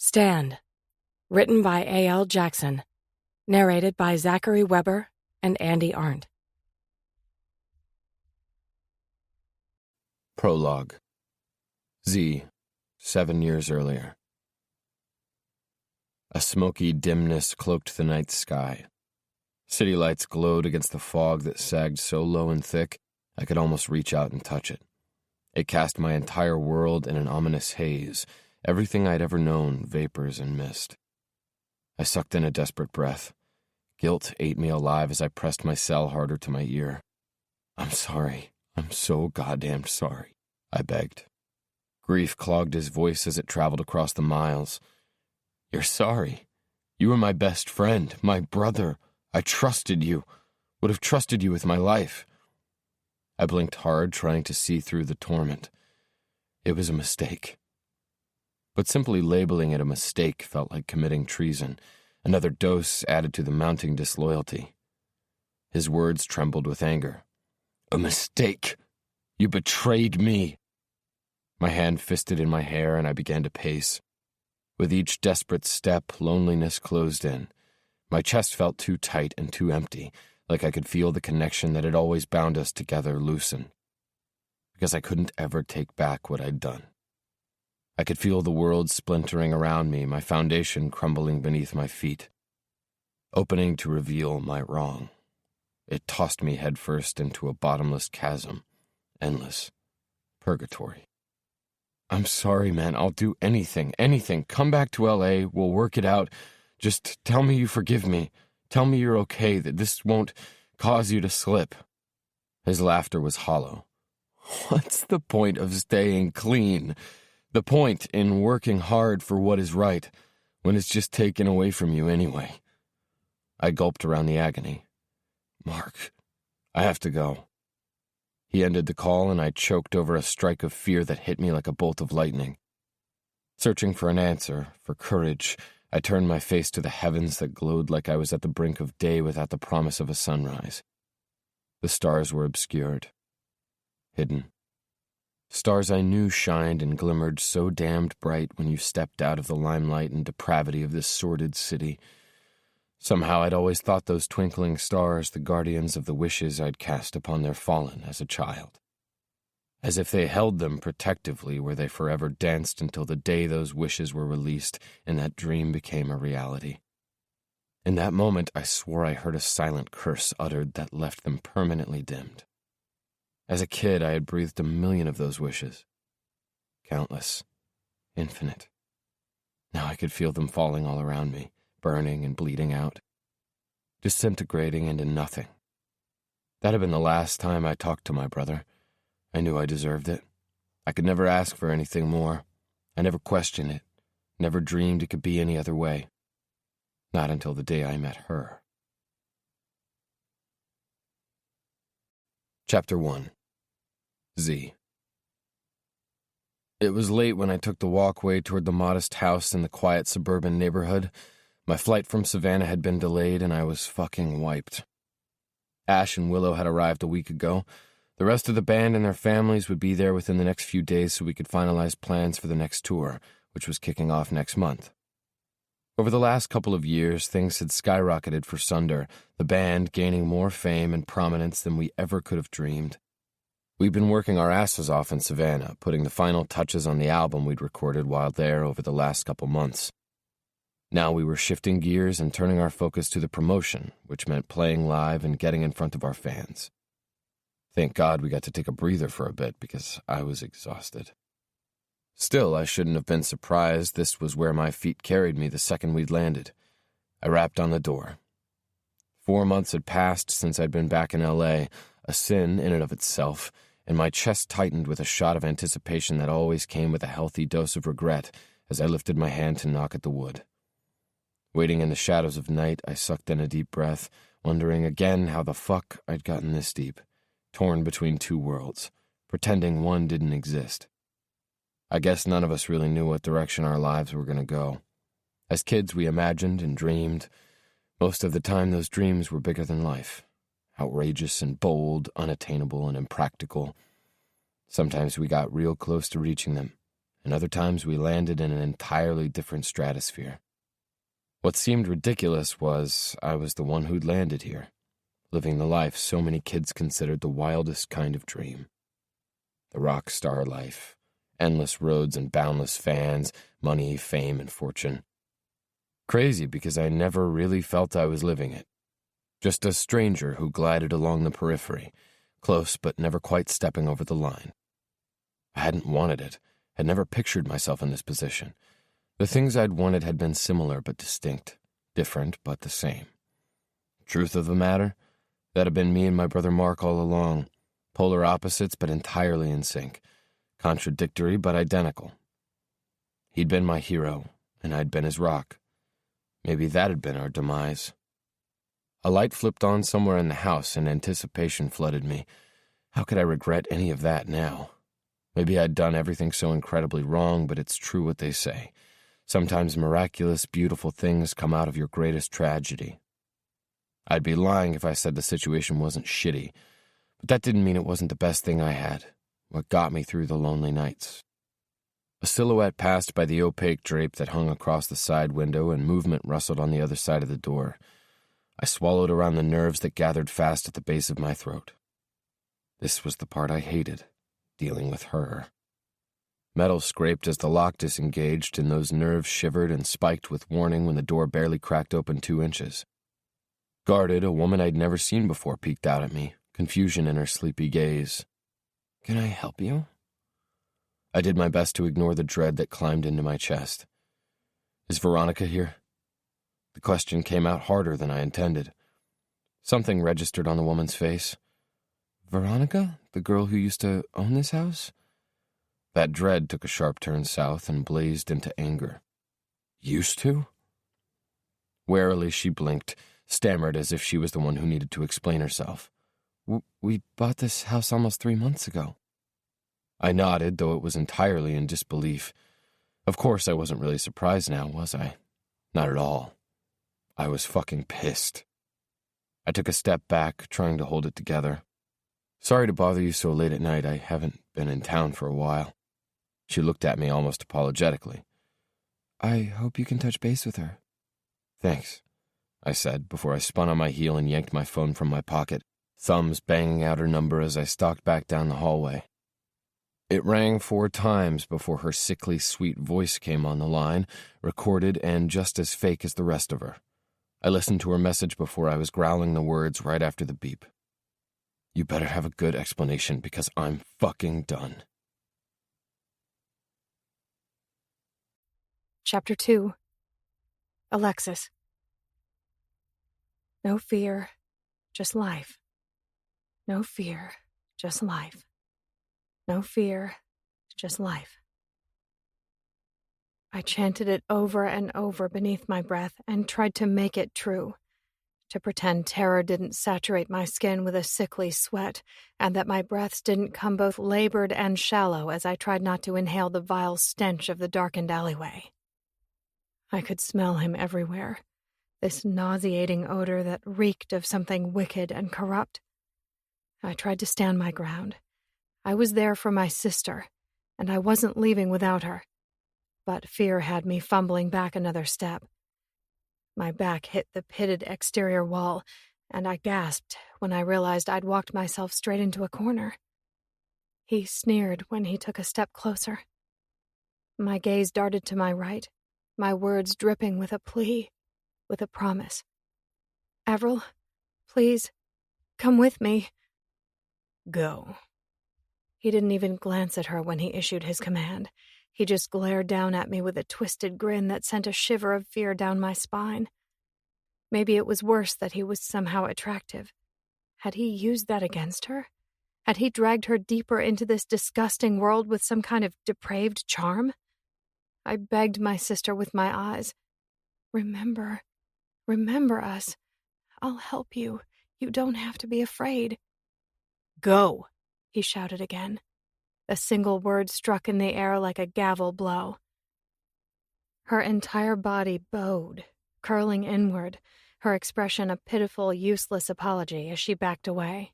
Stand. Written by A.L. Jackson. Narrated by Zachary Weber and Andy Arndt. Prologue. Zee, 7 years earlier. A smoky dimness cloaked the night sky. City lights glowed against the fog that sagged so low and thick I could almost reach out and touch it. It cast my entire world in an ominous haze, everything I'd ever known vapors and mist. I sucked in a desperate breath. Guilt ate me alive as I pressed my cell harder to my ear. "I'm sorry. I'm so goddamn sorry," I begged. Grief clogged his voice as it traveled across the miles. "You're sorry. You were my best friend, my brother. I trusted you. Would have trusted you with my life." I blinked hard, trying to see through the torment. It was a mistake. But simply labeling it a mistake felt like committing treason, another dose added to the mounting disloyalty. His words trembled with anger. "A mistake! You betrayed me!" My hand fisted in my hair and I began to pace. With each desperate step, loneliness closed in. My chest felt too tight and too empty, like I could feel the connection that had always bound us together loosen. Because I couldn't ever take back what I'd done. I could feel the world splintering around me, my foundation crumbling beneath my feet. Opening to reveal my wrong. It tossed me headfirst into a bottomless chasm. Endless. Purgatory. "I'm sorry, man. I'll do anything. Come back to L.A. We'll work it out. Just tell me you forgive me. Tell me you're okay, that this won't cause you to slip." His laughter was hollow. "What's the point of staying clean? The point in working hard for what is right, when it's just taken away from you anyway?" I gulped around the agony. "Mark, I have to go." He ended the call and I choked over a strike of fear that hit me like a bolt of lightning. Searching for an answer, for courage, I turned my face to the heavens that glowed like I was at the brink of day without the promise of a sunrise. The stars were obscured. Hidden. Stars I knew shined and glimmered so damned bright when you stepped out of the limelight and depravity of this sordid city. Somehow I'd always thought those twinkling stars the guardians of the wishes I'd cast upon their fallen as a child. As if they held them protectively where they forever danced until the day those wishes were released and that dream became a reality. In that moment I swore I heard a silent curse uttered that left them permanently dimmed. As a kid I had breathed 1,000,000 of those wishes. Countless. Infinite. Now I could feel them falling all around me, burning and bleeding out. Disintegrating into nothing. That had been the last time I talked to my brother. I knew I deserved it. I could never ask for anything more. I never questioned it, never dreamed it could be any other way. Not until the day I met her. Chapter 1. Zee. It was late when I took the walkway toward the modest house in the quiet suburban neighborhood. My flight from Savannah had been delayed and I was fucking wiped. Ash and Willow had arrived a week ago. The rest of the band and their families would be there within the next few days so we could finalize plans for the next tour, which was kicking off next month. Over the last couple of years, things had skyrocketed for Sunder, the band gaining more fame and prominence than we ever could have dreamed. We'd been working our asses off in Savannah, putting the final touches on the album we'd recorded while there over the last couple months. Now we were shifting gears and turning our focus to the promotion, which meant playing live and getting in front of our fans. Thank God we got to take a breather for a bit because I was exhausted. Still, I shouldn't have been surprised this was where my feet carried me the second we'd landed. I rapped on the door. 4 months had passed since I'd been back in L.A., a sin in and of itself, and my chest tightened with a shot of anticipation that always came with a healthy dose of regret as I lifted my hand to knock at the wood. Waiting in the shadows of night, I sucked in a deep breath, wondering again how the fuck I'd gotten this deep. Torn between two worlds, pretending one didn't exist. I guess none of us really knew what direction our lives were going to go. As kids, we imagined and dreamed. Most of the time, those dreams were bigger than life. Outrageous and bold, unattainable and impractical. Sometimes we got real close to reaching them, and other times we landed in an entirely different stratosphere. What seemed ridiculous was I was the one who'd landed here, living the life so many kids considered the wildest kind of dream. The rock star life, endless roads and boundless fans, money, fame, and fortune. Crazy because I never really felt I was living it. Just a stranger who glided along the periphery, close but never quite stepping over the line. I hadn't wanted it, had never pictured myself in this position. The things I'd wanted had been similar but distinct, different but the same. Truth of the matter, that had been me and my brother Mark all along, polar opposites but entirely in sync, contradictory but identical. He'd been my hero, and I'd been his rock. Maybe that had been our demise. A light flipped on somewhere in the house, and anticipation flooded me. How could I regret any of that now? Maybe I'd done everything so incredibly wrong, but it's true what they say. Sometimes miraculous, beautiful things come out of your greatest tragedy. I'd be lying if I said the situation wasn't shitty, but that didn't mean it wasn't the best thing I had, what got me through the lonely nights. A silhouette passed by the opaque drape that hung across the side window, and movement rustled on the other side of the door. I swallowed around the nerves that gathered fast at the base of my throat. This was the part I hated, dealing with her. Metal scraped as the lock disengaged, and those nerves shivered and spiked with warning when the door barely cracked open 2 inches. Guarded, a woman I'd never seen before peeked out at me, confusion in her sleepy gaze. "Can I help you?" I did my best to ignore the dread that climbed into my chest. "Is Veronica here?" The question came out harder than I intended. Something registered on the woman's face. "Veronica? The girl who used to own this house?" That dread took a sharp turn south and blazed into anger. "Used to?" Warily she blinked, stammered as if she was the one who needed to explain herself. We bought this house almost 3 months ago." I nodded, though it was entirely in disbelief. Of course I wasn't really surprised now, was I? Not at all. I was fucking pissed. I took a step back, trying to hold it together. "Sorry to bother you so late at night. I haven't been in town for a while." She looked at me almost apologetically. "I hope you can touch base with her." "Thanks," I said before I spun on my heel and yanked my phone from my pocket, thumbs banging out her number as I stalked back down the hallway. It rang 4 times before her sickly sweet voice came on the line, recorded and just as fake as the rest of her. I listened to her message before I was growling the words right after the beep. "You better have a good explanation because I'm fucking done." Chapter 2. Alexis. No fear, just life. No fear, just life. No fear, just life. I chanted it over and over beneath my breath and tried to make it true, to pretend terror didn't saturate my skin with a sickly sweat and that my breaths didn't come both labored and shallow as I tried not to inhale the vile stench of the darkened alleyway. I could smell him everywhere, this nauseating odor that reeked of something wicked and corrupt. I tried to stand my ground. I was there for my sister, and I wasn't leaving without her. But fear had me fumbling back another step. My back hit the pitted exterior wall, and I gasped when I realized I'd walked myself straight into a corner. He sneered when he took a step closer. My gaze darted to my right, my words dripping with a plea, with a promise. "Avril, please, come with me." "Go." He didn't even glance at her when he issued his command. He just glared down at me with a twisted grin that sent a shiver of fear down my spine. Maybe it was worse that he was somehow attractive. Had he used that against her? Had he dragged her deeper into this disgusting world with some kind of depraved charm? I begged my sister with my eyes. Remember us. I'll help you. You don't have to be afraid." "Go," he shouted again. A single word struck in the air like a gavel blow. Her entire body bowed, curling inward, her expression a pitiful, useless apology as she backed away.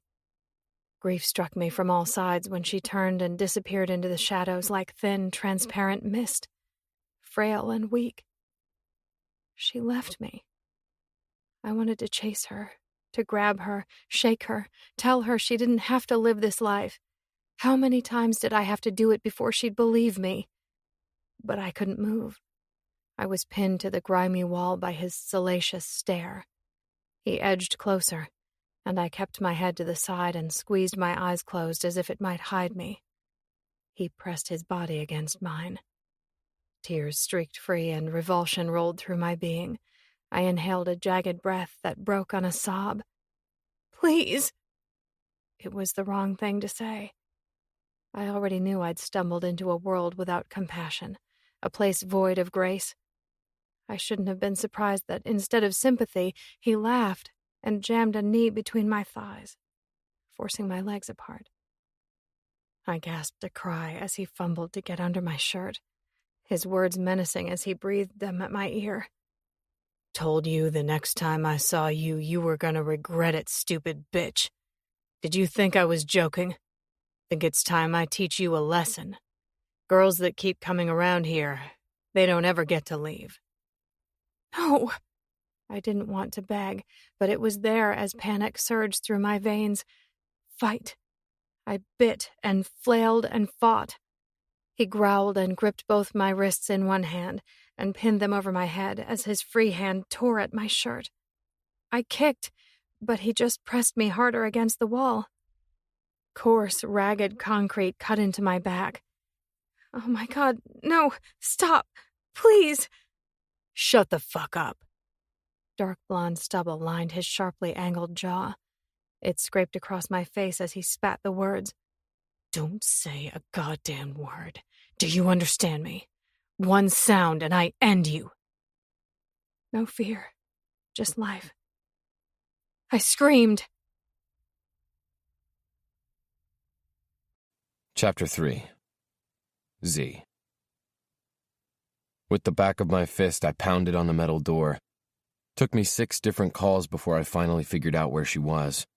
Grief struck me from all sides when she turned and disappeared into the shadows like thin, transparent mist, frail and weak. She left me. I wanted to chase her, to grab her, shake her, tell her she didn't have to live this life. How many times did I have to do it before she'd believe me? But I couldn't move. I was pinned to the grimy wall by his salacious stare. He edged closer, and I kept my head to the side and squeezed my eyes closed as if it might hide me. He pressed his body against mine. Tears streaked free and revulsion rolled through my being. I inhaled a jagged breath that broke on a sob. "Please!" It was the wrong thing to say. I already knew I'd stumbled into a world without compassion, a place void of grace. I shouldn't have been surprised that instead of sympathy, he laughed and jammed a knee between my thighs, forcing my legs apart. I gasped a cry as he fumbled to get under my shirt, his words menacing as he breathed them at my ear. "Told you the next time I saw you, you were gonna regret it, stupid bitch. Did you think I was joking? Think it's time I teach you a lesson. Girls that keep coming around here, they don't ever get to leave." "No!" I didn't want to beg, but it was there as panic surged through my veins. Fight. I bit and flailed and fought. He growled and gripped both my wrists in one hand and pinned them over my head as his free hand tore at my shirt. I kicked, but he just pressed me harder against the wall. Coarse, ragged concrete cut into my back. "Oh my God, no, stop, please." "Shut the fuck up." Dark blonde stubble lined his sharply angled jaw. It scraped across my face as he spat the words. "Don't say a goddamn word. Do you understand me? One sound and I end you." No fear, just life. I screamed. Chapter 3. Zee. With the back of my fist, I pounded on the metal door. Took me 6 different calls before I finally figured out where she was.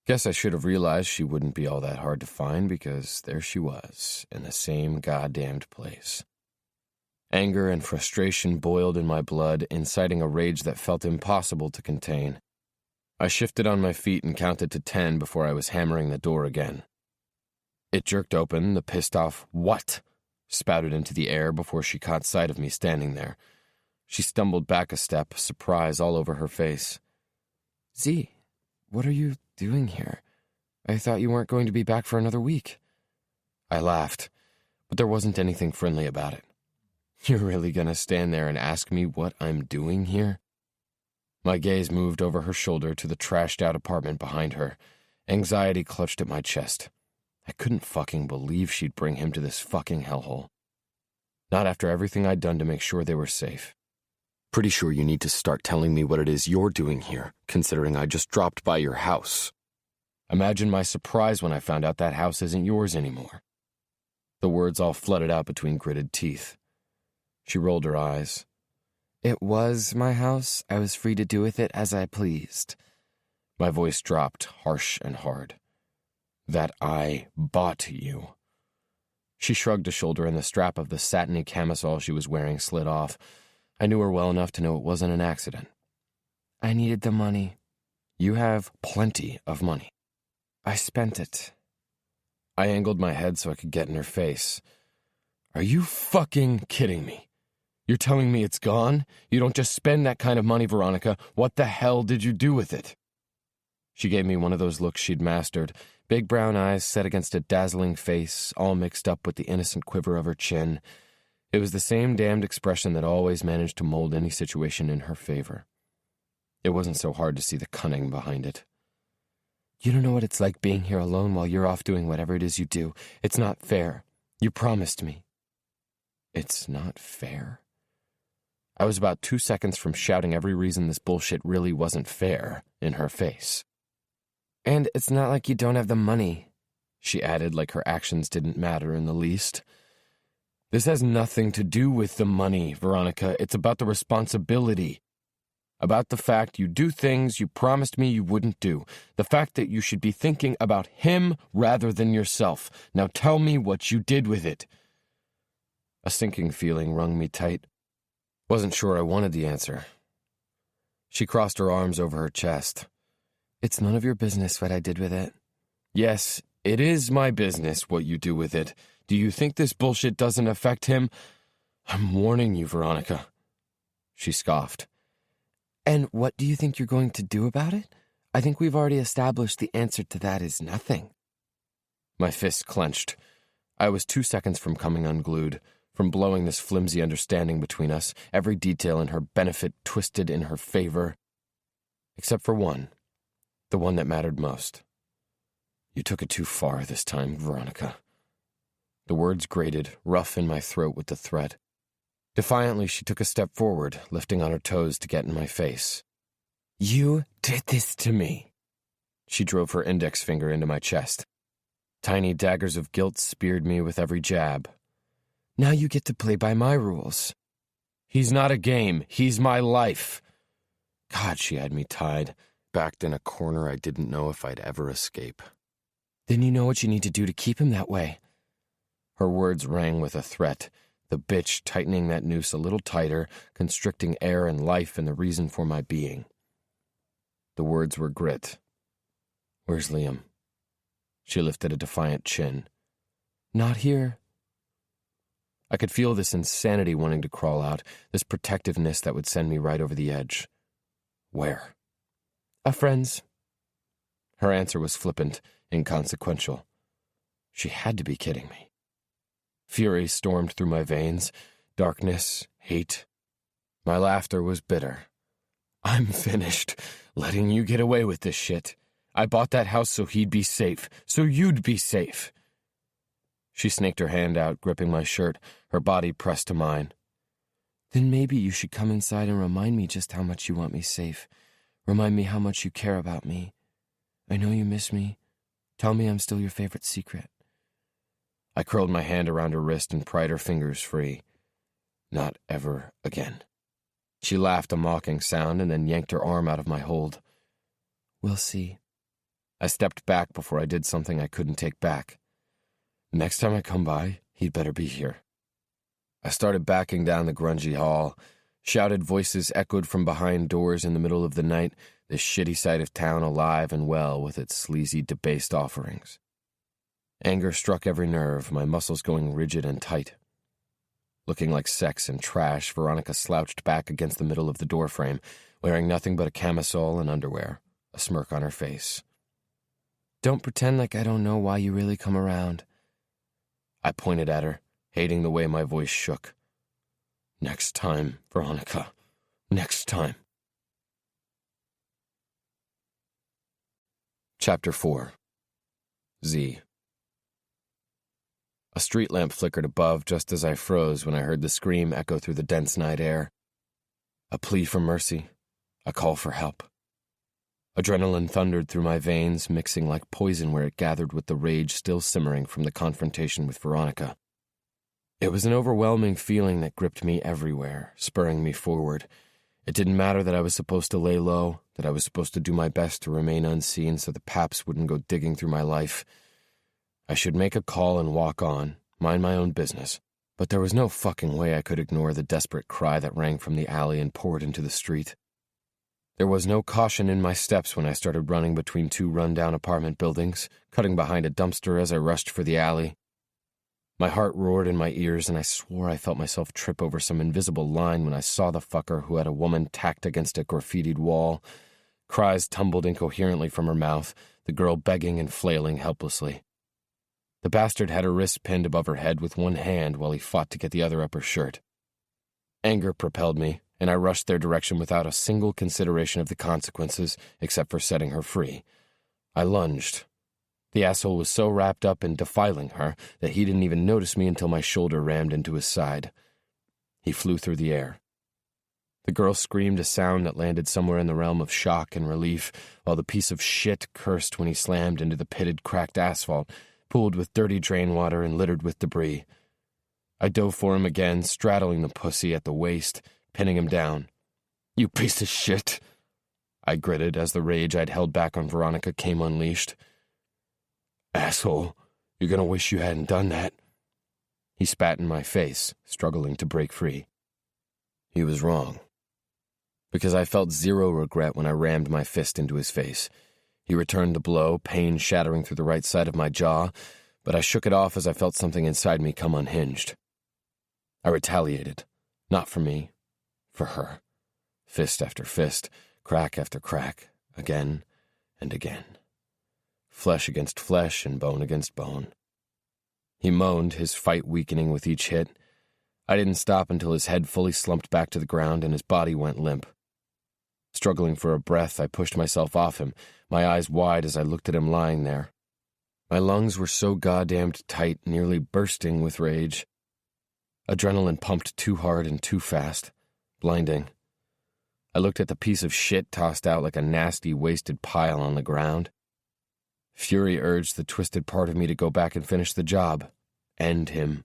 Guess I should have realized she wouldn't be all that hard to find because there she was, in the same goddamned place. Anger and frustration boiled in my blood, inciting a rage that felt impossible to contain. I shifted on my feet and counted to 10 before I was hammering the door again. It jerked open, the pissed-off "what?" spouted into the air before she caught sight of me standing there. She stumbled back a step, surprise all over her face. "Zee, what are you doing here? I thought you weren't going to be back for another week." I laughed, but there wasn't anything friendly about it. "You're really gonna stand there and ask me what I'm doing here?" My gaze moved over her shoulder to the trashed-out apartment behind her. Anxiety clutched at my chest. I couldn't fucking believe she'd bring him to this fucking hellhole. Not after everything I'd done to make sure they were safe. "Pretty sure you need to start telling me what it is you're doing here, considering I just dropped by your house." Imagine my surprise when I found out that house isn't yours anymore. The words all flooded out between gritted teeth. She rolled her eyes. "It was my house. I was free to do with it as I pleased." My voice dropped, harsh and hard. "That I bought you." She shrugged a shoulder and the strap of the satiny camisole she was wearing slid off. I knew her well enough to know it wasn't an accident. "I needed the money." "You have plenty of money." "I spent it." I angled my head so I could get in her face. "Are you fucking kidding me? You're telling me it's gone? You don't just spend that kind of money, Veronica. What the hell did you do with it?" She gave me one of those looks she'd mastered, big brown eyes set against a dazzling face, all mixed up with the innocent quiver of her chin. It was the same damned expression that always managed to mold any situation in her favor. It wasn't so hard to see the cunning behind it. "You don't know what it's like being here alone while you're off doing whatever it is you do. It's not fair. You promised me." "It's not fair?" I was about 2 seconds from shouting every reason this bullshit really wasn't fair in her face. "And it's not like you don't have the money," she added like her actions didn't matter in the least. "This has nothing to do with the money, Veronica. It's about the responsibility." About the fact you do things you promised me you wouldn't do. The fact that you should be thinking about him rather than yourself. Now tell me what you did with it." A sinking feeling wrung me tight. Wasn't sure I wanted the answer. She crossed her arms over her chest. "It's none of your business what I did with it." "Yes, it is my business what you do with it. Do you think this bullshit doesn't affect him? I'm warning you, Veronica." She scoffed. "And what do you think you're going to do about it? I think we've already established the answer to that is nothing." My fists clenched. I was 2 seconds from coming unglued, from blowing this flimsy understanding between us, every detail in her benefit twisted in her favor. Except for one, the one that mattered most. "You took it too far this time, Veronica." The words grated, rough in my throat with the threat. Defiantly, she took a step forward, lifting on her toes to get in my face. "You did this to me." She drove her index finger into my chest. Tiny daggers of guilt speared me with every jab. "Now you get to play by my rules." "He's not a game. He's my life." God, she had me tied, backed in a corner I didn't know if I'd ever escape. "Then you know what you need to do to keep him that way." Her words rang with a threat, the bitch tightening that noose a little tighter, constricting air and life and the reason for my being. The words were grit. "Where's Liam?" She lifted a defiant chin. "Not here." I could feel this insanity wanting to crawl out, this protectiveness that would send me right over the edge. "Where?" "A friend's." Her answer was flippant, inconsequential. She had to be kidding me. Fury stormed through my veins, darkness, hate. My laughter was bitter. "I'm finished, letting you get away with this shit. I bought that house so he'd be safe, so you'd be safe." She snaked her hand out, gripping my shirt, her body pressed to mine. "Then maybe you should come inside and remind me just how much you want me safe. Remind me how much you care about me. I know you miss me. Tell me I'm still your favorite secret." I curled my hand around her wrist and pried her fingers free. "Not ever again." She laughed a mocking sound and then yanked her arm out of my hold. "We'll see." I stepped back before I did something I couldn't take back. "Next time I come by, he'd better be here." I started backing down the grungy hall. Shouted voices echoed from behind doors in the middle of the night, this shitty side of town alive and well with its sleazy, debased offerings. Anger struck every nerve, my muscles going rigid and tight. Looking like sex and trash, Veronica slouched back against the middle of the doorframe, wearing nothing but a camisole and underwear, a smirk on her face. "Don't pretend like I don't know why you really come around." I pointed at her, hating the way my voice shook. "Next time, Veronica. Next time." Chapter 4. Zee. A street lamp flickered above just as I froze when I heard the scream echo through the dense night air. A plea for mercy, a call for help. Adrenaline thundered through my veins, mixing like poison where it gathered with the rage still simmering from the confrontation with Veronica. It was an overwhelming feeling that gripped me everywhere, spurring me forward. It didn't matter that I was supposed to lay low, that I was supposed to do my best to remain unseen so the paps wouldn't go digging through my life. I should make a call and walk on, mind my own business, but there was no fucking way I could ignore the desperate cry that rang from the alley and poured into the street. There was no caution in my steps when I started running between two run-down apartment buildings, cutting behind a dumpster as I rushed for the alley. My heart roared in my ears, and I swore I felt myself trip over some invisible line when I saw the fucker who had a woman tacked against a graffitied wall. Cries tumbled incoherently from her mouth, the girl begging and flailing helplessly. The bastard had her wrist pinned above her head with one hand while he fought to get the other up her shirt. Anger propelled me, and I rushed their direction without a single consideration of the consequences, except for setting her free. I lunged. The asshole was so wrapped up in defiling her that he didn't even notice me until my shoulder rammed into his side. He flew through the air. The girl screamed a sound that landed somewhere in the realm of shock and relief, while the piece of shit cursed when he slammed into the pitted, cracked asphalt, pooled with dirty drain water and littered with debris. I dove for him again, straddling the pussy at the waist, pinning him down. You piece of shit, I gritted as the rage I'd held back on Veronica came unleashed. Asshole, you're gonna wish you hadn't done that. He spat in my face, struggling to break free. He was wrong. Because I felt zero regret when I rammed my fist into his face. He returned the blow, pain shattering through the right side of my jaw, but I shook it off as I felt something inside me come unhinged. I retaliated. Not for me. For her. Fist after fist, crack after crack, again and again. Flesh against flesh and bone against bone. He moaned, his fight weakening with each hit. I didn't stop until his head fully slumped back to the ground and his body went limp. Struggling for a breath, I pushed myself off him, my eyes wide as I looked at him lying there. My lungs were so goddamned tight, nearly bursting with rage. Adrenaline pumped too hard and too fast, blinding. I looked at the piece of shit tossed out like a nasty, wasted pile on the ground. Fury urged the twisted part of me to go back and finish the job. End him.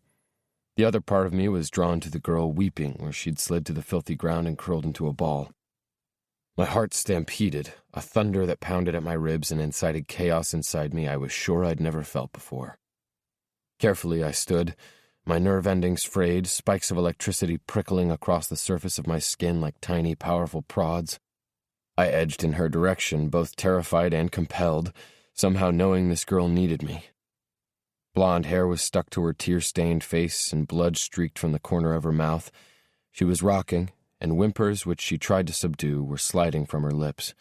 The other part of me was drawn to the girl weeping where she'd slid to the filthy ground and curled into a ball. My heart stampeded, a thunder that pounded at my ribs and incited chaos inside me I was sure I'd never felt before. Carefully I stood, my nerve endings frayed, spikes of electricity prickling across the surface of my skin like tiny, powerful prods. I edged in her direction, both terrified and compelled, somehow knowing this girl needed me. Blonde hair was stuck to her tear-stained face and blood streaked from the corner of her mouth. She was rocking, and whimpers, which she tried to subdue, were sliding from her lips.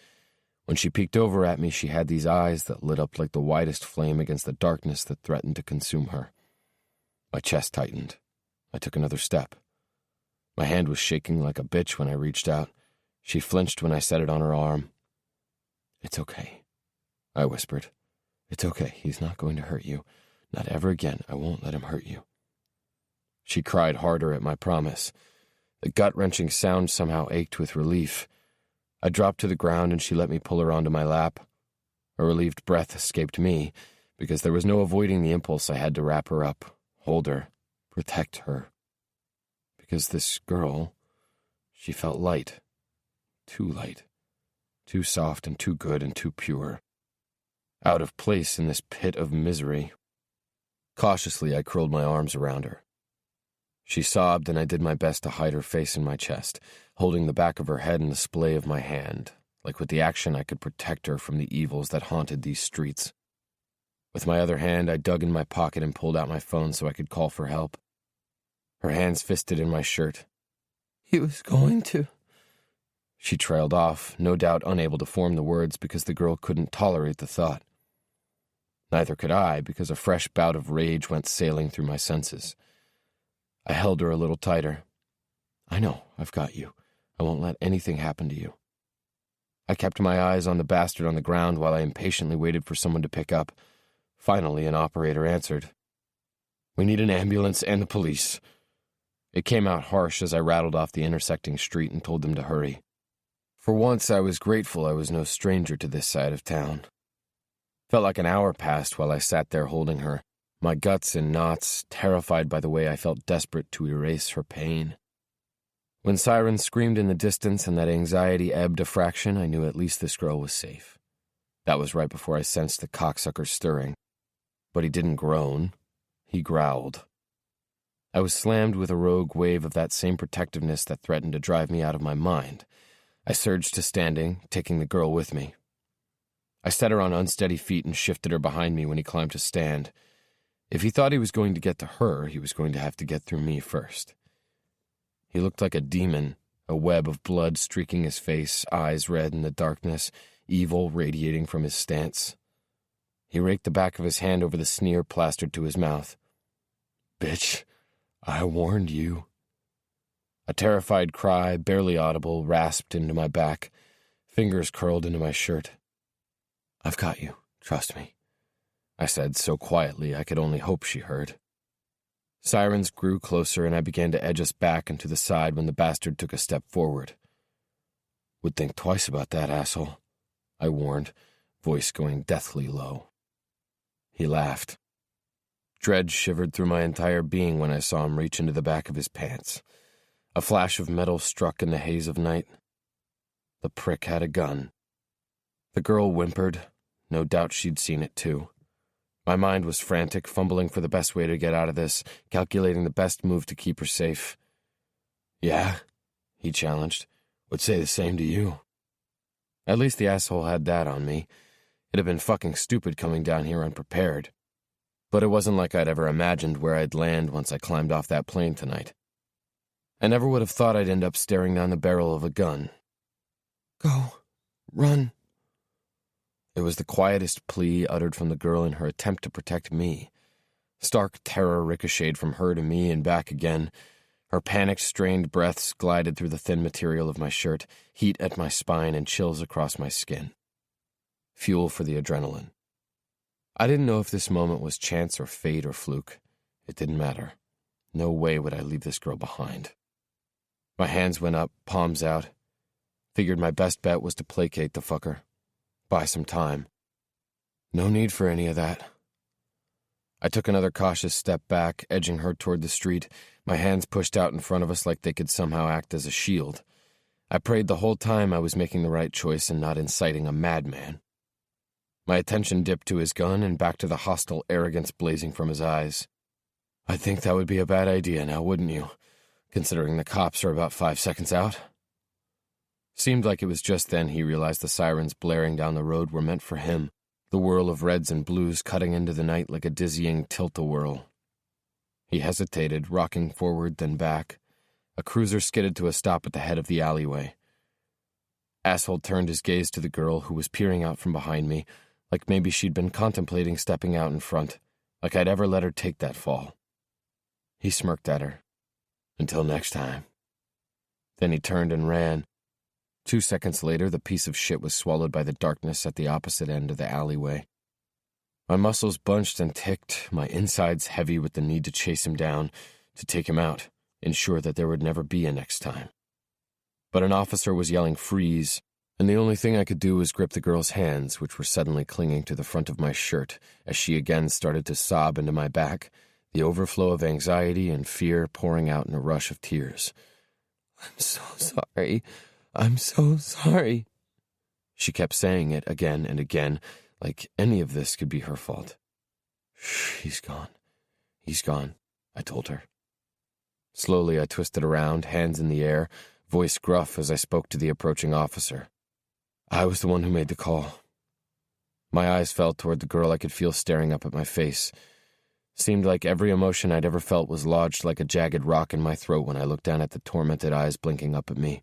When she peeked over at me, she had these eyes that lit up like the widest flame against the darkness that threatened to consume her. My chest tightened. I took another step. My hand was shaking like a bitch when I reached out. She flinched when I set it on her arm. "It's okay," I whispered. "It's okay. He's not going to hurt you. Not ever again. I won't let him hurt you." She cried harder at my promise. The gut-wrenching sound somehow ached with relief. I dropped to the ground and she let me pull her onto my lap. A relieved breath escaped me, because there was no avoiding the impulse I had to wrap her up, hold her, protect her. Because this girl, she felt light. Too light. Too soft and too good and too pure. Out of place in this pit of misery. Cautiously, I curled my arms around her. She sobbed, and I did my best to hide her face in my chest, holding the back of her head in the splay of my hand, like with the action I could protect her from the evils that haunted these streets. With my other hand, I dug in my pocket and pulled out my phone so I could call for help. Her hands fisted in my shirt. "He was going to..." She trailed off, no doubt unable to form the words because the girl couldn't tolerate the thought. Neither could I, because a fresh bout of rage went sailing through my senses. I held her a little tighter. "I know, I've got you. I won't let anything happen to you." I kept my eyes on the bastard on the ground while I impatiently waited for someone to pick up. Finally, an operator answered. "We need an ambulance and the police." It came out harsh as I rattled off the intersecting street and told them to hurry. For once, I was grateful I was no stranger to this side of town. Felt like an hour passed while I sat there holding her, my guts in knots, terrified by the way I felt desperate to erase her pain. When sirens screamed in the distance and that anxiety ebbed a fraction, I knew at least this girl was safe. That was right before I sensed the cocksucker stirring. But he didn't groan. He growled. I was slammed with a rogue wave of that same protectiveness that threatened to drive me out of my mind. I surged to standing, taking the girl with me. I set her on unsteady feet and shifted her behind me when he climbed to stand. If he thought he was going to get to her, he was going to have to get through me first. He looked like a demon, a web of blood streaking his face, eyes red in the darkness, evil radiating from his stance. He raked the back of his hand over the sneer plastered to his mouth. "Bitch, I warned you." A terrified cry, barely audible, rasped into my back. Fingers curled into my shirt. "I've got you, trust me," I said so quietly I could only hope she heard. Sirens grew closer and I began to edge us back and to the side when the bastard took a step forward. "Would think twice about that, asshole," I warned, voice going deathly low. He laughed. Dread shivered through my entire being when I saw him reach into the back of his pants. A flash of metal struck in the haze of night. The prick had a gun. The girl whimpered. No doubt she'd seen it too. My mind was frantic, fumbling for the best way to get out of this, calculating the best move to keep her safe. "Yeah?" he challenged. "Would say the same to you." At least the asshole had that on me. It'd have been fucking stupid coming down here unprepared. But it wasn't like I'd ever imagined where I'd land once I climbed off that plane tonight. I never would have thought I'd end up staring down the barrel of a gun. "Go. Run." It was the quietest plea uttered from the girl in her attempt to protect me. Stark terror ricocheted from her to me and back again. Her panicked, strained breaths glided through the thin material of my shirt, heat at my spine and chills across my skin. Fuel for the adrenaline. I didn't know if this moment was chance or fate or fluke. It didn't matter. No way would I leave this girl behind. My hands went up, palms out. Figured my best bet was to placate the fucker. Buy some time. No need for any of that. I took another cautious step back, edging her toward the street, my hands pushed out in front of us like they could somehow act as a shield. I prayed the whole time I was making the right choice and not inciting a madman. My attention dipped to his gun and back to the hostile arrogance blazing from his eyes. "I think that would be a bad idea now, wouldn't you? Considering the cops are about 5 seconds out?" Seemed like it was just then he realized the sirens blaring down the road were meant for him, the whirl of reds and blues cutting into the night like a dizzying tilt-a-whirl. He hesitated, rocking forward, then back. A cruiser skidded to a stop at the head of the alleyway. Asshole turned his gaze to the girl who was peering out from behind me, like maybe she'd been contemplating stepping out in front, like I'd ever let her take that fall. He smirked at her. "Until next time." Then he turned and ran. 2 seconds later, the piece of shit was swallowed by the darkness at the opposite end of the alleyway. My muscles bunched and ticked, my insides heavy with the need to chase him down, to take him out, ensure that there would never be a next time. But an officer was yelling "freeze," and the only thing I could do was grip the girl's hands, which were suddenly clinging to the front of my shirt as she again started to sob into my back, the overflow of anxiety and fear pouring out in a rush of tears. "I'm so sorry. I'm so sorry." She kept saying it again and again, like any of this could be her fault. "Shh, he's gone. He's gone," I told her. Slowly I twisted around, hands in the air, voice gruff as I spoke to the approaching officer. I was the one who made the call. My eyes fell toward the girl I could feel staring up at my face. Seemed like every emotion I'd ever felt was lodged like a jagged rock in my throat when I looked down at the tormented eyes blinking up at me.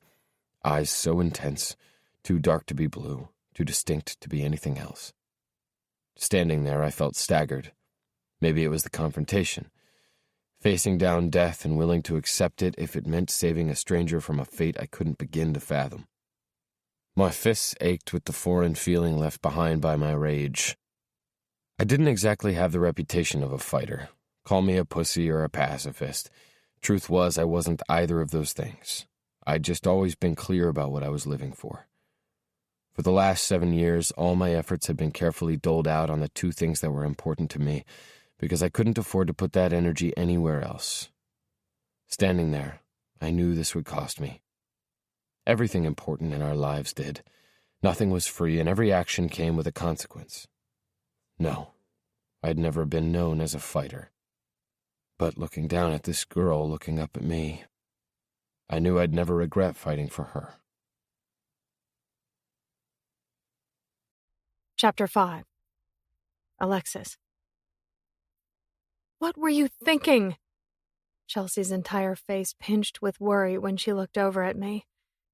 Eyes so intense, too dark to be blue, too distinct to be anything else. Standing there, I felt staggered. Maybe it was the confrontation. Facing down death and willing to accept it if it meant saving a stranger from a fate I couldn't begin to fathom. My fists ached with the foreign feeling left behind by my rage. I didn't exactly have the reputation of a fighter. Call me a pussy or a pacifist. Truth was, I wasn't either of those things. I'd just always been clear about what I was living for. For the last 7 years, all my efforts had been carefully doled out on the 2 things that were important to me, because I couldn't afford to put that energy anywhere else. Standing there, I knew this would cost me. Everything important in our lives did. Nothing was free, and every action came with a consequence. No, I'd never been known as a fighter. But looking down at this girl looking up at me, I knew I'd never regret fighting for her. Chapter 5. Alexis. "What were you thinking?" Chelsea's entire face pinched with worry when she looked over at me.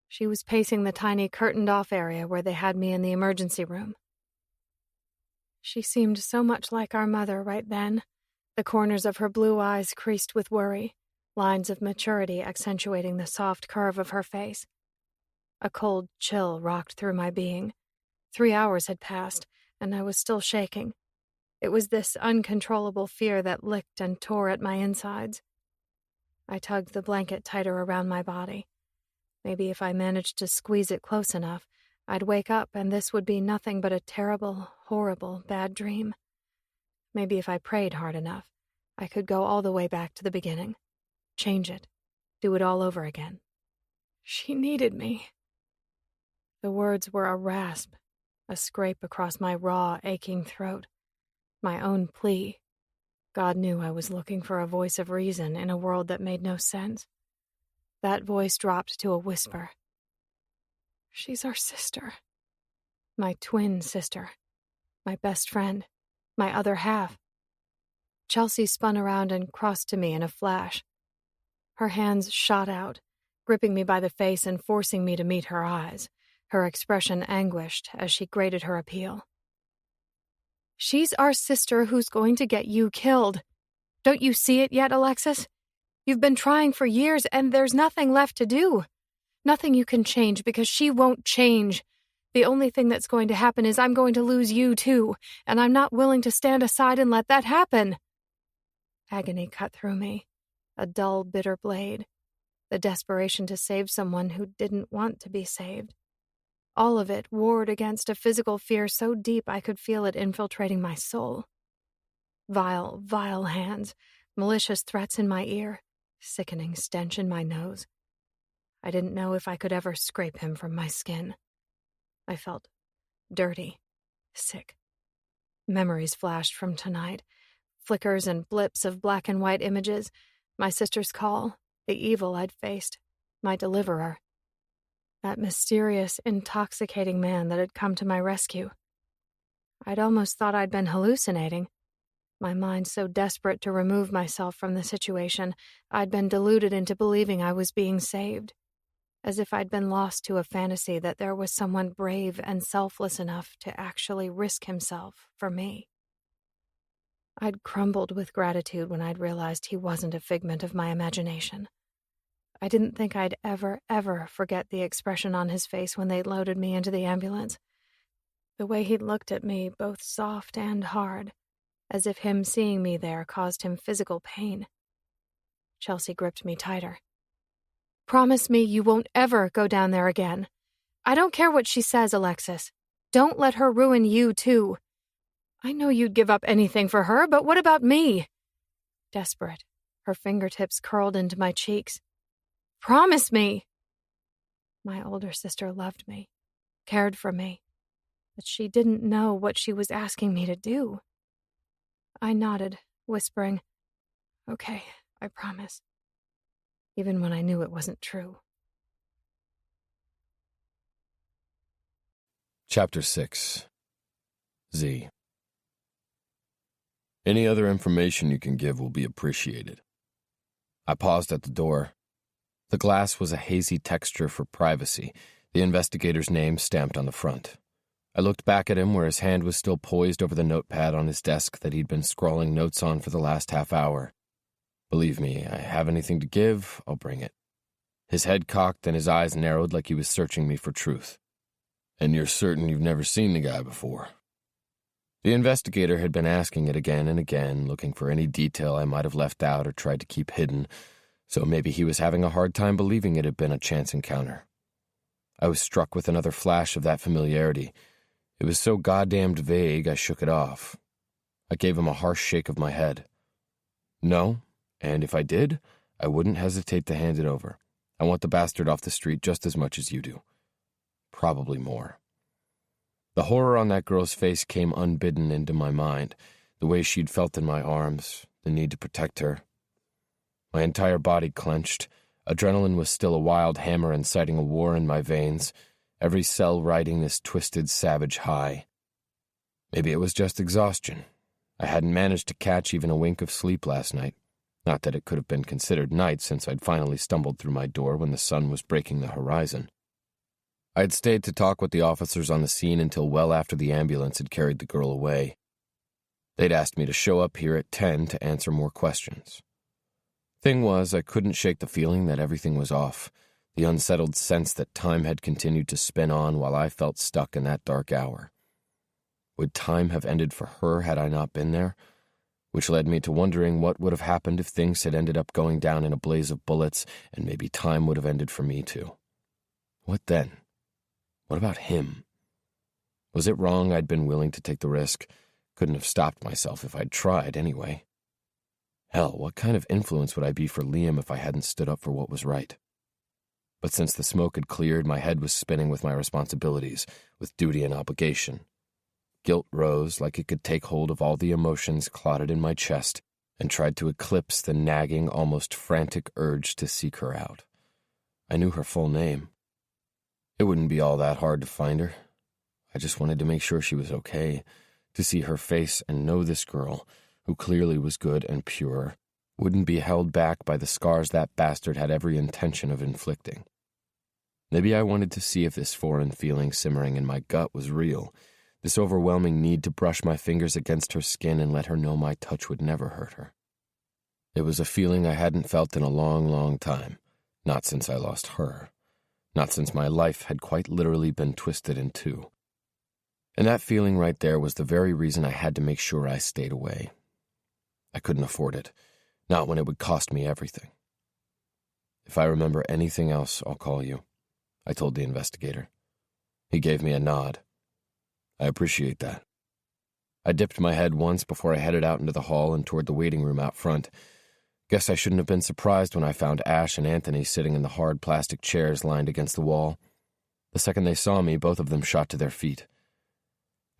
She was pacing the tiny curtained-off area where they had me in the emergency room. She seemed so much like our mother right then, the corners of her blue eyes creased with worry, lines of maturity accentuating the soft curve of her face. A cold chill rocked through my being. 3 hours had passed, and I was still shaking. It was this uncontrollable fear that licked and tore at my insides. I tugged the blanket tighter around my body. Maybe if I managed to squeeze it close enough, I'd wake up and this would be nothing but a terrible, horrible, bad dream. Maybe if I prayed hard enough, I could go all the way back to the beginning. Change it. Do it all over again. She needed me. The words were a rasp, a scrape across my raw, aching throat. My own plea. God knew I was looking for a voice of reason in a world that made no sense. That voice dropped to a whisper. She's our sister. My twin sister. My best friend. My other half. Chelsea spun around and crossed to me in a flash. Her hands shot out, gripping me by the face and forcing me to meet her eyes, her expression anguished as she grated her appeal. She's our sister who's going to get you killed. Don't you see it yet, Alexis? You've been trying for years and there's nothing left to do. Nothing you can change because she won't change. The only thing that's going to happen is I'm going to lose you too, and I'm not willing to stand aside and let that happen. Agony cut through me, a dull, bitter blade, the desperation to save someone who didn't want to be saved. All of it warred against a physical fear so deep I could feel it infiltrating my soul. Vile, vile hands, malicious threats in my ear, sickening stench in my nose. I didn't know if I could ever scrape him from my skin. I felt dirty, sick. Memories flashed from tonight, flickers and blips of black and white images, my sister's call, the evil I'd faced, my deliverer. That mysterious, intoxicating man that had come to my rescue. I'd almost thought I'd been hallucinating. My mind so desperate to remove myself from the situation, I'd been deluded into believing I was being saved. As if I'd been lost to a fantasy that there was someone brave and selfless enough to actually risk himself for me. I'd crumbled with gratitude when I'd realized he wasn't a figment of my imagination. I didn't think I'd ever forget the expression on his face when they loaded me into the ambulance. The way he'd looked at me, both soft and hard, as if him seeing me there caused him physical pain. Chelsea gripped me tighter. Promise me you won't ever go down there again. I don't care what she says, Alexis. Don't let her ruin you, too. I know you'd give up anything for her, but what about me? Desperate, her fingertips curled into my cheeks. Promise me! My older sister loved me, cared for me, but she didn't know what she was asking me to do. I nodded, whispering, Okay, I promise. Even when I knew it wasn't true. Chapter 6. Zee. Any other information you can give will be appreciated. I paused at the door. The glass was a hazy texture for privacy, the investigator's name stamped on the front. I looked back at him where his hand was still poised over the notepad on his desk that he'd been scrawling notes on for the last half hour. Believe me, I have anything to give, I'll bring it. His head cocked and his eyes narrowed like he was searching me for truth. And you're certain you've never seen the guy before? The investigator had been asking it again and again, looking for any detail I might have left out or tried to keep hidden, so maybe he was having a hard time believing it had been a chance encounter. I was struck with another flash of that familiarity. It was so goddamned vague I shook it off. I gave him a harsh shake of my head. No, and if I did, I wouldn't hesitate to hand it over. I want the bastard off the street just as much as you do. Probably more. The horror on that girl's face came unbidden into my mind, the way she'd felt in my arms, the need to protect her. My entire body clenched. Adrenaline was still a wild hammer inciting a war in my veins, every cell riding this twisted, savage high. Maybe it was just exhaustion. I hadn't managed to catch even a wink of sleep last night. Not that it could have been considered night since I'd finally stumbled through my door when the sun was breaking the horizon. I'd stayed to talk with the officers on the scene until well after the ambulance had carried the girl away. They'd asked me to show up here at 10 to answer more questions. Thing was, I couldn't shake the feeling that everything was off, the unsettled sense that time had continued to spin on while I felt stuck in that dark hour. Would time have ended for her had I not been there? Which led me to wondering what would have happened if things had ended up going down in a blaze of bullets, and maybe time would have ended for me too. What then? What about him? Was it wrong I'd been willing to take the risk? Couldn't have stopped myself if I'd tried anyway. Hell, what kind of influence would I be for Liam if I hadn't stood up for what was right? But since the smoke had cleared, my head was spinning with my responsibilities, with duty and obligation. Guilt rose like it could take hold of all the emotions clotted in my chest and tried to eclipse the nagging, almost frantic urge to seek her out. I knew her full name. It wouldn't be all that hard to find her. I just wanted to make sure she was okay, to see her face and know this girl, who clearly was good and pure, wouldn't be held back by the scars that bastard had every intention of inflicting. Maybe I wanted to see if this foreign feeling simmering in my gut was real, this overwhelming need to brush my fingers against her skin and let her know my touch would never hurt her. It was a feeling I hadn't felt in a long, long time, not since I lost her, not since my life had quite literally been twisted in two. And that feeling right there was the very reason I had to make sure I stayed away. I couldn't afford it, not when it would cost me everything. If I remember anything else, I'll call you, I told the investigator. He gave me a nod. I appreciate that. I dipped my head once before I headed out into the hall and toward the waiting room out front. Guess I shouldn't have been surprised when I found Ash and Anthony sitting in the hard plastic chairs lined against the wall. The second they saw me, both of them shot to their feet.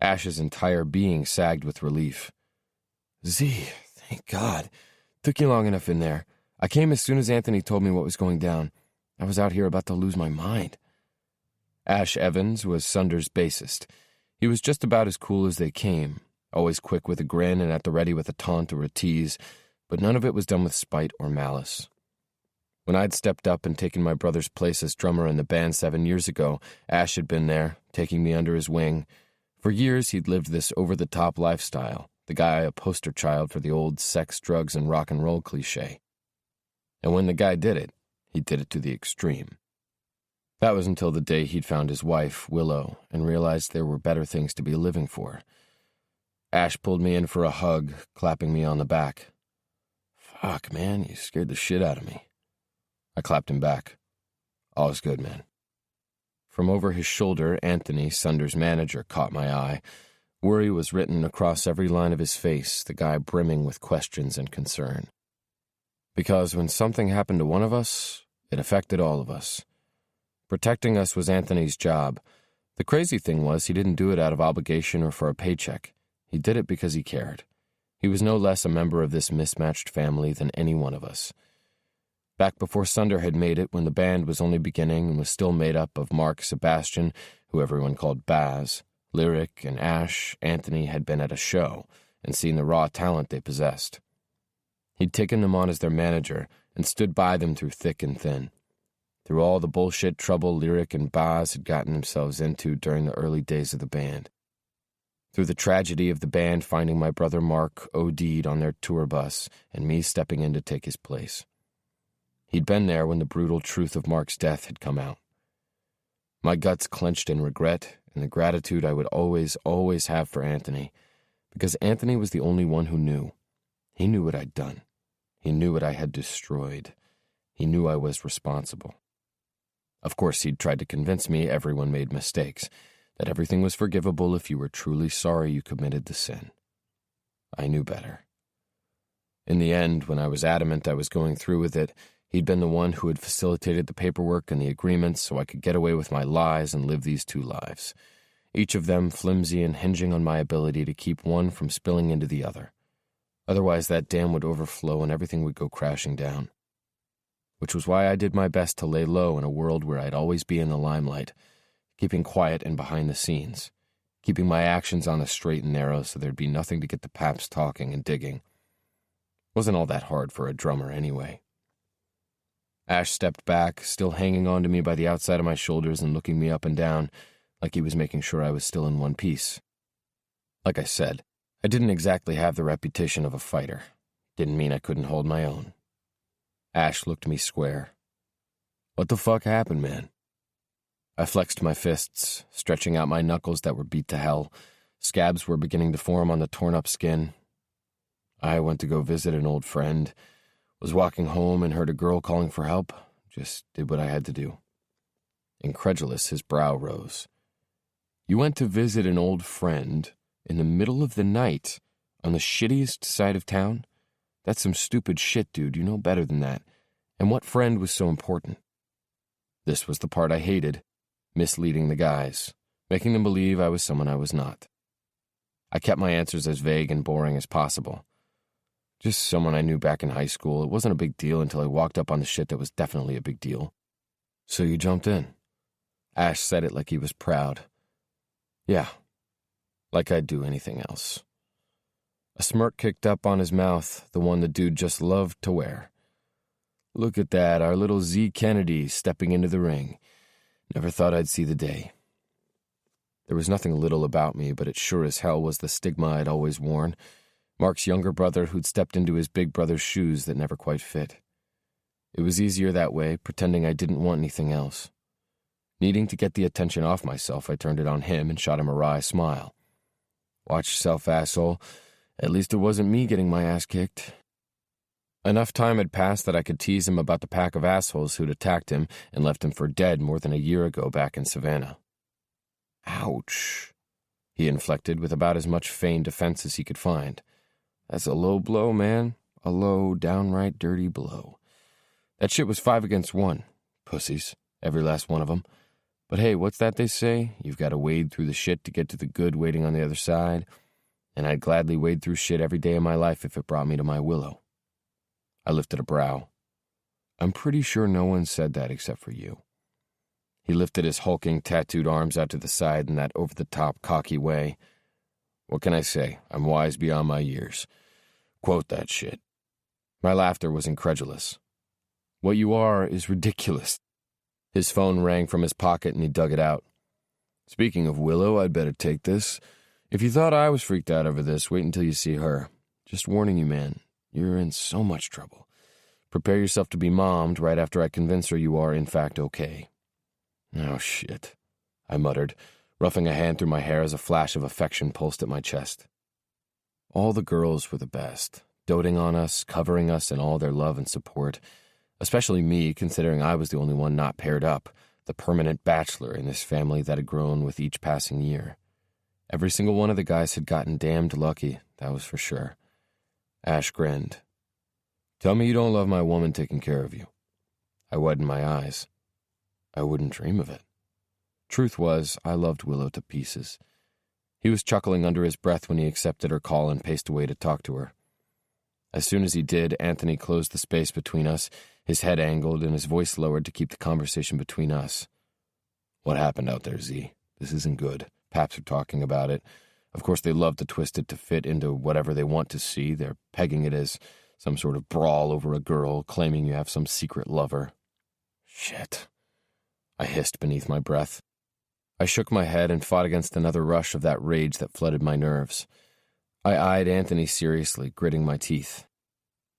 Ash's entire being sagged with relief. "Zee, thank God. Took you long enough in there. I came as soon as Anthony told me what was going down. I was out here about to lose my mind." Ash Evans was Sunder's bassist. He was just about as cool as they came, always quick with a grin and at the ready with a taunt or a tease, but none of it was done with spite or malice. When I'd stepped up and taken my brother's place as drummer in the band 7 years ago, Ash had been there, taking me under his wing. For years he'd lived this over-the-top lifestyle, the guy a poster child for the old sex, drugs, and rock and roll cliché. And when the guy did it, he did it to the extreme. That was until the day he'd found his wife, Willow, and realized there were better things to be living for. Ash pulled me in for a hug, clapping me on the back. "Fuck, man, you scared the shit out of me." I clapped him back. "All's good, man." From over his shoulder, Anthony, Sunder's manager, caught my eye. Worry was written across every line of his face, the guy brimming with questions and concern. Because when something happened to one of us, it affected all of us. Protecting us was Anthony's job. The crazy thing was he didn't do it out of obligation or for a paycheck. He did it because he cared. He was no less a member of this mismatched family than any one of us. Back before Sunder had made it, when the band was only beginning and was still made up of Mark, Sebastian, who everyone called Baz, Lyric, and Ash, Anthony had been at a show and seen the raw talent they possessed. He'd taken them on as their manager and stood by them through thick and thin. Through all the bullshit trouble Lyric and Baz had gotten themselves into during the early days of the band. Through the tragedy of the band finding my brother Mark OD'd on their tour bus and me stepping in to take his place. He'd been there when the brutal truth of Mark's death had come out. My guts clenched in regret and the gratitude I would always, always have for Anthony, because Anthony was the only one who knew. He knew what I'd done. He knew what I had destroyed. He knew I was responsible. Of course, he'd tried to convince me everyone made mistakes, that everything was forgivable if you were truly sorry you committed the sin. I knew better. In the end, when I was adamant I was going through with it, he'd been the one who had facilitated the paperwork and the agreements so I could get away with my lies and live these two lives, each of them flimsy and hinging on my ability to keep one from spilling into the other. Otherwise, that dam would overflow and everything would go crashing down. Which was why I did my best to lay low in a world where I'd always be in the limelight, keeping quiet and behind the scenes, keeping my actions on the straight and narrow so there'd be nothing to get the paps talking and digging. Wasn't all that hard for a drummer anyway. Ash stepped back, still hanging on to me by the outside of my shoulders and looking me up and down, like he was making sure I was still in one piece. Like I said, I didn't exactly have the reputation of a fighter. Didn't mean I couldn't hold my own. Ash looked me square. "What the fuck happened, man?" I flexed my fists, stretching out my knuckles that were beat to hell. Scabs were beginning to form on the torn-up skin. I went to go visit an old friend, was walking home and heard a girl calling for help. Just did what I had to do. Incredulous, his brow rose. "You went to visit an old friend in the middle of the night on the shittiest side of town? That's some stupid shit, dude. You know better than that. And what friend was so important?" This was the part I hated, misleading the guys, making them believe I was someone I was not. I kept my answers as vague and boring as possible. Just someone I knew back in high school. It wasn't a big deal until I walked up on the shit that was definitely a big deal. So you jumped in. Ash said it like he was proud. Yeah, like I'd do anything else. A smirk kicked up on his mouth, the one the dude just loved to wear. Look at that, our little Zee Kennedy stepping into the ring. Never thought I'd see the day. There was nothing little about me, but it sure as hell was the stigma I'd always worn. Mark's younger brother who'd stepped into his big brother's shoes that never quite fit. It was easier that way, pretending I didn't want anything else. Needing to get the attention off myself, I turned it on him and shot him a wry smile. Watch yourself, asshole. At least it wasn't me getting my ass kicked. Enough time had passed that I could tease him about the pack of assholes who'd attacked him and left him for dead more than a year ago back in Savannah. Ouch, he inflected with about as much feigned offense as he could find. That's a low blow, man. A low, downright dirty blow. That shit was 5 against 1. Pussies, every last one of them. But hey, what's that they say? You've got to wade through the shit to get to the good waiting on the other side. And I'd gladly wade through shit every day of my life if it brought me to my willow. I lifted a brow. I'm pretty sure no one said that except for you. He lifted his hulking, tattooed arms out to the side in that over-the-top, cocky way. What can I say? I'm wise beyond my years. Quote that shit. My laughter was incredulous. What you are is ridiculous. His phone rang from his pocket and he dug it out. Speaking of Willow, I'd better take this. If you thought I was freaked out over this, wait until you see her. Just warning you, man. You're in so much trouble. Prepare yourself to be mommed right after I convince her you are, in fact, okay. Oh, shit, I muttered, roughing a hand through my hair as a flash of affection pulsed at my chest. All the girls were the best, doting on us, covering us in all their love and support, especially me, considering I was the only one not paired up, the permanent bachelor in this family that had grown with each passing year. Every single one of the guys had gotten damned lucky, that was for sure. Ash grinned. Tell me you don't love my woman taking care of you. I widened my eyes. I wouldn't dream of it. Truth was, I loved Willow to pieces. He was chuckling under his breath when he accepted her call and paced away to talk to her. As soon as he did, Anthony closed the space between us, his head angled and his voice lowered to keep the conversation between us. What happened out there, Z? This isn't good. Paps are talking about it. Of course, they love to twist it to fit into whatever they want to see. They're pegging it as some sort of brawl over a girl, claiming you have some secret lover. Shit. I hissed beneath my breath. I shook my head and fought against another rush of that rage that flooded my nerves. I eyed Anthony seriously, gritting my teeth.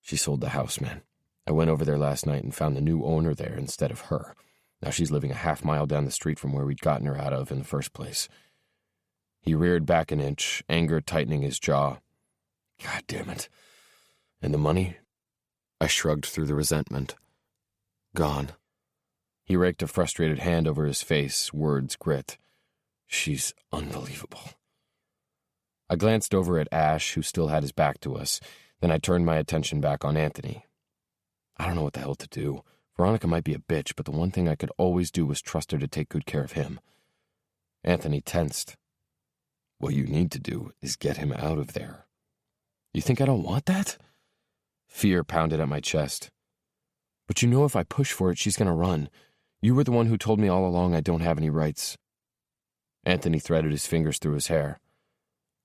She sold the house, man. I went over there last night and found the new owner there instead of her. Now she's living a half-mile down the street from where we'd gotten her out of in the first place. He reared back an inch, anger tightening his jaw. God damn it. And the money? I shrugged through the resentment. Gone. He raked a frustrated hand over his face, words grit. She's unbelievable. I glanced over at Ash, who still had his back to us. Then I turned my attention back on Anthony. I don't know what the hell to do. Veronica might be a bitch, but the one thing I could always do was trust her to take good care of him. Anthony tensed. What you need to do is get him out of there. You think I don't want that? Fear pounded at my chest. But you know if I push for it, she's going to run. You were the one who told me all along I don't have any rights. Anthony threaded his fingers through his hair.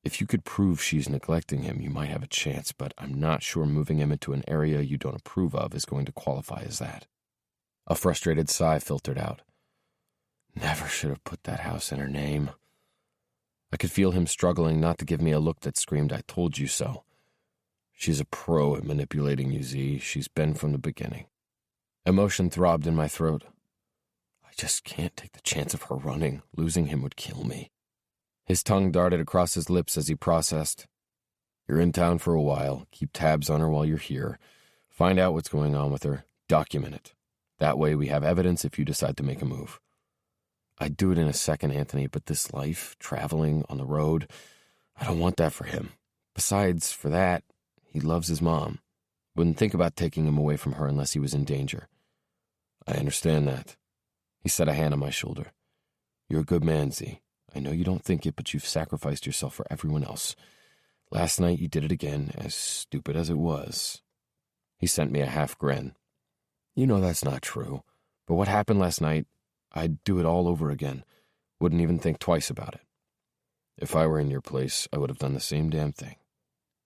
If you could prove she's neglecting him, you might have a chance, but I'm not sure moving him into an area you don't approve of is going to qualify as that. A frustrated sigh filtered out. Never should have put that house in her name. I could feel him struggling not to give me a look that screamed, I told you so. She's a pro at manipulating you, Z. She's been from the beginning. Emotion throbbed in my throat. I just can't take the chance of her running. Losing him would kill me. His tongue darted across his lips as he processed. You're in town for a while. Keep tabs on her while you're here. Find out what's going on with her. Document it. That way we have evidence if you decide to make a move. I'd do it in a second, Anthony, but this life, traveling, on the road, I don't want that for him. Besides, for that, he loves his mom. Wouldn't think about taking him away from her unless he was in danger. I understand that. He set a hand on my shoulder. You're a good man, Zee. I know you don't think it, but you've sacrificed yourself for everyone else. Last night you did it again, as stupid as it was. He sent me a half grin. You know that's not true, but what happened last night, I'd do it all over again. Wouldn't even think twice about it. If I were in your place, I would have done the same damn thing.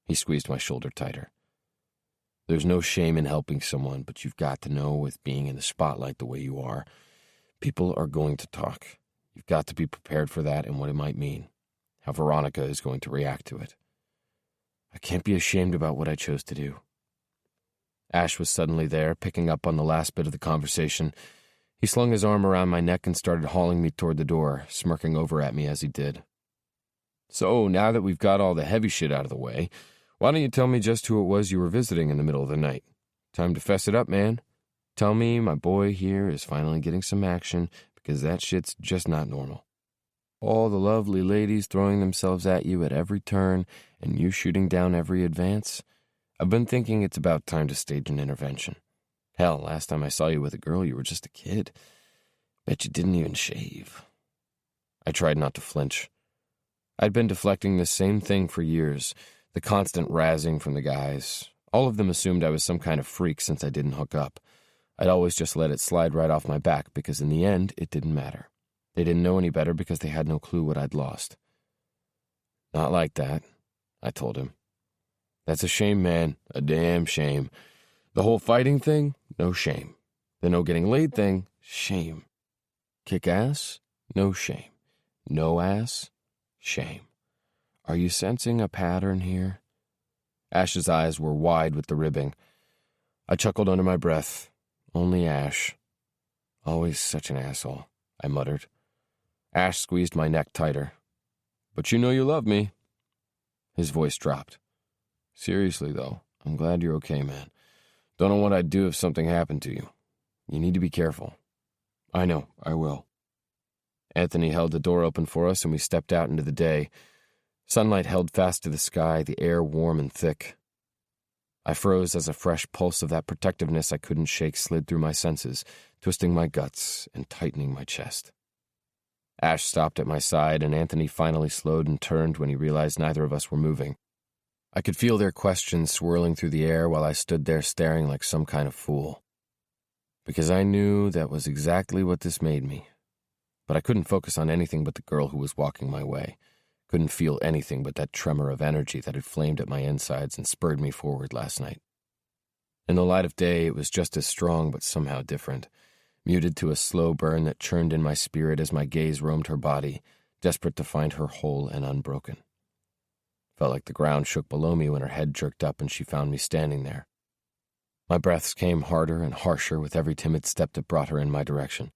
He squeezed my shoulder tighter. There's no shame in helping someone, but you've got to know with being in the spotlight the way you are, people are going to talk. You've got to be prepared for that and what it might mean, how Veronica is going to react to it. I can't be ashamed about what I chose to do. Ash was suddenly there, picking up on the last bit of the conversation. He slung his arm around my neck and started hauling me toward the door, smirking over at me as he did. So, now that we've got all the heavy shit out of the way, why don't you tell me just who it was you were visiting in the middle of the night? Time to fess it up, man. Tell me my boy here is finally getting some action, because that shit's just not normal. All the lovely ladies throwing themselves at you at every turn, and you shooting down every advance. I've been thinking it's about time to stage an intervention. Hell, last time I saw you with a girl, you were just a kid. Bet you didn't even shave. I tried not to flinch. I'd been deflecting the same thing for years, the constant razzing from the guys. All of them assumed I was some kind of freak since I didn't hook up. I'd always just let it slide right off my back because in the end, it didn't matter. They didn't know any better because they had no clue what I'd lost. Not like that, I told him. That's a shame, man. A damn shame. The whole fighting thing? No shame. The no getting laid thing? Shame. Kick ass? No shame. No ass? Shame. Are you sensing a pattern here? Ash's eyes were wide with the ribbing. I chuckled under my breath. Only Ash. Always such an asshole, I muttered. Ash squeezed my neck tighter. But you know you love me. His voice dropped. Seriously, though, I'm glad you're okay, man. Don't know what I'd do if something happened to you. You need to be careful. I know, I will. Anthony held the door open for us, and we stepped out into the day. Sunlight held fast to the sky, the air warm and thick. I froze as a fresh pulse of that protectiveness I couldn't shake slid through my senses, twisting my guts and tightening my chest. Ash stopped at my side, and Anthony finally slowed and turned when he realized neither of us were moving. I could feel their questions swirling through the air while I stood there staring like some kind of fool. Because I knew that was exactly what this made me. But I couldn't focus on anything but the girl who was walking my way. Couldn't feel anything but that tremor of energy that had flamed at my insides and spurred me forward last night. In the light of day, it was just as strong but somehow different, muted to a slow burn that churned in my spirit as my gaze roamed her body, desperate to find her whole and unbroken. Felt like the ground shook below me when her head jerked up and she found me standing there. My breaths came harder and harsher with every timid step that brought her in my direction.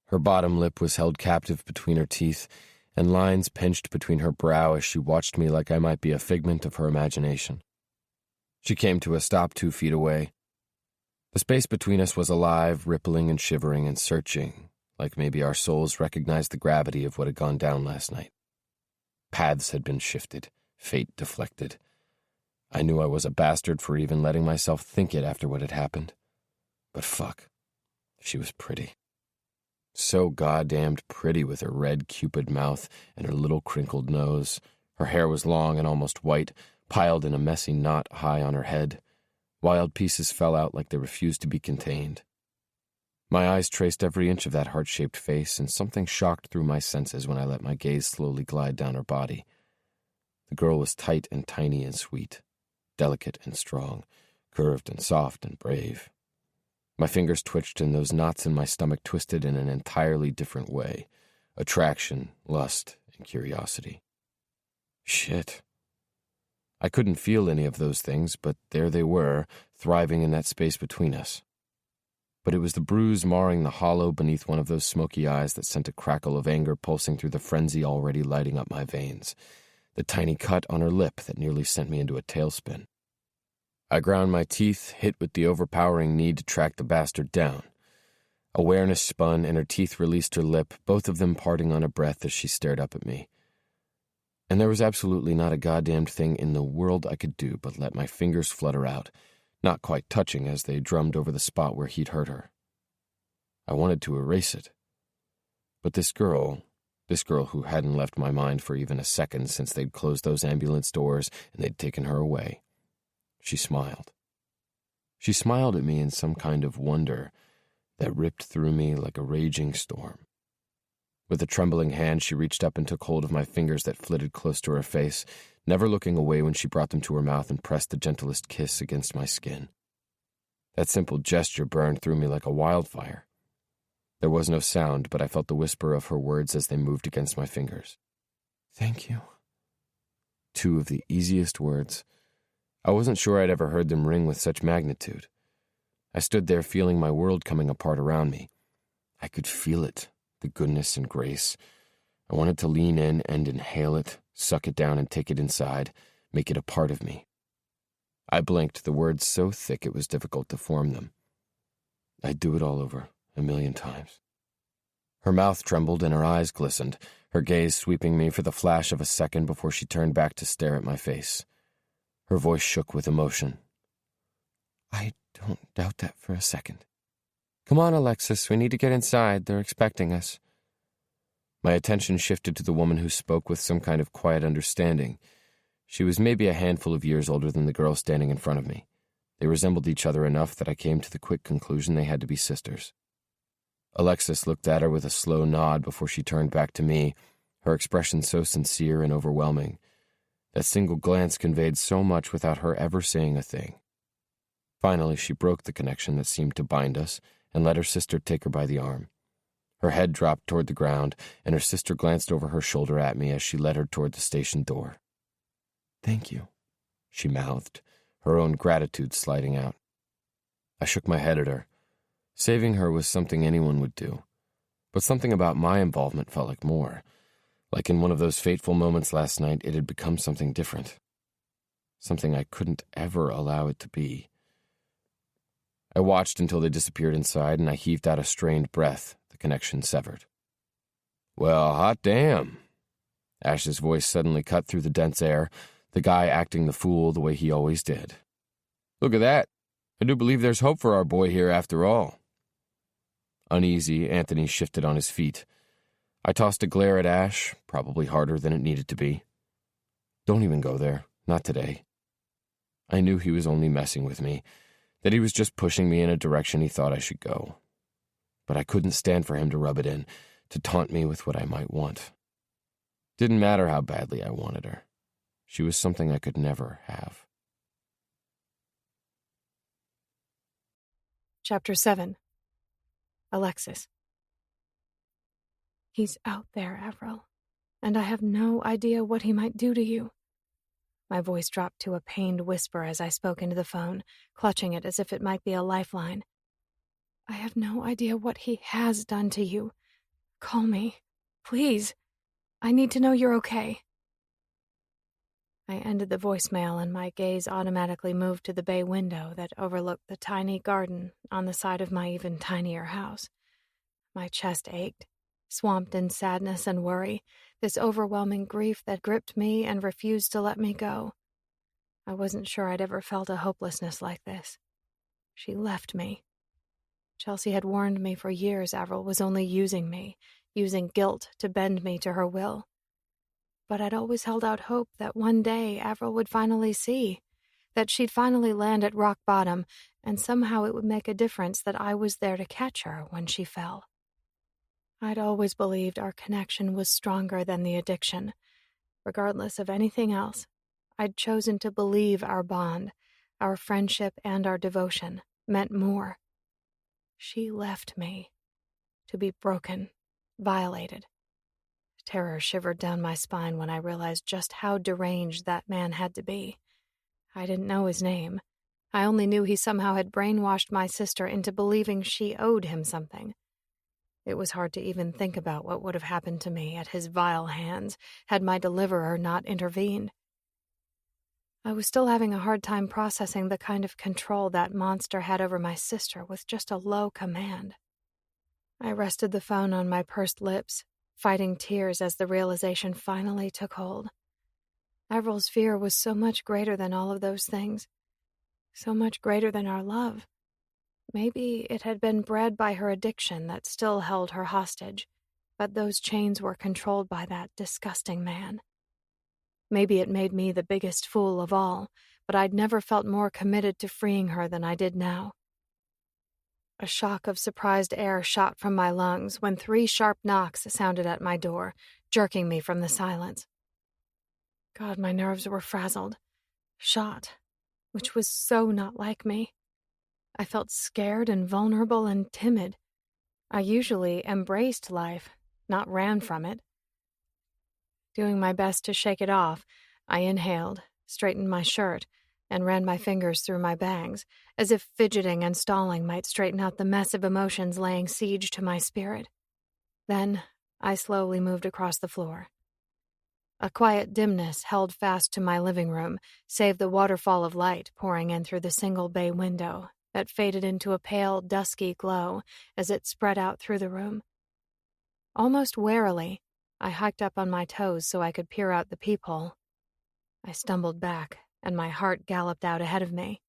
Her bottom lip was held captive between her teeth, and lines pinched between her brow as she watched me like I might be a figment of her imagination. She came to a stop 2 feet away. The space between us was alive, rippling and shivering and searching, like maybe our souls recognized the gravity of what had gone down last night. Paths had been shifted, fate deflected. I knew I was a bastard for even letting myself think it after what had happened. But fuck, she was pretty. So goddamned pretty with her red cupid mouth and her little crinkled nose. Her hair was long and almost white, piled in a messy knot high on her head. Wild pieces fell out like they refused to be contained. My eyes traced every inch of that heart-shaped face, and something shocked through my senses when I let my gaze slowly glide down her body. The girl was tight and tiny and sweet, delicate and strong, curved and soft and brave. My fingers twitched and those knots in my stomach twisted in an entirely different way. Attraction, lust, and curiosity. Shit. I couldn't feel any of those things, but there they were, thriving in that space between us. But it was the bruise marring the hollow beneath one of those smoky eyes that sent a crackle of anger pulsing through the frenzy already lighting up my veins. The tiny cut on her lip that nearly sent me into a tailspin. I ground my teeth, hit with the overpowering need to track the bastard down. Awareness spun, and her teeth released her lip, both of them parting on a breath as she stared up at me. And there was absolutely not a goddamned thing in the world I could do but let my fingers flutter out, not quite touching as they drummed over the spot where he'd hurt her. I wanted to erase it, But this girl who hadn't left my mind for even a second since they'd closed those ambulance doors and they'd taken her away, she smiled. She smiled at me in some kind of wonder that ripped through me like a raging storm. With a trembling hand, she reached up and took hold of my fingers that flitted close to her face, never looking away when she brought them to her mouth and pressed the gentlest kiss against my skin. That simple gesture burned through me like a wildfire. There was no sound, but I felt the whisper of her words as they moved against my fingers. "Thank you." Two of the easiest words. I wasn't sure I'd ever heard them ring with such magnitude. I stood there feeling my world coming apart around me. I could feel it, the goodness and grace. I wanted to lean in and inhale it, suck it down and take it inside, make it a part of me. I blinked, the words so thick it was difficult to form them. I'd do it all over, 1,000,000 times. Her mouth trembled and her eyes glistened, her gaze sweeping me for the flash of a second before she turned back to stare at my face. Her voice shook with emotion. "I don't doubt that for a second. Come on, Alexis, we need to get inside. They're expecting us." My attention shifted to the woman who spoke with some kind of quiet understanding. She was maybe a handful of years older than the girl standing in front of me. They resembled each other enough that I came to the quick conclusion they had to be sisters. Alexis looked at her with a slow nod before she turned back to me, her expression so sincere and overwhelming. That single glance conveyed so much without her ever saying a thing. Finally, she broke the connection that seemed to bind us and let her sister take her by the arm. Her head dropped toward the ground, and her sister glanced over her shoulder at me as she led her toward the station door. "Thank you," she mouthed, her own gratitude sliding out. I shook my head at her. Saving her was something anyone would do, but something about my involvement felt like more. Like in one of those fateful moments last night, it had become something different. Something I couldn't ever allow it to be. I watched until they disappeared inside, and I heaved out a strained breath, the connection severed. "Well, hot damn." Ash's voice suddenly cut through the dense air, the guy acting the fool the way he always did. "Look at that. I do believe there's hope for our boy here after all." Uneasy, Anthony shifted on his feet. I tossed a glare at Ash, probably harder than it needed to be. "Don't even go there. Not today." I knew he was only messing with me, that he was just pushing me in a direction he thought I should go. But I couldn't stand for him to rub it in, to taunt me with what I might want. Didn't matter how badly I wanted her. She was something I could never have. Chapter 7. Alexis. "He's out there, Avril, and I have no idea what he might do to you." My voice dropped to a pained whisper as I spoke into the phone, clutching it as if it might be a lifeline. "I have no idea what he has done to you. Call me, please. I need to know you're okay." I ended the voicemail and my gaze automatically moved to the bay window that overlooked the tiny garden on the side of my even tinier house. My chest ached, swamped in sadness and worry, this overwhelming grief that gripped me and refused to let me go. I wasn't sure I'd ever felt a hopelessness like this. She left me. Chelsea had warned me for years Avril was only using me, using guilt to bend me to her will. But I'd always held out hope that one day Avril would finally see, that she'd finally land at rock bottom, and somehow it would make a difference that I was there to catch her when she fell. I'd always believed our connection was stronger than the addiction. Regardless of anything else, I'd chosen to believe our bond, our friendship and our devotion, meant more. She left me, to be broken, violated. Terror shivered down my spine when I realized just how deranged that man had to be. I didn't know his name. I only knew he somehow had brainwashed my sister into believing she owed him something. It was hard to even think about what would have happened to me at his vile hands had my deliverer not intervened. I was still having a hard time processing the kind of control that monster had over my sister with just a low command. I rested the phone on my pursed lips, fighting tears as the realization finally took hold. Avril's fear was so much greater than all of those things, so much greater than our love. Maybe it had been bred by her addiction that still held her hostage, but those chains were controlled by that disgusting man. Maybe it made me the biggest fool of all, but I'd never felt more committed to freeing her than I did now. A shock of surprised air shot from my lungs when 3 sharp knocks sounded at my door, jerking me from the silence. God, my nerves were frazzled. Shot, which was so not like me. I felt scared and vulnerable and timid. I usually embraced life, not ran from it. Doing my best to shake it off, I inhaled, straightened my shirt, and ran my fingers through my bangs, as if fidgeting and stalling might straighten out the mess of emotions laying siege to my spirit. Then I slowly moved across the floor. A quiet dimness held fast to my living room, save the waterfall of light pouring in through the single bay window that faded into a pale, dusky glow as it spread out through the room. Almost warily, I hiked up on my toes so I could peer out the peephole. I stumbled back, and my heart galloped out ahead of me.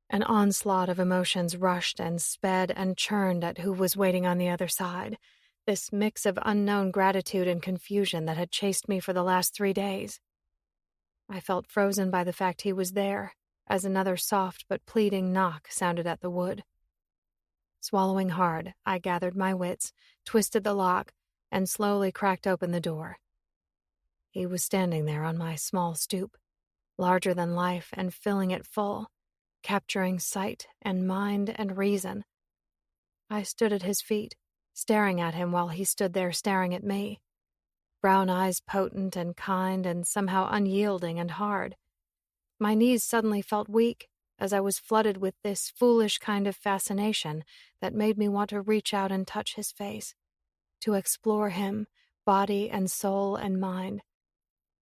An onslaught of emotions rushed and sped and churned at who was waiting on the other side, this mix of unknown gratitude and confusion that had chased me for the last 3 days. I felt frozen by the fact he was there, as another soft but pleading knock sounded at the wood. Swallowing hard, I gathered my wits, twisted the lock, and slowly cracked open the door. He was standing there on my small stoop, larger than life and filling it full, capturing sight and mind and reason. I stood at his feet, staring at him while he stood there staring at me. Brown eyes potent and kind and somehow unyielding and hard. My knees suddenly felt weak as I was flooded with this foolish kind of fascination that made me want to reach out and touch his face, to explore him, body and soul and mind.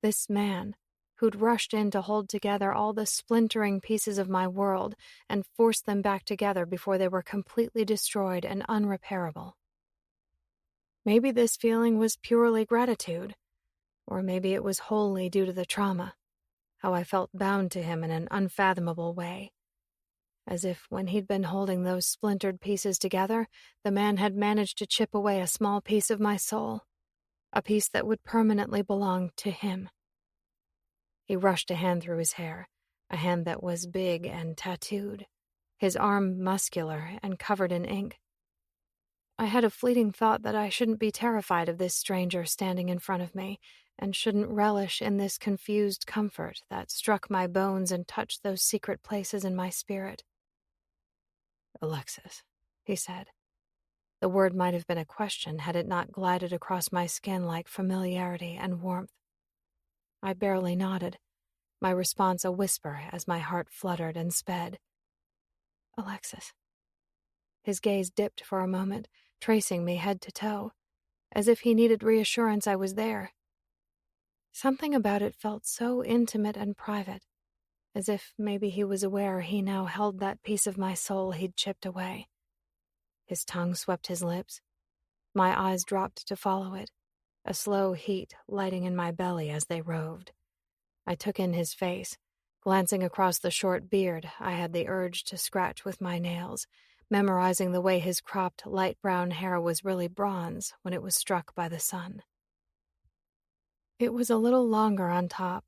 This man, who'd rushed in to hold together all the splintering pieces of my world and force them back together before they were completely destroyed and unrepairable. Maybe this feeling was purely gratitude, or maybe it was wholly due to the trauma, how I felt bound to him in an unfathomable way. As if when he'd been holding those splintered pieces together, the man had managed to chip away a small piece of my soul, a piece that would permanently belong to him. He rushed a hand through his hair, a hand that was big and tattooed, his arm muscular and covered in ink. I had a fleeting thought that I shouldn't be terrified of this stranger standing in front of me, and shouldn't relish in this confused comfort that struck my bones and touched those secret places in my spirit. "Alexis," he said. The word might have been a question had it not glided across my skin like familiarity and warmth. I barely nodded, my response a whisper as my heart fluttered and sped. "Alexis." His gaze dipped for a moment, tracing me head to toe, as if he needed reassurance I was there. Something about it felt so intimate and private, as if maybe he was aware he now held that piece of my soul he'd chipped away. His tongue swept his lips. My eyes dropped to follow it, a slow heat lighting in my belly as they roved. I took in his face. Glancing across the short beard, I had the urge to scratch with my nails, memorizing the way his cropped light brown hair was really bronze when it was struck by the sun. It was a little longer on top,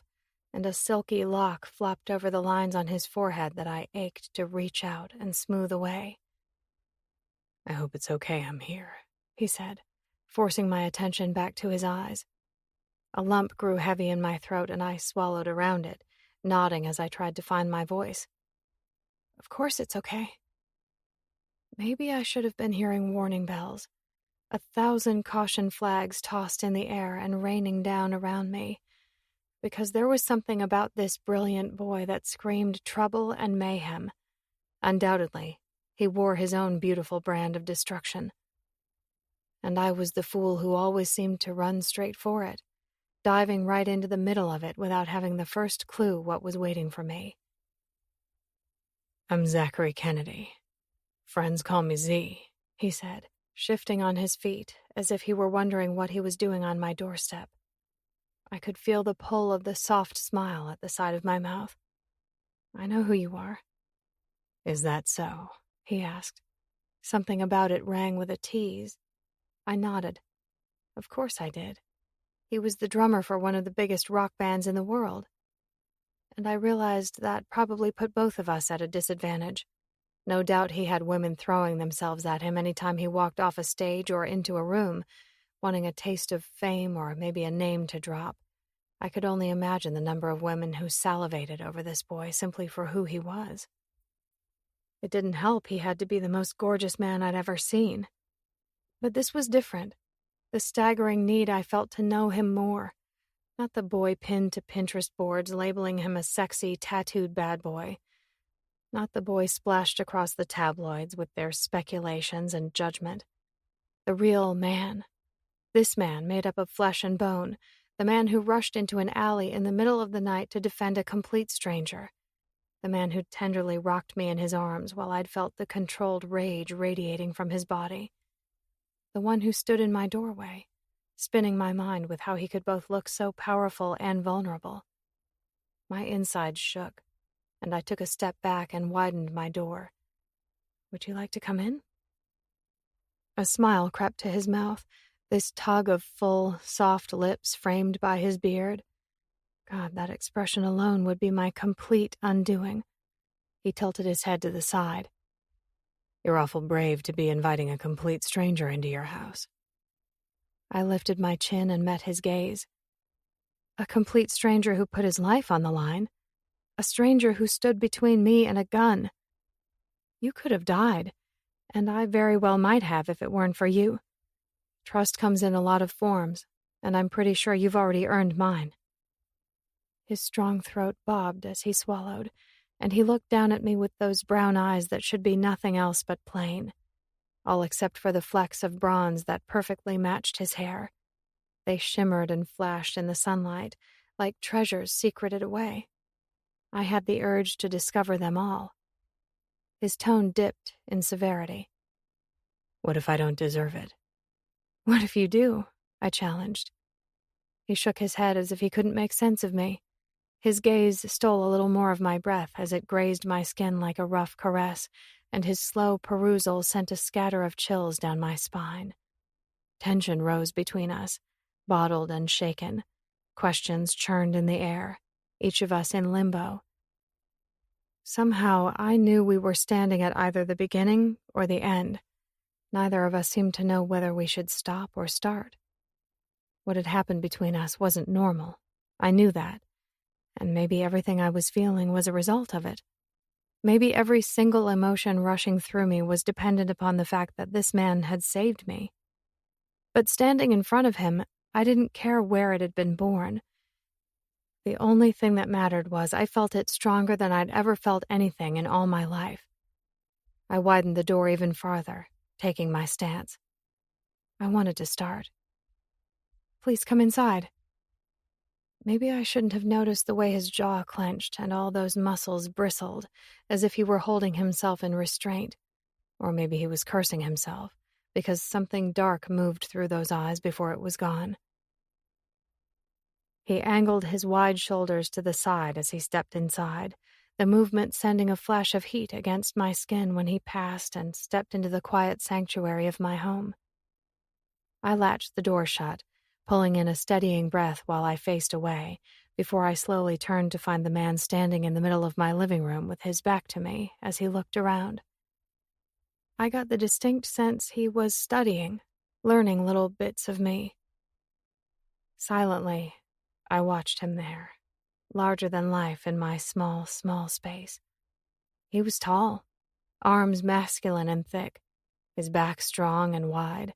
and a silky lock flopped over the lines on his forehead that I ached to reach out and smooth away. "I hope it's okay I'm here," he said, forcing my attention back to his eyes. A lump grew heavy in my throat and I swallowed around it, nodding as I tried to find my voice. "Of course it's okay." Maybe I should have been hearing warning bells, 1,000 caution flags tossed in the air and raining down around me, because there was something about this brilliant boy that screamed trouble and mayhem. Undoubtedly, he wore his own beautiful brand of destruction. And I was the fool who always seemed to run straight for it, diving right into the middle of it without having the first clue what was waiting for me. "I'm Zachary Kennedy. Friends call me Zee," he said, shifting on his feet as if he were wondering what he was doing on my doorstep. I could feel the pull of the soft smile at the side of my mouth. "I know who you are." "Is that so?" he asked. Something about it rang with a tease. I nodded. Of course I did. He was the drummer for one of the biggest rock bands in the world. And I realized that probably put both of us at a disadvantage. No doubt he had women throwing themselves at him any time he walked off a stage or into a room, wanting a taste of fame or maybe a name to drop. I could only imagine the number of women who salivated over this boy simply for who he was. It didn't help he had to be the most gorgeous man I'd ever seen. But this was different. The staggering need I felt to know him more. Not the boy pinned to Pinterest boards labeling him a sexy, tattooed bad boy. Not the boy splashed across the tabloids with their speculations and judgment. The real man. This man made up of flesh and bone. The man who rushed into an alley in the middle of the night to defend a complete stranger. The man who tenderly rocked me in his arms while I'd felt the controlled rage radiating from his body. The one who stood in my doorway, spinning my mind with how he could both look so powerful and vulnerable. My insides shook, and I took a step back and widened my door. Would you like to come in? A smile crept to his mouth, this tug of full, soft lips framed by his beard. God, that expression alone would be my complete undoing. He tilted his head to the side. You're awful brave to be inviting a complete stranger into your house. I lifted my chin and met his gaze. A complete stranger who put his life on the line. A stranger who stood between me and a gun. You could have died, and I very well might have if it weren't for you. Trust comes in a lot of forms, and I'm pretty sure you've already earned mine. His strong throat bobbed as he swallowed, and he looked down at me with those brown eyes that should be nothing else but plain, all except for the flecks of bronze that perfectly matched his hair. They shimmered and flashed in the sunlight, like treasures secreted away. I had the urge to discover them all. His tone dipped in severity. What if I don't deserve it? What if you do? I challenged. He shook his head as if he couldn't make sense of me. His gaze stole a little more of my breath as it grazed my skin like a rough caress, and his slow perusal sent a scatter of chills down my spine. Tension rose between us, bottled and shaken. Questions churned in the air, each of us in limbo. Somehow, I knew we were standing at either the beginning or the end. Neither of us seemed to know whether we should stop or start. What had happened between us wasn't normal. I knew that. And maybe everything I was feeling was a result of it. Maybe every single emotion rushing through me was dependent upon the fact that this man had saved me. But standing in front of him, I didn't care where it had been born. The only thing that mattered was I felt it stronger than I'd ever felt anything in all my life. I widened the door even farther, taking my stance. I wanted to start. Please come inside. Maybe I shouldn't have noticed the way his jaw clenched and all those muscles bristled, as if he were holding himself in restraint. Or maybe he was cursing himself, because something dark moved through those eyes before it was gone. He angled his wide shoulders to the side as he stepped inside, the movement sending a flash of heat against my skin when he passed and stepped into the quiet sanctuary of my home. I latched the door shut, pulling in a steadying breath while I faced away, before I slowly turned to find the man standing in the middle of my living room with his back to me as he looked around. I got the distinct sense he was studying, learning little bits of me. Silently, I watched him there, larger than life in my small, small space. He was tall, arms masculine and thick, his back strong and wide.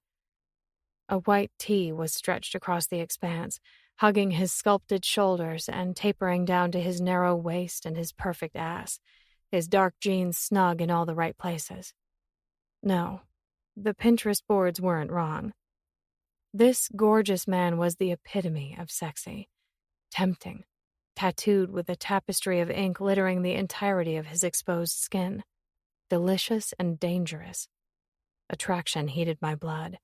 A white T was stretched across the expanse, hugging his sculpted shoulders and tapering down to his narrow waist and his perfect ass, his dark jeans snug in all the right places. No, the Pinterest boards weren't wrong. This gorgeous man was the epitome of sexy, tempting, tattooed with a tapestry of ink littering the entirety of his exposed skin, delicious and dangerous. Attraction heated my blood.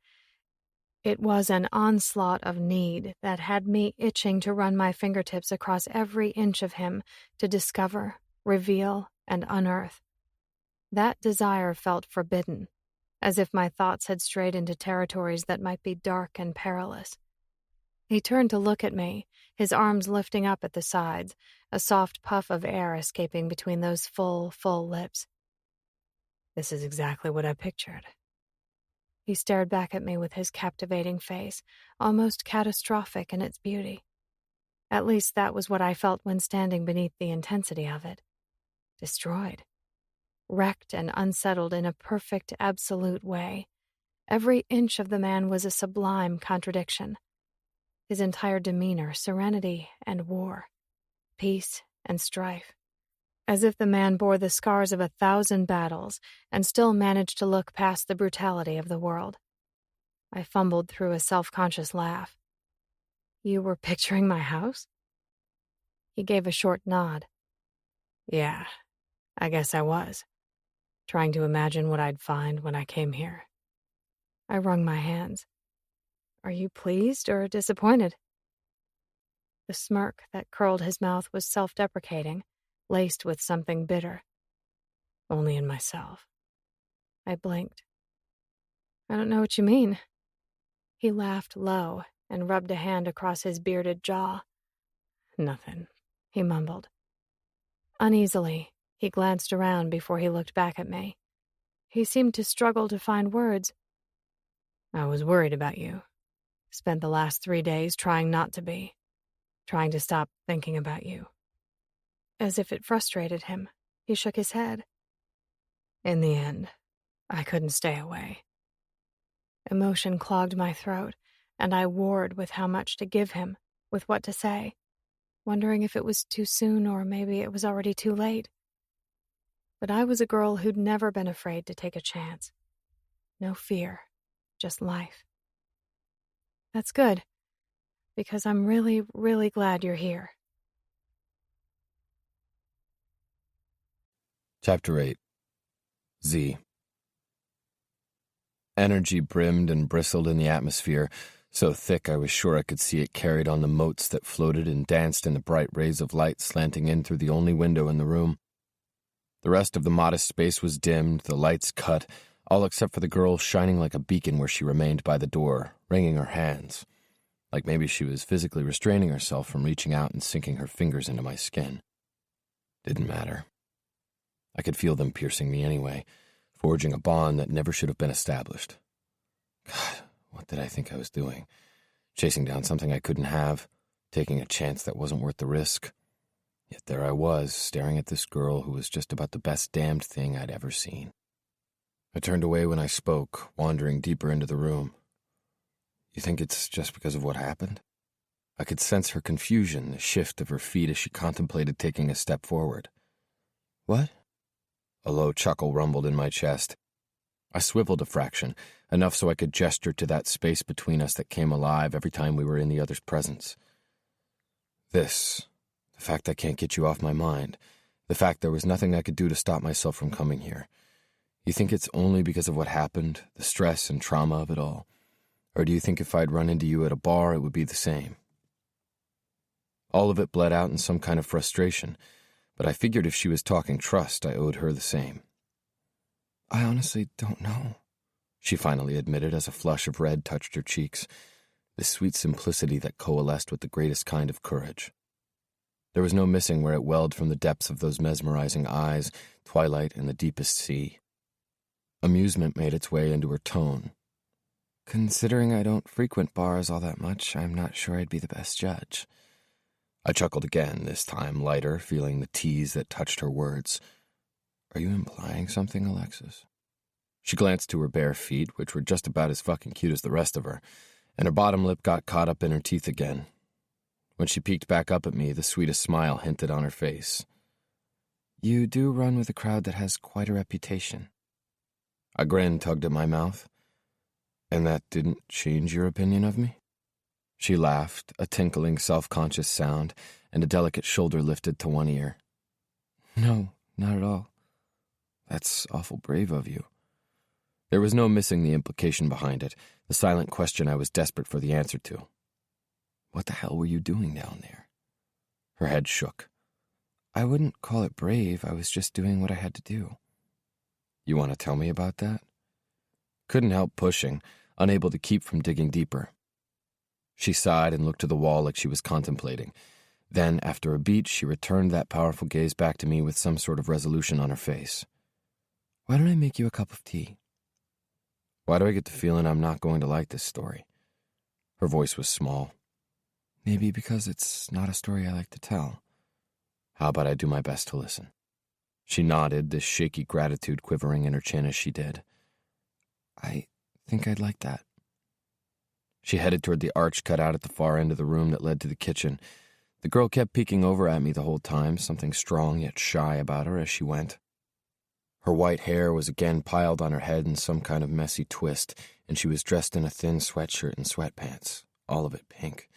It was an onslaught of need that had me itching to run my fingertips across every inch of him to discover, reveal, and unearth. That desire felt forbidden, as if my thoughts had strayed into territories that might be dark and perilous. He turned to look at me, his arms lifting up at the sides, a soft puff of air escaping between those full lips. This is exactly what I pictured. He stared back at me with his captivating face, almost catastrophic in its beauty. At least that was what I felt when standing beneath the intensity of it. Destroyed. Wrecked and unsettled in a perfect, absolute way. Every inch of the man was a sublime contradiction. His entire demeanor, serenity and war, peace and strife. As if the man bore the scars of 1,000 battles and still managed to look past the brutality of the world. I fumbled through a self-conscious laugh. You were picturing my house? He gave a short nod. Yeah, I guess I was. Trying to imagine what I'd find when I came here. I wrung my hands. Are you pleased or disappointed? The smirk that curled his mouth was self-deprecating, laced with something bitter. Only in myself. I blinked. I don't know what you mean. He laughed low and rubbed a hand across his bearded jaw. Nothing, he mumbled. Uneasily, he glanced around before he looked back at me. He seemed to struggle to find words. I was worried about you. Spent the last 3 days trying not to be. Trying to stop thinking about you. As if it frustrated him, he shook his head. In the end, I couldn't stay away. Emotion clogged my throat, and I warred with how much to give him, with what to say, wondering if it was too soon or maybe it was already too late. But I was a girl who'd never been afraid to take a chance. No fear, just life. That's good, because I'm really, really glad you're here. Chapter 8. Zee. Energy brimmed and bristled in the atmosphere, so thick I was sure I could see it carried on the motes that floated and danced in the bright rays of light slanting in through the only window in the room. The rest of the modest space was dimmed, the lights cut, all except for the girl shining like a beacon where she remained by the door, wringing her hands, like maybe she was physically restraining herself from reaching out and sinking her fingers into my skin. Didn't matter. I could feel them piercing me anyway, forging a bond that never should have been established. God, what did I think I was doing? Chasing down something I couldn't have, taking a chance that wasn't worth the risk. Yet there I was, staring at this girl who was just about the best damned thing I'd ever seen. I turned away when I spoke, wandering deeper into the room. You think it's just because of what happened? I could sense her confusion, the shift of her feet as she contemplated taking a step forward. What? A low chuckle rumbled in my chest. I swiveled a fraction, enough so I could gesture to that space between us that came alive every time we were in the other's presence. The fact I can't get you off my mind, the fact there was nothing I could do to stop myself from coming here. You think it's only because of what happened, the stress and trauma of it all? Or do you think if I'd run into you at a bar, it would be the same? All of it bled out in some kind of frustration, but I figured if she was talking trust, I owed her the same. I honestly don't know, she finally admitted as a flush of red touched her cheeks, this sweet simplicity that coalesced with the greatest kind of courage. There was no missing where it welled from the depths of those mesmerizing eyes, twilight and the deepest sea. Amusement made its way into her tone. Considering I don't frequent bars all that much, I'm not sure I'd be the best judge. I chuckled again, this time lighter, feeling the tease that touched her words. Are you implying something, Alexis? She glanced to her bare feet, which were just about as fucking cute as the rest of her, and her bottom lip got caught up in her teeth again. When she peeked back up at me, the sweetest smile hinted on her face. You do run with a crowd that has quite a reputation. A grin tugged at my mouth. And that didn't change your opinion of me? She laughed, a tinkling, self-conscious sound, and a delicate shoulder lifted to one ear. No, not at all. That's awful brave of you. There was no missing the implication behind it, the silent question I was desperate for the answer to. What the hell were you doing down there? Her head shook. I wouldn't call it brave, I was just doing what I had to do. You want to tell me about that? Couldn't help pushing, unable to keep from digging deeper. She sighed and looked to the wall like she was contemplating. Then, after a beat, she returned that powerful gaze back to me with some sort of resolution on her face. "Why don't I make you a cup of tea?" Why do I get the feeling I'm not going to like this story? Her voice was small. Maybe because it's not a story I like to tell. How about I do my best to listen? She nodded, this shaky gratitude quivering in her chin as she did. I think I'd like that. She headed toward the arch cut out at the far end of the room that led to the kitchen. The girl kept peeking over at me the whole time, something strong yet shy about her as she went. Her white hair was again piled on her head in some kind of messy twist, and she was dressed in a thin sweatshirt and sweatpants, all of it pink.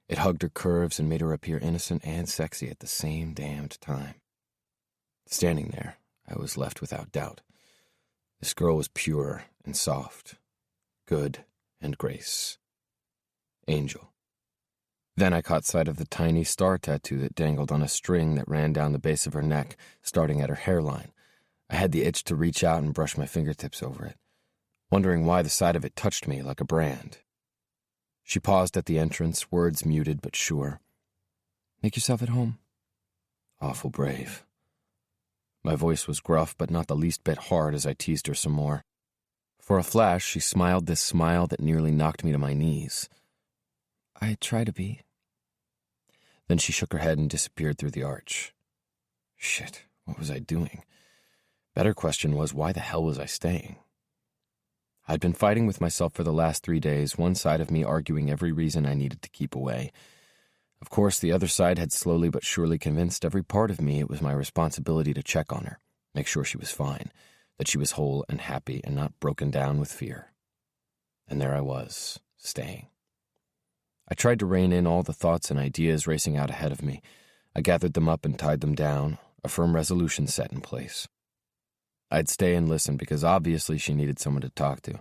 It hugged her curves and made her appear innocent and sexy at the same damned time. Standing there, I was left without doubt. This girl was pure and soft, good and grace. Angel. Then I caught sight of the tiny star tattoo that dangled on a string that ran down the base of her neck, starting at her hairline. I had the itch to reach out and brush my fingertips over it, wondering why the side of it touched me like a brand. She paused at the entrance, words muted but sure. "Make yourself at home." Awful brave. My voice was gruff but not the least bit hard as I teased her some more. For a flash, she smiled this smile that nearly knocked me to my knees. "I try to be." Then she shook her head and disappeared through the arch. Shit, what was I doing? Better question was, why the hell was I staying? I'd been fighting with myself for the last 3 days, one side of me arguing every reason I needed to keep away. Of course, the other side had slowly but surely convinced every part of me it was my responsibility to check on her, make sure she was fine, that she was whole and happy and not broken down with fear. And there I was, staying. I tried to rein in all the thoughts and ideas racing out ahead of me. I gathered them up and tied them down, a firm resolution set in place. I'd stay and listen because obviously she needed someone to talk to.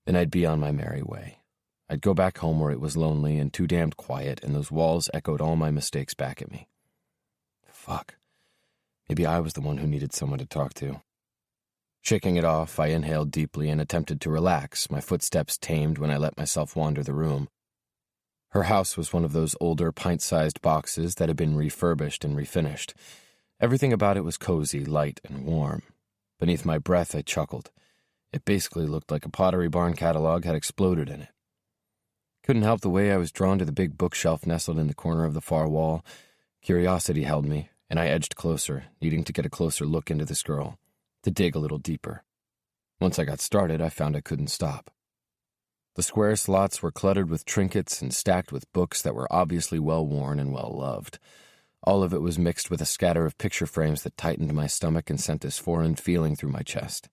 Then I'd be on my merry way. I'd go back home where it was lonely and too damned quiet, and those walls echoed all my mistakes back at me. Fuck. Maybe I was the one who needed someone to talk to. Shaking it off, I inhaled deeply and attempted to relax, my footsteps tamed when I let myself wander the room. Her house was one of those older pint-sized boxes that had been refurbished and refinished. Everything about it was cozy, light, and warm. Beneath my breath, I chuckled. It basically looked like a Pottery Barn catalog had exploded in it. Couldn't help the way I was drawn to the big bookshelf nestled in the corner of the far wall. Curiosity held me, and I edged closer, needing to get a closer look into this girl, to dig a little deeper. Once I got started, I found I couldn't stop. The square slots were cluttered with trinkets and stacked with books that were obviously well-worn and well-loved. All of it was mixed with a scatter of picture frames that tightened my stomach and sent this foreign feeling through my chest.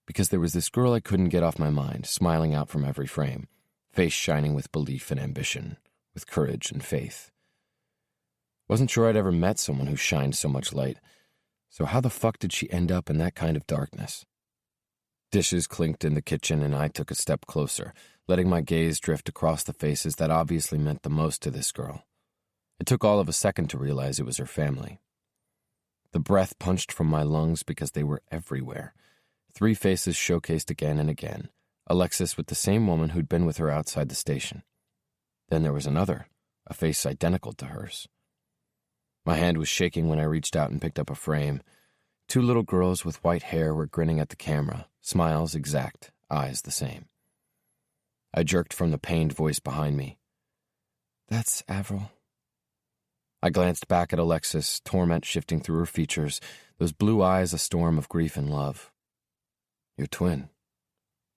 Because there was this girl I couldn't get off my mind, smiling out from every frame, face shining with belief and ambition, with courage and faith. Wasn't sure I'd ever met someone who shined so much light, so how the fuck did she end up in that kind of darkness? Dishes clinked in the kitchen and I took a step closer, letting my gaze drift across the faces that obviously meant the most to this girl. It took all of a second to realize it was her family. The breath punched from my lungs because they were everywhere. 3 faces showcased again and again. Alexis with the same woman who'd been with her outside the station. Then there was another, a face identical to hers. My hand was shaking when I reached out and picked up a frame. 2 little girls with white hair were grinning at the camera, smiles exact, eyes the same. I jerked from the pained voice behind me. "That's Avril." I glanced back at Alexis, torment shifting through her features, those blue eyes a storm of grief and love. "Your twin."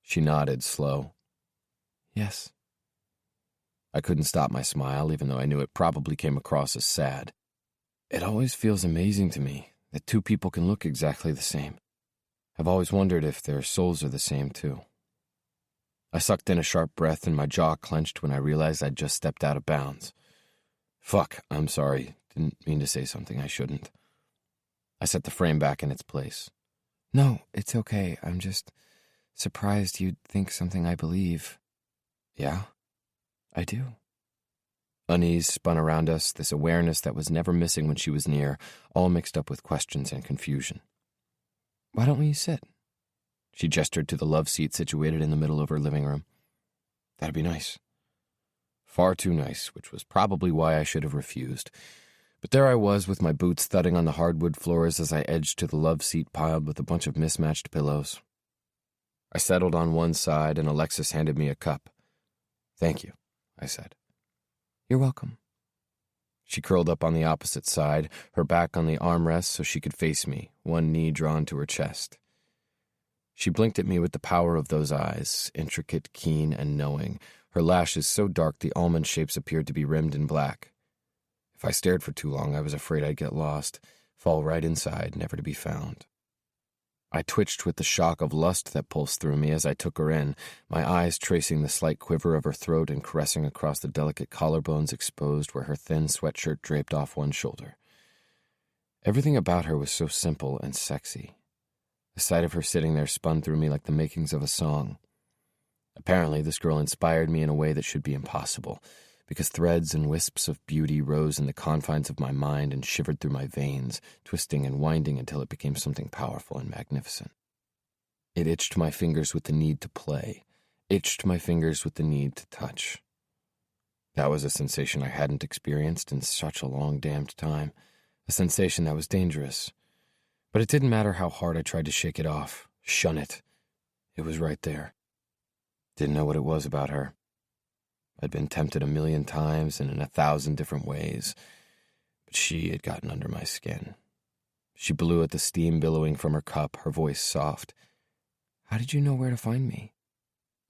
She nodded, slow. "Yes." I couldn't stop my smile, even though I knew it probably came across as sad. It always feels amazing to me that 2 people can look exactly the same. I've always wondered if their souls are the same, too. I sucked in a sharp breath and my jaw clenched when I realized I'd just stepped out of bounds. Fuck, I'm sorry. Didn't mean to say something I shouldn't. I set the frame back in its place. "No, it's okay. I'm just surprised you'd think something I believe." "Yeah, I do." Unease spun around us, this awareness that was never missing when she was near, all mixed up with questions and confusion. "Why don't we sit?" She gestured to the love seat situated in the middle of her living room. That'd be nice. Far too nice, which was probably why I should have refused. But there I was with my boots thudding on the hardwood floors as I edged to the love seat piled with a bunch of mismatched pillows. I settled on one side and Alexis handed me a cup. Thank you, I said. You're welcome. She curled up on the opposite side, her back on the armrest so she could face me, one knee drawn to her chest. She blinked at me with the power of those eyes, intricate, keen, and knowing, her lashes so dark the almond shapes appeared to be rimmed in black. If I stared for too long, I was afraid I'd get lost, fall right inside, never to be found. I twitched with the shock of lust that pulsed through me as I took her in, my eyes tracing the slight quiver of her throat and caressing across the delicate collarbones exposed where her thin sweatshirt draped off one shoulder. Everything about her was so simple and sexy. The sight of her sitting there spun through me like the makings of a song. Apparently, this girl inspired me in a way that should be impossible, because threads and wisps of beauty rose in the confines of my mind and shivered through my veins, twisting and winding until it became something powerful and magnificent. It itched my fingers with the need to play, itched my fingers with the need to touch. That was a sensation I hadn't experienced in such a long damned time, a sensation that was dangerous. But it didn't matter how hard I tried to shake it off, shun it. It was right there. Didn't know what it was about her. I'd been tempted 1,000,000 times and in 1,000 different ways, but she had gotten under my skin. She blew at the steam billowing from her cup, her voice soft. How did you know where to find me?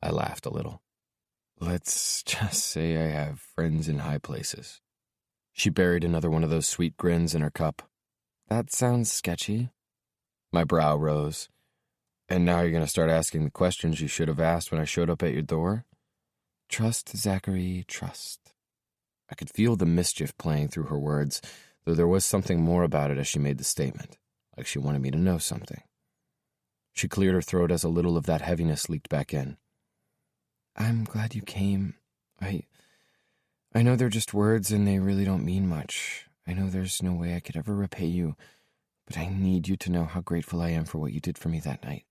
I laughed a little. Let's just say I have friends in high places. She buried another one of those sweet grins in her cup. That sounds sketchy. My brow rose. And now you're going to start asking the questions you should have asked when I showed up at your door? Trust, Zachary, trust. I could feel the mischief playing through her words, though there was something more about it as she made the statement, like she wanted me to know something. She cleared her throat as a little of that heaviness leaked back in. I'm glad you came. I know they're just words and they really don't mean much. I know there's no way I could ever repay you, but I need you to know how grateful I am for what you did for me that night.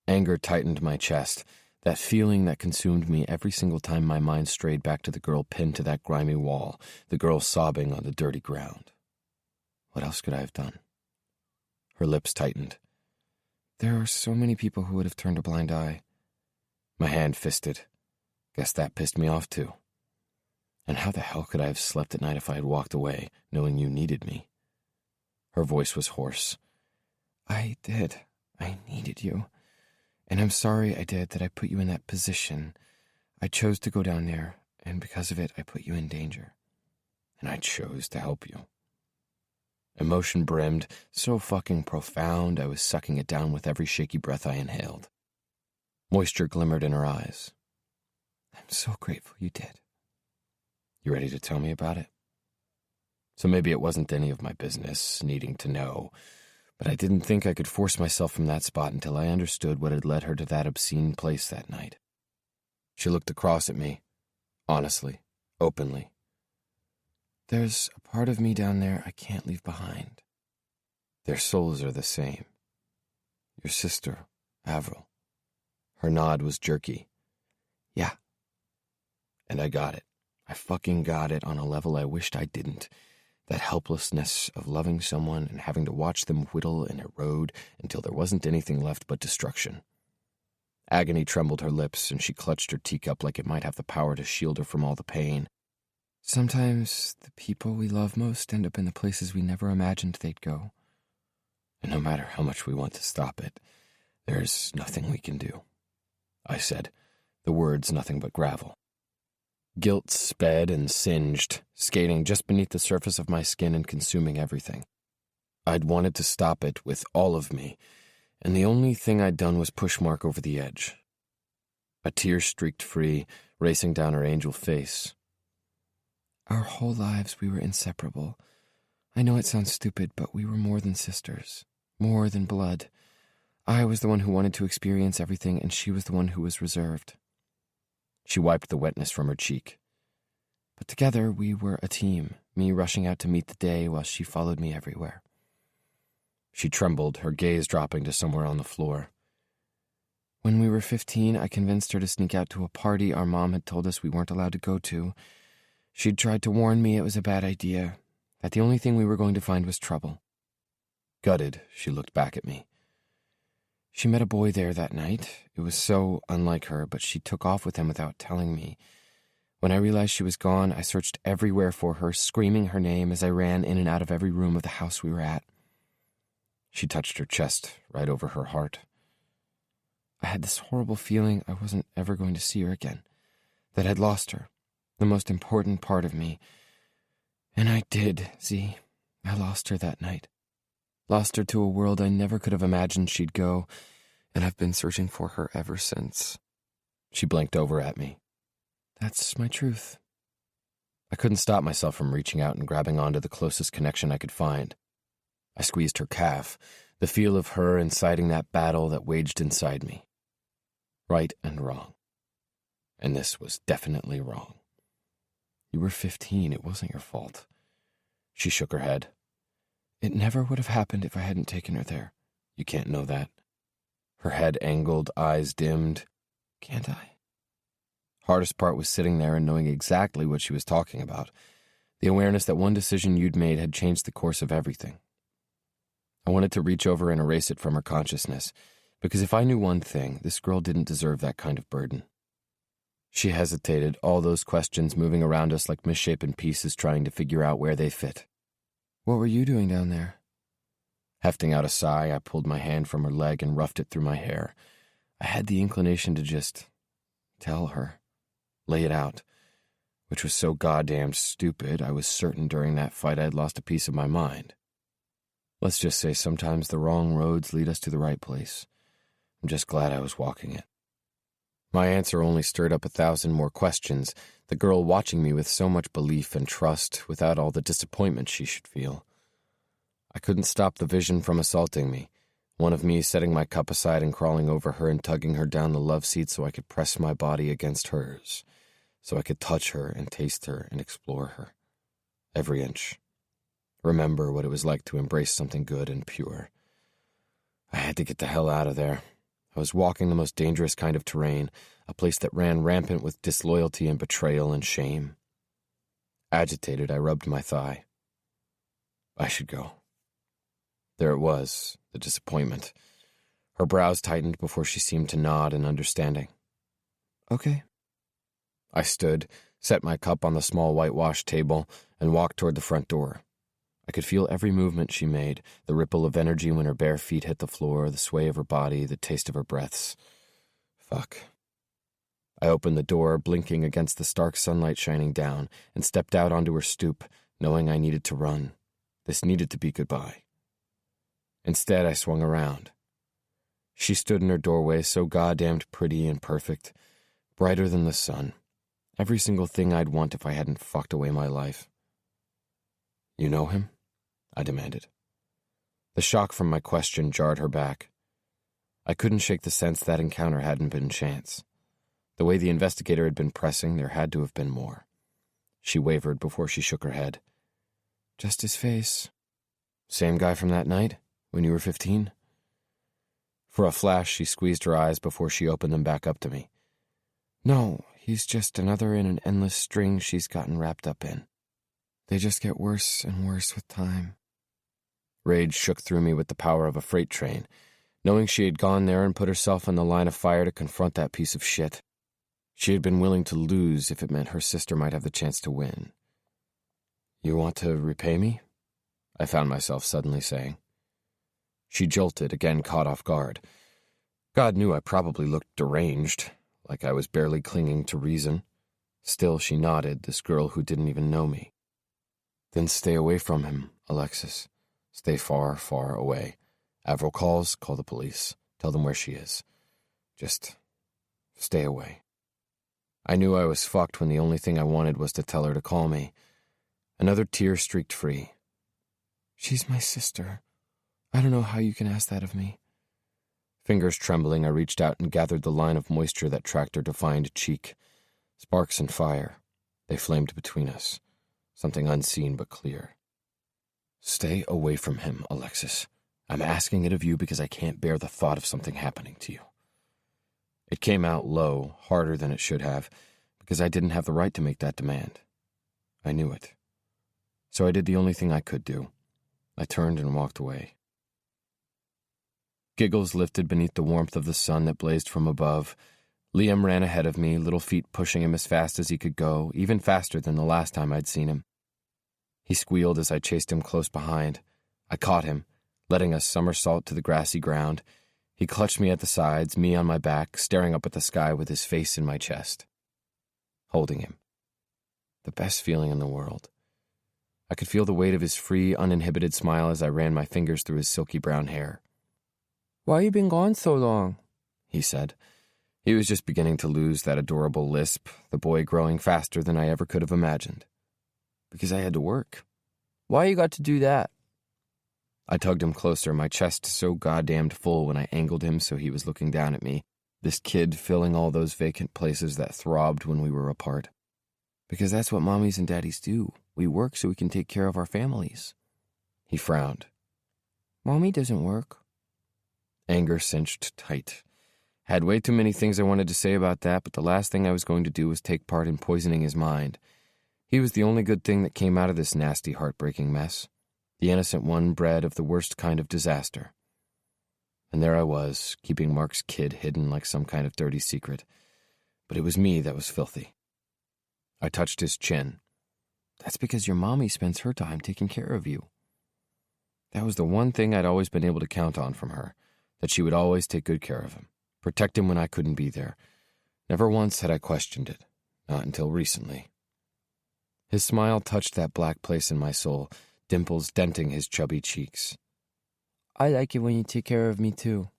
Anger tightened my chest, that feeling that consumed me every single time my mind strayed back to the girl pinned to that grimy wall, the girl sobbing on the dirty ground. What else could I have done? Her lips tightened. There are so many people who would have turned a blind eye. My hand fisted. Guess that pissed me off too. And how the hell could I have slept at night if I had walked away, knowing you needed me? Her voice was hoarse. I did. I needed you. And I'm sorry I did that I put you in that position. I chose to go down there, and because of it, I put you in danger. And I chose to help you. Emotion brimmed, so fucking profound I was sucking it down with every shaky breath I inhaled. Moisture glimmered in her eyes. I'm so grateful you did. You ready to tell me about it? So maybe it wasn't any of my business, needing to know, but I didn't think I could force myself from that spot until I understood what had led her to that obscene place that night. She looked across at me, honestly, openly. There's a part of me down there I can't leave behind. Their souls are the same. Your sister, Avril. Her nod was jerky. Yeah. And I got it. I fucking got it on a level I wished I didn't. That helplessness of loving someone and having to watch them whittle and erode until there wasn't anything left but destruction. Agony trembled her lips, and she clutched her teacup like it might have the power to shield her from all the pain. Sometimes the people we love most end up in the places we never imagined they'd go. And no matter how much we want to stop it, there's nothing we can do. I said, the words nothing but gravel. Guilt sped and singed, skating just beneath the surface of my skin and consuming everything. I'd wanted to stop it with all of me, and the only thing I'd done was push Mark over the edge. A tear streaked free, racing down her angel face. Our whole lives we were inseparable. I know it sounds stupid, but we were more than sisters, more than blood. I was the one who wanted to experience everything, and she was the one who was reserved. She wiped the wetness from her cheek. But together we were a team, me rushing out to meet the day while she followed me everywhere. She trembled, her gaze dropping to somewhere on the floor. When we were 15, I convinced her to sneak out to a party our mom had told us we weren't allowed to go to. She'd tried to warn me it was a bad idea, that the only thing we were going to find was trouble. Gutted, she looked back at me. She met a boy there that night. It was so unlike her, but she took off with him without telling me. When I realized she was gone, I searched everywhere for her, screaming her name as I ran in and out of every room of the house we were at. She touched her chest right over her heart. I had this horrible feeling I wasn't ever going to see her again, that I'd lost her, the most important part of me. And I did, Zee. I lost her that night. Lost her to a world I never could have imagined she'd go, and I've been searching for her ever since. She blinked over at me. That's my truth. I couldn't stop myself from reaching out and grabbing onto the closest connection I could find. I squeezed her calf, the feel of her inciting that battle that waged inside me. Right and wrong. And this was definitely wrong. You were 15, it wasn't your fault. She shook her head. It never would have happened if I hadn't taken her there. You can't know that. Her head angled, eyes dimmed. Can't I? Hardest part was sitting there and knowing exactly what she was talking about. The awareness that one decision you'd made had changed the course of everything. I wanted to reach over and erase it from her consciousness, because if I knew one thing, this girl didn't deserve that kind of burden. She hesitated, all those questions moving around us like misshapen pieces trying to figure out where they fit. What were you doing down there? Hefting out a sigh, I pulled my hand from her leg and roughed it through my hair. I had the inclination to just tell her, lay it out, which was so goddamn stupid. I was certain during that fight I'd lost a piece of my mind. Let's just say sometimes the wrong roads lead us to the right place. I'm just glad I was walking it. My answer only stirred up 1,000 more questions, the girl watching me with so much belief and trust without all the disappointment she should feel. I couldn't stop the vision from assaulting me, one of me setting my cup aside and crawling over her and tugging her down the love seat so I could press my body against hers, so I could touch her and taste her and explore her. Every inch. Remember what it was like to embrace something good and pure. I had to get the hell out of there. I was walking the most dangerous kind of terrain, a place that ran rampant with disloyalty and betrayal and shame. Agitated, I rubbed my thigh. I should go. There it was, the disappointment. Her brows tightened before she seemed to nod in understanding. Okay. I stood, set my cup on the small whitewashed table, and walked toward the front door. I could feel every movement she made, the ripple of energy when her bare feet hit the floor, the sway of her body, the taste of her breaths. Fuck. I opened the door, blinking against the stark sunlight shining down, and stepped out onto her stoop, knowing I needed to run. This needed to be goodbye. Instead, I swung around. She stood in her doorway, so goddamned pretty and perfect, brighter than the sun. Every single thing I'd want if I hadn't fucked away my life. You know him? I demanded. The shock from my question jarred her back. I couldn't shake the sense that encounter hadn't been chance. The way the investigator had been pressing, there had to have been more. She wavered before she shook her head. Just his face. Same guy from that night, when you were 15? For a flash, she squeezed her eyes before she opened them back up to me. No, he's just another in an endless string she's gotten wrapped up in. They just get worse and worse with time. Rage shook through me with the power of a freight train, knowing she had gone there and put herself in the line of fire to confront that piece of shit. She had been willing to lose if it meant her sister might have the chance to win. You want to repay me? I found myself suddenly saying. She jolted, again caught off guard. God knew I probably looked deranged, like I was barely clinging to reason. Still, she nodded, this girl who didn't even know me. Then stay away from him, Alexis. Stay far, far away. Avril calls, call the police. Tell them where she is. Just stay away. I knew I was fucked when the only thing I wanted was to tell her to call me. Another tear streaked free. She's my sister. I don't know how you can ask that of me. Fingers trembling, I reached out and gathered the line of moisture that tracked her defined cheek. Sparks and fire. They flamed between us. Something unseen but clear. Stay away from him, Alexis. I'm asking it of you because I can't bear the thought of something happening to you. It came out low, harder than it should have, because I didn't have the right to make that demand. I knew it. So I did the only thing I could do. I turned and walked away. Giggles lifted beneath the warmth of the sun that blazed from above. Liam ran ahead of me, little feet pushing him as fast as he could go, even faster than the last time I'd seen him. He squealed as I chased him close behind. I caught him, letting us somersault to the grassy ground. He clutched me at the sides, me on my back, staring up at the sky with his face in my chest. Holding him. The best feeling in the world. I could feel the weight of his free, uninhibited smile as I ran my fingers through his silky brown hair. "Why you been gone so long?" he said. He was just beginning to lose that adorable lisp, the boy growing faster than I ever could have imagined. Because I had to work. "Why you got to do that?" I tugged him closer, my chest so goddamned full when I angled him so he was looking down at me, this kid filling all those vacant places that throbbed when we were apart. Because that's what mommies and daddies do. We work so we can take care of our families. He frowned. "Mommy doesn't work." Anger cinched tight. Had way too many things I wanted to say about that, but the last thing I was going to do was take part in poisoning his mind. He was the only good thing that came out of this nasty, heartbreaking mess. The innocent one bred of the worst kind of disaster. And there I was, keeping Mark's kid hidden like some kind of dirty secret. But it was me that was filthy. I touched his chin. "That's because your mommy spends her time taking care of you." That was the one thing I'd always been able to count on from her, that she would always take good care of him, protect him when I couldn't be there. Never once had I questioned it, not until recently. His smile touched that black place in my soul, dimples denting his chubby cheeks. "I like it when you take care of me, too."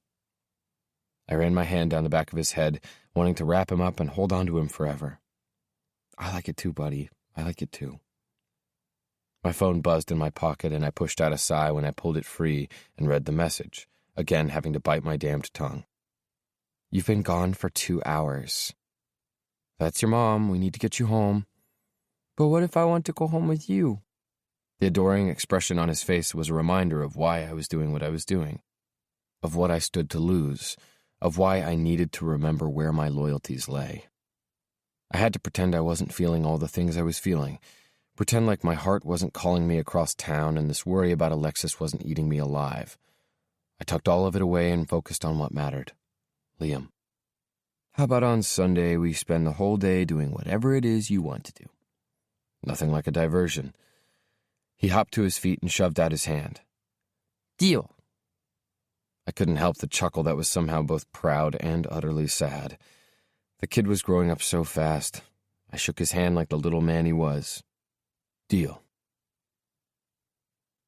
I ran my hand down the back of his head, wanting to wrap him up and hold on to him forever. "I like it too, buddy. I like it too." My phone buzzed in my pocket, and I pushed out a sigh when I pulled it free and read the message, again having to bite my damned tongue. "You've been gone for 2 hours. That's your mom. We need to get you home." "But what if I want to go home with you?" The adoring expression on his face was a reminder of why I was doing what I was doing, of what I stood to lose, of why I needed to remember where my loyalties lay. I had to pretend I wasn't feeling all the things I was feeling, pretend like my heart wasn't calling me across town and this worry about Alexis wasn't eating me alive. I tucked all of it away and focused on what mattered. Liam. "How about on Sunday we spend the whole day doing whatever it is you want to do?" Nothing like a diversion. He hopped to his feet and shoved out his hand. "Deal." I couldn't help the chuckle that was somehow both proud and utterly sad. The kid was growing up so fast. I shook his hand like the little man he was. "Deal."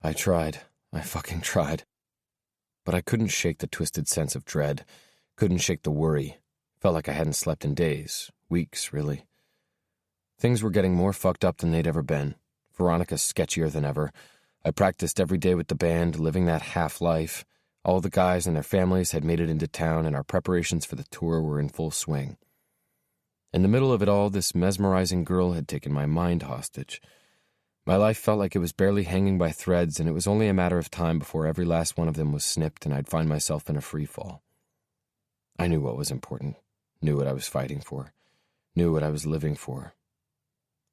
I tried. I fucking tried. But I couldn't shake the twisted sense of dread. Couldn't shake the worry. Felt like I hadn't slept in days. Weeks, really. Things were getting more fucked up than they'd ever been. Veronica sketchier than ever. I practiced every day with the band, living that half-life. All the guys and their families had made it into town, and our preparations for the tour were in full swing. In the middle of it all, this mesmerizing girl had taken my mind hostage. My life felt like it was barely hanging by threads, and it was only a matter of time before every last one of them was snipped and I'd find myself in a free fall. I knew what was important, knew what I was fighting for, knew what I was living for.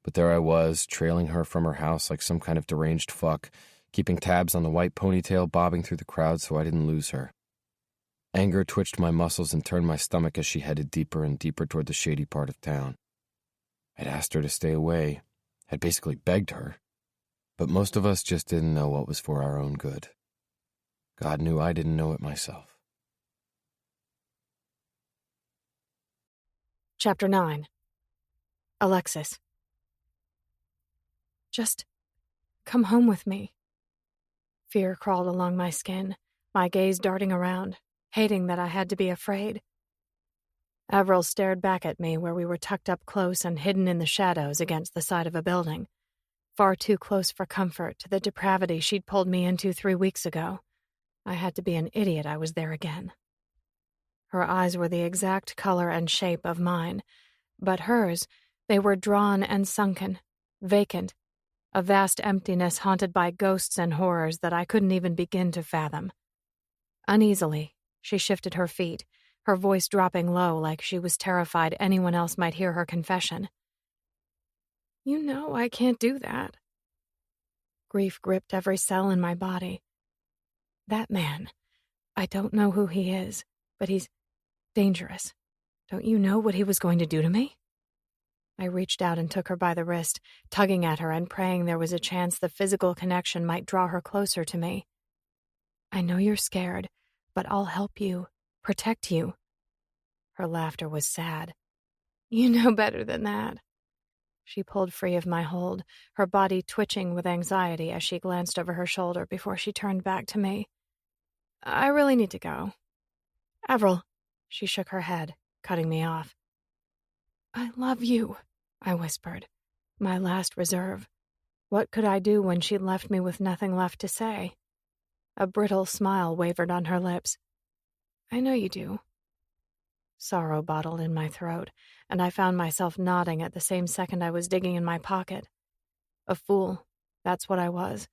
But there I was, trailing her from her house like some kind of deranged fuck, keeping tabs on the white ponytail bobbing through the crowd so I didn't lose her. Anger twitched my muscles and turned my stomach as she headed deeper and deeper toward the shady part of town. I'd asked her to stay away, had basically begged her, but most of us just didn't know what was for our own good. God knew I didn't know it myself. Chapter 9. Alexis. "Just come home with me." Fear crawled along my skin, my gaze darting around, hating that I had to be afraid. Avril stared back at me where we were tucked up close and hidden in the shadows against the side of a building, far too close for comfort to the depravity she'd pulled me into 3 weeks ago. I had to be an idiot I was there again. Her eyes were the exact color and shape of mine, but hers, they were drawn and sunken, vacant, a vast emptiness haunted by ghosts and horrors that I couldn't even begin to fathom. Uneasily, she shifted her feet, her voice dropping low like she was terrified anyone else might hear her confession. "You know I can't do that." Grief gripped every cell in my body. "That man, I don't know who he is, but he's dangerous. Don't you know what he was going to do to me?" I reached out and took her by the wrist, tugging at her and praying there was a chance the physical connection might draw her closer to me. "I know you're scared, but I'll help you, protect you." Her laughter was sad. "You know better than that." She pulled free of my hold, her body twitching with anxiety as she glanced over her shoulder before she turned back to me. "I really need to go." "Avril," she shook her head, cutting me off. "I love you," I whispered, my last reserve. What could I do when she'd left me with nothing left to say? A brittle smile wavered on her lips. "I know you do." Sorrow bottled in my throat, and I found myself nodding at the same second I was digging in my pocket. A fool, that's what I was,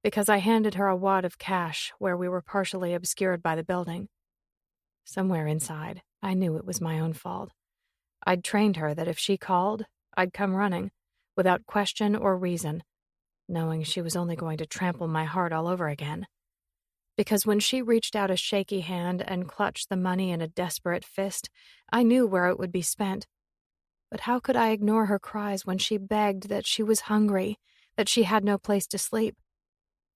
because I handed her a wad of cash where we were partially obscured by the building. Somewhere inside, I knew it was my own fault. I'd trained her that if she called, I'd come running, without question or reason, knowing she was only going to trample my heart all over again. Because when she reached out a shaky hand and clutched the money in a desperate fist, I knew where it would be spent. But how could I ignore her cries when she begged that she was hungry, that she had no place to sleep?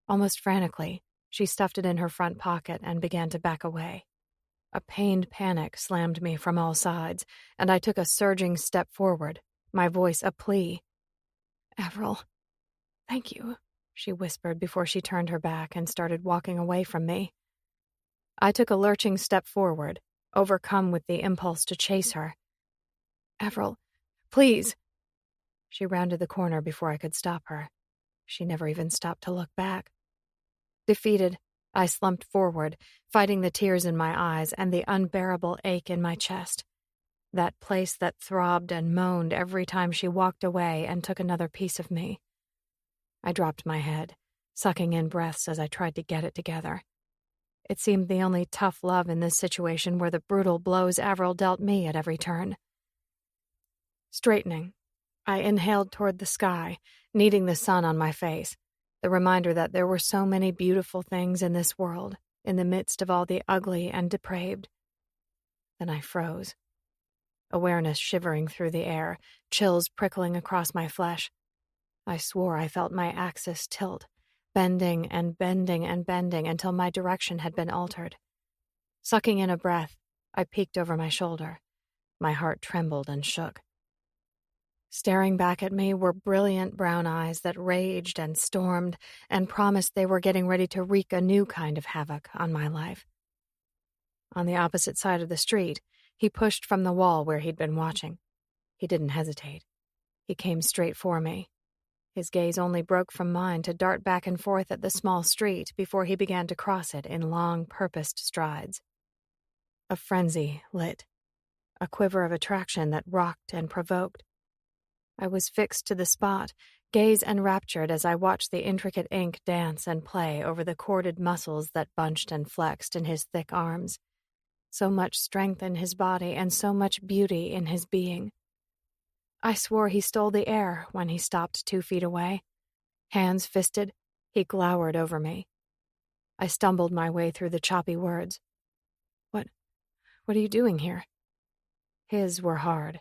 Almost frantically, she stuffed it in her front pocket and began to back away. A pained panic slammed me from all sides, and I took a surging step forward, my voice a plea. "Avril, thank you," she whispered before she turned her back and started walking away from me. I took a lurching step forward, overcome with the impulse to chase her. "Avril, please." She rounded the corner before I could stop her. She never even stopped to look back. Defeated, I slumped forward, fighting the tears in my eyes and the unbearable ache in my chest. That place that throbbed and moaned every time she walked away and took another piece of me. I dropped my head, sucking in breaths as I tried to get it together. It seemed the only tough love in this situation were the brutal blows Avril dealt me at every turn. Straightening, I inhaled toward the sky, needing the sun on my face, the reminder that there were so many beautiful things in this world, in the midst of all the ugly and depraved. Then I froze. Awareness shivering through the air, chills prickling across my flesh. I swore I felt my axis tilt, bending and bending and bending until my direction had been altered. Sucking in a breath, I peeked over my shoulder. My heart trembled and shook. Staring back at me were brilliant brown eyes that raged and stormed and promised they were getting ready to wreak a new kind of havoc on my life. On the opposite side of the street, he pushed from the wall where he'd been watching. He didn't hesitate. He came straight for me. His gaze only broke from mine to dart back and forth at the small street before he began to cross it in long, purposed strides. A frenzy lit, a quiver of attraction that rocked and provoked. I was fixed to the spot, gaze enraptured as I watched the intricate ink dance and play over the corded muscles that bunched and flexed in his thick arms. So much strength in his body and so much beauty in his being. I swore he stole the air when he stopped 2 feet away. Hands fisted, he glowered over me. I stumbled my way through the choppy words. What are you doing here?" His were hard.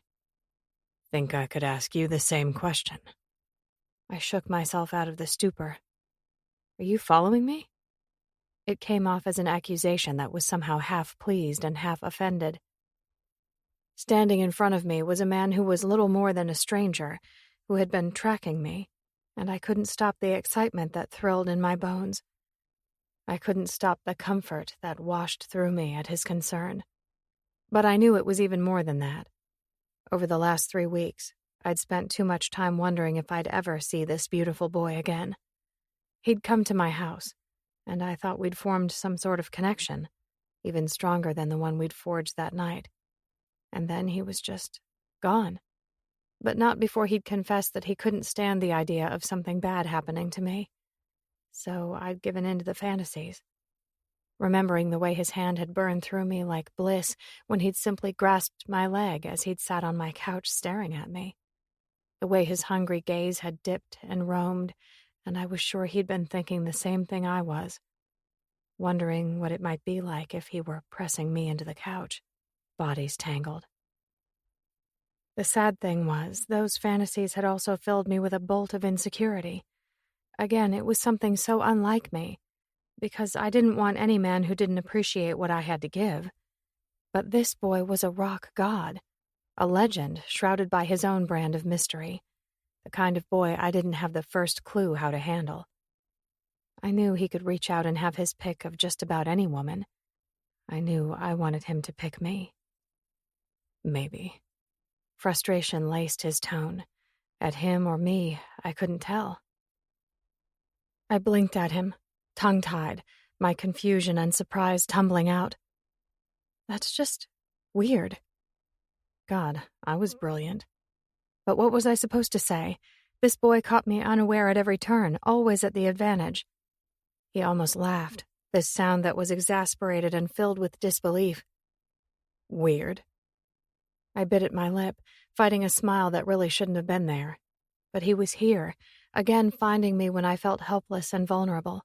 "Think I could ask you the same question." I shook myself out of the stupor. "Are you following me?" It came off as an accusation that was somehow half pleased and half offended. Standing in front of me was a man who was little more than a stranger, who had been tracking me, and I couldn't stop the excitement that thrilled in my bones. I couldn't stop the comfort that washed through me at his concern. But I knew it was even more than that. Over the last 3 weeks, I'd spent too much time wondering if I'd ever see this beautiful boy again. He'd come to my house, and I thought we'd formed some sort of connection, even stronger than the one we'd forged that night. And then he was just gone. But not before he'd confessed that he couldn't stand the idea of something bad happening to me. So I'd given in to the fantasies. remembering the way his hand had burned through me like bliss when he'd simply grasped my leg as he'd sat on my couch staring at me. The way his hungry gaze had dipped and roamed, and I was sure he'd been thinking the same thing I was, wondering what it might be like if he were pressing me into the couch, bodies tangled. The sad thing was, those fantasies had also filled me with a bolt of insecurity. Again, it was something so unlike me, because I didn't want any man who didn't appreciate what I had to give. But this boy was a rock god, a legend shrouded by his own brand of mystery, the kind of boy I didn't have the first clue how to handle. I knew he could reach out and have his pick of just about any woman. I knew I wanted him to pick me. Maybe. Frustration laced his tone. At him or me, I couldn't tell. I blinked at him, tongue-tied, my confusion and surprise tumbling out. That's just weird. God, I was brilliant. But what was I supposed to say? This boy caught me unaware at every turn, always at the advantage. He almost laughed, this sound that was exasperated and filled with disbelief. Weird. I bit at my lip, fighting a smile that really shouldn't have been there. But he was here, again finding me when I felt helpless and vulnerable.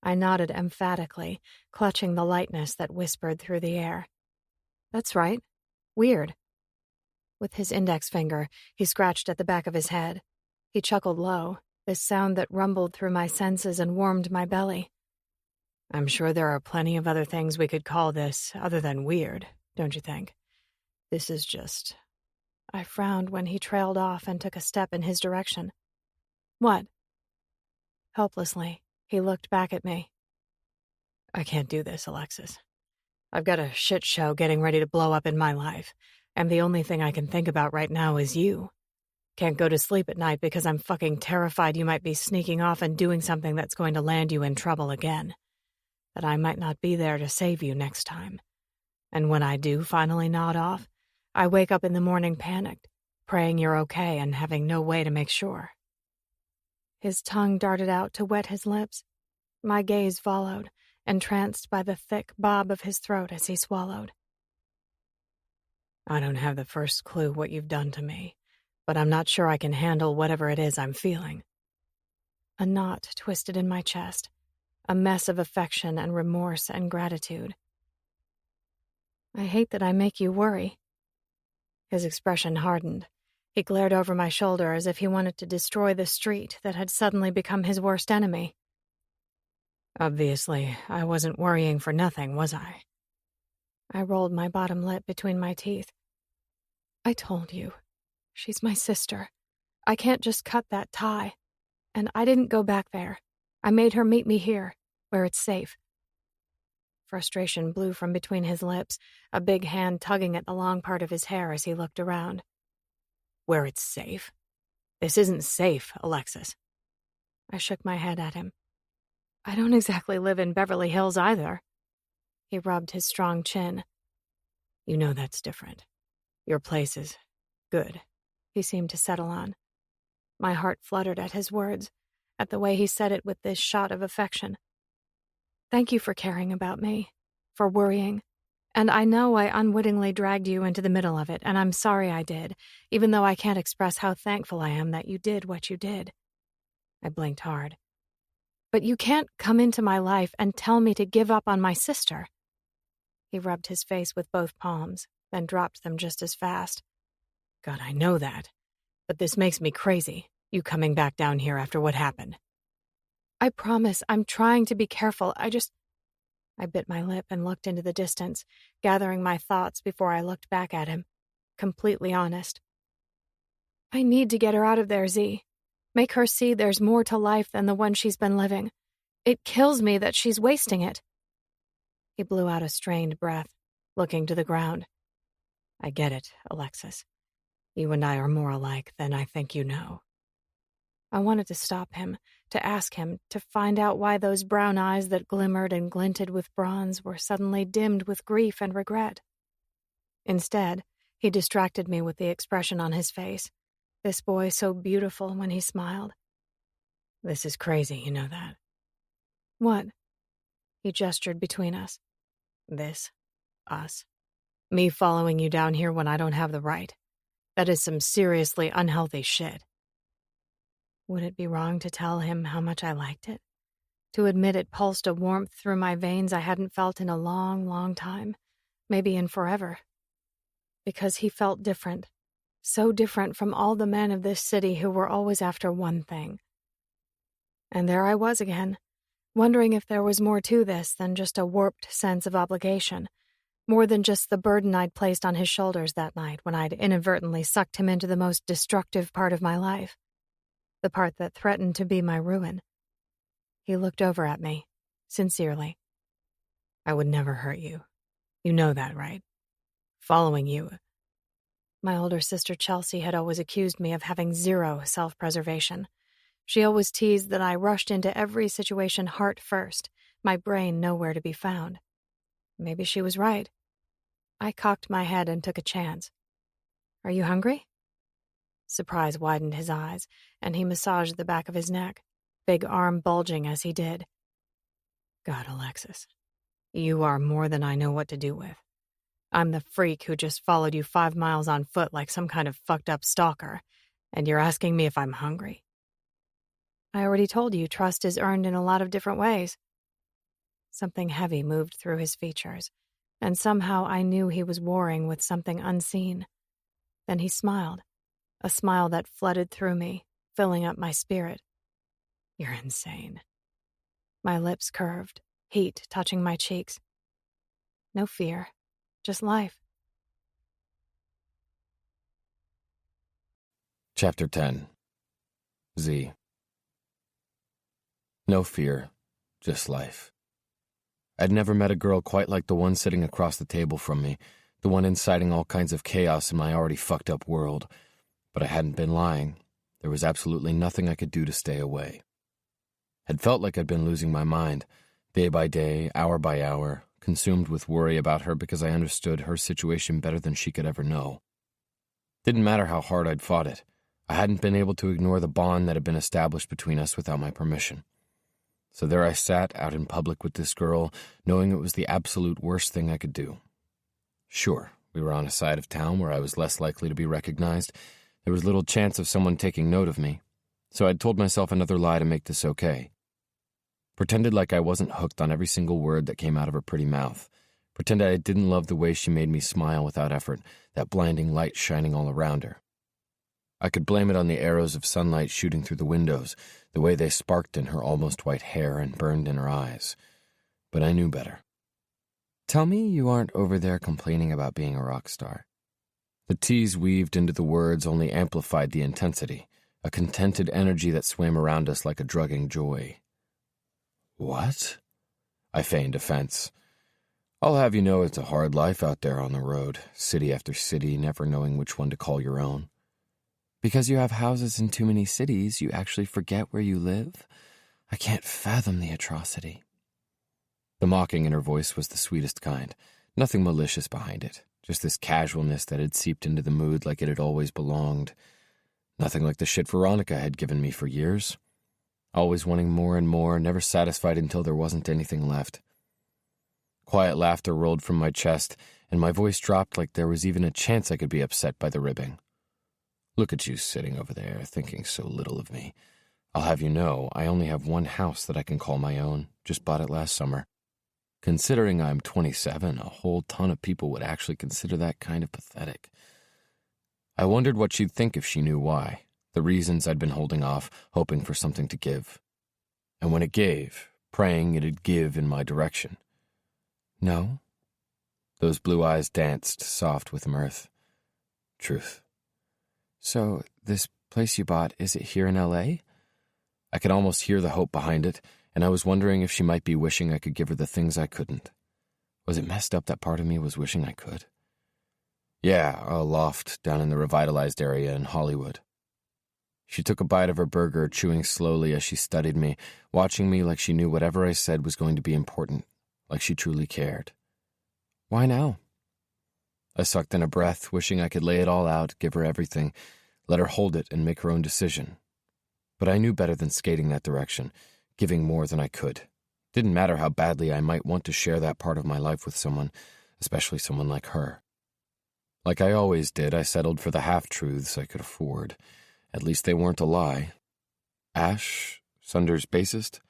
I nodded emphatically, clutching the lightness that whispered through the air. That's right. Weird. With his index finger, he scratched at the back of his head. He chuckled low, this sound that rumbled through my senses and warmed my belly. I'm sure there are plenty of other things we could call this other than weird, don't you think? This is just... I frowned when he trailed off and took a step in his direction. What? Helplessly, he looked back at me. I can't do this, Alexis. I've got a shit show getting ready to blow up in my life, and the only thing I can think about right now is you. Can't go to sleep at night because I'm fucking terrified you might be sneaking off and doing something that's going to land you in trouble again. That I might not be there to save you next time. And when I do finally nod off, I wake up in the morning panicked, praying you're okay and having no way to make sure. His tongue darted out to wet his lips. My gaze followed, entranced by the thick bob of his throat as he swallowed. I don't have the first clue what you've done to me, but I'm not sure I can handle whatever it is I'm feeling. A knot twisted in my chest, a mess of affection and remorse and gratitude. I hate that I make you worry. His expression hardened. He glared over my shoulder as if he wanted to destroy the street that had suddenly become his worst enemy. Obviously, I wasn't worrying for nothing, was I? I rolled my bottom lip between my teeth. I told you. She's my sister. I can't just cut that tie. And I didn't go back there. I made her meet me here, where it's safe. Frustration blew from between his lips, a big hand tugging at the long part of his hair as he looked around. Where it's safe? This isn't safe, Alexis. I shook my head at him. I don't exactly live in Beverly Hills either. He rubbed his strong chin. You know that's different. Your place is good, he seemed to settle on. My heart fluttered at his words, at the way he said it with this shot of affection. Thank you for caring about me, for worrying. And I know I unwittingly dragged you into the middle of it, and I'm sorry I did, even though I can't express how thankful I am that you did what you did. I blinked hard. But you can't come into my life and tell me to give up on my sister. He rubbed his face with both palms, then dropped them just as fast. God, I know that. But this makes me crazy, you coming back down here after what happened. I promise I'm trying to be careful. I bit my lip and looked into the distance, gathering my thoughts before I looked back at him, completely honest. I need to get her out of there, Zee. Make her see there's more to life than the one she's been living. It kills me that she's wasting it. He blew out a strained breath, looking to the ground. I get it, Alexis. You and I are more alike than I think you know. I wanted to stop him, to ask him, to find out why those brown eyes that glimmered and glinted with bronze were suddenly dimmed with grief and regret. Instead, he distracted me with the expression on his face, this boy so beautiful when he smiled. This is crazy, you know that. What? He gestured between us. This. Us. Me following you down here when I don't have the right. That is some seriously unhealthy shit. Would it be wrong to tell him how much I liked it? To admit it pulsed a warmth through my veins I hadn't felt in a long, long time. Maybe in forever. Because he felt different. So different from all the men of this city who were always after one thing. And there I was again, wondering if there was more to this than just a warped sense of obligation, more than just the burden I'd placed on his shoulders that night when I'd inadvertently sucked him into the most destructive part of my life, the part that threatened to be my ruin. He looked over at me, sincerely. I would never hurt you. You know that, right? Following you. My older sister Chelsea had always accused me of having zero self-preservation. She always teased that I rushed into every situation heart first, my brain nowhere to be found. Maybe she was right. I cocked my head and took a chance. Are you hungry? Surprise widened his eyes, and he massaged the back of his neck, big arm bulging as he did. God, Alexis, you are more than I know what to do with. I'm the freak who just followed you 5 miles on foot like some kind of fucked up stalker, and you're asking me if I'm hungry. I already told you trust is earned in a lot of different ways. Something heavy moved through his features, and somehow I knew he was warring with something unseen. Then he smiled, a smile that flooded through me, filling up my spirit. You're insane. My lips curved, heat touching my cheeks. No fear, just life. Chapter 10. Zee. No fear, just life. I'd never met a girl quite like the one sitting across the table from me, the one inciting all kinds of chaos in my already fucked up world. But I hadn't been lying. There was absolutely nothing I could do to stay away. Had felt like I'd been losing my mind, day by day, hour by hour, consumed with worry about her because I understood her situation better than she could ever know. Didn't matter how hard I'd fought it. I hadn't been able to ignore the bond that had been established between us without my permission. So there I sat out in public with this girl, knowing it was the absolute worst thing I could do. Sure, we were on a side of town where I was less likely to be recognized. There was little chance of someone taking note of me, so I'd told myself another lie to make this okay. Pretended like I wasn't hooked on every single word that came out of her pretty mouth. Pretended I didn't love the way she made me smile without effort, that blinding light shining all around her. I could blame it on the arrows of sunlight shooting through the windows, the way they sparked in her almost white hair and burned in her eyes. But I knew better. Tell me you aren't over there complaining about being a rock star. The tease weaved into the words only amplified the intensity, a contented energy that swam around us like a drugging joy. What? I feigned offense. I'll have you know it's a hard life out there on the road, city after city, never knowing which one to call your own. Because you have houses in too many cities, you actually forget where you live? I can't fathom the atrocity. The mocking in her voice was the sweetest kind, nothing malicious behind it, just this casualness that had seeped into the mood like it had always belonged. Nothing like the shit Veronica had given me for years. Always wanting more and more, never satisfied until there wasn't anything left. Quiet laughter rolled from my chest, and my voice dropped like there was even a chance I could be upset by the ribbing. Look at you sitting over there, thinking so little of me. I'll have you know, I only have one house that I can call my own, just bought it last summer. Considering I'm 27, a whole ton of people would actually consider that kind of pathetic. I wondered what she'd think if she knew why, the reasons I'd been holding off, hoping for something to give. And when it gave, praying it'd give in my direction. No? Those blue eyes danced, soft with mirth. Truth. So, this place you bought, is it here in L.A.? I could almost hear the hope behind it, and I was wondering if she might be wishing I could give her the things I couldn't. Was it messed up that part of me was wishing I could? Yeah, a loft down in the revitalized area in Hollywood. She took a bite of her burger, chewing slowly as she studied me, watching me like she knew whatever I said was going to be important, like she truly cared. Why now? I sucked in a breath, wishing I could lay it all out, give her everything, let her hold it and make her own decision. But I knew better than skating that direction, giving more than I could, Didn't matter how badly I might want to share that part of my life with someone, especially someone like her. Like I always did, I settled for the half-truths I could afford. At least they weren't a lie. Ash, Sunder's bassist?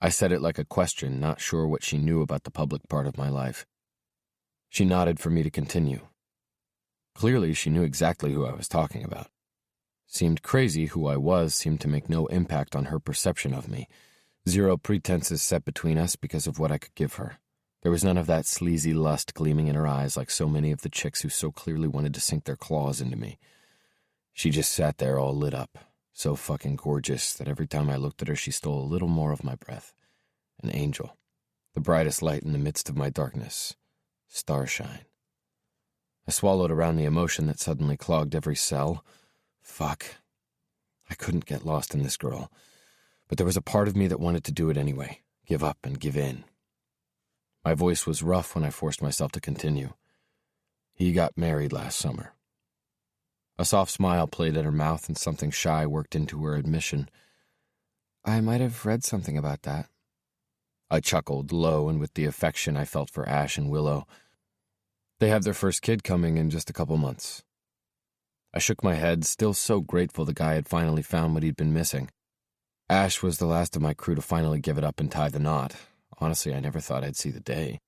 I said it like a question, not sure what she knew about the public part of my life. She nodded for me to continue. Clearly, she knew exactly who I was talking about. Seemed crazy who I was seemed to make no impact on her perception of me. Zero pretenses set between us because of what I could give her. There was none of that sleazy lust gleaming in her eyes like so many of the chicks who so clearly wanted to sink their claws into me. She just sat there all lit up, so fucking gorgeous that every time I looked at her she stole a little more of my breath. An angel. The brightest light in the midst of my darkness. Starshine. I swallowed around the emotion that suddenly clogged every cell. Fuck. I couldn't get lost in this girl. But there was a part of me that wanted to do it anyway. Give up and give in. My voice was rough when I forced myself to continue. He got married last summer. A soft smile played at her mouth and something shy worked into her admission. I might have read something about that. I chuckled, low and with the affection I felt for Ash and Willow. They have their first kid coming in just a couple months. I shook my head, still so grateful the guy had finally found what he'd been missing. Ash was the last of my crew to finally give it up and tie the knot. Honestly, I never thought I'd see the day.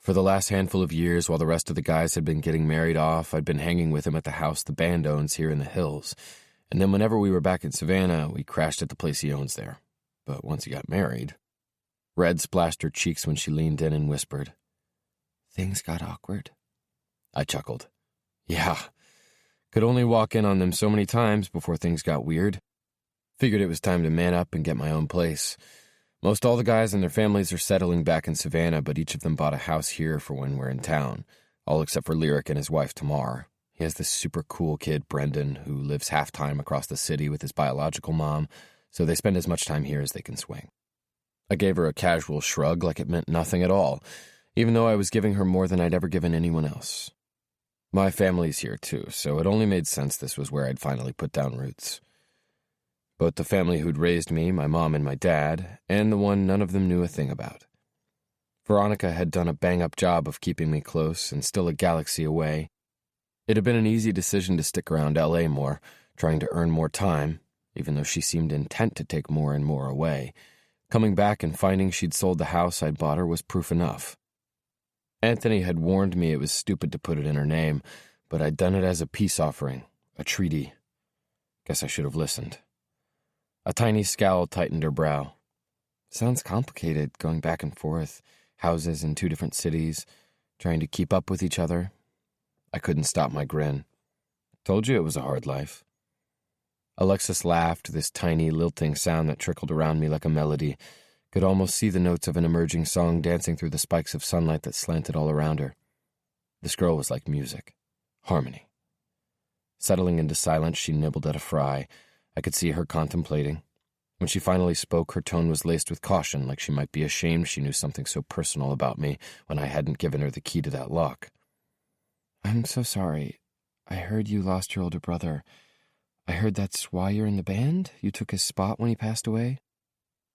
For the last handful of years, while the rest of the guys had been getting married off, I'd been hanging with him at the house the band owns here in the hills. And then whenever we were back in Savannah, we crashed at the place he owns there. But once he got married... Red splashed her cheeks when she leaned in and whispered, Things got awkward. I chuckled. Yeah. Could only walk in on them so many times before things got weird. Figured it was time to man up and get my own place. Most all the guys and their families are settling back in Savannah, but each of them bought a house here for when we're in town. All except for Lyric and his wife, Tamar. He has this super cool kid, Brendan, who lives half-time across the city with his biological mom, so they spend as much time here as they can swing. I gave her a casual shrug like it meant nothing at all, even though I was giving her more than I'd ever given anyone else. My family's here too, so it only made sense this was where I'd finally put down roots. Both the family who'd raised me, my mom and my dad, and the one none of them knew a thing about. Veronica had done a bang-up job of keeping me close and still a galaxy away. It had been an easy decision to stick around L.A. more, trying to earn more time, even though she seemed intent to take more and more away. Coming back and finding she'd sold the house I'd bought her was proof enough. Anthony had warned me it was stupid to put it in her name, but I'd done it as a peace offering, a treaty. Guess I should have listened. A tiny scowl tightened her brow. Sounds complicated, going back and forth, houses in 2 different cities, trying to keep up with each other. I couldn't stop my grin. Told you it was a hard life. Alexis laughed, this tiny, lilting sound that trickled around me like a melody. Could almost see the notes of an emerging song dancing through the spikes of sunlight that slanted all around her. This girl was like music. Harmony. Settling into silence, she nibbled at a fry. I could see her contemplating. When she finally spoke, her tone was laced with caution, like she might be ashamed she knew something so personal about me when I hadn't given her the key to that lock. I'm so sorry. I heard you lost your older brother. I heard that's why you're in the band? You took his spot when he passed away?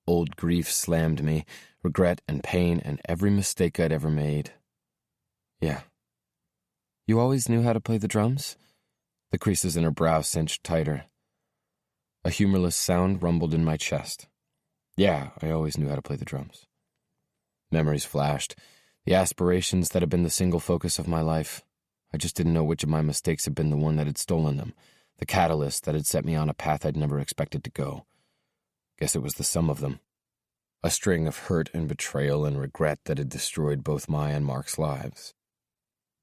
Old grief slammed me, regret and pain and every mistake I'd ever made. Yeah. You always knew how to play the drums? The creases in her brow cinched tighter. A humorless sound rumbled in my chest. Yeah, I always knew how to play the drums. Memories flashed, the aspirations that had been the single focus of my life. I just didn't know which of my mistakes had been the one that had stolen them. The catalyst that had set me on a path I'd never expected to go. Guess it was the sum of them. A string of hurt and betrayal and regret that had destroyed both my and Mark's lives.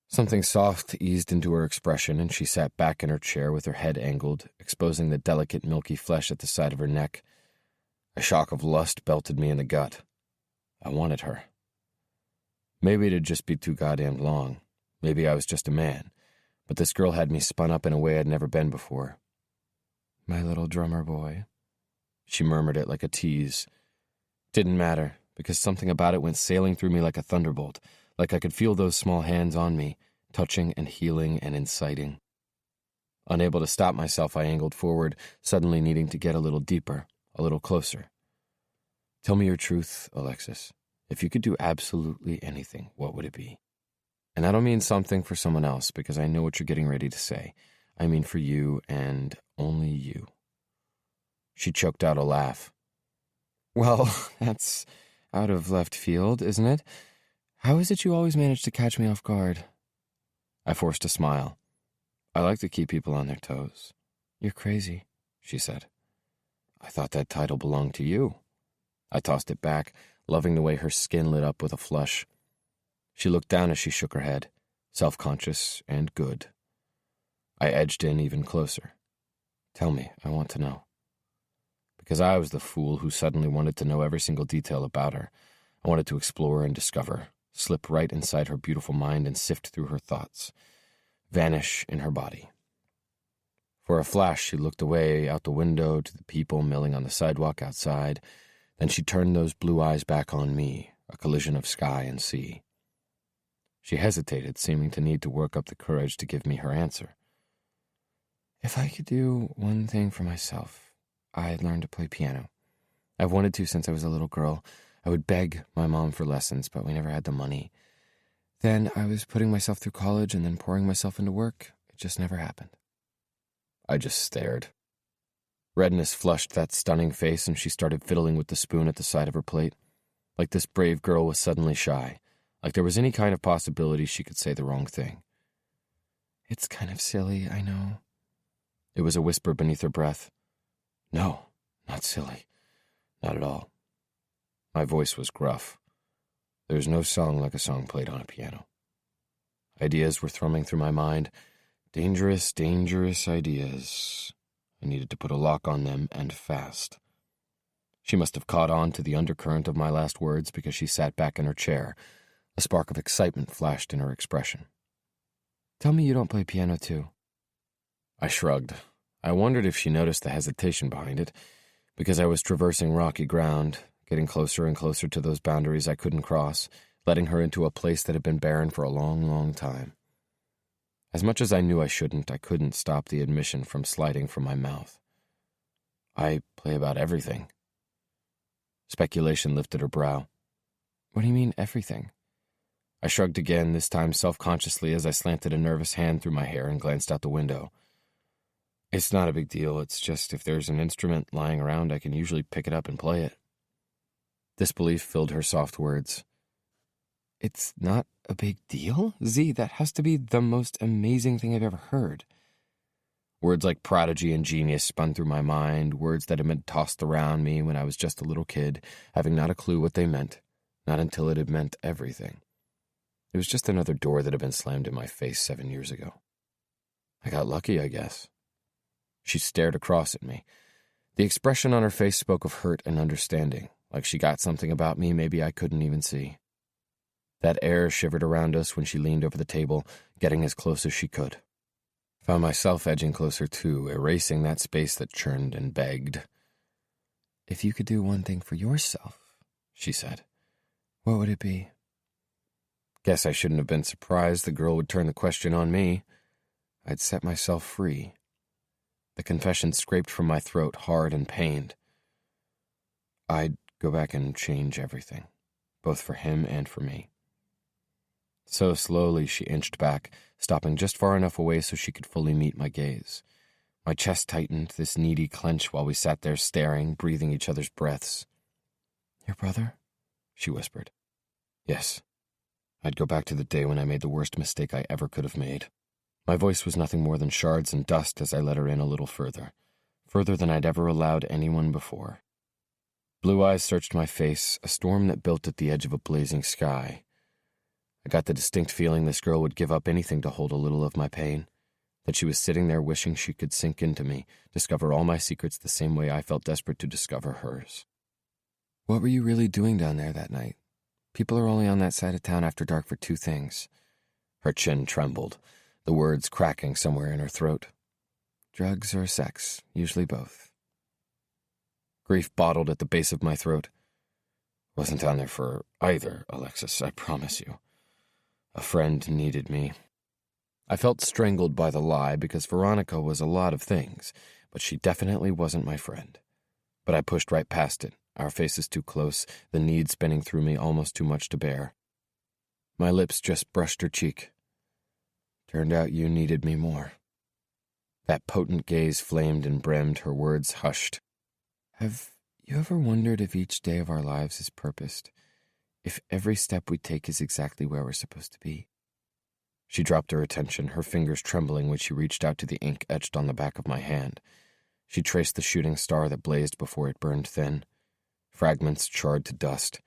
Something soft eased into her expression, and she sat back in her chair with her head angled, exposing the delicate milky flesh at the side of her neck. A shock of lust belted me in the gut. I wanted her. Maybe it'd just be too goddamn long. Maybe I was just a man. But this girl had me spun up in a way I'd never been before. My little drummer boy. She murmured it like a tease. Didn't matter, because something about it went sailing through me like a thunderbolt, like I could feel those small hands on me, touching and healing and inciting. Unable to stop myself, I angled forward, suddenly needing to get a little deeper, a little closer. Tell me your truth, Alexis. If you could do absolutely anything, what would it be? And I don't mean something for someone else, because I know what you're getting ready to say. I mean for you and only you. She choked out a laugh. Well, that's out of left field, isn't it? How is it you always manage to catch me off guard? I forced a smile. I like to keep people on their toes. You're crazy, she said. I thought that title belonged to you. I tossed it back, loving the way her skin lit up with a flush. She looked down as she shook her head, self-conscious and good. I edged in even closer. Tell me, I want to know. Because I was the fool who suddenly wanted to know every single detail about her. I wanted to explore and discover, slip right inside her beautiful mind and sift through her thoughts, vanish in her body. For a flash, she looked away out the window to the people milling on the sidewalk outside. Then she turned those blue eyes back on me, a collision of sky and sea. She hesitated, seeming to need to work up the courage to give me her answer. If I could do one thing for myself, I'd learn to play piano. I've wanted to since I was a little girl. I would beg my mom for lessons, but we never had the money. Then I was putting myself through college and then pouring myself into work. It just never happened. I just stared. Redness flushed that stunning face, and she started fiddling with the spoon at the side of her plate. Like this brave girl was suddenly shy, like there was any kind of possibility she could say the wrong thing. It's kind of silly, I know. It was a whisper beneath her breath. No, not silly. Not at all. My voice was gruff. There's no song like a song played on a piano. Ideas were thrumming through my mind. Dangerous, dangerous ideas. I needed to put a lock on them, and fast. She must have caught on to the undercurrent of my last words because she sat back in her chair. A spark of excitement flashed in her expression. Tell me you don't play piano too. I shrugged. I wondered if she noticed the hesitation behind it, because I was traversing rocky ground, getting closer and closer to those boundaries I couldn't cross, letting her into a place that had been barren for a long, long time. As much as I knew I shouldn't, I couldn't stop the admission from sliding from my mouth. I play about everything. Speculation lifted her brow. What do you mean, everything? I shrugged again, this time self-consciously as I slanted a nervous hand through my hair and glanced out the window. It's not a big deal, it's just if there's an instrument lying around, I can usually pick it up and play it. Disbelief filled her soft words. It's not a big deal? Zee, that has to be the most amazing thing I've ever heard. Words like prodigy and genius spun through my mind, words that had been tossed around me when I was just a little kid, having not a clue what they meant, not until it had meant everything. It was just another door that had been slammed in my face 7 years ago. I got lucky, I guess. She stared across at me. The expression on her face spoke of hurt and understanding, like she got something about me maybe I couldn't even see. That air shivered around us when she leaned over the table, getting as close as she could. Found myself edging closer too, erasing that space that churned and begged. If you could do one thing for yourself, she said, what would it be? Guess I shouldn't have been surprised the girl would turn the question on me. I'd set myself free. The confession scraped from my throat, hard and pained. I'd go back and change everything, both for him and for me. So slowly she inched back, stopping just far enough away so she could fully meet my gaze. My chest tightened, this needy clench while we sat there staring, breathing each other's breaths. Your brother? She whispered. Yes. I'd go back to the day when I made the worst mistake I ever could have made. My voice was nothing more than shards and dust as I let her in a little further than I'd ever allowed anyone before. Blue eyes searched my face, a storm that built at the edge of a blazing sky. I got the distinct feeling this girl would give up anything to hold a little of my pain, that she was sitting there wishing she could sink into me, discover all my secrets the same way I felt desperate to discover hers. What were you really doing down there that night? People are only on that side of town after dark for two things. Her chin trembled, the words cracking somewhere in her throat. Drugs or sex, usually both. Grief bottled at the base of my throat. Wasn't down there for either, Alexis, I promise you. A friend needed me. I felt strangled by the lie because Veronica was a lot of things, but she definitely wasn't my friend. But I pushed right past it, our faces too close, the need spinning through me almost too much to bear. My lips just brushed her cheek. Turned out you needed me more. That potent gaze flamed and brimmed, her words hushed. Have you ever wondered if each day of our lives is purposed? If every step we take is exactly where we're supposed to be? She dropped her attention, her fingers trembling when she reached out to the ink etched on the back of my hand. She traced the shooting star that blazed before it burned thin. Fragments charred to dust.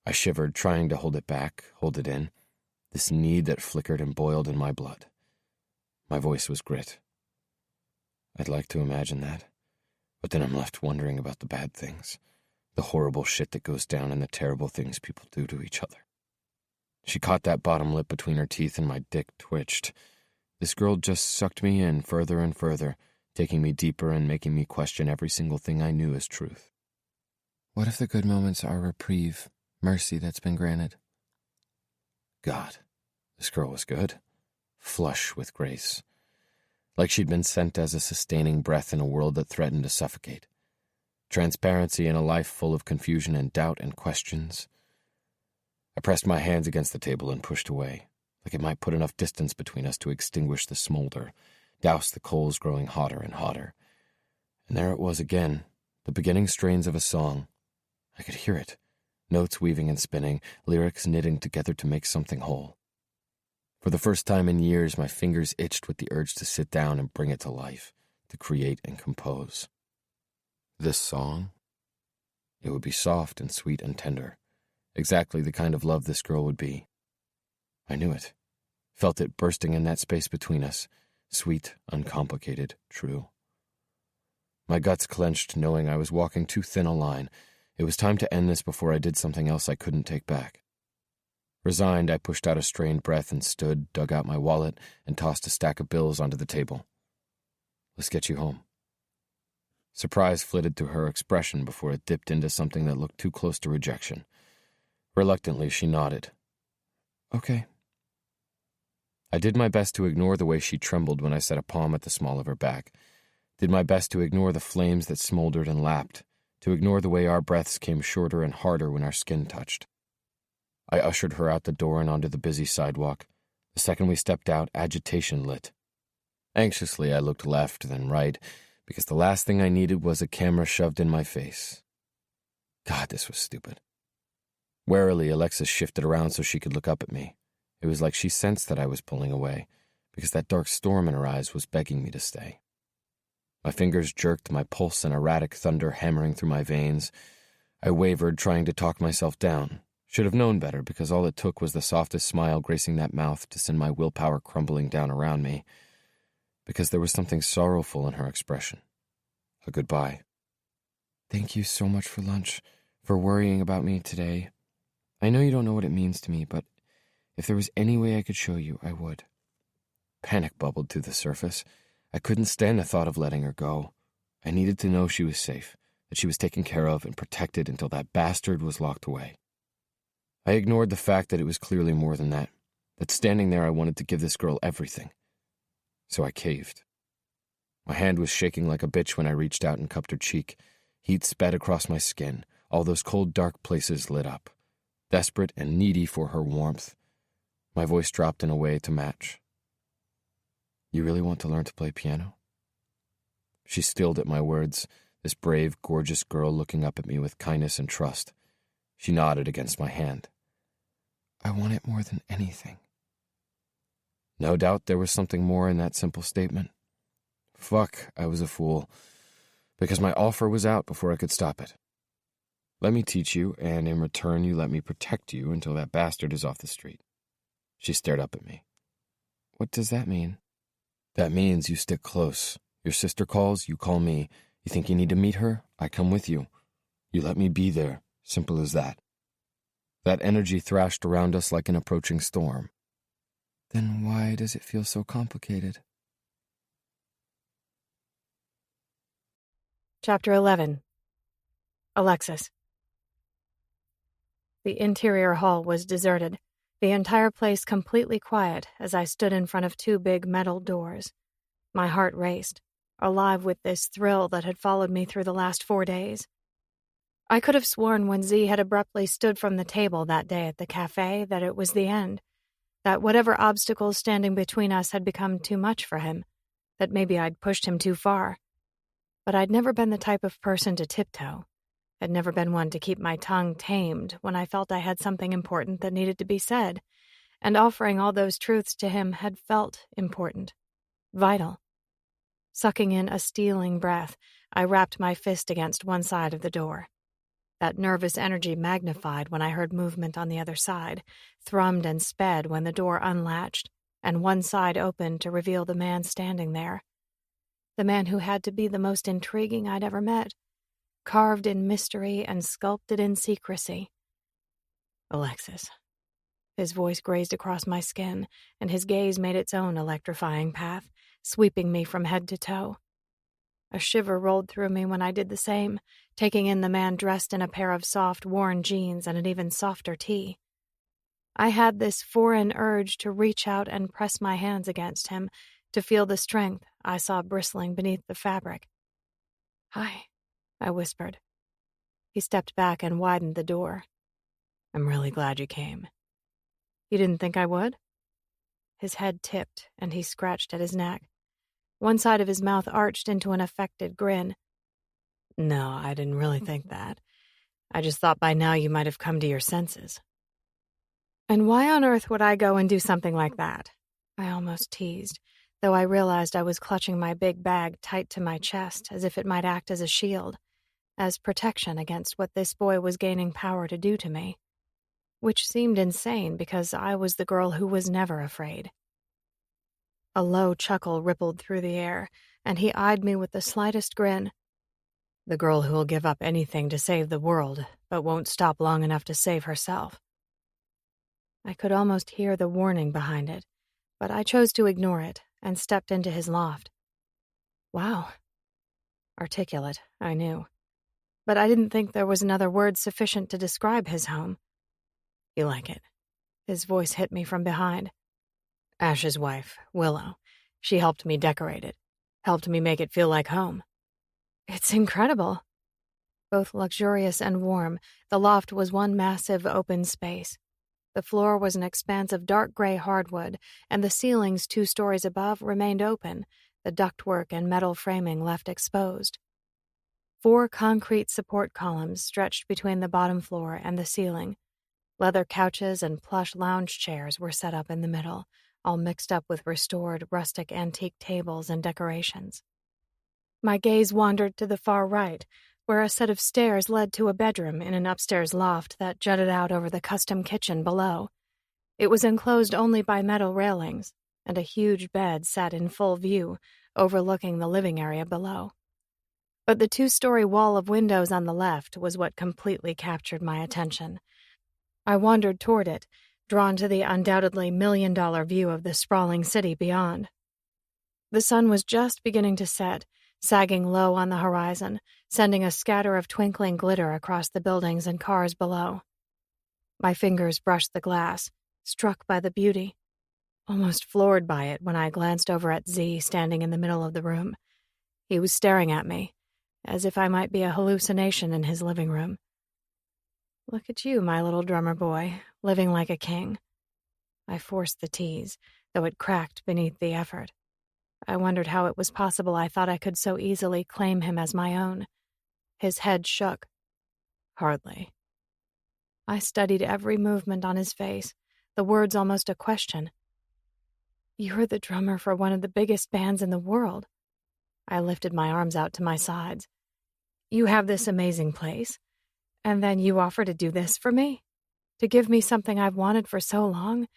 I shivered, trying to hold it back, hold it in. This need that flickered and boiled in my blood. My voice was grit. I'd like to imagine that, but then I'm left wondering about the bad things, the horrible shit that goes down and the terrible things people do to each other. She caught that bottom lip between her teeth and my dick twitched. This girl just sucked me in further and further, taking me deeper and making me question every single thing I knew as truth. What if the good moments are reprieve, mercy that's been granted? God, this girl was good. Flush with grace. Like she'd been sent as a sustaining breath in a world that threatened to suffocate. Transparency in a life full of confusion and doubt and questions. I pressed my hands against the table and pushed away, like it might put enough distance between us to extinguish the smolder, douse the coals growing hotter and hotter. And there it was again, the beginning strains of a song. I could hear it, notes weaving and spinning, lyrics knitting together to make something whole. For the first time in years, my fingers itched with the urge to sit down and bring it to life, to create and compose. This song? It would be soft and sweet and tender, exactly the kind of love this girl would be. I knew it, felt it bursting in that space between us, sweet, uncomplicated, true. My guts clenched, knowing I was walking too thin a line. It was time to end this before I did something else I couldn't take back. Resigned, I pushed out a strained breath and stood, dug out my wallet, and tossed a stack of bills onto the table. Let's get you home. Surprise flitted through her expression before it dipped into something that looked too close to rejection. Reluctantly, she nodded. Okay. I did my best to ignore the way she trembled when I set a palm at the small of her back. Did my best to ignore the flames that smoldered and lapped, to ignore the way our breaths came shorter and harder when our skin touched. I ushered her out the door and onto the busy sidewalk. The second we stepped out, agitation lit. Anxiously, I looked left, then right, because the last thing I needed was a camera shoved in my face. God, this was stupid. Warily, Alexis shifted around so she could look up at me. It was like she sensed that I was pulling away, because that dark storm in her eyes was begging me to stay. My fingers jerked, my pulse an erratic thunder hammering through my veins. I wavered, trying to talk myself down. Should have known better, because all it took was the softest smile gracing that mouth to send my willpower crumbling down around me. Because there was something sorrowful in her expression. A goodbye. Thank you so much for lunch, for worrying about me today. I know you don't know what it means to me, but if there was any way I could show you, I would. Panic bubbled to the surface. I couldn't stand the thought of letting her go. I needed to know she was safe, that she was taken care of and protected until that bastard was locked away. I ignored the fact that it was clearly more than that standing there I wanted to give this girl everything. So I caved. My hand was shaking like a bitch when I reached out and cupped her cheek. Heat sped across my skin. All those cold, dark places lit up. Desperate and needy for her warmth. My voice dropped in a way to match. You really want to learn to play piano? She stilled at my words, this brave, gorgeous girl looking up at me with kindness and trust. She nodded against my hand. I want it more than anything. No doubt there was something more in that simple statement. Fuck, I was a fool, because my offer was out before I could stop it. Let me teach you, and in return you let me protect you until that bastard is off the street. She stared up at me. What does that mean? That means you stick close. Your sister calls, you call me. You think you need to meet her? I come with you. You let me be there. Simple as that. That energy thrashed around us like an approaching storm. Then why does it feel so complicated? Chapter 11. Alexis. The interior hall was deserted, the entire place completely quiet as I stood in front of two big metal doors. My heart raced. alive with this thrill that had followed me through the last 4 days. I could have sworn when Zee had abruptly stood from the table that day at the cafe that it was the end, that whatever obstacles standing between us had become too much for him, that maybe I'd pushed him too far. But I'd never been the type of person to tiptoe. Had never been one to keep my tongue tamed when I felt I had something important that needed to be said, and offering all those truths to him had felt important, vital. Sucking in a stealing breath, I rapped my fist against one side of the door. That nervous energy magnified when I heard movement on the other side, thrummed and sped when the door unlatched, and one side opened to reveal the man standing there. The man who had to be the most intriguing I'd ever met, carved in mystery and sculpted in secrecy. Alexis. His voice grazed across my skin, and his gaze made its own electrifying path, sweeping me from head to toe. A shiver rolled through me when I did the same, taking in the man dressed in a pair of soft, worn jeans and an even softer tee. I had this foreign urge to reach out and press my hands against him, to feel the strength I saw bristling beneath the fabric. "Hi," I whispered. He stepped back and widened the door. "I'm really glad you came." "You didn't think I would?" His head tipped, and he scratched at his neck. One side of his mouth arched into an affected grin. "No, I didn't really think that. I just thought by now you might have come to your senses." "And why on earth would I go and do something like that?" I almost teased, though I realized I was clutching my big bag tight to my chest as if it might act as a shield, as protection against what this boy was gaining power to do to me. Which seemed insane because I was the girl who was never afraid. A low chuckle rippled through the air, and he eyed me with the slightest grin. "The girl who'll give up anything to save the world, but won't stop long enough to save herself." I could almost hear the warning behind it, but I chose to ignore it and stepped into his loft. Wow. Articulate, I knew. But I didn't think there was another word sufficient to describe his home. "You like it?" His voice hit me from behind. "Ash's wife, Willow. She helped me decorate it. Helped me make it feel like home." "It's incredible." Both luxurious and warm, the loft was one massive open space. The floor was an expanse of dark gray hardwood, and the ceilings 2 stories above remained open, the ductwork and metal framing left exposed. 4 concrete support columns stretched between the bottom floor and the ceiling. Leather couches and plush lounge chairs were set up in the middle, all mixed up with restored, rustic antique tables and decorations. My gaze wandered to the far right, where a set of stairs led to a bedroom in an upstairs loft that jutted out over the custom kitchen below. It was enclosed only by metal railings, and a huge bed sat in full view, overlooking the living area below. But the 2-story wall of windows on the left was what completely captured my attention. I wandered toward it, drawn to the undoubtedly million-dollar view of the sprawling city beyond. The sun was just beginning to set, sagging low on the horizon, sending a scatter of twinkling glitter across the buildings and cars below. My fingers brushed the glass, struck by the beauty, almost floored by it when I glanced over at Zee standing in the middle of the room. He was staring at me, as if I might be a hallucination in his living room. "Look at you, my little drummer boy, living like a king." I forced the tease, though it cracked beneath the effort. I wondered how it was possible I thought I could so easily claim him as my own. His head shook. "Hardly." I studied every movement on his face, the words almost a question. "You're the drummer for one of the biggest bands in the world." I lifted my arms out to my sides. "You have this amazing place, and then you offer to do this for me? To give me something I've wanted for so long?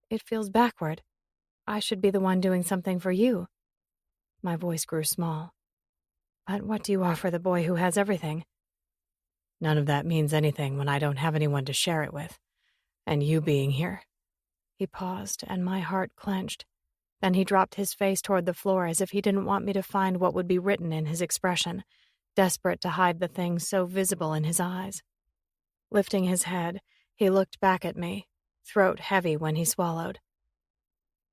It feels backward. I should be the one doing something for you." My voice grew small. "But what do you offer the boy who has everything?" "None of that means anything when I don't have anyone to share it with. And you being here." He paused, and my heart clenched. Then he dropped his face toward the floor as if he didn't want me to find what would be written in his expression, desperate to hide the thing so visible in his eyes. Lifting his head, he looked back at me, throat heavy when he swallowed.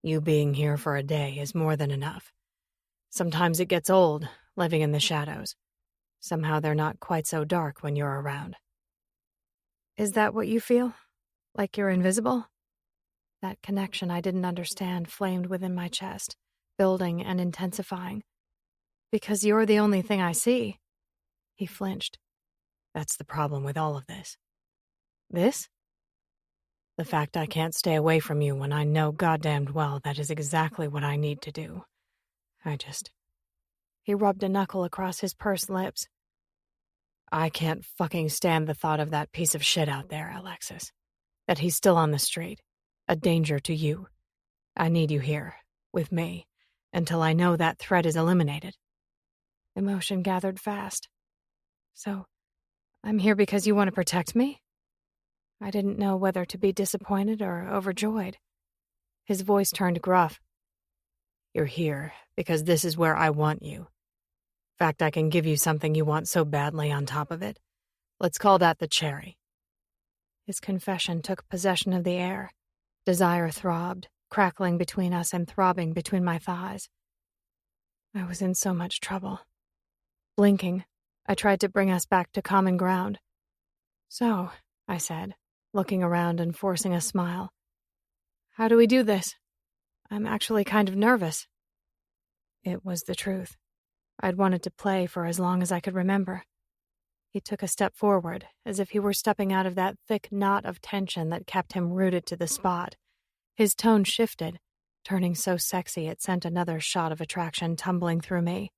"You being here for a day is more than enough. Sometimes it gets old, living in the shadows. Somehow they're not quite so dark when you're around. Is that what you feel? Like you're invisible? That connection I didn't understand flamed within my chest, building and intensifying. Because you're the only thing I see. He flinched. That's the problem with all of this. This? The fact I can't stay away from you when I know goddamned well that is exactly what I need to do. He rubbed a knuckle across his pursed lips. I can't fucking stand the thought of that piece of shit out there, Alexis. That he's still on the street. A danger to you. I need you here, with me, until I know that threat is eliminated. Emotion gathered fast. So, I'm here because you want to protect me? I didn't know whether to be disappointed or overjoyed. His voice turned gruff. You're here because this is where I want you. In fact, I can give you something you want so badly on top of it. Let's call that the cherry. His confession took possession of the air. Desire throbbed, crackling between us and throbbing between my thighs. I was in so much trouble. Blinking, I tried to bring us back to common ground. So, I said, looking around and forcing a smile. How do we do this? I'm actually kind of nervous. It was the truth. I'd wanted to play for as long as I could remember. He took a step forward, as if he were stepping out of that thick knot of tension that kept him rooted to the spot. His tone shifted, turning so sexy it sent another shot of attraction tumbling through me.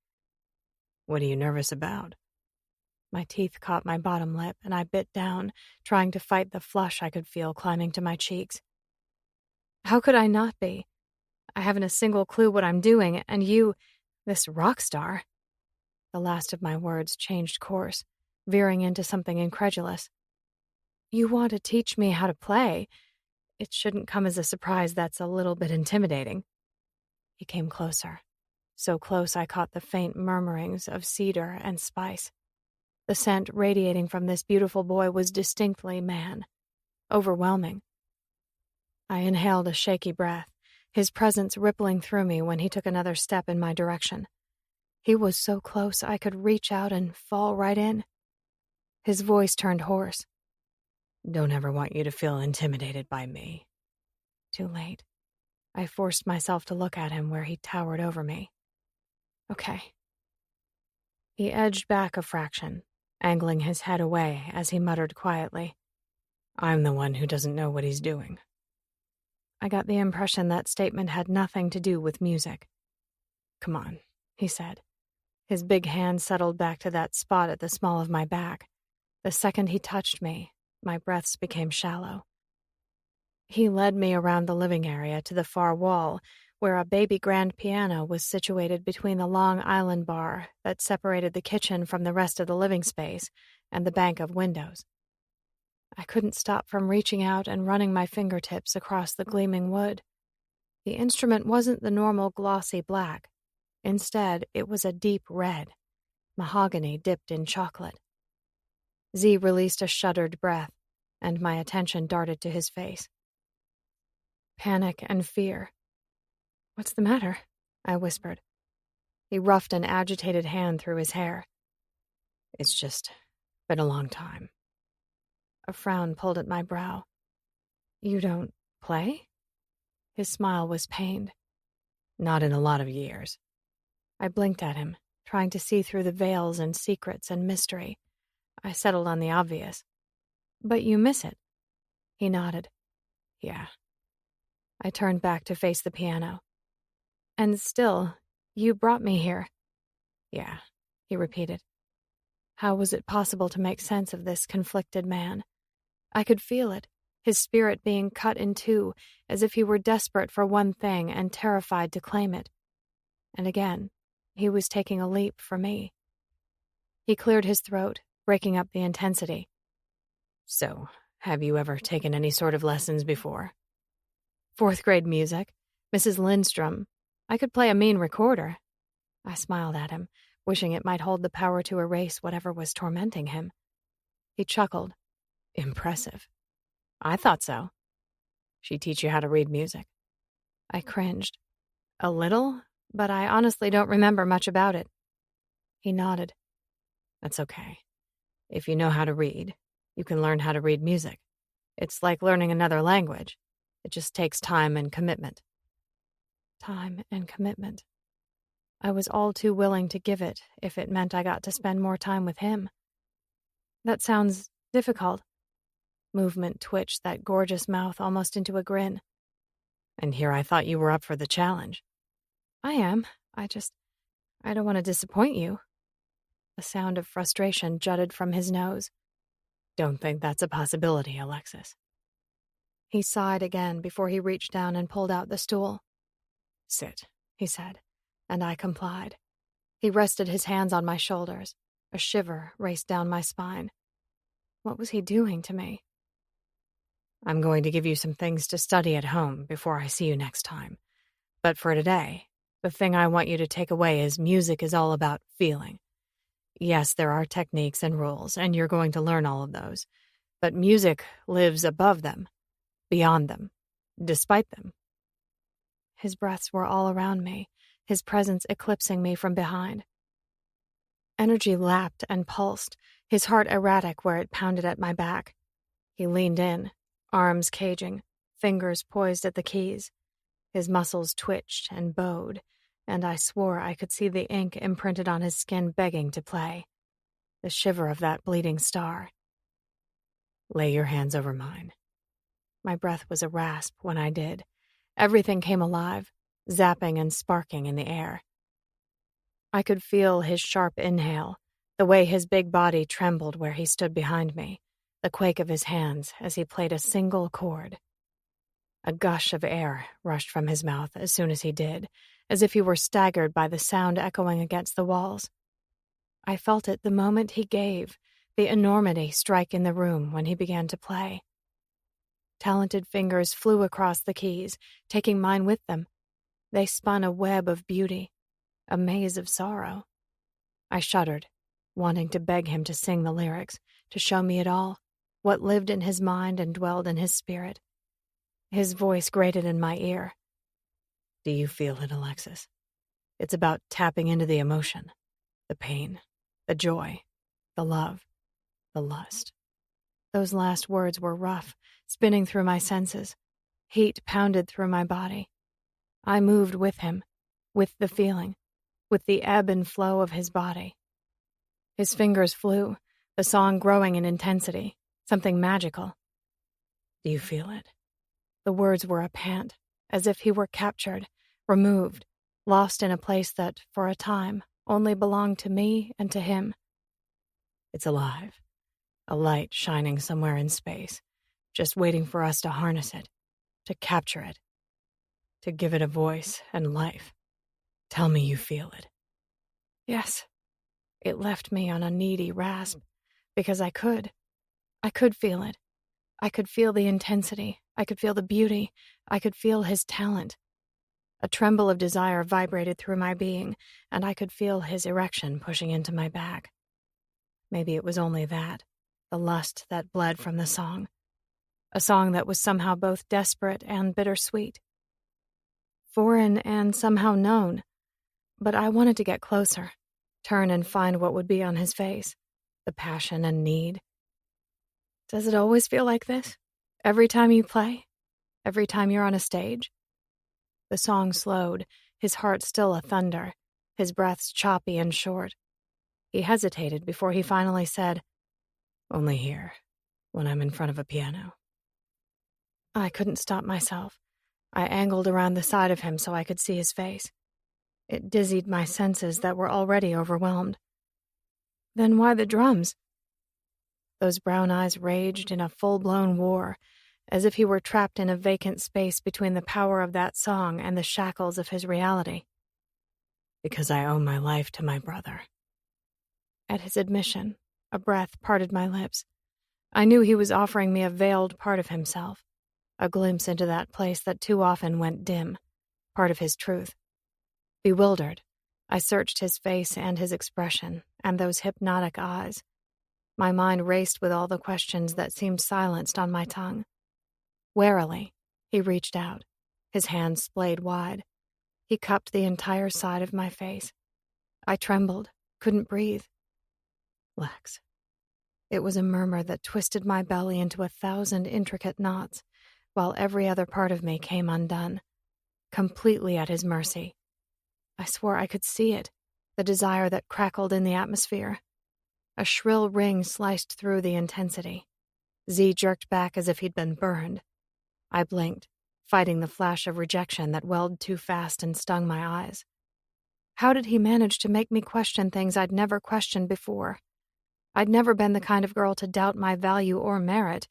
What are you nervous about? My teeth caught my bottom lip, and I bit down, trying to fight the flush I could feel climbing to my cheeks. How could I not be? I haven't a single clue what I'm doing, and you, this rock star. The last of my words changed course, veering into something incredulous. You want to teach me how to play? It shouldn't come as a surprise that's a little bit intimidating. He came closer, so close I caught the faint murmurings of cedar and spice. The scent radiating from this beautiful boy was distinctly man, overwhelming. I inhaled a shaky breath, his presence rippling through me when he took another step in my direction. He was so close I could reach out and fall right in. His voice turned hoarse. Don't ever want you to feel intimidated by me. Too late. I forced myself to look at him where he towered over me. Okay. He edged back a fraction, angling his head away as he muttered quietly. I'm the one who doesn't know what he's doing. I got the impression that statement had nothing to do with music. Come on, he said. His big hand settled back to that spot at the small of my back. The second he touched me, my breaths became shallow. He led me around the living area to the far wall, where a baby grand piano was situated between the long island bar that separated the kitchen from the rest of the living space and the bank of windows. I couldn't stop from reaching out and running my fingertips across the gleaming wood. The instrument wasn't the normal glossy black. Instead, it was a deep red, mahogany dipped in chocolate. Zee released a shuddered breath, and my attention darted to his face. Panic and fear. What's the matter? I whispered. He roughed an agitated hand through his hair. It's just been a long time. A frown pulled at my brow. You don't play? His smile was pained. Not in a lot of years. I blinked at him, trying to see through the veils and secrets and mystery. I settled on the obvious. But you miss it. He nodded. Yeah. I turned back to face the piano. And still, you brought me here. Yeah, he repeated. How was it possible to make sense of this conflicted man? I could feel it, his spirit being cut in two, as if he were desperate for one thing and terrified to claim it. And again, he was taking a leap for me. He cleared his throat, breaking up the intensity. So, have you ever taken any sort of lessons before? 4th grade music, Mrs. Lindstrom. I could play a mean recorder. I smiled at him, wishing it might hold the power to erase whatever was tormenting him. He chuckled. Impressive. I thought so. She teach you how to read music? I cringed. A little, but I honestly don't remember much about it." He nodded. "That's okay. If you know how to read, you can learn how to read music. It's like learning another language. It just takes time and commitment." Time and commitment. I was all too willing to give it if it meant I got to spend more time with him. "That sounds difficult." Movement twitched that gorgeous mouth almost into a grin. "And here I thought you were up for the challenge." "I am. I don't want to disappoint you." A sound of frustration jutted from his nose. "Don't think that's a possibility, Alexis." He sighed again before he reached down and pulled out the stool. "Sit," he said, and I complied. He rested his hands on my shoulders. A shiver raced down my spine. What was he doing to me? "I'm going to give you some things to study at home before I see you next time. But for today, the thing I want you to take away is music is all about feeling. Yes, there are techniques and rules, and you're going to learn all of those. But music lives above them, beyond them, despite them." His breaths were all around me, his presence eclipsing me from behind. Energy lapped and pulsed, his heart erratic where it pounded at my back. He leaned in, arms caging, fingers poised at the keys. His muscles twitched and bowed, and I swore I could see the ink imprinted on his skin begging to play. The shiver of that bleeding star. "Lay your hands over mine." My breath was a rasp when I did. Everything came alive, zapping and sparking in the air. I could feel his sharp inhale, the way his big body trembled where he stood behind me, the quake of his hands as he played a single chord. A gush of air rushed from his mouth as soon as he did, as if he were staggered by the sound echoing against the walls. I felt it the moment he gave, the enormity strike in the room when he began to play. Talented fingers flew across the keys, taking mine with them. They spun a web of beauty, a maze of sorrow. I shuddered, wanting to beg him to sing the lyrics, to show me it all, what lived in his mind and dwelled in his spirit. His voice grated in my ear. "Do you feel it, Alexis? It's about tapping into the emotion, the pain, the joy, the love, the lust." Those last words were rough, spinning through my senses. Heat pounded through my body. I moved with him, with the feeling, with the ebb and flow of his body. His fingers flew, the song growing in intensity, something magical. "Do you feel it?" The words were a pant, as if he were captured, removed, lost in a place that, for a time, only belonged to me and to him. "It's alive. A light shining somewhere in space, just waiting for us to harness it, to capture it, to give it a voice and life. Tell me you feel it." Yes. It left me on a needy rasp, because I could. I could feel it. I could feel the intensity. I could feel the beauty. I could feel his talent. A tremble of desire vibrated through my being, and I could feel his erection pushing into my back. Maybe it was only that, the lust that bled from the song. A song that was somehow both desperate and bittersweet. Foreign and somehow known. But I wanted to get closer, turn and find what would be on his face, the passion and need. Does it always feel like this? Every time you play? Every time you're on a stage? The song slowed, his heart still a thunder, his breaths choppy and short. He hesitated before he finally said, "Only here, when I'm in front of a piano." I couldn't stop myself. I angled around the side of him so I could see his face. It dizzied my senses that were already overwhelmed. Then why the drums? Those brown eyes raged in a full-blown war, as if he were trapped in a vacant space between the power of that song and the shackles of his reality. "Because I owe my life to my brother." At his admission, a breath parted my lips. I knew he was offering me a veiled part of himself, a glimpse into that place that too often went dim, part of his truth. Bewildered, I searched his face and his expression, and those hypnotic eyes. My mind raced with all the questions that seemed silenced on my tongue. Warily, he reached out, his hands splayed wide. He cupped the entire side of my face. I trembled, couldn't breathe. Lex. It was a murmur that twisted my belly into 1,000 intricate knots, while every other part of me came undone, completely at his mercy. I swore I could see it, the desire that crackled in the atmosphere. A shrill ring sliced through the intensity. Zee jerked back as if he'd been burned. I blinked, fighting the flash of rejection that welled too fast and stung my eyes. How did he manage to make me question things I'd never questioned before? I'd never been the kind of girl to doubt my value or merit,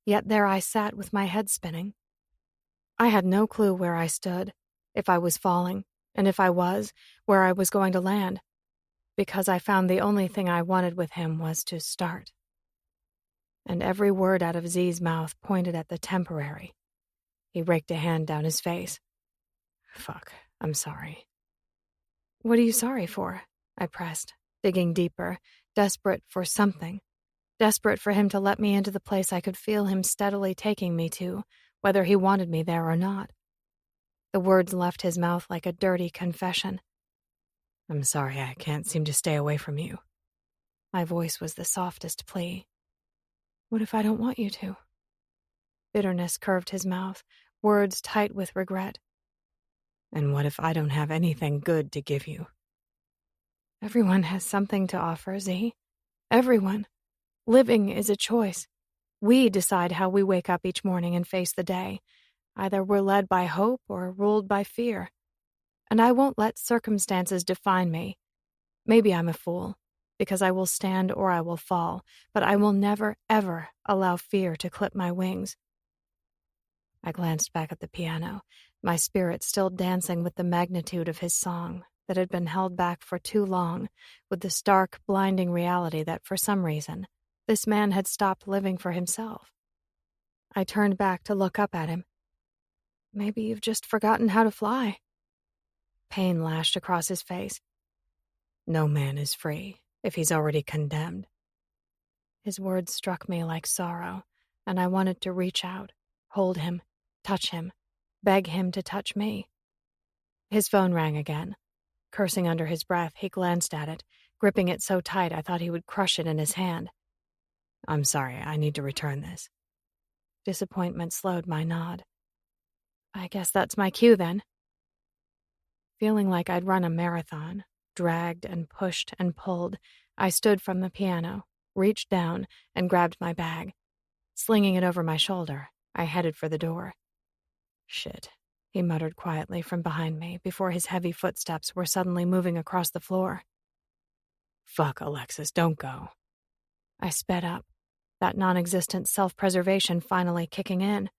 yet there I sat with my head spinning. I had no clue where I stood, if I was falling, and if I was, where I was going to land, because I found the only thing I wanted with him was to start. And every word out of Zee's mouth pointed at the temporary. He raked a hand down his face. Fuck, I'm sorry. What are you sorry for? I pressed, digging deeper, desperate for something. Desperate for him to let me into the place I could feel him steadily taking me to, whether he wanted me there or not. The words left his mouth like a dirty confession. I'm sorry I can't seem to stay away from you. My voice was the softest plea. What if I don't want you to? Bitterness curved his mouth, words tight with regret. And what if I don't have anything good to give you? Everyone has something to offer, Zee. Everyone. Living is a choice. We decide how we wake up each morning and face the day. Either we're led by hope or ruled by fear. And I won't let circumstances define me. Maybe I'm a fool, because I will stand or I will fall, but I will never, ever allow fear to clip my wings. I glanced back at the piano, my spirit still dancing with the magnitude of his song that had been held back for too long, with the stark, blinding reality that, for some reason, this man had stopped living for himself. I turned back to look up at him. Maybe you've just forgotten how to fly. Pain lashed across his face. No man is free if he's already condemned. His words struck me like sorrow, and I wanted to reach out, hold him, touch him, beg him to touch me. His phone rang again. Cursing under his breath, he glanced at it, gripping it so tight I thought he would crush it in his hand. I'm sorry, I need to return this. Disappointment slowed my nod. I guess that's my cue then. Feeling like I'd run a marathon, dragged and pushed and pulled, I stood from the piano, reached down, and grabbed my bag. Slinging it over my shoulder, I headed for the door. Shit, he muttered quietly from behind me before his heavy footsteps were suddenly moving across the floor. Fuck, Alexis, don't go. I sped up, that non-existent self-preservation finally kicking in.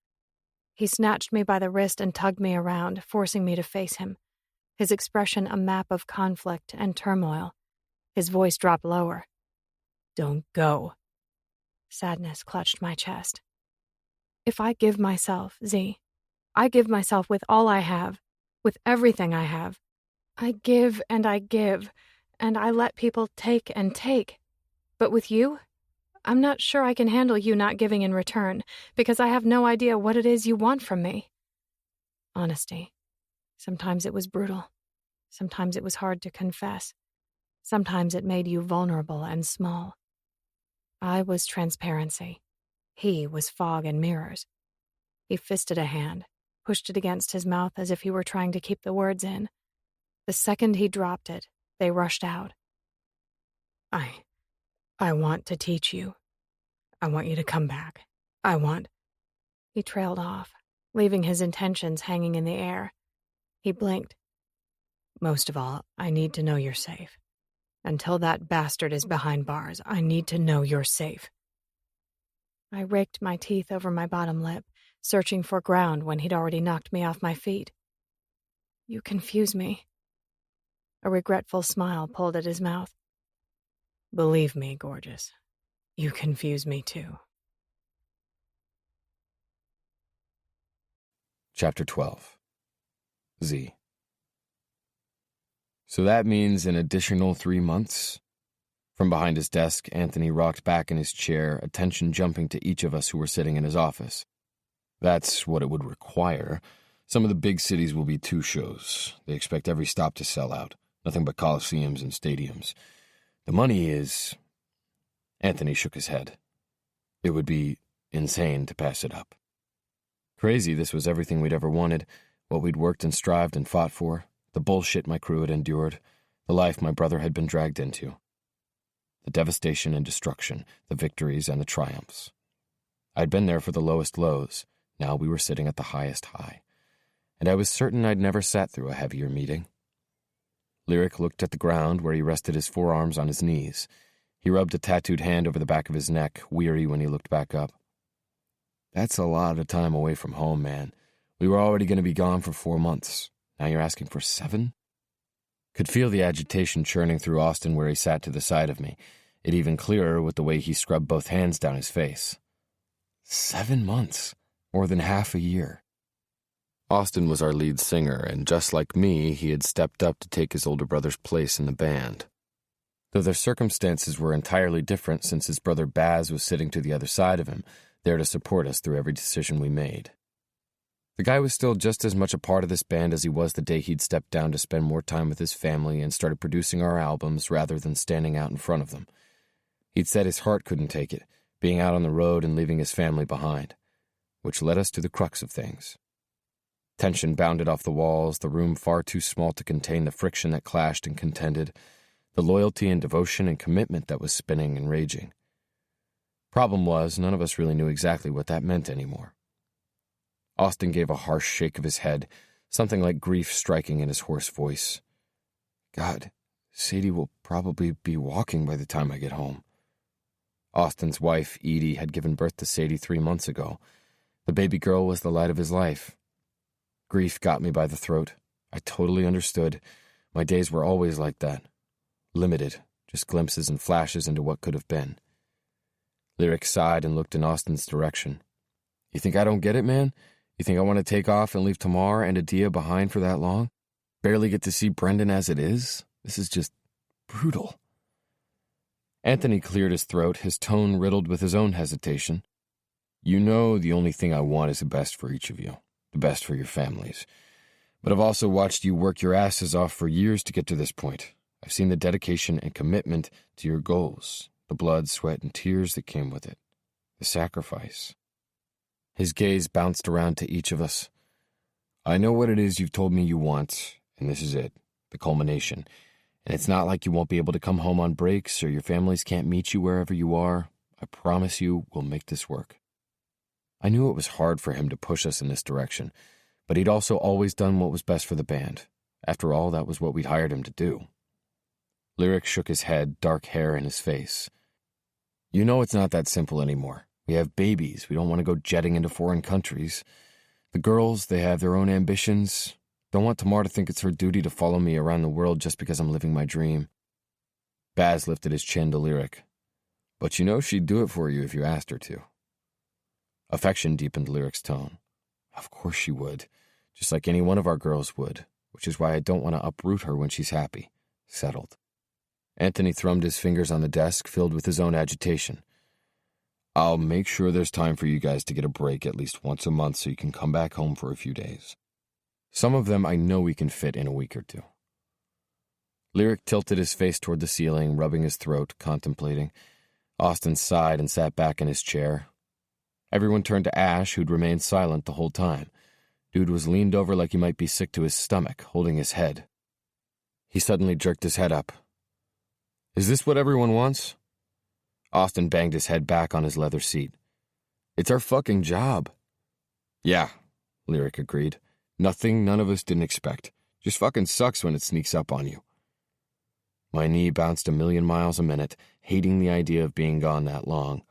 He snatched me by the wrist and tugged me around, forcing me to face him. His expression a map of conflict and turmoil. His voice dropped lower. Don't go. Sadness clutched my chest. If I give myself, Zee, I give myself with all I have, with everything I have. I give, and I let people take and take. But with you, I'm not sure I can handle you not giving in return, because I have no idea what it is you want from me. Honesty. Sometimes it was brutal. Sometimes it was hard to confess. Sometimes it made you vulnerable and small. I was transparency. He was fog and mirrors. He fisted a hand, pushed it against his mouth as if he were trying to keep the words in. The second he dropped it, they rushed out. I want to teach you. I want you to come back. He trailed off, leaving his intentions hanging in the air. He blinked. Most of all, I need to know you're safe. Until that bastard is behind bars, I need to know you're safe. I raked my teeth over my bottom lip, searching for ground when he'd already knocked me off my feet. You confuse me. A regretful smile pulled at his mouth. Believe me, gorgeous, you confuse me too. Chapter 12. Zee. So that means an additional 3 months? From behind his desk, Anthony rocked back in his chair, attention jumping to each of us who were sitting in his office. That's what it would require, Some of the big cities will be 2 shows. They expect every stop to sell out. Nothing but coliseums and stadiums. The money is... Anthony shook his head. It would be insane to pass it up. Crazy, this was everything we'd ever wanted, what we'd worked and strived and fought for, the bullshit my crew had endured, the life my brother had been dragged into. The devastation and destruction, the victories and the triumphs. I'd been there for the lowest lows. Now we were sitting at the highest high. And I was certain I'd never sat through a heavier meeting. Lyric looked at the ground where he rested his forearms on his knees. He rubbed a tattooed hand over the back of his neck, weary when he looked back up. That's a lot of time away from home, man. We were already going to be gone for 4 months. Now you're asking for 7? Could feel the agitation churning through Austin where he sat to the side of me. It even clearer with the way he scrubbed both hands down his face. 7 months. More than half a year. Austin was our lead singer, and just like me, he had stepped up to take his older brother's place in the band. Though their circumstances were entirely different since his brother Baz was sitting to the other side of him, there to support us through every decision we made. The guy was still just as much a part of this band as he was the day he'd stepped down to spend more time with his family and started producing our albums rather than standing out in front of them. He'd said his heart couldn't take it, being out on the road and leaving his family behind, which led us to the crux of things. Tension bounded off the walls, the room far too small to contain the friction that clashed and contended, the loyalty and devotion and commitment that was spinning and raging. Problem was, none of us really knew exactly what that meant anymore. Austin gave a harsh shake of his head, something like grief striking in his hoarse voice. God, Sadie will probably be walking by the time I get home. Austin's wife, Edie, had given birth to Sadie 3 months ago. The baby girl was the light of his life. Grief got me by the throat. I totally understood. My days were always like that. Limited, just glimpses and flashes into what could have been. Lyric sighed and looked in Austin's direction. You think I don't get it, man? You think I want to take off and leave Tamar and Adia behind for that long? Barely get to see Brendan as it is? This is just brutal. Anthony cleared his throat, his tone riddled with his own hesitation. You know the only thing I want is the best for each of you. The best for your families. But I've also watched you work your asses off for years to get to this point. I've seen the dedication and commitment to your goals, the blood, sweat, and tears that came with it, the sacrifice. His gaze bounced around to each of us. I know what it is you've told me you want, and this is it, the culmination. And it's not like you won't be able to come home on breaks or your families can't meet you wherever you are. I promise you we'll make this work. I knew it was hard for him to push us in this direction, but he'd also always done what was best for the band. After all, that was what we'd hired him to do. Lyric shook his head, dark hair in his face. You know it's not that simple anymore. We have babies. We don't want to go jetting into foreign countries. The girls, they have their own ambitions. Don't want Tamar to think it's her duty to follow me around the world just because I'm living my dream. Baz lifted his chin to Lyric. But you know she'd do it for you if you asked her to. Affection deepened Lyric's tone. Of course she would, just like any one of our girls would, which is why I don't want to uproot her when she's happy, settled. Anthony thrummed his fingers on the desk, filled with his own agitation. I'll make sure there's time for you guys to get a break at least once a month so you can come back home for a few days. Some of them I know we can fit in a week or 2. Lyric tilted his face toward the ceiling, rubbing his throat, contemplating. Austin sighed and sat back in his chair. Everyone turned to Ash, who'd remained silent the whole time. Dude was leaned over like he might be sick to his stomach, holding his head. He suddenly jerked his head up. Is this what everyone wants? Austin banged his head back on his leather seat. It's our fucking job. Yeah, Lyric agreed. Nothing none of us didn't expect. Just fucking sucks when it sneaks up on you. My knee bounced 1,000,000 miles a minute, hating the idea of being gone that long.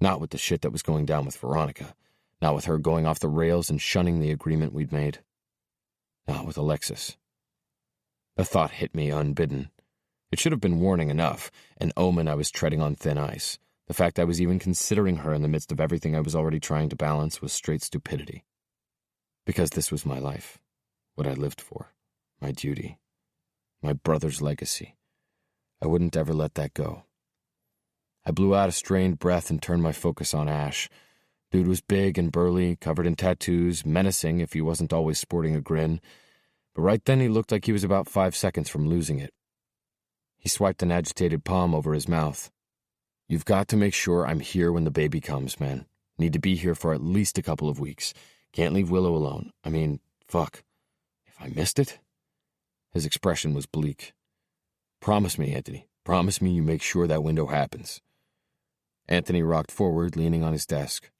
Not with the shit that was going down with Veronica. Not with her going off the rails and shunning the agreement we'd made. Not with Alexis. The thought hit me unbidden. It should have been warning enough, an omen I was treading on thin ice. The fact I was even considering her in the midst of everything I was already trying to balance was straight stupidity. Because this was my life, what I lived for, my duty, my brother's legacy. I wouldn't ever let that go. I blew out a strained breath and turned my focus on Ash. Dude was big and burly, covered in tattoos, menacing if he wasn't always sporting a grin. But right then he looked like he was about 5 seconds from losing it. He swiped an agitated palm over his mouth. "You've got to make sure I'm here when the baby comes, man. Need to be here for at least a couple of weeks. Can't leave Willow alone. I mean, fuck. If I missed it?" His expression was bleak. "Promise me, Anthony. Promise me you make sure that window happens." Anthony rocked forward, leaning on his desk.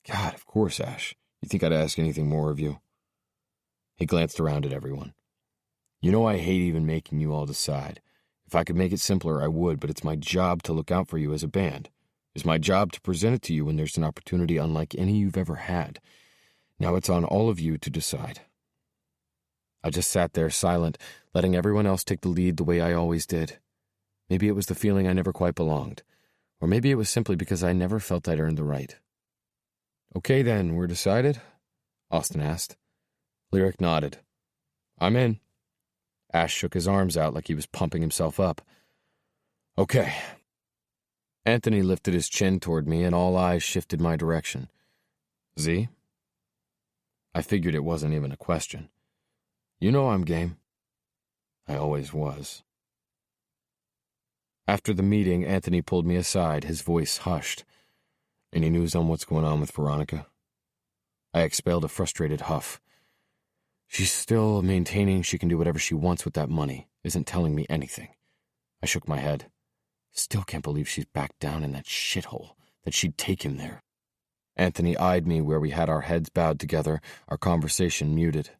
"God, of course, Ash. You think I'd ask anything more of you?" He glanced around at everyone. "You know I hate even making you all decide. If I could make it simpler, I would, but it's my job to look out for you as a band. It's my job to present it to you when there's an opportunity unlike any you've ever had. Now it's on all of you to decide." I just sat there silent, letting everyone else take the lead the way I always did. Maybe it was the feeling I never quite belonged, or maybe it was simply because I never felt I'd earned the right. "Okay then, we're decided?" Austin asked. Lyric nodded. "I'm in." Ash shook his arms out like he was pumping himself up. "Okay." Anthony lifted his chin toward me, and all eyes shifted my direction. "Zee?" I figured it wasn't even a question. "You know I'm game." I always was. After the meeting, Anthony pulled me aside, his voice hushed. "Any news on what's going on with Veronica?" I expelled a frustrated huff. "She's still maintaining she can do whatever she wants with that money, isn't telling me anything." I shook my head. "Still can't believe she's back down in that shithole, that she'd take him there." Anthony eyed me where we had our heads bowed together, our conversation muted.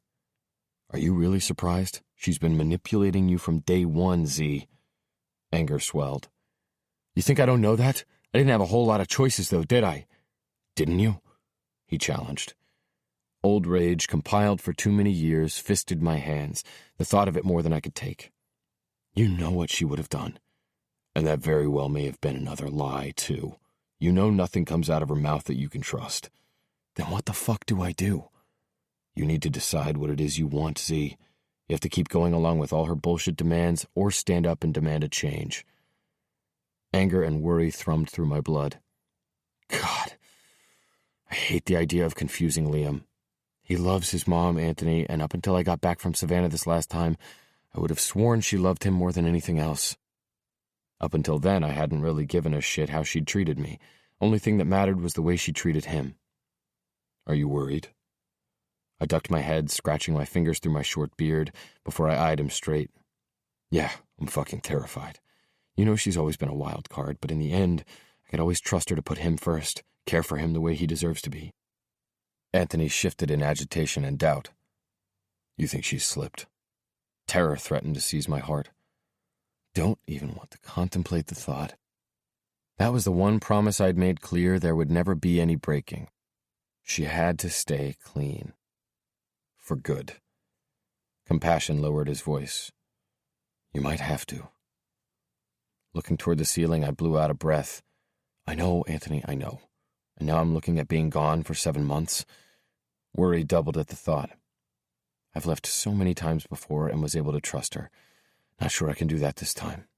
"Are you really surprised? She's been manipulating you from day one, Zee." Anger swelled. "You think I don't know that? I didn't have a whole lot of choices, though, did I?" "Didn't you?" he challenged. Old rage, compiled for too many years, fisted my hands, the thought of it more than I could take. "You know what she would have done. And that very well may have been another lie, too. You know nothing comes out of her mouth that you can trust. Then what the fuck do I do? You need to decide what it is you want, Zee. You have to keep going along with all her bullshit demands or stand up and demand a change." Anger and worry thrummed through my blood. God, I hate the idea of confusing Liam. He loves his mom, Anthony, and up until I got back from Savannah this last time, I would have sworn she loved him more than anything else. Up until then, I hadn't really given a shit how she'd treated me. Only thing that mattered was the way she treated him. "Are you worried?" I ducked my head, scratching my fingers through my short beard before I eyed him straight. "Yeah, I'm fucking terrified. You know she's always been a wild card, but in the end, I could always trust her to put him first, care for him the way he deserves to be." Anthony shifted in agitation and doubt. "You think she's slipped?" Terror threatened to seize my heart. Don't even want to contemplate the thought. That was the one promise I'd made clear there would never be any breaking. She had to stay clean. For good. Compassion lowered his voice. "You might have to." Looking toward the ceiling, I blew out a breath. "I know, Anthony, I know. And now I'm looking at being gone for 7 months. Worry doubled at the thought. I've left so many times before and was able to trust her. Not sure I can do that this time.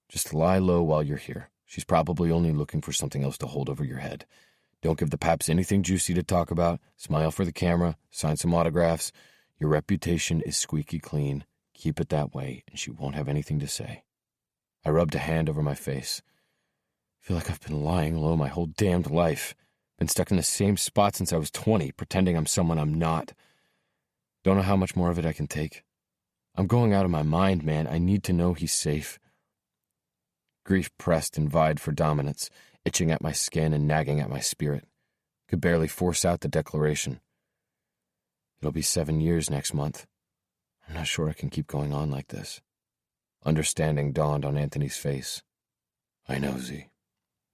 Just lie low while you're here. She's probably only looking for something else to hold over your head. Don't give the paps anything juicy to talk about. Smile for the camera. Sign some autographs. Your reputation is squeaky clean. Keep it that way, and she won't have anything to say." I rubbed a hand over my face. I feel like I've been lying low my whole damned life. Been stuck in the same spot since I was 20, pretending I'm someone I'm not. Don't know how much more of it I can take. I'm going out of my mind, man. I need to know he's safe. Grief pressed and vied for dominance, itching at my skin and nagging at my spirit. Could barely force out the declaration. It'll be 7 years next month. I'm not sure I can keep going on like this. Understanding dawned on Anthony's face. "I know, Zee.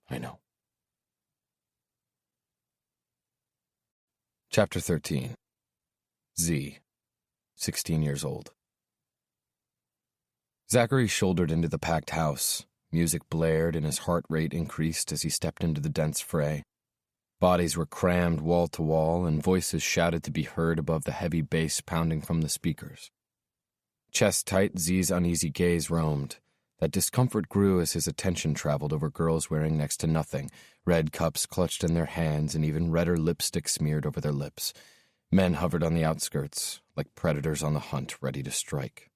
I know." Chapter 13. Zee, 16 years old. Zachary shouldered into the packed house. Music blared and his heart rate increased as he stepped into the dense fray. Bodies were crammed wall to wall, and voices shouted to be heard above the heavy bass pounding from the speakers. Chest tight, Zee's uneasy gaze roamed. That discomfort grew as his attention traveled over girls wearing next to nothing, red cups clutched in their hands and even redder lipstick smeared over their lips. Men hovered on the outskirts, like predators on the hunt, ready to strike.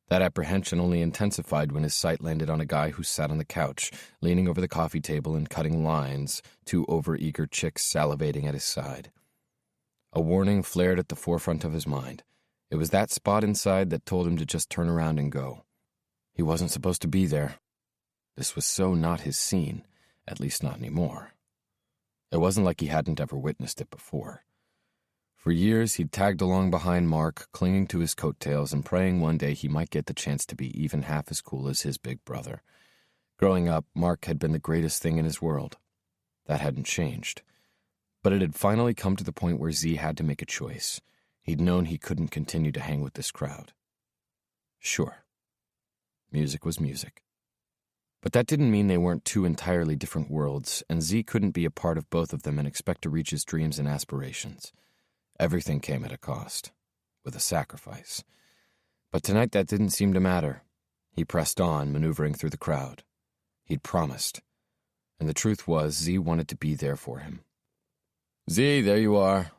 That apprehension only intensified when his sight landed on a guy who sat on the couch, leaning over the coffee table and cutting lines, two overeager chicks salivating at his side. A warning flared at the forefront of his mind. It was that spot inside that told him to just turn around and go. He wasn't supposed to be there. This was so not his scene, at least not anymore. It wasn't like he hadn't ever witnessed it before. For years, he'd tagged along behind Mark, clinging to his coattails and praying one day he might get the chance to be even half as cool as his big brother. Growing up, Mark had been the greatest thing in his world. That hadn't changed. But it had finally come to the point where Zee had to make a choice. He'd known he couldn't continue to hang with this crowd. Sure. Music was music. But that didn't mean they weren't two entirely different worlds, and Zee couldn't be a part of both of them and expect to reach his dreams and aspirations. Everything came at a cost, with a sacrifice. But tonight that didn't seem to matter. He pressed on, maneuvering through the crowd. He'd promised. And the truth was, Zee wanted to be there for him. "Zee, there you are."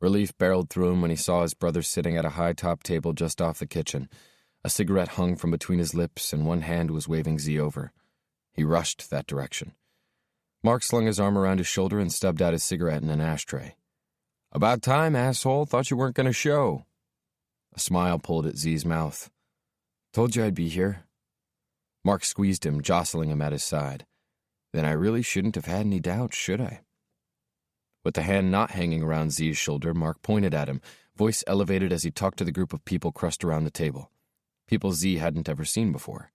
Relief barreled through him when he saw his brother sitting at a high-top table just off the kitchen. A cigarette hung from between his lips, and one hand was waving Zee over. He rushed that direction. Mark slung his arm around his shoulder and stubbed out his cigarette in an ashtray. "About time, asshole. Thought you weren't going to show." A smile pulled at Zee's mouth. "Told you I'd be here." Mark squeezed him, jostling him at his side. "Then I really shouldn't have had any doubts, should I?" With the hand not hanging around Zee's shoulder, Mark pointed at him, voice elevated as he talked to the group of people crushed around the table. People Zee hadn't ever seen before.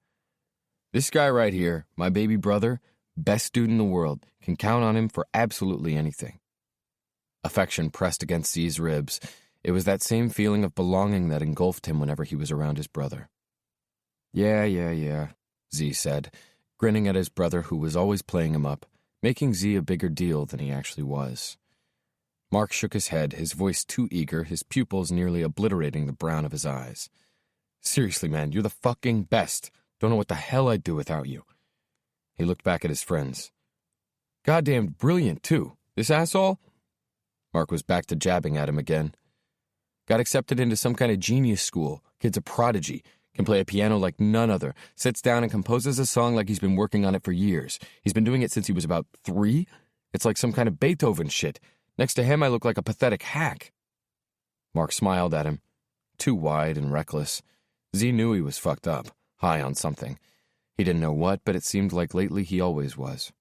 "This guy right here, my baby brother, best dude in the world, can count on him for absolutely anything." Affection pressed against Zee's ribs. It was that same feeling of belonging that engulfed him whenever he was around his brother. Yeah, Zee said, grinning at his brother who was always playing him up, making Zee a bigger deal than he actually was. Mark shook his head, his voice too eager, his pupils nearly obliterating the brown of his eyes. "Seriously, man, you're the fucking best. Don't know what the hell I'd do without you." He looked back at his friends. "Goddamn brilliant, too. This asshole?" Mark was back to jabbing at him again. "Got accepted into some kind of genius school. Kid's a prodigy. Can play a piano like none other. Sits down and composes a song like he's been working on it for years. He's been doing it since he was about 3? It's like some kind of Beethoven shit. Next to him, I look like a pathetic hack." Mark smiled at him. Too wide and reckless. Zee knew he was fucked up, high on something. He didn't know what, but it seemed like lately he always was.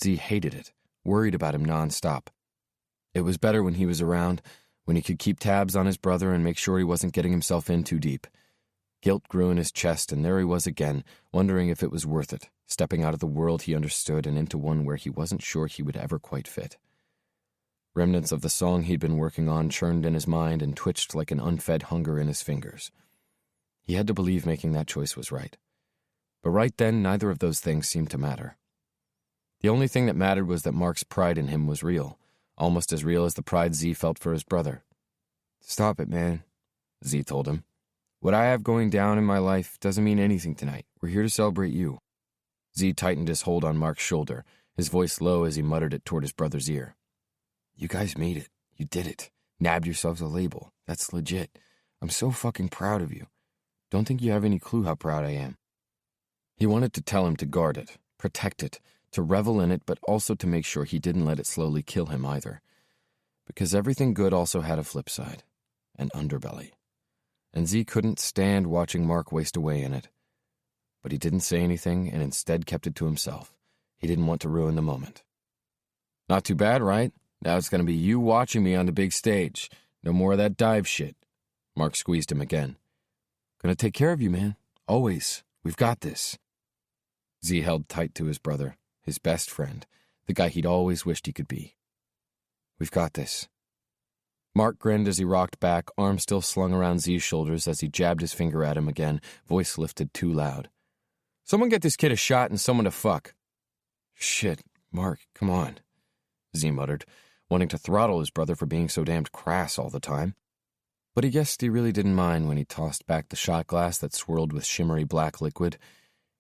Zee hated it, worried about him nonstop. It was better when he was around, when he could keep tabs on his brother and make sure he wasn't getting himself in too deep. Guilt grew in his chest, and there he was again, wondering if it was worth it, stepping out of the world he understood and into one where he wasn't sure he would ever quite fit. Remnants of the song he'd been working on churned in his mind and twitched like an unfed hunger in his fingers. He had to believe making that choice was right. But right then, neither of those things seemed to matter. The only thing that mattered was that Mark's pride in him was real, almost as real as the pride Zee felt for his brother. "Stop it, man," Zee told him. "What I have going down in my life doesn't mean anything tonight. We're here to celebrate you." Zee tightened his hold on Mark's shoulder, his voice low as he muttered it toward his brother's ear. "You guys made it. You did it. Nabbed yourselves a label. That's legit. I'm so fucking proud of you. Don't think you have any clue how proud I am." He wanted to tell him to guard it, protect it, to revel in it, but also to make sure he didn't let it slowly kill him either. Because everything good also had a flip side, an underbelly. And Zee couldn't stand watching Mark waste away in it. But he didn't say anything and instead kept it to himself. He didn't want to ruin the moment. "Not too bad, right? Now it's going to be you watching me on the big stage. No more of that dive shit." Mark squeezed him again. "Gonna take care of you, man. Always. We've got this." Zee held tight to his brother, his best friend, the guy he'd always wished he could be. "We've got this." Mark grinned as he rocked back, arm still slung around Zee's shoulders as he jabbed his finger at him again, voice lifted too loud. "Someone get this kid a shot and someone to fuck." "Shit, Mark, come on," Zee muttered, wanting to throttle his brother for being so damned crass all the time. But he guessed he really didn't mind when he tossed back the shot glass that swirled with shimmery black liquid.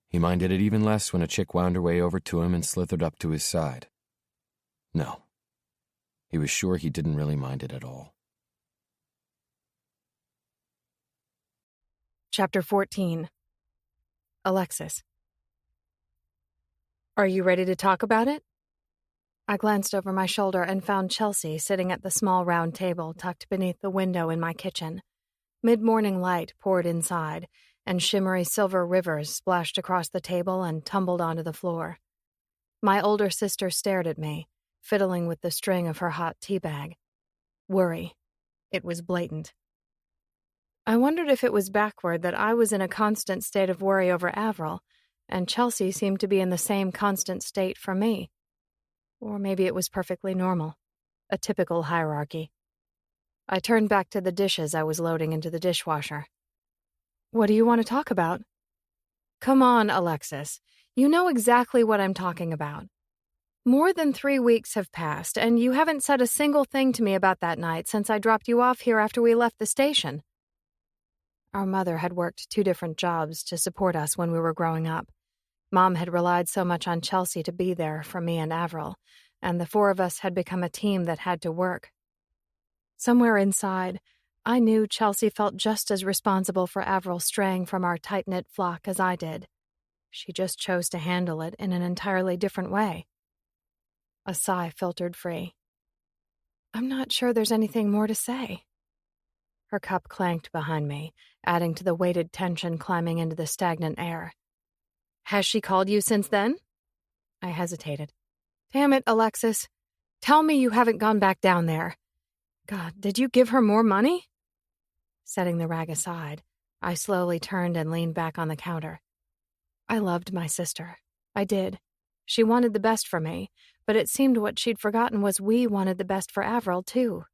He minded it even less when a chick wound her way over to him and slithered up to his side. No. He was sure he didn't really mind it at all. Chapter 14. Alexis. Are you ready to talk about it? I glanced over my shoulder and found Chelsea sitting at the small round table tucked beneath the window in my kitchen. Mid-morning light poured inside, and shimmery silver rivers splashed across the table and tumbled onto the floor. My older sister stared at me, fiddling with the string of her hot tea bag. Worry. It was blatant. I wondered if it was backward that I was in a constant state of worry over Avril, and Chelsea seemed to be in the same constant state for me. Or maybe it was perfectly normal, a typical hierarchy. I turned back to the dishes I was loading into the dishwasher. What do you want to talk about? Come on, Alexis. You know exactly what I'm talking about. More than 3 weeks have passed, and you haven't said a single thing to me about that night since I dropped you off here after we left the station. Our mother had worked 2 different jobs to support us when we were growing up. Mom had relied so much on Chelsea to be there for me and Avril, and the 4 of us had become a team that had to work. Somewhere inside, I knew Chelsea felt just as responsible for Avril straying from our tight-knit flock as I did. She just chose to handle it in an entirely different way. A sigh filtered free. I'm not sure there's anything more to say. Her cup clanked behind me, adding to the weighted tension climbing into the stagnant air. Has she called you since then? I hesitated. Damn it, Alexis. Tell me you haven't gone back down there. God, did you give her more money? Setting the rag aside, I slowly turned and leaned back on the counter. I loved my sister. I did. She wanted the best for me, but it seemed what she'd forgotten was we wanted the best for Avril, too.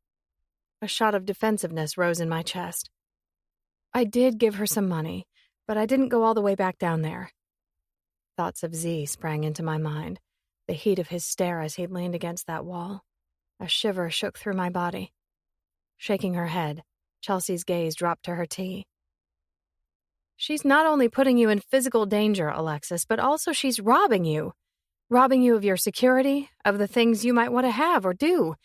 A shot of defensiveness rose in my chest. I did give her some money, but I didn't go all the way back down there. Thoughts of Zee sprang into my mind, the heat of his stare as he leaned against that wall. A shiver shook through my body. Shaking her head, Chelsea's gaze dropped to her tea. She's not only putting you in physical danger, Alexis, but also she's robbing you. Robbing you of your security, of the things you might want to have or do.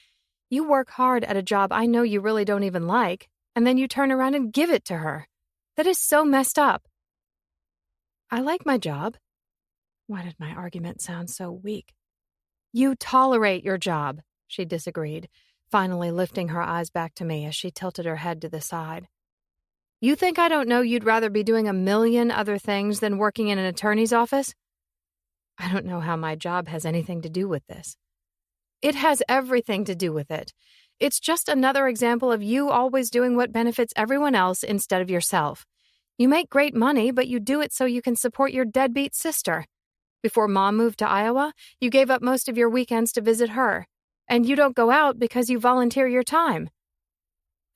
You work hard at a job I know you really don't even like, and then you turn around and give it to her. That is so messed up. I like my job. Why did my argument sound so weak? You tolerate your job, she disagreed, finally lifting her eyes back to me as she tilted her head to the side. You think I don't know you'd rather be doing a million other things than working in an attorney's office? I don't know how my job has anything to do with this. It has everything to do with it. It's just another example of you always doing what benefits everyone else instead of yourself. You make great money, but you do it so you can support your deadbeat sister. Before Mom moved to Iowa, you gave up most of your weekends to visit her. And you don't go out because you volunteer your time.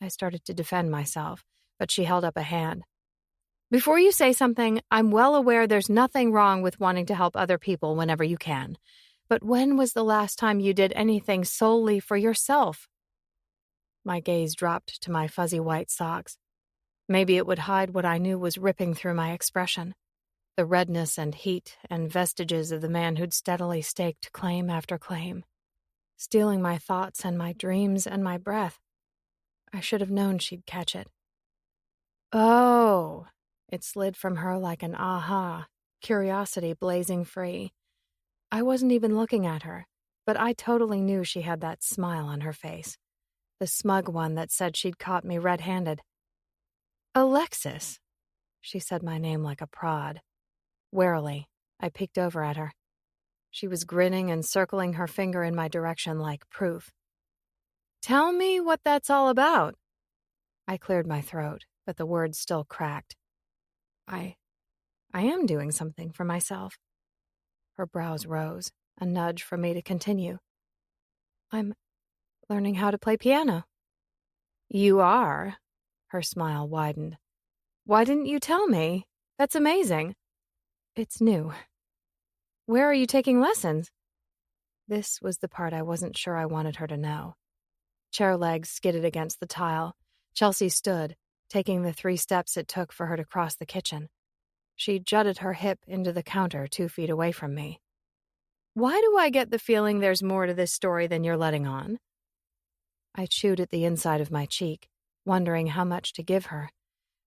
I started to defend myself, but she held up a hand. Before you say something, I'm well aware there's nothing wrong with wanting to help other people whenever you can. But when was the last time you did anything solely for yourself? My gaze dropped to my fuzzy white socks. Maybe it would hide what I knew was ripping through my expression. The redness and heat and vestiges of the man who'd steadily staked claim after claim, stealing my thoughts and my dreams and my breath. I should have known she'd catch it. Oh, it slid from her like an aha, curiosity blazing free. I wasn't even looking at her, but I totally knew she had that smile on her face, the smug one that said she'd caught me red-handed. Alexis, she said my name like a prod. Warily, I peeked over at her. She was grinning and circling her finger in my direction like proof. Tell me what that's all about. I cleared my throat, but the words still cracked. I am doing something for myself. Her brows rose, a nudge for me to continue. I'm learning how to play piano. You are? Her smile widened. Why didn't you tell me? That's amazing. It's new. Where are you taking lessons? This was the part I wasn't sure I wanted her to know. Chair legs skidded against the tile. Chelsea stood, taking the 3 steps it took for her to cross the kitchen. She jutted her hip into the counter 2 feet away from me. "Why do I get the feeling there's more to this story than you're letting on?" I chewed at the inside of my cheek, wondering how much to give her,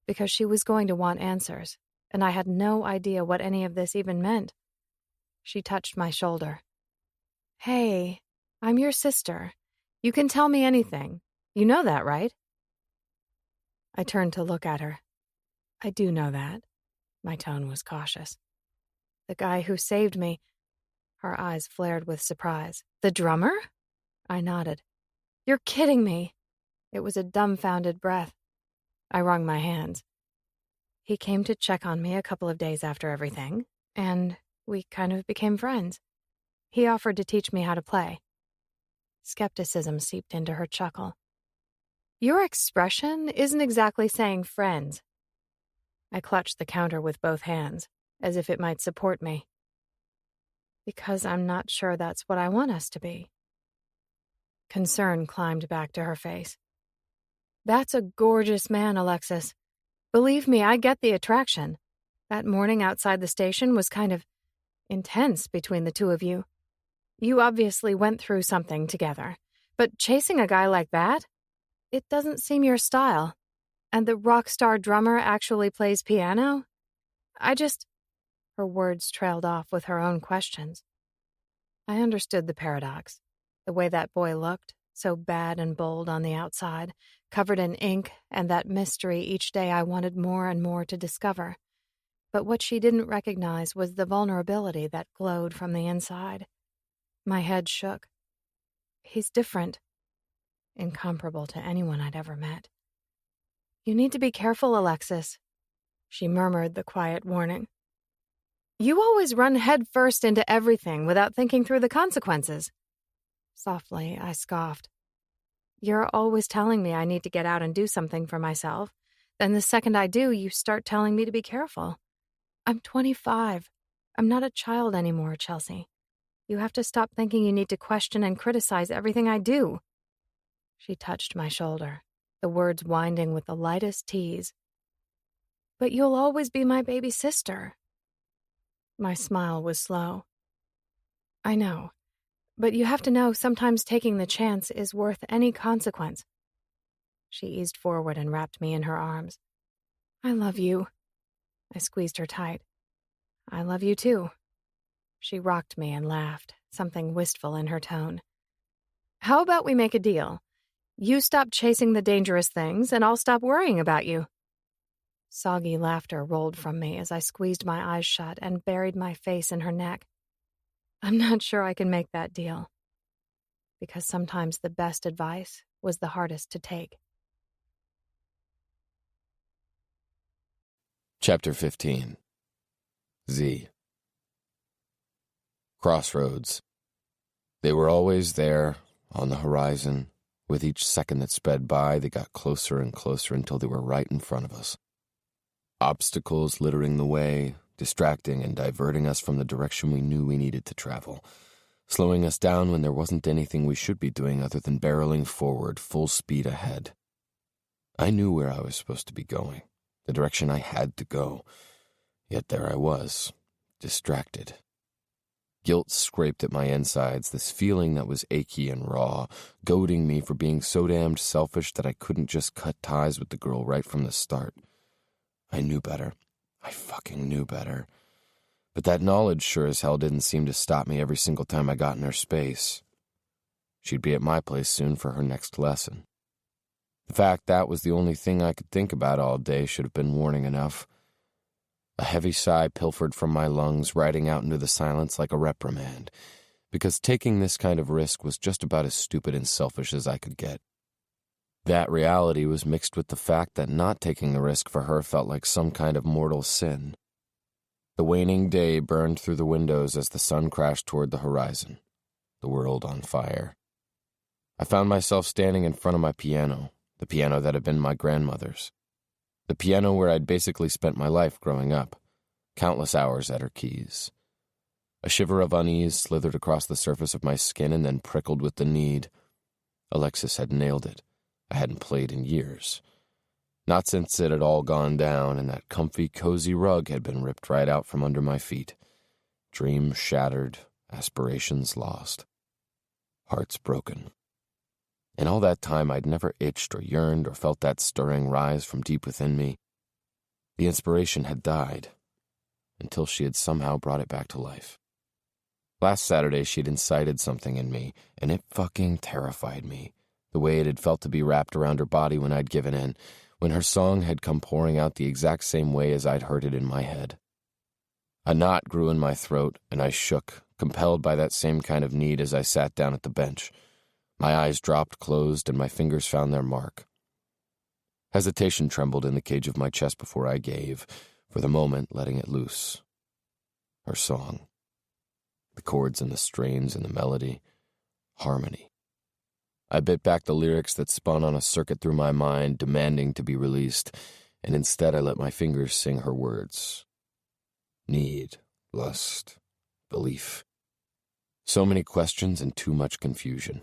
because she was going to want answers, and I had no idea what any of this even meant. She touched my shoulder. "Hey, I'm your sister. You can tell me anything. You know that, right?" I turned to look at her. "I do know that." My tone was cautious. "The guy who saved me—" Her eyes flared with surprise. "The drummer?" I nodded. "You're kidding me." It was a dumbfounded breath. I wrung my hands. "He came to check on me a couple of days after everything, and we kind of became friends. He offered to teach me how to play." Skepticism seeped into her chuckle. "Your expression isn't exactly saying friends." I clutched the counter with both hands, as if it might support me. "Because I'm not sure that's what I want us to be." Concern climbed back to her face. "That's a gorgeous man, Alexis. Believe me, I get the attraction. That morning outside the station was kind of intense between the 2 of you. You obviously went through something together, but chasing a guy like that? It doesn't seem your style. And the rock star drummer actually plays piano? Her words trailed off with her own questions. I understood the paradox. The way that boy looked, so bad and bold on the outside, covered in ink, and that mystery each day I wanted more and more to discover. But what she didn't recognize was the vulnerability that glowed from the inside. My head shook. He's different. Incomparable to anyone I'd ever met. "You need to be careful, Alexis," she murmured the quiet warning. "You always run head first into everything without thinking through the consequences." Softly, I scoffed. "You're always telling me I need to get out and do something for myself. Then the second I do, you start telling me to be careful. I'm 25. I'm not a child anymore, Chelsea. You have to stop thinking you need to question and criticize everything I do." She touched my shoulder, the words winding with the lightest tease. "But you'll always be my baby sister." My smile was slow. "I know, but you have to know sometimes taking the chance is worth any consequence." She eased forward and wrapped me in her arms. "I love you." I squeezed her tight. "I love you too." She rocked me and laughed, something wistful in her tone. "How about we make a deal? You stop chasing the dangerous things, and I'll stop worrying about you." Soggy laughter rolled from me as I squeezed my eyes shut and buried my face in her neck. I'm not sure I can make that deal. Because sometimes the best advice was the hardest to take. Chapter 15. Zee. Crossroads. They were always there, on the horizon. With each second that sped by, they got closer and closer until they were right in front of us. Obstacles littering the way, distracting and diverting us from the direction we knew we needed to travel, slowing us down when there wasn't anything we should be doing other than barreling forward, full speed ahead. I knew where I was supposed to be going, the direction I had to go, yet there I was, distracted. Guilt scraped at my insides, this feeling that was achy and raw, goading me for being so damned selfish that I couldn't just cut ties with the girl right from the start. I knew better. I fucking knew better. But that knowledge sure as hell didn't seem to stop me every single time I got in her space. She'd be at my place soon for her next lesson. The fact that was the only thing I could think about all day should have been warning enough. A heavy sigh pilfered from my lungs, riding out into the silence like a reprimand, because taking this kind of risk was just about as stupid and selfish as I could get. That reality was mixed with the fact that not taking the risk for her felt like some kind of mortal sin. The waning day burned through the windows as the sun crashed toward the horizon, the world on fire. I found myself standing in front of my piano, the piano that had been my grandmother's. The piano where I'd basically spent my life growing up, countless hours at her keys. A shiver of unease slithered across the surface of my skin and then prickled with the need. Alexis had nailed it. I hadn't played in years. Not since it had all gone down and that comfy, cozy rug had been ripped right out from under my feet. Dreams shattered, aspirations lost, hearts broken. In all that time, I'd never itched or yearned or felt that stirring rise from deep within me. The inspiration had died, until she had somehow brought it back to life. Last Saturday, she'd incited something in me, and it fucking terrified me, the way it had felt to be wrapped around her body when I'd given in, when her song had come pouring out the exact same way as I'd heard it in my head. A knot grew in my throat, and I shook, compelled by that same kind of need as I sat down at the bench. My eyes dropped closed, and my fingers found their mark. Hesitation trembled in the cage of my chest before I gave, for the moment letting it loose. Her song. The chords and the strains and the melody. Harmony. I bit back the lyrics that spun on a circuit through my mind, demanding to be released, and instead I let my fingers sing her words. Need, lust, belief. So many questions and too much confusion.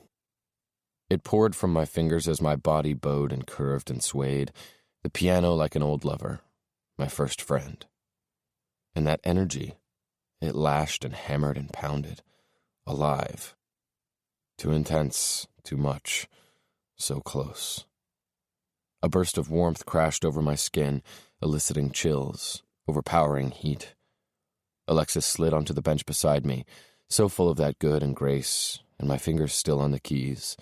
It poured from my fingers as my body bowed and curved and swayed, the piano like an old lover, my first friend. And that energy, it lashed and hammered and pounded, alive. Too intense, too much, so close. A burst of warmth crashed over my skin, eliciting chills, overpowering heat. Alexis slid onto the bench beside me, so full of that good and grace, and my fingers still on the keys.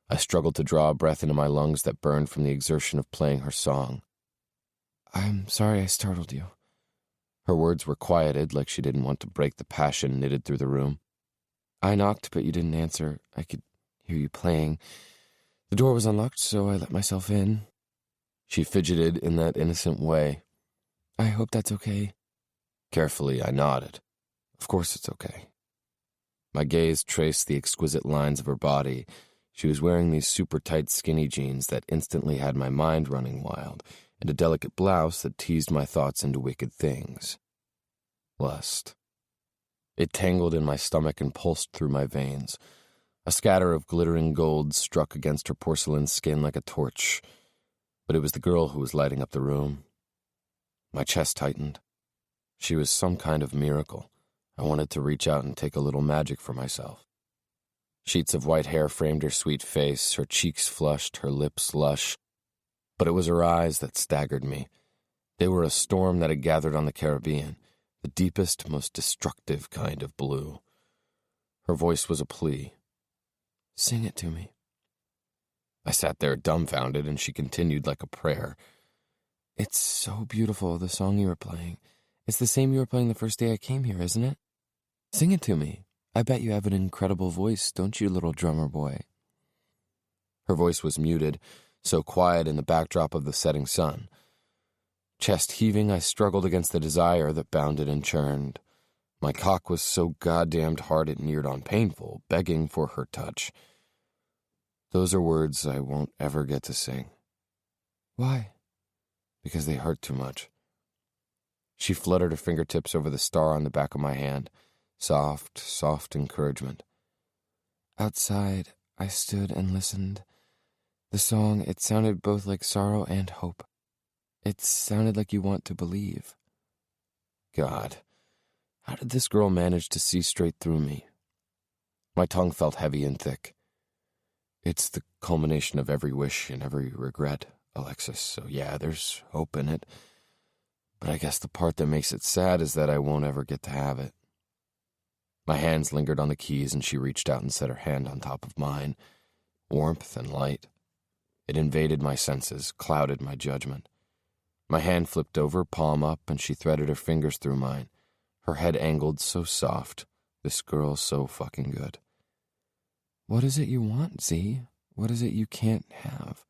I struggled to draw a breath into my lungs that burned from the exertion of playing her song. "I'm sorry I startled you." Her words were quieted, like she didn't want to break the passion knitted through the room. "I knocked, but you didn't answer. I could hear you playing. The door was unlocked, so I let myself in." She fidgeted in that innocent way. "I hope that's okay." Carefully, I nodded. Of course it's okay. My gaze traced the exquisite lines of her body. She was wearing these super tight skinny jeans that instantly had my mind running wild, and a delicate blouse that teased my thoughts into wicked things. Lust. It tangled in my stomach and pulsed through my veins. A scatter of glittering gold struck against her porcelain skin like a torch, but it was the girl who was lighting up the room. My chest tightened. She was some kind of miracle. I wanted to reach out and take a little magic for myself. Sheets of white hair framed her sweet face, her cheeks flushed, her lips lush. But it was her eyes that staggered me. They were a storm that had gathered on the Caribbean, the deepest, most destructive kind of blue. Her voice was a plea. "Sing it to me." I sat there dumbfounded, and she continued like a prayer. "It's so beautiful, the song you were playing. It's the same you were playing the first day I came here, isn't it? Sing it to me. I bet you have an incredible voice, don't you, little drummer boy?" Her voice was muted, so quiet in the backdrop of the setting sun. Chest heaving, I struggled against the desire that bounded and churned. My cock was so goddamned hard it neared on painful, begging for her touch. Those are words I won't ever get to sing. Why? Because they hurt too much. She fluttered her fingertips over the star on the back of my hand. Soft, soft encouragement. "Outside, I stood and listened. The song, it sounded both like sorrow and hope. It sounded like you want to believe." God, how did this girl manage to see straight through me? My tongue felt heavy and thick. "It's the culmination of every wish and every regret, Alexis, so yeah, there's hope in it. But I guess the part that makes it sad is that I won't ever get to have it." My hands lingered on the keys, and she reached out and set her hand on top of mine. Warmth and light. It invaded my senses, clouded my judgment. My hand flipped over, palm up, and she threaded her fingers through mine. Her head angled, so soft. This girl so fucking good. "What is it you want, Zee? What is it you can't have?"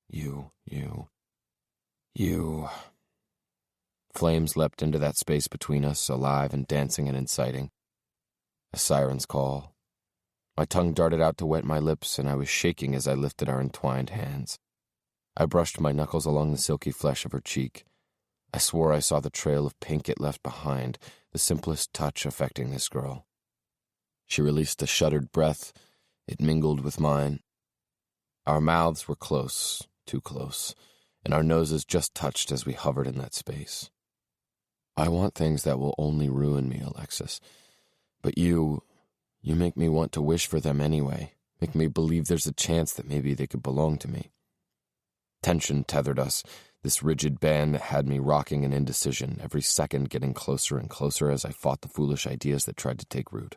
You. Flames leapt into that space between us, alive and dancing and inciting. A siren's call. My tongue darted out to wet my lips, and I was shaking as I lifted our entwined hands. I brushed my knuckles along the silky flesh of her cheek. I swore I saw the trail of pink it left behind, the simplest touch affecting this girl. She released a shuddered breath. It mingled with mine. Our mouths were close, too close, and our noses just touched as we hovered in that space. I want things that will only ruin me, Alexis. But you make me want to wish for them anyway, make me believe there's a chance that maybe they could belong to me. Tension tethered us, this rigid band that had me rocking in indecision, every second getting closer and closer as I fought the foolish ideas that tried to take root.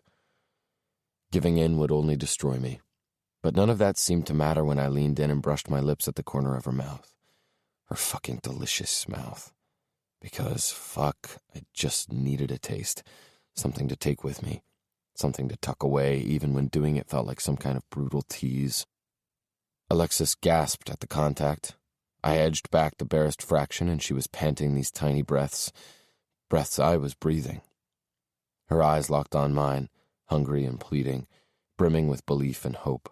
Giving in would only destroy me, but none of that seemed to matter when I leaned in and brushed my lips at the corner of her mouth. Her fucking delicious mouth. Because, fuck, I just needed a taste, something to take with me, something to tuck away even when doing it felt like some kind of brutal tease. Alexis gasped at the contact. I edged back the barest fraction and she was panting these tiny breaths I was breathing. Her eyes locked on mine, hungry and pleading, brimming with belief and hope.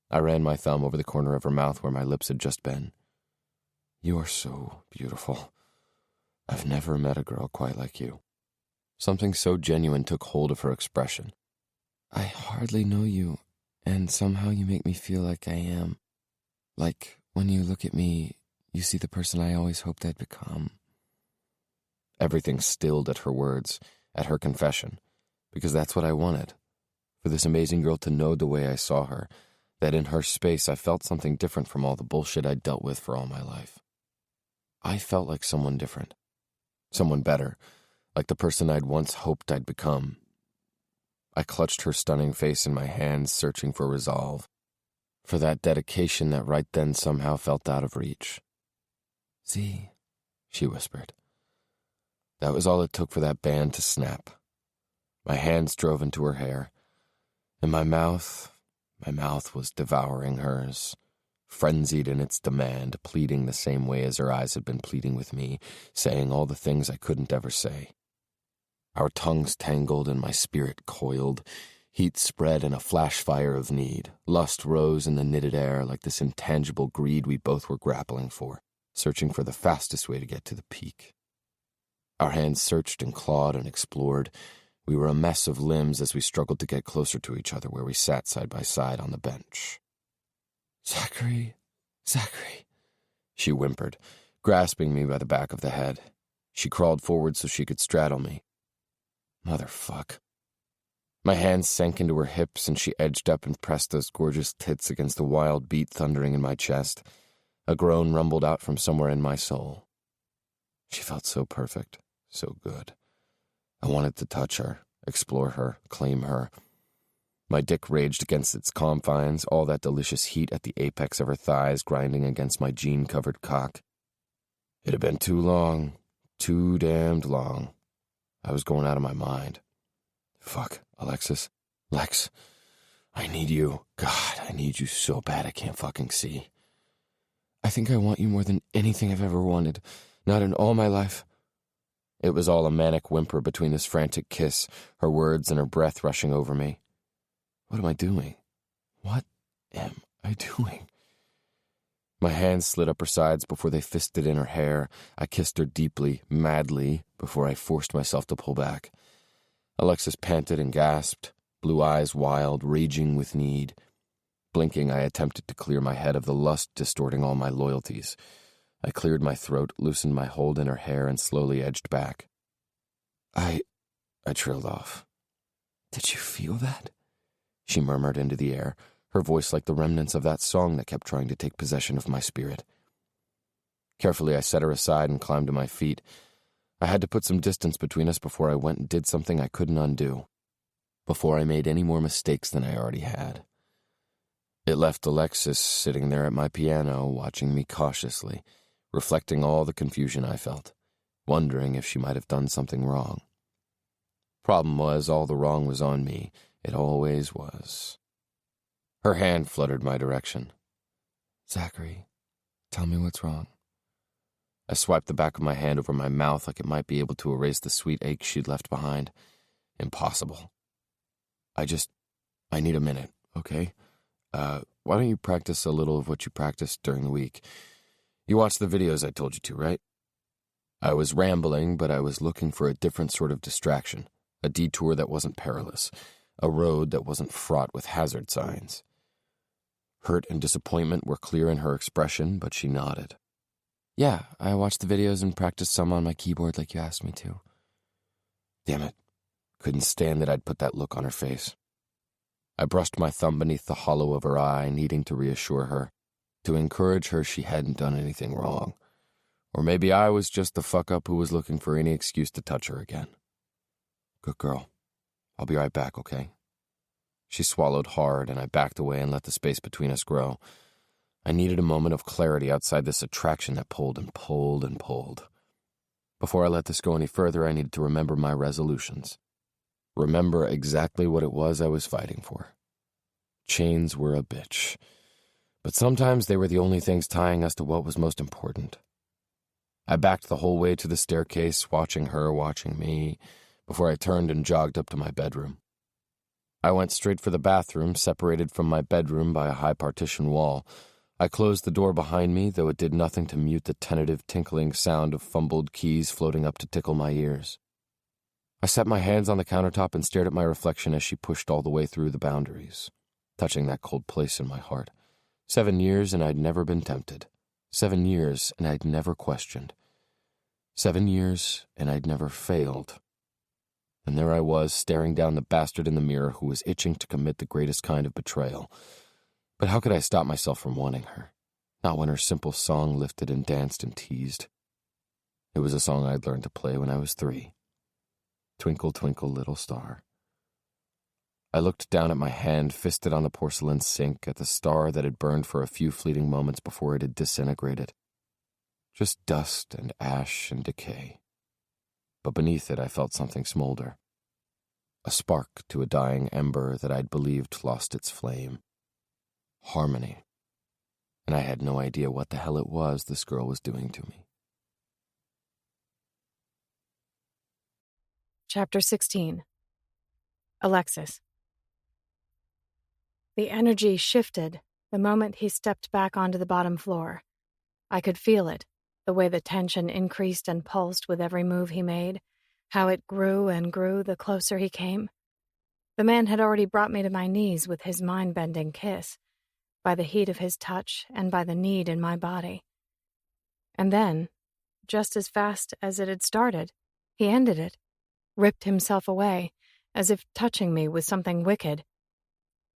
I ran my thumb over the corner of her mouth where my lips had just been. You are so beautiful. I've never met a girl quite like you. Something so genuine took hold of her expression. I hardly know you, and somehow you make me feel like I am. Like, when you look at me, you see the person I always hoped I'd become. Everything stilled at her words, at her confession, because that's what I wanted. For this amazing girl to know the way I saw her, that in her space I felt something different from all the bullshit I'd dealt with for all my life. I felt like someone different. Someone better, like the person I'd once hoped I'd become. I clutched her stunning face in my hands, searching for resolve, for that dedication that right then somehow felt out of reach. "Zee," she whispered. That was all it took for that band to snap. My hands drove into her hair, and my mouth was devouring hers, frenzied in its demand, pleading the same way as her eyes had been pleading with me, saying all the things I couldn't ever say. Our tongues tangled and my spirit coiled. Heat spread in a flash fire of need. Lust rose in the knitted air like this intangible greed we both were grappling for, searching for the fastest way to get to the peak. Our hands searched and clawed and explored. We were a mess of limbs as we struggled to get closer to each other where we sat side by side on the bench. Zachary, she whimpered, grasping me by the back of the head. She crawled forward so she could straddle me. Motherfuck. My hands sank into her hips and she edged up and pressed those gorgeous tits against the wild beat thundering in my chest. A groan rumbled out from somewhere in my soul. She felt so perfect, so good. I wanted to touch her, explore her, claim her. My dick raged against its confines, all that delicious heat at the apex of her thighs grinding against my jean-covered cock. It had been too long, too damned long. I was going out of my mind. Fuck, Alexis. Lex, I need you. God, I need you so bad I can't fucking see. I think I want you more than anything I've ever wanted. Not in all my life. It was all a manic whimper between this frantic kiss, her words and her breath rushing over me. What am I doing? What am I doing? My hands slid up her sides before they fisted in her hair. I kissed her deeply, madly, before I forced myself to pull back. Alexis panted and gasped, blue eyes wild, raging with need. Blinking, I attempted to clear my head of the lust distorting all my loyalties. I cleared my throat, loosened my hold in her hair, and slowly edged back. I trailed off. Did you feel that? She murmured into the air, her voice like the remnants of that song that kept trying to take possession of my spirit. Carefully, I set her aside and climbed to my feet. I had to put some distance between us before I went and did something I couldn't undo, before I made any more mistakes than I already had. It left Alexis sitting there at my piano, watching me cautiously, reflecting all the confusion I felt, wondering if she might have done something wrong. Problem was, all the wrong was on me. It always was. Her hand fluttered my direction. Zachary, tell me what's wrong. I swiped the back of my hand over my mouth like it might be able to erase the sweet ache she'd left behind. Impossible. I need a minute, okay? Why don't you practice a little of what you practiced during the week? You watched the videos I told you to, right? I was rambling, but I was looking for a different sort of distraction, a detour that wasn't perilous, a road that wasn't fraught with hazard signs. Hurt and disappointment were clear in her expression, but she nodded. Yeah, I watched the videos and practiced some on my keyboard like you asked me to. Damn it. Couldn't stand that I'd put that look on her face. I brushed my thumb beneath the hollow of her eye, needing to reassure her, to encourage her she hadn't done anything wrong. Or maybe I was just the fuck-up who was looking for any excuse to touch her again. Good girl. I'll be right back, okay? She swallowed hard, and I backed away and let the space between us grow. I needed a moment of clarity outside this attraction that pulled and pulled and pulled. Before I let this go any further, I needed to remember my resolutions. Remember exactly what it was I was fighting for. Chains were a bitch, but sometimes they were the only things tying us to what was most important. I backed the whole way to the staircase, watching her, watching me, before I turned and jogged up to my bedroom. I went straight for the bathroom, separated from my bedroom by a high partition wall. I closed the door behind me, though it did nothing to mute the tentative tinkling sound of fumbled keys floating up to tickle my ears. I set my hands on the countertop and stared at my reflection as she pushed all the way through the boundaries, touching that cold place in my heart. 7 years and I'd never been tempted. 7 years and I'd never questioned. 7 years and I'd never failed. And there I was, staring down the bastard in the mirror who was itching to commit the greatest kind of betrayal. But how could I stop myself from wanting her? Not when her simple song lifted and danced and teased. It was a song I'd learned to play when I was 3. Twinkle, twinkle, little star. I looked down at my hand, fisted on the porcelain sink, at the star that had burned for a few fleeting moments before it had disintegrated. Just dust and ash and decay. But beneath it I felt something smolder. A spark to a dying ember that I'd believed lost its flame. Harmony. And I had no idea what the hell it was this girl was doing to me. Chapter 16. Alexis. The energy shifted the moment he stepped back onto the bottom floor. I could feel it, the way the tension increased and pulsed with every move he made, how it grew and grew the closer he came. The man had already brought me to my knees with his mind-bending kiss, by the heat of his touch and by the need in my body. And then, just as fast as it had started, he ended it, ripped himself away, as if touching me with something wicked.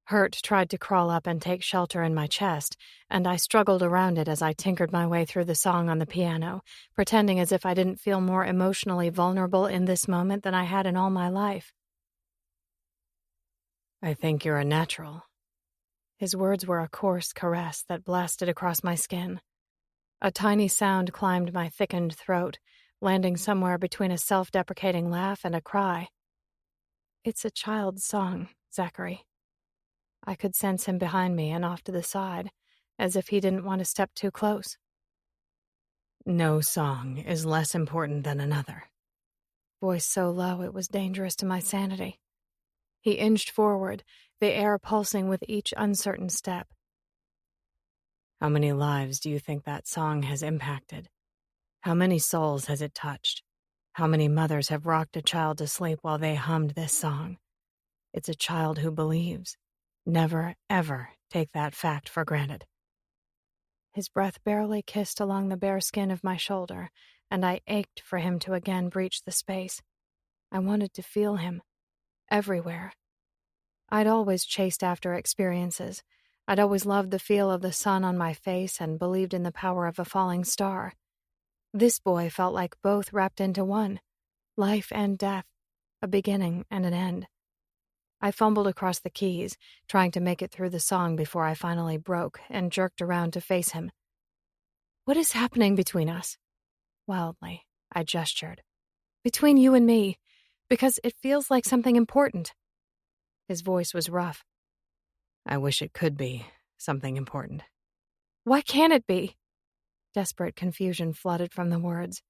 Hurt tried to crawl up and take shelter in my chest, and I struggled around it as I tinkered my way through the song on the piano, pretending as if I didn't feel more emotionally vulnerable in this moment than I had in all my life. I think you're a natural. His words were a coarse caress that blasted across my skin. A tiny sound climbed my thickened throat, landing somewhere between a self-deprecating laugh and a cry. It's a child's song, Zachary. I could sense him behind me and off to the side, as if he didn't want to step too close. No song is less important than another. Voice so low it was dangerous to my sanity. He inched forward, the air pulsing with each uncertain step. How many lives do you think that song has impacted? How many souls has it touched? How many mothers have rocked a child to sleep while they hummed this song? It's a child who believes. Never, ever take that fact for granted. His breath barely kissed along the bare skin of my shoulder, and I ached for him to again breach the space. I wanted to feel him, everywhere. I'd always chased after experiences. I'd always loved the feel of the sun on my face and believed in the power of a falling star. This boy felt like both wrapped into one, life and death, a beginning and an end. I fumbled across the keys, trying to make it through the song before I finally broke and jerked around to face him. What is happening between us? Wildly, I gestured. Between you and me, because it feels like something important. His voice was rough. I wish it could be something important. Why can't it be? Desperate confusion flooded from the words.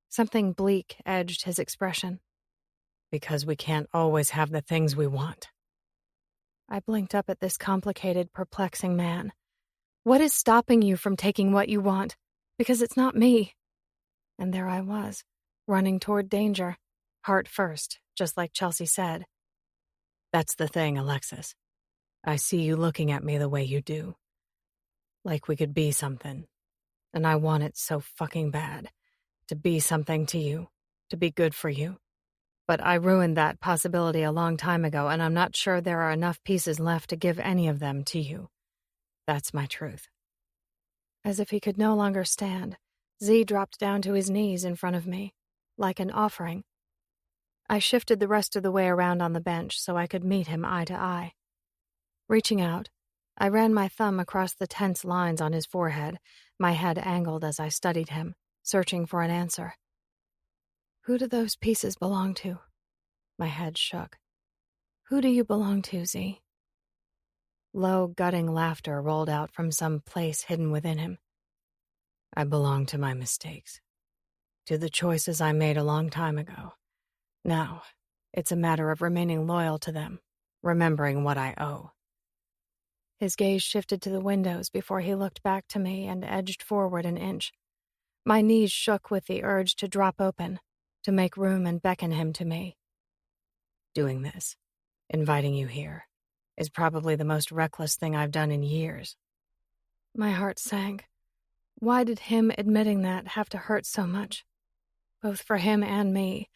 Something bleak edged his expression. Because we can't always have the things we want. I blinked up at this complicated, perplexing man. What is stopping you from taking what you want? Because it's not me. And there I was, running toward danger, heart first, just like Chelsea said. That's the thing, Alexis. I see you looking at me the way you do. Like we could be something. And I want it so fucking bad. To be something to you. To be good for you. But I ruined that possibility a long time ago, and I'm not sure there are enough pieces left to give any of them to you. That's my truth. As if he could no longer stand, Zee dropped down to his knees in front of me, like an offering. I shifted the rest of the way around on the bench so I could meet him eye to eye. Reaching out, I ran my thumb across the tense lines on his forehead, my head angled as I studied him, searching for an answer. Who do those pieces belong to? My head shook. Who do you belong to, Zee? Low, gutting laughter rolled out from some place hidden within him. I belong to my mistakes, to the choices I made a long time ago. Now, it's a matter of remaining loyal to them, remembering what I owe. His gaze shifted to the windows before he looked back to me and edged forward an inch. My knees shook with the urge to drop open, to make room and beckon him to me. Doing this, inviting you here, is probably the most reckless thing I've done in years. My heart sank. Why did him admitting that have to hurt so much? Both for him and me,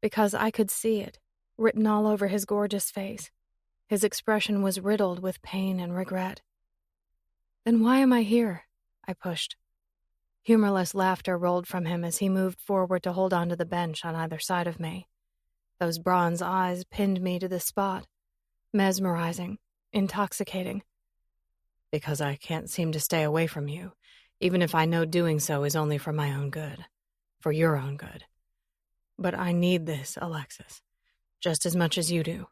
because I could see it, written all over his gorgeous face. His expression was riddled with pain and regret. Then why am I here? I pushed. Humorless laughter rolled from him as he moved forward to hold onto the bench on either side of me. Those bronze eyes pinned me to the spot, mesmerizing, intoxicating. Because I can't seem to stay away from you, even if I know doing so is only for my own good, for your own good. But I need this, Alexis, just as much as you do.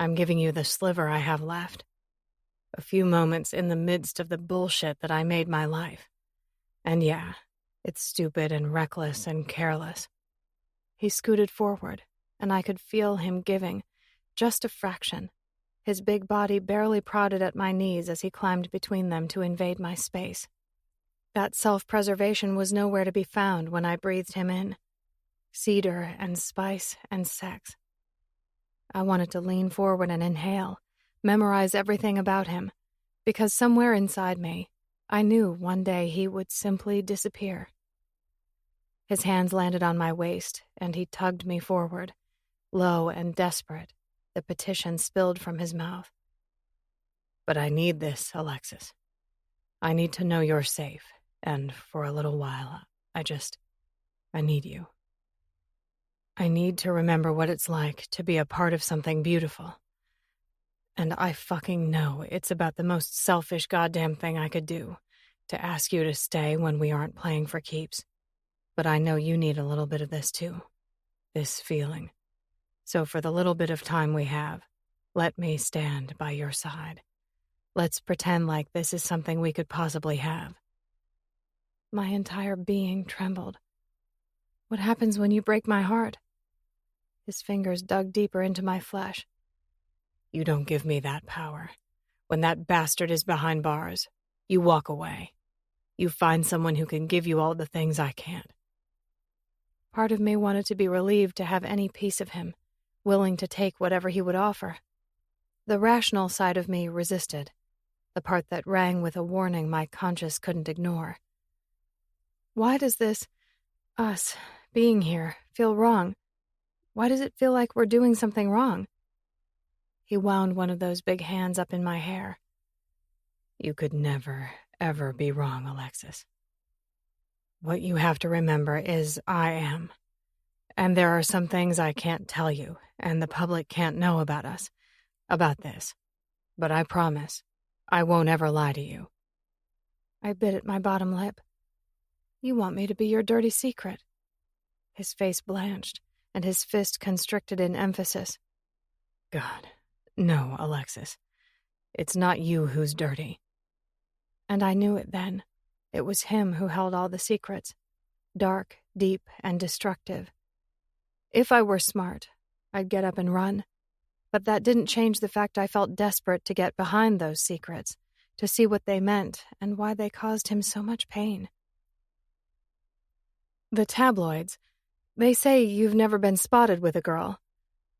I'm giving you the sliver I have left. A few moments in the midst of the bullshit that I made my life. And yeah, it's stupid and reckless and careless. He scooted forward, and I could feel him giving, just a fraction. His big body barely prodded at my knees as he climbed between them to invade my space. That self-preservation was nowhere to be found when I breathed him in. Cedar and spice and sex. I wanted to lean forward and inhale, memorize everything about him, because somewhere inside me, I knew one day he would simply disappear. His hands landed on my waist, and he tugged me forward, low and desperate, the petition spilled from his mouth. But I need this, Alexis. I need to know you're safe, and for a little while, I need you. I need to remember what it's like to be a part of something beautiful. And I fucking know it's about the most selfish goddamn thing I could do, to ask you to stay when we aren't playing for keeps. But I know you need a little bit of this too, this feeling. So for the little bit of time we have, let me stand by your side. Let's pretend like this is something we could possibly have. My entire being trembled. What happens when you break my heart? His fingers dug deeper into my flesh. You don't give me that power. When that bastard is behind bars, you walk away. You find someone who can give you all the things I can't. Part of me wanted to be relieved to have any piece of him, willing to take whatever he would offer. The rational side of me resisted, the part that rang with a warning my conscience couldn't ignore. Why does this, us, being here, feel wrong? Why does it feel like we're doing something wrong? He wound one of those big hands up in my hair. You could never, ever be wrong, Alexis. What you have to remember is I am. And there are some things I can't tell you, and the public can't know about us, about this. But I promise, I won't ever lie to you. I bit at my bottom lip. You want me to be your dirty secret. His face blanched, and his fist constricted in emphasis. God, no, Alexis. It's not you who's dirty. And I knew it then. It was him who held all the secrets, dark, deep, and destructive. If I were smart, I'd get up and run. But that didn't change the fact I felt desperate to get behind those secrets, to see what they meant and why they caused him so much pain. The tabloids, they say you've never been spotted with a girl.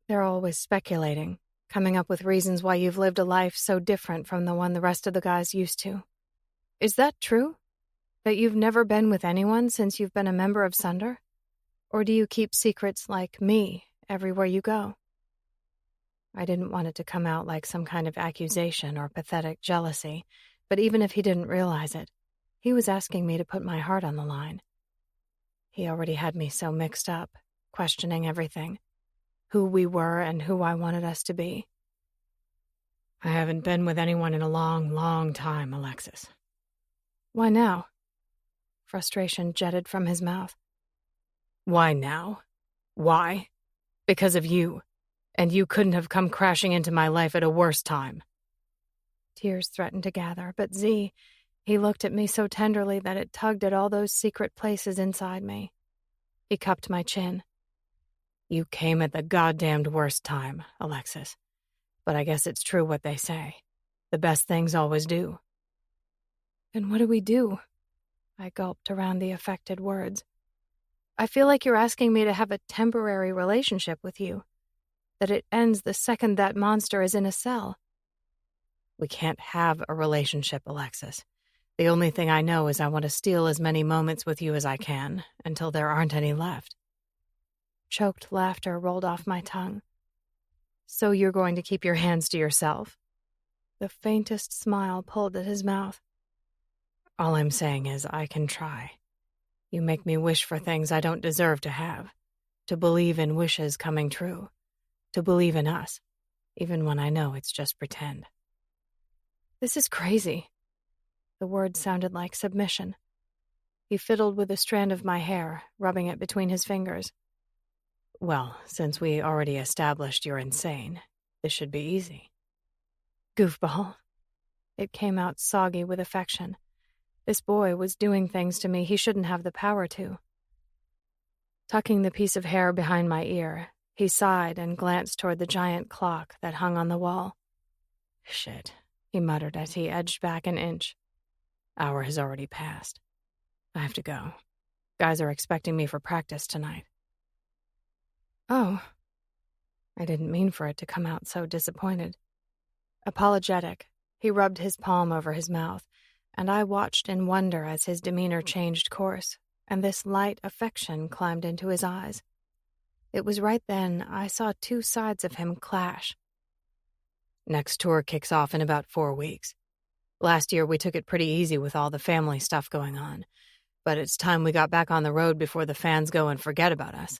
They're always speculating, coming up with reasons why you've lived a life so different from the one the rest of the guys used to. Is that true? That you've never been with anyone since you've been a member of Sunder? Or do you keep secrets like me everywhere you go? I didn't want it to come out like some kind of accusation or pathetic jealousy, but even if he didn't realize it, he was asking me to put my heart on the line. He already had me so mixed up, questioning everything, who we were and who I wanted us to be. I haven't been with anyone in a long, long time, Alexis. Why now? Frustration jetted from his mouth. Why now? Why? Because of you. And you couldn't have come crashing into my life at a worse time. Tears threatened to gather, but Zee, he looked at me so tenderly that it tugged at all those secret places inside me. He cupped my chin. You came at the goddamned worst time, Alexis. But I guess it's true what they say. The best things always do. Then what do we do? I gulped around the affected words. I feel like you're asking me to have a temporary relationship with you. That it ends the second that monster is in a cell. We can't have a relationship, Alexis. The only thing I know is I want to steal as many moments with you as I can, until there aren't any left. Choked laughter rolled off my tongue. So you're going to keep your hands to yourself? The faintest smile pulled at his mouth. All I'm saying is I can try. You make me wish for things I don't deserve to have. To believe in wishes coming true. To believe in us, even when I know it's just pretend. This is crazy. The words sounded like submission. He fiddled with a strand of my hair, rubbing it between his fingers. Well, since we already established you're insane, this should be easy. Goofball. It came out soggy with affection. This boy was doing things to me he shouldn't have the power to. Tucking the piece of hair behind my ear, he sighed and glanced toward the giant clock that hung on the wall. Shit, he muttered as he edged back an inch. Hour has already passed. I have to go. Guys are expecting me for practice tonight. Oh. I didn't mean for it to come out so disappointed. Apologetic, he rubbed his palm over his mouth, and I watched in wonder as his demeanor changed course, and this light affection climbed into his eyes. It was right then I saw two sides of him clash. Next tour kicks off in about 4 weeks. Last year we took it pretty easy with all the family stuff going on, but it's time we got back on the road before the fans go and forget about us.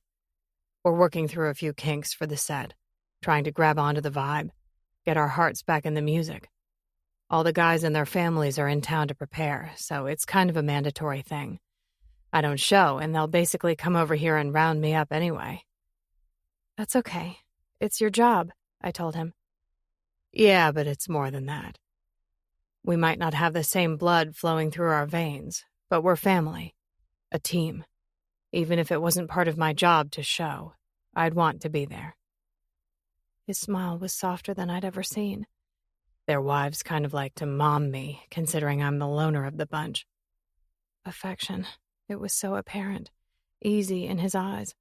We're working through a few kinks for the set, trying to grab onto the vibe, get our hearts back in the music. All the guys and their families are in town to prepare, so it's kind of a mandatory thing. I don't show, and they'll basically come over here and round me up anyway. That's okay. It's your job, I told him. Yeah, but it's more than that. We might not have the same blood flowing through our veins, but we're family. A team. Even if it wasn't part of my job to show, I'd want to be there. His smile was softer than I'd ever seen. Their wives kind of like to mom me, considering I'm the loner of the bunch. Affection. It was so apparent, easy in his eyes.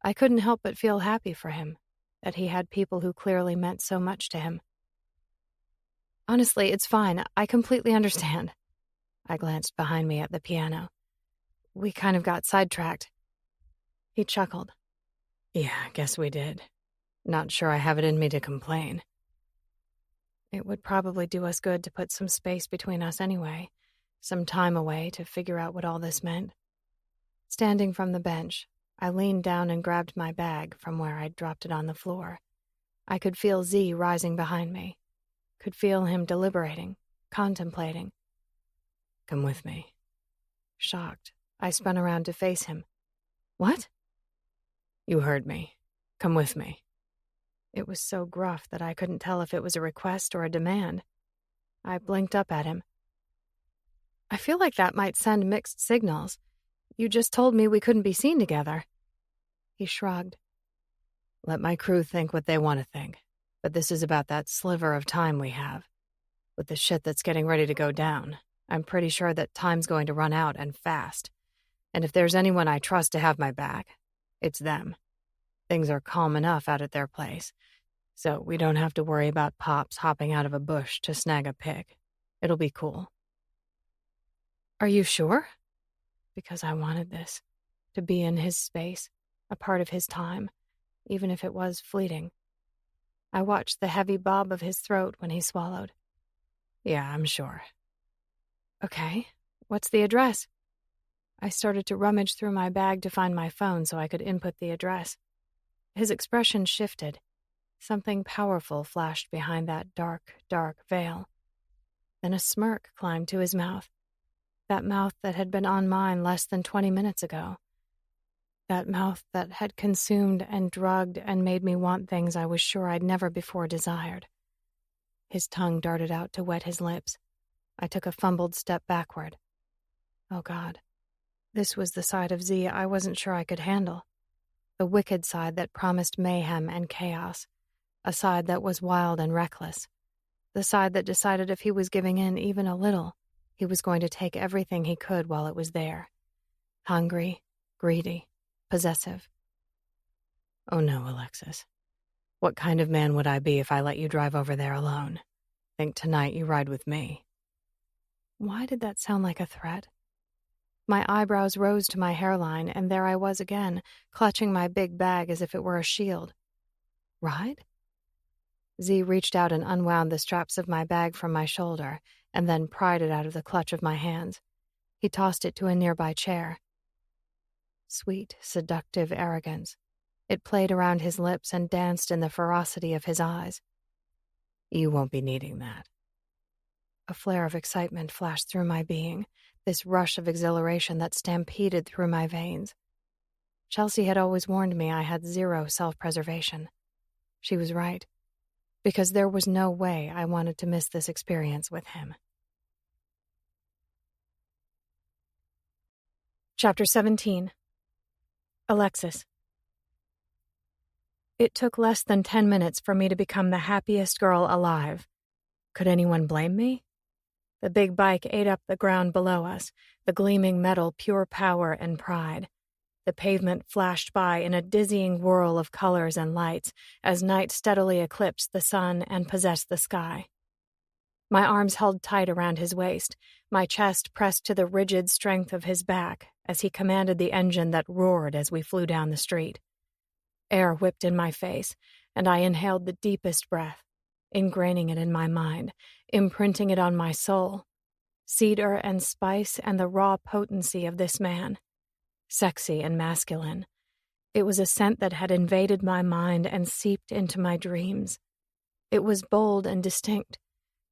I couldn't help but feel happy for him, that he had people who clearly meant so much to him. Honestly, it's fine. I completely understand. I glanced behind me at the piano. We kind of got sidetracked. He chuckled. Yeah, I guess we did. Not sure I have it in me to complain. It would probably do us good to put some space between us anyway, some time away to figure out what all this meant. Standing from the bench, I leaned down and grabbed my bag from where I'd dropped it on the floor. I could feel Zee rising behind me. Could feel him deliberating, contemplating. Come with me. Shocked, I spun around to face him. What? You heard me. Come with me. It was so gruff that I couldn't tell if it was a request or a demand. I blinked up at him. I feel like that might send mixed signals. You just told me we couldn't be seen together. He shrugged. Let my crew think what they want to think, but this is about that sliver of time we have. With the shit that's getting ready to go down, I'm pretty sure that time's going to run out and fast. And if there's anyone I trust to have my back, it's them. Things are calm enough out at their place, so we don't have to worry about Pops hopping out of a bush to snag a pic. It'll be cool. Are you sure? Because I wanted this, to be in his space, a part of his time, even if it was fleeting. I watched the heavy bob of his throat when he swallowed. Yeah, I'm sure. Okay, what's the address? I started to rummage through my bag to find my phone so I could input the address. His expression shifted. Something powerful flashed behind that dark, dark veil. Then a smirk climbed to his mouth. That mouth that had been on mine less than 20 minutes ago. That mouth that had consumed and drugged and made me want things I was sure I'd never before desired. His tongue darted out to wet his lips. I took a fumbled step backward. Oh God. This was the side of Zee I wasn't sure I could handle. The wicked side that promised mayhem and chaos. A side that was wild and reckless. The side that decided if he was giving in even a little, he was going to take everything he could while it was there. Hungry, greedy, possessive. Oh no, Alexis. What kind of man would I be if I let you drive over there alone? Think tonight you ride with me. Why did that sound like a threat? My eyebrows rose to my hairline, and there I was again, clutching my big bag as if it were a shield. Ride? Zee reached out and unwound the straps of my bag from my shoulder, and then pried it out of the clutch of my hands. He tossed it to a nearby chair. Sweet, seductive arrogance. It played around his lips and danced in the ferocity of his eyes. You won't be needing that. A flare of excitement flashed through my being, this rush of exhilaration that stampeded through my veins. Chelsea had always warned me I had zero self-preservation. She was right, because there was no way I wanted to miss this experience with him. Chapter 17. Alexis. It took less than 10 minutes for me to become the happiest girl alive. Could anyone blame me? The big bike ate up the ground below us, the gleaming metal pure power and pride. The pavement flashed by in a dizzying whirl of colors and lights as night steadily eclipsed the sun and possessed the sky. My arms held tight around his waist, my chest pressed to the rigid strength of his back as he commanded the engine that roared as we flew down the street. Air whipped in my face, and I inhaled the deepest breath, ingraining it in my mind, imprinting it on my soul. Cedar and spice and the raw potency of this man. Sexy and masculine. It was a scent that had invaded my mind and seeped into my dreams. It was bold and distinct,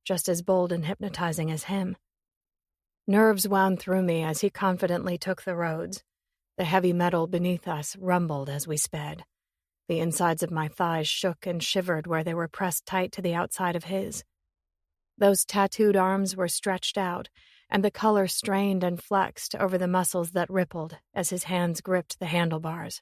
just as bold and hypnotizing as him. Nerves wound through me as he confidently took the roads. The heavy metal beneath us rumbled as we sped. The insides of my thighs shook and shivered where they were pressed tight to the outside of his. Those tattooed arms were stretched out, and the color strained and flexed over the muscles that rippled as his hands gripped the handlebars.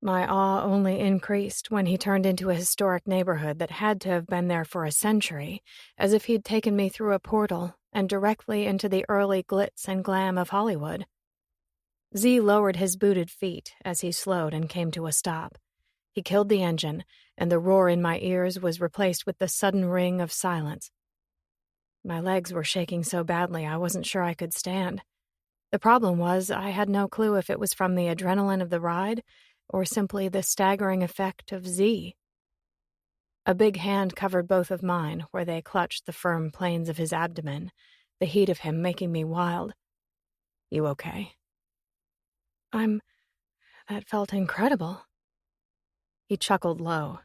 My awe only increased when he turned into a historic neighborhood that had to have been there for a century, as if he'd taken me through a portal and directly into the early glitz and glam of Hollywood. Zee lowered his booted feet as he slowed and came to a stop. He killed the engine, and the roar in my ears was replaced with the sudden ring of silence. My legs were shaking so badly I wasn't sure I could stand. The problem was I had no clue if it was from the adrenaline of the ride or simply the staggering effect of Zee. A big hand covered both of mine where they clutched the firm planes of his abdomen, the heat of him making me wild. You okay? That felt incredible. He chuckled low.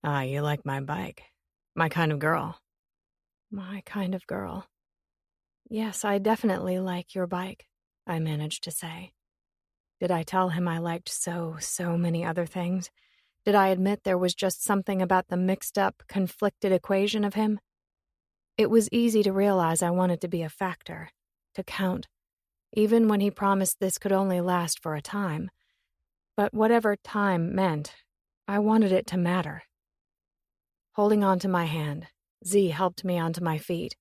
Ah, you like my bike. My kind of girl. My kind of girl. Yes, I definitely like your bike, I managed to say. Did I tell him I liked so many other things? Did I admit there was just something about the mixed-up, conflicted equation of him? It was easy to realize I wanted to be a factor, to count, even when he promised this could only last for a time. But whatever time meant, I wanted it to matter. Holding onto my hand, Zee helped me onto my feet.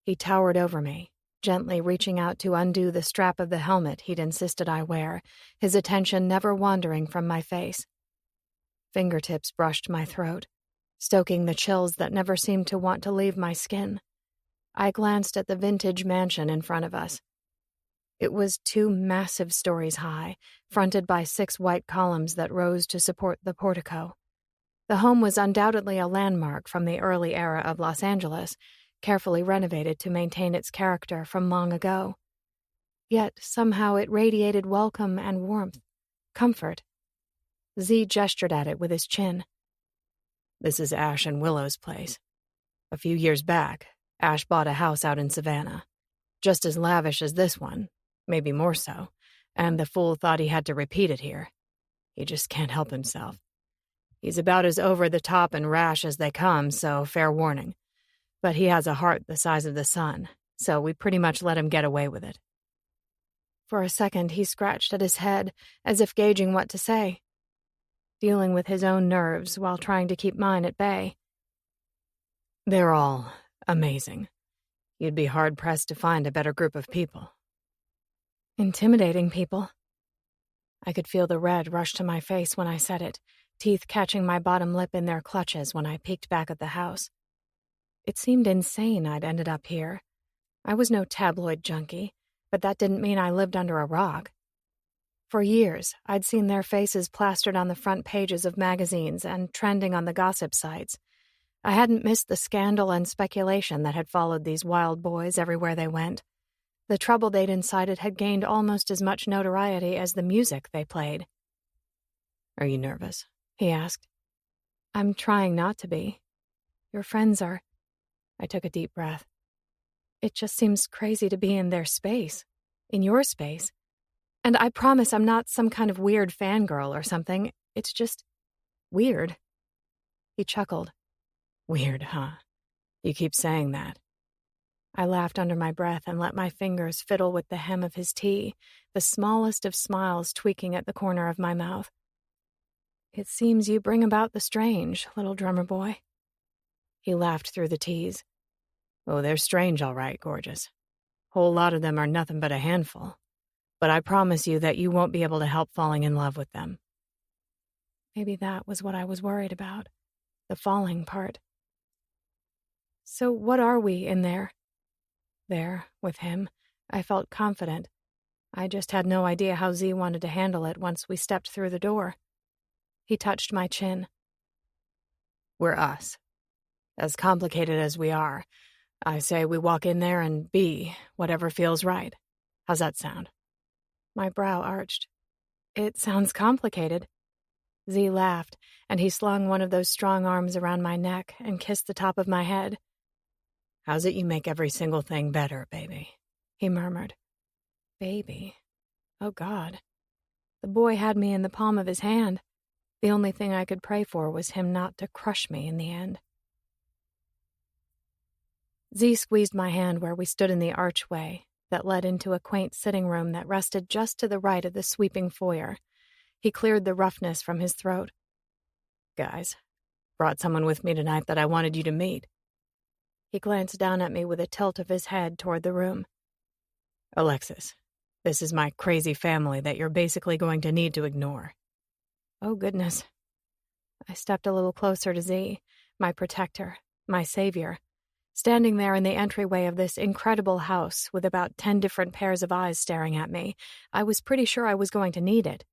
He towered over me, gently reaching out to undo the strap of the helmet he'd insisted I wear, his attention never wandering from my face. Fingertips brushed my throat, stoking the chills that never seemed to want to leave my skin. I glanced at the vintage mansion in front of us. It was 2 massive stories high, fronted by 6 white columns that rose to support the portico. The home was undoubtedly a landmark from the early era of Los Angeles, carefully renovated to maintain its character from long ago. Yet somehow it radiated welcome and warmth, comfort. Zee gestured at it with his chin. "This is Ash and Willow's place. A few years back, Ash bought a house out in Savannah, just as lavish as this one, maybe more so, and the fool thought he had to repeat it here. He just can't help himself. He's about as over-the-top and rash as they come, so fair warning. But he has a heart the size of the sun, so we pretty much let him get away with it." For a second, he scratched at his head, as if gauging what to say, dealing with his own nerves while trying to keep mine at bay. "They're all amazing. You'd be hard-pressed to find a better group of people." Intimidating people. I could feel the red rush to my face when I said it, teeth catching my bottom lip in their clutches when I peeked back at the house. It seemed insane I'd ended up here. I was no tabloid junkie, but that didn't mean I lived under a rock. For years, I'd seen their faces plastered on the front pages of magazines and trending on the gossip sites. I hadn't missed the scandal and speculation that had followed these wild boys everywhere they went. The trouble they'd incited had gained almost as much notoriety as the music they played. "Are you nervous?" he asked. "I'm trying not to be. Your friends are—" I took a deep breath. "It just seems crazy to be in their space, in your space. And I promise I'm not some kind of weird fangirl or something. It's just weird." He chuckled. "Weird, huh? You keep saying that." I laughed under my breath and let my fingers fiddle with the hem of his tee, the smallest of smiles tweaking at the corner of my mouth. "It seems you bring about the strange, little drummer boy." He laughed through the tease. "Oh, they're strange, all right, gorgeous. Whole lot of them are nothing but a handful. But I promise you that you won't be able to help falling in love with them." Maybe that was what I was worried about, the falling part. "So what are we in there?" There, with him, I felt confident. I just had no idea how Zee wanted to handle it once we stepped through the door. He touched my chin. "We're us. As complicated as we are, I say we walk in there and be whatever feels right. How's that sound?" My brow arched. "It sounds complicated." Zee laughed, and he slung one of those strong arms around my neck and kissed the top of my head. "How's it you make every single thing better, baby?" he murmured. Baby. Oh, God. The boy had me in the palm of his hand. The only thing I could pray for was him not to crush me in the end. Zee squeezed my hand where we stood in the archway that led into a quaint sitting room that rested just to the right of the sweeping foyer. He cleared the roughness from his throat. "Guys, brought someone with me tonight that I wanted you to meet." He glanced down at me with a tilt of his head toward the room. "Alexis, this is my crazy family that you're basically going to need to ignore." Oh, goodness. I stepped a little closer to Zee, my protector, my savior, standing there in the entryway of this incredible house with about 10 different pairs of eyes staring at me. I was pretty sure I was going to need it.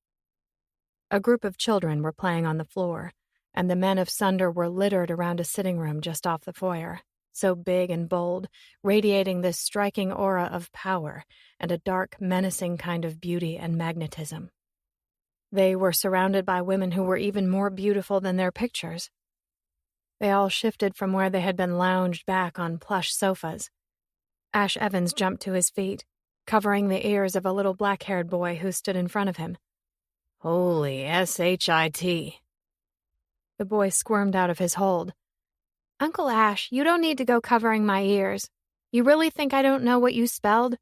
A group of children were playing on the floor, and the men of Sunder were littered around a sitting room just off the foyer, so big and bold, radiating this striking aura of power and a dark, menacing kind of beauty and magnetism. They were surrounded by women who were even more beautiful than their pictures. They all shifted from where they had been lounged back on plush sofas. Ash Evans jumped to his feet, covering the ears of a little black-haired boy who stood in front of him. "Holy shit. The boy squirmed out of his hold. "Uncle Ash, you don't need to go covering my ears. You really think I don't know what you spelled?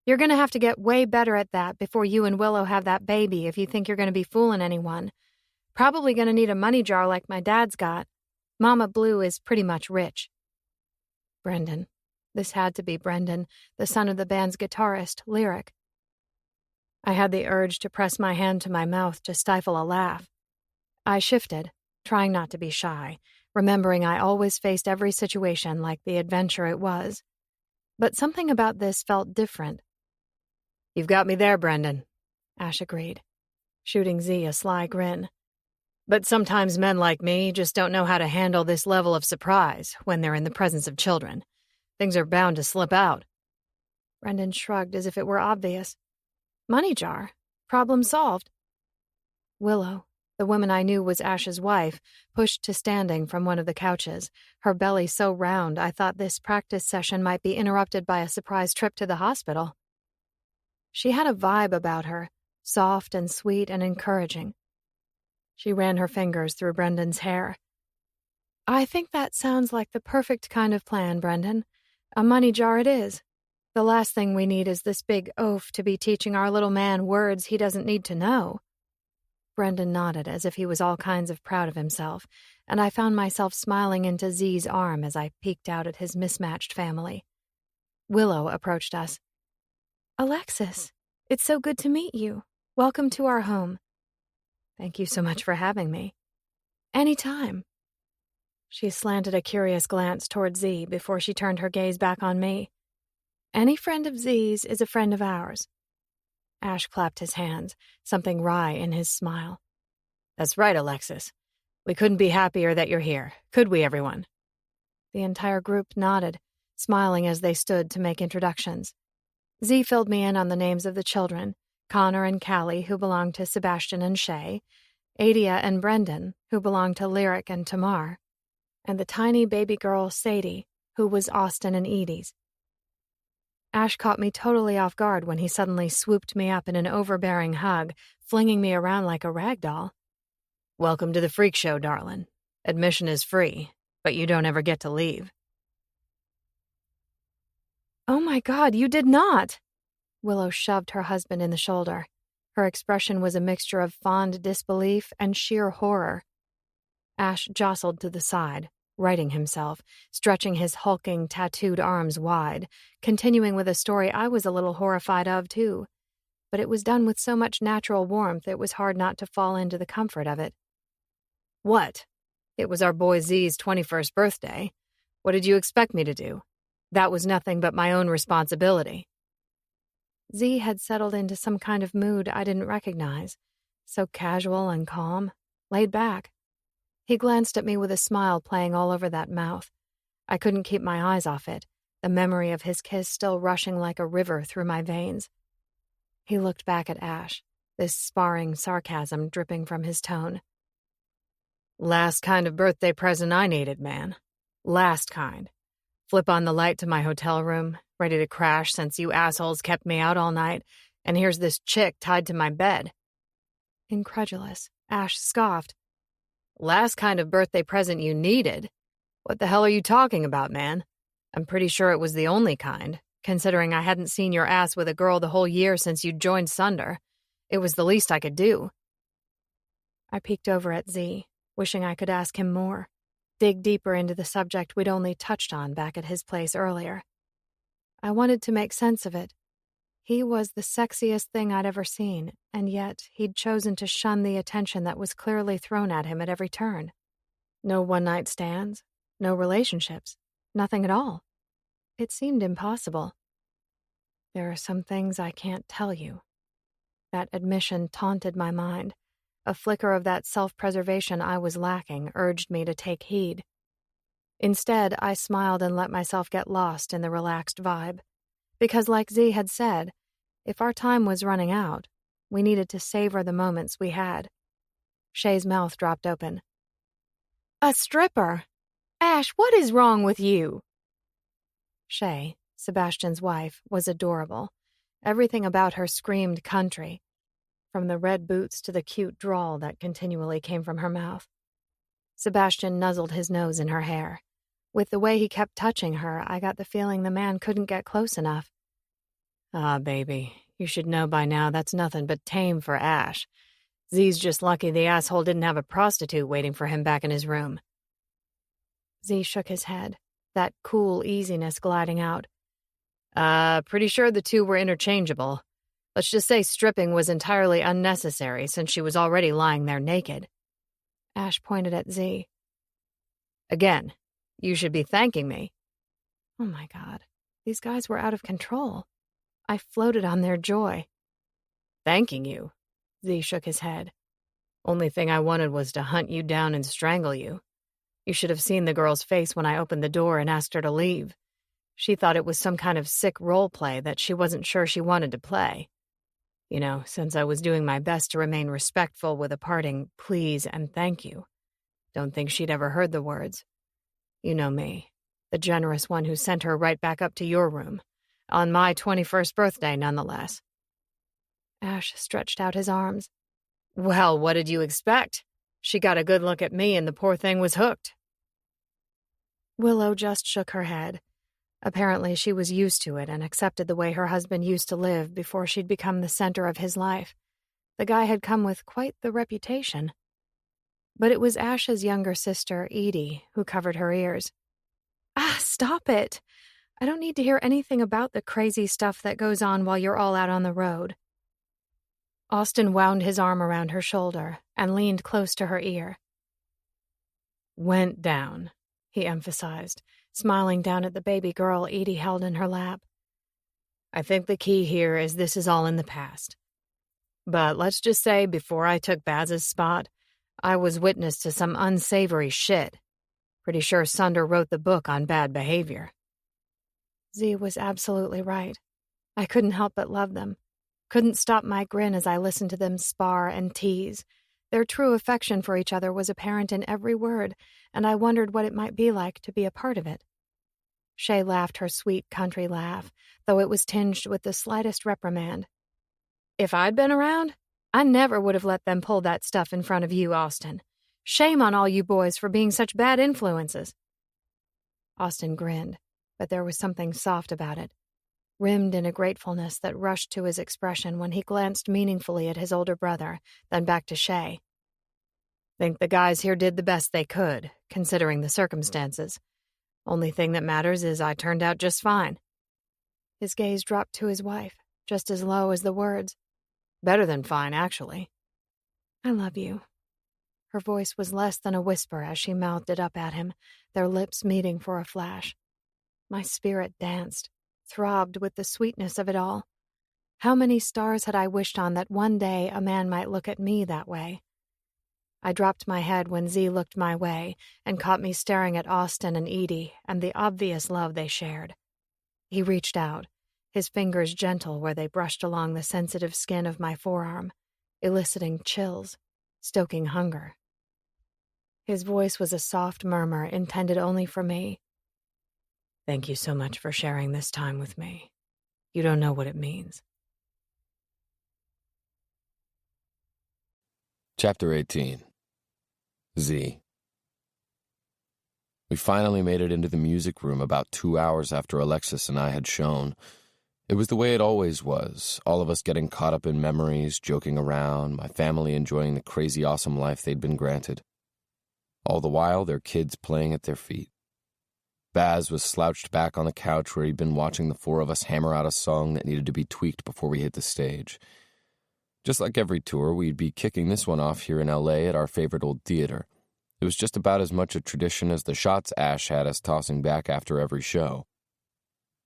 You're going to have to get way better at that before you and Willow have that baby if you think you're going to be fooling anyone. Probably going to need a money jar like my dad's got. Mama Blue is pretty much rich." Brendan. This had to be Brendan, the son of the band's guitarist, Lyric. I had the urge to press my hand to my mouth to stifle a laugh. I shifted, trying not to be shy, remembering I always faced every situation like the adventure it was. But something about this felt different. "You've got me there, Brendan," Ash agreed, shooting Zee a sly grin. "But sometimes men like me just don't know how to handle this level of surprise when they're in the presence of children. Things are bound to slip out." Brendan shrugged as if it were obvious. Money jar. Problem solved. Willow, the woman I knew was Ash's wife, pushed to standing from one of the couches, her belly so round I thought this practice session might be interrupted by a surprise trip to the hospital. She had a vibe about her, soft and sweet and encouraging. She ran her fingers through Brendan's hair. "I think that sounds like the perfect kind of plan, Brendan. A money jar it is. The last thing we need is this big oaf to be teaching our little man words he doesn't need to know." Brendan nodded as if he was all kinds of proud of himself, and I found myself smiling into Zee's arm as I peeked out at his mismatched family. Willow approached us. "Alexis, it's so good to meet you. Welcome to our home." "Thank you so much for having me." "Anytime." She slanted a curious glance toward Zee before she turned her gaze back on me. "Any friend of Zee's is a friend of ours." Ash clapped his hands, something wry in his smile. "That's right, Alexis. We couldn't be happier that you're here, could we, everyone?" The entire group nodded, smiling as they stood to make introductions. Zee filled me in on the names of the children, Connor and Callie, who belonged to Sebastian and Shay, Adia and Brendan, who belonged to Lyric and Tamar, and the tiny baby girl, Sadie, who was Austin and Edie's. Ash caught me totally off guard when he suddenly swooped me up in an overbearing hug, flinging me around like a rag doll. "Welcome to the freak show, darling. Admission is free, but you don't ever get to leave." "Oh my God, you did not!" Willow shoved her husband in the shoulder. Her expression was a mixture of fond disbelief and sheer horror. Ash jostled to the side, righting himself, stretching his hulking, tattooed arms wide, continuing with a story I was a little horrified of, too. But it was done with so much natural warmth it was hard not to fall into the comfort of it. "What? It was our boy Zee's 21st birthday. What did you expect me to do? That was nothing but my own responsibility." Zee had settled into some kind of mood I didn't recognize, so casual and calm, laid back. He glanced at me with a smile playing all over that mouth. I couldn't keep my eyes off it, the memory of his kiss still rushing like a river through my veins. He looked back at Ash, this sparring sarcasm dripping from his tone. "Last kind of birthday present I needed, man. Last kind. Flip on the light to my hotel room, ready to crash since you assholes kept me out all night, and here's this chick tied to my bed." Incredulous, Ash scoffed. "Last kind of birthday present you needed? What the hell are you talking about, man? I'm pretty sure it was the only kind, considering I hadn't seen your ass with a girl the whole year since you joined Sunder. It was the least I could do." I peeked over at Zee, wishing I could ask him more, dig deeper into the subject we'd only touched on back at his place earlier. I wanted to make sense of it. He was the sexiest thing I'd ever seen, and yet he'd chosen to shun the attention that was clearly thrown at him at every turn. No one-night stands, no relationships, nothing at all. It seemed impossible. "There are some things I can't tell you." That admission taunted my mind. A flicker of that self-preservation I was lacking urged me to take heed. Instead, I smiled and let myself get lost in the relaxed vibe. Because like Zee had said, if our time was running out, we needed to savor the moments we had. Shay's mouth dropped open. "A stripper? Ash, what is wrong with you?" Shay, Sebastian's wife, was adorable. Everything about her screamed country, from the red boots to the cute drawl that continually came from her mouth. Sebastian nuzzled his nose in her hair. With the way he kept touching her, I got the feeling the man couldn't get close enough. "Ah, baby, you should know by now that's nothing but tame for Ash. Zee's just lucky the asshole didn't have a prostitute waiting for him back in his room." Zee shook his head, that cool easiness gliding out. Pretty sure the two were interchangeable. Let's just say stripping was entirely unnecessary since she was already lying there naked." Ash pointed at Zee. "Again, you should be thanking me." Oh my God. These guys were out of control. I floated on their joy. "Thanking you?" Zee shook his head. "Only thing I wanted was to hunt you down and strangle you. You should have seen the girl's face when I opened the door and asked her to leave. She thought it was some kind of sick role play that she wasn't sure she wanted to play. You know, since I was doing my best to remain respectful with a parting please and thank you. Don't think she'd ever heard the words. You know me, the generous one who sent her right back up to your room. On my 21st birthday, nonetheless." Ash stretched out his arms. "Well, what did you expect? She got a good look at me and the poor thing was hooked." Willow just shook her head. Apparently she was used to it and accepted the way her husband used to live before she'd become the center of his life. The guy had come with quite the reputation. But it was Ash's younger sister, Edie, who covered her ears. Stop it! I don't need to hear anything about the crazy stuff that goes on while you're all out on the road. Austin wound his arm around her shoulder and leaned close to her ear. "Went down," he emphasized, smiling down at the baby girl Edie held in her lap. "I think the key here is this is all in the past. But let's just say before I took Baz's spot, I was witness to some unsavory shit. Pretty sure Sunder wrote the book on bad behavior." Zee was absolutely right. I couldn't help but love them. Couldn't stop my grin as I listened to them spar and tease. Their true affection for each other was apparent in every word, and I wondered what it might be like to be a part of it. Shay laughed her sweet country laugh, though it was tinged with the slightest reprimand. "If I'd been around, I never would have let them pull that stuff in front of you, Austin. Shame on all you boys for being such bad influences." Austin grinned, but there was something soft about it, rimmed in a gratefulness that rushed to his expression when he glanced meaningfully at his older brother, then back to Shay. "Think the guys here did the best they could, considering the circumstances. Only thing that matters is I turned out just fine." His gaze dropped to his wife, just as low as the words. "Better than fine, actually." "I love you." Her voice was less than a whisper as she mouthed it up at him, their lips meeting for a flash. My spirit danced, throbbed with the sweetness of it all. How many stars had I wished on that one day a man might look at me that way? I dropped my head when Zee looked my way and caught me staring at Austin and Edie and the obvious love they shared. He reached out, his fingers gentle where they brushed along the sensitive skin of my forearm, eliciting chills, stoking hunger. His voice was a soft murmur intended only for me. "Thank you so much for sharing this time with me. You don't know what it means." Chapter 18. Zee. We finally made it into the music room about 2 hours after Alexis and I had shown. It was the way it always was, all of us getting caught up in memories, joking around, my family enjoying the crazy awesome life they'd been granted. All the while, their kids playing at their feet. Baz was slouched back on the couch where he'd been watching the four of us hammer out a song that needed to be tweaked before we hit the stage. Just like every tour, we'd be kicking this one off here in L.A. at our favorite old theater. It was just about as much a tradition as the shots Ash had us tossing back after every show.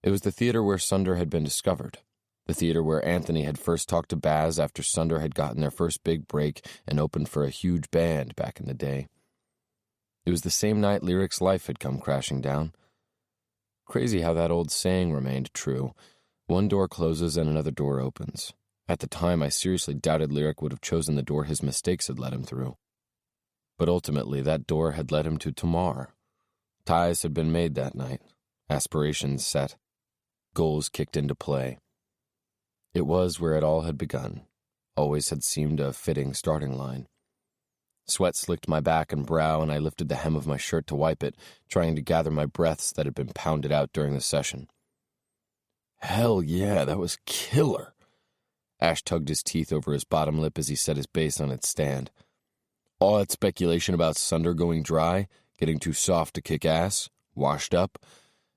It was the theater where Sunder had been discovered, the theater where Anthony had first talked to Baz after Sunder had gotten their first big break and opened for a huge band back in the day. It was the same night Lyric's life had come crashing down. Crazy how that old saying remained true. One door closes and another door opens. At the time, I seriously doubted Lyric would have chosen the door his mistakes had led him through. But ultimately, that door had led him to Tamar. Ties had been made that night, aspirations set, goals kicked into play. It was where it all had begun, always had seemed a fitting starting line. Sweat slicked my back and brow, and I lifted the hem of my shirt to wipe it, trying to gather my breaths that had been pounded out during the session. Hell yeah, that was killer. Ash tugged his teeth over his bottom lip as he set his bass on its stand. All that speculation about Sunder going dry, getting too soft to kick ass, washed up.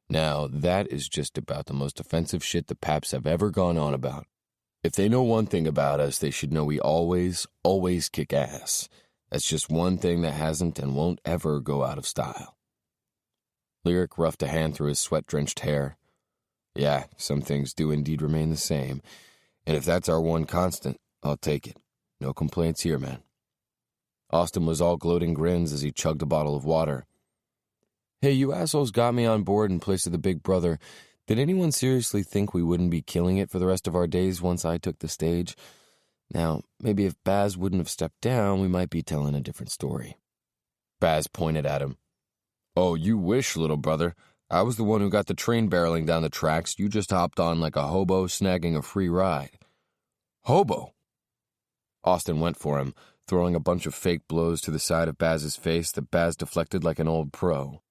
Now, that is just about the most offensive shit the Paps have ever gone on about. If they know one thing about us, they should know we always, always kick ass. That's just one thing that hasn't and won't ever go out of style. Lyric roughed a hand through his sweat-drenched hair. Yeah, some things do indeed remain the same. And if that's our one constant, I'll take it. No complaints here, man. Austin was all gloating grins as he chugged a bottle of water. Hey, you assholes got me on board in place of the big brother. Did anyone seriously think we wouldn't be killing it for the rest of our days once I took the stage? Now, maybe if Baz wouldn't have stepped down, we might be telling a different story. Baz pointed at him. Oh, you wish, little brother. I was the one who got the train barreling down the tracks. You just hopped on like a hobo snagging a free ride. Hobo? Austin went for him, throwing a bunch of fake blows to the side of Baz's face that Baz deflected like an old pro.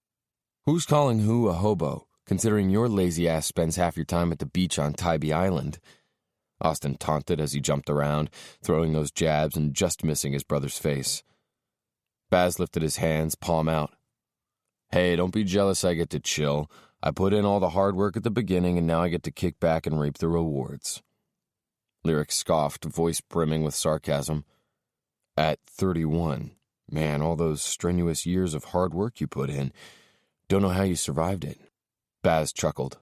Who's calling who a hobo, considering your lazy ass spends half your time at the beach on Tybee Island? Austin taunted as he jumped around, throwing those jabs and just missing his brother's face. Baz lifted his hands, palm out. Hey, don't be jealous I get to chill. I put in all the hard work at the beginning, and now I get to kick back and reap the rewards. Lyric scoffed, voice brimming with sarcasm. At 31, man, all those strenuous years of hard work you put in. Don't know how you survived it. Baz chuckled.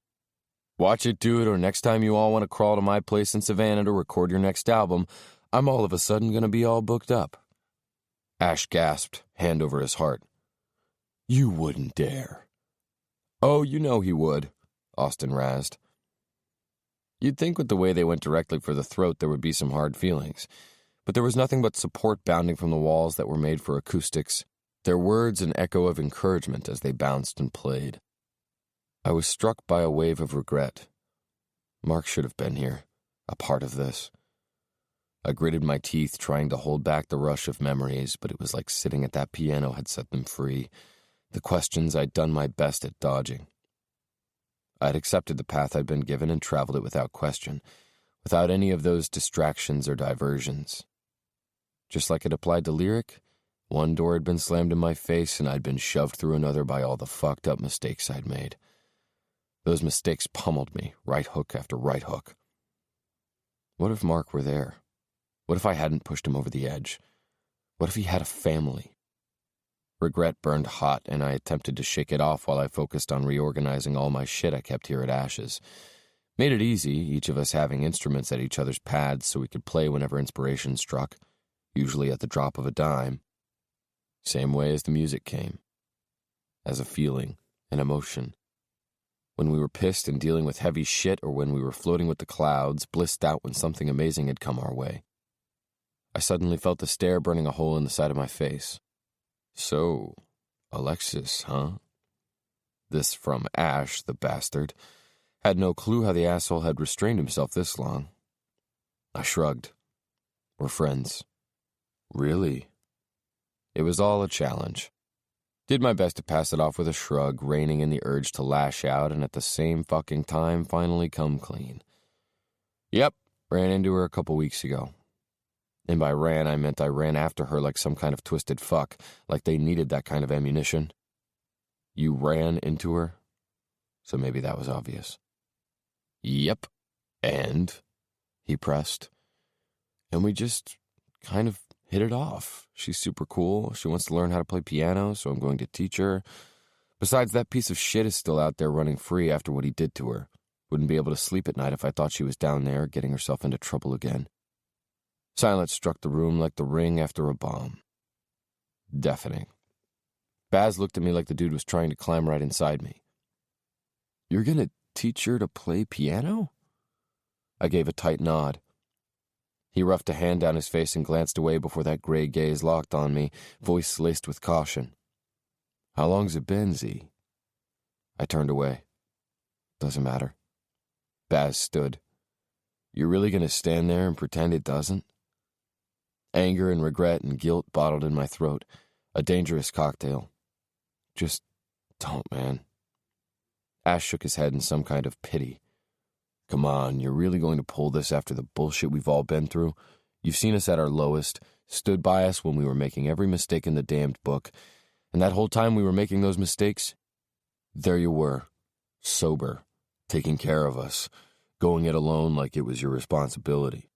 Watch it do it, or next time you all want to crawl to my place in Savannah to record your next album, I'm all of a sudden going to be all booked up. Ash gasped, hand over his heart. You wouldn't dare. Oh, you know he would, Austin razzed. You'd think with the way they went directly for the throat there would be some hard feelings, but there was nothing but support bounding from the walls that were made for acoustics, their words an echo of encouragement as they bounced and played. I was struck by a wave of regret. Mark should have been here, a part of this. I gritted my teeth trying to hold back the rush of memories, but it was like sitting at that piano had set them free. The questions I'd done my best at dodging. I'd accepted the path I'd been given and traveled it without question, without any of those distractions or diversions. Just like it applied to Lyric, one door had been slammed in my face and I'd been shoved through another by all the fucked up mistakes I'd made. Those mistakes pummeled me, right hook after right hook. What if Mark were there? What if I hadn't pushed him over the edge? What if he had a family? Regret burned hot, and I attempted to shake it off while I focused on reorganizing all my shit I kept here at Ash's. Made it easy, each of us having instruments at each other's pads so we could play whenever inspiration struck, usually at the drop of a dime. Same way as the music came. As a feeling, an emotion. When we were pissed and dealing with heavy shit, or when we were floating with the clouds, blissed out when something amazing had come our way. I suddenly felt the stare burning a hole in the side of my face. So, Alexis, huh? This from Ash, the bastard. Had no clue how the asshole had restrained himself this long. I shrugged. We're friends. Really? It was all a challenge. Did my best to pass it off with a shrug, reining in the urge to lash out and at the same fucking time finally come clean. Yep, ran into her a couple weeks ago. And by ran, I meant I ran after her like some kind of twisted fuck, like they needed that kind of ammunition. You ran into her? So maybe that was obvious. Yep. And? He pressed. And we just kind of hit it off. She's super cool. She wants to learn how to play piano, so I'm going to teach her. Besides, that piece of shit is still out there running free after what he did to her. Wouldn't be able to sleep at night if I thought she was down there getting herself into trouble again. Silence struck the room like the ring after a bomb. Deafening. Baz looked at me like the dude was trying to climb right inside me. You're gonna teach her to play piano? I gave a tight nod. He roughed a hand down his face and glanced away before that gray gaze locked on me, voice laced with caution. How long's it been, Zee? I turned away. Doesn't matter. Baz stood. You're really gonna stand there and pretend it doesn't? Anger and regret and guilt bottled in my throat, a dangerous cocktail. Just don't, man. Ash shook his head in some kind of pity. Come on, you're really going to pull this after the bullshit we've all been through? You've seen us at our lowest, stood by us when we were making every mistake in the damned book, and that whole time we were making those mistakes, there you were, sober, taking care of us, going it alone like it was your responsibility.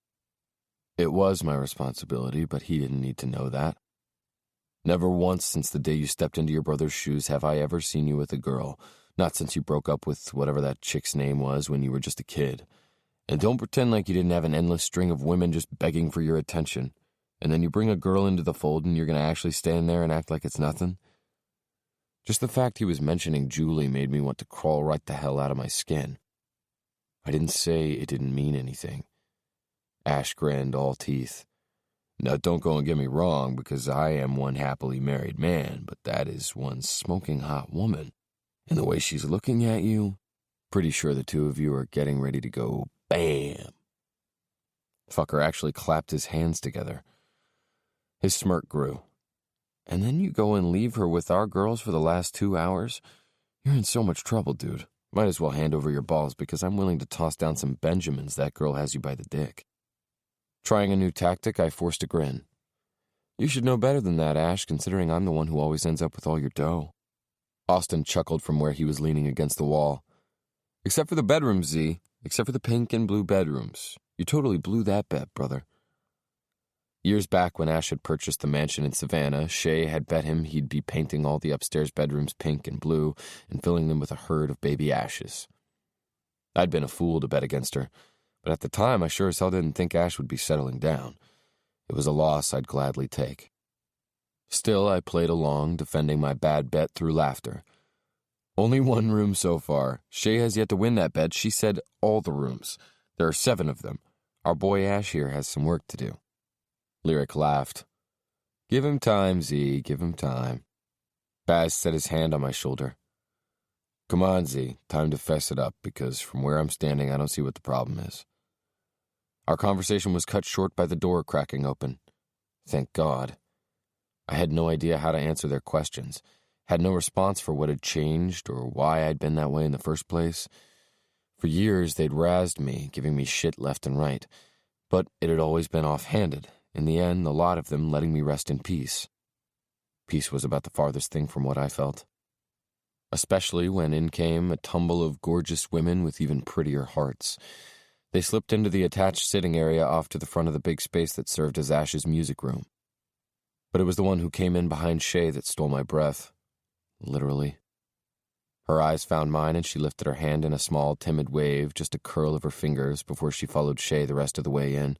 It was my responsibility, but he didn't need to know that. Never once since the day you stepped into your brother's shoes have I ever seen you with a girl, Not since you broke up with whatever that chick's name was when you were just a kid. And don't pretend like you didn't have an endless string of women just begging for your attention. And then you bring a girl into the fold and you're going to actually stand there and act like it's nothing? Just the fact he was mentioning Julie made me want to crawl right the hell out of my skin. I didn't say it didn't mean anything. Ash grinned, all teeth. Now, don't go and get me wrong, because I am one happily married man, but that is one smoking hot woman. And the way she's looking at you, pretty sure the two of you are getting ready to go bam. Fucker actually clapped his hands together. His smirk grew. And then you go and leave her with our girls for the last 2 hours? You're in so much trouble, dude. Might as well hand over your balls, because I'm willing to toss down some Benjamins. That girl has you by the dick. Trying a new tactic, I forced a grin. You should know better than that, Ash, considering I'm the one who always ends up with all your dough. Austin chuckled from where he was leaning against the wall. Except for the bedrooms, Zee. Except for the pink and blue bedrooms. You totally blew that bet, brother. Years back when Ash had purchased the mansion in Savannah, Shay had bet him he'd be painting all the upstairs bedrooms pink and blue and filling them with a herd of baby ashes. I'd been a fool to bet against her, but at the time I sure as hell didn't think Ash would be settling down. It was a loss I'd gladly take. Still, I played along, defending my bad bet through laughter. Only one room so far. Shay has yet to win that bet. She said all the rooms. There are 7 of them. Our boy Ash here has some work to do. Lyric laughed. Give him time, Zee, give him time. Baz set his hand on my shoulder. Come on, Zee, time to fess it up, because from where I'm standing, I don't see what the problem is. Our conversation was cut short by the door cracking open. Thank God. I had no idea how to answer their questions, had no response for what had changed or why I'd been that way in the first place. For years, they'd razzed me, giving me shit left and right, but it had always been offhanded. In the end, the lot of them letting me rest in peace. Peace was about the farthest thing from what I felt. Especially when in came a tumble of gorgeous women with even prettier hearts. They slipped into the attached sitting area off to the front of the big space that served as Ash's music room. But it was the one who came in behind Shay that stole my breath. Literally. Her eyes found mine and she lifted her hand in a small, timid wave, just a curl of her fingers before she followed Shay the rest of the way in.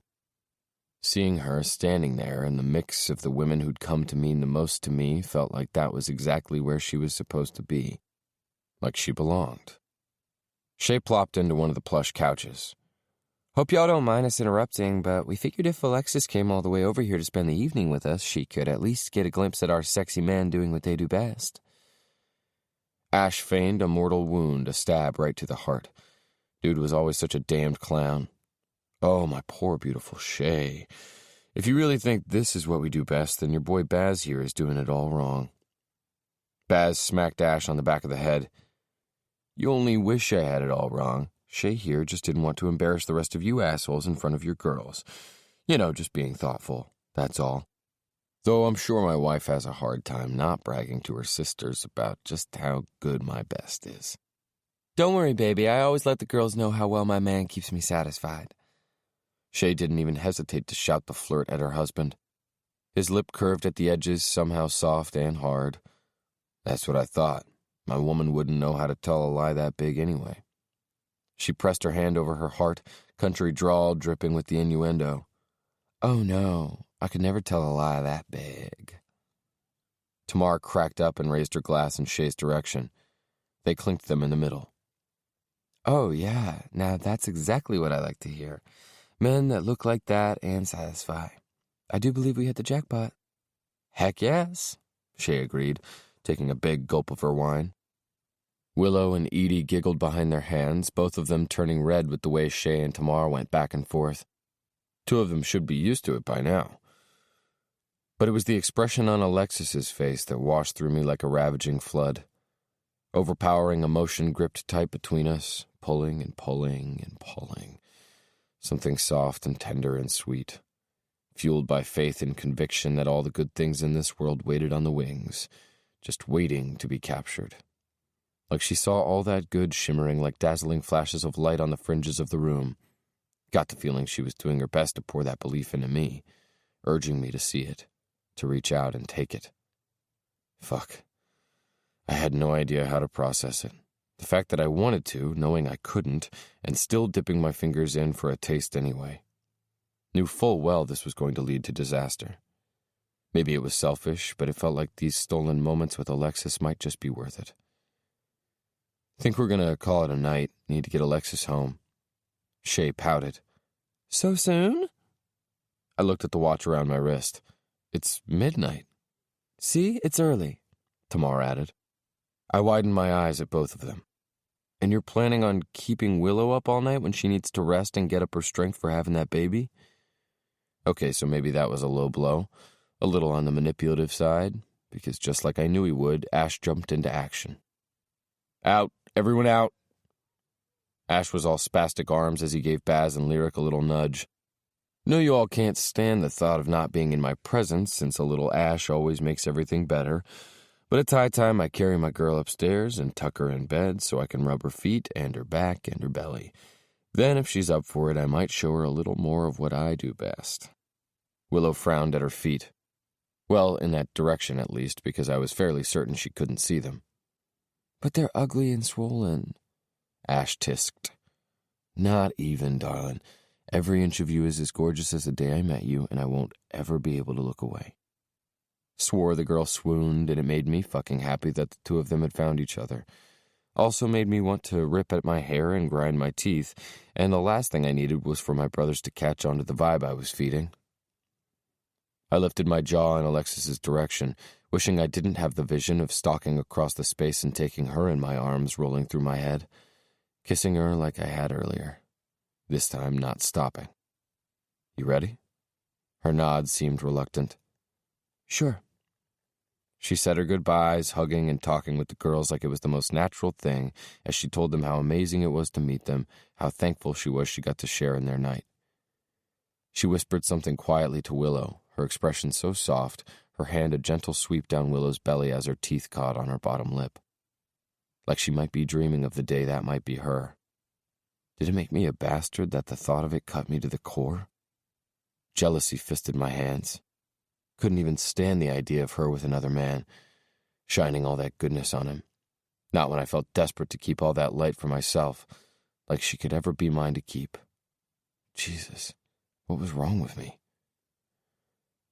Seeing her standing there in the mix of the women who'd come to mean the most to me felt like that was exactly where she was supposed to be. Like she belonged. Shay plopped into one of the plush couches. Hope y'all don't mind us interrupting, but we figured if Alexis came all the way over here to spend the evening with us, she could at least get a glimpse at our sexy men doing what they do best. Ash feigned a mortal wound, a stab right to the heart. Dude was always such a damned clown. Oh, my poor beautiful Shay. If you really think this is what we do best, then your boy Baz here is doing it all wrong. Baz smacked Ash on the back of the head. You only wish I had it all wrong. Shay here just didn't want to embarrass the rest of you assholes in front of your girls. You know, just being thoughtful, that's all. Though I'm sure my wife has a hard time not bragging to her sisters about just how good my best is. Don't worry, baby, I always let the girls know how well my man keeps me satisfied. Shay didn't even hesitate to shout the flirt at her husband. His lip curved at the edges, somehow soft and hard. That's what I thought. My woman wouldn't know how to tell a lie that big anyway. She pressed her hand over her heart, country drawl dripping with the innuendo. Oh no, I could never tell a lie that big. Tamar cracked up and raised her glass in Shay's direction. They clinked them in the middle. Oh yeah, now that's exactly what I like to hear. Men that look like that and satisfy. I do believe we hit the jackpot. Heck yes, Shay agreed, taking a big gulp of her wine. Willow and Edie giggled behind their hands, both of them turning red with the way Shay and Tamar went back and forth. 2 of them should be used to it by now. But it was the expression on Alexis's face that washed through me like a ravaging flood. Overpowering emotion gripped tight between us, pulling and pulling and pulling. Something soft and tender and sweet, fueled by faith and conviction that all the good things in this world waited on the wings, just waiting to be captured. Like she saw all that good shimmering like dazzling flashes of light on the fringes of the room. Got the feeling she was doing her best to pour that belief into me, urging me to see it, to reach out and take it. Fuck. I had no idea how to process it. The fact that I wanted to, knowing I couldn't, and still dipping my fingers in for a taste anyway. Knew full well this was going to lead to disaster. Maybe it was selfish, but it felt like these stolen moments with Alexis might just be worth it. Think we're gonna call it a night. Need to get Alexis home. Shay pouted. So soon? I looked at the watch around my wrist. It's midnight. See, it's early, Tamar added. I widened my eyes at both of them. And you're planning on keeping Willow up all night when she needs to rest and get up her strength for having that baby? Okay, so maybe that was a low blow. A little on the manipulative side, because just like I knew he would, Ash jumped into action. Out. Everyone out. Ash was all spastic arms as he gave Baz and Lyric a little nudge. Know you all can't stand the thought of not being in my presence, since a little Ash always makes everything better, but it's high time I carry my girl upstairs and tuck her in bed so I can rub her feet and her back and her belly. Then, if she's up for it, I might show her a little more of what I do best. Willow frowned at her feet. Well, in that direction at least, because I was fairly certain she couldn't see them. But they're ugly and swollen, Ash tisked. Not even, darling. Every inch of you is as gorgeous as the day I met you, and I won't ever be able to look away. Swore the girl swooned, and it made me fucking happy that the two of them had found each other. Also made me want to rip at my hair and grind my teeth, and the last thing I needed was for my brothers to catch on to the vibe I was feeding. I lifted my jaw in Alexis's direction, wishing I didn't have the vision of stalking across the space and taking her in my arms rolling through my head, kissing her like I had earlier, this time not stopping. You ready? Her nod seemed reluctant. Sure. She said her goodbyes, hugging and talking with the girls like it was the most natural thing, as she told them how amazing it was to meet them, how thankful she was she got to share in their night. She whispered something quietly to Willow, her expression so soft, her hand a gentle sweep down Willow's belly as her teeth caught on her bottom lip. Like she might be dreaming of the day that might be her. Did it make me a bastard that the thought of it cut me to the core? Jealousy fisted my hands. Couldn't even stand the idea of her with another man, shining all that goodness on him. Not when I felt desperate to keep all that light for myself, like she could ever be mine to keep. Jesus, what was wrong with me?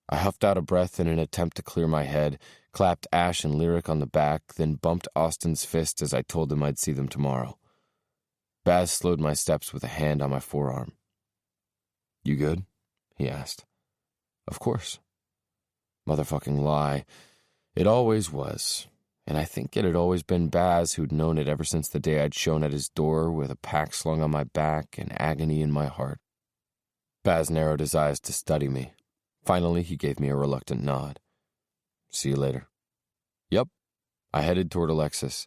I huffed out a breath in an attempt to clear my head, clapped Ash and Lyric on the back, then bumped Austin's fist as I told him I'd see them tomorrow. Baz slowed my steps with a hand on my forearm. You good? He asked. Of course. Motherfucking lie. It always was. And I think it had always been Baz who'd known it ever since the day I'd shown at his door with a pack slung on my back and agony in my heart. Baz narrowed his eyes to study me. Finally, he gave me a reluctant nod. See you later. Yep. I headed toward Alexis.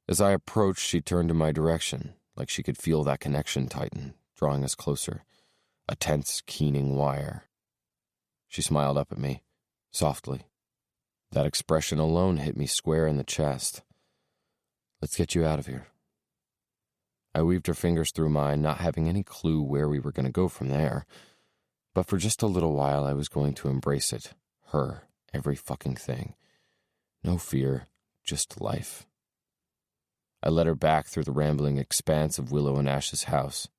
As I approached, she turned in my direction, like she could feel that connection tighten, drawing us closer. A tense, keening wire. She smiled up at me, softly. That expression alone hit me square in the chest. Let's get you out of here. I weaved her fingers through mine, not having any clue where we were going to go from there. But for just a little while, I was going to embrace it. Her. Every fucking thing. No fear. Just life. I led her back through the rambling expanse of Willow and Ash's house.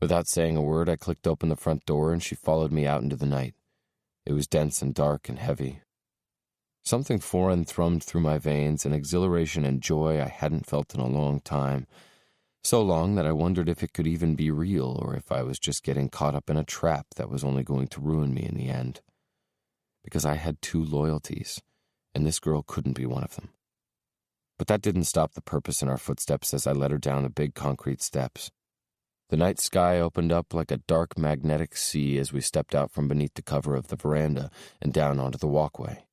Without saying a word, I clicked open the front door and she followed me out into the night. It was dense and dark and heavy. Something foreign thrummed through my veins, an exhilaration and joy I hadn't felt in a long time. So long that I wondered if it could even be real or if I was just getting caught up in a trap that was only going to ruin me in the end. Because I had two loyalties, and this girl couldn't be one of them. But that didn't stop the purpose in our footsteps as I led her down the big concrete steps. The night sky opened up like a dark magnetic sea as we stepped out from beneath the cover of the veranda and down onto the walkway.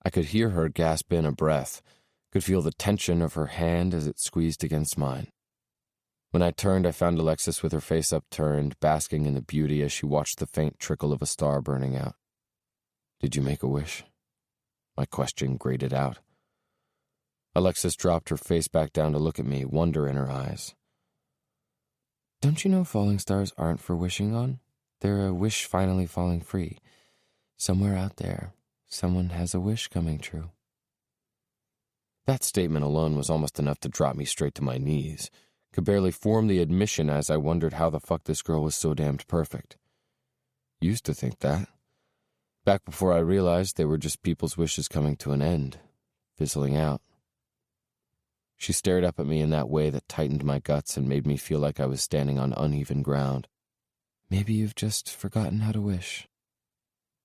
I could hear her gasp in a breath, could feel the tension of her hand as it squeezed against mine. When I turned, I found Alexis with her face upturned, basking in the beauty as she watched the faint trickle of a star burning out. Did you make a wish? My question grated out. Alexis dropped her face back down to look at me, wonder in her eyes. Don't you know falling stars aren't for wishing on? They're a wish finally falling free. Somewhere out there, someone has a wish coming true. That statement alone was almost enough to drop me straight to my knees. Could barely form the admission as I wondered how the fuck this girl was so damned perfect. Used to think that. Back before I realized they were just people's wishes coming to an end, fizzling out. She stared up at me in that way that tightened my guts and made me feel like I was standing on uneven ground. Maybe you've just forgotten how to wish.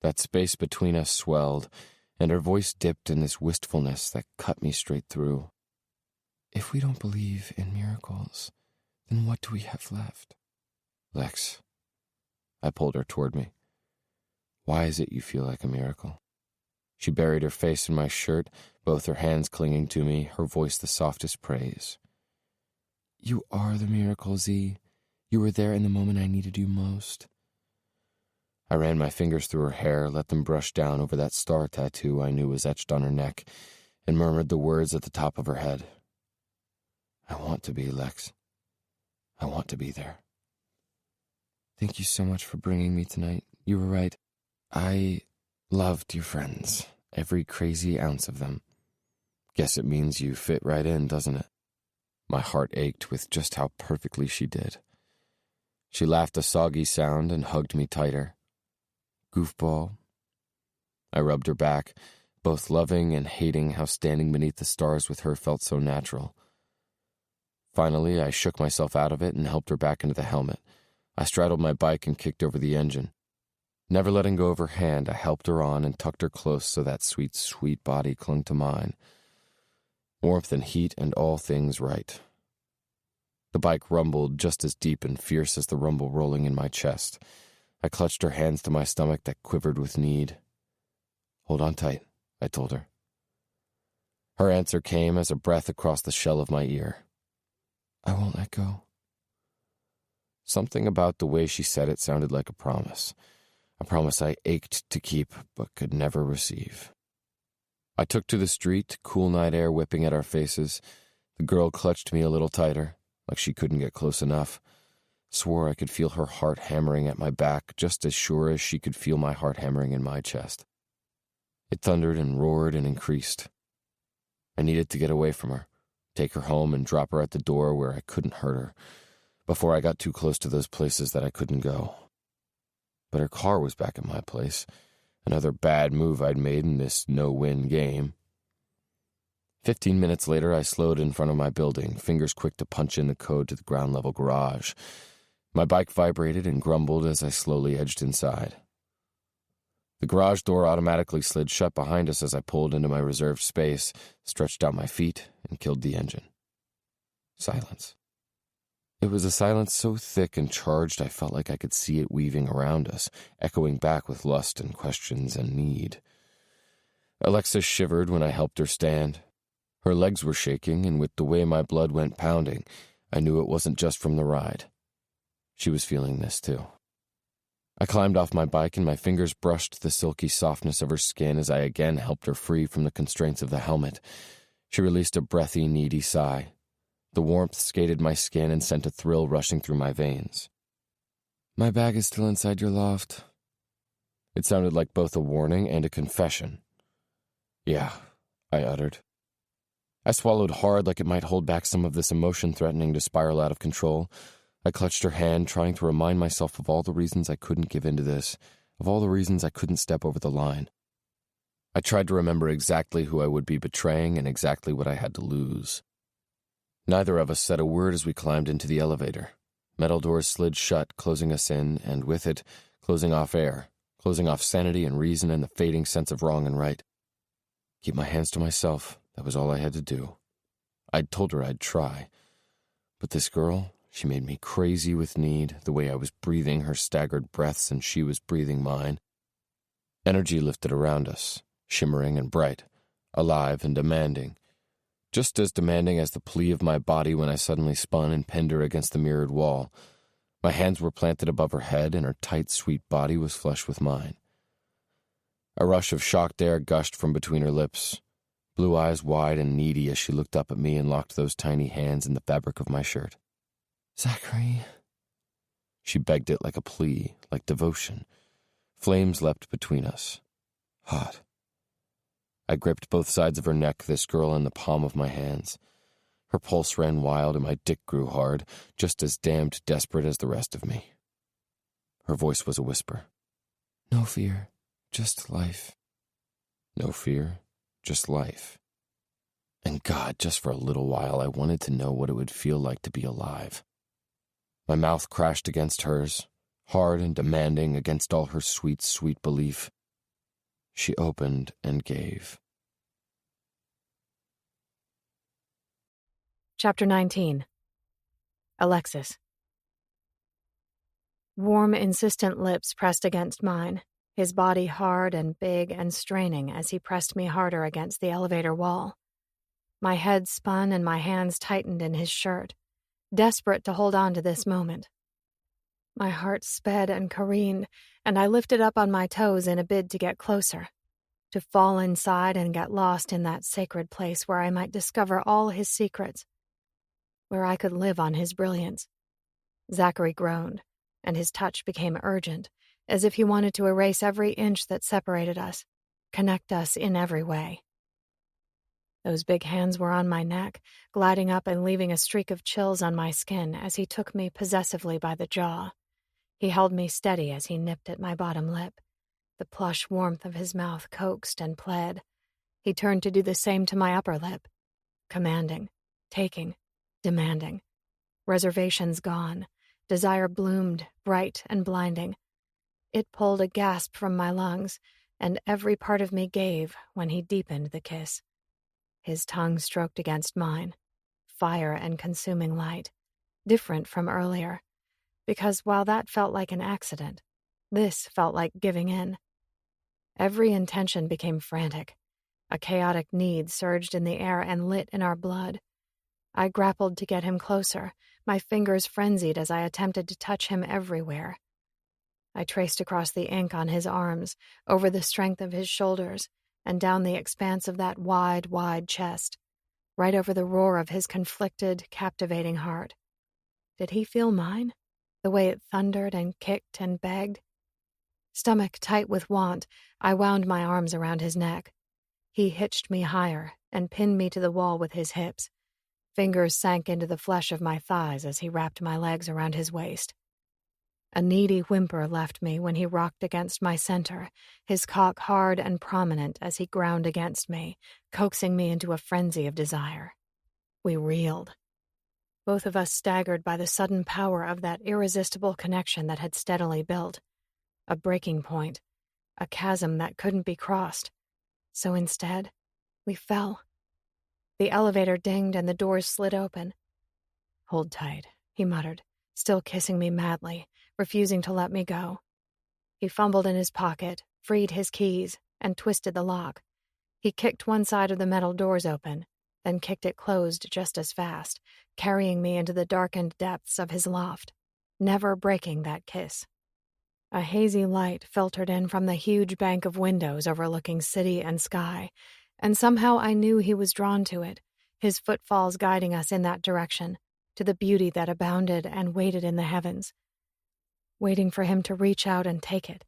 That space between us swelled, and her voice dipped in this wistfulness that cut me straight through. If we don't believe in miracles, then what do we have left? Lex. I pulled her toward me. Why is it you feel like a miracle? She buried her face in my shirt, both her hands clinging to me, her voice the softest praise. You are the miracle, Zee. You were there in the moment I needed you most. I ran my fingers through her hair, let them brush down over that star tattoo I knew was etched on her neck, and murmured the words at the top of her head. I want to be, Lex. I want to be there. Thank you so much for bringing me tonight. You were right. I loved your friends, every crazy ounce of them. Guess it means you fit right in, doesn't it? My heart ached with just how perfectly she did. She laughed a soggy sound and hugged me tighter. Goofball. I rubbed her back, both loving and hating how standing beneath the stars with her felt so natural. Finally, I shook myself out of it and helped her back into the helmet. I straddled my bike and kicked over the engine. Never letting go of her hand, I helped her on and tucked her close so that sweet, sweet body clung to mine. Warmth and heat and all things right. The bike rumbled just as deep and fierce as the rumble rolling in my chest. I clutched her hands to my stomach that quivered with need. Hold on tight, I told her. Her answer came as a breath across the shell of my ear. I won't let go. Something about the way she said it sounded like a promise I ached to keep but could never receive. I took to the street, cool night air whipping at our faces. The girl clutched me a little tighter, like she couldn't get close enough. Swore I could feel her heart hammering at my back, just as sure as she could feel my heart hammering in my chest. It thundered and roared and increased. I needed to get away from her, take her home and drop her at the door where I couldn't hurt her, before I got too close to those places that I couldn't go. But her car was back at my place, another bad move I'd made in this no-win game. 15 minutes later, I slowed in front of my building, fingers quick to punch in the code to the ground-level garage. My bike vibrated and grumbled as I slowly edged inside. The garage door automatically slid shut behind us as I pulled into my reserved space, stretched out my feet, and killed the engine. Silence. It was a silence so thick and charged I felt like I could see it weaving around us, echoing back with lust and questions and need. Alexis shivered when I helped her stand. Her legs were shaking, and with the way my blood went pounding, I knew it wasn't just from the ride. She was feeling this too. I climbed off my bike and my fingers brushed the silky softness of her skin as I again helped her free from the constraints of the helmet. She released a breathy, needy sigh. The warmth skated my skin and sent a thrill rushing through my veins. My bag is still inside your loft. It sounded like both a warning and a confession. Yeah, I uttered. I swallowed hard like it might hold back some of this emotion threatening to spiral out of control. I clutched her hand, trying to remind myself of all the reasons I couldn't give in to this, of all the reasons I couldn't step over the line. I tried to remember exactly who I would be betraying and exactly what I had to lose. Neither of us said a word as we climbed into the elevator. Metal doors slid shut, closing us in, and with it, closing off air, closing off sanity and reason and the fading sense of wrong and right. Keep my hands to myself, that was all I had to do. I'd told her I'd try. But this girl, she made me crazy with need, the way I was breathing her staggered breaths and she was breathing mine. Energy lifted around us, shimmering and bright, alive and demanding. Just as demanding as the plea of my body when I suddenly spun and pinned her against the mirrored wall. My hands were planted above her head and her tight, sweet body was flush with mine. A rush of shocked air gushed from between her lips, blue eyes wide and needy as she looked up at me and locked those tiny hands in the fabric of my shirt. Zachary. She begged it like a plea, like devotion. Flames leapt between us. Hot. I gripped both sides of her neck, this girl in the palm of my hands. Her pulse ran wild and my dick grew hard, just as damned desperate as the rest of me. Her voice was a whisper. No fear, just life. No fear, just life. And God, just for a little while, I wanted to know what it would feel like to be alive. My mouth crashed against hers, hard and demanding against all her sweet, sweet belief. She opened and gave. Chapter 19. Alexis. Warm, insistent lips pressed against mine, his body hard and big and straining as he pressed me harder against the elevator wall. My head spun and my hands tightened in his shirt, desperate to hold on to this moment. My heart sped and careened, and I lifted up on my toes in a bid to get closer, to fall inside and get lost in that sacred place where I might discover all his secrets, where I could live on his brilliance. Zachary groaned, and his touch became urgent, as if he wanted to erase every inch that separated us, connect us in every way. Those big hands were on my neck, gliding up and leaving a streak of chills on my skin as he took me possessively by the jaw. He held me steady as he nipped at my bottom lip. The plush warmth of his mouth coaxed and pled. He turned to do the same to my upper lip, commanding, taking, demanding. Reservations gone. Desire bloomed, bright and blinding. It pulled a gasp from my lungs, and every part of me gave when he deepened the kiss. His tongue stroked against mine, fire and consuming light, different from earlier, because while that felt like an accident, this felt like giving in. Every intention became frantic. A chaotic need surged in the air and lit in our blood. I grappled to get him closer, my fingers frenzied as I attempted to touch him everywhere. I traced across the ink on his arms, over the strength of his shoulders, and down the expanse of that wide, wide chest, right over the roar of his conflicted, captivating heart. Did he feel mine? The way it thundered and kicked and begged? Stomach tight with want, I wound my arms around his neck. He hitched me higher and pinned me to the wall with his hips. Fingers sank into the flesh of my thighs as he wrapped my legs around his waist. A needy whimper left me when he rocked against my center, his cock hard and prominent as he ground against me, coaxing me into a frenzy of desire. We reeled. Both of us staggered by the sudden power of that irresistible connection that had steadily built. A breaking point, a chasm that couldn't be crossed. So instead, we fell. The elevator dinged and the doors slid open. Hold tight, he muttered, still kissing me madly, refusing to let me go. He fumbled in his pocket, freed his keys, and twisted the lock. He kicked one side of the metal doors open, then kicked it closed just as fast, carrying me into the darkened depths of his loft, never breaking that kiss. A hazy light filtered in from the huge bank of windows overlooking city and sky, and somehow I knew he was drawn to it, his footfalls guiding us in that direction, to the beauty that abounded and waited in the heavens. Waiting for him to reach out and take it.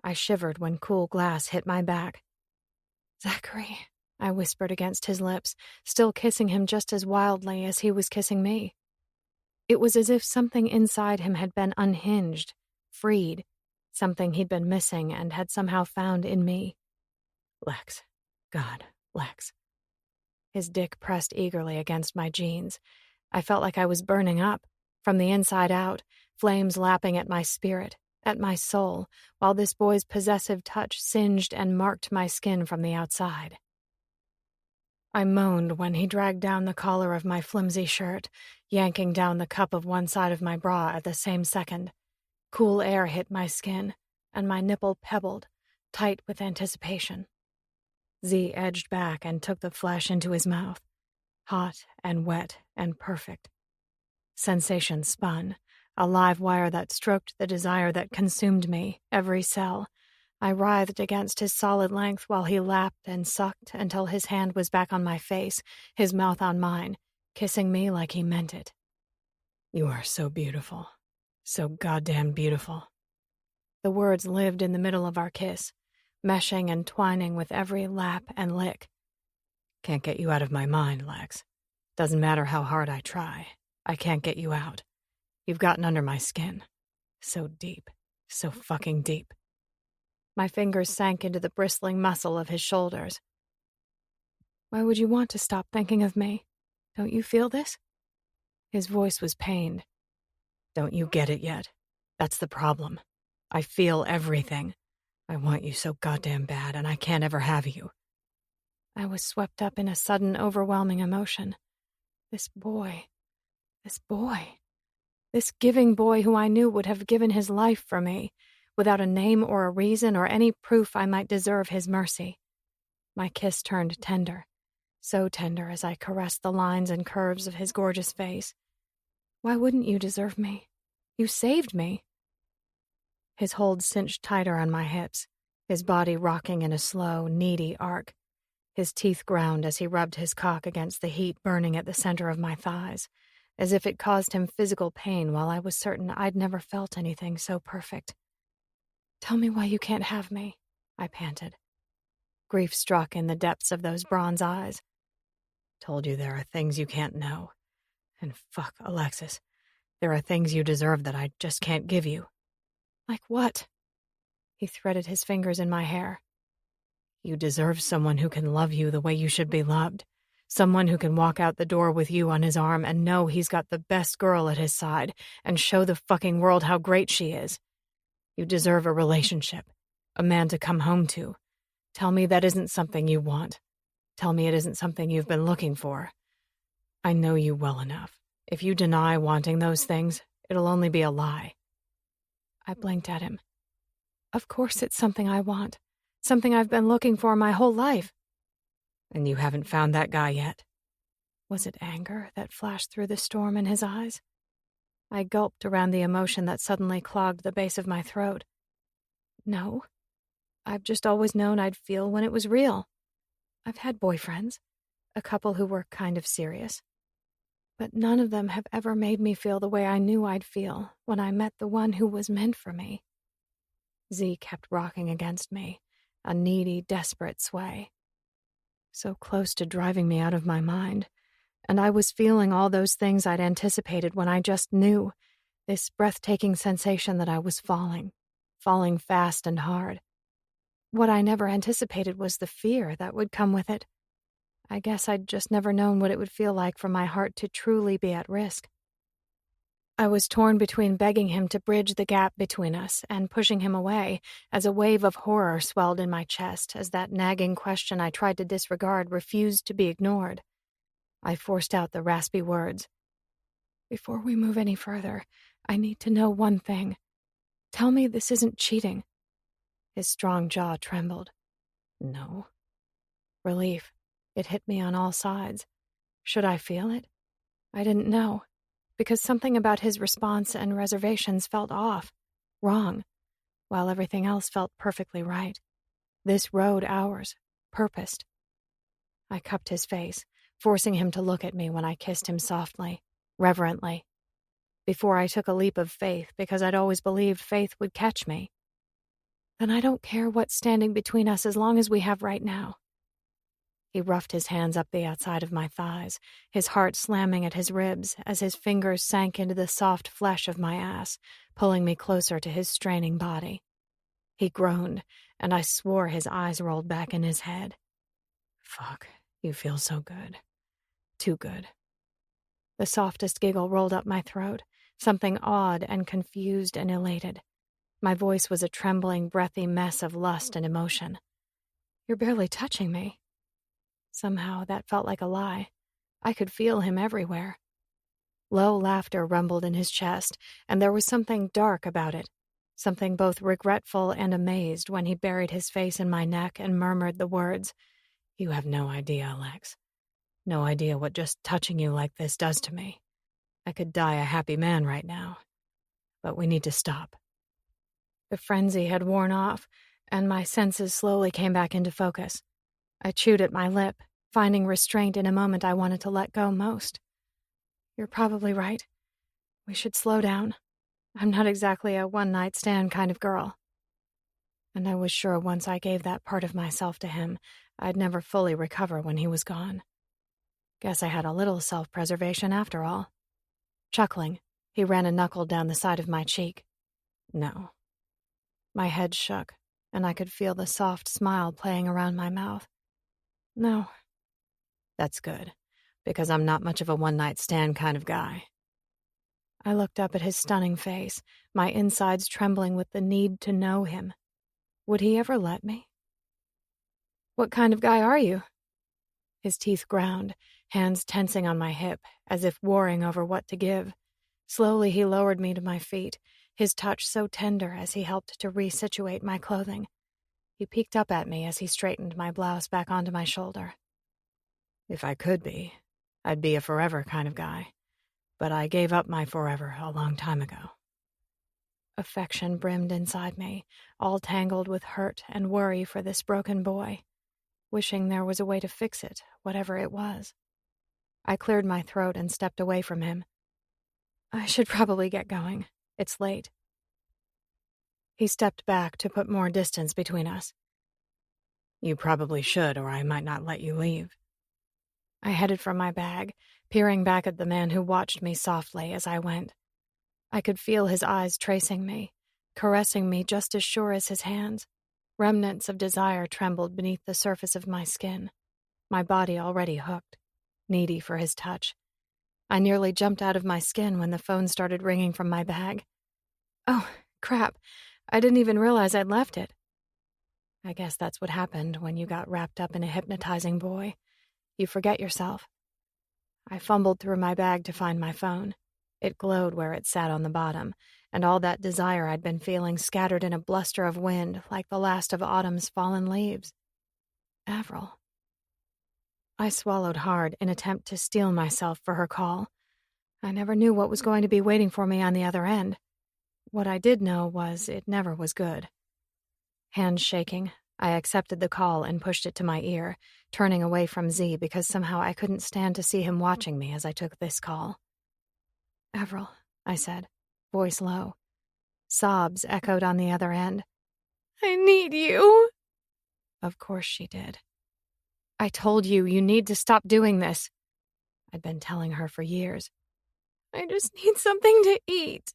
I shivered when cool glass hit my back. "Zachary," I whispered against his lips, still kissing him just as wildly as he was kissing me. It was as if something inside him had been unhinged, freed, something he'd been missing and had somehow found in me. Lex. God, Lex. His dick pressed eagerly against my jeans. I felt like I was burning up, from the inside out, flames lapping at my spirit, at my soul, while this boy's possessive touch singed and marked my skin from the outside. I moaned when he dragged down the collar of my flimsy shirt, yanking down the cup of one side of my bra at the same second. Cool air hit my skin, and my nipple pebbled, tight with anticipation. Zee edged back and took the flesh into his mouth, hot and wet and perfect. Sensation spun, a live wire that stroked the desire that consumed me, every cell. I writhed against his solid length while he lapped and sucked until his hand was back on my face, his mouth on mine, kissing me like he meant it. "You are so beautiful. So goddamn beautiful." The words lived in the middle of our kiss. meshing and twining with every lap and lick. Can't get you out of my mind, Lex. Doesn't matter how hard I try. I can't get you out. You've gotten under my skin. So deep. So fucking deep. My fingers sank into the bristling muscle of his shoulders. Why would you want to stop thinking of me? Don't you feel this? His voice was pained. Don't you get it yet? That's the problem. I feel everything. I want you so goddamn bad, and I can't ever have you. I was swept up in a sudden, overwhelming emotion. This boy. This giving boy who I knew would have given his life for me, without a name or a reason or any proof I might deserve his mercy. My kiss turned tender, so tender as I caressed the lines and curves of his gorgeous face. Why wouldn't you deserve me? You saved me. His hold cinched tighter on my hips, his body rocking in a slow, needy arc. His teeth ground as he rubbed his cock against the heat burning at the center of my thighs, as if it caused him physical pain while I was certain I'd never felt anything so perfect. Tell me why you can't have me, I panted. Grief struck in the depths of those bronze eyes. Told you there are things you can't know. And fuck, Alexis, there are things you deserve that I just can't give you. Like what? He threaded his fingers in my hair. You deserve someone who can love you the way you should be loved. Someone who can walk out the door with you on his arm and know he's got the best girl at his side and show the fucking world how great she is. You deserve a relationship, a man to come home to. Tell me that isn't something you want. Tell me it isn't something you've been looking for. I know you well enough. If you deny wanting those things, it'll only be a lie. I blinked at him. Of course it's something I want. Something I've been looking for my whole life. And you haven't found that guy yet? Was it anger that flashed through the storm in his eyes? I gulped around the emotion that suddenly clogged the base of my throat. No. I've just always known I'd feel when it was real. I've had boyfriends, a couple who were kind of serious. But none of them have ever made me feel the way I knew I'd feel when I met the one who was meant for me. Zee kept rocking against me, a needy, desperate sway. So close to driving me out of my mind, and I was feeling all those things I'd anticipated when I just knew, this breathtaking sensation that I was falling fast and hard. What I never anticipated was the fear that would come with it. I guess I'd just never known what it would feel like for my heart to truly be at risk. I was torn between begging him to bridge the gap between us and pushing him away as a wave of horror swelled in my chest as that nagging question I tried to disregard refused to be ignored. I forced out the raspy words. Before we move any further, I need to know one thing. Tell me this isn't cheating. His strong jaw trembled. No. Relief. It hit me on all sides. Should I feel it? I didn't know, because something about his response and reservations felt off, wrong, while everything else felt perfectly right. This road ours, purposed. I cupped his face, forcing him to look at me when I kissed him softly, reverently, before I took a leap of faith because I'd always believed faith would catch me. Then I don't care what's standing between us as long as we have right now. He roughed his hands up the outside of my thighs, his heart slamming at his ribs as his fingers sank into the soft flesh of my ass, pulling me closer to his straining body. He groaned, and I swore his eyes rolled back in his head. Fuck, you feel so good. Too good. The softest giggle rolled up my throat, something odd and confused and elated. My voice was a trembling, breathy mess of lust and emotion. You're barely touching me. Somehow that felt like a lie. I could feel him everywhere. Low laughter rumbled in his chest, and there was something dark about it, something both regretful and amazed when he buried his face in my neck and murmured the words, "You have no idea, Alex. No idea what just touching you like this does to me. I could die a happy man right now. But we need to stop." The frenzy had worn off, and my senses slowly came back into focus. I chewed at my lip, finding restraint in a moment I wanted to let go most. You're probably right. We should slow down. I'm not exactly a one-night stand kind of girl. And I was sure once I gave that part of myself to him, I'd never fully recover when he was gone. Guess I had a little self-preservation after all. Chuckling, he ran a knuckle down the side of my cheek. No. My head shook, and I could feel the soft smile playing around my mouth. No. That's good, because I'm not much of a one-night stand kind of guy. I looked up at his stunning face, my insides trembling with the need to know him. Would he ever let me? What kind of guy are you? His teeth ground, hands tensing on my hip, as if warring over what to give. Slowly he lowered me to my feet, his touch so tender as he helped to resituate my clothing. He peeked up at me as he straightened my blouse back onto my shoulder. If I could be, I'd be a forever kind of guy. But I gave up my forever a long time ago. Affection brimmed inside me, all tangled with hurt and worry for this broken boy, wishing there was a way to fix it, whatever it was. I cleared my throat and stepped away from him. I should probably get going. It's late. He stepped back to put more distance between us. You probably should, or I might not let you leave. I headed for my bag, peering back at the man who watched me softly as I went. I could feel his eyes tracing me, caressing me just as sure as his hands. Remnants of desire trembled beneath the surface of my skin, my body already hooked, needy for his touch. I nearly jumped out of my skin when the phone started ringing from my bag. Oh, crap. I didn't even realize I'd left it. I guess that's what happened when you got wrapped up in a hypnotizing boy. You forget yourself. I fumbled through my bag to find my phone. It glowed where it sat on the bottom, and all that desire I'd been feeling scattered in a bluster of wind like the last of autumn's fallen leaves. Avril. I swallowed hard in attempt to steel myself for her call. I never knew what was going to be waiting for me on the other end. What I did know was it never was good. Hands shaking, I accepted the call and pushed it to my ear, turning away from Zee because somehow I couldn't stand to see him watching me as I took this call. Avril, I said, voice low. Sobs echoed on the other end. I need you. Of course she did. I told you need to stop doing this. I'd been telling her for years. I just need something to eat.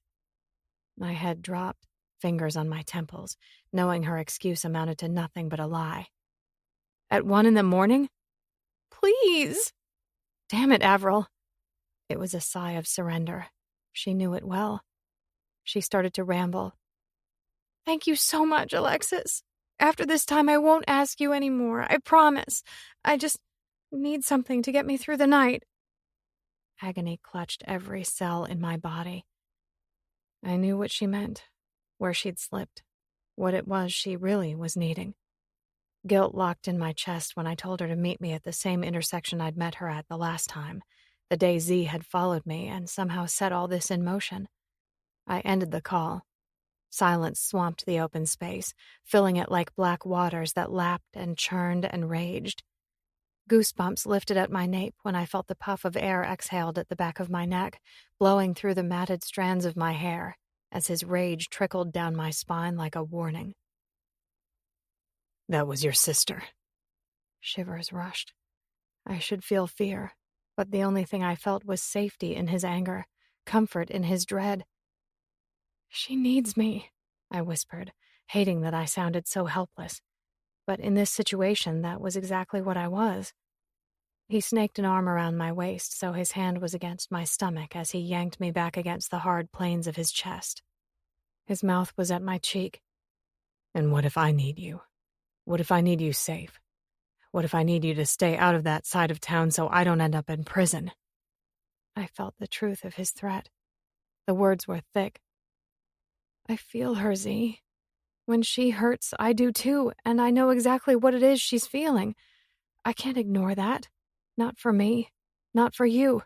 My head dropped, fingers on my temples, knowing her excuse amounted to nothing but a lie. At 1 a.m? Please. Damn it, Avril. It was a sigh of surrender. She knew it well. She started to ramble. Thank you so much, Alexis. After this time, I won't ask you anymore. I promise. I just need something to get me through the night. Agony clutched every cell in my body. I knew what she meant, where she'd slipped, what it was she really was needing. Guilt locked in my chest when I told her to meet me at the same intersection I'd met her at the last time, the day Zee had followed me and somehow set all this in motion. I ended the call. Silence swamped the open space, filling it like black waters that lapped and churned and raged. Goosebumps lifted at my nape when I felt the puff of air exhaled at the back of my neck, blowing through the matted strands of my hair, as his rage trickled down my spine like a warning. That was your sister. Shivers rushed. I should feel fear, but the only thing I felt was safety in his anger, comfort in his dread. She needs me, I whispered, hating that I sounded so helpless. But in this situation, that was exactly what I was. He snaked an arm around my waist so his hand was against my stomach as he yanked me back against the hard planes of his chest. His mouth was at my cheek. And what if I need you? What if I need you safe? What if I need you to stay out of that side of town so I don't end up in prison? I felt the truth of his threat. The words were thick. I feel her, Zee. When she hurts, I do too, and I know exactly what it is she's feeling. I can't ignore that. Not for me. Not for you.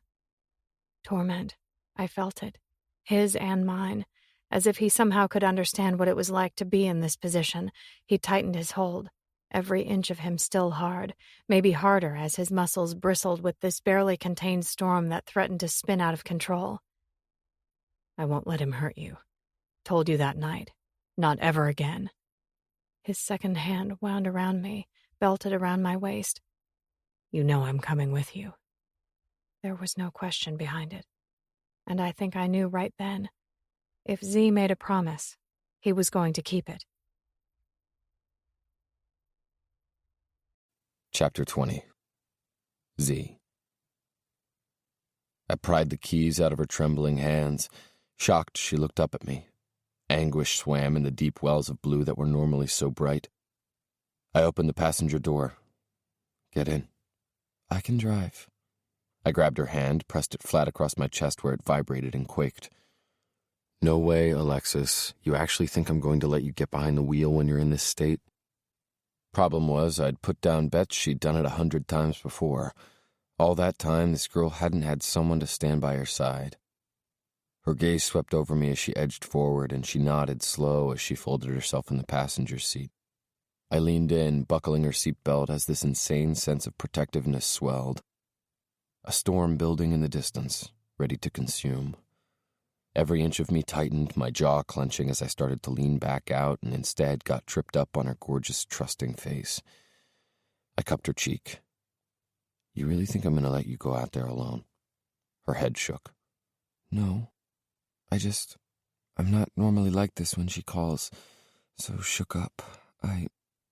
Torment. I felt it. His and mine. As if he somehow could understand what it was like to be in this position, he tightened his hold. Every inch of him still hard, maybe harder as his muscles bristled with this barely contained storm that threatened to spin out of control. I won't let him hurt you. Told you that night. Not ever again. His second hand wound around me, belted around my waist. "You know I'm coming with you." There was no question behind it. And I think I knew right then. If Zee made a promise, he was going to keep it. Chapter 20. Zee. I pried the keys out of her trembling hands. Shocked, she looked up at me. Anguish swam in the deep wells of blue that were normally so bright. I opened the passenger door. "Get in." "I can drive." I grabbed her hand, pressed it flat across my chest where it vibrated and quaked. "No way, Alexis. You actually think I'm going to let you get behind the wheel when you're in this state?" Problem was, I'd put down bets she'd done it 100 times before. All that time, this girl hadn't had someone to stand by her side. Her gaze swept over me as she edged forward, and she nodded slow as she folded herself in the passenger seat. I leaned in, buckling her seatbelt as this insane sense of protectiveness swelled. A storm building in the distance, ready to consume. Every inch of me tightened, my jaw clenching as I started to lean back out and instead got tripped up on her gorgeous, trusting face. I cupped her cheek. "You really think I'm going to let you go out there alone?" Her head shook. "No. I'm not normally like this when she calls, so shook up.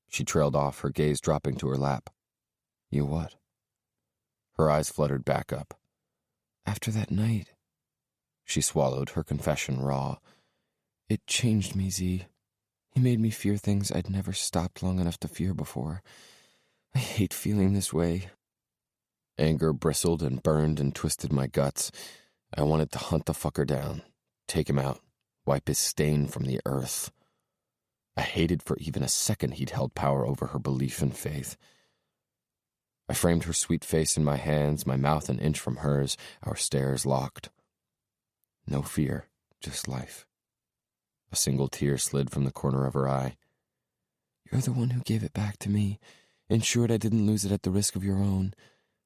She trailed off, her gaze dropping to her lap. "You what?" Her eyes fluttered back up. "After that night," she swallowed, her confession raw. "It changed me, Zee. He made me fear things I'd never stopped long enough to fear before. I hate feeling this way." Anger bristled and burned and twisted my guts. I wanted to hunt the fucker down, take him out, wipe his stain from the earth. I hated for even a second he'd held power over her belief and faith. I framed her sweet face in my hands, my mouth an inch from hers, our stares locked. No fear, just life. A single tear slid from the corner of her eye. "You're the one who gave it back to me, ensured I didn't lose it at the risk of your own.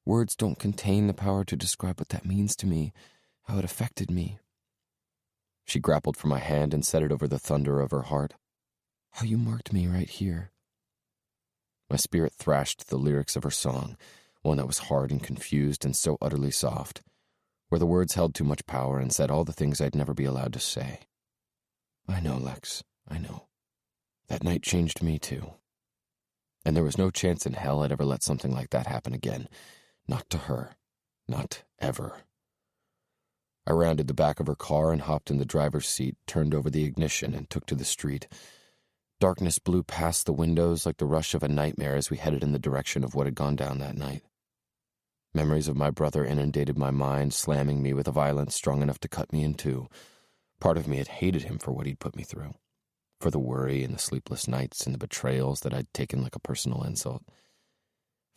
Words don't contain the power to describe what that means to me, how it affected me." She grappled for my hand and set it over the thunder of her heart. "How you marked me right here." My spirit thrashed the lyrics of her song, one that was hard and confused and so utterly soft, where the words held too much power and said all the things I'd never be allowed to say. "I know, Lex, I know. That night changed me too. And there was no chance in hell I'd ever let something like that happen again. Not to her. Not ever." I rounded the back of her car and hopped in the driver's seat, turned over the ignition, and took to the street. Darkness blew past the windows like the rush of a nightmare as we headed in the direction of what had gone down that night. Memories of my brother inundated my mind, slamming me with a violence strong enough to cut me in two. Part of me had hated him for what he'd put me through, for the worry and the sleepless nights and the betrayals that I'd taken like a personal insult.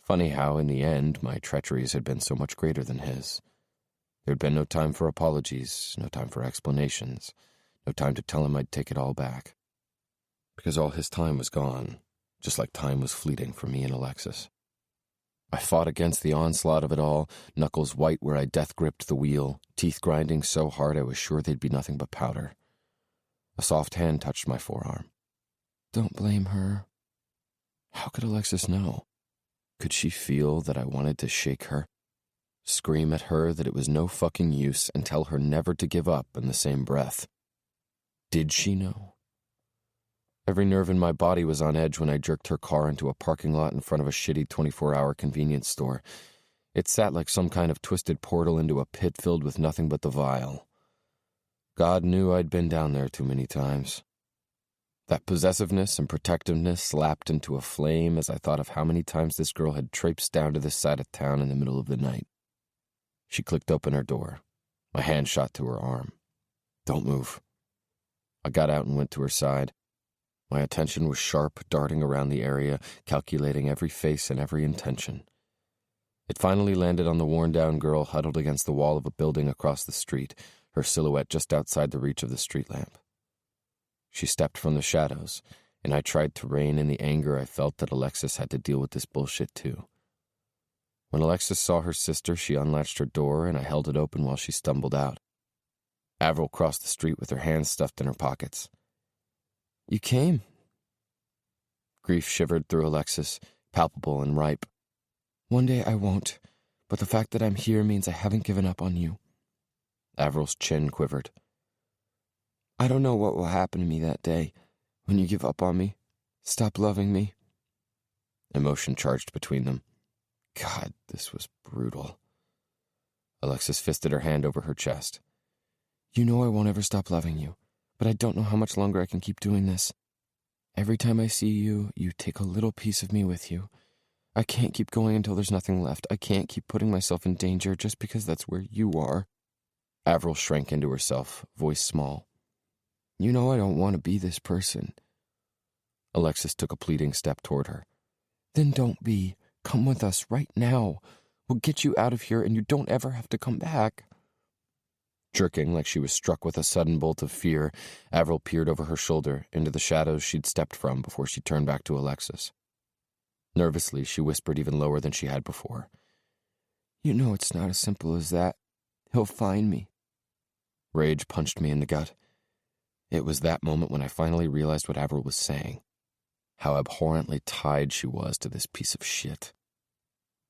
Funny how, in the end, my treacheries had been so much greater than his. There'd been no time for apologies, no time for explanations, no time to tell him I'd take it all back. Because all his time was gone, just like time was fleeting for me and Alexis. I fought against the onslaught of it all, knuckles white where I death-gripped the wheel, teeth grinding so hard I was sure they'd be nothing but powder. A soft hand touched my forearm. "Don't blame her." How could Alexis know? Could she feel that I wanted to shake her? Scream at her that it was no fucking use and tell her never to give up in the same breath? Did she know? Every nerve in my body was on edge when I jerked her car into a parking lot in front of a shitty 24-hour convenience store. It sat like some kind of twisted portal into a pit filled with nothing but the vile. God knew I'd been down there too many times. That possessiveness and protectiveness lapped into a flame as I thought of how many times this girl had traipsed down to this side of town in the middle of the night. She clicked open her door. My hand shot to her arm. "Don't move." I got out and went to her side. My attention was sharp, darting around the area, calculating every face and every intention. It finally landed on the worn-down girl huddled against the wall of a building across the street, her silhouette just outside the reach of the street lamp. She stepped from the shadows, and I tried to rein in the anger I felt that Alexis had to deal with this bullshit too. When Alexis saw her sister, she unlatched her door, and I held it open while she stumbled out. Avril crossed the street with her hands stuffed in her pockets. "You came." Grief shivered through Alexis, palpable and ripe. "One day I won't, but the fact that I'm here means I haven't given up on you." Avril's chin quivered. "I don't know what will happen to me that day, when you give up on me, stop loving me." Emotion charged between them. God, this was brutal. Alexis fisted her hand over her chest. "You know I won't ever stop loving you, but I don't know how much longer I can keep doing this. Every time I see you, you take a little piece of me with you. I can't keep going until there's nothing left. I can't keep putting myself in danger just because that's where you are." Avril shrank into herself, voice small. "You know I don't want to be this person." Alexis took a pleading step toward her. "Then don't be. Come with us right now. We'll get you out of here and you don't ever have to come back." Jerking like she was struck with a sudden bolt of fear, Avril peered over her shoulder into the shadows she'd stepped from before she turned back to Alexis. Nervously, she whispered even lower than she had before. "You know it's not as simple as that. He'll find me." Rage punched me in the gut. It was that moment when I finally realized what Avril was saying. How abhorrently tied she was to this piece of shit.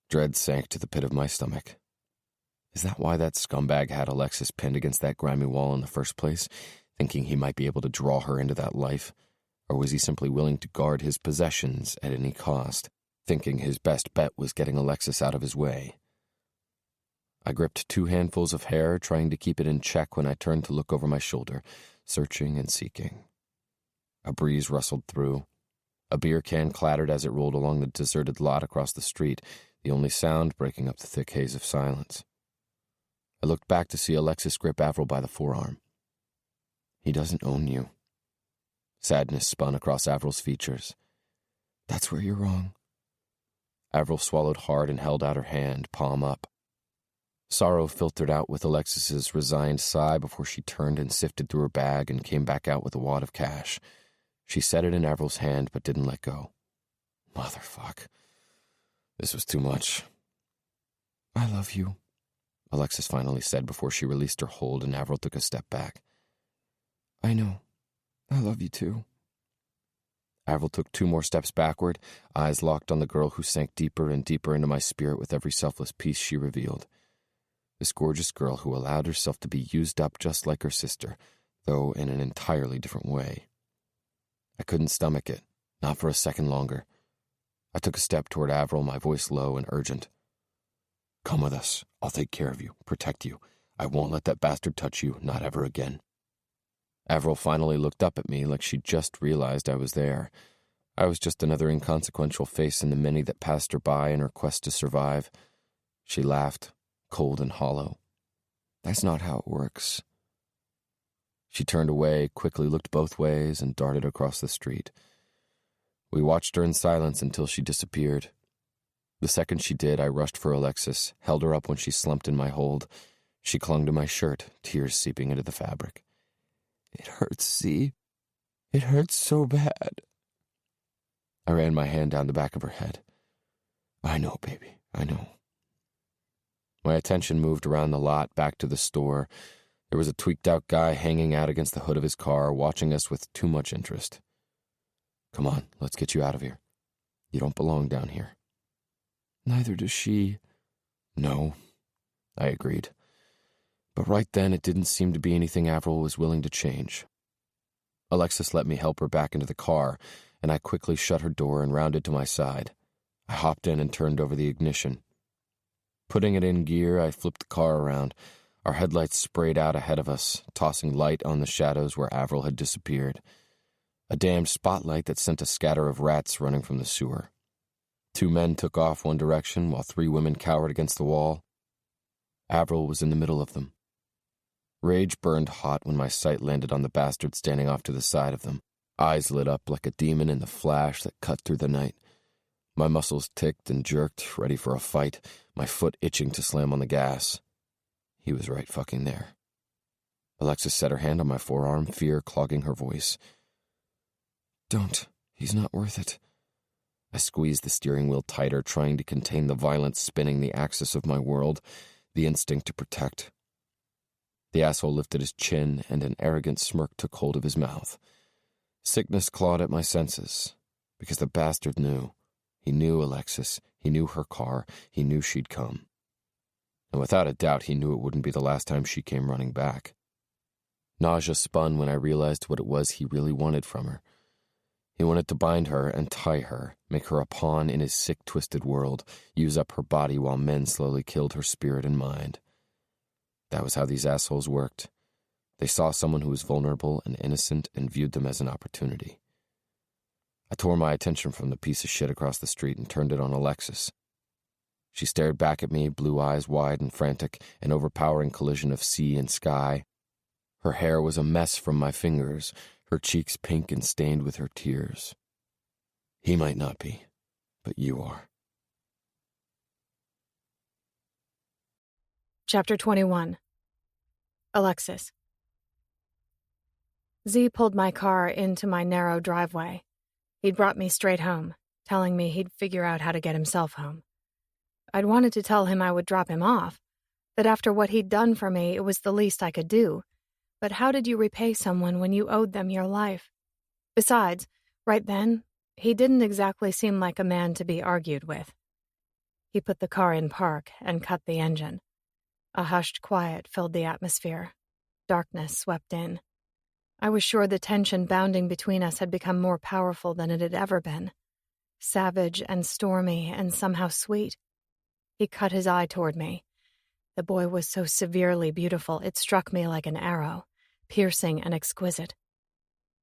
Dread sank to the pit of my stomach. Is that why that scumbag had Alexis pinned against that grimy wall in the first place, thinking he might be able to draw her into that life? Or was he simply willing to guard his possessions at any cost, thinking his best bet was getting Alexis out of his way? I gripped 2 handfuls of hair, trying to keep it in check when I turned to look over my shoulder, searching and seeking. A breeze rustled through. A beer can clattered as it rolled along the deserted lot across the street, the only sound breaking up the thick haze of silence. I looked back to see Alexis grip Avril by the forearm. "He doesn't own you." Sadness spun across Avril's features. "That's where you're wrong." Avril swallowed hard and held out her hand, palm up. Sorrow filtered out with Alexis's resigned sigh before she turned and sifted through her bag and came back out with a wad of cash. She set it in Avril's hand but didn't let go. Motherfuck. This was too much. "I love you," Alexis finally said before she released her hold and Avril took a step back. "I know. I love you too." Avril took 2 more steps backward, eyes locked on the girl who sank deeper and deeper into my spirit with every selfless piece she revealed. This gorgeous girl who allowed herself to be used up just like her sister, though in an entirely different way. I couldn't stomach it, not for a second longer. I took a step toward Avril, my voice low and urgent. "Come with us. I'll take care of you, protect you. I won't let that bastard touch you, not ever again." Avril finally looked up at me like she'd just realized I was there. I was just another inconsequential face in the many that passed her by in her quest to survive. She laughed, cold and hollow. "That's not how it works." She turned away, quickly looked both ways, and darted across the street. We watched her in silence until she disappeared. The second she did, I rushed for Alexis, held her up when she slumped in my hold. She clung to my shirt, tears seeping into the fabric. "It hurts, Zee. It hurts so bad." I ran my hand down the back of her head. "I know, baby, I know." My attention moved around the lot, back to the store. There was a tweaked-out guy hanging out against the hood of his car, watching us with too much interest. "Come on, let's get you out of here. You don't belong down here." "Neither does she." "No," I agreed. But right then it didn't seem to be anything Avril was willing to change. Alexis let me help her back into the car, and I quickly shut her door and rounded to my side. I hopped in and turned over the ignition. Putting it in gear, I flipped the car around. Our headlights sprayed out ahead of us, tossing light on the shadows where Avril had disappeared. A damned spotlight that sent a scatter of rats running from the sewer. 2 men took off one direction while 3 women cowered against the wall. Avril was in the middle of them. Rage burned hot when my sight landed on the bastard standing off to the side of them, eyes lit up like a demon in the flash that cut through the night. My muscles ticked and jerked, ready for a fight, my foot itching to slam on the gas. He was right fucking there. Alexis set her hand on my forearm, fear clogging her voice. "Don't. He's not worth it." I squeezed the steering wheel tighter, trying to contain the violence spinning the axis of my world, the instinct to protect. The asshole lifted his chin, and an arrogant smirk took hold of his mouth. Sickness clawed at my senses. Because the bastard knew. He knew Alexis. He knew her car. He knew she'd come. And without a doubt, he knew it wouldn't be the last time she came running back. Nausea spun when I realized what it was he really wanted from her. He wanted to bind her and tie her, make her a pawn in his sick, twisted world, use up her body while men slowly killed her spirit and mind. That was how these assholes worked. They saw someone who was vulnerable and innocent and viewed them as an opportunity. I tore my attention from the piece of shit across the street and turned it on Alexis. She stared back at me, blue eyes wide and frantic, an overpowering collision of sea and sky. Her hair was a mess from my fingers, her cheeks pink and stained with her tears. He might not be, but you are. Chapter 21. Alexis. Zee pulled my car into my narrow driveway. He'd brought me straight home, telling me he'd figure out how to get himself home. I'd wanted to tell him I would drop him off, that after what he'd done for me, it was the least I could do. But how did you repay someone when you owed them your life? Besides, right then, he didn't exactly seem like a man to be argued with. He put the car in park and cut the engine. A hushed quiet filled the atmosphere. Darkness swept in. I was sure the tension bounding between us had become more powerful than it had ever been. Savage and stormy and somehow sweet. He cut his eye toward me. The boy was so severely beautiful it struck me like an arrow, piercing and exquisite.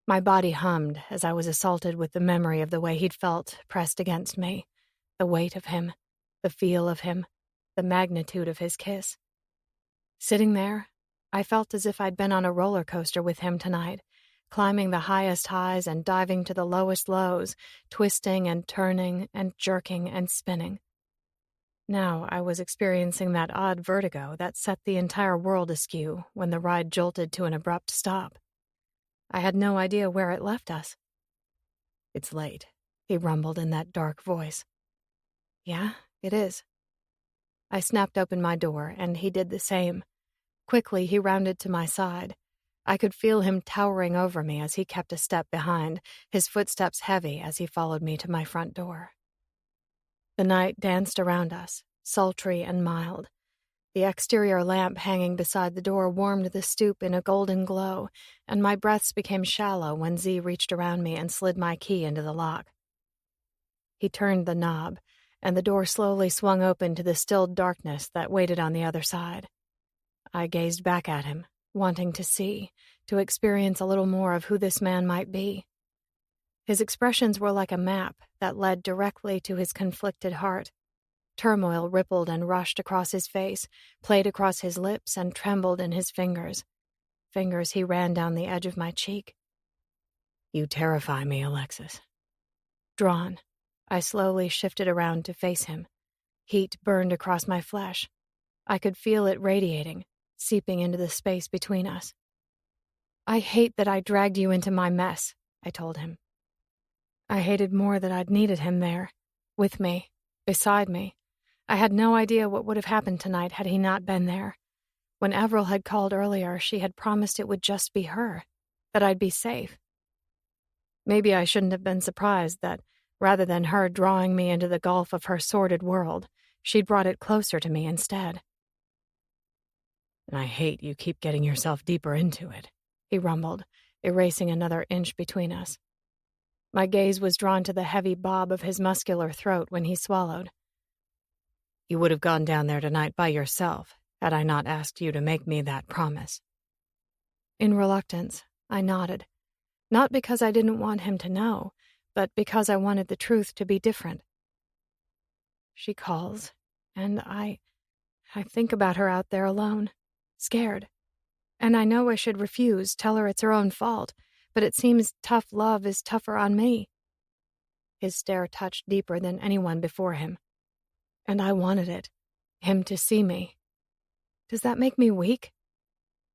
My body hummed as I was assaulted with the memory of the way he'd felt pressed against me, the weight of him, the feel of him, the magnitude of his kiss. Sitting there, I felt as if I'd been on a roller coaster with him tonight, climbing the highest highs and diving to the lowest lows, twisting and turning and jerking and spinning. Now I was experiencing that odd vertigo that set the entire world askew when the ride jolted to an abrupt stop. I had no idea where it left us. "It's late," he rumbled in that dark voice. "Yeah, it is." I snapped open my door, and he did the same. Quickly, he rounded to my side. I could feel him towering over me as he kept a step behind, his footsteps heavy as he followed me to my front door. The night danced around us, sultry and mild. The exterior lamp hanging beside the door warmed the stoop in a golden glow, and my breaths became shallow when Zee reached around me and slid my key into the lock. He turned the knob, and the door slowly swung open to the stilled darkness that waited on the other side. I gazed back at him, wanting to see, to experience a little more of who this man might be. His expressions were like a map that led directly to his conflicted heart. Turmoil rippled and rushed across his face, played across his lips, and trembled in his fingers. Fingers he ran down the edge of my cheek. "You terrify me, Alexis." Drawn, I slowly shifted around to face him. Heat burned across my flesh. I could feel it radiating, seeping into the space between us. "I hate that I dragged you into my mess," I told him. I hated more that I'd needed him there, with me, beside me. I had no idea what would have happened tonight had he not been there. When Avril had called earlier, she had promised it would just be her, that I'd be safe. Maybe I shouldn't have been surprised that, rather than her drawing me into the gulf of her sordid world, she'd brought it closer to me instead. "I hate you keep getting yourself deeper into it," he rumbled, erasing another inch between us. My gaze was drawn to the heavy bob of his muscular throat when he swallowed. "You would have gone down there tonight by yourself, had I not asked you to make me that promise." In reluctance, I nodded. Not because I didn't want him to know, but because I wanted the truth to be different. She calls, and I think about her out there alone, scared. And I know I should refuse, tell her it's her own fault, but it seems tough love is tougher on me. His stare touched deeper than anyone before him. And I wanted it, him to see me. Does that make me weak?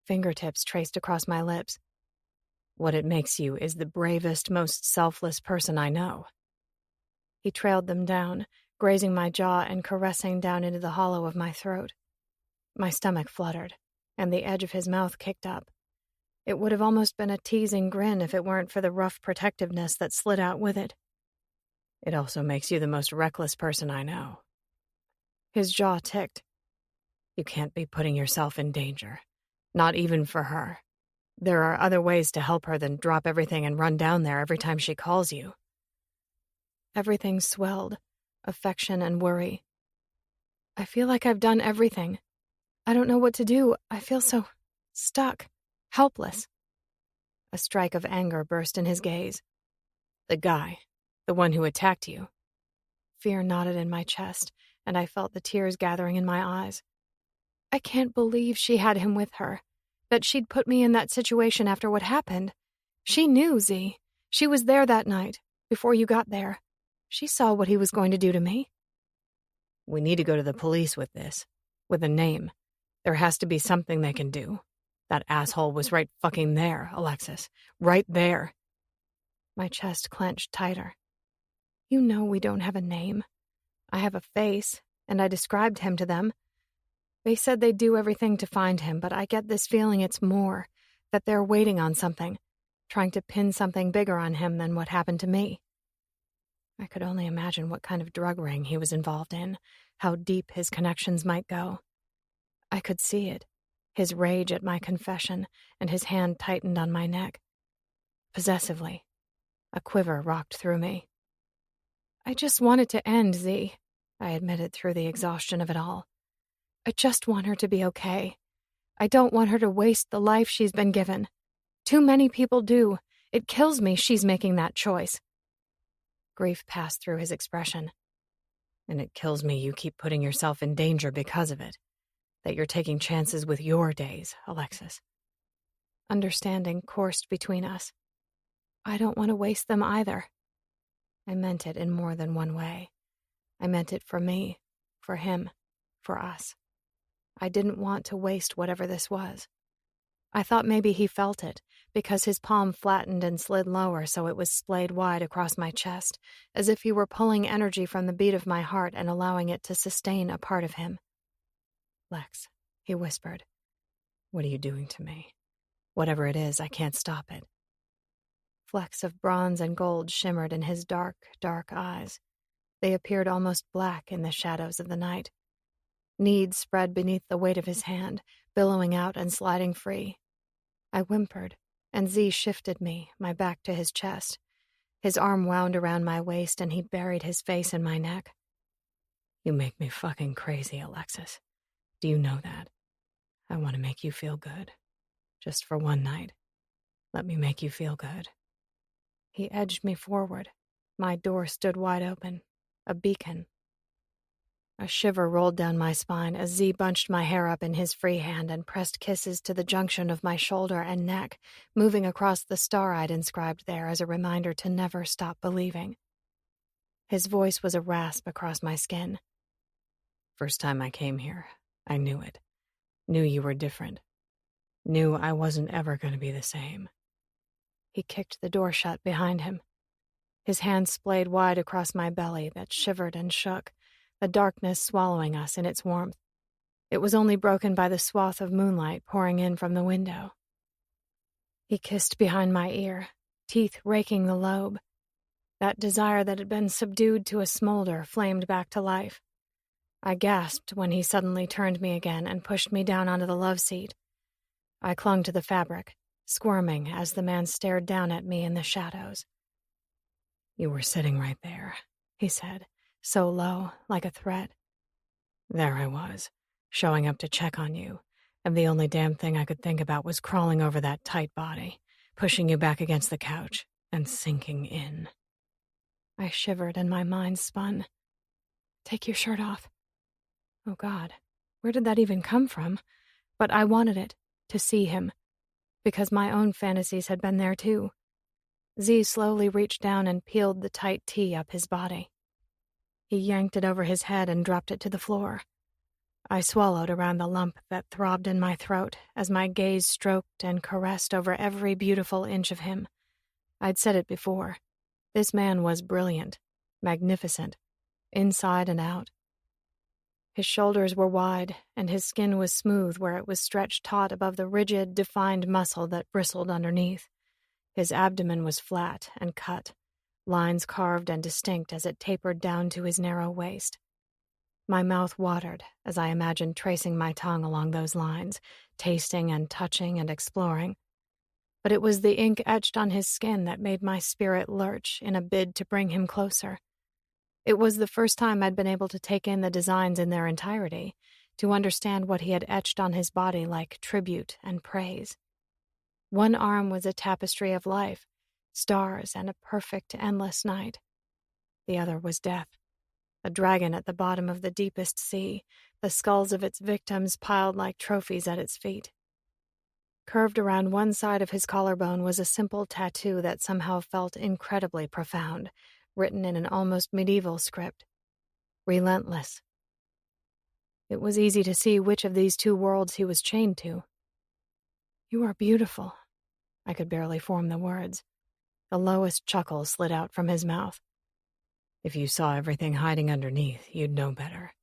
Fingertips traced across my lips. "What it makes you is the bravest, most selfless person I know." He trailed them down, grazing my jaw and caressing down into the hollow of my throat. My stomach fluttered, and the edge of his mouth kicked up. It would have almost been a teasing grin if it weren't for the rough protectiveness that slid out with it. It also makes you the most reckless person I know. His jaw ticked. You can't be putting yourself in danger. Not even for her. There are other ways to help her than drop everything and run down there every time she calls you. Everything swelled, affection and worry. I feel like I've done everything. I don't know what to do. I feel so stuck, helpless. A strike of anger burst in his gaze. The guy, the one who attacked you. Fear knotted in my chest, and I felt the tears gathering in my eyes. I can't believe she had him with her, that she'd put me in that situation after what happened. She knew, Zee. She was there that night, before you got there. She saw what he was going to do to me. We need to go to the police with this, with a name. There has to be something they can do. That asshole was right fucking there, Alexis. Right there. My chest clenched tighter. You know we don't have a name. I have a face, and I described him to them. They said they'd do everything to find him, but I get this feeling it's more, that they're waiting on something, trying to pin something bigger on him than what happened to me. I could only imagine what kind of drug ring he was involved in, how deep his connections might go. I could see it, his rage at my confession, and his hand tightened on my neck. Possessively, a quiver rocked through me. I just want it to end, Zee, I admitted through the exhaustion of it all. I just want her to be okay. I don't want her to waste the life she's been given. Too many people do. It kills me she's making that choice. Grief passed through his expression. And it kills me you keep putting yourself in danger because of it. That you're taking chances with your days, Alexis. Understanding coursed between us. I don't want to waste them either. I meant it in more than one way. I meant it for me, for him, for us. I didn't want to waste whatever this was. I thought maybe he felt it, because his palm flattened and slid lower so it was splayed wide across my chest, as if he were pulling energy from the beat of my heart and allowing it to sustain a part of him. Lex, he whispered, what are you doing to me? Whatever it is, I can't stop it. Flecks of bronze and gold shimmered in his dark, dark eyes. They appeared almost black in the shadows of the night. Need spread beneath the weight of his hand, billowing out and sliding free. I whimpered, and Zee shifted me, my back to his chest. His arm wound around my waist, and he buried his face in my neck. You make me fucking crazy, Alexis. Do you know that? I want to make you feel good. Just for one night. Let me make you feel good. He edged me forward. My door stood wide open, a beacon. A shiver rolled down my spine as Zee bunched my hair up in his free hand and pressed kisses to the junction of my shoulder and neck, moving across the star I'd inscribed there as a reminder to never stop believing. His voice was a rasp across my skin. First time I came here, I knew it. Knew you were different. Knew I wasn't ever going to be the same. He kicked the door shut behind him. His hand splayed wide across my belly that shivered and shook, the darkness swallowing us in its warmth. It was only broken by the swath of moonlight pouring in from the window. He kissed behind my ear, teeth raking the lobe. That desire that had been subdued to a smolder flamed back to life. I gasped when he suddenly turned me again and pushed me down onto the love seat. I clung to the fabric, squirming as the man stared down at me in the shadows. You were sitting right there, he said, so low, like a threat. There I was, showing up to check on you, and the only damn thing I could think about was crawling over that tight body, pushing you back against the couch, and sinking in. I shivered and my mind spun. Take your shirt off. Oh God, where did that even come from? But I wanted it, to see him, because my own fantasies had been there too. Zee slowly reached down and peeled the tight tee up his body. He yanked it over his head and dropped it to the floor. I swallowed around the lump that throbbed in my throat as my gaze stroked and caressed over every beautiful inch of him. I'd said it before. This man was brilliant, magnificent, inside and out. His shoulders were wide, and his skin was smooth where it was stretched taut above the rigid, defined muscle that bristled underneath. His abdomen was flat and cut, lines carved and distinct as it tapered down to his narrow waist. My mouth watered as I imagined tracing my tongue along those lines, tasting and touching and exploring. But it was the ink etched on his skin that made my spirit lurch in a bid to bring him closer. It was the first time I'd been able to take in the designs in their entirety, to understand what he had etched on his body like tribute and praise. One arm was a tapestry of life, stars and a perfect, endless night. The other was death, a dragon at the bottom of the deepest sea, the skulls of its victims piled like trophies at its feet. Curved around one side of his collarbone was a simple tattoo that somehow felt incredibly profound, written in an almost medieval script. Relentless. It was easy to see which of these two worlds he was chained to. "You are beautiful." I could barely form the words. The lowest chuckle slid out from his mouth. "If you saw everything hiding underneath, you'd know better."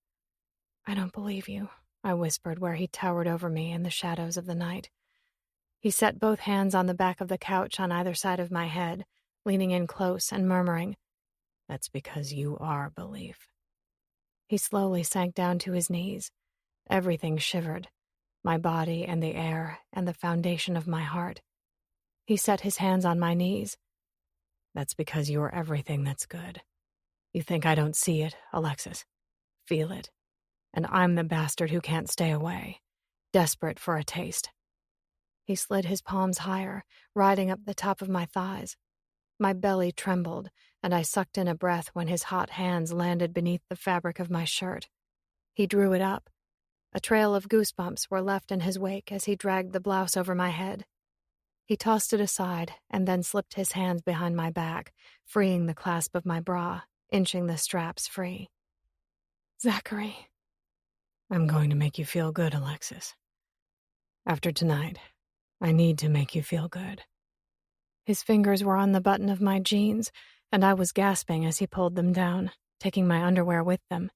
"I don't believe you," I whispered where he towered over me in the shadows of the night. He set both hands on the back of the couch on either side of my head, leaning in close and murmuring, "That's because you are belief." He slowly sank down to his knees. Everything shivered, my body and the air and the foundation of my heart. He set his hands on my knees. "That's because you're everything that's good. You think I don't see it, Alexis. Feel it. And I'm the bastard who can't stay away, desperate for a taste." He slid his palms higher, riding up the top of my thighs. My belly trembled, and I sucked in a breath when his hot hands landed beneath the fabric of my shirt. He drew it up. A trail of goosebumps were left in his wake as he dragged the blouse over my head. He tossed it aside and then slipped his hands behind my back, freeing the clasp of my bra, inching the straps free. "Zachary." "I'm going to make you feel good, Alexis. After tonight, I need to make you feel good." His fingers were on the button of my jeans, and I was gasping as he pulled them down, taking my underwear with them.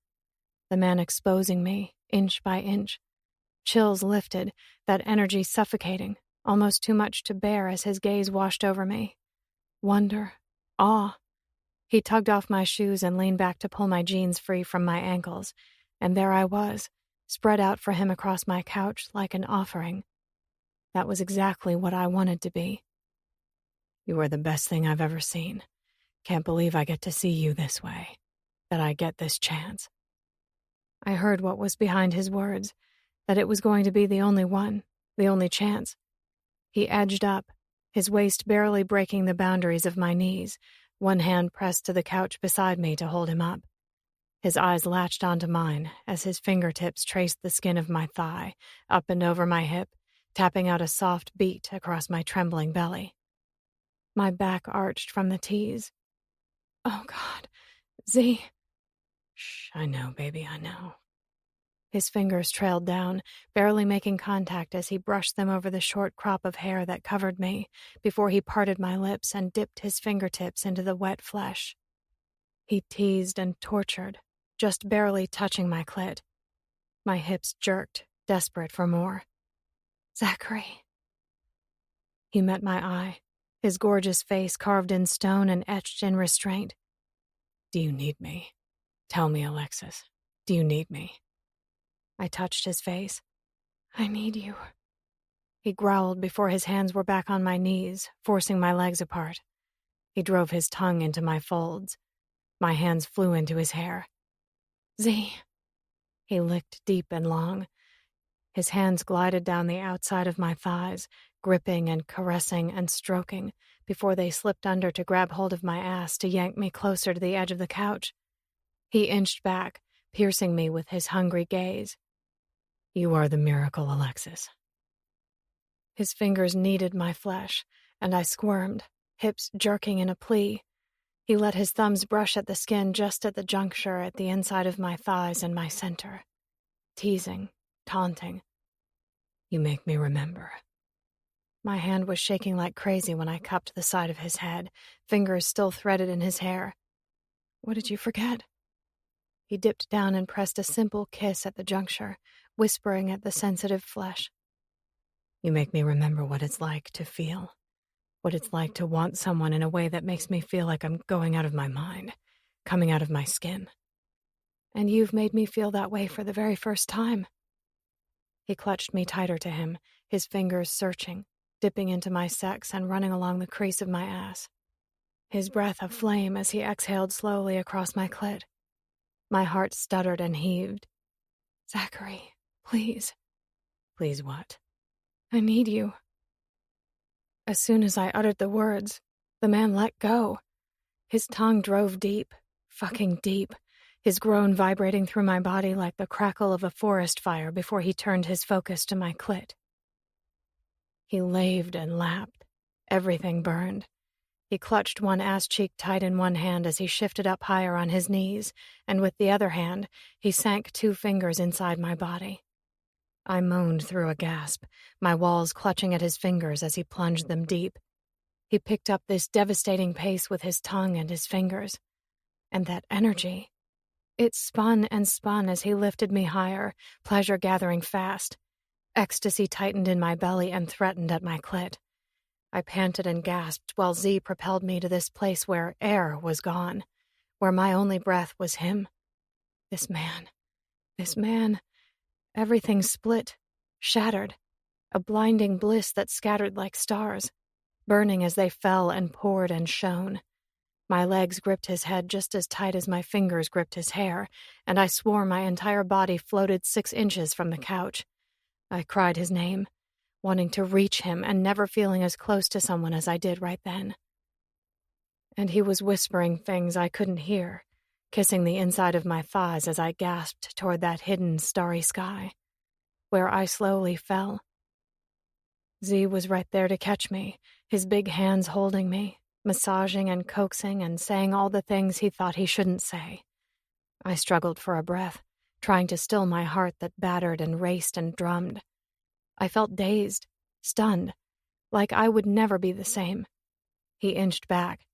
The man exposing me, inch by inch. Chills lifted, that energy suffocating, almost too much to bear as his gaze washed over me. Wonder, awe. He tugged off my shoes and leaned back to pull my jeans free from my ankles, and there I was, spread out for him across my couch like an offering. That was exactly what I wanted to be. "You are the best thing I've ever seen. Can't believe I get to see you this way. That I get this chance." I heard what was behind his words, that it was going to be the only one, the only chance. He edged up, his waist barely breaking the boundaries of my knees, one hand pressed to the couch beside me to hold him up. His eyes latched onto mine as his fingertips traced the skin of my thigh, up and over my hip, tapping out a soft beat across my trembling belly. My back arched from the tease. "Oh, God. Zee." "Shh, I know, baby, I know." His fingers trailed down, barely making contact as he brushed them over the short crop of hair that covered me, before he parted my lips and dipped his fingertips into the wet flesh. He teased and tortured, just barely touching my clit. My hips jerked, desperate for more. "Zachary." He met my eye, his gorgeous face carved in stone and etched in restraint. "Do you need me? Tell me, Alexis. Do you need me?" I touched his face. "I need you." He growled before his hands were back on my knees, forcing my legs apart. He drove his tongue into my folds. My hands flew into his hair. "Zee." He licked deep and long. His hands glided down the outside of my thighs, gripping and caressing and stroking, before they slipped under to grab hold of my ass to yank me closer to the edge of the couch. He inched back, piercing me with his hungry gaze. "You are the miracle, Alexis." His fingers kneaded my flesh, and I squirmed, hips jerking in a plea. He let his thumbs brush at the skin just at the juncture at the inside of my thighs and my center. Teasing, taunting. "You make me remember." My hand was shaking like crazy when I cupped the side of his head, fingers still threaded in his hair. "What did you forget?" He dipped down and pressed a simple kiss at the juncture, whispering at the sensitive flesh. "You make me remember what it's like to feel. what it's like to want someone in a way that makes me feel like I'm going out of my mind, coming out of my skin. And you've made me feel that way for the very first time. He clutched me tighter to him, his fingers searching, dipping into my sex and running along the crease of my ass. His breath aflame as he exhaled slowly across my clit. My heart stuttered and heaved. Zachary, please. Please what? I need you. As soon as I uttered the words, the man let go. His tongue drove deep, fucking deep, his groan vibrating through my body like the crackle of a forest fire before he turned his focus to my clit. He laved and lapped. Everything burned. He clutched one ass cheek tight in one hand as he shifted up higher on his knees, and with the other hand, he sank 2 fingers inside my body. I moaned through a gasp, my walls clutching at his fingers as he plunged them deep. He picked up this devastating pace with his tongue and his fingers. And that energy. It spun and spun as he lifted me higher, pleasure gathering fast. Ecstasy tightened in my belly and threatened at my clit. I panted and gasped while Zee propelled me to this place where air was gone, where my only breath was him. This man. Everything split, shattered, a blinding bliss that scattered like stars, burning as they fell and poured and shone. My legs gripped his head just as tight as my fingers gripped his hair, and I swore my entire body floated 6 inches from the couch. I cried his name, wanting to reach him and never feeling as close to someone as I did right then. And he was whispering things I couldn't hear, kissing the inside of my thighs as I gasped toward that hidden starry sky, where I slowly fell. Zee was right there to catch me, his big hands holding me, massaging and coaxing and saying all the things he thought he shouldn't say. I struggled for a breath, trying to still my heart that battered and raced and drummed. I felt dazed, stunned, like I would never be the same. He inched back.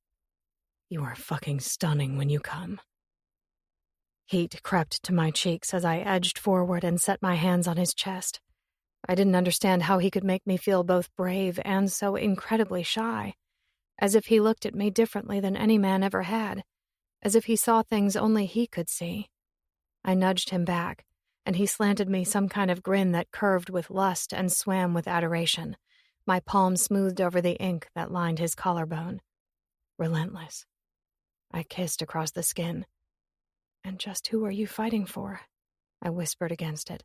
"You are fucking stunning when you come." Heat crept to my cheeks as I edged forward and set my hands on his chest. I didn't understand how he could make me feel both brave and so incredibly shy, as if he looked at me differently than any man ever had, as if he saw things only he could see. I nudged him back, and he slanted me some kind of grin that curved with lust and swam with adoration, my palm smoothed over the ink that lined his collarbone. Relentless. I kissed across the skin. "And just who are you fighting for?" I whispered against it.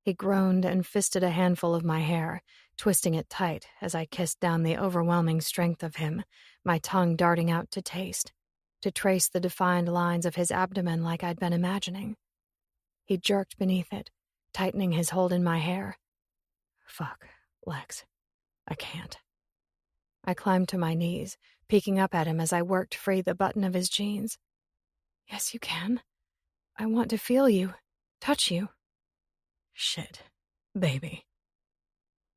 He groaned and fisted a handful of my hair, twisting it tight as I kissed down the overwhelming strength of him, my tongue darting out to taste, to trace the defined lines of his abdomen like I'd been imagining. He jerked beneath it, tightening his hold in my hair. "Fuck, Lex. I can't." I climbed to my knees, peeking up at him as I worked free the button of his jeans. "Yes, you can. I want to feel you, touch you." "Shit, baby."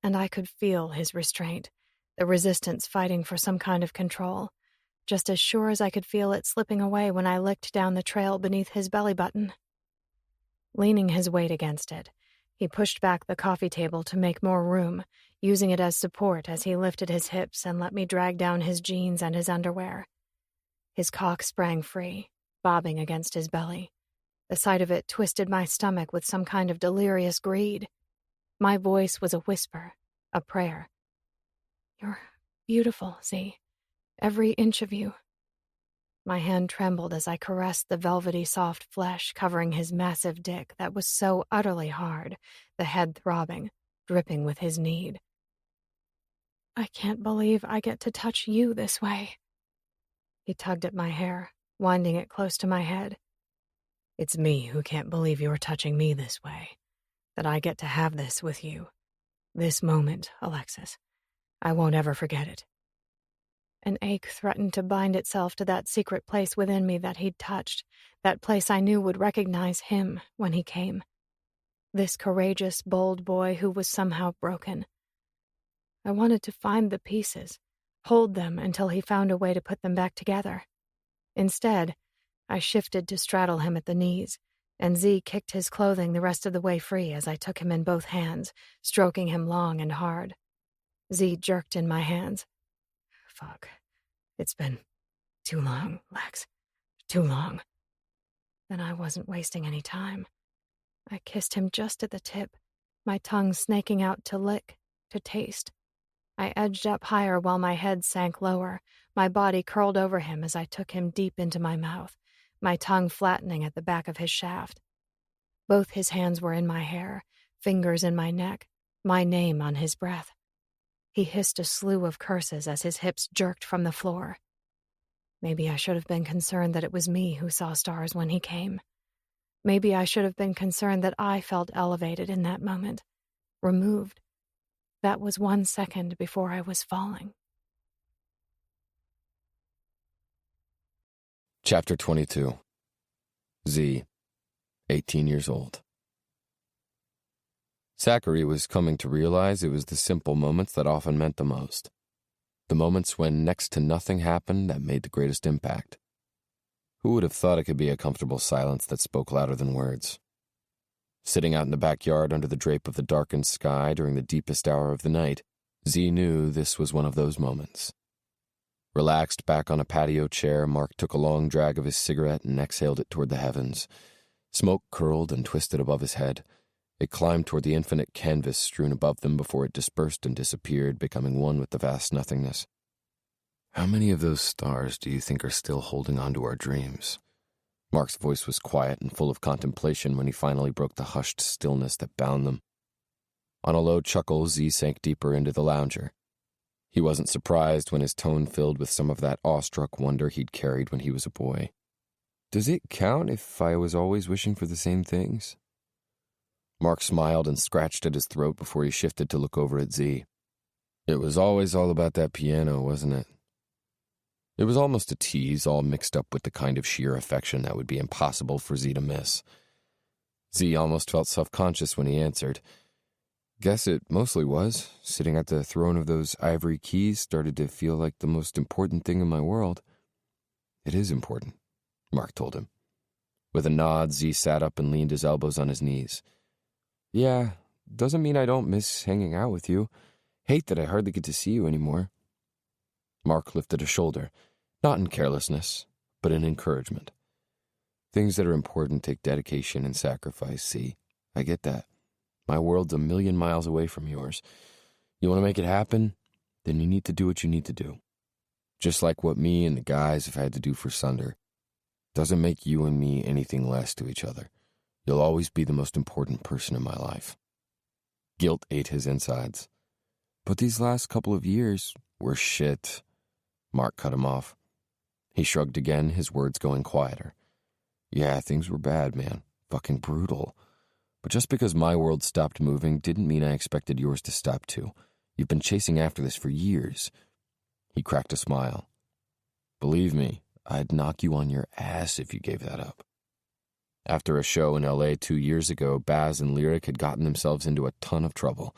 And I could feel his restraint, the resistance fighting for some kind of control, just as sure as I could feel it slipping away when I licked down the trail beneath his belly button. Leaning his weight against it, he pushed back the coffee table to make more room, using it as support as he lifted his hips and let me drag down his jeans and his underwear. His cock sprang free, bobbing against his belly. The sight of it twisted my stomach with some kind of delirious greed. My voice was a whisper, a prayer. "You're beautiful, Zee. Every inch of you." My hand trembled as I caressed the velvety soft flesh covering his massive dick that was so utterly hard, the head throbbing, dripping with his need. "I can't believe I get to touch you this way." He tugged at my hair, winding it close to my head. "It's me who can't believe you're touching me this way, that I get to have this with you. This moment, Alexis. I won't ever forget it." An ache threatened to bind itself to that secret place within me that he'd touched, that place I knew would recognize him when he came. This courageous, bold boy who was somehow broken. I wanted to find the pieces, hold them until he found a way to put them back together. Instead, I shifted to straddle him at the knees, and Zee kicked his clothing the rest of the way free as I took him in both hands, stroking him long and hard. Zee jerked in my hands. Fuck. It's been too long, Lex. Too long. Then I wasn't wasting any time. I kissed him just at the tip, my tongue snaking out to lick, to taste. I edged up higher while my head sank lower, my body curled over him as I took him deep into my mouth, my tongue flattening at the back of his shaft. Both his hands were in my hair, fingers in my neck, my name on his breath. He hissed a slew of curses as his hips jerked from the floor. Maybe I should have been concerned that it was me who saw stars when he came. Maybe I should have been concerned that I felt elevated in that moment, removed. That was 1 second before I was falling. Chapter 22. Zee, 18 years old. Zachary was coming to realize it was the simple moments that often meant the most. The moments when next to nothing happened that made the greatest impact. Who would have thought it could be a comfortable silence that spoke louder than words? Sitting out in the backyard under the drape of the darkened sky during the deepest hour of the night, Zee knew this was one of those moments. Relaxed back on a patio chair, Mark took a long drag of his cigarette and exhaled it toward the heavens. Smoke curled and twisted above his head. It climbed toward the infinite canvas strewn above them before it dispersed and disappeared, becoming one with the vast nothingness. How many of those stars do you think are still holding on to our dreams? Mark's voice was quiet and full of contemplation when he finally broke the hushed stillness that bound them. On a low chuckle, Zee sank deeper into the lounger. He wasn't surprised when his tone filled with some of that awestruck wonder he'd carried when he was a boy. Does it count if I was always wishing for the same things? Mark smiled and scratched at his throat before he shifted to look over at Zee. It was always all about that piano, wasn't it? It was almost a tease, all mixed up with the kind of sheer affection that would be impossible for Zee to miss. Zee almost felt self-conscious when he answered. Guess it mostly was. Sitting at the throne of those ivory keys started to feel like the most important thing in my world. It is important, Mark told him. With a nod, Zee sat up and leaned his elbows on his knees. Yeah, doesn't mean I don't miss hanging out with you. Hate that I hardly get to see you anymore. Mark lifted a shoulder, not in carelessness, but in encouragement. Things that are important take dedication and sacrifice, Zee. I get that. My world's 1,000,000 miles away from yours. You want to make it happen? Then you need to do what you need to do. Just like what me and the guys have had to do for Sunder. Doesn't make you and me anything less to each other. You'll always be the most important person in my life. Guilt ate his insides. But these last couple of years were shit. Mark cut him off. He shrugged again, his words going quieter. Yeah, things were bad, man. Fucking brutal. But just because my world stopped moving didn't mean I expected yours to stop too. You've been chasing after this for years. He cracked a smile. Believe me, I'd knock you on your ass if you gave that up. After a show in L.A. 2 years ago, Baz and Lyric had gotten themselves into a ton of trouble.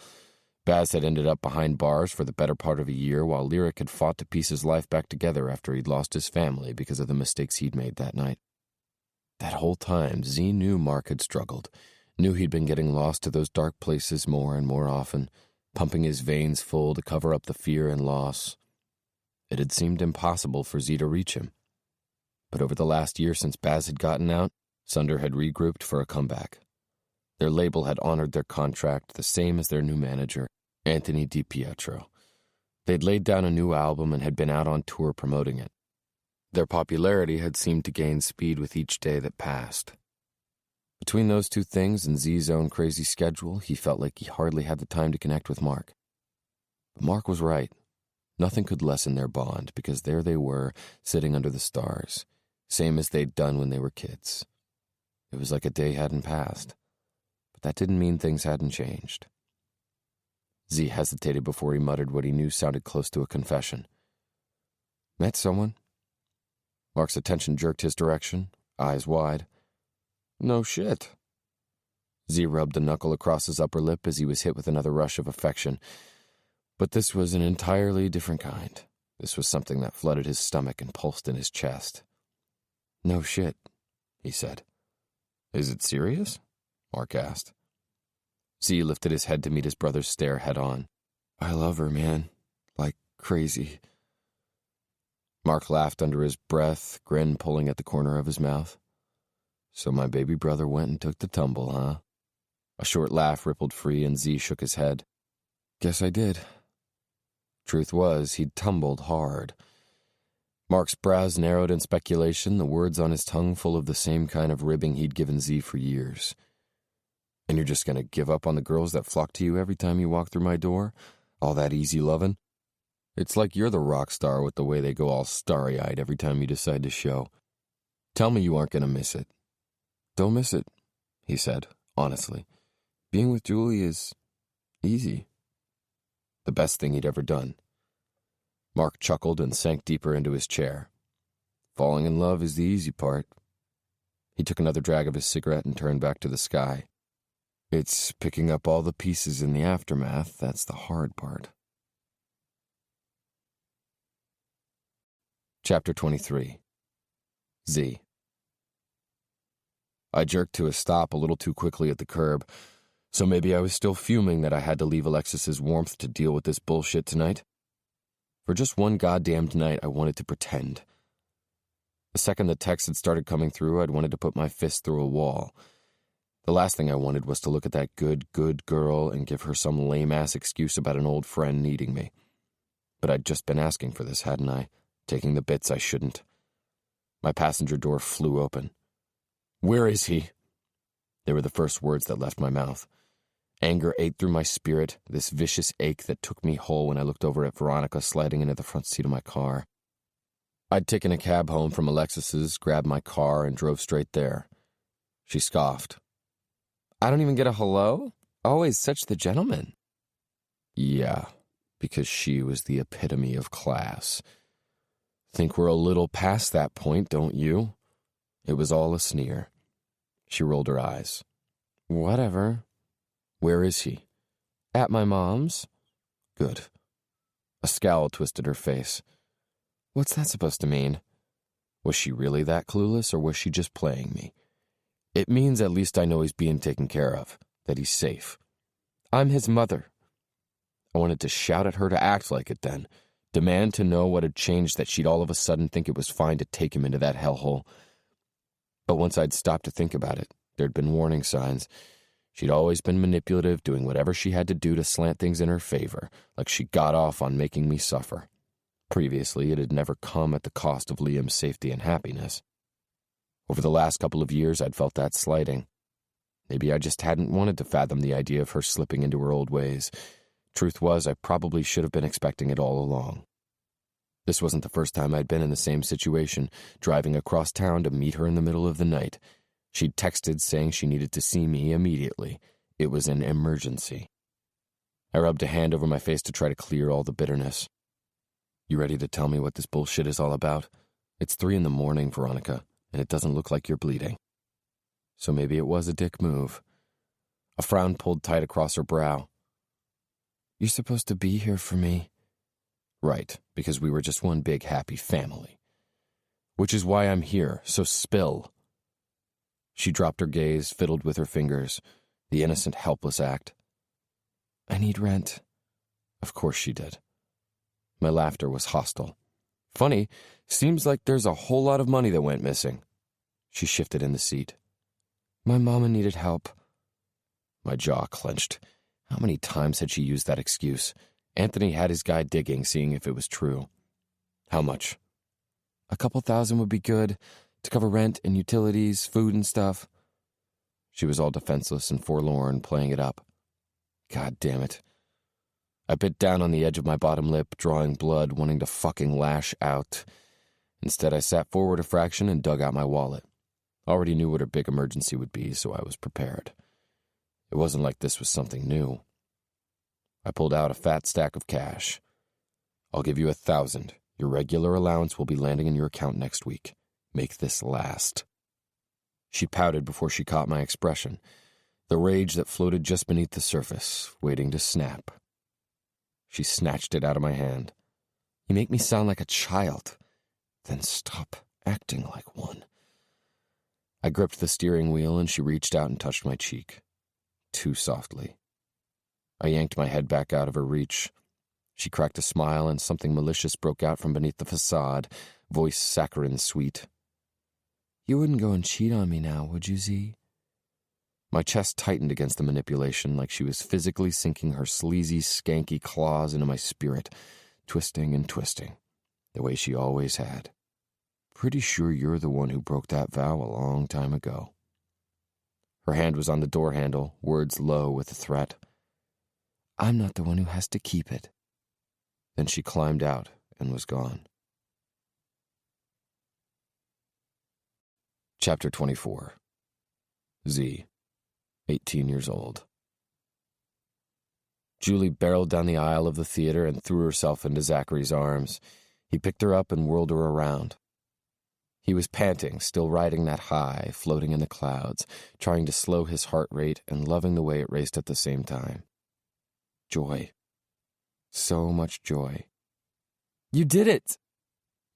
Baz had ended up behind bars for the better part of a year, while Lyric had fought to piece his life back together after he'd lost his family because of the mistakes he'd made that night. That whole time, Zee knew Mark had struggled, knew he'd been getting lost to those dark places more and more often, pumping his veins full to cover up the fear and loss. It had seemed impossible for Zee to reach him. But over the last year since Baz had gotten out, Sunder had regrouped for a comeback. Their label had honored their contract, the same as their new manager, Anthony DiPietro. They'd laid down a new album and had been out on tour promoting it. Their popularity had seemed to gain speed with each day that passed. Between those two things and Zee's own crazy schedule, he felt like he hardly had the time to connect with Mark. But Mark was right. Nothing could lessen their bond, because there they were, sitting under the stars, same as they'd done when they were kids. It was like a day hadn't passed. But that didn't mean things hadn't changed. Zee hesitated before he muttered what he knew sounded close to a confession. Met someone? Mark's attention jerked his direction, eyes wide. No shit. Zee rubbed a knuckle across his upper lip as he was hit with another rush of affection. But this was an entirely different kind. This was something that flooded his stomach and pulsed in his chest. No shit, he said. Is it serious? Mark asked. Zee lifted his head to meet his brother's stare head on. I love her, man. Like crazy. Mark laughed under his breath, grin pulling at the corner of his mouth. So my baby brother went and took the tumble, huh? A short laugh rippled free and Zee shook his head. Guess I did. Truth was, he'd tumbled hard. Mark's brows narrowed in speculation, the words on his tongue full of the same kind of ribbing he'd given Zee for years. And you're just gonna give up on the girls that flock to you every time you walk through my door? All that easy lovin'? It's like you're the rock star with the way they go all starry-eyed every time you decide to show. Tell me you aren't gonna miss it. Don't miss it, he said, honestly. Being with Julie is easy. The best thing he'd ever done. Mark chuckled and sank deeper into his chair. Falling in love is the easy part. He took another drag of his cigarette and turned back to the sky. It's picking up all the pieces in the aftermath that's the hard part. Chapter 23. Zee. I jerked to a stop a little too quickly at the curb, so maybe I was still fuming that I had to leave Alexis's warmth to deal with this bullshit tonight. For just one goddamned night, I wanted to pretend. The second the texts had started coming through, I'd wanted to put my fist through a wall. The last thing I wanted was to look at that good girl and give her some lame-ass excuse about an old friend needing me. But I'd just been asking for this, hadn't I? Taking the bits I shouldn't. My passenger door flew open. Where is he? They were the first words that left my mouth. Anger ate through my spirit, this vicious ache that took me whole when I looked over at Veronica sliding into the front seat of my car. I'd taken a cab home from Alexis's, grabbed my car, and drove straight there. She scoffed. I don't even get a hello? Always such the gentleman. Yeah, because she was the epitome of class. Think we're a little past that point, don't you? It was all a sneer. She rolled her eyes. Whatever. Where is he? At my mom's. Good. A scowl twisted her face. What's that supposed to mean? Was she really that clueless, or was she just playing me? It means at least I know he's being taken care of, that he's safe. I'm his mother. I wanted to shout at her to act like it then, demand to know what had changed that she'd all of a sudden think it was fine to take him into that hellhole. But once I'd stopped to think about it, there'd been warning signs. She'd always been manipulative, doing whatever she had to do to slant things in her favor, like she got off on making me suffer. Previously, it had never come at the cost of Liam's safety and happiness. Over the last couple of years, I'd felt that slighting. Maybe I just hadn't wanted to fathom the idea of her slipping into her old ways. Truth was, I probably should have been expecting it all along. This wasn't the first time I'd been in the same situation, driving across town to meet her in the middle of the night. She'd texted saying she needed to see me immediately. It was an emergency. I rubbed a hand over my face to try to clear all the bitterness. You ready to tell me what this bullshit is all about? It's 3 a.m, Veronica, and it doesn't look like you're bleeding. So maybe it was a dick move. A frown pulled tight across her brow. You're supposed to be here for me. Right, because we were just one big happy family. Which is why I'm here, so spill. She dropped her gaze, fiddled with her fingers, the innocent, helpless act. I need rent. Of course she did. My laughter was hostile. Funny, seems like there's a whole lot of money that went missing. She shifted in the seat. My mama needed help. My jaw clenched. How many times had she used that excuse? Anthony had his guy digging, seeing if it was true. How much? A couple $1,000 would be good, to cover rent and utilities, food and stuff. She was all defenseless and forlorn, playing it up. God damn it. I bit down on the edge of my bottom lip, drawing blood, wanting to fucking lash out. Instead, I sat forward a fraction and dug out my wallet. Already knew what her big emergency would be, so I was prepared. It wasn't like this was something new. I pulled out a fat stack of cash. I'll give you $1,000. Your regular allowance will be landing in your account next week. Make this last. She pouted before she caught my expression, the rage that floated just beneath the surface, waiting to snap. She snatched it out of my hand. You make me sound like a child. Then stop acting like one. I gripped the steering wheel and she reached out and touched my cheek. Too softly. I yanked my head back out of her reach. She cracked a smile, and something malicious broke out from beneath the facade, voice saccharine sweet. "You wouldn't go and cheat on me now, would you, Zee?" My chest tightened against the manipulation, like she was physically sinking her sleazy, skanky claws into my spirit, twisting and twisting, the way she always had. "Pretty sure you're the one who broke that vow a long time ago." Her hand was on the door handle, words low with a threat. "I'm not the one who has to keep it." Then she climbed out and was gone. Chapter 24. Zee, 18 years old. Julie barreled down the aisle of the theater and threw herself into Zachary's arms. He picked her up and whirled her around. He was panting, still riding that high, floating in the clouds, trying to slow his heart rate and loving the way it raced at the same time. Joy. So much joy. "You did it!"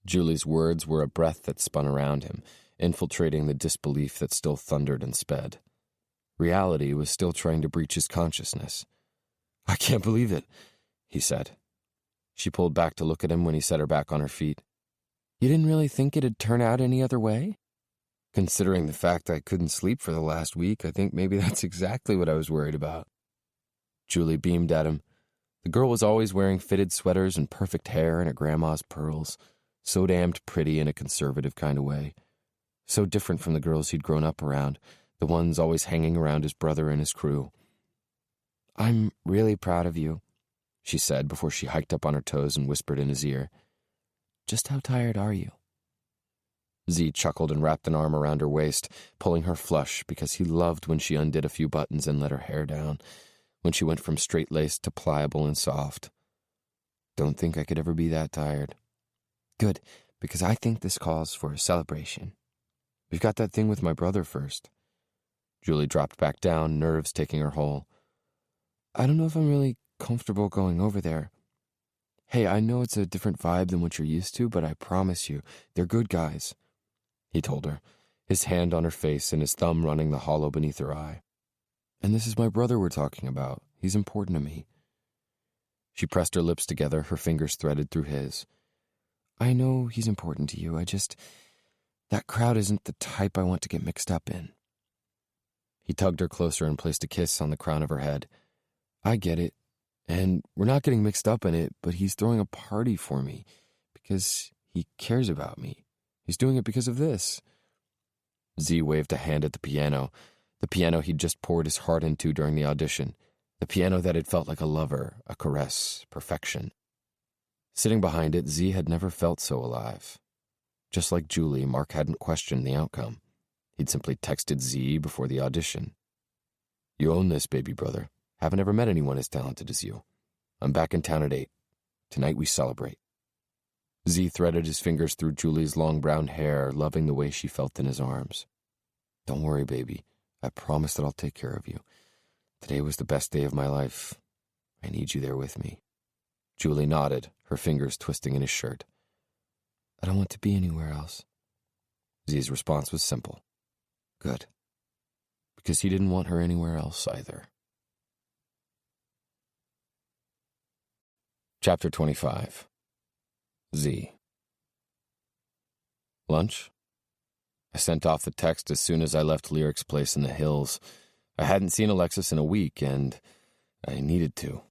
Julie's words were a breath that spun around him, infiltrating the disbelief that still thundered and sped. Reality was still trying to breach his consciousness. "I can't believe it," he said. She pulled back to look at him when he set her back on her feet. "You didn't really think it'd turn out any other way?" "Considering the fact I couldn't sleep for the last week, I think maybe that's exactly what I was worried about." Julie beamed at him. The girl was always wearing fitted sweaters and perfect hair and her grandma's pearls, so damned pretty in a conservative kind of way. So different from the girls he'd grown up around, the ones always hanging around his brother and his crew. "I'm really proud of you," she said before she hiked up on her toes and whispered in his ear. "Just how tired are you?" Zee chuckled and wrapped an arm around her waist, pulling her flush because he loved when she undid a few buttons and let her hair down, when she went from straight-laced to pliable and soft. "Don't think I could ever be that tired." "Good, because I think this calls for a celebration." "We've got that thing with my brother first." Julie dropped back down, nerves taking her whole. "I don't know if I'm really comfortable going over there. Hey, I know it's a different vibe than what you're used to, but I promise you, they're good guys," he told her, his hand on her face and his thumb running the hollow beneath her eye. "And this is my brother we're talking about. He's important to me." She pressed her lips together, her fingers threaded through his. "I know he's important to you. That crowd isn't the type I want to get mixed up in." He tugged her closer and placed a kiss on the crown of her head. "I get it. And we're not getting mixed up in it, but he's throwing a party for me because he cares about me. He's doing it because of this." Zee waved a hand at the piano he'd just poured his heart into during the audition, the piano that had felt like a lover, a caress, perfection. Sitting behind it, Zee had never felt so alive. Just like Julie, Mark hadn't questioned the outcome. He'd simply texted Zee before the audition. "You own this, baby brother. Haven't ever met anyone as talented as you. I'm back in town at 8. Tonight we celebrate." Zee threaded his fingers through Julie's long brown hair, loving the way she felt in his arms. "Don't worry, baby. I promise that I'll take care of you. Today was the best day of my life. I need you there with me." Julie nodded, her fingers twisting in his shirt. "I don't want to be anywhere else." Zee's response was simple. Good. Because he didn't want her anywhere else either. Chapter 25. Zee. Lunch? I sent off the text as soon as I left Lyric's place in the hills. I hadn't seen Alexis in a week, and I needed to.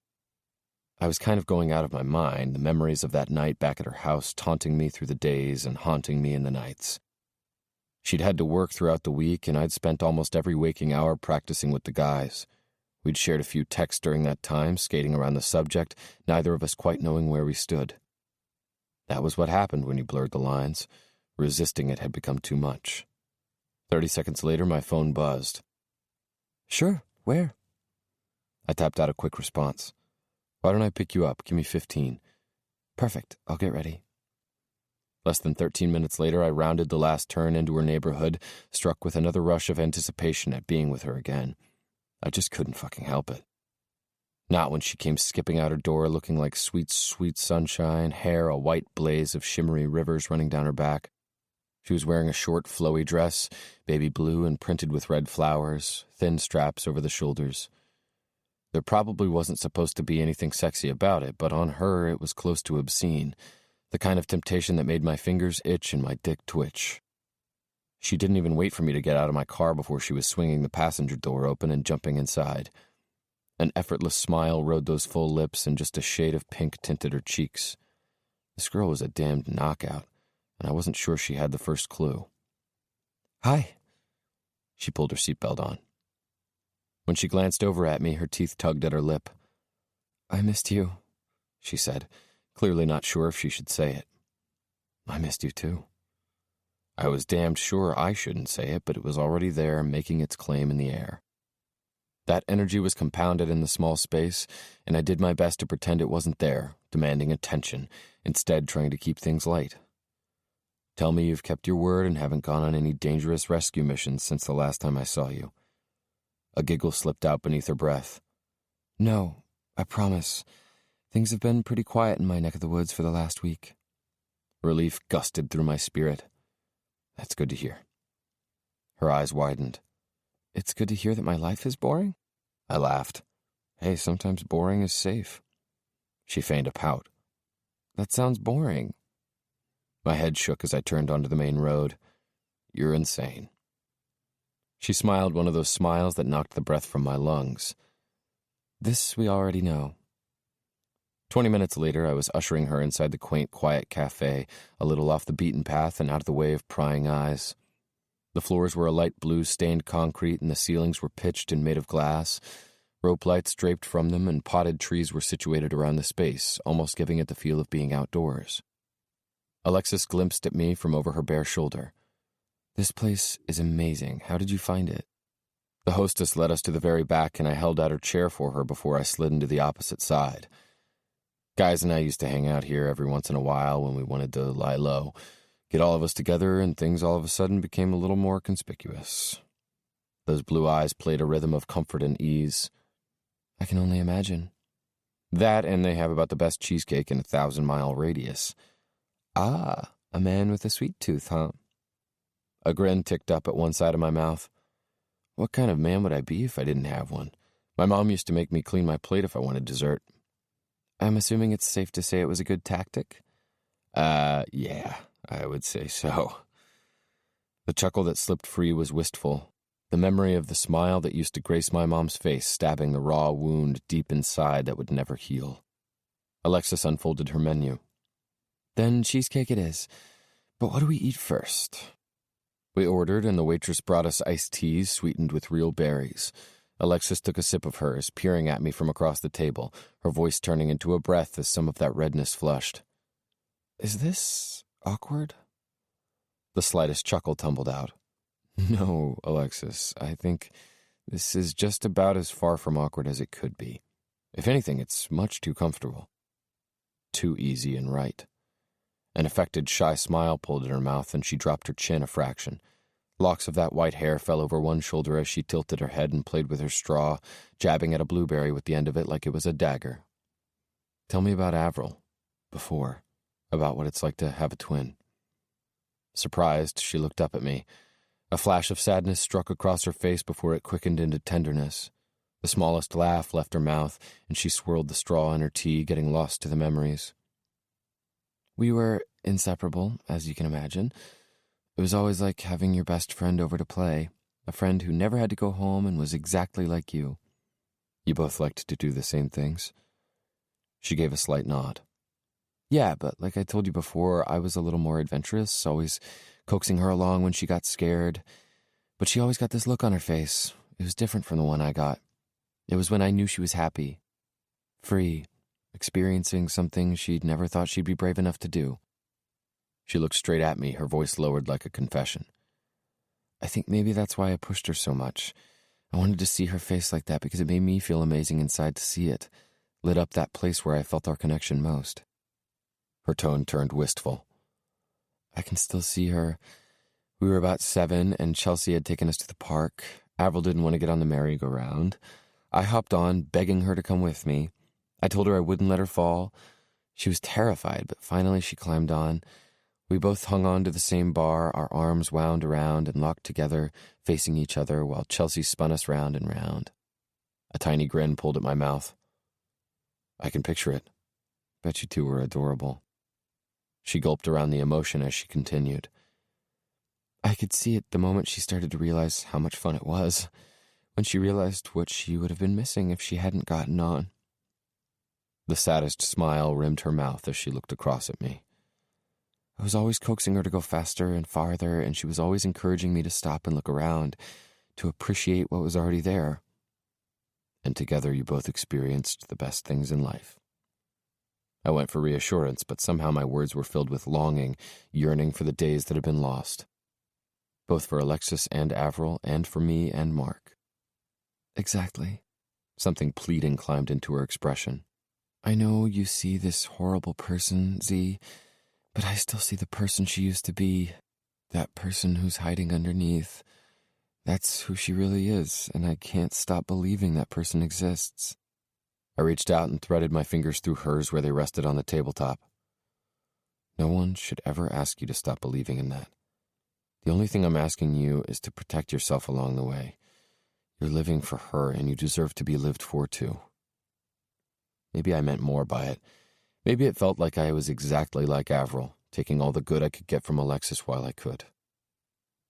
I was kind of going out of my mind, the memories of that night back at her house taunting me through the days and haunting me in the nights. She'd had to work throughout the week, and I'd spent almost every waking hour practicing with the guys. We'd shared a few texts during that time, skating around the subject, neither of us quite knowing where we stood. That was what happened when you blurred the lines. Resisting it had become too much. 30 seconds later, my phone buzzed. "Sure, where?" I tapped out a quick response. "Why don't I pick you up? Give me 15. "Perfect, I'll get ready." Less than 13 minutes later, I rounded the last turn into her neighborhood, struck with another rush of anticipation at being with her again. I just couldn't fucking help it. Not when she came skipping out her door looking like sweet, sweet sunshine, hair a white blaze of shimmery rivers running down her back. She was wearing a short, flowy dress, baby blue and printed with red flowers, thin straps over the shoulders. There probably wasn't supposed to be anything sexy about it, but on her it was close to obscene, the kind of temptation that made my fingers itch and my dick twitch. She didn't even wait for me to get out of my car before she was swinging the passenger door open and jumping inside. An effortless smile rode those full lips, and just a shade of pink tinted her cheeks. This girl was a damned knockout, and I wasn't sure she had the first clue. "Hi." She pulled her seatbelt on. When she glanced over at me, her teeth tugged at her lip. "I missed you," she said, clearly not sure if she should say it. "I missed you too." I was damned sure I shouldn't say it, but it was already there, making its claim in the air. That energy was compounded in the small space, and I did my best to pretend it wasn't there, demanding attention, instead trying to keep things light. "Tell me you've kept your word and haven't gone on any dangerous rescue missions since the last time I saw you." A giggle slipped out beneath her breath. "No, I promise. Things have been pretty quiet in my neck of the woods for the last week." Relief gusted through my spirit. "That's good to hear." Her eyes widened. "It's good to hear that my life is boring?" I laughed. "Hey, sometimes boring is safe." She feigned a pout. "That sounds boring." My head shook as I turned onto the main road. "You're insane." She smiled one of those smiles that knocked the breath from my lungs. "This we already know." 20 minutes later, I was ushering her inside the quaint, quiet cafe, a little off the beaten path and out of the way of prying eyes. The floors were a light blue stained concrete, and the ceilings were pitched and made of glass. Rope lights draped from them, and potted trees were situated around the space, almost giving it the feel of being outdoors. Alexis glimpsed at me from over her bare shoulder. "This place is amazing. How did you find it?" The hostess led us to the very back, and I held out her chair for her before I slid into the opposite side. Guys and I used to hang out here every once in a while when we wanted to lie low, get all of us together, and things all of a sudden became a little more conspicuous. Those blue eyes played a rhythm of comfort and ease. "I can only imagine." That, and they have about the best cheesecake in a 1,000-mile radius. "Ah, a man with a sweet tooth, huh?" A grin ticked up at one side of my mouth. What kind of man would I be if I didn't have one? My mom used to make me clean my plate if I wanted dessert. "I'm assuming it's safe to say it was a good tactic?" Yeah, I would say so." The chuckle that slipped free was wistful, the memory of the smile that used to grace my mom's face stabbing the raw wound deep inside that would never heal. Alexis unfolded her menu. "Then cheesecake it is. But what do we eat first?" We ordered, and the waitress brought us iced teas sweetened with real berries. Alexis took a sip of hers, peering at me from across the table, her voice turning into a breath as some of that redness flushed. "Is this awkward?" The slightest chuckle tumbled out. "No, Alexis, I think this is just about as far from awkward as it could be. If anything, it's much too comfortable. Too easy and right." An affected, shy smile pulled at her mouth, and she dropped her chin a fraction. Locks of that white hair fell over one shoulder as she tilted her head and played with her straw, jabbing at a blueberry with the end of it like it was a dagger. "Tell me about Avril. Before. About what it's like to have a twin." Surprised, she looked up at me. A flash of sadness struck across her face before it quickened into tenderness. The smallest laugh left her mouth, and she swirled the straw in her tea, getting lost to the memories. "We were inseparable, as you can imagine. It was always like having your best friend over to play, a friend who never had to go home and was exactly like you. You both liked to do the same things?" She gave a slight nod. "Yeah, but like I told you before, I was a little more adventurous, always coaxing her along when she got scared. But she always got this look on her face. It was different from the one I got. It was when I knew she was happy, free, experiencing something she'd never thought she'd be brave enough to do." She looked straight at me, her voice lowered like a confession. "I think maybe that's why I pushed her so much. I wanted to see her face like that because it made me feel amazing inside to see it, lit up that place where I felt our connection most." Her tone turned wistful. "I can still see her. We were about 7, and Chelsea had taken us to the park. Avril didn't want to get on the merry-go-round. I hopped on, begging her to come with me. I told her I wouldn't let her fall. She was terrified, but finally she climbed on. We both hung on to the same bar, our arms wound around and locked together, facing each other, while Chelsea spun us round and round. A tiny grin pulled at my mouth. I can picture it. Bet you two were adorable. She gulped around the emotion as she continued. I could see it the moment she started to realize how much fun it was, when she realized what she would have been missing if she hadn't gotten on. The saddest smile rimmed her mouth as she looked across at me. I was always coaxing her to go faster and farther, and she was always encouraging me to stop and look around, to appreciate what was already there. And together you both experienced the best things in life. I went for reassurance, but somehow my words were filled with longing, yearning for the days that had been lost. Both for Alexis and Avril, and for me and Mark. Exactly. Something pleading climbed into her expression. I know you see this horrible person, Zee, but I still see the person she used to be. That person who's hiding underneath. That's who she really is, and I can't stop believing that person exists. I reached out and threaded my fingers through hers where they rested on the tabletop. No one should ever ask you to stop believing in that. The only thing I'm asking you is to protect yourself along the way. You're living for her, and you deserve to be lived for, too. Maybe I meant more by it. Maybe it felt like I was exactly like Avril, taking all the good I could get from Alexis while I could.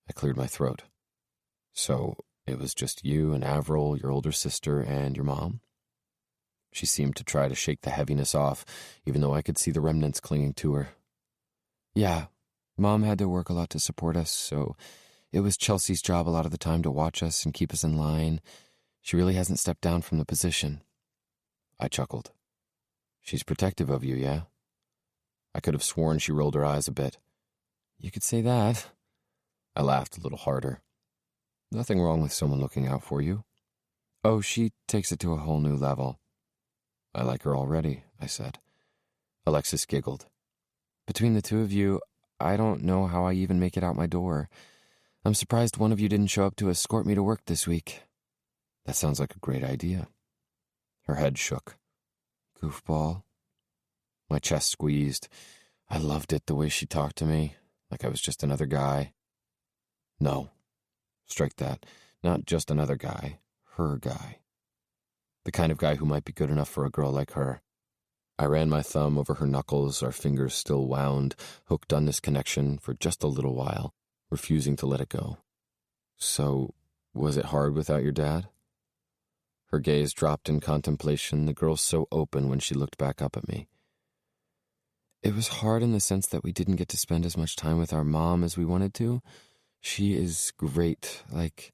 I cleared my throat. So, it was just you and Avril, your older sister, and your mom? She seemed to try to shake the heaviness off, even though I could see the remnants clinging to her. Yeah, Mom had to work a lot to support us, so it was Chelsea's job a lot of the time to watch us and keep us in line. She really hasn't stepped down from the position. I chuckled. She's protective of you, yeah? I could have sworn she rolled her eyes a bit. You could say that. I laughed a little harder. Nothing wrong with someone looking out for you. Oh, she takes it to a whole new level. I like her already, I said. Alexis giggled. Between the two of you, I don't know how I even make it out my door. I'm surprised one of you didn't show up to escort me to work this week. That sounds like a great idea. Her head shook. Goofball. My chest squeezed. I loved it the way she talked to me, like I was just another guy. No. Strike that. Not just another guy. Her guy. The kind of guy who might be good enough for a girl like her. I ran my thumb over her knuckles, our fingers still wound, hooked on this connection for just a little while, refusing to let it go. So, was it hard without your dad? Her gaze dropped in contemplation, the girl so open when she looked back up at me. It was hard in the sense that we didn't get to spend as much time with our mom as we wanted to. She is great, like,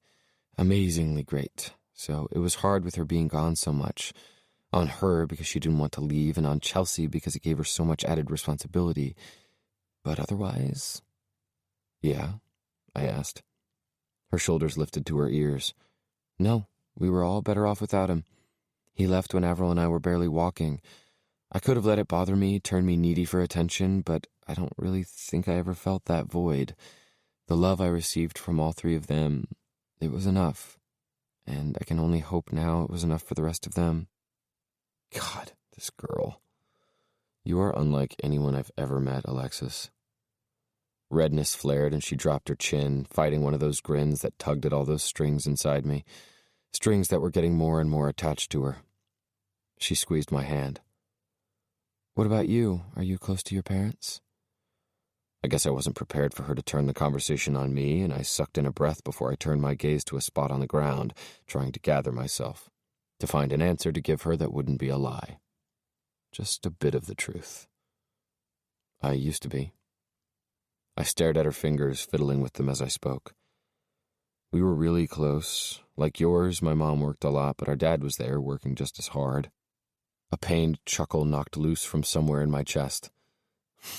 amazingly great. So it was hard with her being gone so much. On her because she didn't want to leave, and on Chelsea because it gave her so much added responsibility. But otherwise? Yeah, I asked. Her shoulders lifted to her ears. No, we were all better off without him. He left when Avril and I were barely walking. I could have let it bother me, turn me needy for attention, but I don't really think I ever felt that void. The love I received from all three of them, it was enough. And I can only hope now it was enough for the rest of them. God, this girl. You are unlike anyone I've ever met, Alexis. Redness flared and she dropped her chin, fighting one of those grins that tugged at all those strings inside me, strings that were getting more and more attached to her. She squeezed my hand. What about you? Are you close to your parents? I guess I wasn't prepared for her to turn the conversation on me, and I sucked in a breath before I turned my gaze to a spot on the ground, trying to gather myself, to find an answer to give her that wouldn't be a lie. Just a bit of the truth. I used to be. I stared at her fingers, fiddling with them as I spoke. We were really close. Like yours, my mom worked a lot, but our dad was there, working just as hard. A pained chuckle knocked loose from somewhere in my chest.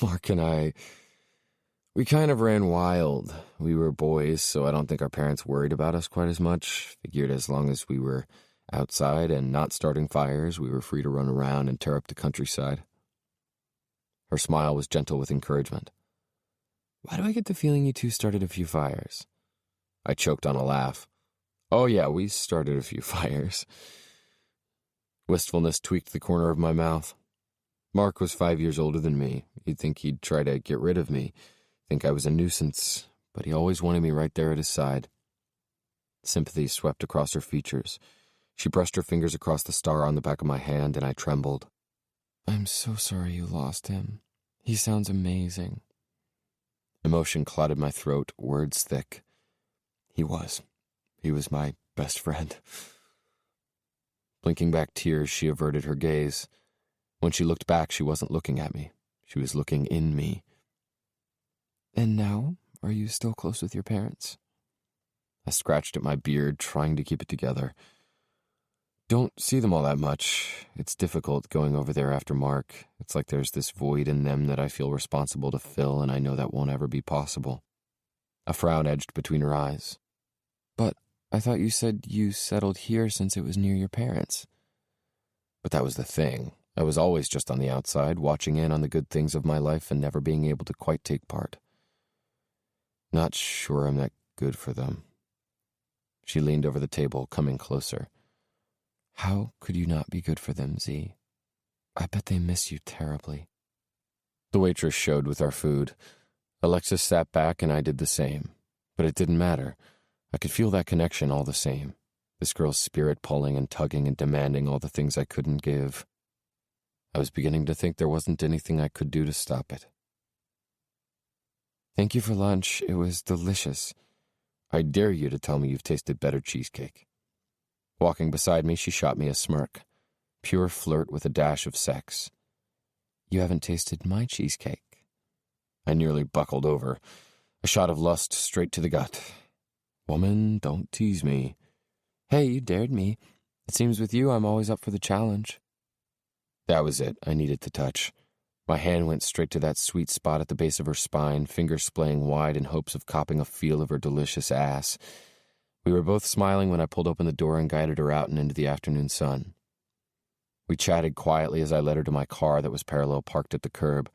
Mark and I, we kind of ran wild. We were boys, so I don't think our parents worried about us quite as much. Figured as long as we were outside and not starting fires, we were free to run around and tear up the countryside. Her smile was gentle with encouragement. Why do I get the feeling you two started a few fires? I choked on a laugh. Oh yeah, we started a few fires. Wistfulness tweaked the corner of my mouth. Mark was 5 years older than me. You'd think he'd try to get rid of me, think I was a nuisance, but he always wanted me right there at his side. Sympathy swept across her features. She brushed her fingers across the star on the back of my hand, and I trembled. "I'm so sorry you lost him. He sounds amazing." Emotion clouded my throat, words thick. He was my best friend. Blinking back tears, she averted her gaze. When she looked back, she wasn't looking at me. She was looking in me. "And now, are you still close with your parents?" I scratched at my beard, trying to keep it together. "Don't see them all that much. It's difficult going over there after Mark. It's like there's this void in them that I feel responsible to fill, and I know that won't ever be possible." A frown edged between her eyes. "But I thought you said you settled here since it was near your parents." But that was the thing. I was always just on the outside, watching in on the good things of my life and never being able to quite take part. "Not sure I'm that good for them." She leaned over the table, coming closer. "How could you not be good for them, Zee? I bet they miss you terribly." The waitress showed with our food. Alexis sat back and I did the same. But it didn't matter. I could feel that connection all the same. This girl's spirit pulling and tugging and demanding all the things I couldn't give. I was beginning to think there wasn't anything I could do to stop it. "Thank you for lunch. It was delicious." "I dare you to tell me you've tasted better cheesecake." Walking beside me, she shot me a smirk. Pure flirt with a dash of sex. "You haven't tasted my cheesecake." I nearly buckled over. A shot of lust straight to the gut. "Woman, don't tease me." "Hey, you dared me. It seems with you I'm always up for the challenge." That was it. I needed to touch. My hand went straight to that sweet spot at the base of her spine, fingers splaying wide in hopes of copping a feel of her delicious ass. We were both smiling when I pulled open the door and guided her out and into the afternoon sun. We chatted quietly as I led her to my car that was parallel parked at the curb.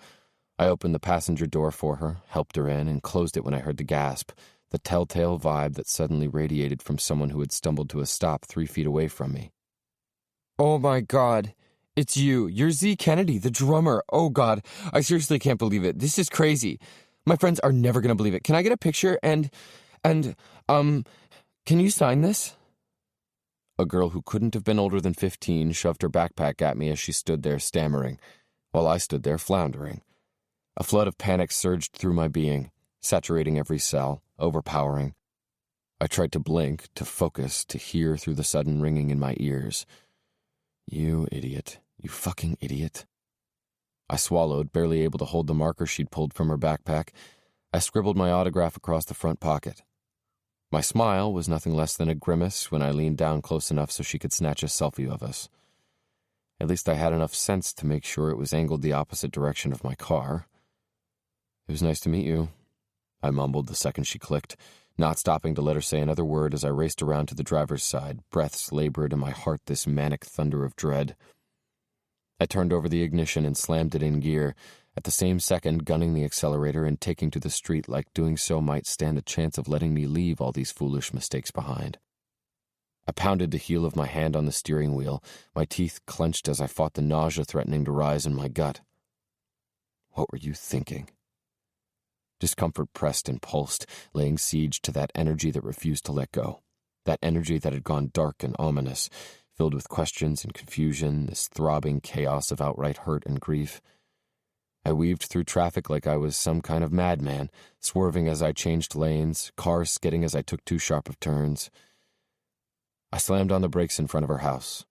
I opened the passenger door for her, helped her in, and closed it when I heard the gasp, the telltale vibe that suddenly radiated from someone who had stumbled to a stop 3 feet away from me. "Oh my God, it's you. You're Zee Kennedy, the drummer. Oh God, I seriously can't believe it. This is crazy. My friends are never going to believe it. Can I get a picture and, can you sign this?" A girl who couldn't have been older than 15 shoved her backpack at me as she stood there stammering, while I stood there floundering. A flood of panic surged through my being, saturating every cell, overpowering. I tried to blink, to focus, to hear through the sudden ringing in my ears. "You idiot. You fucking idiot." I swallowed, barely able to hold the marker she'd pulled from her backpack. I scribbled my autograph across the front pocket. My smile was nothing less than a grimace when I leaned down close enough so she could snatch a selfie of us. At least I had enough sense to make sure it was angled the opposite direction of my car. "It was nice to meet you," I mumbled the second she clicked, not stopping to let her say another word as I raced around to the driver's side, breaths labored in my heart this manic thunder of dread. I turned over the ignition and slammed it in gear, at the same second gunning the accelerator and taking to the street like doing so might stand a chance of letting me leave all these foolish mistakes behind. I pounded the heel of my hand on the steering wheel, my teeth clenched as I fought the nausea threatening to rise in my gut. What were you thinking? Discomfort pressed and pulsed, laying siege to that energy that refused to let go, that energy that had gone dark and ominous, filled with questions and confusion, this throbbing chaos of outright hurt and grief. I weaved through traffic like I was some kind of madman, swerving as I changed lanes, cars skidding as I took too sharp of turns. I slammed on the brakes in front of her house.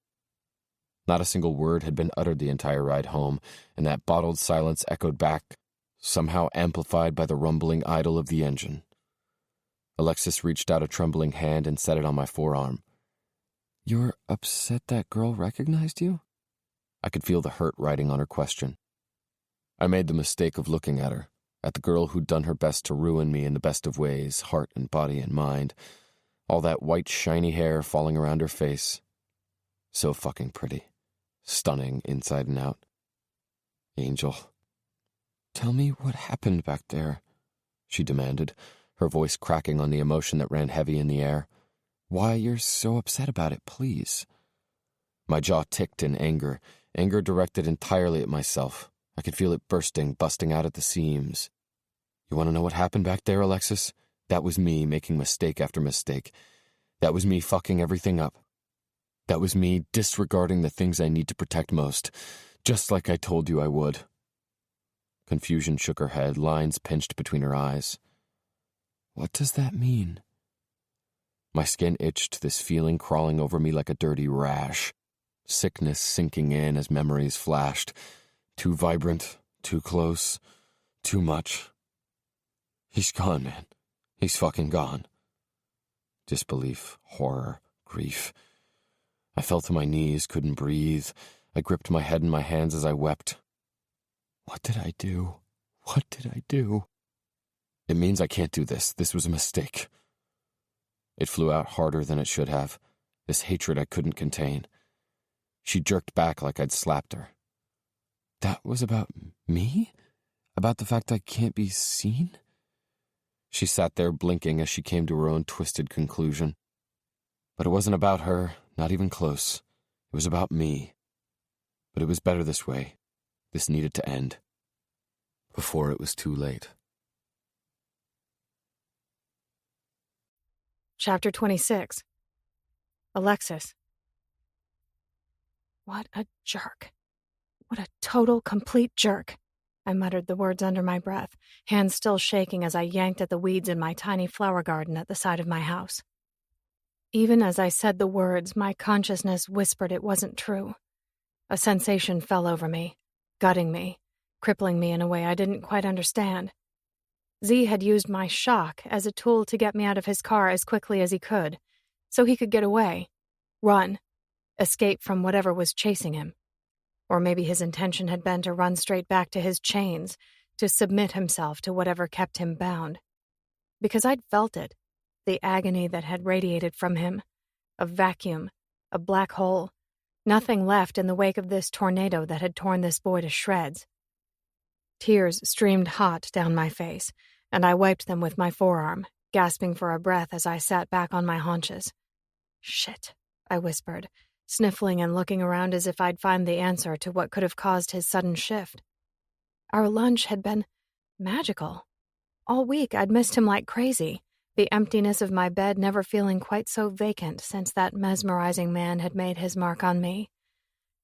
Not a single word had been uttered the entire ride home, and that bottled silence echoed back, somehow amplified by the rumbling idle of the engine. Alexis reached out a trembling hand and set it on my forearm. "You're upset that girl recognized you?" I could feel the hurt riding on her question. I made the mistake of looking at her, at the girl who'd done her best to ruin me in the best of ways, heart and body and mind. All that white, shiny hair falling around her face. So fucking pretty. Stunning inside and out. Angel. "Tell me what happened back there," she demanded, her voice cracking on the emotion that ran heavy in the air. "Why you're so upset about it, please." My jaw ticked in anger directed entirely at myself. I could feel it busting out at the seams. "You want to know what happened back there, Alexis? That was me making mistake after mistake. That was me fucking everything up." That was me disregarding the things I need to protect most, just like I told you I would. Confusion shook her head, lines pinched between her eyes. What does that mean? My skin itched, this feeling crawling over me like a dirty rash. Sickness sinking in as memories flashed. Too vibrant, too close, too much. He's gone, man. He's fucking gone. Disbelief, horror, grief. I fell to my knees, couldn't breathe. I gripped my head in my hands as I wept. What did I do? What did I do? It means I can't do this. This was a mistake. It flew out harder than it should have. This hatred I couldn't contain. She jerked back like I'd slapped her. That was about me? About the fact I can't be seen? She sat there blinking as she came to her own twisted conclusion. But it wasn't about her, not even close. It was about me. But it was better this way. This needed to end. Before it was too late. Chapter 26. Alexis. What a jerk. What a total, complete jerk. I muttered the words under my breath, hands still shaking as I yanked at the weeds in my tiny flower garden at the side of my house. Even as I said the words, my consciousness whispered it wasn't true. A sensation fell over me, gutting me, crippling me in a way I didn't quite understand. Zee had used my shock as a tool to get me out of his car as quickly as he could, so he could get away, run, escape from whatever was chasing him. Or maybe his intention had been to run straight back to his chains, to submit himself to whatever kept him bound. Because I'd felt it, the agony that had radiated from him, a vacuum, a black hole, nothing left in the wake of this tornado that had torn this boy to shreds. Tears streamed hot down my face, and I wiped them with my forearm, gasping for a breath as I sat back on my haunches. Shit, I whispered, sniffling and looking around as if I'd find the answer to what could have caused his sudden shift. Our lunch had been magical. All week I'd missed him like crazy, the emptiness of my bed never feeling quite so vacant since that mesmerizing man had made his mark on me.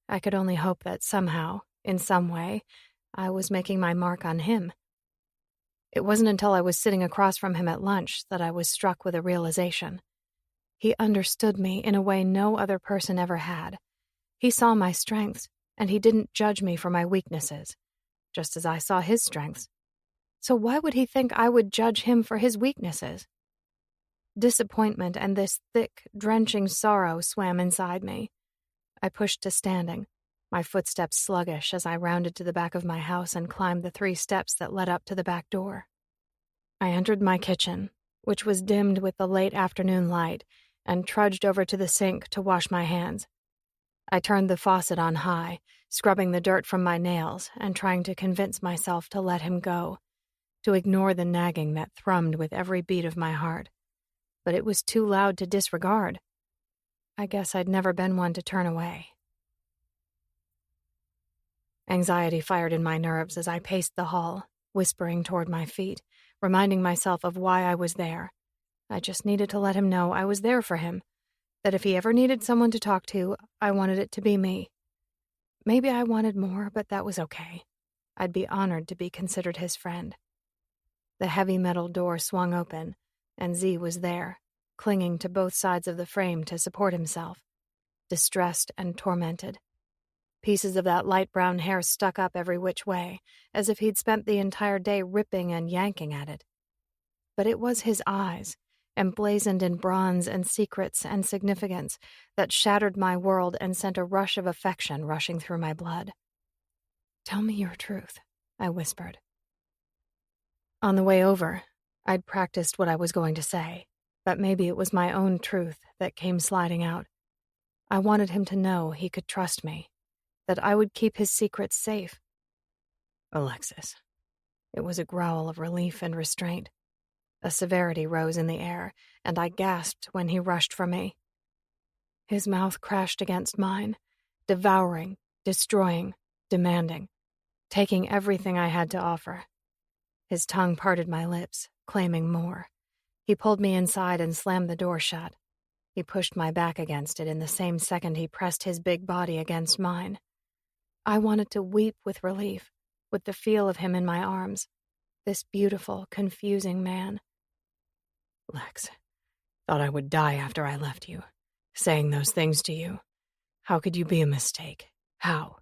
I could only hope that somehow, in some way, I was making my mark on him. It wasn't until I was sitting across from him at lunch that I was struck with a realization. He understood me in a way no other person ever had. He saw my strengths, and he didn't judge me for my weaknesses, just as I saw his strengths. So why would he think I would judge him for his weaknesses? Disappointment and this thick, drenching sorrow swam inside me. I pushed to standing, my footsteps sluggish as I rounded to the back of my house and climbed the 3 steps that led up to the back door. I entered my kitchen, which was dimmed with the late afternoon light, and trudged over to the sink to wash my hands. I turned the faucet on high, scrubbing the dirt from my nails and trying to convince myself to let him go, to ignore the nagging that thrummed with every beat of my heart. But it was too loud to disregard. I guess I'd never been one to turn away. Anxiety fired in my nerves as I paced the hall, whispering toward my feet, reminding myself of why I was there. I just needed to let him know I was there for him, that if he ever needed someone to talk to, I wanted it to be me. Maybe I wanted more, but that was okay. I'd be honored to be considered his friend. The heavy metal door swung open, and Zee was there, clinging to both sides of the frame to support himself, distressed and tormented. Pieces of that light brown hair stuck up every which way, as if he'd spent the entire day ripping and yanking at it. But it was his eyes, emblazoned in bronze and secrets and significance, that shattered my world and sent a rush of affection rushing through my blood. "Tell me your truth," I whispered. On the way over, I'd practiced what I was going to say, but maybe it was my own truth that came sliding out. I wanted him to know he could trust me, that I would keep his secrets safe. "Alexis." It was a growl of relief and restraint. A severity rose in the air, and I gasped when he rushed for me. His mouth crashed against mine, devouring, destroying, demanding, taking everything I had to offer. His tongue parted my lips, claiming more. He pulled me inside and slammed the door shut. He pushed my back against it in the same second he pressed his big body against mine. I wanted to weep with relief, with the feel of him in my arms. This beautiful, confusing man. Lex, thought I would die after I left you, saying those things to you. How could you be a mistake? How?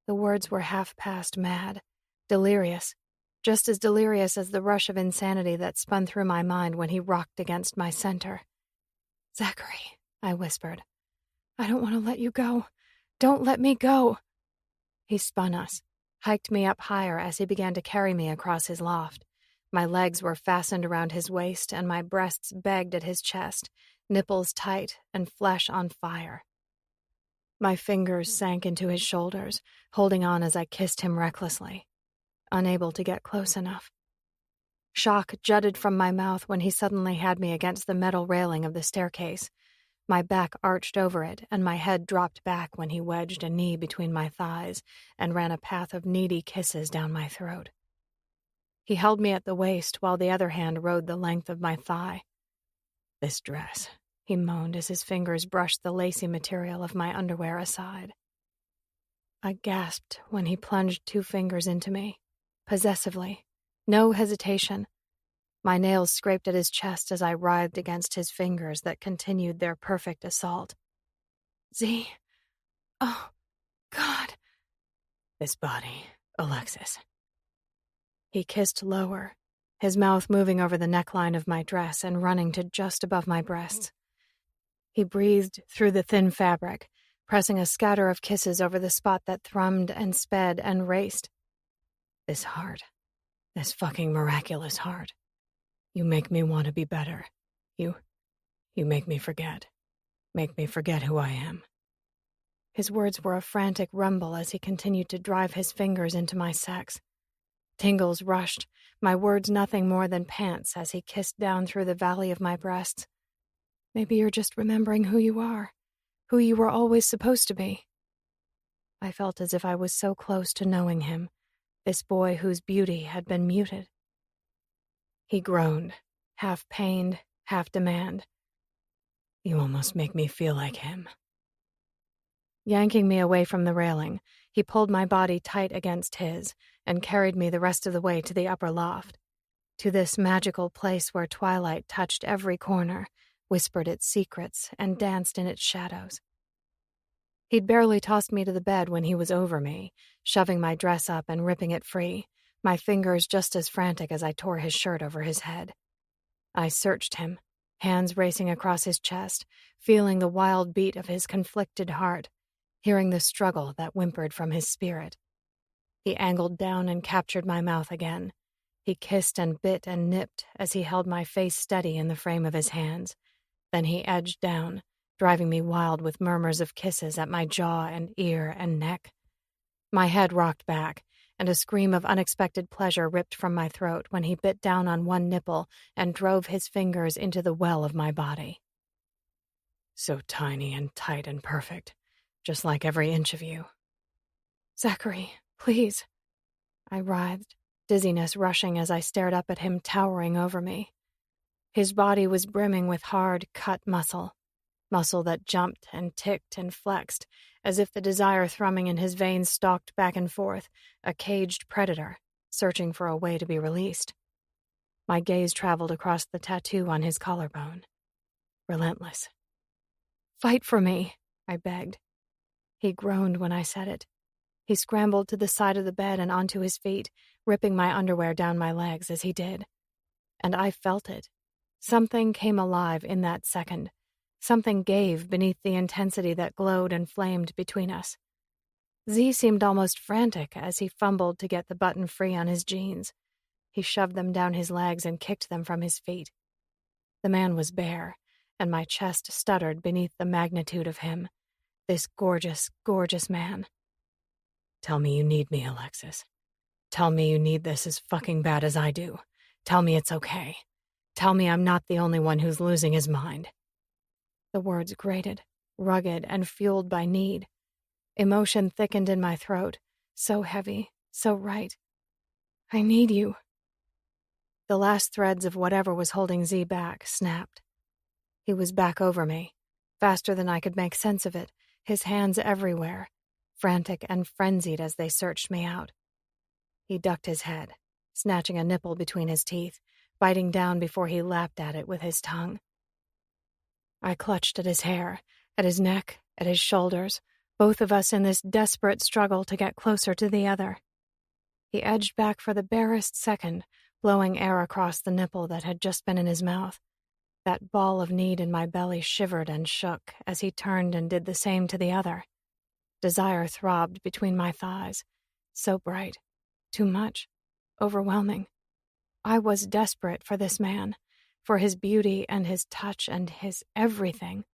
The words were half past mad, delirious, just as delirious as the rush of insanity that spun through my mind when he rocked against my center. "Zachary," I whispered, "I don't want to let you go. Don't let me go." He spun us, hiked me up higher as he began to carry me across his loft. My legs were fastened around his waist and my breasts begged at his chest, nipples tight and flesh on fire. My fingers sank into his shoulders, holding on as I kissed him recklessly, unable to get close enough. Shock jutted from my mouth when he suddenly had me against the metal railing of the staircase. My back arched over it, and my head dropped back when he wedged a knee between my thighs and ran a path of needy kisses down my throat. He held me at the waist while the other hand rode the length of my thigh. "This dress," he moaned as his fingers brushed the lacy material of my underwear aside. I gasped when he plunged 2 fingers into me, possessively, no hesitation. My nails scraped at his chest as I writhed against his fingers that continued their perfect assault. "Zee, oh, God." "This body, Alexis." He kissed lower, his mouth moving over the neckline of my dress and running to just above my breasts. He breathed through the thin fabric, pressing a scatter of kisses over the spot that thrummed and sped and raced. "This heart, this fucking miraculous heart. You make me want to be better. You make me forget. Make me forget who I am." His words were a frantic rumble as he continued to drive his fingers into my sex. Tingles rushed, my words nothing more than pants as he kissed down through the valley of my breasts. "Maybe you're just remembering who you are, who you were always supposed to be." I felt as if I was so close to knowing him, this boy whose beauty had been muted. He groaned, half pained, half demand. "You almost make me feel like him." Yanking me away from the railing, he pulled my body tight against his and carried me the rest of the way to the upper loft, to this magical place where twilight touched every corner, whispered its secrets, and danced in its shadows. He'd barely tossed me to the bed when he was over me, shoving my dress up and ripping it free, my fingers just as frantic as I tore his shirt over his head. I searched him, hands racing across his chest, feeling the wild beat of his conflicted heart, hearing the struggle that whimpered from his spirit. He angled down and captured my mouth again. He kissed and bit and nipped as he held my face steady in the frame of his hands. Then he edged down, driving me wild with murmurs of kisses at my jaw and ear and neck. My head rocked back, and a scream of unexpected pleasure ripped from my throat when he bit down on one nipple and drove his fingers into the well of my body. "So tiny and tight and perfect, just like every inch of you." "Zachary, please." I writhed, dizziness rushing as I stared up at him towering over me. His body was brimming with hard, cut muscle that jumped and ticked and flexed, as if the desire thrumming in his veins stalked back and forth, a caged predator, searching for a way to be released. My gaze traveled across the tattoo on his collarbone. Relentless. "Fight for me," I begged. He groaned when I said it. He scrambled to the side of the bed and onto his feet, ripping my underwear down my legs as he did. And I felt it. Something came alive in that second. Something gave beneath the intensity that glowed and flamed between us. Zee seemed almost frantic as he fumbled to get the button free on his jeans. He shoved them down his legs and kicked them from his feet. The man was bare, and my chest stuttered beneath the magnitude of him. This gorgeous, gorgeous man. "Tell me you need me, Alexis. Tell me you need this as fucking bad as I do. Tell me it's okay. Tell me I'm not the only one who's losing his mind." The words grated, rugged and fueled by need. Emotion thickened in my throat, so heavy, so right. "I need you." The last threads of whatever was holding Zee back snapped. He was back over me, faster than I could make sense of it, his hands everywhere, frantic and frenzied as they searched me out. He ducked his head, snatching a nipple between his teeth, biting down before he lapped at it with his tongue. I clutched at his hair, at his neck, at his shoulders, both of us in this desperate struggle to get closer to the other. He edged back for the barest second, blowing air across the nipple that had just been in his mouth. That ball of need in my belly shivered and shook as he turned and did the same to the other. Desire throbbed between my thighs. So bright. Too much. Overwhelming. I was desperate for this man, for his beauty and his touch and his everything.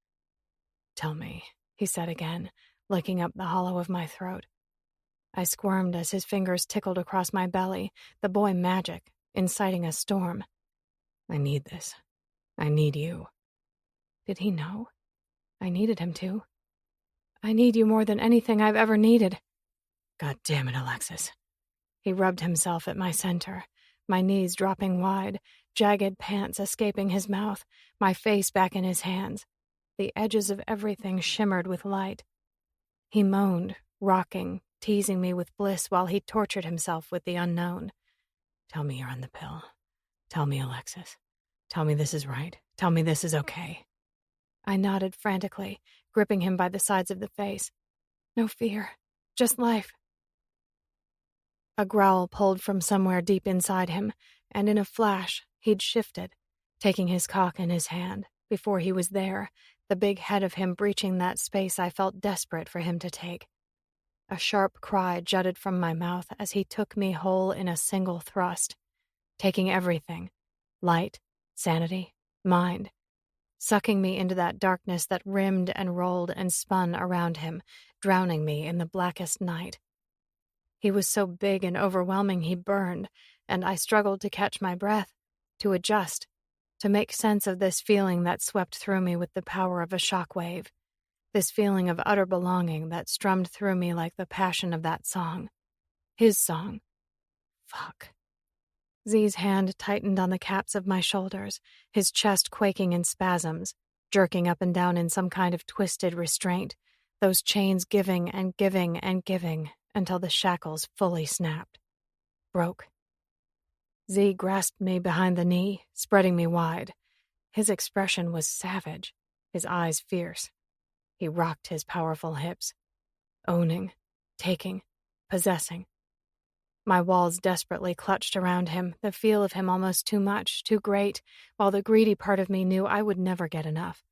"Tell me," he said again, licking up the hollow of my throat. I squirmed as his fingers tickled across my belly, the boy magic, inciting a storm. "I need this. I need you." Did he know? I needed him to. "I need you more than anything I've ever needed." "God damn it, Alexis." He rubbed himself at my center, my knees dropping wide, jagged pants escaping his mouth, my face back in his hands. The edges of everything shimmered with light. He moaned, rocking, teasing me with bliss while he tortured himself with the unknown. "Tell me you're on the pill. Tell me, Alexis. Tell me this is right. Tell me this is okay." I nodded frantically, gripping him by the sides of the face. "No fear. Just life." A growl pulled from somewhere deep inside him, and in a flash, he'd shifted, taking his cock in his hand. Before he was there, the big head of him breaching that space I felt desperate for him to take. A sharp cry jutted from my mouth as he took me whole in a single thrust, taking everything, light, sanity, mind, sucking me into that darkness that rimmed and rolled and spun around him, drowning me in the blackest night. He was so big and overwhelming he burned, and I struggled to catch my breath, to adjust, to make sense of this feeling that swept through me with the power of a shockwave, this feeling of utter belonging that strummed through me like the passion of that song. His song. Fuck. Zee's hand tightened on the caps of my shoulders, his chest quaking in spasms, jerking up and down in some kind of twisted restraint, those chains giving and giving and giving until the shackles fully snapped. Broke. Zee grasped me behind the knee, spreading me wide. His expression was savage, his eyes fierce. He rocked his powerful hips, owning, taking, possessing. My walls desperately clutched around him, the feel of him almost too much, too great, while the greedy part of me knew I would never get enough.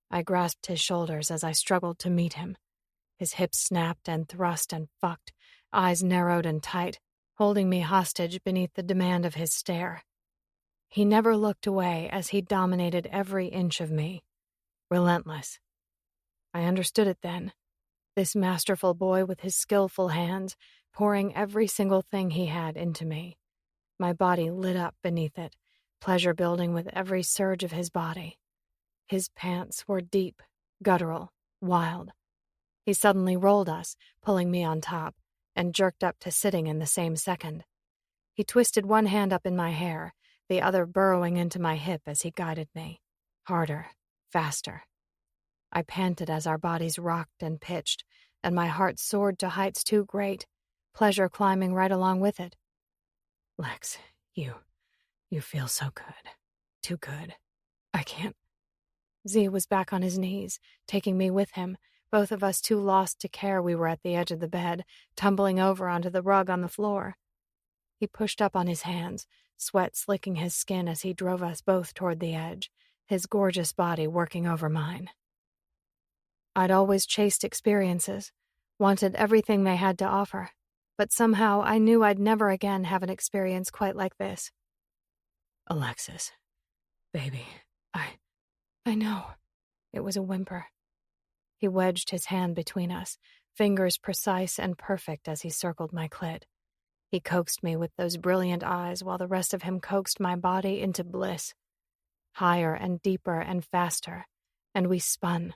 I grasped his shoulders as I struggled to meet him. His hips snapped and thrust and fucked, eyes narrowed and tight, holding me hostage beneath the demand of his stare. He never looked away as he dominated every inch of me. Relentless. I understood it then. This masterful boy with his skillful hands, pouring every single thing he had into me. My body lit up beneath it, pleasure building with every surge of his body. His pants were deep, guttural, wild. He suddenly rolled us, pulling me on top, and jerked up to sitting in the same second. He twisted one hand up in my hair, the other burrowing into my hip as he guided me. Harder, faster. I panted as our bodies rocked and pitched, and my heart soared to heights too great, pleasure climbing right along with it. "Lex, you feel so good. Too good. I can't." Zee was back on his knees, taking me with him, both of us too lost to care we were at the edge of the bed, tumbling over onto the rug on the floor. He pushed up on his hands, sweat slicking his skin as he drove us both toward the edge, his gorgeous body working over mine. I'd always chased experiences, wanted everything they had to offer, but somehow I knew I'd never again have an experience quite like this. "Alexis, baby, I know." It was a whimper. He wedged his hand between us, fingers precise and perfect as he circled my clit. He coaxed me with those brilliant eyes while the rest of him coaxed my body into bliss. Higher and deeper and faster, and we spun,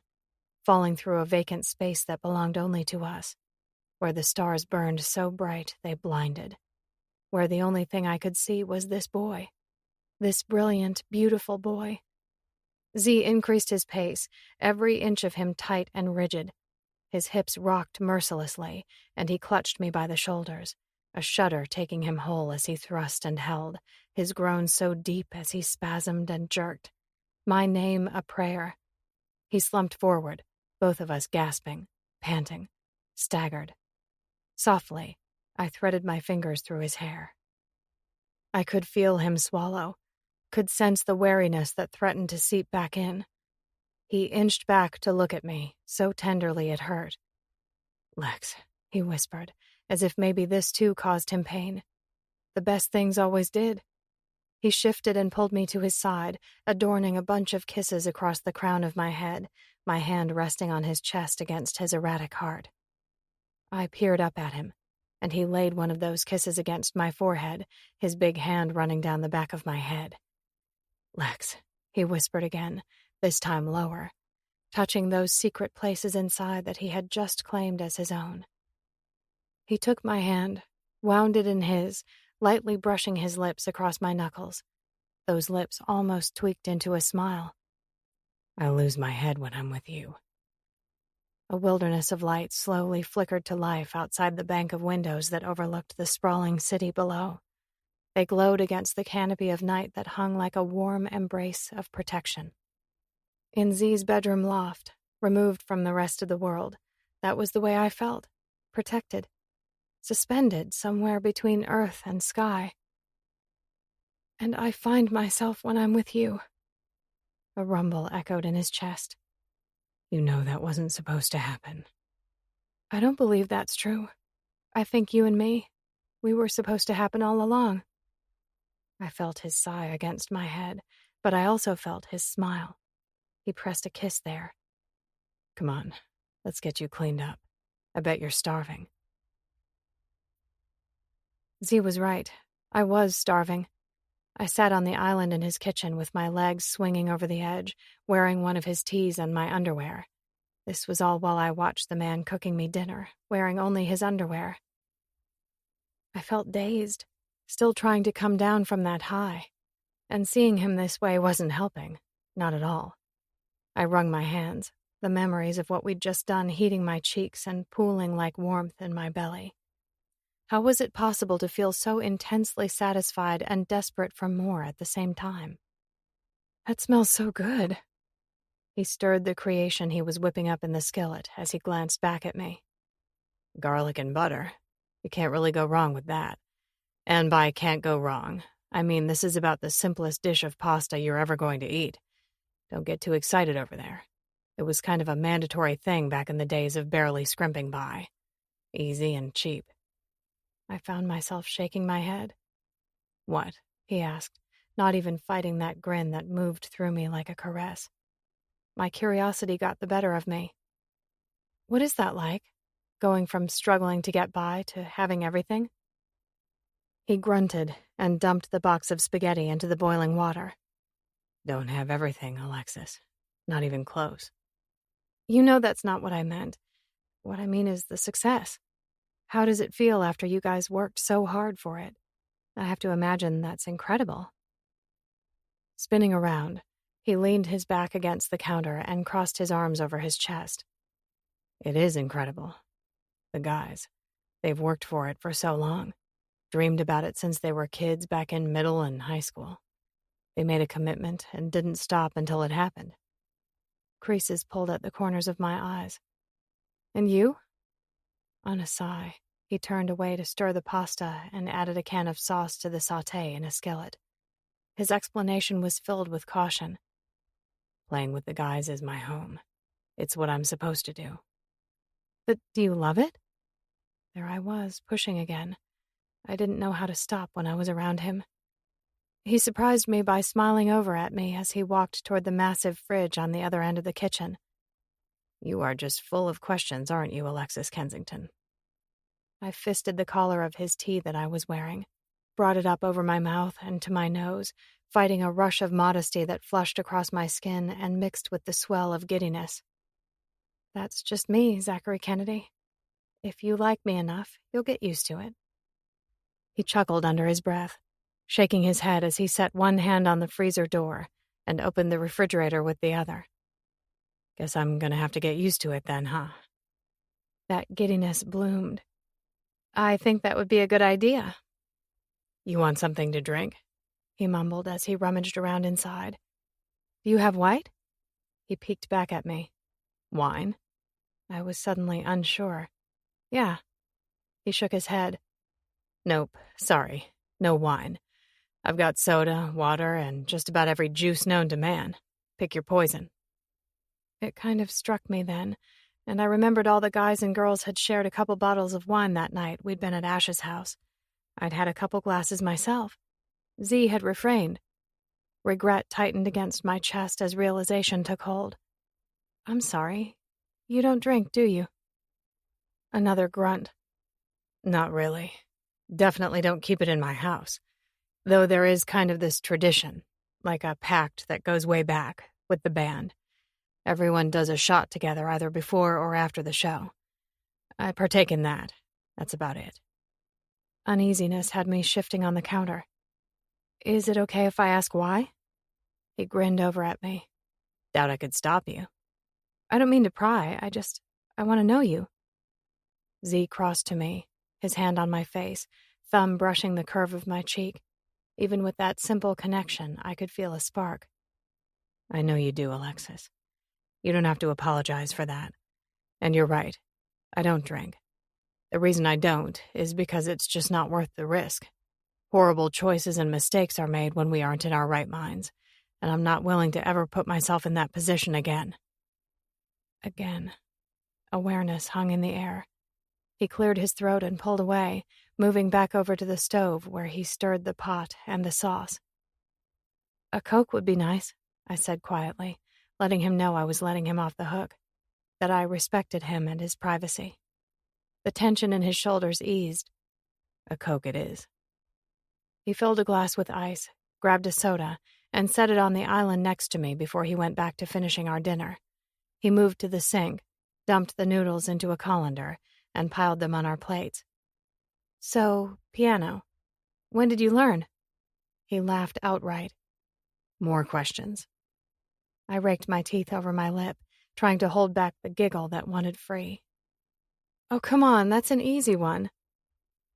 falling through a vacant space that belonged only to us, where the stars burned so bright they blinded, where the only thing I could see was this boy, this brilliant, beautiful boy. Zee increased his pace, every inch of him tight and rigid. His hips rocked mercilessly, and he clutched me by the shoulders, a shudder taking him whole as he thrust and held, his groans so deep as he spasmed and jerked. My name a prayer. He slumped forward, both of us gasping, panting, staggered. Softly, I threaded my fingers through his hair. I could feel him swallow, could sense the wariness that threatened to seep back in. He inched back to look at me, so tenderly it hurt. "Lex," he whispered, as if maybe this too caused him pain. The best things always did. He shifted and pulled me to his side, adorning a bunch of kisses across the crown of my head, my hand resting on his chest against his erratic heart. I peered up at him, and he laid one of those kisses against my forehead, his big hand running down the back of my head. "Lex," he whispered again, this time lower, touching those secret places inside that he had just claimed as his own. He took my hand, wound it in his, lightly brushing his lips across my knuckles. Those lips almost tweaked into a smile. "I lose my head when I'm with you." A wilderness of light slowly flickered to life outside the bank of windows that overlooked the sprawling city below. They glowed against the canopy of night that hung like a warm embrace of protection. In Zee's bedroom loft, removed from the rest of the world, that was the way I felt, protected, suspended somewhere between earth and sky. "And I find myself when I'm with you." A rumble echoed in his chest. "You know that wasn't supposed to happen." "I don't believe that's true. I think you and me, we were supposed to happen all along." I felt his sigh against my head, but I also felt his smile. He pressed a kiss there. "Come on, let's get you cleaned up. I bet you're starving." Zee was right. I was starving. I sat on the island in his kitchen with my legs swinging over the edge, wearing one of his tees and my underwear. This was all while I watched the man cooking me dinner, wearing only his underwear. I felt dazed, still trying to come down from that high, and seeing him this way wasn't helping, not at all. I wrung my hands, the memories of what we'd just done heating my cheeks and pooling like warmth in my belly. How was it possible to feel so intensely satisfied and desperate for more at the same time? "That smells so good." He stirred the creation he was whipping up in the skillet as he glanced back at me. "Garlic and butter. You can't really go wrong with that. And by can't go wrong, I mean this is about the simplest dish of pasta you're ever going to eat. Don't get too excited over there. It was kind of a mandatory thing back in the days of barely scrimping by. Easy and cheap." I found myself shaking my head. "What?" he asked, not even fighting that grin that moved through me like a caress. My curiosity got the better of me. "What is that like? Going from struggling to get by to having everything?" He grunted and dumped the box of spaghetti into the boiling water. "Don't have everything, Alexis. Not even close." "You know that's not what I meant. What I mean is the success. How does it feel after you guys worked so hard for it? I have to imagine that's incredible." Spinning around, he leaned his back against the counter and crossed his arms over his chest. "It is incredible. The guys, they've worked for it for so long, dreamed about it since they were kids back in middle and high school. They made a commitment and didn't stop until it happened." Creases pulled at the corners of my eyes. "And you?" On a sigh, he turned away to stir the pasta and added a can of sauce to the sauté in a skillet. His explanation was filled with caution. "Playing with the guys is my home. It's what I'm supposed to do." "But do you love it?" There I was, pushing again. I didn't know how to stop when I was around him. He surprised me by smiling over at me as he walked toward the massive fridge on the other end of the kitchen. "You are just full of questions, aren't you, Alexis Kensington?" I fisted the collar of his tee that I was wearing, brought it up over my mouth and to my nose, fighting a rush of modesty that flushed across my skin and mixed with the swell of giddiness. "That's just me, Zachary Kennedy. If you like me enough, you'll get used to it." He chuckled under his breath, shaking his head as he set one hand on the freezer door, and opened the refrigerator with the other. Guess I'm gonna have to get used to it then, huh? That giddiness bloomed. I think that would be a good idea. You want something to drink? He mumbled as he rummaged around inside. Do you have white? He peeked back at me. Wine? I was suddenly unsure. Yeah. He shook his head. Nope, sorry. No wine. I've got soda, water, and just about every juice known to man. Pick your poison. It kind of struck me then, and I remembered all the guys and girls had shared a couple bottles of wine that night we'd been at Ash's house. I'd had a couple glasses myself. Zee had refrained. Regret tightened against my chest as realization took hold. I'm sorry. You don't drink, do you? Another grunt. Not really. Definitely don't keep it in my house. Though there is kind of this tradition, like a pact that goes way back, with the band. Everyone does a shot together either before or after the show. I partake in that. That's about it. Uneasiness had me shifting on the counter. Is it okay if I ask why? He grinned over at me. Doubt I could stop you. I don't mean to pry, I want to know you. Zee crossed to me, his hand on my face, thumb brushing the curve of my cheek. Even with that simple connection, I could feel a spark. I know you do, Alexis. You don't have to apologize for that. And you're right. I don't drink. The reason I don't is because it's just not worth the risk. Horrible choices and mistakes are made when we aren't in our right minds, and I'm not willing to ever put myself in that position again. Again. Awareness hung in the air. He cleared his throat and pulled away, moving back over to the stove where he stirred the pot and the sauce. A Coke would be nice, I said quietly, letting him know I was letting him off the hook, that I respected him and his privacy. The tension in his shoulders eased. A Coke it is. He filled a glass with ice, grabbed a soda, and set it on the island next to me before he went back to finishing our dinner. He moved to the sink, dumped the noodles into a colander, and piled them on our plates. So, piano. When did you learn? He laughed outright. More questions. I raked my teeth over my lip, trying to hold back the giggle that wanted free. Oh, come on, that's an easy one.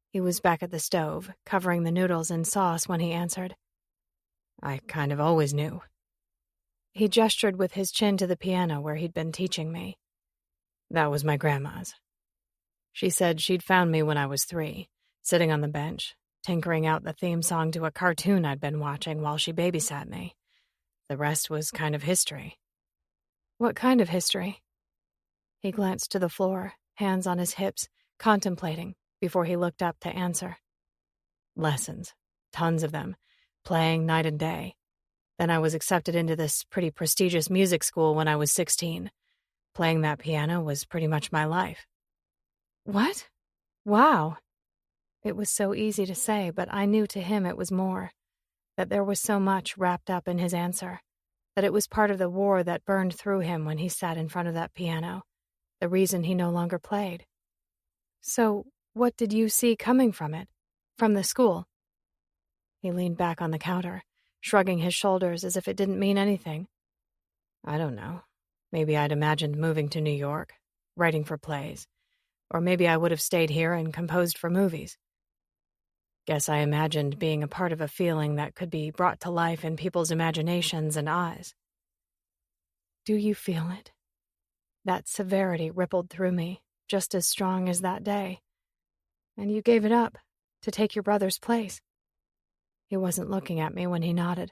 He was back at the stove, covering the noodles in sauce when he answered. I kind of always knew. He gestured with his chin to the piano where he'd been teaching me. That was my grandma's. She said she'd found me when I was 3, sitting on the bench, tinkering out the theme song to a cartoon I'd been watching while she babysat me. The rest was kind of history. What kind of history? He glanced to the floor, hands on his hips, contemplating, before he looked up to answer. Lessons. Tons of them. Playing night and day. Then I was accepted into this pretty prestigious music school when I was 16. Playing that piano was pretty much my life. What? Wow. It was so easy to say, but I knew to him it was more. That there was so much wrapped up in his answer. That it was part of the war that burned through him when he sat in front of that piano. The reason he no longer played. So, what did you see coming from it? From the school? He leaned back on the counter, shrugging his shoulders as if it didn't mean anything. I don't know. Maybe I'd imagined moving to New York, writing for plays. Or maybe I would have stayed here and composed for movies. Guess I imagined being a part of a feeling that could be brought to life in people's imaginations and eyes. Do you feel it? That severity rippled through me, just as strong as that day. And you gave it up, to take your brother's place. He wasn't looking at me when he nodded.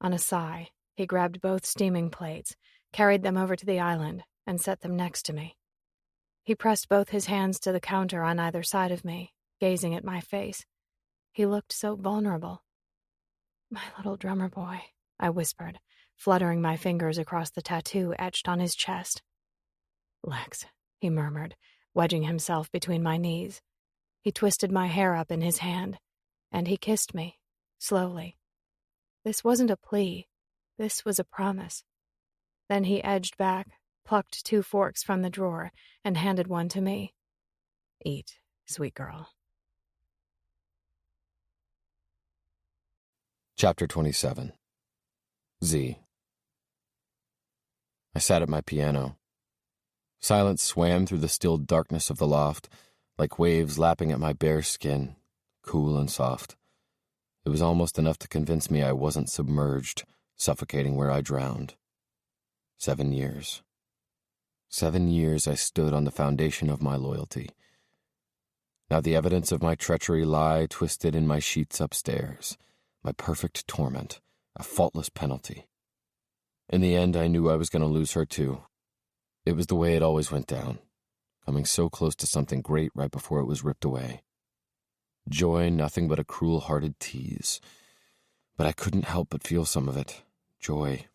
On a sigh, he grabbed both steaming plates, carried them over to the island, and set them next to me. He pressed both his hands to the counter on either side of me, gazing at my face. He looked so vulnerable. My little drummer boy, I whispered, fluttering my fingers across the tattoo etched on his chest. Lex, he murmured, wedging himself between my knees. He twisted my hair up in his hand, and he kissed me, slowly. This wasn't a plea. This was a promise. Then he edged back, plucked 2 forks from the drawer, and handed one to me. Eat, sweet girl. Chapter 27. Zee. I sat at my piano. Silence swam through the still darkness of the loft, like waves lapping at my bare skin, cool and soft. It was almost enough to convince me I wasn't submerged, suffocating where I drowned. 7 years. 7 years I stood on the foundation of my loyalty. Now the evidence of my treachery lie twisted in my sheets upstairs, my perfect torment, a faultless penalty. In the end, I knew I was going to lose her too. It was the way it always went down, coming so close to something great right before it was ripped away. Joy, nothing but a cruel-hearted tease. But I couldn't help but feel some of it. Joy.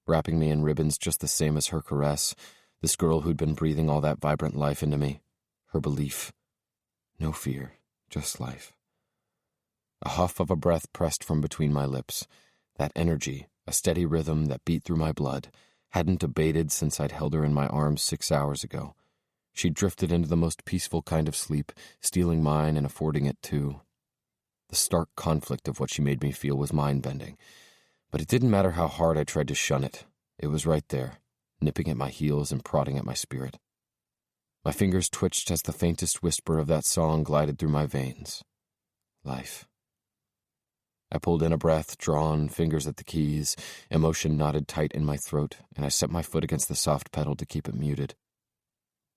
Wrapping me in ribbons just the same as her caress, this girl who'd been breathing all that vibrant life into me. Her belief. No fear, just life. A huff of a breath pressed from between my lips. That energy, a steady rhythm that beat through my blood, hadn't abated since I'd held her in my arms 6 hours ago. She drifted into the most peaceful kind of sleep, stealing mine and affording it too. The stark conflict of what she made me feel was mind-bending. But it didn't matter how hard I tried to shun it. It was right there, nipping at my heels and prodding at my spirit. My fingers twitched as the faintest whisper of that song glided through my veins. Life. I pulled in a breath, drawn, fingers at the keys, emotion knotted tight in my throat, and I set my foot against the soft pedal to keep it muted.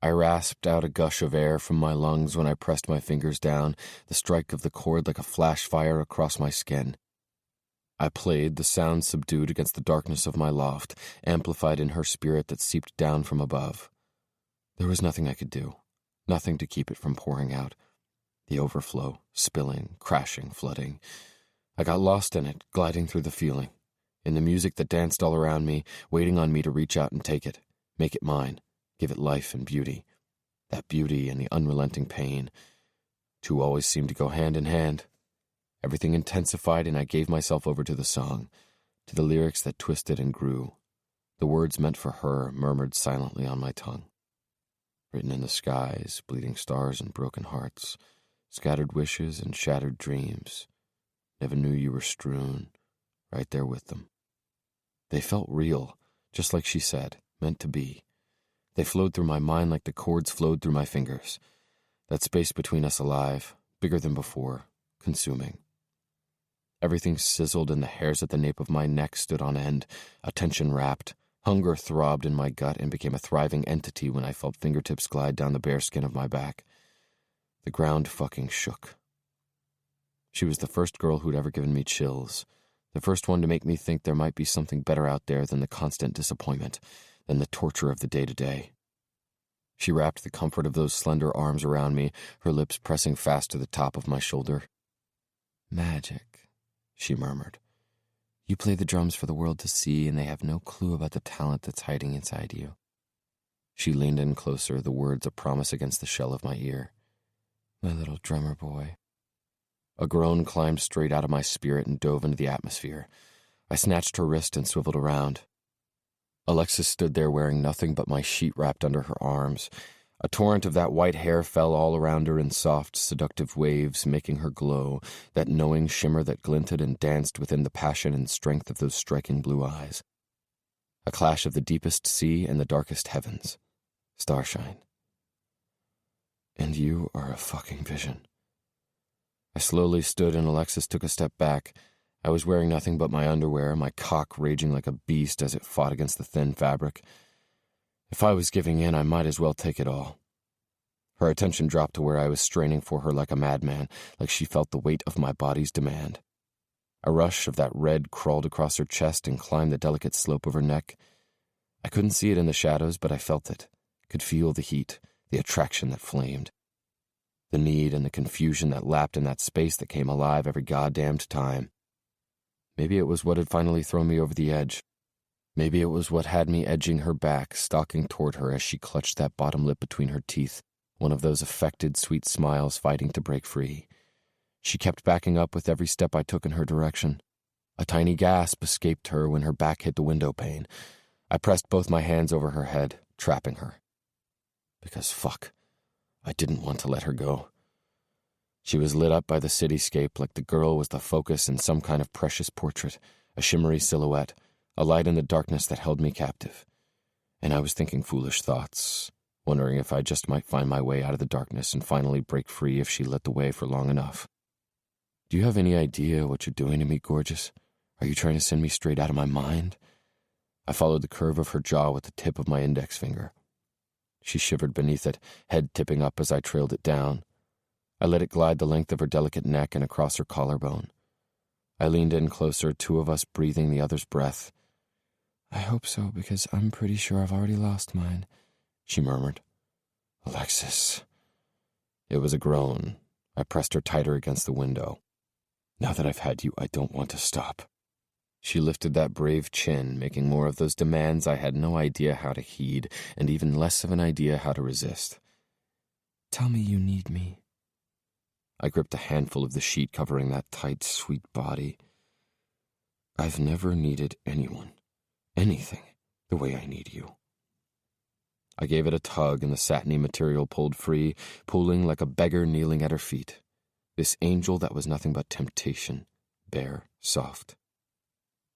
I rasped out a gush of air from my lungs when I pressed my fingers down, the strike of the chord like a flash fire across my skin. I played, the sound subdued against the darkness of my loft, amplified in her spirit that seeped down from above. There was nothing I could do, nothing to keep it from pouring out. The overflow, spilling, crashing, flooding. I got lost in it, gliding through the feeling, in the music that danced all around me, waiting on me to reach out and take it, make it mine. Give it life and beauty. That beauty and the unrelenting pain. Two always seemed to go hand in hand. Everything intensified and I gave myself over to the song, to the lyrics that twisted and grew. The words meant for her murmured silently on my tongue. Written in the skies, bleeding stars and broken hearts, scattered wishes and shattered dreams. Never knew you were strewn, right there with them. They felt real, just like she said, meant to be. They flowed through my mind like the chords flowed through my fingers. That space between us alive, bigger than before, consuming. Everything sizzled and the hairs at the nape of my neck stood on end, attention rapt. Hunger throbbed in my gut and became a thriving entity when I felt fingertips glide down the bare skin of my back. The ground fucking shook. She was the first girl who'd ever given me chills, the first one to make me think there might be something better out there than the constant disappointment, than the torture of the day-to-day. She wrapped the comfort of those slender arms around me, her lips pressing fast to the top of my shoulder. "Magic," she murmured. "You play the drums for the world to see, and they have no clue about the talent that's hiding inside you." She leaned in closer, the words a promise against the shell of my ear. "My little drummer boy." A groan climbed straight out of my spirit and dove into the atmosphere. I snatched her wrist and swiveled around. Alexis stood there wearing nothing but my sheet wrapped under her arms. A torrent of that white hair fell all around her in soft, seductive waves, making her glow, that knowing shimmer that glinted and danced within the passion and strength of those striking blue eyes. A clash of the deepest sea and the darkest heavens. Starshine. "And you are a fucking vision." I slowly stood and Alexis took a step back. I was wearing nothing but my underwear, my cock raging like a beast as it fought against the thin fabric. If I was giving in, I might as well take it all. Her attention dropped to where I was straining for her like a madman, like she felt the weight of my body's demand. A rush of that red crawled across her chest and climbed the delicate slope of her neck. I couldn't see it in the shadows, but I felt it, could feel the heat, the attraction that flamed. The need and the confusion that lapped in that space that came alive every goddamned time. Maybe it was what had finally thrown me over the edge. Maybe it was what had me edging her back, stalking toward her as she clutched that bottom lip between her teeth, one of those affected, sweet smiles fighting to break free. She kept backing up with every step I took in her direction. A tiny gasp escaped her when her back hit the window pane. I pressed both my hands over her head, trapping her. Because fuck, I didn't want to let her go. She was lit up by the cityscape like the girl was the focus in some kind of precious portrait, a shimmery silhouette, a light in the darkness that held me captive. And I was thinking foolish thoughts, wondering if I just might find my way out of the darkness and finally break free if she lit the way for long enough. Do you have any idea what you're doing to me, gorgeous? Are you trying to send me straight out of my mind? I followed the curve of her jaw with the tip of my index finger. She shivered beneath it, head tipping up as I trailed it down. I let it glide the length of her delicate neck and across her collarbone. I leaned in closer, two of us breathing the other's breath. I hope so, because I'm pretty sure I've already lost mine, she murmured. Alexis. It was a groan. I pressed her tighter against the window. Now that I've had you, I don't want to stop. She lifted that brave chin, making more of those demands I had no idea how to heed, and even less of an idea how to resist. Tell me you need me. I gripped a handful of the sheet covering that tight, sweet body. I've never needed anyone, anything, the way I need you. I gave it a tug, and the satiny material pulled free, pulling like a beggar kneeling at her feet. This angel that was nothing but temptation, bare, soft.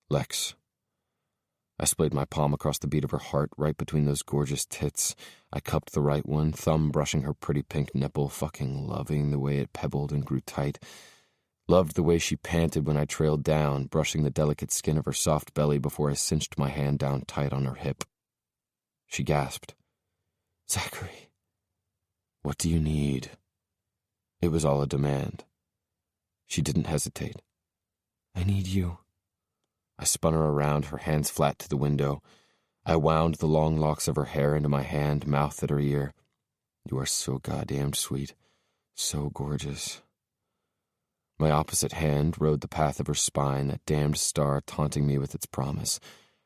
Lex. I splayed my palm across the beat of her heart, right between those gorgeous tits. I cupped the right one, thumb brushing her pretty pink nipple, fucking loving the way it pebbled and grew tight. Loved the way she panted when I trailed down, brushing the delicate skin of her soft belly before I cinched my hand down tight on her hip. She gasped. Zachary, what do you need? It was all a demand. She didn't hesitate. I need you. I spun her around, her hands flat to the window. I wound the long locks of her hair into my hand, mouth at her ear. You are so goddamn sweet, so gorgeous. My opposite hand rode the path of her spine, that damned star taunting me with its promise.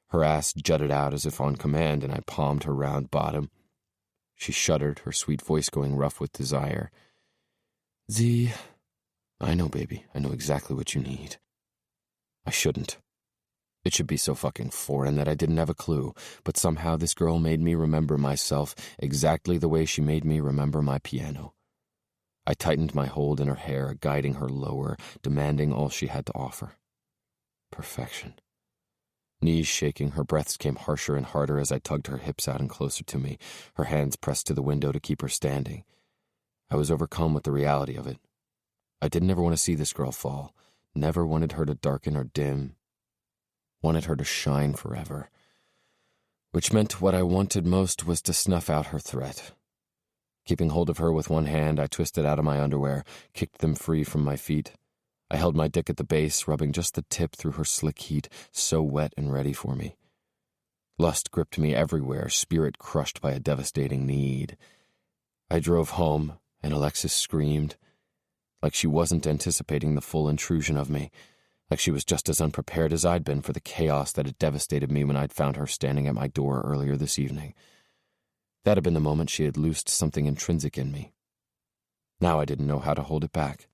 Her ass jutted out as if on command, and I palmed her round bottom. She shuddered, her sweet voice going rough with desire. Zee, I know, baby. I know exactly what you need. I shouldn't. It should be so fucking foreign that I didn't have a clue, but somehow this girl made me remember myself exactly the way she made me remember my piano. I tightened my hold in her hair, guiding her lower, demanding all she had to offer. Perfection. Knees shaking, her breaths came harsher and harder as I tugged her hips out and closer to me, her hands pressed to the window to keep her standing. I was overcome with the reality of it. I didn't ever want to see this girl fall, never wanted her to darken or dim, wanted her to shine forever. Which meant what I wanted most was to snuff out her threat. Keeping hold of her with one hand, I twisted out of my underwear, kicked them free from my feet. I held my dick at the base, rubbing just the tip through her slick heat, so wet and ready for me. Lust gripped me everywhere, spirit crushed by a devastating need. I drove home, and Alexis screamed, like she wasn't anticipating the full intrusion of me, like she was just as unprepared as I'd been for the chaos that had devastated me when I'd found her standing at my door earlier this evening. That had been the moment she had loosed something intrinsic in me. Now I didn't know how to hold it back.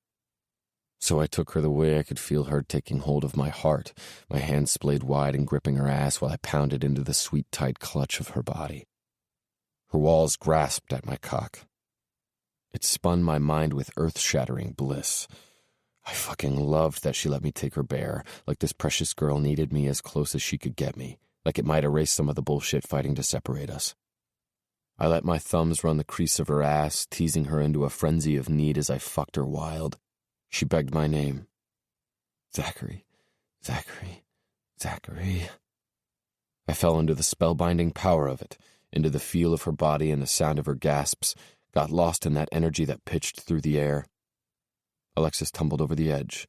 So I took her the way I could feel her taking hold of my heart, my hands splayed wide and gripping her ass while I pounded into the sweet, tight clutch of her body. Her walls grasped at my cock. It spun my mind with earth-shattering bliss. I fucking loved that she let me take her bare, like this precious girl needed me as close as she could get me, like it might erase some of the bullshit fighting to separate us. I let my thumbs run the crease of her ass, teasing her into a frenzy of need as I fucked her wild. She begged my name. Zachary, Zachary, Zachary. I fell into the spellbinding power of it, into the feel of her body and the sound of her gasps, got lost in that energy that pitched through the air. Alexis tumbled over the edge.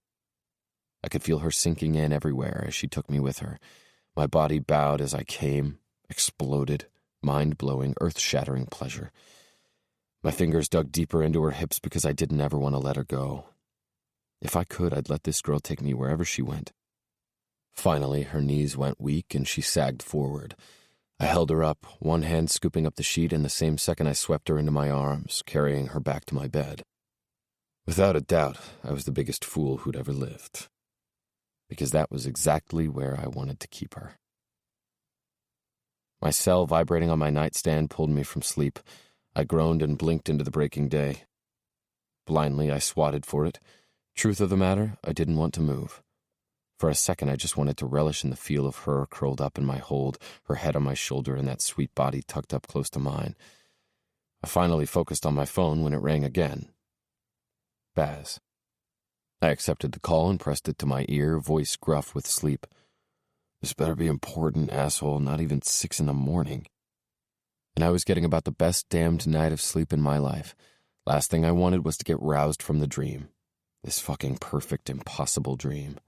I could feel her sinking in everywhere as she took me with her. My body bowed as I came, exploded, mind-blowing, earth-shattering pleasure. My fingers dug deeper into her hips because I didn't ever want to let her go. If I could, I'd let this girl take me wherever she went. Finally, her knees went weak and she sagged forward. I held her up, one hand scooping up the sheet, and the same second I swept her into my arms, carrying her back to my bed. Without a doubt, I was the biggest fool who'd ever lived, because that was exactly where I wanted to keep her. My cell vibrating on my nightstand pulled me from sleep. I groaned and blinked into the breaking day. Blindly, I swatted for it. Truth of the matter, I didn't want to move. For a second, I just wanted to relish in the feel of her curled up in my hold, her head on my shoulder and that sweet body tucked up close to mine. I finally focused on my phone when it rang again. Baz. I accepted the call and pressed it to my ear, voice gruff with sleep. This better be important, asshole, not even 6 a.m. And I was getting about the best damned night of sleep in my life. Last thing I wanted was to get roused from the dream. This fucking perfect, impossible dream.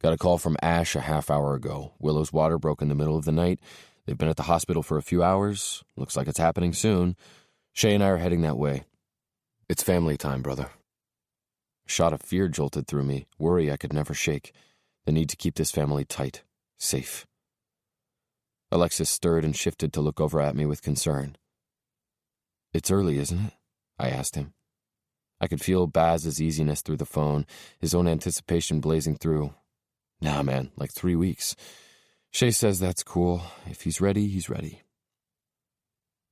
Got a call from Ash a half hour ago. Willow's water broke in the middle of the night. They've been at the hospital for a few hours. Looks like it's happening soon. Shay and I are heading that way. It's family time, brother. A shot of fear jolted through me, worry I could never shake. The need to keep this family tight, safe. Alexis stirred and shifted to look over at me with concern. It's early, isn't it? I asked him. I could feel Baz's easiness through the phone, his own anticipation blazing through. Nah, man, like 3 weeks. Shay says that's cool. If he's ready, he's ready.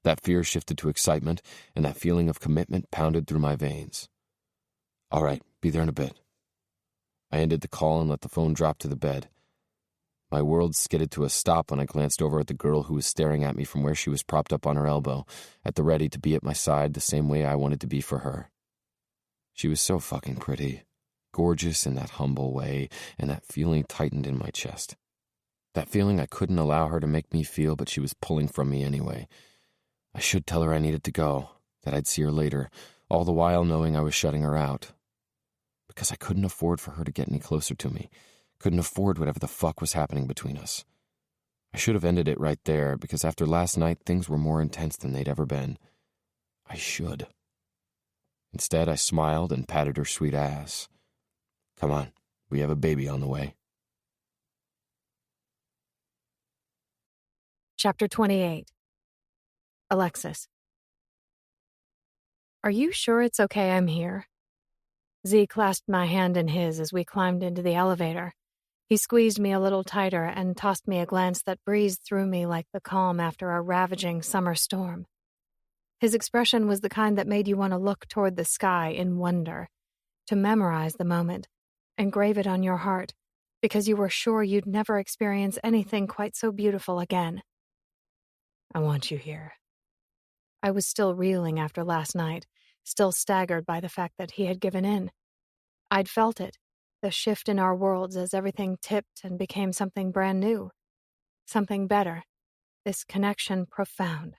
That fear shifted to excitement, and that feeling of commitment pounded through my veins. All right, be there in a bit. I ended the call and let the phone drop to the bed. My world skidded to a stop when I glanced over at the girl who was staring at me from where she was propped up on her elbow, at the ready to be at my side the same way I wanted to be for her. She was so fucking pretty, gorgeous in that humble way, and that feeling tightened in my chest. That feeling I couldn't allow her to make me feel, but she was pulling from me anyway. I should tell her I needed to go, that I'd see her later, all the while knowing I was shutting her out. Because I couldn't afford for her to get any closer to me. Couldn't afford whatever the fuck was happening between us. I should have ended it right there, because after last night, things were more intense than they'd ever been. I should. Instead, I smiled and patted her sweet ass. Come on, we have a baby on the way. Chapter 28. Alexis. Are you sure it's okay I'm here? Zee clasped my hand in his as we climbed into the elevator. He squeezed me a little tighter and tossed me a glance that breezed through me like the calm after a ravaging summer storm. His expression was the kind that made you want to look toward the sky in wonder, to memorize the moment, engrave it on your heart, because you were sure you'd never experience anything quite so beautiful again. I want you here. I was still reeling after last night, still staggered by the fact that he had given in. I'd felt it, the shift in our worlds as everything tipped and became something brand new, something better, this connection profound.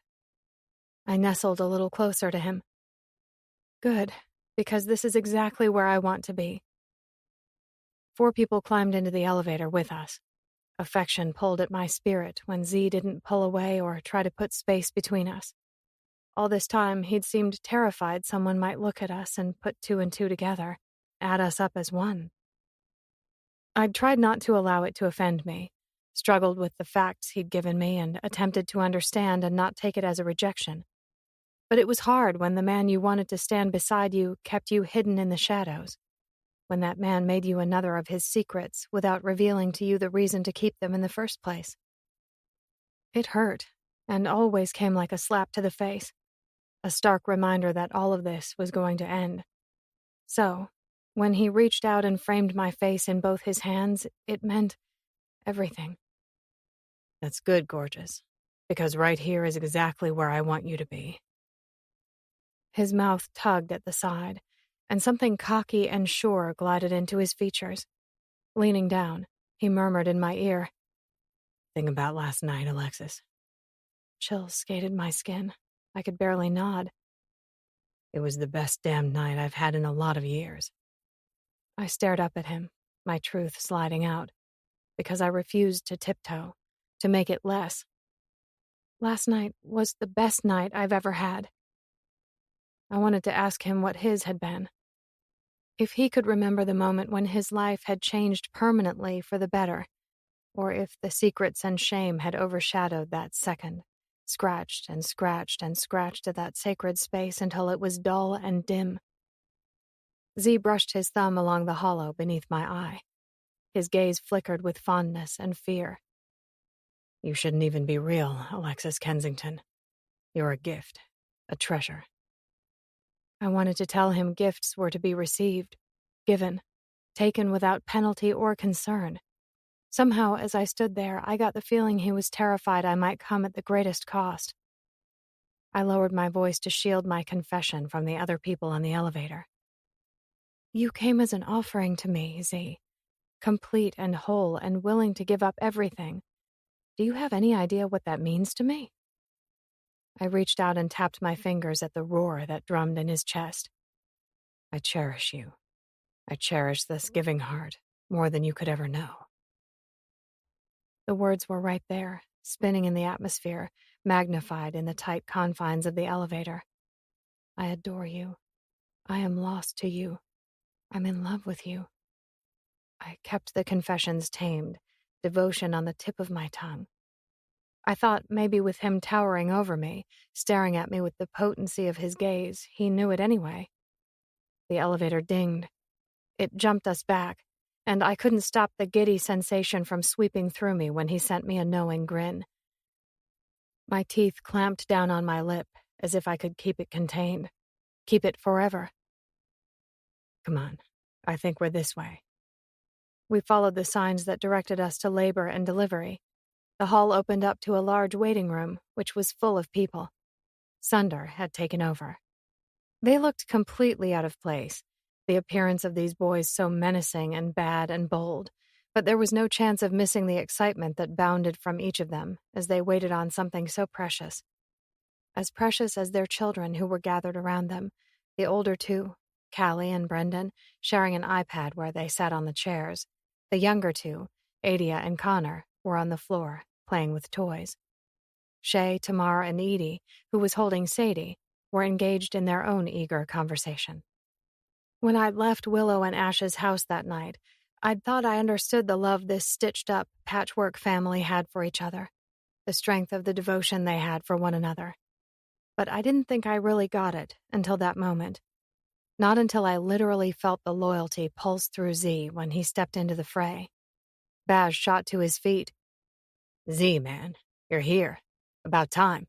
I nestled a little closer to him. Good, because this is exactly where I want to be. 4 people climbed into the elevator with us. Affection pulled at my spirit when Zee didn't pull away or try to put space between us. All this time, he'd seemed terrified someone might look at us and put 2 and 2 together, add us up as one. I'd tried not to allow it to offend me, struggled with the facts he'd given me and attempted to understand and not take it as a rejection. But it was hard when the man you wanted to stand beside you kept you hidden in the shadows, when that man made you another of his secrets without revealing to you the reason to keep them in the first place. It hurt, and always came like a slap to the face, a stark reminder that all of this was going to end. So, when he reached out and framed my face in both his hands, it meant everything. That's good, gorgeous, because right here is exactly where I want you to be. His mouth tugged at the side, and something cocky and sure glided into his features. Leaning down, he murmured in my ear, "Think about last night, Alexis." Chills skated my skin. I could barely nod. It was the best damned night I've had in a lot of years. I stared up at him, my truth sliding out, because I refused to tiptoe, to make it less. Last night was the best night I've ever had. I wanted to ask him what his had been. If he could remember the moment when his life had changed permanently for the better, or if the secrets and shame had overshadowed that second, scratched and scratched and scratched at that sacred space until it was dull and dim. Zee brushed his thumb along the hollow beneath my eye. His gaze flickered with fondness and fear. You shouldn't even be real, Alexis Kensington. You're a gift, a treasure. I wanted to tell him gifts were to be received, given, taken without penalty or concern. Somehow, as I stood there, I got the feeling he was terrified I might come at the greatest cost. I lowered my voice to shield my confession from the other people on the elevator. You came as an offering to me, Zee, complete and whole and willing to give up everything. Do you have any idea what that means to me? I reached out and tapped my fingers at the roar that drummed in his chest. I cherish you. I cherish this giving heart more than you could ever know. The words were right there, spinning in the atmosphere, magnified in the tight confines of the elevator. I adore you. I am lost to you. I'm in love with you. I kept the confessions tamed, devotion on the tip of my tongue. I thought maybe with him towering over me, staring at me with the potency of his gaze, he knew it anyway. The elevator dinged. It jumped us back, and I couldn't stop the giddy sensation from sweeping through me when he sent me a knowing grin. My teeth clamped down on my lip, as if I could keep it contained. Keep it forever. Come on, I think we're this way. We followed the signs that directed us to labor and delivery. The hall opened up to a large waiting room, which was full of people. Sunder had taken over. They looked completely out of place, the appearance of these boys so menacing and bad and bold, but there was no chance of missing the excitement that bounded from each of them as they waited on something so precious. As precious as their children who were gathered around them, the older two, Callie and Brendan, sharing an iPad where they sat on the chairs. The younger two, Adia and Connor, were on the floor, playing with toys. Shay, Tamar, and Edie, who was holding Sadie, were engaged in their own eager conversation. When I'd left Willow and Ash's house that night, I'd thought I understood the love this stitched-up patchwork family had for each other, the strength of the devotion they had for one another. But I didn't think I really got it until that moment. Not until I literally felt the loyalty pulse through Zee when he stepped into the fray. Baz shot to his feet. Zee, man, you're here. About time.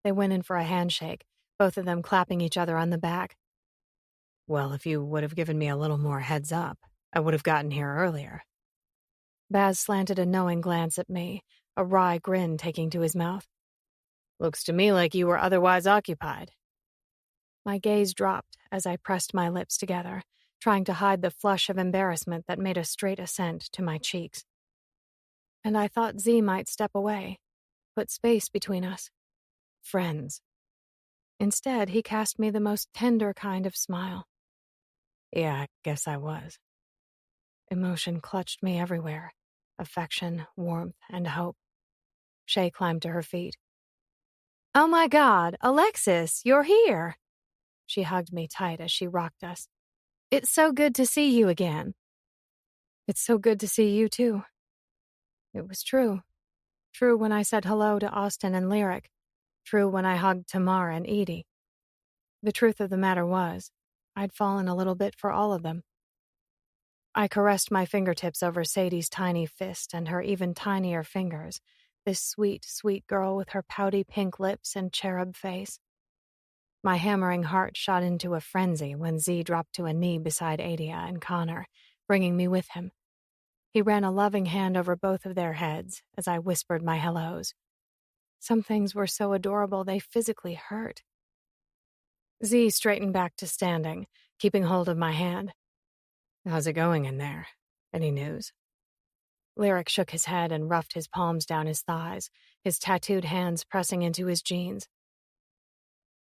They went in for a handshake, both of them clapping each other on the back. Well, if you would have given me a little more heads up, I would have gotten here earlier. Baz slanted a knowing glance at me, a wry grin taking to his mouth. Looks to me like you were otherwise occupied. My gaze dropped as I pressed my lips together, trying to hide the flush of embarrassment that made a straight ascent to my cheeks. And I thought Zee might step away, put space between us. Friends. Instead, he cast me the most tender kind of smile. Yeah, I guess I was. Emotion clutched me everywhere. Affection, warmth, and hope. Shay climbed to her feet. Oh my God, Alexis, you're here! She hugged me tight as she rocked us. It's so good to see you again. It's so good to see you too. It was true. True when I said hello to Austin and Lyric. True when I hugged Tamar and Edie. The truth of the matter was, I'd fallen a little bit for all of them. I caressed my fingertips over Sadie's tiny fist and her even tinier fingers, this sweet, sweet girl with her pouty pink lips and cherub face. My hammering heart shot into a frenzy when Zee dropped to a knee beside Adia and Connor, bringing me with him. He ran a loving hand over both of their heads as I whispered my hellos. Some things were so adorable they physically hurt. Zee straightened back to standing, keeping hold of my hand. How's it going in there? Any news? Lyric shook his head and roughed his palms down his thighs, his tattooed hands pressing into his jeans.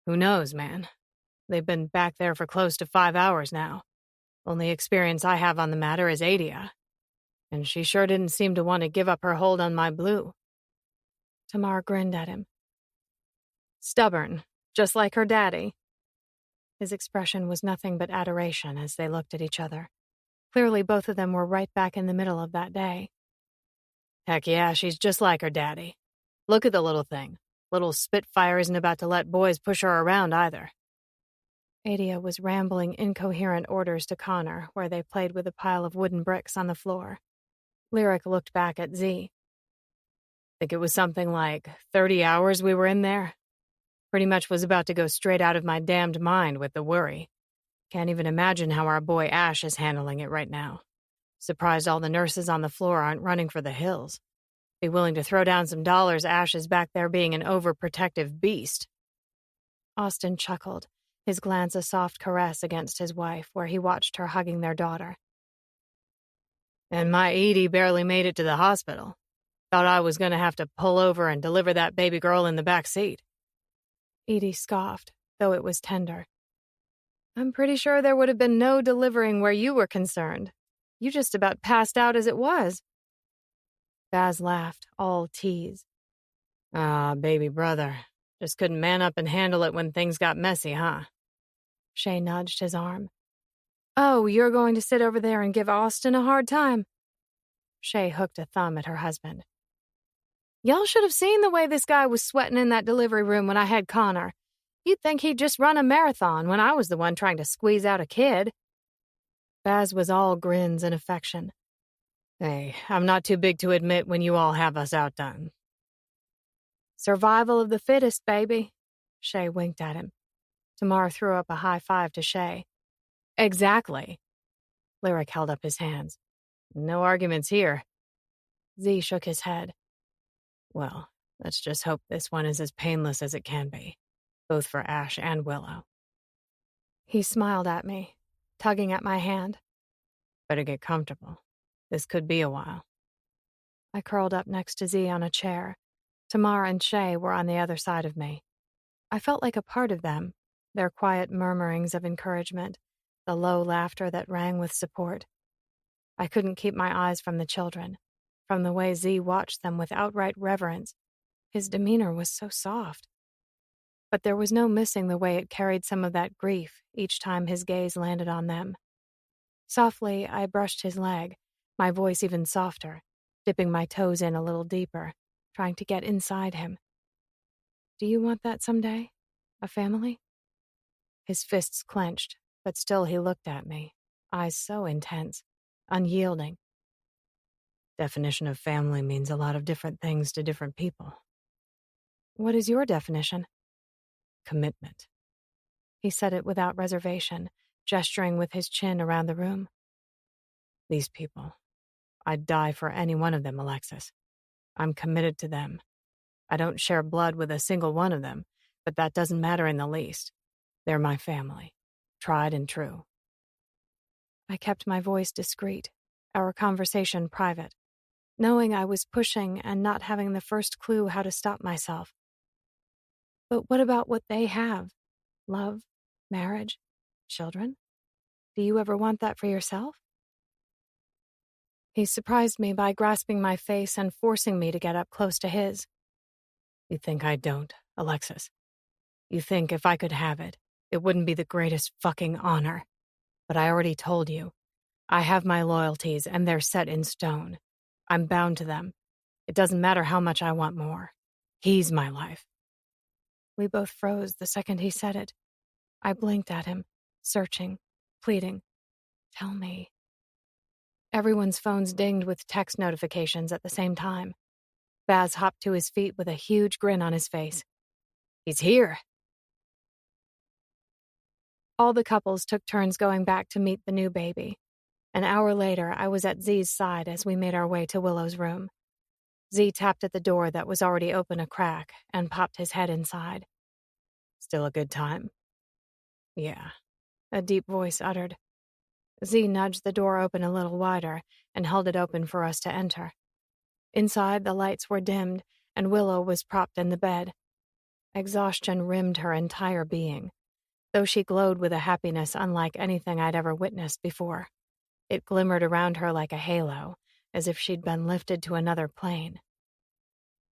Who knows, man? They've been back there for close to 5 hours now. Only experience I have on the matter is Adia. And she sure didn't seem to want to give up her hold on my blue. Tamar grinned at him. Stubborn, just like her daddy. His expression was nothing but adoration as they looked at each other. Clearly both of them were right back in the middle of that day. Heck yeah, she's just like her daddy. Look at the little thing. Little Spitfire isn't about to let boys push her around either. Adia was rambling incoherent orders to Connor, where they played with a pile of wooden bricks on the floor. Lyric looked back at Zee. Think it was something like 30 hours we were in there. Pretty much was about to go straight out of my damned mind with the worry. Can't even imagine how our boy Ash is handling it right now. Surprised all the nurses on the floor aren't running for the hills. Be willing to throw down some dollars Ash is back there being an overprotective beast. Austin chuckled, his glance a soft caress against his wife, where he watched her hugging their daughter. And my Edie barely made it to the hospital. Thought I was going to have to pull over and deliver that baby girl in the back seat. Edie scoffed, though it was tender. I'm pretty sure there would have been no delivering where you were concerned. You just about passed out as it was. Baz laughed, all tease. Ah, baby brother. Just couldn't man up and handle it when things got messy, huh? Shay nudged his arm. Oh, you're going to sit over there and give Austin a hard time? Shay hooked a thumb at her husband. Y'all should have seen the way this guy was sweating in that delivery room when I had Connor. You'd think he'd just run a marathon when I was the one trying to squeeze out a kid. Baz was all grins and affection. Hey, I'm not too big to admit when you all have us outdone. Survival of the fittest, baby. Shay winked at him. Tamar threw up a high five to Shay. Exactly. Lyric held up his hands. No arguments here. Zee shook his head. Well, let's just hope this one is as painless as it can be, both for Ash and Willow. He smiled at me, tugging at my hand. Better get comfortable. This could be a while. I curled up next to Zee on a chair. Tamar and Shay were on the other side of me. I felt like a part of them, their quiet murmurings of encouragement, the low laughter that rang with support. I couldn't keep my eyes from the children, from the way Zee watched them with outright reverence. His demeanor was so soft. But there was no missing the way it carried some of that grief each time his gaze landed on them. Softly, I brushed his leg, my voice even softer, dipping my toes in a little deeper, trying to get inside him. Do you want that someday? A family? His fists clenched, but still he looked at me, eyes so intense, unyielding. Definition of family means a lot of different things to different people. What is your definition? Commitment. He said it without reservation, gesturing with his chin around the room. These people. I'd die for any one of them, Alexis. I'm committed to them. I don't share blood with a single one of them, but that doesn't matter in the least. They're my family, tried and true. I kept my voice discreet, our conversation private, knowing I was pushing and not having the first clue how to stop myself. But what about what they have? Love, marriage, children? Do you ever want that for yourself? He surprised me by grasping my face and forcing me to get up close to his. You think I don't, Alexis? You think if I could have it, it wouldn't be the greatest fucking honor? But I already told you. I have my loyalties, and they're set in stone. I'm bound to them. It doesn't matter how much I want more. He's my life. We both froze the second he said it. I blinked at him, searching, pleading. Tell me. Everyone's phones dinged with text notifications at the same time. Baz hopped to his feet with a huge grin on his face. He's here. All the couples took turns going back to meet the new baby. An hour later, I was at Zee's side as we made our way to Willow's room. Zee tapped at the door that was already open a crack and popped his head inside. Still a good time? Yeah, a deep voice uttered. Zee nudged the door open a little wider and held it open for us to enter. Inside, the lights were dimmed, and Willow was propped in the bed. Exhaustion rimmed her entire being, though she glowed with a happiness unlike anything I'd ever witnessed before. It glimmered around her like a halo, as if she'd been lifted to another plane.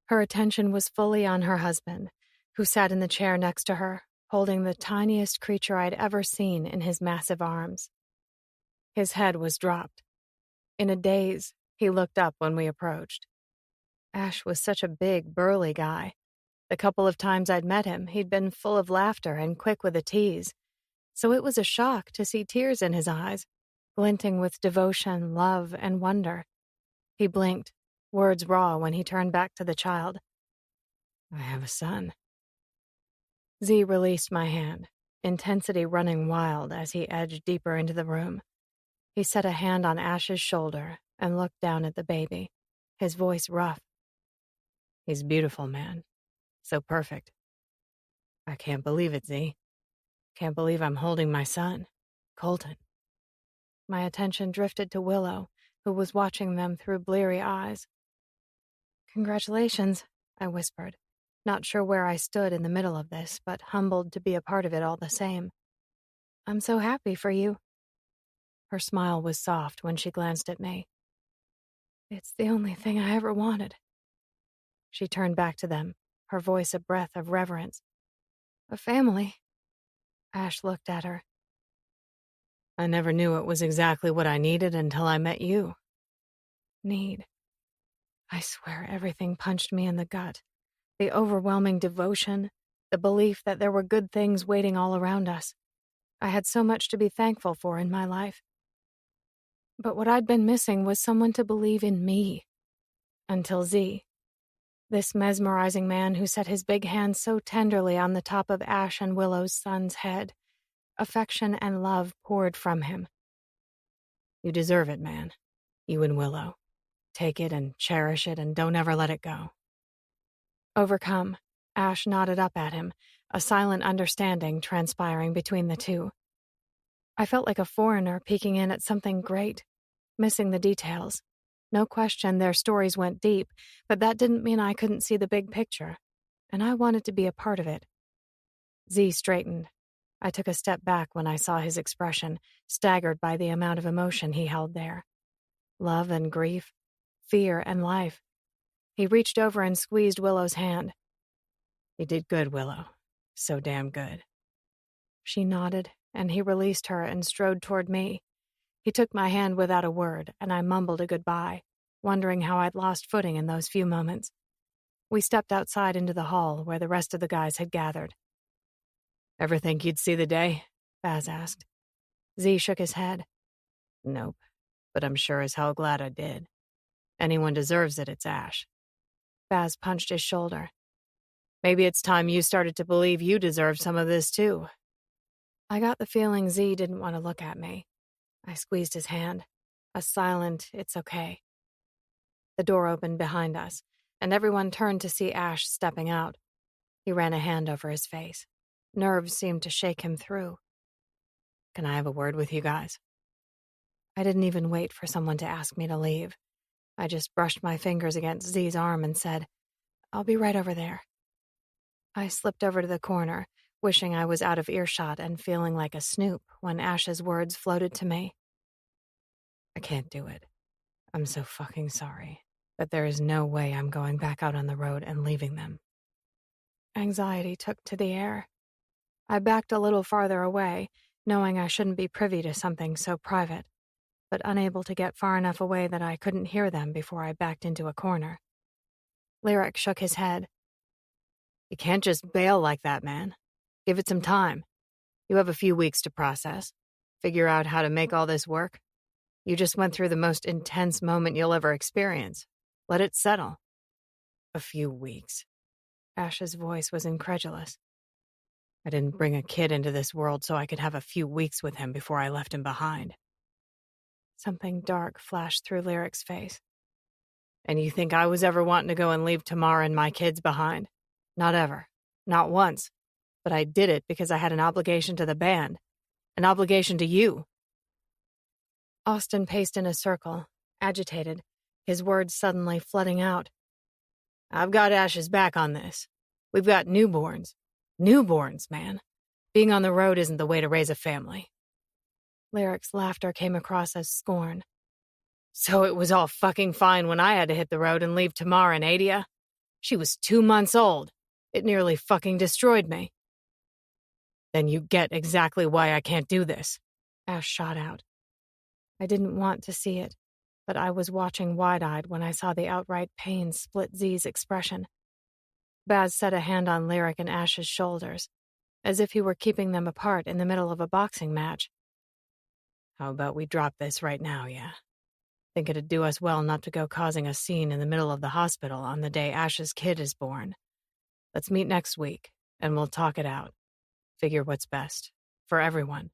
Her attention was fully on her husband, who sat in the chair next to her, holding the tiniest creature I'd ever seen in his massive arms. His head was dropped. In a daze, he looked up when we approached. Ash was such a big, burly guy. The couple of times I'd met him, he'd been full of laughter and quick with a tease. So it was a shock to see tears in his eyes, glinting with devotion, love, and wonder. He blinked, words raw when he turned back to the child. I have a son. Zee released my hand. intensity running wild as he edged deeper into the room. He set a hand on Ash's shoulder and looked down at the baby, his voice rough. He's beautiful, man. So perfect. I can't believe it, Zee. Can't believe I'm holding my son, Colton. My attention drifted to Willow, who was watching them through bleary eyes. Congratulations, I whispered, not sure where I stood in the middle of this, but humbled to be a part of it all the same. I'm so happy for you. Her smile was soft when she glanced at me. It's the only thing I ever wanted. She turned back to them, her voice a breath of reverence. A family. Ash looked at her. I never knew it was exactly what I needed until I met you. Need. I swear everything punched me in the gut. The overwhelming devotion, the belief that there were good things waiting all around us. I had so much to be thankful for in my life. But what I'd been missing was someone to believe in me. Until Zee. This mesmerizing man who set his big hand so tenderly on the top of Ash and Willow's son's head. Affection and love poured from him. You deserve it, man. You and Willow. Take it and cherish it and don't ever let it go. Overcome, Ash nodded up at him, a silent understanding transpiring between the two. I felt like a foreigner peeking in at something great, missing the details. No question their stories went deep, but that didn't mean I couldn't see the big picture, and I wanted to be a part of it. Zee straightened. I took a step back when I saw his expression, staggered by the amount of emotion he held there. Love and grief, fear and life. He reached over and squeezed Willow's hand. You did good, Willow. So damn good. She nodded, and he released her and strode toward me. He took my hand without a word, and I mumbled a goodbye, wondering how I'd lost footing in those few moments. We stepped outside into the hall where the rest of the guys had gathered. Ever think you'd see the day? Baz asked. Zee shook his head. Nope, but I'm sure as hell glad I did. Anyone deserves it, it's Ash. Baz punched his shoulder. Maybe it's time you started to believe you deserve some of this, too. I got the feeling Zee didn't want to look at me. I squeezed his hand. A silent, it's okay. The door opened behind us, and everyone turned to see Ash stepping out. He ran a hand over his face. Nerves seemed to shake him through. Can I have a word with you guys? I didn't even wait for someone to ask me to leave. I just brushed my fingers against Zee's arm and said, I'll be right over there. I slipped over to the corner, wishing I was out of earshot and feeling like a snoop when Ash's words floated to me. I can't do it. I'm so fucking sorry. But there is no way I'm going back out on the road and leaving them. Anxiety took to the air. I backed a little farther away, knowing I shouldn't be privy to something so private, but unable to get far enough away that I couldn't hear them before I backed into a corner. Lyric shook his head. You can't just bail like that, man. Give it some time. You have a few weeks to process. Figure out how to make all this work. You just went through the most intense moment you'll ever experience. Let it settle. A few weeks. Ash's voice was incredulous. I didn't bring a kid into this world so I could have a few weeks with him before I left him behind. Something dark flashed through Lyric's face. And you think I was ever wanting to go and leave Tamara and my kids behind? Not ever. Not once. But I did it because I had an obligation to the band. An obligation to you. Austin paced in a circle, agitated, his words suddenly flooding out. I've got Ash's back on this. We've got newborns. Newborns, man. Being on the road isn't the way to raise a family. Lyric's laughter came across as scorn. So it was all fucking fine when I had to hit the road and leave Tamara and Adia? She was 2 months old. It nearly fucking destroyed me. Then you get exactly why I can't do this, Ash shot out. I didn't want to see it, but I was watching wide-eyed when I saw the outright pain split Zee's expression. Baz set a hand on Lyric and Ash's shoulders, as if he were keeping them apart in the middle of a boxing match. How about we drop this right now, yeah? Think it'd do us well not to go causing a scene in the middle of the hospital on the day Ash's kid is born. Let's meet next week, and we'll talk it out. Figure what's best. For everyone.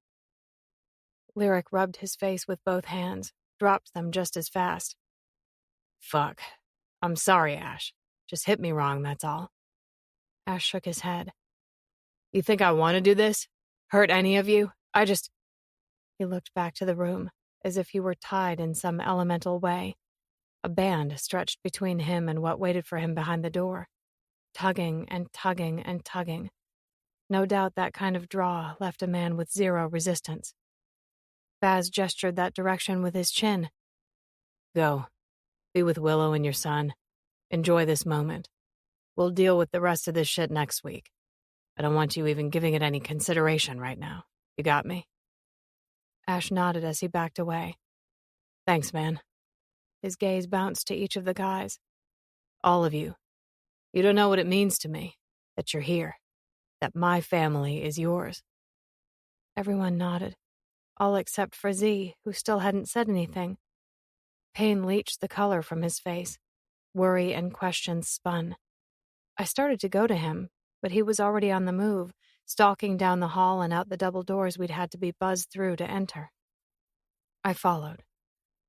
Lyric rubbed his face with both hands, dropped them just as fast. Fuck. I'm sorry, Ash. Just hit me wrong, that's all. Ash shook his head. You think I want to do this? Hurt any of you? He looked back to the room, as if he were tied in some elemental way. A band stretched between him and what waited for him behind the door, tugging and tugging and tugging. No doubt that kind of draw left a man with zero resistance. Baz gestured that direction with his chin. Go. Be with Willow and your son. Enjoy this moment. We'll deal with the rest of this shit next week. I don't want you even giving it any consideration right now. You got me? Ash nodded as he backed away. Thanks, man. His gaze bounced to each of the guys. All of you. You don't know what it means to me, that you're here, that my family is yours. Everyone nodded, all except for Zee, who still hadn't said anything. Pain leached the color from his face. Worry and questions spun. I started to go to him, but he was already on the move, stalking down the hall and out the double doors we'd had to be buzzed through to enter. I followed.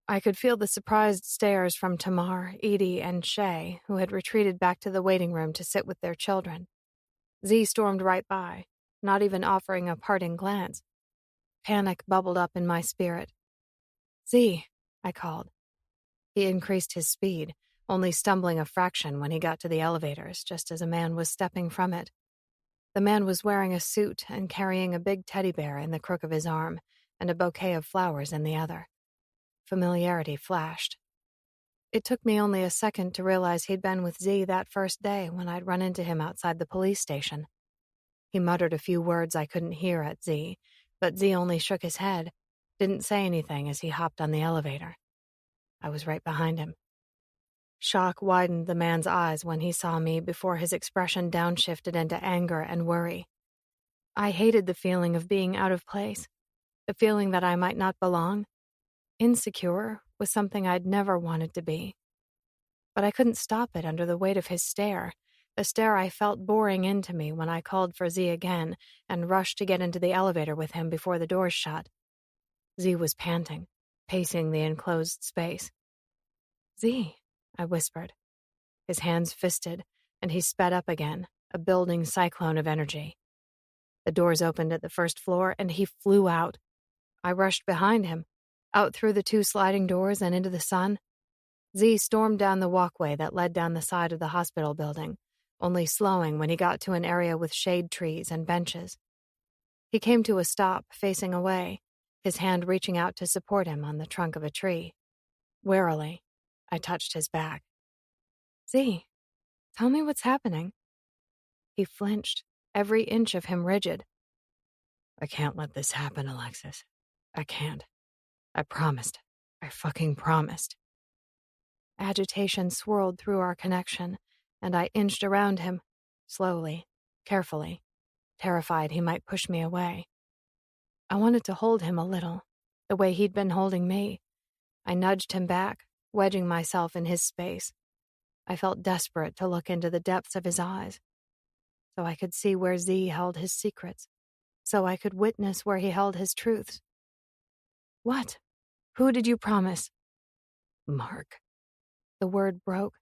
I could feel the surprised stares from Tamar, Edie, and Shay, who had retreated back to the waiting room to sit with their children. Zee stormed right by, not even offering a parting glance. Panic bubbled up in my spirit. "Zee," I called. He increased his speed, only stumbling a fraction when he got to the elevators, just as a man was stepping from it. The man was wearing a suit and carrying a big teddy bear in the crook of his arm and a bouquet of flowers in the other. Familiarity flashed. It took me only a second to realize he'd been with Zee that first day when I'd run into him outside the police station. He muttered a few words I couldn't hear at Zee, but Zee only shook his head, didn't say anything as he hopped on the elevator. I was right behind him. Shock widened the man's eyes when he saw me before his expression downshifted into anger and worry. I hated the feeling of being out of place, the feeling that I might not belong. Insecure was something I'd never wanted to be. But I couldn't stop it under the weight of his stare, the stare I felt boring into me when I called for Zee again and rushed to get into the elevator with him before the doors shut. Zee was panting, pacing the enclosed space. "Zee," I whispered. His hands fisted, and he sped up again, a building cyclone of energy. The doors opened at the first floor, and he flew out. I rushed behind him, out through the 2 sliding doors and into the sun. Zee stormed down the walkway that led down the side of the hospital building, only slowing when he got to an area with shade trees and benches. He came to a stop, facing away, his hand reaching out to support him on the trunk of a tree. Warily, I touched his back. "Zee, tell me what's happening." He flinched, every inch of him rigid. "I can't let this happen, Alexis. I can't. I promised. I fucking promised." Agitation swirled through our connection, and I inched around him, slowly, carefully, terrified he might push me away. I wanted to hold him a little, the way he'd been holding me. I nudged him back, wedging myself in his space. I felt desperate to look into the depths of his eyes, so I could see where Zee held his secrets, so I could witness where he held his truths. "What? Who did you promise?" "Mark." The word broke,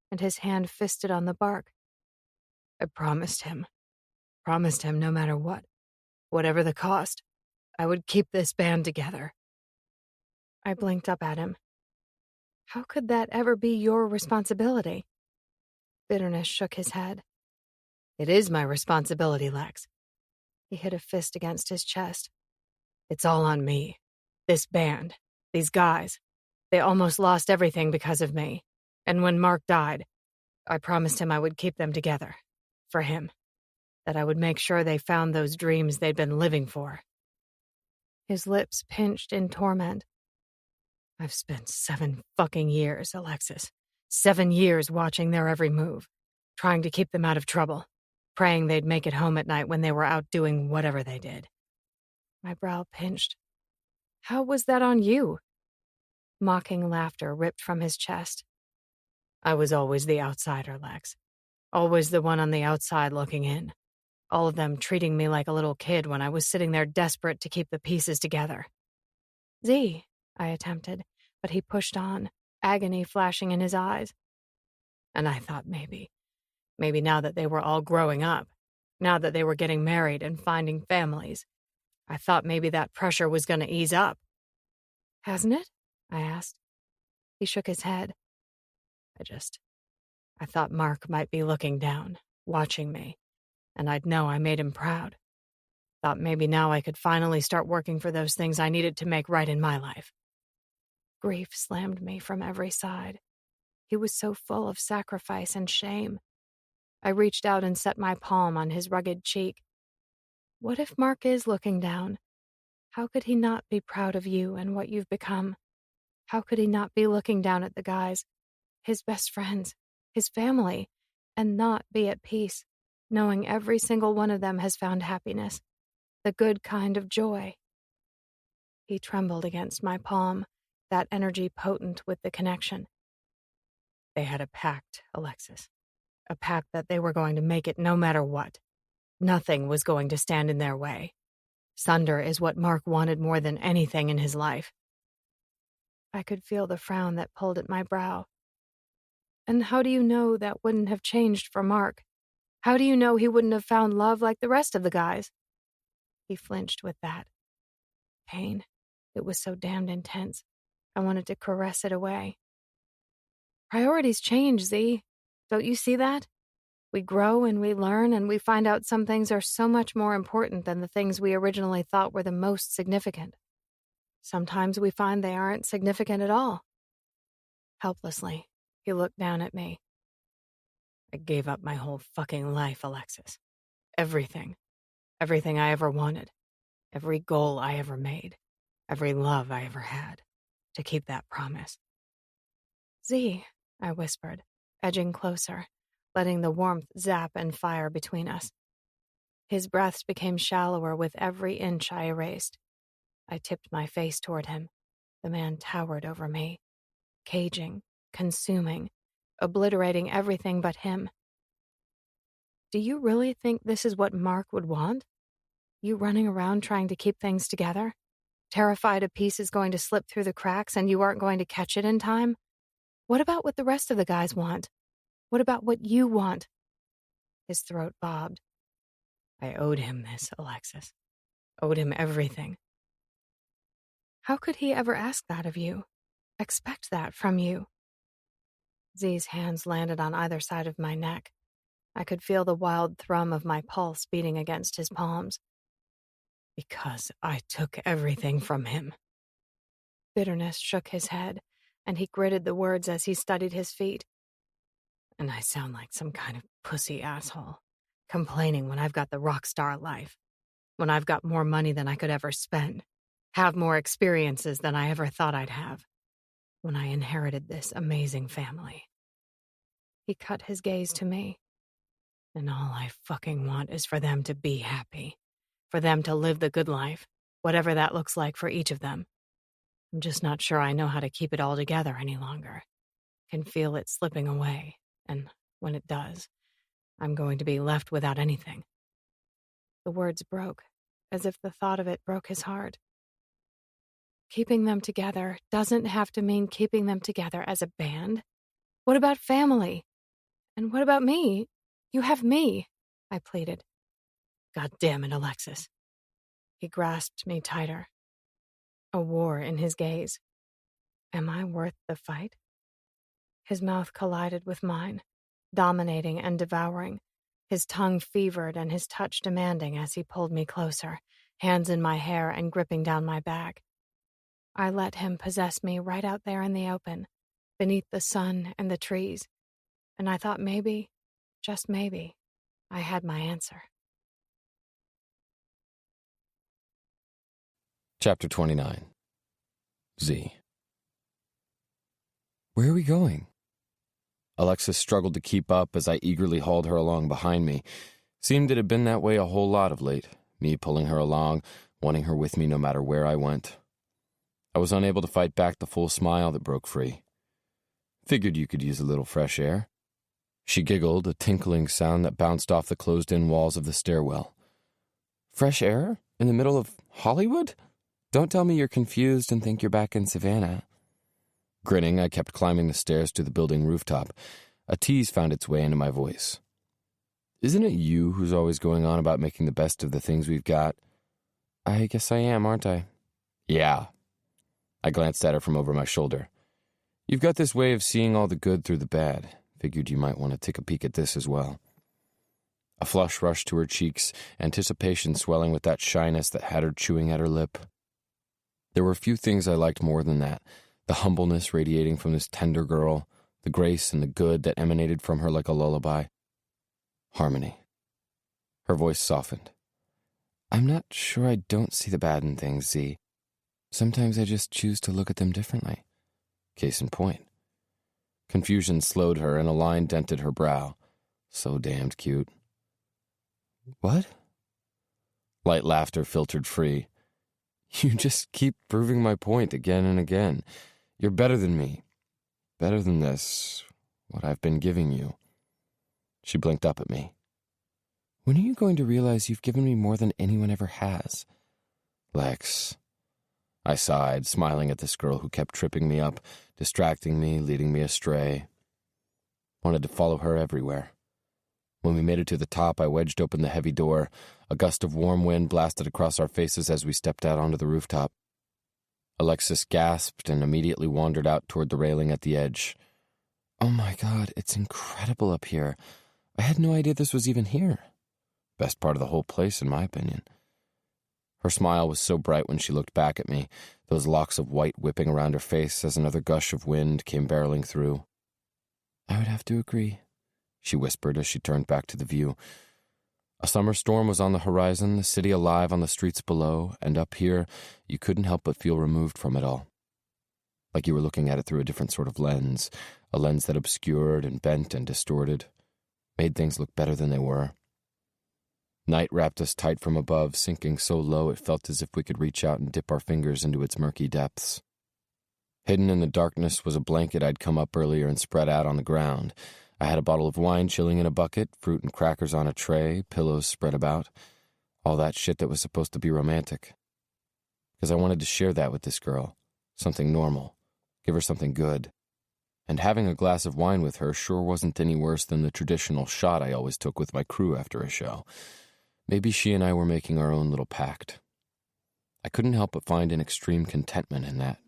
and his hand fisted on the bark. "I promised him. Promised him no matter what. Whatever the cost. I would keep this band together." I blinked up at him. "How could that ever be your responsibility?" Bitterness shook his head. "It is my responsibility, Lex." He hit a fist against his chest. "It's all on me. This band. These guys. They almost lost everything because of me. And when Mark died, I promised him I would keep them together. For him. That I would make sure they found those dreams they'd been living for." His lips pinched in torment. "I've spent 7 fucking years, Alexis. 7 years watching their every move. Trying to keep them out of trouble. Praying they'd make it home at night when they were out doing whatever they did." My brow pinched. "How was that on you?" Mocking laughter ripped from his chest. "I was always the outsider, Lex. Always the one on the outside looking in. all of them treating me like a little kid when I was sitting there desperate to keep the pieces together. "Zee," I attempted, but he pushed on, agony flashing in his eyes. And I thought maybe now that they were all growing up, now that they were getting married and finding families, I thought maybe that pressure was going to ease up. "Hasn't it?" I asked. He shook his head. I thought Mark might be looking down, watching me, and I'd know I made him proud. Thought maybe now I could finally start working for those things I needed to make right in my life. Grief slammed me from every side. He was so full of sacrifice and shame. I reached out and set my palm on his rugged cheek. What if Mark is looking down? How could he not be proud of you and what you've become? How could he not be looking down at the guys, his best friends, his family, and not be at peace, knowing every single one of them has found happiness, the good kind of joy? He trembled against my palm, that energy potent with the connection. They had a pact, Alexis. A pact that they were going to make it no matter what. Nothing was going to stand in their way. Sunder is what Mark wanted more than anything in his life. I could feel the frown that pulled at my brow. And how do you know that wouldn't have changed for Mark? How do you know he wouldn't have found love like the rest of the guys? He flinched with that. Pain. It was so damned intense. I wanted to caress it away. Priorities change, Zee. Don't you see that? We grow and we learn and we find out some things are so much more important than the things we originally thought were the most significant. Sometimes we find they aren't significant at all. Helplessly, he looked down at me. I gave up my whole fucking life, Alexis. Everything. Everything I ever wanted. Every goal I ever made. Every love I ever had. To keep that promise. Zee, I whispered, edging closer, letting the warmth zap and fire between us. His breaths became shallower with every inch I erased. I tipped my face toward him. The man towered over me, caging, consuming, obliterating everything but him. Do you really think this is what Mark would want? You running around trying to keep things together? Terrified a piece is going to slip through the cracks and you aren't going to catch it in time? What about what the rest of the guys want? What about what you want? His throat bobbed. I owed him this, Alexis. Owed him everything. How could he ever ask that of you? Expect that from you? Zee's hands landed on either side of my neck. I could feel the wild thrum of my pulse beating against his palms. Because I took everything from him. Bitterness shook his head, and he gritted the words as he studied his feet. And I sound like some kind of pussy asshole, complaining when I've got the rock star life, when I've got more money than I could ever spend, have more experiences than I ever thought I'd have, when I inherited this amazing family. He cut his gaze to me. And all I fucking want is for them to be happy, for them to live the good life, whatever that looks like for each of them. I'm just not sure I know how to keep it all together any longer. Can feel it slipping away, and when it does, I'm going to be left without anything. The words broke, as if the thought of it broke his heart. Keeping them together doesn't have to mean keeping them together as a band. What about family? And what about me? You have me, I pleaded. God damn it, Alexis. He grasped me tighter. A war in his gaze. Am I worth the fight? His mouth collided with mine, dominating and devouring, his tongue fevered and his touch demanding as he pulled me closer, hands in my hair and gripping down my back. I let him possess me right out there in the open, beneath the sun and the trees, and I thought maybe, just maybe, I had my answer. Chapter 29. Zee. Where are we going? Alexis struggled to keep up as I eagerly hauled her along behind me. Seemed it had been that way a whole lot of late, me pulling her along, wanting her with me no matter where I went. I was unable to fight back the full smile that broke free. Figured you could use a little fresh air. She giggled, a tinkling sound that bounced off the closed-in walls of the stairwell. Fresh air? In the middle of Hollywood? Don't tell me you're confused and think you're back in Savannah. Grinning, I kept climbing the stairs to the building rooftop. A tease found its way into my voice. Isn't it you who's always going on about making the best of the things we've got? I guess I am, aren't I? Yeah. I glanced at her from over my shoulder. You've got this way of seeing all the good through the bad. Figured you might want to take a peek at this as well. A flush rushed to her cheeks, anticipation swelling with that shyness that had her chewing at her lip. There were few things I liked more than that, the humbleness radiating from this tender girl, the grace and the good that emanated from her like a lullaby. Harmony. Her voice softened. I'm not sure I don't see the bad in things, Zee. Sometimes I just choose to look at them differently. Case in point. Confusion slowed her and a line dented her brow. So damned cute. What? Light laughter filtered free. You just keep proving my point again and again. You're better than me. Better than this, what I've been giving you. She blinked up at me. When are you going to realize you've given me more than anyone ever has? Lex. I sighed, smiling at this girl who kept tripping me up, distracting me, leading me astray. Wanted to follow her everywhere. When we made it to the top, I wedged open the heavy door. A gust of warm wind blasted across our faces as we stepped out onto the rooftop. Alexis gasped and immediately wandered out toward the railing at the edge. Oh my God, it's incredible up here. I had no idea this was even here. Best part of the whole place, in my opinion. Her smile was so bright when she looked back at me, those locks of white whipping around her face as another gush of wind came barreling through. I would have to agree, she whispered as she turned back to the view. A summer storm was on the horizon, the city alive on the streets below, and up here, you couldn't help but feel removed from it all. Like you were looking at it through a different sort of lens, a lens that obscured and bent and distorted, made things look better than they were. Night wrapped us tight from above, sinking so low it felt as if we could reach out and dip our fingers into its murky depths. Hidden in the darkness was a blanket I'd come up earlier and spread out on the ground. I had a bottle of wine chilling in a bucket, fruit and crackers on a tray, pillows spread about. All that shit that was supposed to be romantic. Because I wanted to share that with this girl. Something normal. Give her something good. And having a glass of wine with her sure wasn't any worse than the traditional shot I always took with my crew after a show. Maybe she and I were making our own little pact. I couldn't help but find an extreme contentment in that.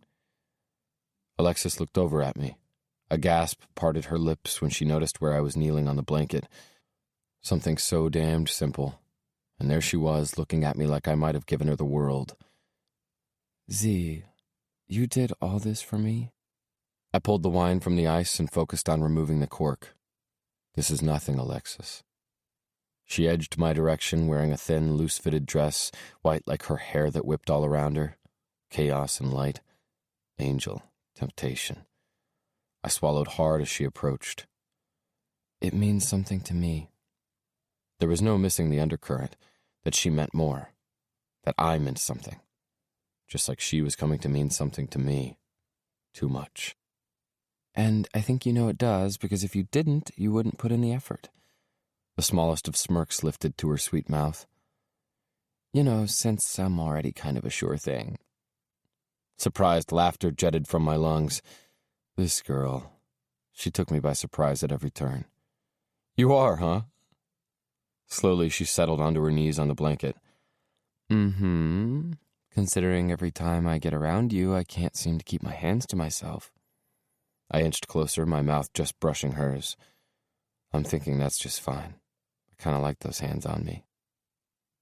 Alexis looked over at me. A gasp parted her lips when she noticed where I was kneeling on the blanket. Something so damned simple. And there she was, looking at me like I might have given her the world. Zee, you did all this for me? I pulled the wine from the ice and focused on removing the cork. This is nothing, Alexis. She edged my direction, wearing a thin, loose-fitted dress, white like her hair that whipped all around her. Chaos and light. Angel. Temptation. I swallowed hard as she approached. It means something to me. There was no missing the undercurrent, that she meant more. That I meant something. Just like she was coming to mean something to me. Too much. And I think you know it does, because if you didn't, you wouldn't put in the effort. The smallest of smirks lifted to her sweet mouth. You know, since I'm already kind of a sure thing. Surprised laughter jetted from my lungs. This girl, she took me by surprise at every turn. You are, huh? Slowly she settled onto her knees on the blanket. Mm-hmm. Considering every time I get around you, I can't seem to keep my hands to myself. I inched closer, my mouth just brushing hers. I'm thinking that's just fine. I kind of like those hands on me.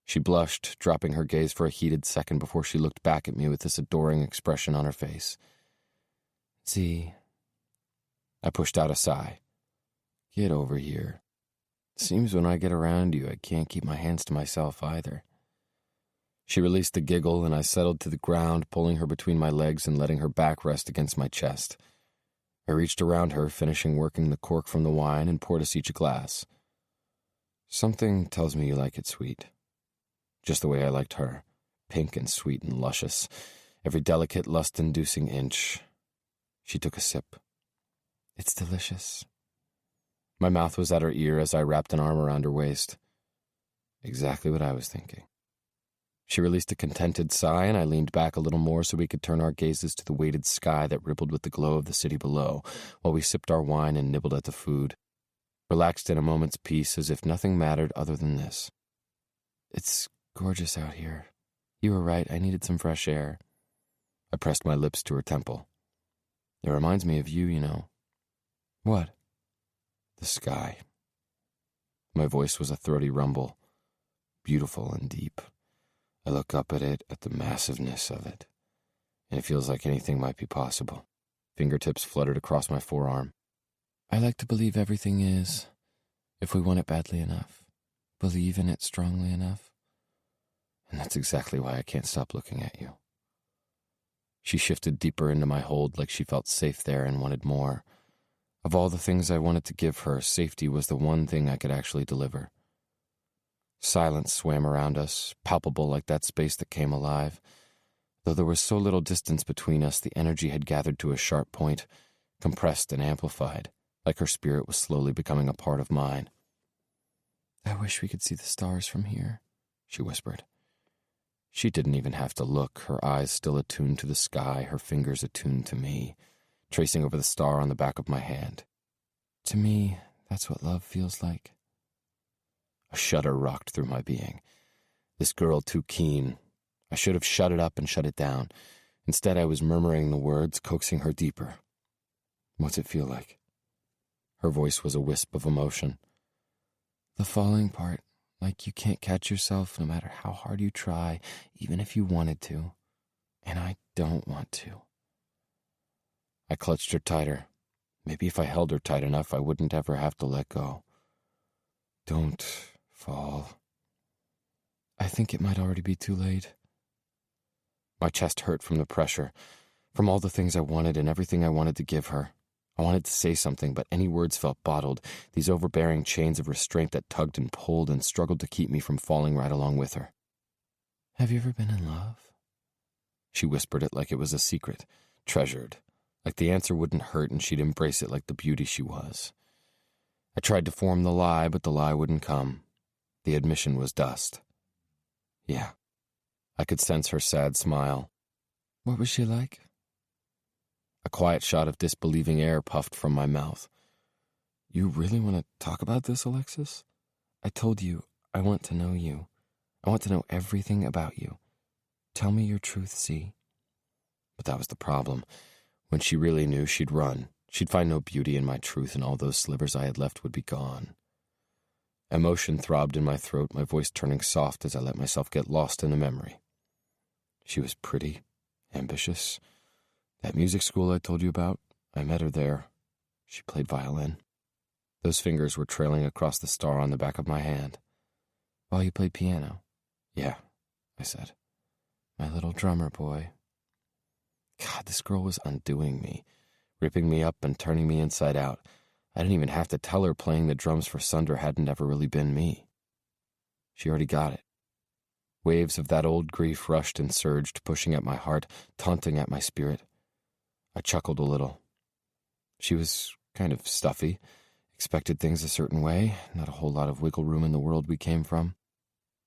She blushed, dropping her gaze for a heated second before she looked back at me with this adoring expression on her face. Zee. I pushed out a sigh. Get over here. Seems when I get around you, I can't keep my hands to myself either. She released a giggle, and I settled to the ground, pulling her between my legs and letting her back rest against my chest. I reached around her, finishing working the cork from the wine, and poured us each a glass. Something tells me you like it sweet. Just the way I liked her, pink and sweet and luscious, every delicate, lust-inducing inch. She took a sip. It's delicious. My mouth was at her ear as I wrapped an arm around her waist. Exactly what I was thinking. She released a contented sigh, and I leaned back a little more so we could turn our gazes to the weighted sky that rippled with the glow of the city below, while we sipped our wine and nibbled at the food, relaxed in a moment's peace as if nothing mattered other than this. It's gorgeous out here. You were right, I needed some fresh air. I pressed my lips to her temple. It reminds me of you, you know. What? The sky. My voice was a throaty rumble, beautiful and deep. I look up at it, at the massiveness of it, and it feels like anything might be possible. Fingertips fluttered across my forearm. I like to believe everything is, if we want it badly enough, believe in it strongly enough. And that's exactly why I can't stop looking at you. She shifted deeper into my hold like she felt safe there and wanted more. Of all the things I wanted to give her, safety was the one thing I could actually deliver. Silence swam around us, palpable like that space that came alive. Though there was so little distance between us, the energy had gathered to a sharp point, compressed and amplified, like her spirit was slowly becoming a part of mine. I wish we could see the stars from here, she whispered. She didn't even have to look, her eyes still attuned to the sky, her fingers attuned to me, tracing over the star on the back of my hand. To me, that's what love feels like. A shudder rocked through my being. This girl too keen. I should have shut it up and shut it down. Instead, I was murmuring the words, coaxing her deeper. What's it feel like? Her voice was a wisp of emotion. The falling part, like you can't catch yourself no matter how hard you try, even if you wanted to. And I don't want to. I clutched her tighter. Maybe if I held her tight enough, I wouldn't ever have to let go. Don't fall. I think it might already be too late. My chest hurt from the pressure, from all the things I wanted and everything I wanted to give her. I wanted to say something, but any words felt bottled, these overbearing chains of restraint that tugged and pulled and struggled to keep me from falling right along with her. Have you ever been in love? She whispered it like it was a secret, treasured, like the answer wouldn't hurt and she'd embrace it like the beauty she was. I tried to form the lie, but the lie wouldn't come. The admission was dust. Yeah. I could sense her sad smile. What was she like? A quiet shot of disbelieving air puffed from my mouth. You really want to talk about this, Alexis? I told you, I want to know you. I want to know everything about you. Tell me your truth, Zee. But that was the problem. When she really knew, she'd run. She'd find no beauty in my truth, and all those slivers I had left would be gone. Emotion throbbed in my throat, my voice turning soft as I let myself get lost in the memory. She was pretty, ambitious. That music school I told you about, I met her there. She played violin. Those fingers were trailing across the star on the back of my hand. While you played piano? Yeah, I said. My little drummer boy. God, this girl was undoing me, ripping me up and turning me inside out. I didn't even have to tell her playing the drums for Sunder hadn't ever really been me. She already got it. Waves of that old grief rushed and surged, pushing at my heart, taunting at my spirit. I chuckled a little. She was kind of stuffy, expected things a certain way, not a whole lot of wiggle room in the world we came from.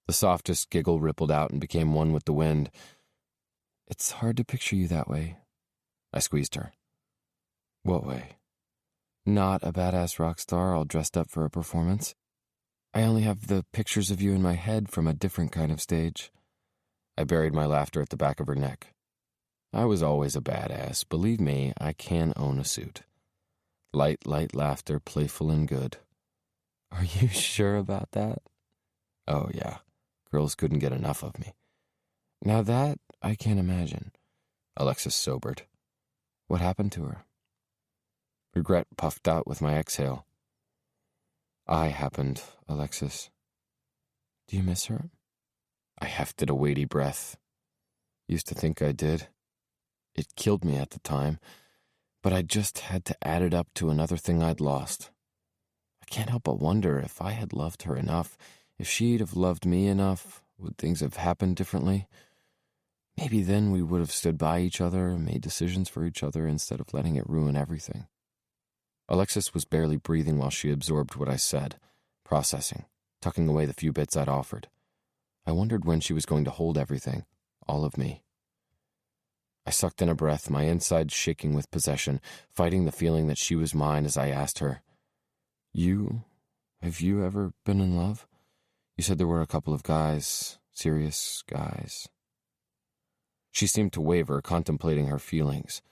The softest giggle rippled out and became one with the wind. It's hard to picture you that way. I squeezed her. What way? Not a badass rock star all dressed up for a performance. I only have the pictures of you in my head from a different kind of stage. I buried my laughter at the back of her neck. I was always a badass. Believe me, I can own a suit. Light laughter, playful and good. Are you sure about that? Oh, yeah. Girls couldn't get enough of me. Now that I can't imagine. Alexis sobered. What happened to her? Regret puffed out with my exhale. I happened, Alexis. Do you miss her? I hefted a weighty breath. Used to think I did. It killed me at the time, but I just had to add it up to another thing I'd lost. I can't help but wonder if I had loved her enough, if she'd have loved me enough, would things have happened differently? Maybe then we would have stood by each other and made decisions for each other instead of letting it ruin everything. Alexis was barely breathing while she absorbed what I said, processing, tucking away the few bits I'd offered. I wondered when she was going to hold everything, all of me. I sucked in a breath, my insides shaking with possession, fighting the feeling that she was mine as I asked her, Have you ever been in love? You said there were a couple of guys, serious guys. She seemed to waver, contemplating her feelings.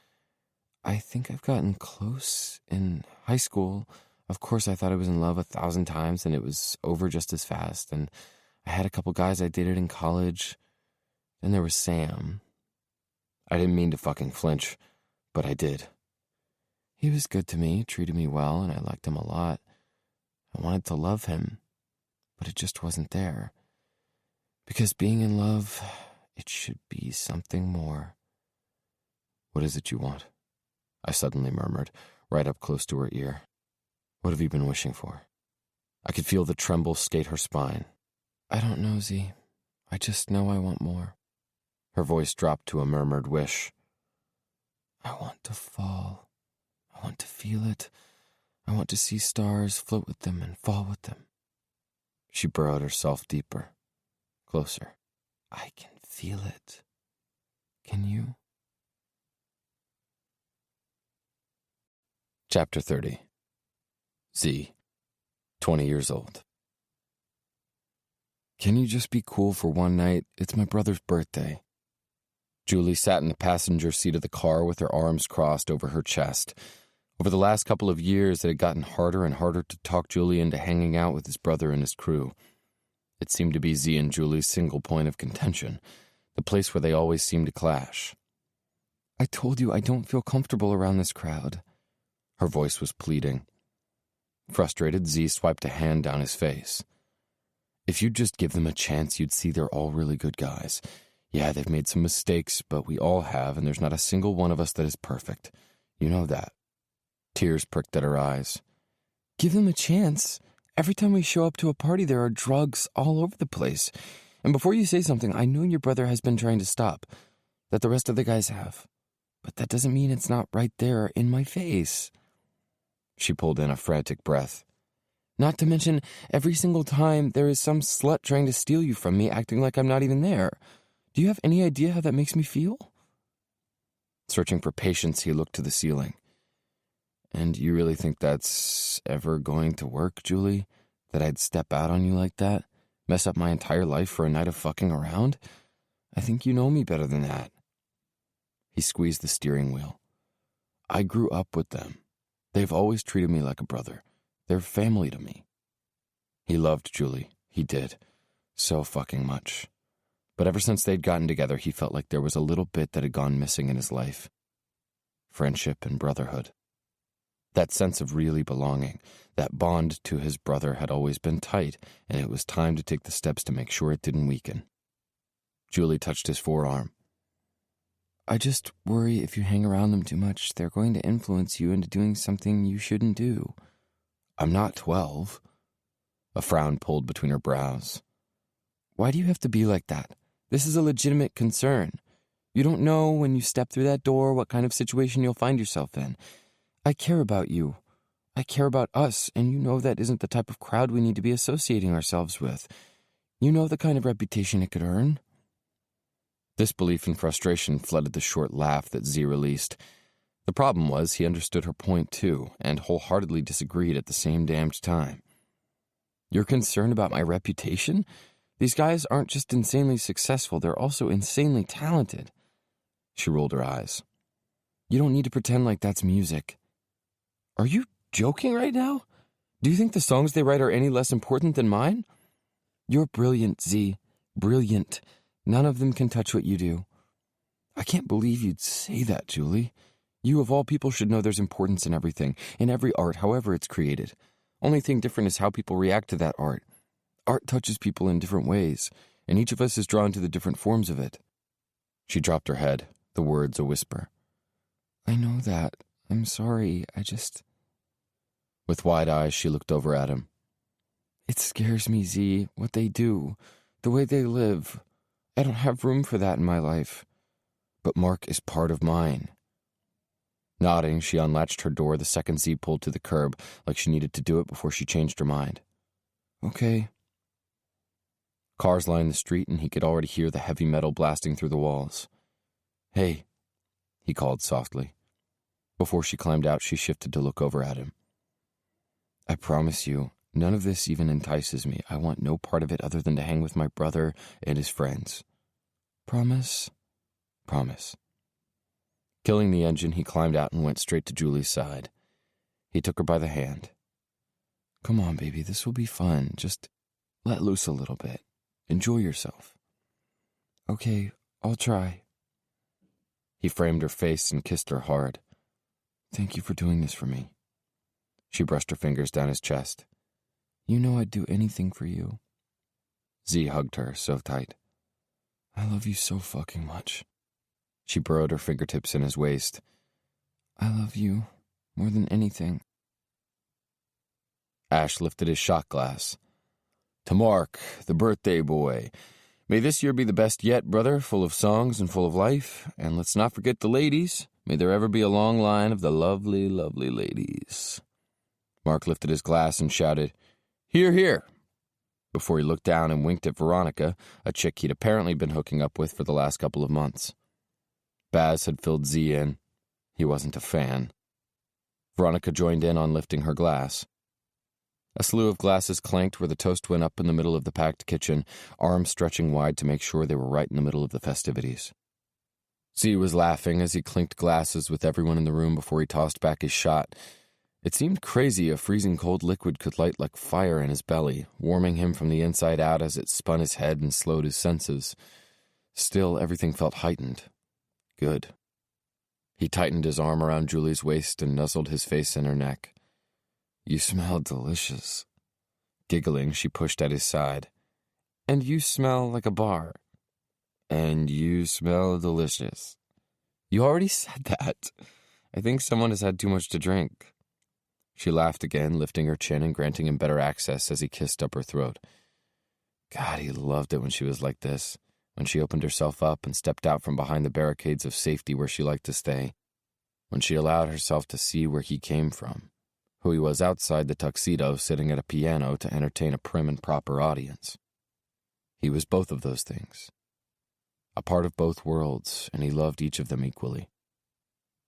I think I've gotten close in high school. Of course, I thought I was in love 1,000 times, and it was over just as fast. And I had a couple guys I dated in college. Then there was Sam. I didn't mean to fucking flinch, but I did. He was good to me, treated me well, and I liked him a lot. I wanted to love him, but it just wasn't there. Because being in love, it should be something more. What is it you want? I suddenly murmured, right up close to her ear. What have you been wishing for? I could feel the tremble skate her spine. I don't know, Zee. I just know I want more. Her voice dropped to a murmured wish. I want to fall. I want to feel it. I want to see stars, float with them, and fall with them. She burrowed herself deeper, closer. I can feel it. Can you? Chapter 30. Zee, 20 years old. Can you just be cool for one night? It's my brother's birthday. Julie sat in the passenger seat of the car with her arms crossed over her chest. Over the last couple of years, it had gotten harder and harder to talk Julie into hanging out with his brother and his crew. It seemed to be Zee and Julie's single point of contention, the place where they always seemed to clash. I told you I don't feel comfortable around this crowd. Her voice was pleading. Frustrated, Zee swiped a hand down his face. If you'd just give them a chance, you'd see they're all really good guys. Yeah, they've made some mistakes, but we all have, and there's not a single one of us that is perfect. You know that. Tears pricked at her eyes. Give them a chance. Every time we show up to a party, there are drugs all over the place. And before you say something, I know your brother has been trying to stop, that the rest of the guys have. But that doesn't mean it's not right there in my face. She pulled in a frantic breath. Not to mention, every single time there is some slut trying to steal you from me, acting like I'm not even there. Do you have any idea how that makes me feel? Searching for patience, he looked to the ceiling. And you really think that's ever going to work, Julie? That I'd step out on you like that? Mess up my entire life for a night of fucking around? I think you know me better than that. He squeezed the steering wheel. I grew up with them. They've always treated me like a brother. They're family to me. He loved Julie. He did. So fucking much. But ever since they'd gotten together, he felt like there was a little bit that had gone missing in his life. Friendship and brotherhood. That sense of really belonging, that bond to his brother had always been tight, and it was time to take the steps to make sure it didn't weaken. Julie touched his forearm. I just worry if you hang around them too much, they're going to influence you into doing something you shouldn't do. I'm not 12. A frown pulled between her brows. Why do you have to be like that? This is a legitimate concern. You don't know when you step through that door what kind of situation you'll find yourself in. I care about you. I care about us, and you know that isn't the type of crowd we need to be associating ourselves with. You know the kind of reputation it could earn. Disbelief and frustration flooded the short laugh that Zee released. The problem was he understood her point too, and wholeheartedly disagreed at the same damned time. You're concerned about my reputation? These guys aren't just insanely successful, they're also insanely talented. She rolled her eyes. You don't need to pretend like that's music. Are you joking right now? Do you think the songs they write are any less important than mine? You're brilliant, Zee. Brilliant. None of them can touch what you do. I can't believe you'd say that, Julie. You, of all people, should know there's importance in everything, in every art, however it's created. Only thing different is how people react to that art. Art touches people in different ways, and each of us is drawn to the different forms of it. She dropped her head, the words a whisper. I know that. I'm sorry, With wide eyes, she looked over at him. It scares me, Zee, what they do, the way they live. I don't have room for that in my life. But Mark is part of mine. Nodding, she unlatched her door the second Zee pulled to the curb, like she needed to do it before she changed her mind. Okay. Cars lined the street, and he could already hear the heavy metal blasting through the walls. Hey, he called softly. Before she climbed out, she shifted to look over at him. I promise you, none of this even entices me. I want no part of it other than to hang with my brother and his friends. Promise? Promise. Killing the engine, he climbed out and went straight to Julie's side. He took her by the hand. Come on, baby, this will be fun. Just let loose a little bit. Enjoy yourself. Okay, I'll try. He framed her face and kissed her hard. Thank you for doing this for me. She brushed her fingers down his chest. You know I'd do anything for you. Zee hugged her so tight. I love you so fucking much. She burrowed her fingertips in his waist. I love you more than anything. Ash lifted his shot glass. To Mark, the birthday boy. May this year be the best yet, brother, full of songs and full of life. And let's not forget the ladies. May there ever be a long line of the lovely, lovely ladies. Mark lifted his glass and shouted, Hear, hear, before he looked down and winked at Veronica, a chick he'd apparently been hooking up with for the last couple of months. Baz had filled Zee in. He wasn't a fan. Veronica joined in on lifting her glass. A slew of glasses clanked where the toast went up in the middle of the packed kitchen, arms stretching wide to make sure they were right in the middle of the festivities. Zee was laughing as he clinked glasses with everyone in the room before he tossed back his shot. It seemed crazy a freezing cold liquid could light like fire in his belly, warming him from the inside out as it spun his head and slowed his senses. Still, everything felt heightened. Good. He tightened his arm around Julie's waist and nuzzled his face in her neck. You smell delicious. Giggling, she pushed at his side. And you smell like a bar. And you smell delicious. You already said that. I think someone has had too much to drink. She laughed again, lifting her chin and granting him better access as he kissed up her throat. God, he loved it when she was like this, when she opened herself up and stepped out from behind the barricades of safety where she liked to stay, when she allowed herself to see where he came from, who he was outside the tuxedo sitting at a piano to entertain a prim and proper audience. He was both of those things, a part of both worlds, and he loved each of them equally.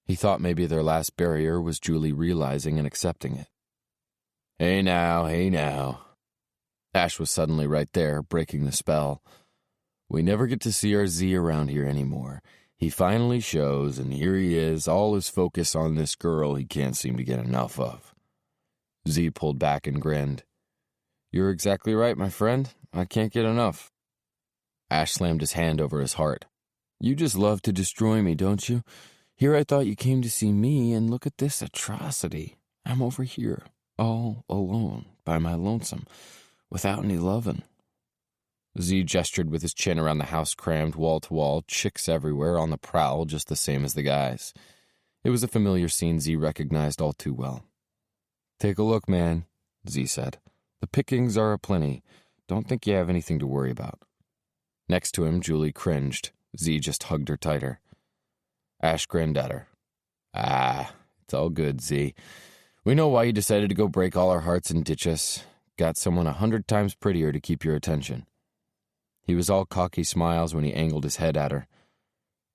He thought maybe their last barrier was Julie realizing and accepting it. Hey now. Ash was suddenly right there, breaking the spell. We never get to see our Zee around here anymore. He finally shows, and here he is, all his focus on this girl he can't seem to get enough of. Zee pulled back and grinned. You're exactly right, my friend. I can't get enough. Ash slammed his hand over his heart. You just love to destroy me, don't you? Here I thought you came to see me, and look at this atrocity. I'm over here, all alone, by my lonesome, without any lovin'. Zee gestured with his chin around the house crammed wall to wall, chicks everywhere on the prowl just the same as the guys. It was a familiar scene Zee recognized all too well. Take a look, man, Zee said. The pickings are aplenty. Don't think you have anything to worry about. Next to him, Julie cringed. Zee just hugged her tighter. Ash grinned at her. It's all good, Zee. We know why you decided to go break all our hearts and ditch us. Got someone 100 times prettier to keep your attention. He was all cocky smiles when he angled his head at her.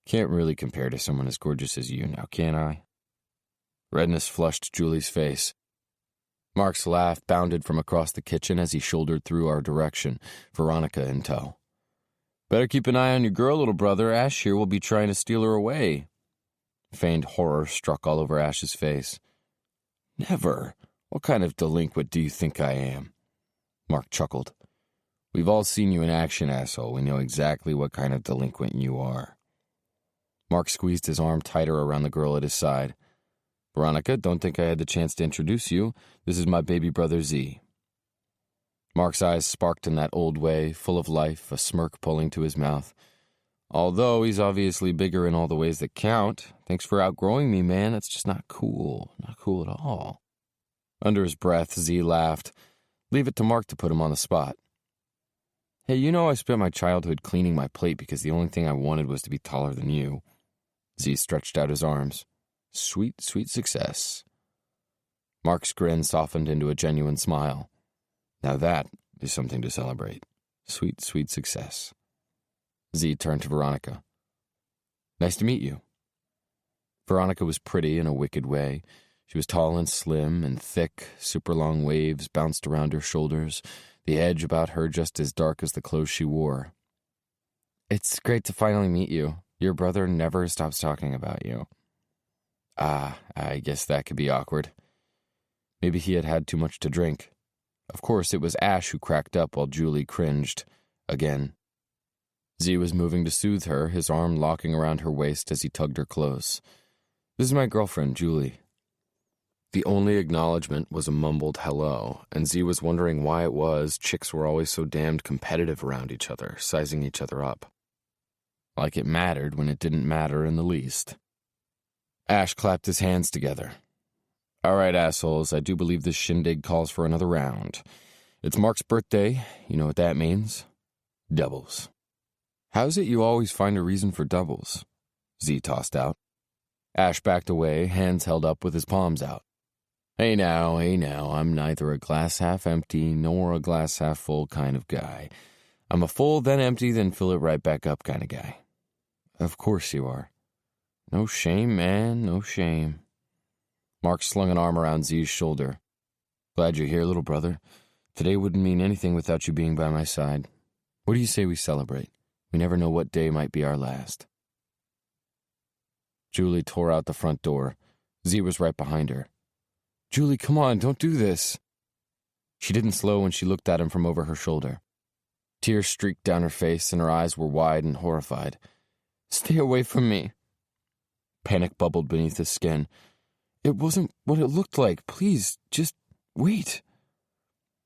Can't really compare to someone as gorgeous as you now, can I? Redness flushed Julie's face. Mark's laugh bounded from across the kitchen as he shouldered through our direction, Veronica in tow. Better keep an eye on your girl, little brother. Ash here will be trying to steal her away. Feigned horror struck all over Ash's face. Never. What kind of delinquent do you think I am? Mark chuckled. We've all seen you in action, asshole. We know exactly what kind of delinquent you are. Mark squeezed his arm tighter around the girl at his side. Veronica, don't think I had the chance to introduce you. This is my baby brother, Zee. Mark's eyes sparked in that old way, full of life, a smirk pulling to his mouth. Although he's obviously bigger in all the ways that count. Thanks for outgrowing me, man. That's just not cool. Not cool at all. Under his breath, Zee laughed. Leave it to Mark to put him on the spot. Hey, you know I spent my childhood cleaning my plate because the only thing I wanted was to be taller than you. Zee stretched out his arms. Sweet, sweet success. Mark's grin softened into a genuine smile. Now that is something to celebrate. Sweet, sweet success. Zee turned to Veronica. Nice to meet you. Veronica was pretty in a wicked way. She was tall and slim and thick, super long waves bounced around her shoulders, the edge about her just as dark as the clothes she wore. It's great to finally meet you. Your brother never stops talking about you. Ah, I guess that could be awkward. Maybe he had had too much to drink. Of course, it was Ash who cracked up while Julie cringed. Again. Zee was moving to soothe her, his arm locking around her waist as he tugged her close. This is my girlfriend, Julie. The only acknowledgement was a mumbled hello, and Zee was wondering why it was chicks were always so damned competitive around each other, sizing each other up. Like it mattered when it didn't matter in the least. Ash clapped his hands together. All right, assholes, I do believe this shindig calls for another round. It's Mark's birthday. You know what that means? Doubles. How's it you always find a reason for doubles? Zee tossed out. Ash backed away, hands held up with his palms out. Hey now, I'm neither a glass half empty nor a glass half full kind of guy. I'm a full, then empty, then fill it right back up kind of guy. Of course you are. No shame, man, no shame. Mark slung an arm around Zee's shoulder. Glad you're here, little brother. Today wouldn't mean anything without you being by my side. What do you say we celebrate? We never know what day might be our last. Julie tore out the front door. Zee was right behind her. Julie, come on, don't do this. She didn't slow when she looked at him from over her shoulder. Tears streaked down her face, and her eyes were wide and horrified. Stay away from me. Panic bubbled beneath his skin. It wasn't what it looked like. Please, just wait.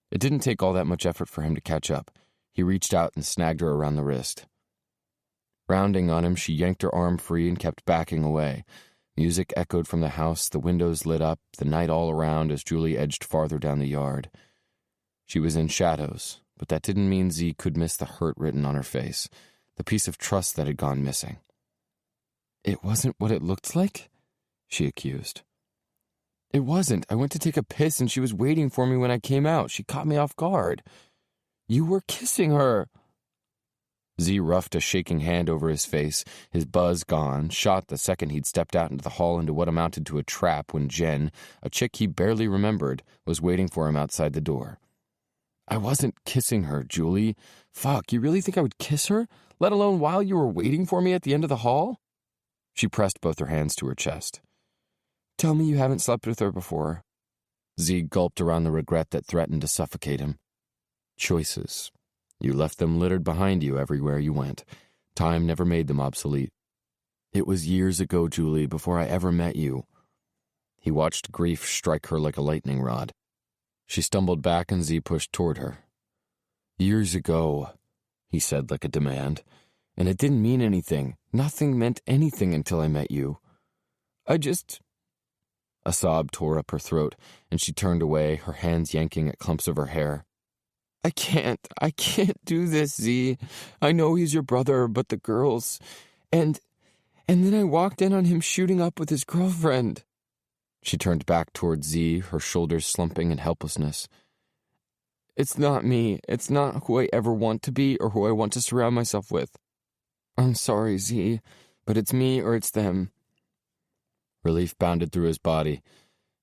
It didn't take all that much effort for him to catch up. He reached out and snagged her around the wrist. Rounding on him, she yanked her arm free and kept backing away. Music echoed from the house, the windows lit up, the night all around as Julie edged farther down the yard. She was in shadows, but that didn't mean Zee could miss the hurt written on her face, the piece of trust that had gone missing. It wasn't what it looked like? She accused. It wasn't. I went to take a piss and she was waiting for me when I came out. She caught me off guard. You were kissing her. Zee roughed a shaking hand over his face, his buzz gone, shot the second he'd stepped out into the hall into what amounted to a trap when Jen, a chick he barely remembered, was waiting for him outside the door. I wasn't kissing her, Julie. Fuck, you really think I would kiss her? Let alone while you were waiting for me at the end of the hall? She pressed both her hands to her chest. Tell me you haven't slept with her before. Zee gulped around the regret that threatened to suffocate him. Choices. You left them littered behind you everywhere you went. Time never made them obsolete. It was years ago, Julie, before I ever met you. He watched grief strike her like a lightning rod. She stumbled back and Zee pushed toward her. Years ago, he said like a demand, and it didn't mean anything. Nothing meant anything until I met you. A sob tore up her throat, and she turned away, her hands yanking at clumps of her hair. I can't do this, Zee. I know he's your brother, but the girls... And then I walked in on him shooting up with his girlfriend. She turned back toward Zee, her shoulders slumping in helplessness. It's not me. It's not who I ever want to be or who I want to surround myself with. I'm sorry, Zee, but it's me or it's them. Relief bounded through his body.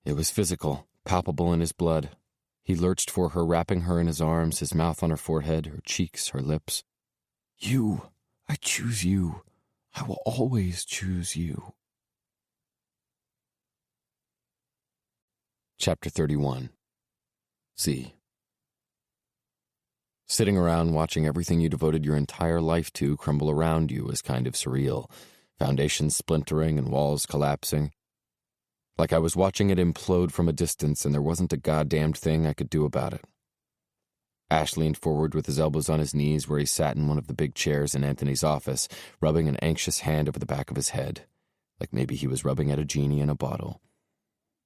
It was physical, palpable in his blood. He lurched for her, wrapping her in his arms, his mouth on her forehead, her cheeks, her lips. You. I choose you. I will always choose you. Chapter 31. Zee. Sitting around watching everything you devoted your entire life to crumble around you is kind of surreal. Foundations splintering and walls collapsing. Like I was watching it implode from a distance and there wasn't a goddamned thing I could do about it. Ash leaned forward with his elbows on his knees where he sat in one of the big chairs in Anthony's office, rubbing an anxious hand over the back of his head, like maybe he was rubbing at a genie in a bottle.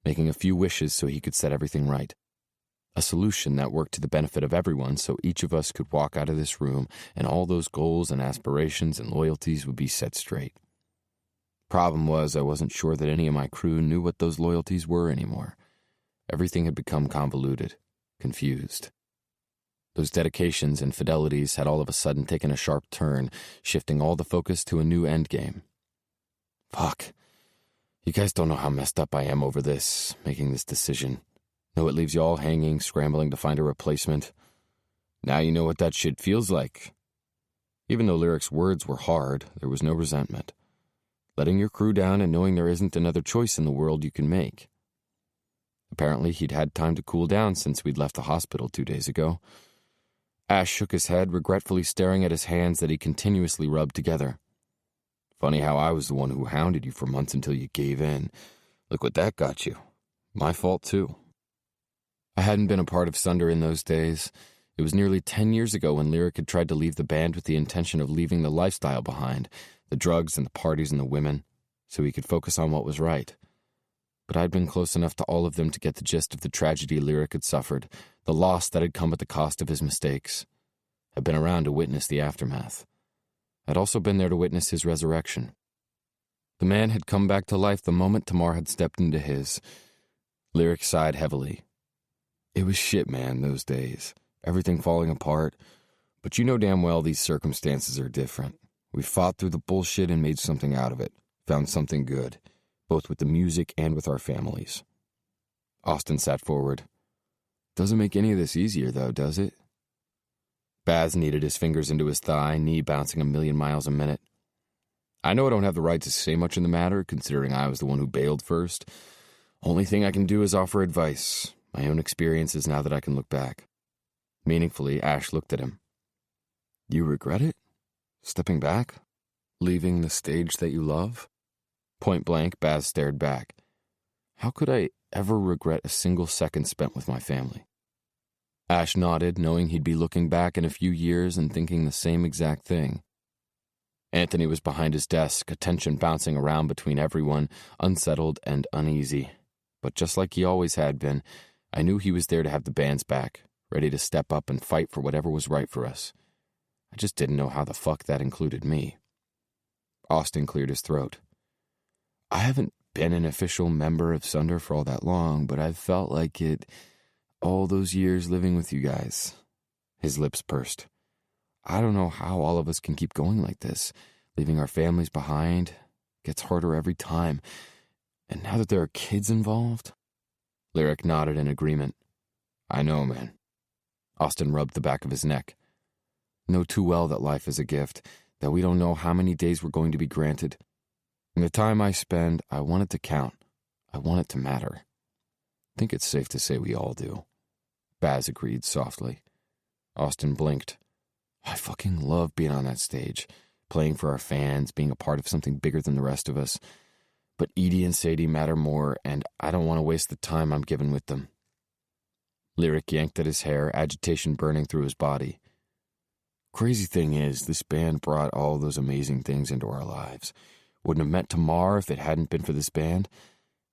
Making a few wishes so he could set everything right. A solution that worked to the benefit of everyone so each of us could walk out of this room and all those goals and aspirations and loyalties would be set straight. Problem was, I wasn't sure that any of my crew knew what those loyalties were anymore. Everything had become convoluted, confused. Those dedications and fidelities had all of a sudden taken a sharp turn, shifting all the focus to a new endgame. Fuck. You guys don't know how messed up I am over this, making this decision. Know it leaves you all hanging, scrambling to find a replacement. Now you know what that shit feels like. Even though Lyric's words were hard, there was no resentment. Letting your crew down and knowing there isn't another choice in the world you can make. Apparently, he'd had time to cool down since we'd left the hospital 2 days ago. Ash shook his head, regretfully staring at his hands that he continuously rubbed together. Funny how I was the one who hounded you for months until you gave in. Look what that got you. My fault, too. I hadn't been a part of Sunder in those days. It was nearly 10 years ago when Lyric had tried to leave the band with the intention of leaving the lifestyle behind, the drugs and the parties and the women, so he could focus on what was right. But I'd been close enough to all of them to get the gist of the tragedy Lyric had suffered, the loss that had come at the cost of his mistakes. I'd been around to witness the aftermath. I'd also been there to witness his resurrection. The man had come back to life the moment Tamar had stepped into his. Lyric sighed heavily. It was shit, man, those days. Everything falling apart. But you know damn well these circumstances are different. We fought through the bullshit and made something out of it. Found something good, both with the music and with our families. Austin sat forward. Doesn't make any of this easier, though, does it? Baz kneaded his fingers into his thigh, knee bouncing 1,000,000 miles a minute. I know I don't have the right to say much in the matter, considering I was the one who bailed first. Only thing I can do is offer advice, my own experiences now that I can look back. Meaningfully, Ash looked at him. You regret it? Stepping back? Leaving the stage that you love? Point blank, Baz stared back. How could I ever regret a single second spent with my family? Ash nodded, knowing he'd be looking back in a few years and thinking the same exact thing. Anthony was behind his desk, attention bouncing around between everyone, unsettled and uneasy. But just like he always had been, I knew he was there to have the band's back, ready to step up and fight for whatever was right for us. I just didn't know how the fuck that included me. Austin cleared his throat. I haven't been an official member of Sunder for all that long, but I've felt like it all those years living with you guys. His lips pursed. I don't know how all of us can keep going like this, leaving our families behind. Gets harder every time. And now that there are kids involved? Lyric nodded in agreement. I know, man. Austin rubbed the back of his neck. Know too well that life is a gift, that we don't know how many days we're going to be granted. And the time I spend, I want it to count. I want it to matter. I think it's safe to say we all do. Baz agreed softly. Austin blinked. I fucking love being on that stage, playing for our fans, being a part of something bigger than the rest of us. But Edie and Sadie matter more, and I don't want to waste the time I'm given with them. Lyric yanked at his hair, agitation burning through his body. Crazy thing is, this band brought all those amazing things into our lives. Wouldn't have met Tamar if it hadn't been for this band.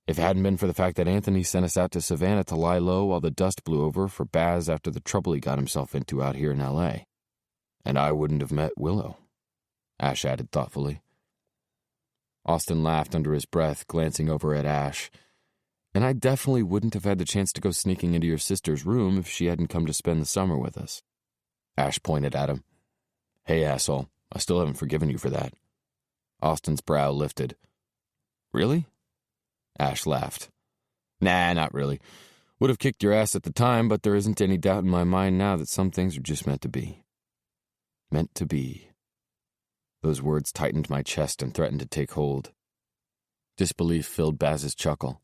If it hadn't been for the fact that Anthony sent us out to Savannah to lie low while the dust blew over for Baz after the trouble he got himself into out here in L.A. And I wouldn't have met Willow, Ash added thoughtfully. Austin laughed under his breath, glancing over at Ash. And I definitely wouldn't have had the chance to go sneaking into your sister's room if she hadn't come to spend the summer with us. Ash pointed at him. Hey, asshole, I still haven't forgiven you for that. Austin's brow lifted. Really? Ash laughed. Nah, not really. Would have kicked your ass at the time, but there isn't any doubt in my mind now that some things are just meant to be. Meant to be. Those words tightened my chest and threatened to take hold. Disbelief filled Baz's chuckle.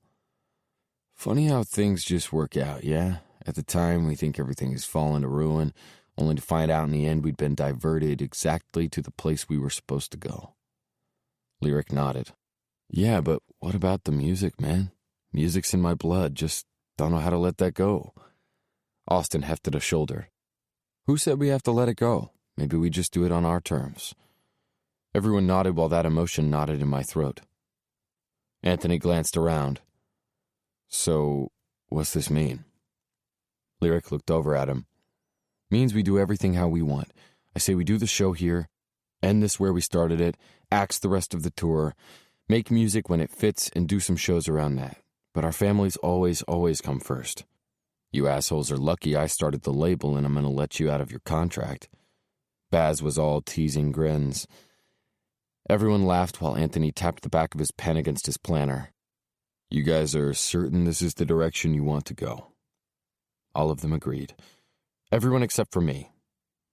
Funny how things just work out, yeah? At the time, we think everything is fallen to ruin, only to find out in the end we'd been diverted exactly to the place we were supposed to go. Lyric nodded. Yeah, but what about the music, man? Music's in my blood, just don't know how to let that go. Austin hefted a shoulder. Who said we have to let it go? Maybe we just do it on our terms. Everyone nodded while that emotion knotted in my throat. Anthony glanced around. So, what's this mean? Lyric looked over at him. Means we do everything how we want. I say we do the show here, end this where we started it, axe the rest of the tour, Make music when it fits and do some shows around that. But our families always come first. You assholes are lucky I started the label and I'm gonna let you out of your contract. Baz was all teasing grins. Everyone laughed while Anthony tapped the back of his pen against his planner. You guys are certain this is the direction you want to go? All of them agreed. Everyone except for me.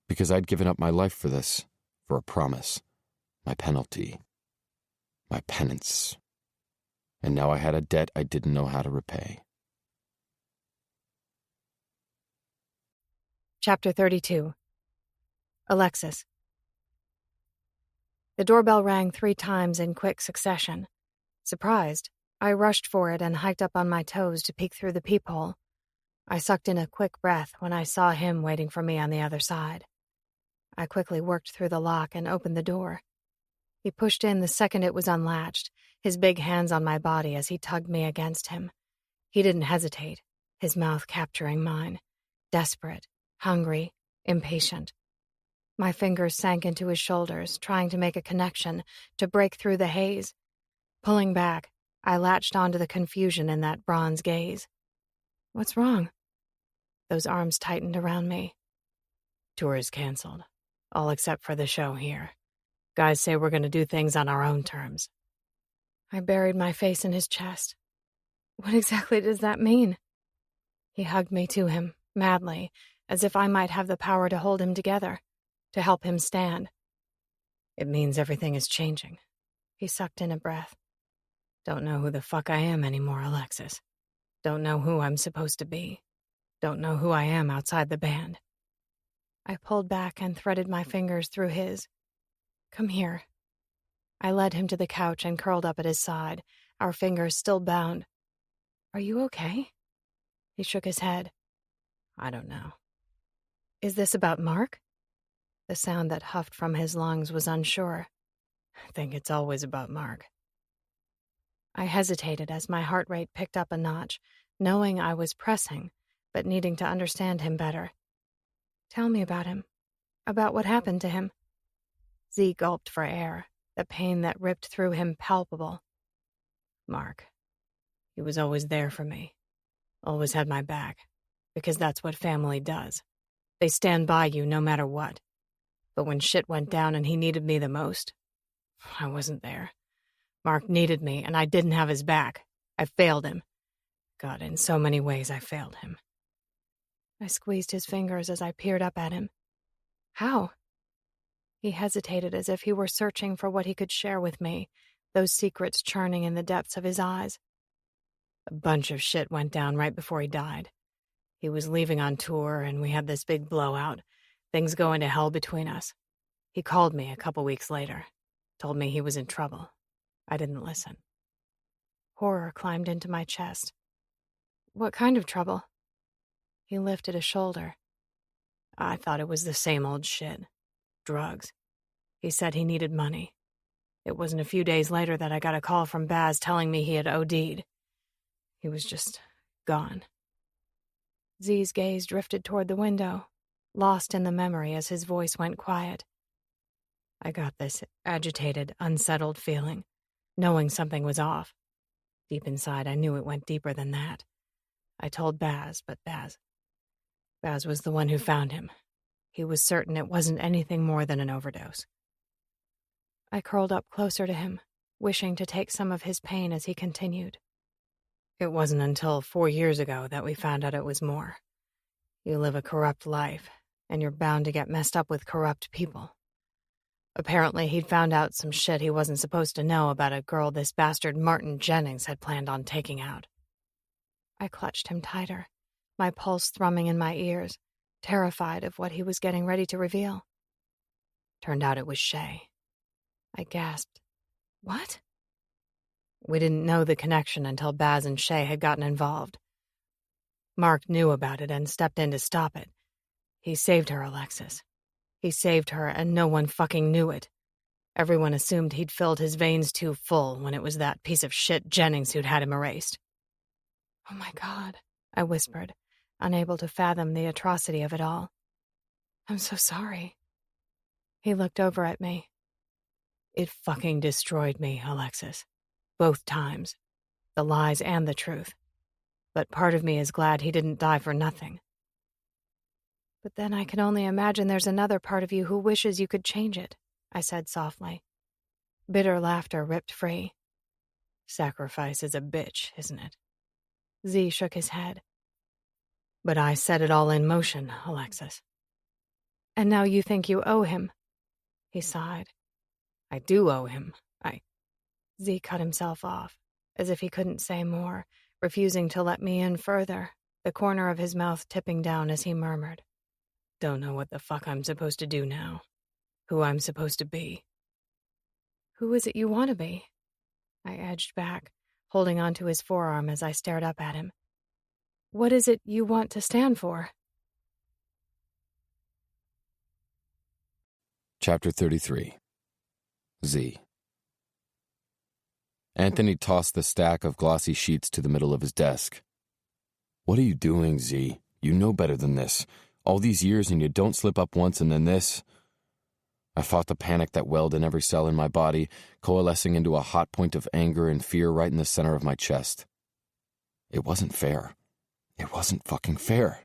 Because I'd given up my life for this. For a promise. My penalty. My penance. And now I had a debt I didn't know how to repay. Chapter 32. Alexis. The doorbell rang 3 times in quick succession. Surprised, I rushed for it and hiked up on my toes to peek through the peephole. I sucked in a quick breath when I saw him waiting for me on the other side. I quickly worked through the lock and opened the door. He pushed in the second it was unlatched, his big hands on my body as he tugged me against him. He didn't hesitate, his mouth capturing mine. Desperate, hungry, impatient. My fingers sank into his shoulders, trying to make a connection, to break through the haze. Pulling back, I latched onto the confusion in that bronze gaze. What's wrong? Those arms tightened around me. Tour is canceled, all except for the show here. Guys say we're going to do things on our own terms. I buried my face in his chest. What exactly does that mean? He hugged me to him, madly, as if I might have the power to hold him together, to help him stand. It means everything is changing. He sucked in a breath. Don't know who the fuck I am anymore, Alexis. Don't know who I'm supposed to be. Don't know who I am outside the band. I pulled back and threaded my fingers through his. Come here. I led him to the couch and curled up at his side, our fingers still bound. Are you okay? He shook his head. I don't know. Is this about Mark? The sound that huffed from his lungs was unsure. I think it's always about Mark. I hesitated as my heart rate picked up a notch, knowing I was pressing, but needing to understand him better. Tell me about him. About what happened to him. Zee gulped for air, the pain that ripped through him palpable. Mark. He was always there for me. Always had my back. Because that's what family does. They stand by you no matter what. But when shit went down and he needed me the most, I wasn't there. Mark needed me, and I didn't have his back. I failed him. God, in so many ways I failed him. I squeezed his fingers as I peered up at him. How? He hesitated as if he were searching for what he could share with me, those secrets churning in the depths of his eyes. A bunch of shit went down right before he died. He was leaving on tour, and we had this big blowout. Things going to hell between us. He called me a couple weeks later. Told me he was in trouble. I didn't listen. Horror climbed into my chest. What kind of trouble? He lifted a shoulder. I thought it was the same old shit. Drugs. He said he needed money. It wasn't a few days later that I got a call from Baz telling me he had OD'd. He was just gone. Zee's gaze drifted toward the window, lost in the memory as his voice went quiet. I got this agitated, unsettled feeling, knowing something was off. Deep inside, I knew it went deeper than that. I told Baz, but Baz was the one who found him. He was certain it wasn't anything more than an overdose. I curled up closer to him, wishing to take some of his pain as he continued. It wasn't until 4 years ago that we found out it was more. You live a corrupt life, and you're bound to get messed up with corrupt people. Apparently, he'd found out some shit he wasn't supposed to know about a girl this bastard Martin Jennings had planned on taking out. I clutched him tighter, my pulse thrumming in my ears, terrified of what he was getting ready to reveal. Turned out it was Shay. I gasped. What? We didn't know the connection until Baz and Shay had gotten involved. Mark knew about it and stepped in to stop it. He saved her, Alexis. He saved her, and no one fucking knew it. Everyone assumed he'd filled his veins too full when it was that piece of shit Jennings who'd had him erased. Oh my God, I whispered, unable to fathom the atrocity of it all. I'm so sorry. He looked over at me. It fucking destroyed me, Alexis. both times. The lies and the truth. But part of me is glad he didn't die for nothing. But then I can only imagine there's another part of you who wishes you could change it, I said softly. Bitter laughter ripped free. Sacrifice is a bitch, isn't it? Zee shook his head. But I set it all in motion, Alexis. And now you think you owe him? He sighed. I do owe him. Zee cut himself off, as if he couldn't say more, refusing to let me in further, the corner of his mouth tipping down as he murmured. Don't know what the fuck I'm supposed to do now. Who I'm supposed to be. Who is it you want to be? I edged back, holding onto his forearm as I stared up at him. What is it you want to stand for? Chapter 33. Zee. Anthony tossed the stack of glossy sheets to the middle of his desk. What are you doing, Zee? You know better than this. All these years and you don't slip up once and then this. I fought the panic that welled in every cell in my body, coalescing into a hot point of anger and fear right in the center of my chest. It wasn't fair. It wasn't fucking fair.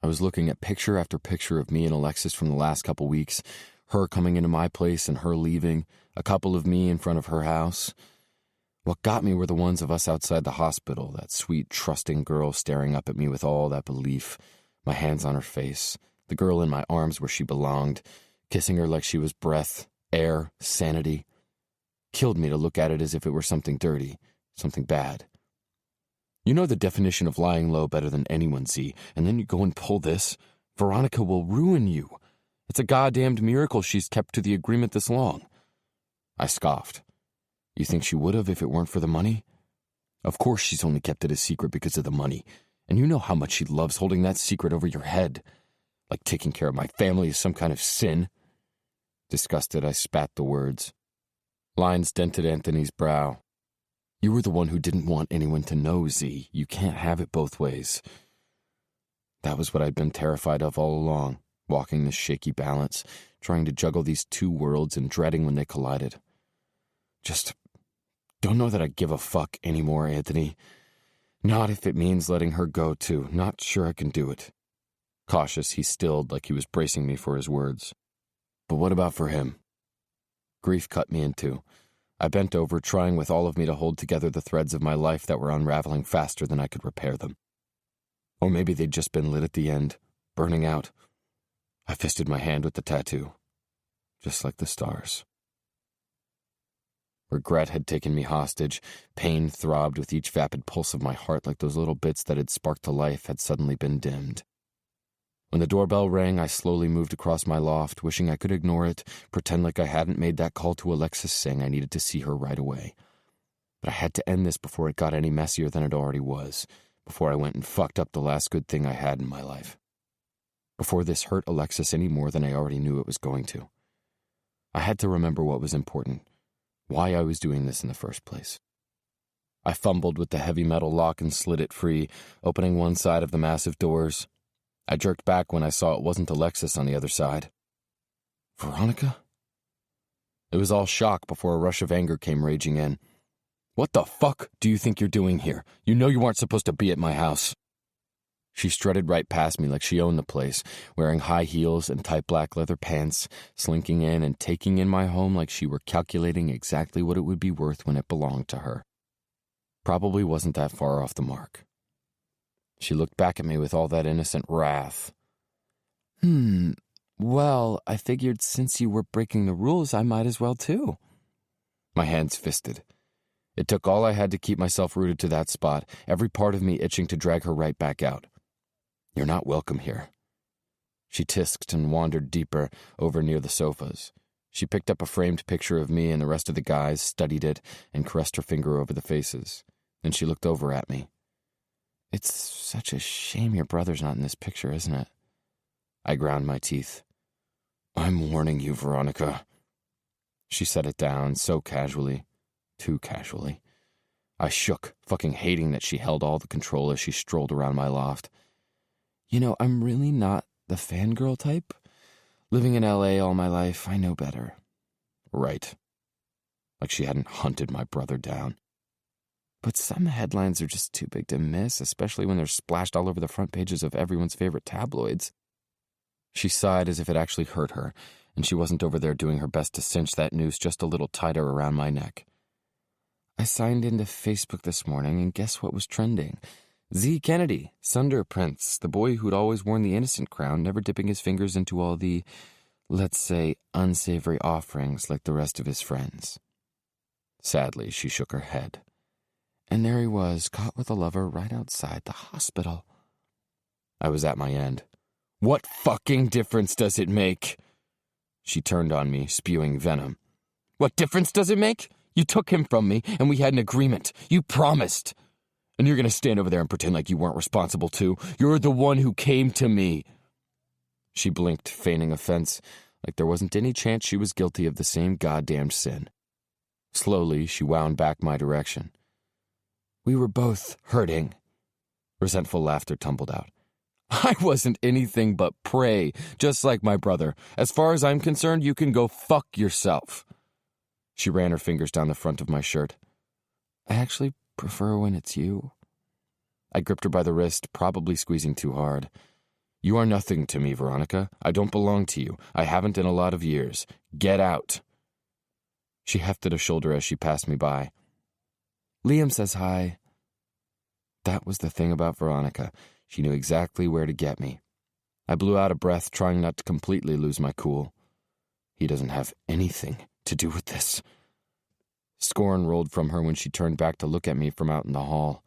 I was looking at picture after picture of me and Alexis from the last couple weeks, her coming into my place and her leaving, a couple of me in front of her house. What got me were the ones of us outside the hospital, that sweet, trusting girl staring up at me with all that belief, my hands on her face, the girl in my arms where she belonged, kissing her like she was breath, air, sanity. Killed me to look at it as if it were something dirty, something bad. You know the definition of lying low better than anyone, Zee, and then you go and pull this? Veronica will ruin you. It's a goddamned miracle she's kept to the agreement this long. I scoffed. You think she would have if it weren't for the money? Of course she's only kept it a secret because of the money, and you know how much she loves holding that secret over your head. Like taking care of my family is some kind of sin. Disgusted, I spat the words. Lines dented Anthony's brow. You were the one who didn't want anyone to know, Zee. You can't have it both ways. That was what I'd been terrified of all along, walking this shaky balance, trying to juggle these two worlds and dreading when they collided. Just don't know that I give a fuck anymore, Anthony. Not if it means letting her go, too. Not sure I can do it. Cautious, he stilled like he was bracing me for his words. But what about for him? Grief cut me in two. I bent over, trying with all of me to hold together the threads of my life that were unraveling faster than I could repair them. Or maybe they'd just been lit at the end, burning out. I fisted my hand with the tattoo, just like the stars. Regret had taken me hostage. Pain throbbed with each vapid pulse of my heart like those little bits that had sparked to life had suddenly been dimmed. When the doorbell rang, I slowly moved across my loft, wishing I could ignore it, pretend like I hadn't made that call to Alexis saying I needed to see her right away. But I had to end this before it got any messier than it already was, before I went and fucked up the last good thing I had in my life. Before this hurt Alexis any more than I already knew it was going to. I had to remember what was important, why I was doing this in the first place. I fumbled with the heavy metal lock and slid it free, opening one side of the massive doors. I jerked back when I saw it wasn't Alexis on the other side. Veronica? It was all shock before a rush of anger came raging in. What the fuck do you think you're doing here? You know you aren't supposed to be at my house. She strutted right past me like she owned the place, wearing high heels and tight black leather pants, slinking in and taking in my home like she were calculating exactly what it would be worth when it belonged to her. Probably wasn't that far off the mark. She looked back at me with all that innocent wrath. Well, I figured since you were breaking the rules, I might as well too. My hands fisted. It took all I had to keep myself rooted to that spot, every part of me itching to drag her right back out. You're not welcome here. She tisked and wandered deeper, over near the sofas. She picked up a framed picture of me and the rest of the guys, studied it, and caressed her finger over the faces. Then she looked over at me. It's such a shame your brother's not in this picture, isn't it? I ground my teeth. I'm warning you, Veronica. She set it down so casually. Too casually. I shook, fucking hating that she held all the control as she strolled around my loft. You know, I'm really not the fangirl type. Living in L.A. all my life, I know better. Right. like she hadn't hunted my brother down. But some headlines are just too big to miss, especially when they're splashed all over the front pages of everyone's favorite tabloids. She sighed as if it actually hurt her, and she wasn't over there doing her best to cinch that noose just a little tighter around my neck. I signed into Facebook this morning, and guess what was trending? Zee Kennedy, Sunder Prince, the boy who'd always worn the innocent crown, never dipping his fingers into all the, let's say, unsavory offerings like the rest of his friends. Sadly, she shook her head. And there he was, caught with a lover right outside the hospital. I was at my end. What fucking difference does it make? She turned on me, spewing venom. What difference does it make? You took him from me, and we had an agreement. You promised. And you're going to stand over there and pretend like you weren't responsible too. You're the one who came to me. She blinked, feigning offense, like there wasn't any chance she was guilty of the same goddamned sin. Slowly, she wound back my direction. We were both hurting. Resentful laughter tumbled out. I wasn't anything but prey, just like my brother. As far as I'm concerned, you can go fuck yourself. She ran her fingers down the front of my shirt. I actually prefer when it's you. I gripped her by the wrist, probably squeezing too hard. You are nothing to me, Veronica. I don't belong to you. I haven't in a lot of years. Get out. She hefted a shoulder as she passed me by. Liam says hi. That was the thing about Veronica. She knew exactly where to get me. I blew out a breath, trying not to completely lose my cool. He doesn't have anything to do with this. Scorn rolled from her when she turned back to look at me from out in the hall.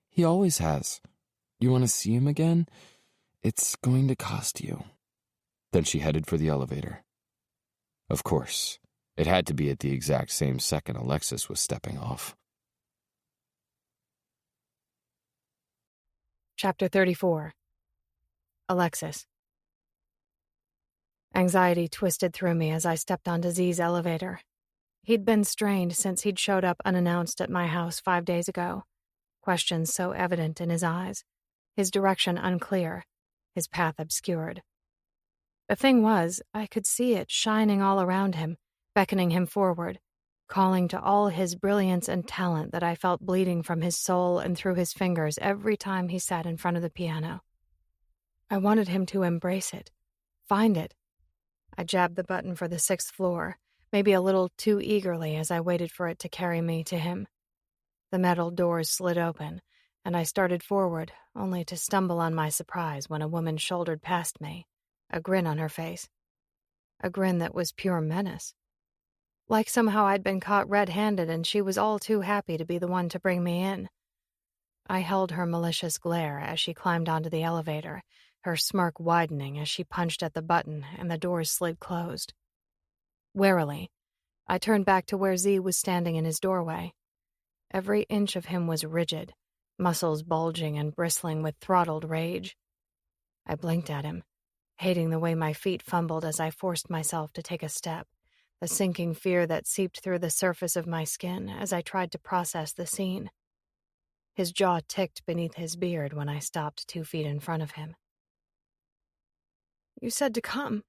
He always has. You want to see him again? It's going to cost you. Then she headed for the elevator. Of course, it had to be at the exact same second Alexis was stepping off. Chapter 34. Alexis. Anxiety twisted through me as I stepped onto Zee's elevator. He'd been strained since he'd showed up unannounced at my house 5 days ago. Questions so evident in his eyes. His direction unclear. His path obscured. The thing was, I could see it shining all around him, beckoning him forward, calling to all his brilliance and talent that I felt bleeding from his soul and through his fingers every time he sat in front of the piano. I wanted him to embrace it, find it. I jabbed the button for the 6th floor, maybe a little too eagerly as I waited for it to carry me to him. The metal doors slid open, and I started forward, only to stumble on my surprise when a woman shouldered past me, a grin on her face. A grin that was pure menace. Like somehow I'd been caught red-handed and she was all too happy to be the one to bring me in. I held her malicious glare as she climbed onto the elevator, her smirk widening as she punched at the button and the doors slid closed. Warily, I turned back to where Zee was standing in his doorway. Every inch of him was rigid, muscles bulging and bristling with throttled rage. I blinked at him, hating the way my feet fumbled as I forced myself to take a step, the sinking fear that seeped through the surface of my skin as I tried to process the scene. His jaw ticked beneath his beard when I stopped 2 feet in front of him. You said to come,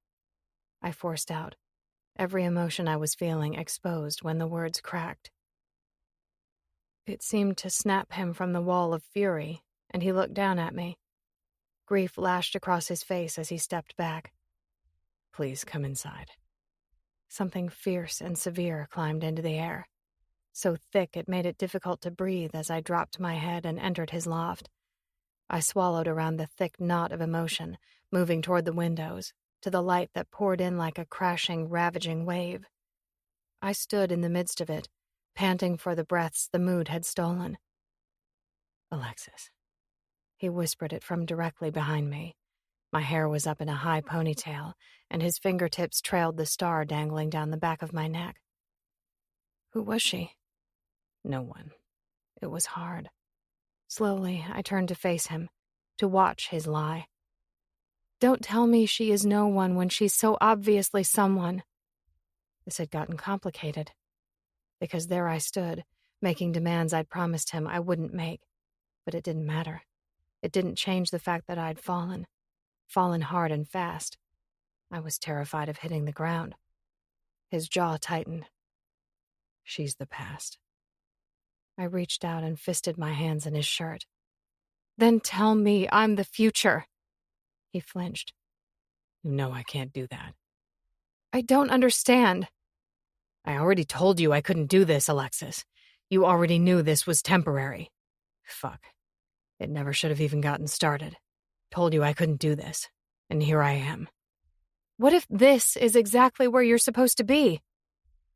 I forced out, every emotion I was feeling exposed when the words cracked. It seemed to snap him from the wall of fury, and he looked down at me. Grief lashed across his face as he stepped back. Please come inside. Something fierce and severe climbed into the air, so thick it made it difficult to breathe as I dropped my head and entered his loft. I swallowed around the thick knot of emotion, moving toward the windows, to the light that poured in like a crashing, ravaging wave. I stood in the midst of it, panting for the breaths the mood had stolen. Alexis. He whispered it from directly behind me. My hair was up in a high ponytail, and his fingertips trailed the star dangling down the back of my neck. Who was she? No one. It was hard. Slowly, I turned to face him, to watch his lie. Don't tell me she is no one when she's so obviously someone. This had gotten complicated, because there I stood, making demands I'd promised him I wouldn't make. But it didn't matter. It didn't change the fact that I'd fallen hard and fast. I was terrified of hitting the ground. His jaw tightened. She's the past. I reached out and fisted my hands in his shirt. Then tell me I'm the future. He flinched. You know I can't do that. I don't understand. I already told you I couldn't do this, Alexis. You already knew this was temporary. Fuck. It never should have even gotten started. Told you I couldn't do this. And here I am. What if this is exactly where you're supposed to be?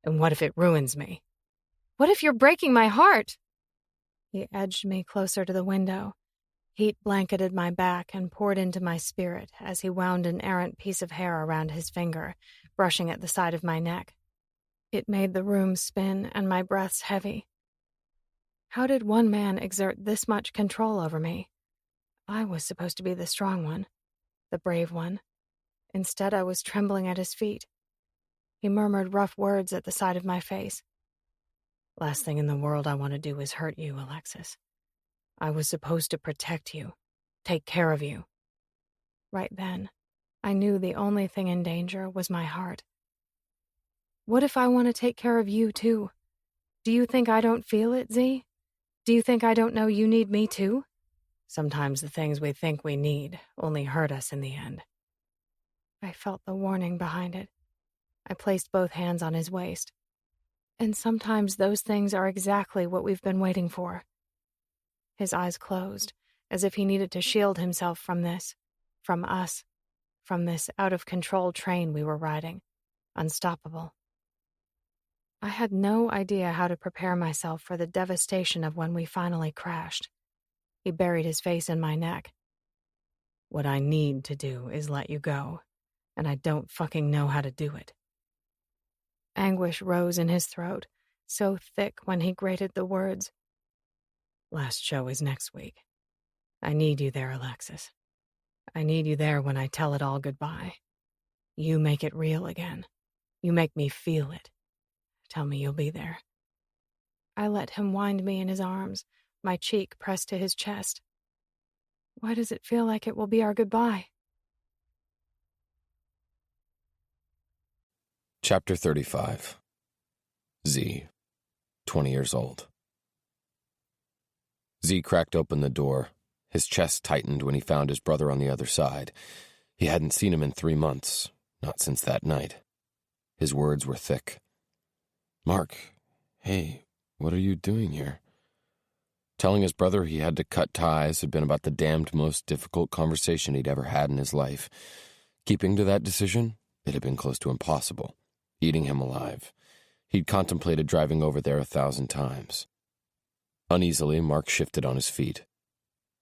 And what if it ruins me? What if you're breaking my heart? He edged me closer to the window. Heat blanketed my back and poured into my spirit as he wound an errant piece of hair around his finger, brushing at the side of my neck. It made the room spin and my breaths heavy. How did one man exert this much control over me? I was supposed to be the strong one, the brave one. Instead, I was trembling at his feet. He murmured rough words at the side of my face. Last thing in the world I want to do is hurt you, Alexis. I was supposed to protect you, take care of you. Right then, I knew the only thing in danger was my heart. What if I want to take care of you, too? Do you think I don't feel it, Zee? Do you think I don't know you need me, too? Sometimes the things we think we need only hurt us in the end. I felt the warning behind it. I placed both hands on his waist. And sometimes those things are exactly what we've been waiting for. His eyes closed, as if he needed to shield himself from this, from us, from this out-of-control train we were riding, unstoppable. I had no idea how to prepare myself for the devastation of when we finally crashed. He buried his face in my neck. What I need to do is let you go, and I don't fucking know how to do it. Anguish rose in his throat, so thick when he grated the words. Last show is next week. I need you there, Alexis. I need you there when I tell it all goodbye. You make it real again. You make me feel it. Tell me you'll be there. I let him wind me in his arms, my cheek pressed to his chest. Why does it feel like it will be our goodbye? Chapter 35. Zee, 20 years old. Zee cracked open the door. His chest tightened when he found his brother on the other side. He hadn't seen him in 3 months, not since that night. His words were thick. Mark, hey, what are you doing here? Telling his brother he had to cut ties had been about the damned most difficult conversation he'd ever had in his life. Keeping to that decision, it had been close to impossible. Eating him alive. He'd contemplated driving over there 1,000 times. Uneasily, Mark shifted on his feet.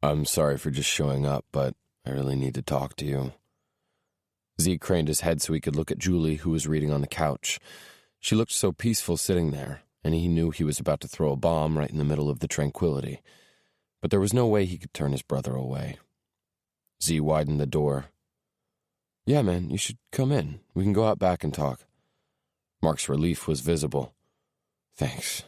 I'm sorry for just showing up, but I really need to talk to you. Zee craned his head so he could look at Julie, who was reading on the couch. She looked so peaceful sitting there, and he knew he was about to throw a bomb right in the middle of the tranquility. But there was no way he could turn his brother away. Zee widened the door. Yeah, man, you should come in. We can go out back and talk. Mark's relief was visible. Thanks.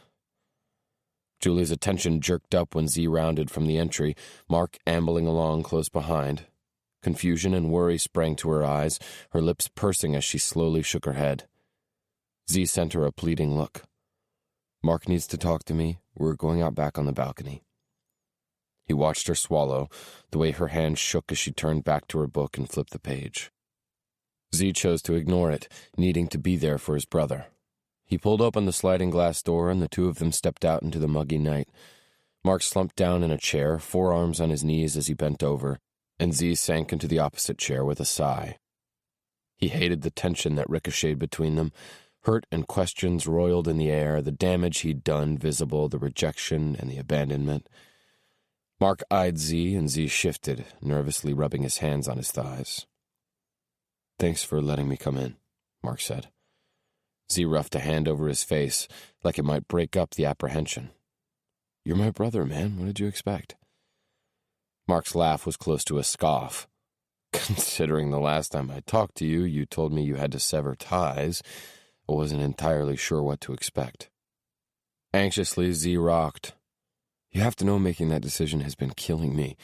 Julie's attention jerked up when Zee rounded from the entry, Mark ambling along close behind. Confusion and worry sprang to her eyes, her lips pursing as she slowly shook her head. Zee sent her a pleading look. Mark needs to talk to me. We're going out back on the balcony. He watched her swallow, the way her hand shook as she turned back to her book and flipped the page. Zee chose to ignore it, needing to be there for his brother. He pulled open the sliding glass door, and the two of them stepped out into the muggy night. Mark slumped down in a chair, forearms on his knees as he bent over, and Zee sank into the opposite chair with a sigh. He hated the tension that ricocheted between them. Hurt and questions roiled in the air, the damage he'd done visible, the rejection and the abandonment. Mark eyed Zee, and Zee shifted, nervously rubbing his hands on his thighs. Thanks for letting me come in, Mark said. Zee roughed a hand over his face, like it might break up the apprehension. You're my brother, man. What did you expect? Mark's laugh was close to a scoff. Considering the last time I talked to you, you told me you had to sever ties, I wasn't entirely sure what to expect. Anxiously, Zee rocked. You have to know making that decision has been killing me.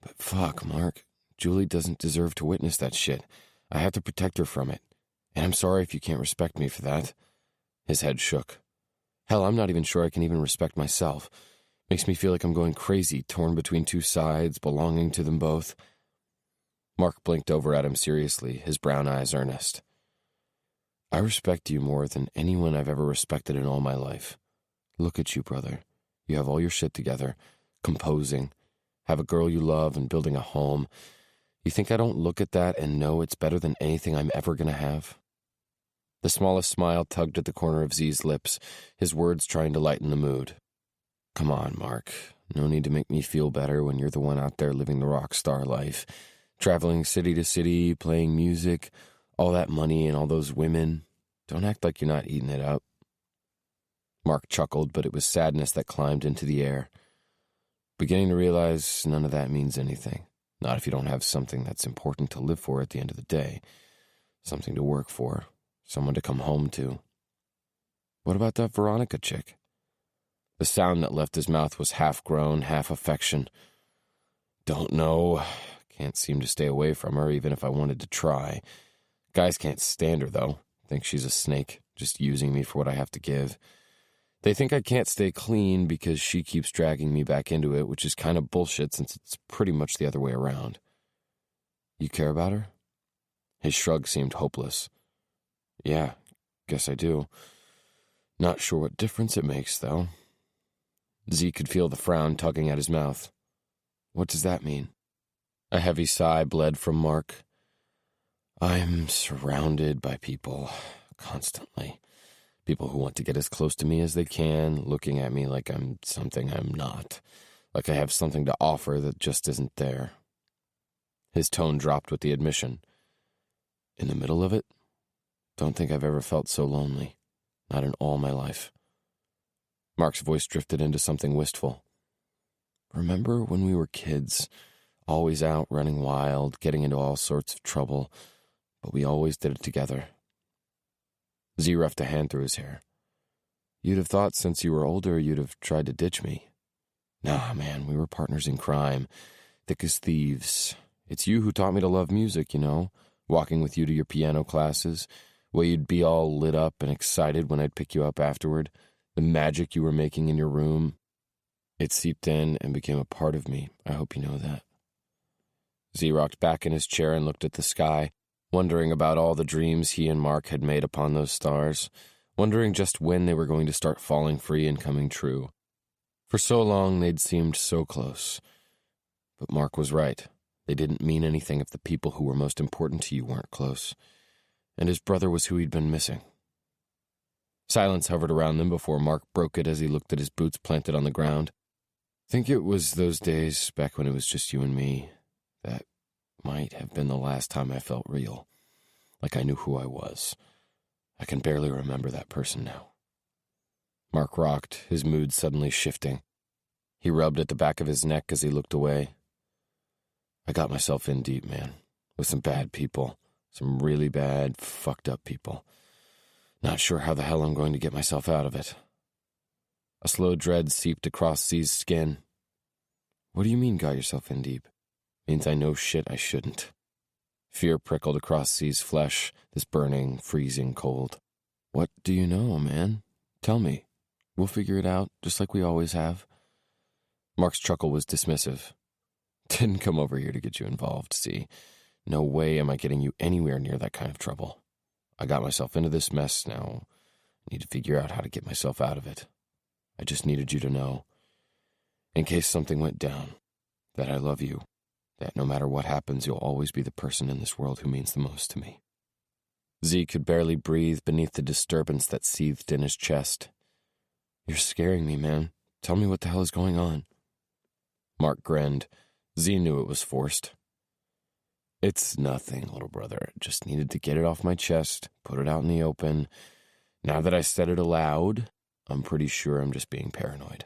But fuck, Mark. Julie doesn't deserve to witness that shit. I have to protect her from it. And I'm sorry if you can't respect me for that. His head shook. Hell, I'm not even sure I can even respect myself. Makes me feel like I'm going crazy, torn between two sides, belonging to them both. Mark blinked over at him seriously, his brown eyes earnest. I respect you more than anyone I've ever respected in all my life. Look at you, brother. You have all your shit together, composing, have a girl you love and building a home. You think I don't look at that and know it's better than anything I'm ever going to have? The smallest smile tugged at the corner of Zee's lips, his words trying to lighten the mood. Come on, Mark. No need to make me feel better when you're the one out there living the rock star life, traveling city to city, playing music, all that money and all those women. Don't act like you're not eating it up. Mark chuckled, but it was sadness that climbed into the air. Beginning to realize none of that means anything. Not if you don't have something that's important to live for at the end of the day. Something to work for. Someone to come home to. What about that Veronica chick? The sound that left his mouth was half groan, half affection. Don't know. Can't seem to stay away from her, even if I wanted to try. Guys can't stand her, though. Think she's a snake, just using me for what I have to give. They think I can't stay clean because she keeps dragging me back into it, which is kind of bullshit since it's pretty much the other way around. You care about her? His shrug seemed hopeless. Yeah, guess I do. Not sure what difference it makes, though. Zee could feel the frown tugging at his mouth. What does that mean? A heavy sigh bled from Mark. I'm surrounded by people, constantly. People who want to get as close to me as they can, looking at me like I'm something I'm not, like I have something to offer that just isn't there. His tone dropped with the admission. In the middle of it? Don't think I've ever felt so lonely. Not in all my life. Mark's voice drifted into something wistful. Remember when we were kids, always out running wild, getting into all sorts of trouble, but we always did it together. Zee roughed a hand through his hair. You'd have thought since you were older you'd have tried to ditch me. Nah, man, we were partners in crime, thick as thieves. It's you who taught me to love music, you know, walking with you to your piano classes, where you'd be all lit up and excited when I'd pick you up afterward, the magic you were making in your room. It seeped in and became a part of me. I hope you know that. Zee rocked back in his chair and looked at the sky, wondering about all the dreams he and Mark had made upon those stars, wondering just when they were going to start falling free and coming true. For so long they'd seemed so close. But Mark was right. They didn't mean anything if the people who were most important to you weren't close. And his brother was who he'd been missing. Silence hovered around them before Mark broke it as he looked at his boots planted on the ground. Think it was those days, back when it was just you and me, that might have been the last time I felt real, like I knew who I was. I can barely remember that person now. Mark rocked, his mood suddenly shifting. He rubbed at the back of his neck as he looked away. I got myself in deep, man, with some bad people, some really bad, fucked up people. Not sure how the hell I'm going to get myself out of it. A slow dread seeped across Zee's skin. What do you mean, got yourself in deep? Means I know shit I shouldn't. Fear prickled across Zee's flesh, this burning, freezing cold. What do you know, man? Tell me. We'll figure it out, just like we always have. Mark's chuckle was dismissive. Didn't come over here to get you involved, Zee. No way am I getting you anywhere near that kind of trouble. I got myself into this mess now. I need to figure out how to get myself out of it. I just needed you to know, in case something went down, that I love you. That no matter what happens, you'll always be the person in this world who means the most to me. Zee could barely breathe beneath the disturbance that seethed in his chest. You're scaring me, man. Tell me what the hell is going on. Mark grinned. Zee knew it was forced. It's nothing, little brother. Just needed to get it off my chest, put it out in the open. Now that I said it aloud, I'm pretty sure I'm just being paranoid.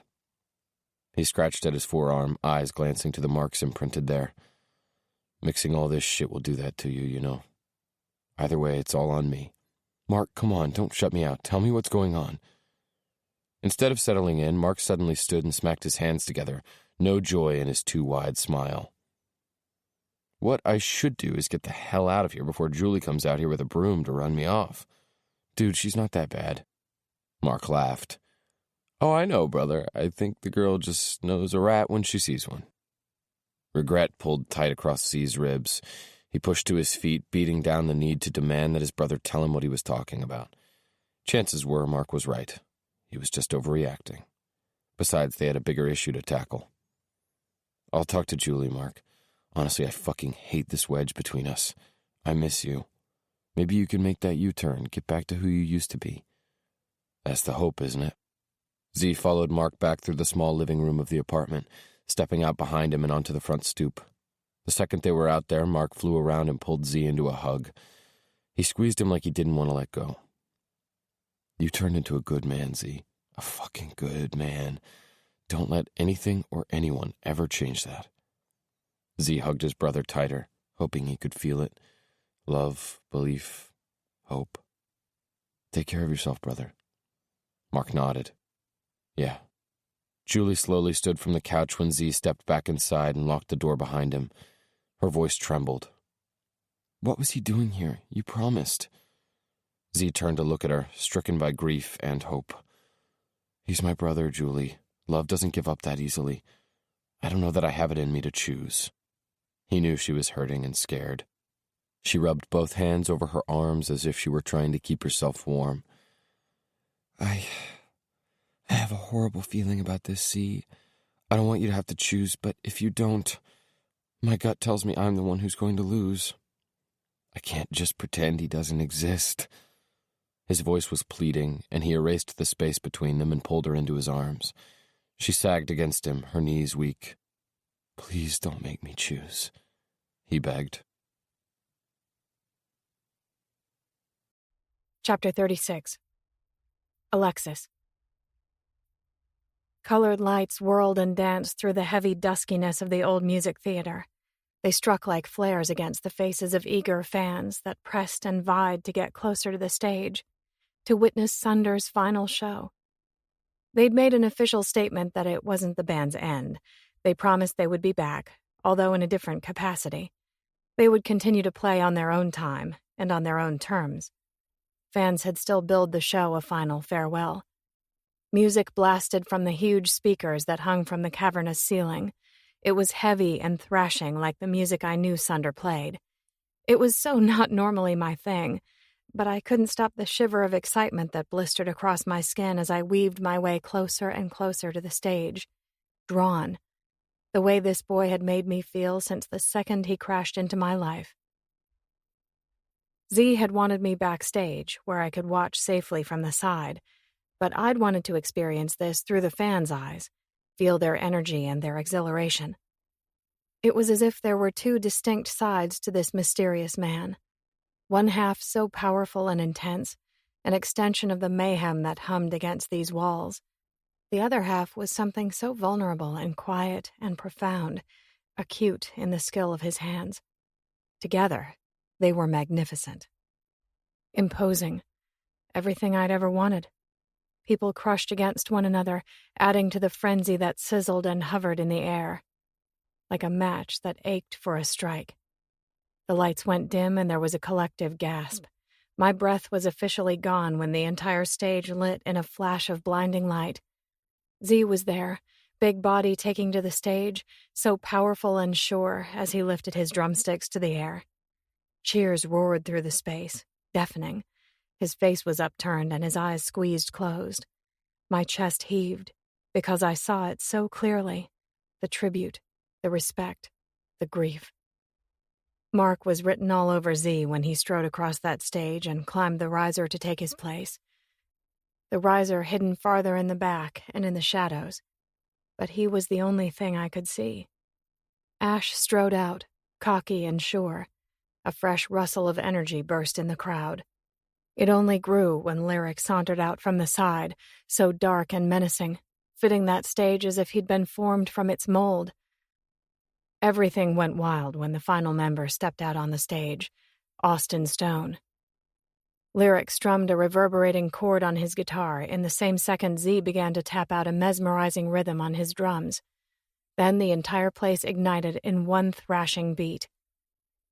He scratched at his forearm, eyes glancing to the marks imprinted there. Mixing all this shit will do that to you, you know. Either way, it's all on me. Mark, come on, don't shut me out. Tell me what's going on. Instead of settling in, Mark suddenly stood and smacked his hands together, no joy in his too wide smile. What I should do is get the hell out of here before Julie comes out here with a broom to run me off. Dude, she's not that bad. Mark laughed. Oh, I know, brother. I think the girl just knows a rat when she sees one. Regret pulled tight across Zee's ribs. He pushed to his feet, beating down the need to demand that his brother tell him what he was talking about. Chances were Mark was right. He was just overreacting. Besides, they had a bigger issue to tackle. I'll talk to Julie, Mark. Honestly, I fucking hate this wedge between us. I miss you. Maybe you can make that U-turn, get back to who you used to be. That's the hope, isn't it? Zee followed Mark back through the small living room of the apartment, stepping out behind him and onto the front stoop. The second they were out there, Mark flew around and pulled Zee into a hug. He squeezed him like he didn't want to let go. You turned into a good man, Zee. A fucking good man. Don't let anything or anyone ever change that. Zee hugged his brother tighter, hoping he could feel it. Love, belief, hope. Take care of yourself, brother. Mark nodded. Yeah. Julie slowly stood from the couch when Zee stepped back inside and locked the door behind him. Her voice trembled. What was he doing here? You promised. Zee turned to look at her, stricken by grief and hope. He's my brother, Julie. Love doesn't give up that easily. I don't know that I have it in me to choose. He knew she was hurting and scared. She rubbed both hands over her arms as if she were trying to keep herself warm. I have a horrible feeling about this, Zee. I don't want you to have to choose, but if you don't, my gut tells me I'm the one who's going to lose. I can't just pretend he doesn't exist. His voice was pleading, and he erased the space between them and pulled her into his arms. She sagged against him, her knees weak. Please don't make me choose, he begged. Chapter 36. Alexis. Colored lights whirled and danced through the heavy duskiness of the old music theater. They struck like flares against the faces of eager fans that pressed and vied to get closer to the stage, to witness Sunder's final show. They'd made an official statement that it wasn't the band's end. They promised they would be back, although in a different capacity. They would continue to play on their own time and on their own terms. Fans had still billed the show a final farewell. Music blasted from the huge speakers that hung from the cavernous ceiling. It was heavy and thrashing like the music I knew Sunder played. It was so not normally my thing, but I couldn't stop the shiver of excitement that blistered across my skin as I weaved my way closer and closer to the stage. Drawn. The way this boy had made me feel since the second he crashed into my life. Zee had wanted me backstage, where I could watch safely from the side, but I'd wanted to experience this through the fans' eyes, feel their energy and their exhilaration. It was as if there were two distinct sides to this mysterious man. One half so powerful and intense, an extension of the mayhem that hummed against these walls. The other half was something so vulnerable and quiet and profound, acute in the skill of his hands. Together, they were magnificent. Imposing. Everything I'd ever wanted. People crushed against one another, adding to the frenzy that sizzled and hovered in the air. Like a match that ached for a strike. The lights went dim and there was a collective gasp. My breath was officially gone when the entire stage lit in a flash of blinding light. Zee was there, big body taking to the stage, so powerful and sure as he lifted his drumsticks to the air. Cheers roared through the space, deafening. His face was upturned and his eyes squeezed closed. My chest heaved, because I saw it so clearly. The tribute, the respect, the grief. Mark was written all over Zee when he strode across that stage and climbed the riser to take his place. The riser hidden farther in the back and in the shadows, but he was the only thing I could see. Ash strode out, cocky and sure. A fresh rustle of energy burst in the crowd. It only grew when Lyric sauntered out from the side, so dark and menacing, fitting that stage as if he'd been formed from its mold. Everything went wild when the final member stepped out on the stage, Austin Stone. Lyric strummed a reverberating chord on his guitar in the same second Zee began to tap out a mesmerizing rhythm on his drums. Then the entire place ignited in one thrashing beat.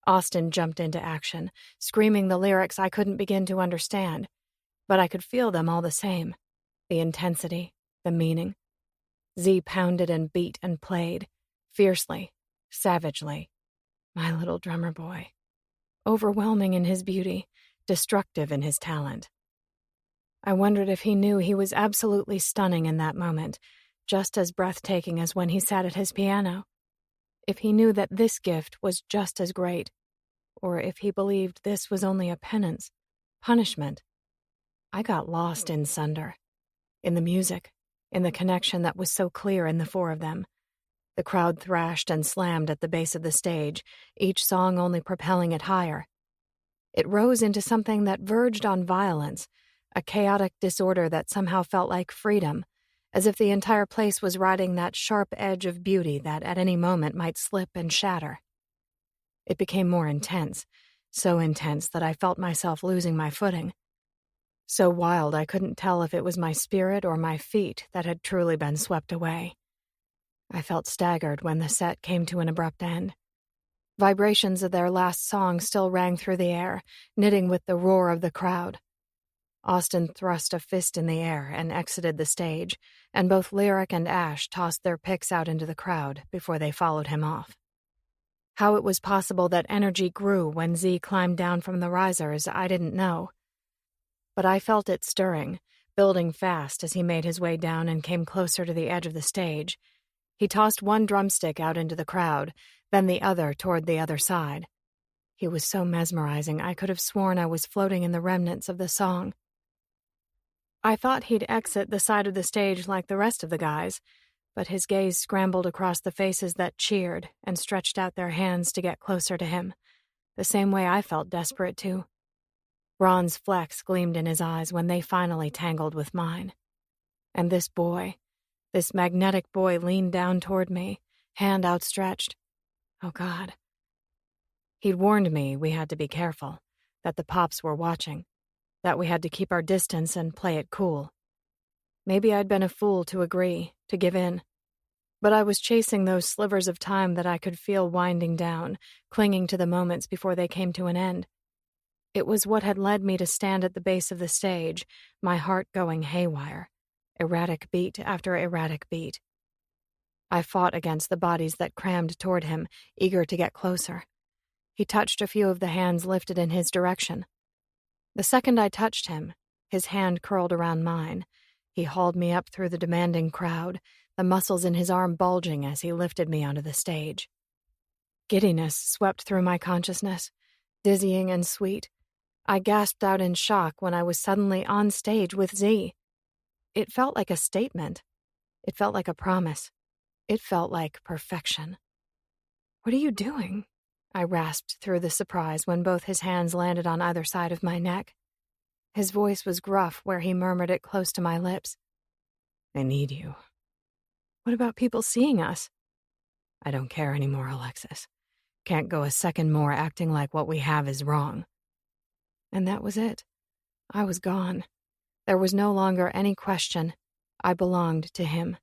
Austin jumped into action, screaming the lyrics I couldn't begin to understand, but I could feel them all the same. The intensity, the meaning. Zee pounded and beat and played, fiercely, savagely. My little drummer boy. Overwhelming in his beauty, destructive in his talent. I wondered if he knew he was absolutely stunning in that moment, just as breathtaking as when he sat at his piano. If he knew that this gift was just as great, or if he believed this was only a penance, punishment. I got lost in Sunder, in the music, in the connection that was so clear in the four of them. The crowd thrashed and slammed at the base of the stage, each song only propelling it higher. It rose into something that verged on violence, a chaotic disorder that somehow felt like freedom, as if the entire place was riding that sharp edge of beauty that at any moment might slip and shatter. It became more intense, so intense that I felt myself losing my footing. So wild I couldn't tell if it was my spirit or my feet that had truly been swept away. I felt staggered when the set came to an abrupt end. Vibrations of their last song still rang through the air, knitting with the roar of the crowd. Austin thrust a fist in the air and exited the stage, and both Lyric and Ash tossed their picks out into the crowd before they followed him off. How it was possible that energy grew when Zee climbed down from the risers, I didn't know. But I felt it stirring, building fast as he made his way down and came closer to the edge of the stage. He tossed one drumstick out into the crowd, then the other toward the other side. He was so mesmerizing I could have sworn I was floating in the remnants of the song. I thought he'd exit the side of the stage like the rest of the guys, but his gaze scrambled across the faces that cheered and stretched out their hands to get closer to him, the same way I felt desperate to. Bronze flecks gleamed in his eyes when they finally tangled with mine. And this boy, this magnetic boy leaned down toward me, hand outstretched. Oh, God. He'd warned me we had to be careful, that the Pops were watching, that we had to keep our distance and play it cool. Maybe I'd been a fool to agree, to give in. But I was chasing those slivers of time that I could feel winding down, clinging to the moments before they came to an end. It was what had led me to stand at the base of the stage, my heart going haywire, erratic beat after erratic beat. I fought against the bodies that crammed toward him, eager to get closer. He touched a few of the hands lifted in his direction. The second I touched him, his hand curled around mine. He hauled me up through the demanding crowd, the muscles in his arm bulging as he lifted me onto the stage. Giddiness swept through my consciousness, dizzying and sweet. I gasped out in shock when I was suddenly on stage with Zee. It felt like a statement. It felt like a promise. It felt like perfection. "What are you doing?" I rasped through the surprise when both his hands landed on either side of my neck. His voice was gruff where he murmured it close to my lips. "I need you." "What about people seeing us?" "I don't care anymore, Alexis. Can't go a second more acting like what we have is wrong." And that was it. I was gone. There was no longer any question. I belonged to him.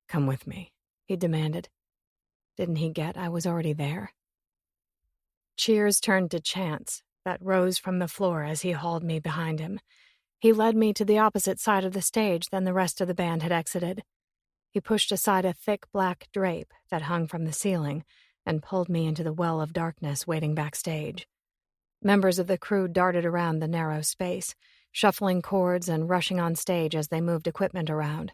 "Come with me," he demanded. Didn't he get I was already there? Cheers turned to chants that rose from the floor as he hauled me behind him. He led me to the opposite side of the stage than the rest of the band had exited. He pushed aside a thick black drape that hung from the ceiling and pulled me into the well of darkness waiting backstage. Members of the crew darted around the narrow space, shuffling chords and rushing on stage as they moved equipment around.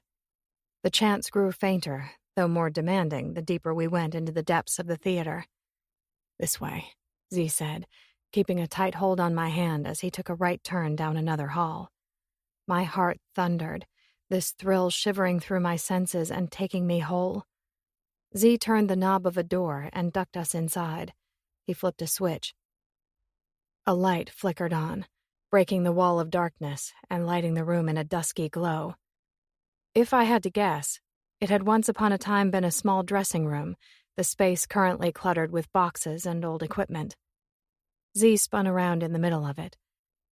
The chants grew fainter, though more demanding the deeper we went into the depths of the theater. "This way," Zee said, keeping a tight hold on my hand as he took a right turn down another hall. My heart thundered, this thrill shivering through my senses and taking me whole. Zee turned the knob of a door and ducked us inside. He flipped a switch. A light flickered on, breaking the wall of darkness and lighting the room in a dusky glow. If I had to guess, it had once upon a time been a small dressing room, the space currently cluttered with boxes and old equipment. Zee spun around in the middle of it.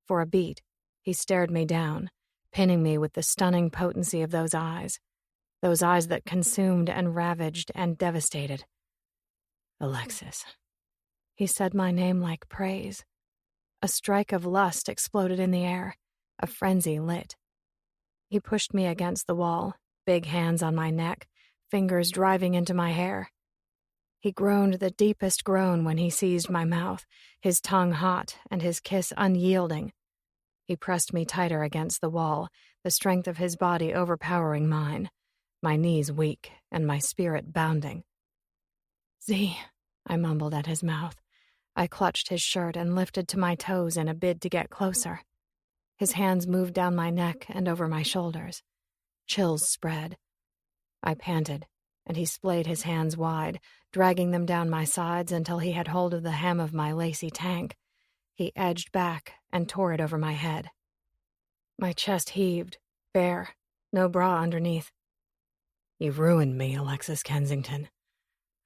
For a beat, he stared me down, pinning me with the stunning potency of those eyes that consumed and ravaged and devastated. "Alexis." He said my name like praise. A strike of lust exploded in the air, a frenzy lit. He pushed me against the wall, big hands on my neck, fingers driving into my hair. He groaned the deepest groan when he seized my mouth, his tongue hot and his kiss unyielding. He pressed me tighter against the wall, the strength of his body overpowering mine, my knees weak and my spirit bounding. "Zee," I mumbled at his mouth. I clutched his shirt and lifted to my toes in a bid to get closer. His hands moved down my neck and over my shoulders. Chills spread. I panted, and he splayed his hands wide, dragging them down my sides until he had hold of the hem of my lacy tank. He edged back and tore it over my head. My chest heaved, bare, no bra underneath. "You've ruined me, Alexis Kensington.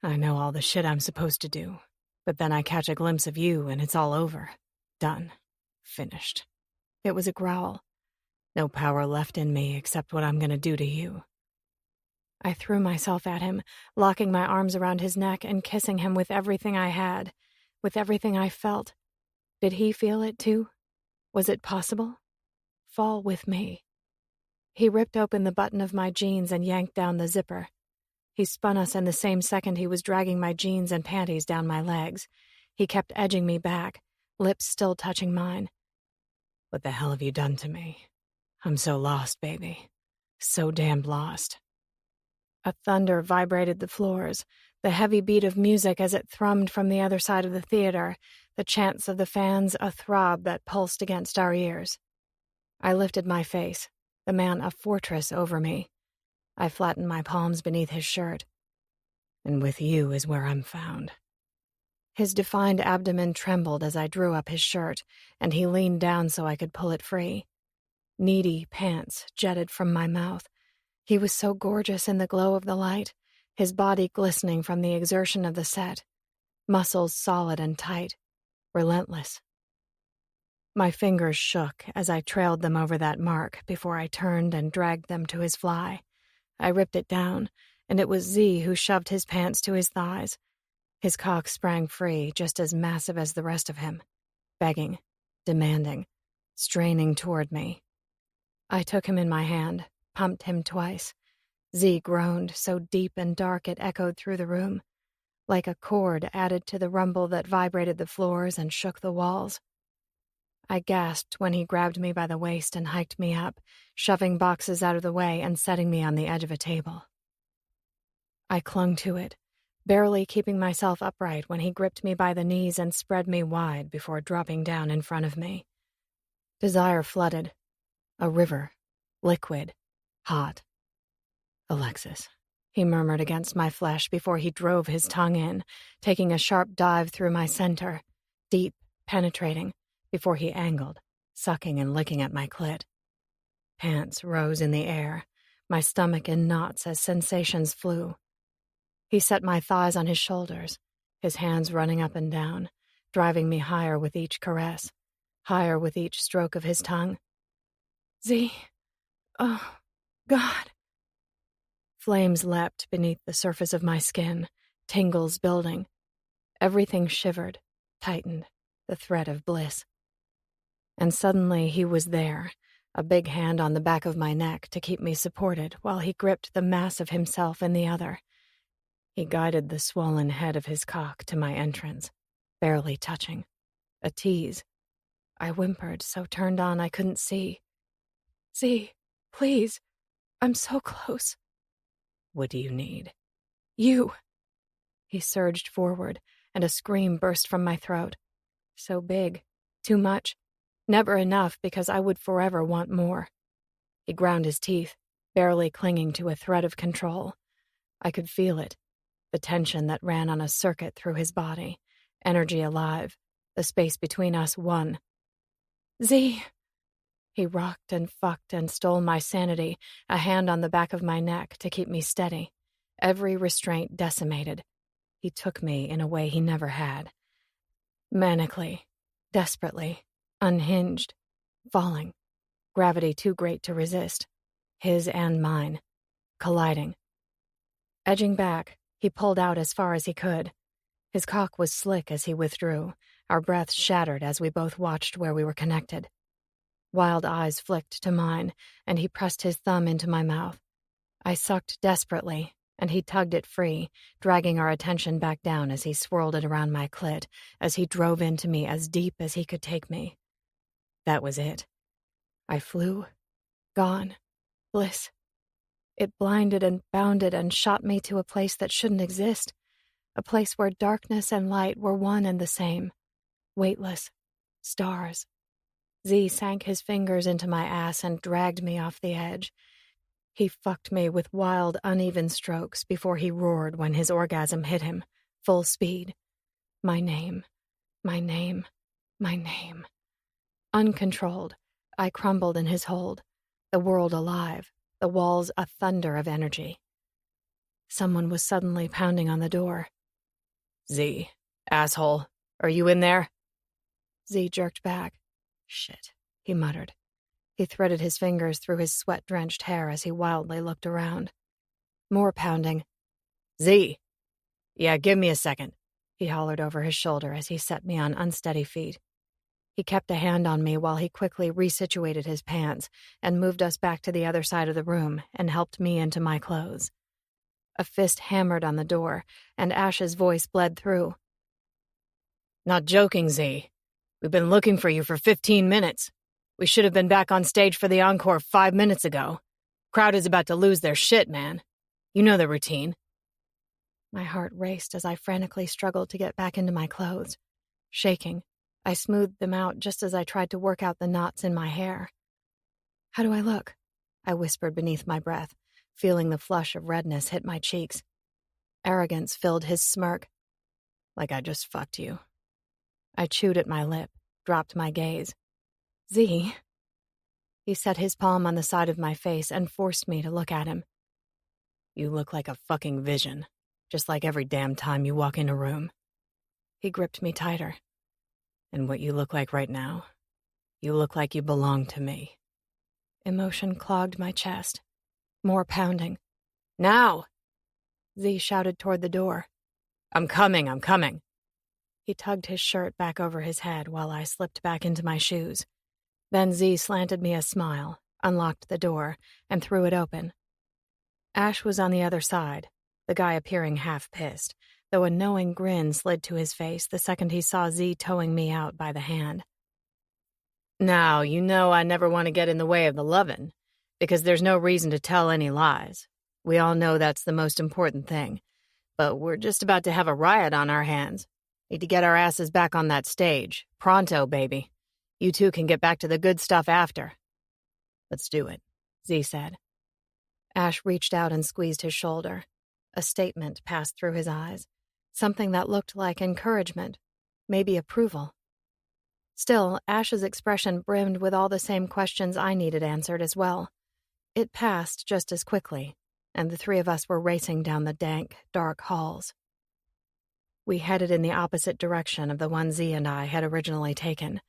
I know all the shit I'm supposed to do, but then I catch a glimpse of you and it's all over. Done. Finished." It was a growl. No power left in me except what I'm gonna do to you. I threw myself at him, locking my arms around his neck and kissing him with everything I had, with everything I felt. Did he feel it too? Was it possible? Fall with me. He ripped open the button of my jeans and yanked down the zipper. He spun us in the same second he was dragging my jeans and panties down my legs. He kept edging me back, lips still touching mine. "What the hell have you done to me? I'm so lost, baby. So damned lost." A thunder vibrated the floors, the heavy beat of music as it thrummed from the other side of the theater, the chants of the fans a throb that pulsed against our ears. I lifted my face, the man a fortress over me. I flattened my palms beneath his shirt. "And with you is where I'm found." His defined abdomen trembled as I drew up his shirt, and he leaned down so I could pull it free. Needy pants jetted from my mouth. He was so gorgeous in the glow of the light, his body glistening from the exertion of the set, muscles solid and tight, relentless. My fingers shook as I trailed them over that mark before I turned and dragged them to his fly. I ripped it down, and it was Zee who shoved his pants to his thighs. His cock sprang free, just as massive as the rest of him, begging, demanding, straining toward me. I took him in my hand, pumped him twice. Zee groaned, so deep and dark it echoed through the room, like a chord added to the rumble that vibrated the floors and shook the walls. I gasped when he grabbed me by the waist and hiked me up, shoving boxes out of the way and setting me on the edge of a table. I clung to it, barely keeping myself upright when he gripped me by the knees and spread me wide before dropping down in front of me. Desire flooded. A river. Liquid. Hot. "Alexis," he murmured against my flesh before he drove his tongue in, taking a sharp dive through my center, deep, penetrating, before he angled, sucking and licking at my clit. Pants rose in the air, my stomach in knots as sensations flew. He set my thighs on his shoulders, his hands running up and down, driving me higher with each caress, higher with each stroke of his tongue. "Zee, oh, God." Flames leapt beneath the surface of my skin, tingles building. Everything shivered, tightened, the thread of bliss. And suddenly he was there, a big hand on the back of my neck to keep me supported while he gripped the mass of himself in the other. He guided the swollen head of his cock to my entrance, barely touching. A tease. I whimpered, so turned on I couldn't see. "Zee, please, I'm so close." "What do you need?" "You." He surged forward, and a scream burst from my throat. So big, too much, never enough because I would forever want more. He ground his teeth, barely clinging to a thread of control. I could feel it, the tension that ran on a circuit through his body, energy alive, the space between us one. "Zee." He rocked and fucked and stole my sanity, a hand on the back of my neck to keep me steady, every restraint decimated. He took me in a way he never had. Manically, desperately, unhinged, falling, gravity too great to resist, his and mine, colliding. Edging back, he pulled out as far as he could. His cock was slick as he withdrew, our breaths shattered as we both watched where we were connected. Wild eyes flicked to mine, and he pressed his thumb into my mouth. I sucked desperately, and he tugged it free, dragging our attention back down as he swirled it around my clit, as he drove into me as deep as he could take me. That was it. I flew. Gone. Bliss. It blinded and bounded and shot me to a place that shouldn't exist, a place where darkness and light were one and the same. Weightless. Stars. Zee sank his fingers into my ass and dragged me off the edge. He fucked me with wild, uneven strokes before he roared when his orgasm hit him, full speed. My name. My name. My name. Uncontrolled, I crumbled in his hold, the world alive, the walls a thunder of energy. Someone was suddenly pounding on the door. Zee, asshole, are you in there? Zee jerked back. Shit, he muttered. He threaded his fingers through his sweat-drenched hair as he wildly looked around. More pounding. Zee! Yeah, give me a second, he hollered over his shoulder as he set me on unsteady feet. He kept a hand on me while he quickly resituated his pants and moved us back to the other side of the room and helped me into my clothes. A fist hammered on the door, and Ash's voice bled through. Not joking, Zee. We've been looking for you for 15 minutes. We should have been back on stage for the encore 5 minutes ago. Crowd is about to lose their shit, man. You know the routine. My heart raced as I frantically struggled to get back into my clothes. Shaking, I smoothed them out just as I tried to work out the knots in my hair. How do I look? I whispered beneath my breath, feeling the flush of redness hit my cheeks. Arrogance filled his smirk. Like I just fucked you. I chewed at my lip, dropped my gaze. Zee. He set his palm on the side of my face and forced me to look at him. You look like a fucking vision, just like every damn time you walk in a room. He gripped me tighter. And what you look like right now, you look like you belong to me. Emotion clogged my chest. More pounding. Now! Zee shouted toward the door. I'm coming. He tugged his shirt back over his head while I slipped back into my shoes. Then Zee slanted me a smile, unlocked the door, and threw it open. Ash was on the other side, the guy appearing half-pissed, though a knowing grin slid to his face the second he saw Zee towing me out by the hand. Now, you know I never want to get in the way of the lovin', because there's no reason to tell any lies. We all know that's the most important thing. But we're just about to have a riot on our hands. Need to get our asses back on that stage. Pronto, baby. You two can get back to the good stuff after. Let's do it, Zee said. Ash reached out and squeezed his shoulder. A statement passed through his eyes. Something that looked like encouragement. Maybe approval. Still, Ash's expression brimmed with all the same questions I needed answered as well. It passed just as quickly, and the three of us were racing down the dank, dark halls. We headed in the opposite direction of the one Zee and I had originally taken.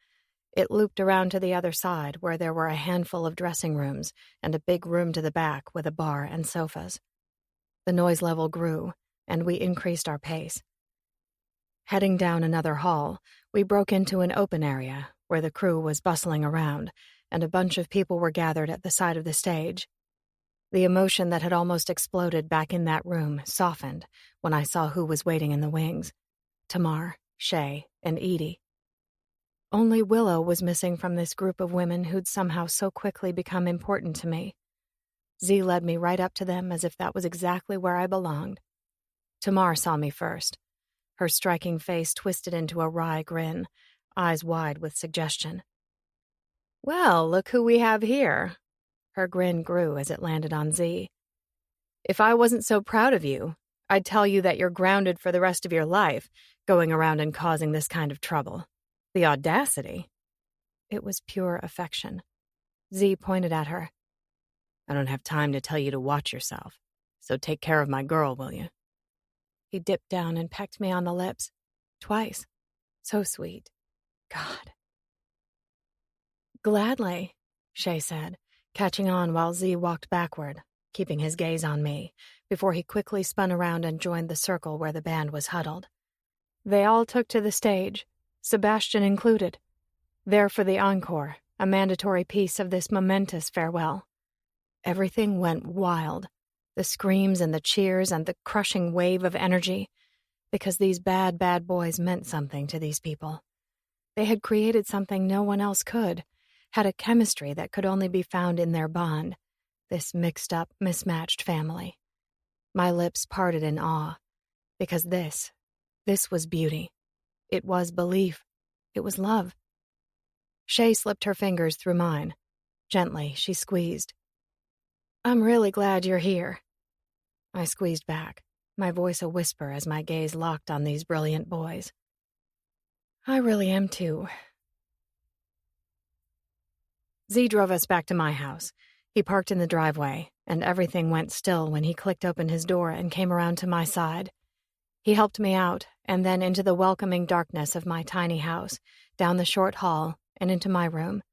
It looped around to the other side, where there were a handful of dressing rooms and a big room to the back with a bar and sofas. The noise level grew, and we increased our pace. Heading down another hall, we broke into an open area where the crew was bustling around, and a bunch of people were gathered at the side of the stage. The emotion that had almost exploded back in that room softened when I saw who was waiting in the wings. Tamar, Shay, and Edie. Only Willow was missing from this group of women who'd somehow so quickly become important to me. Zee led me right up to them as if that was exactly where I belonged. Tamar saw me first. Her striking face twisted into a wry grin, eyes wide with suggestion. Well, look who we have here. Her grin grew as it landed on Zee. If I wasn't so proud of you, I'd tell you that you're grounded for the rest of your life, going around and causing this kind of trouble. The audacity. It was pure affection. Zee pointed at her. I don't have time to tell you to watch yourself, so take care of my girl, will you? He dipped down and pecked me on the lips. Twice. So sweet. God. Gladly, Shay said, catching on while Zee walked backward, keeping his gaze on me, before he quickly spun around and joined the circle where the band was huddled. They all took to the stage, Sebastian included. There for the encore, a mandatory piece of this momentous farewell. Everything went wild. The screams and the cheers and the crushing wave of energy, because these bad, bad boys meant something to these people. They had created something no one else could, had a chemistry that could only be found in their bond, this mixed-up, mismatched family. My lips parted in awe, because this was beauty. It was belief. It was love. Shay slipped her fingers through mine. Gently, she squeezed. "I'm really glad you're here." I squeezed back, my voice a whisper as my gaze locked on these brilliant boys. "I really am too." Zee drove us back to my house. He parked in the driveway, and everything went still when he clicked open his door and came around to my side. He helped me out, and then into the welcoming darkness of my tiny house, down the short hall, and into my room.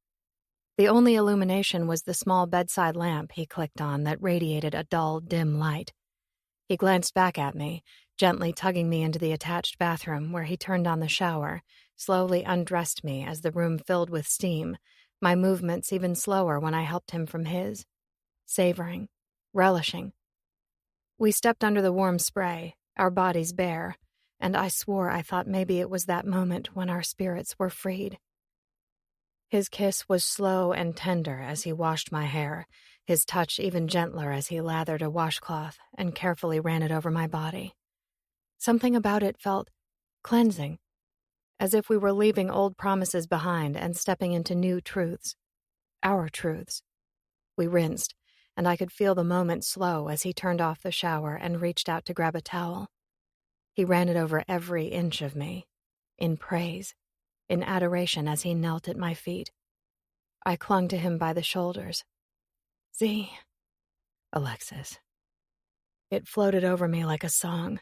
The only illumination was the small bedside lamp he clicked on that radiated a dull, dim light. He glanced back at me, gently tugging me into the attached bathroom where he turned on the shower, slowly undressed me as the room filled with steam, my movements even slower when I helped him from his. Savoring, relishing. We stepped under the warm spray, our bodies bare, and I swore I thought maybe it was that moment when our spirits were freed. His kiss was slow and tender as he washed my hair, his touch even gentler as he lathered a washcloth and carefully ran it over my body. Something about it felt cleansing, as if we were leaving old promises behind and stepping into new truths. Our truths. We rinsed, and I could feel the moment slow as he turned off the shower and reached out to grab a towel. He ran it over every inch of me, in praise, in adoration as he knelt at my feet. I clung to him by the shoulders. "Zee." "Alexis." It floated over me like a song.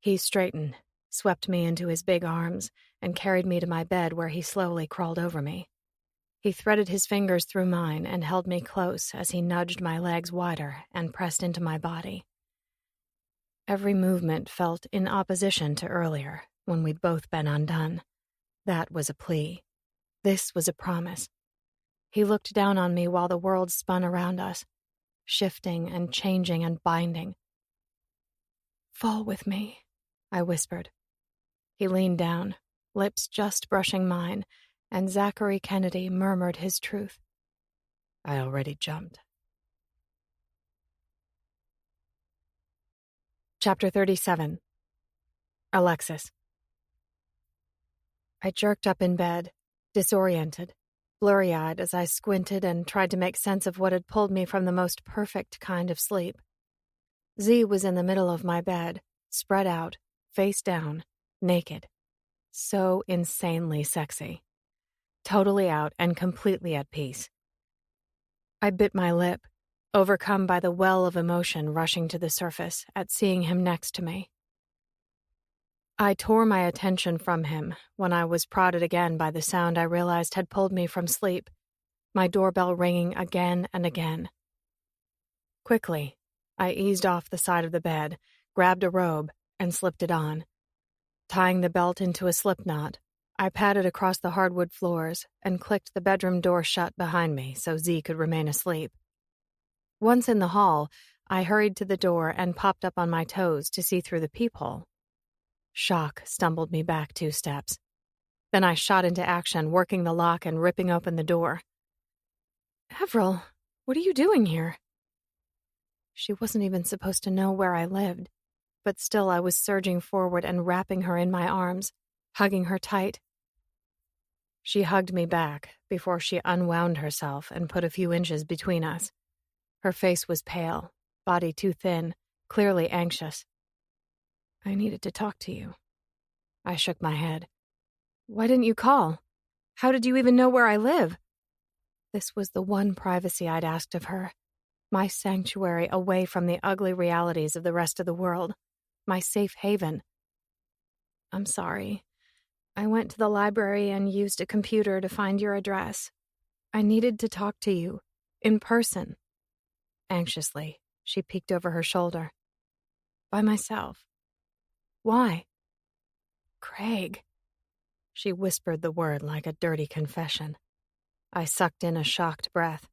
He straightened, swept me into his big arms, and carried me to my bed where he slowly crawled over me. He threaded his fingers through mine and held me close as he nudged my legs wider and pressed into my body. Every movement felt in opposition to earlier, when we'd both been undone. That was a plea. This was a promise. He looked down on me while the world spun around us, shifting and changing and binding. "Fall with me," I whispered. He leaned down, lips just brushing mine, and Zachary Kennedy murmured his truth. I already jumped. Chapter 37. Alexis. I jerked up in bed, disoriented, blurry-eyed as I squinted and tried to make sense of what had pulled me from the most perfect kind of sleep. Zee was in the middle of my bed, spread out, face down, naked. So insanely sexy. Totally out and completely at peace. I bit my lip, overcome by the well of emotion rushing to the surface at seeing him next to me. I tore my attention from him when I was prodded again by the sound I realized had pulled me from sleep, my doorbell ringing again and again. Quickly, I eased off the side of the bed, grabbed a robe, and slipped it on. Tying the belt into a slip knot, I padded across the hardwood floors and clicked the bedroom door shut behind me so Zee could remain asleep. Once in the hall, I hurried to the door and popped up on my toes to see through the peephole. Shock stumbled me back 2 steps. Then I shot into action, working the lock and ripping open the door. "Avril, what are you doing here?" She wasn't even supposed to know where I lived, but still I was surging forward and wrapping her in my arms, hugging her tight. She hugged me back before she unwound herself and put a few inches between us. Her face was pale, body too thin, clearly anxious. "I needed to talk to you." I shook my head. "Why didn't you call? How did you even know where I live?" This was the one privacy I'd asked of her. My sanctuary away from the ugly realities of the rest of the world. My safe haven. "I'm sorry. I went to the library and used a computer to find your address. I needed to talk to you. In person." Anxiously, she peeked over her shoulder. "By myself." "Why?" "Craig." She whispered the word like a dirty confession. I sucked in a shocked breath.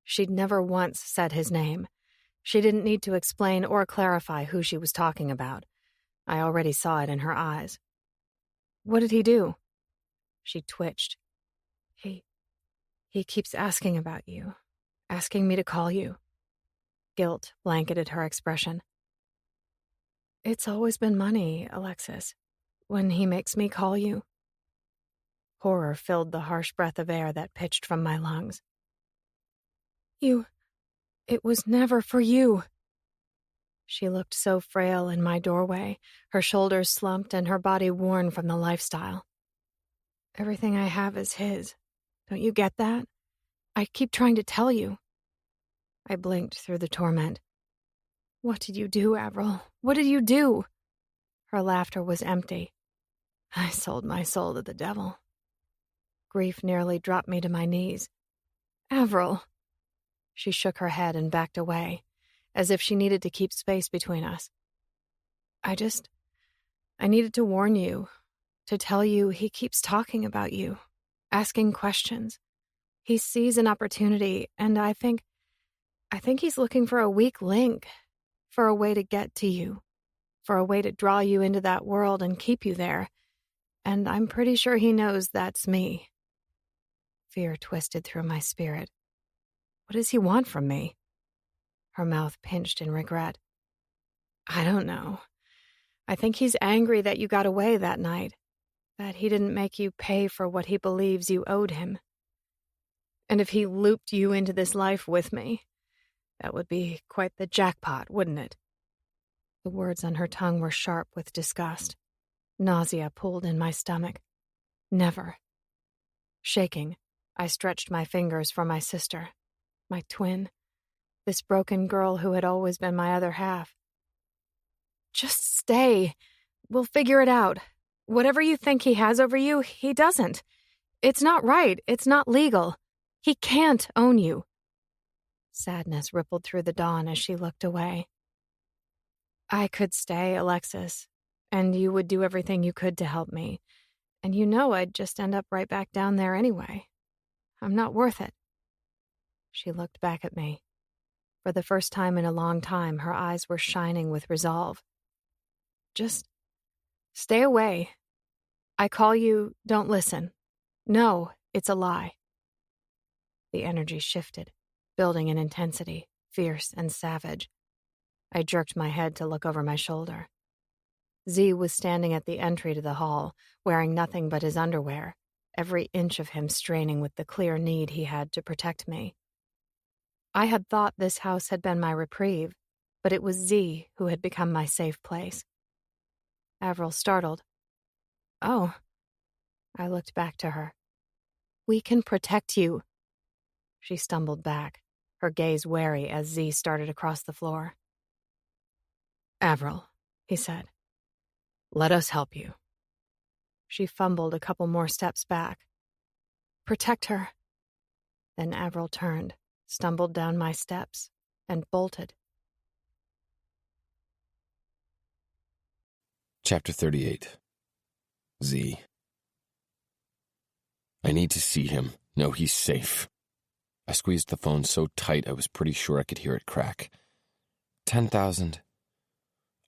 She'd never once said his name. She didn't need to explain or clarify who she was talking about. I already saw it in her eyes. What did he do? She twitched. He keeps asking about you, asking me to call you. Guilt blanketed her expression. It's always been money, Alexis, when he makes me call you. Horror filled the harsh breath of air that pitched from my lungs. It was never for you. She looked so frail in my doorway, her shoulders slumped and her body worn from the lifestyle. Everything I have is his. Don't you get that? I keep trying to tell you. I blinked through the torment. What did you do, Avril? What did you do? Her laughter was empty. I sold my soul to the devil. Grief nearly dropped me to my knees. Avril. She shook her head and backed away, as if she needed to keep space between us. I needed to warn you, to tell you he keeps talking about you, asking questions. He sees an opportunity, and I think he's looking for a weak link, for a way to get to you, for a way to draw you into that world and keep you there. And I'm pretty sure he knows that's me. Fear twisted through my spirit. What does he want from me? Her mouth pinched in regret. I don't know. I think he's angry that you got away that night, that he didn't make you pay for what he believes you owed him. And if he looped you into this life with me, that would be quite the jackpot, wouldn't it? The words on her tongue were sharp with disgust. Nausea pulled in my stomach. Never. Shaking, I stretched my fingers for my sister, my twin, this broken girl who had always been my other half. Just stay. We'll figure it out. Whatever you think he has over you, he doesn't. It's not right. It's not legal. He can't own you. Sadness rippled through the dawn as she looked away. I could stay, Alexis, and you would do everything you could to help me. And you know I'd just end up right back down there anyway. I'm not worth it. She looked back at me. For the first time in a long time, her eyes were shining with resolve. Just stay away. I call you, don't listen. No, it's a lie. The energy shifted, building in intensity, fierce and savage. I jerked my head to look over my shoulder. Zee was standing at the entry to the hall, wearing nothing but his underwear, every inch of him straining with the clear need he had to protect me. I had thought this house had been my reprieve, but it was Zee who had become my safe place. Avril startled. Oh. I looked back to her. We can protect you. She stumbled back, her gaze wary as Zee started across the floor. Avril, he said. Let us help you. She fumbled a couple more steps back. Protect her. Then Avril turned, stumbled down my steps, and bolted. Chapter 38. Zee. I need to see him. No, he's safe. I squeezed the phone so tight I was pretty sure I could hear it crack. 10,000.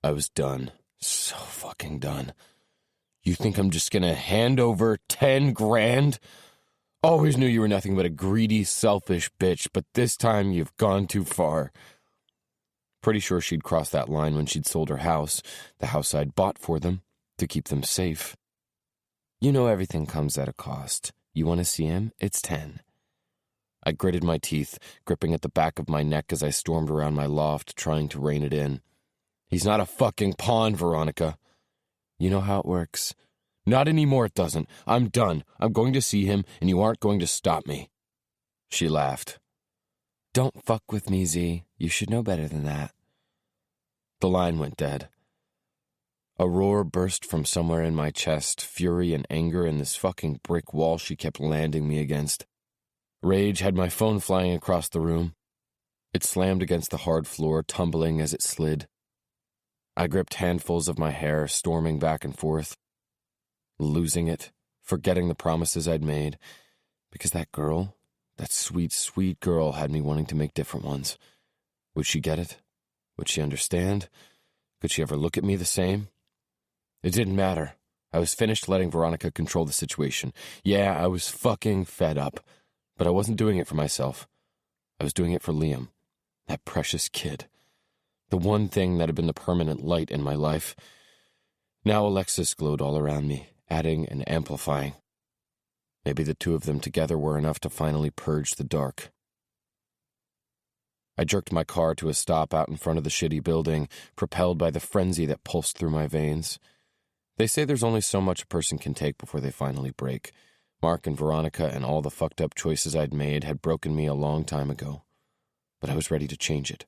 I was done. So fucking done. You think I'm just gonna hand over 10 grand? Always knew you were nothing but a greedy, selfish bitch, but this time you've gone too far. Pretty sure she'd crossed that line when she'd sold her house, the house I'd bought for them, to keep them safe. You know everything comes at a cost. You want to see him? It's 10. I gritted my teeth, gripping at the back of my neck as I stormed around my loft, trying to rein it in. He's not a fucking pawn, Veronica. You know how it works. Not anymore, it doesn't. I'm done. I'm going to see him, and you aren't going to stop me. She laughed. Don't fuck with me, Zee. You should know better than that. The line went dead. A roar burst from somewhere in my chest, fury and anger in this fucking brick wall she kept landing me against. Rage had my phone flying across the room. It slammed against the hard floor, tumbling as it slid. I gripped handfuls of my hair, storming back and forth, losing it, forgetting the promises I'd made, Because that girl, that sweet, sweet girl, had me wanting to make different ones. Would she get it? Would she understand? Could she ever look at me the same? It didn't matter. I was finished letting Veronica control the situation. Yeah, I was fucking fed up. But I wasn't doing it for myself. I was doing it for Liam. That precious kid. The one thing that had been the permanent light in my life. Now Alexis glowed all around me, adding and amplifying. Maybe the two of them together were enough to finally purge the dark. I jerked my car to a stop out in front of the shitty building, propelled by the frenzy that pulsed through my veins. They say there's only so much a person can take before they finally break. Mark and Veronica and all the fucked up choices I'd made had broken me a long time ago. But I was ready to change it.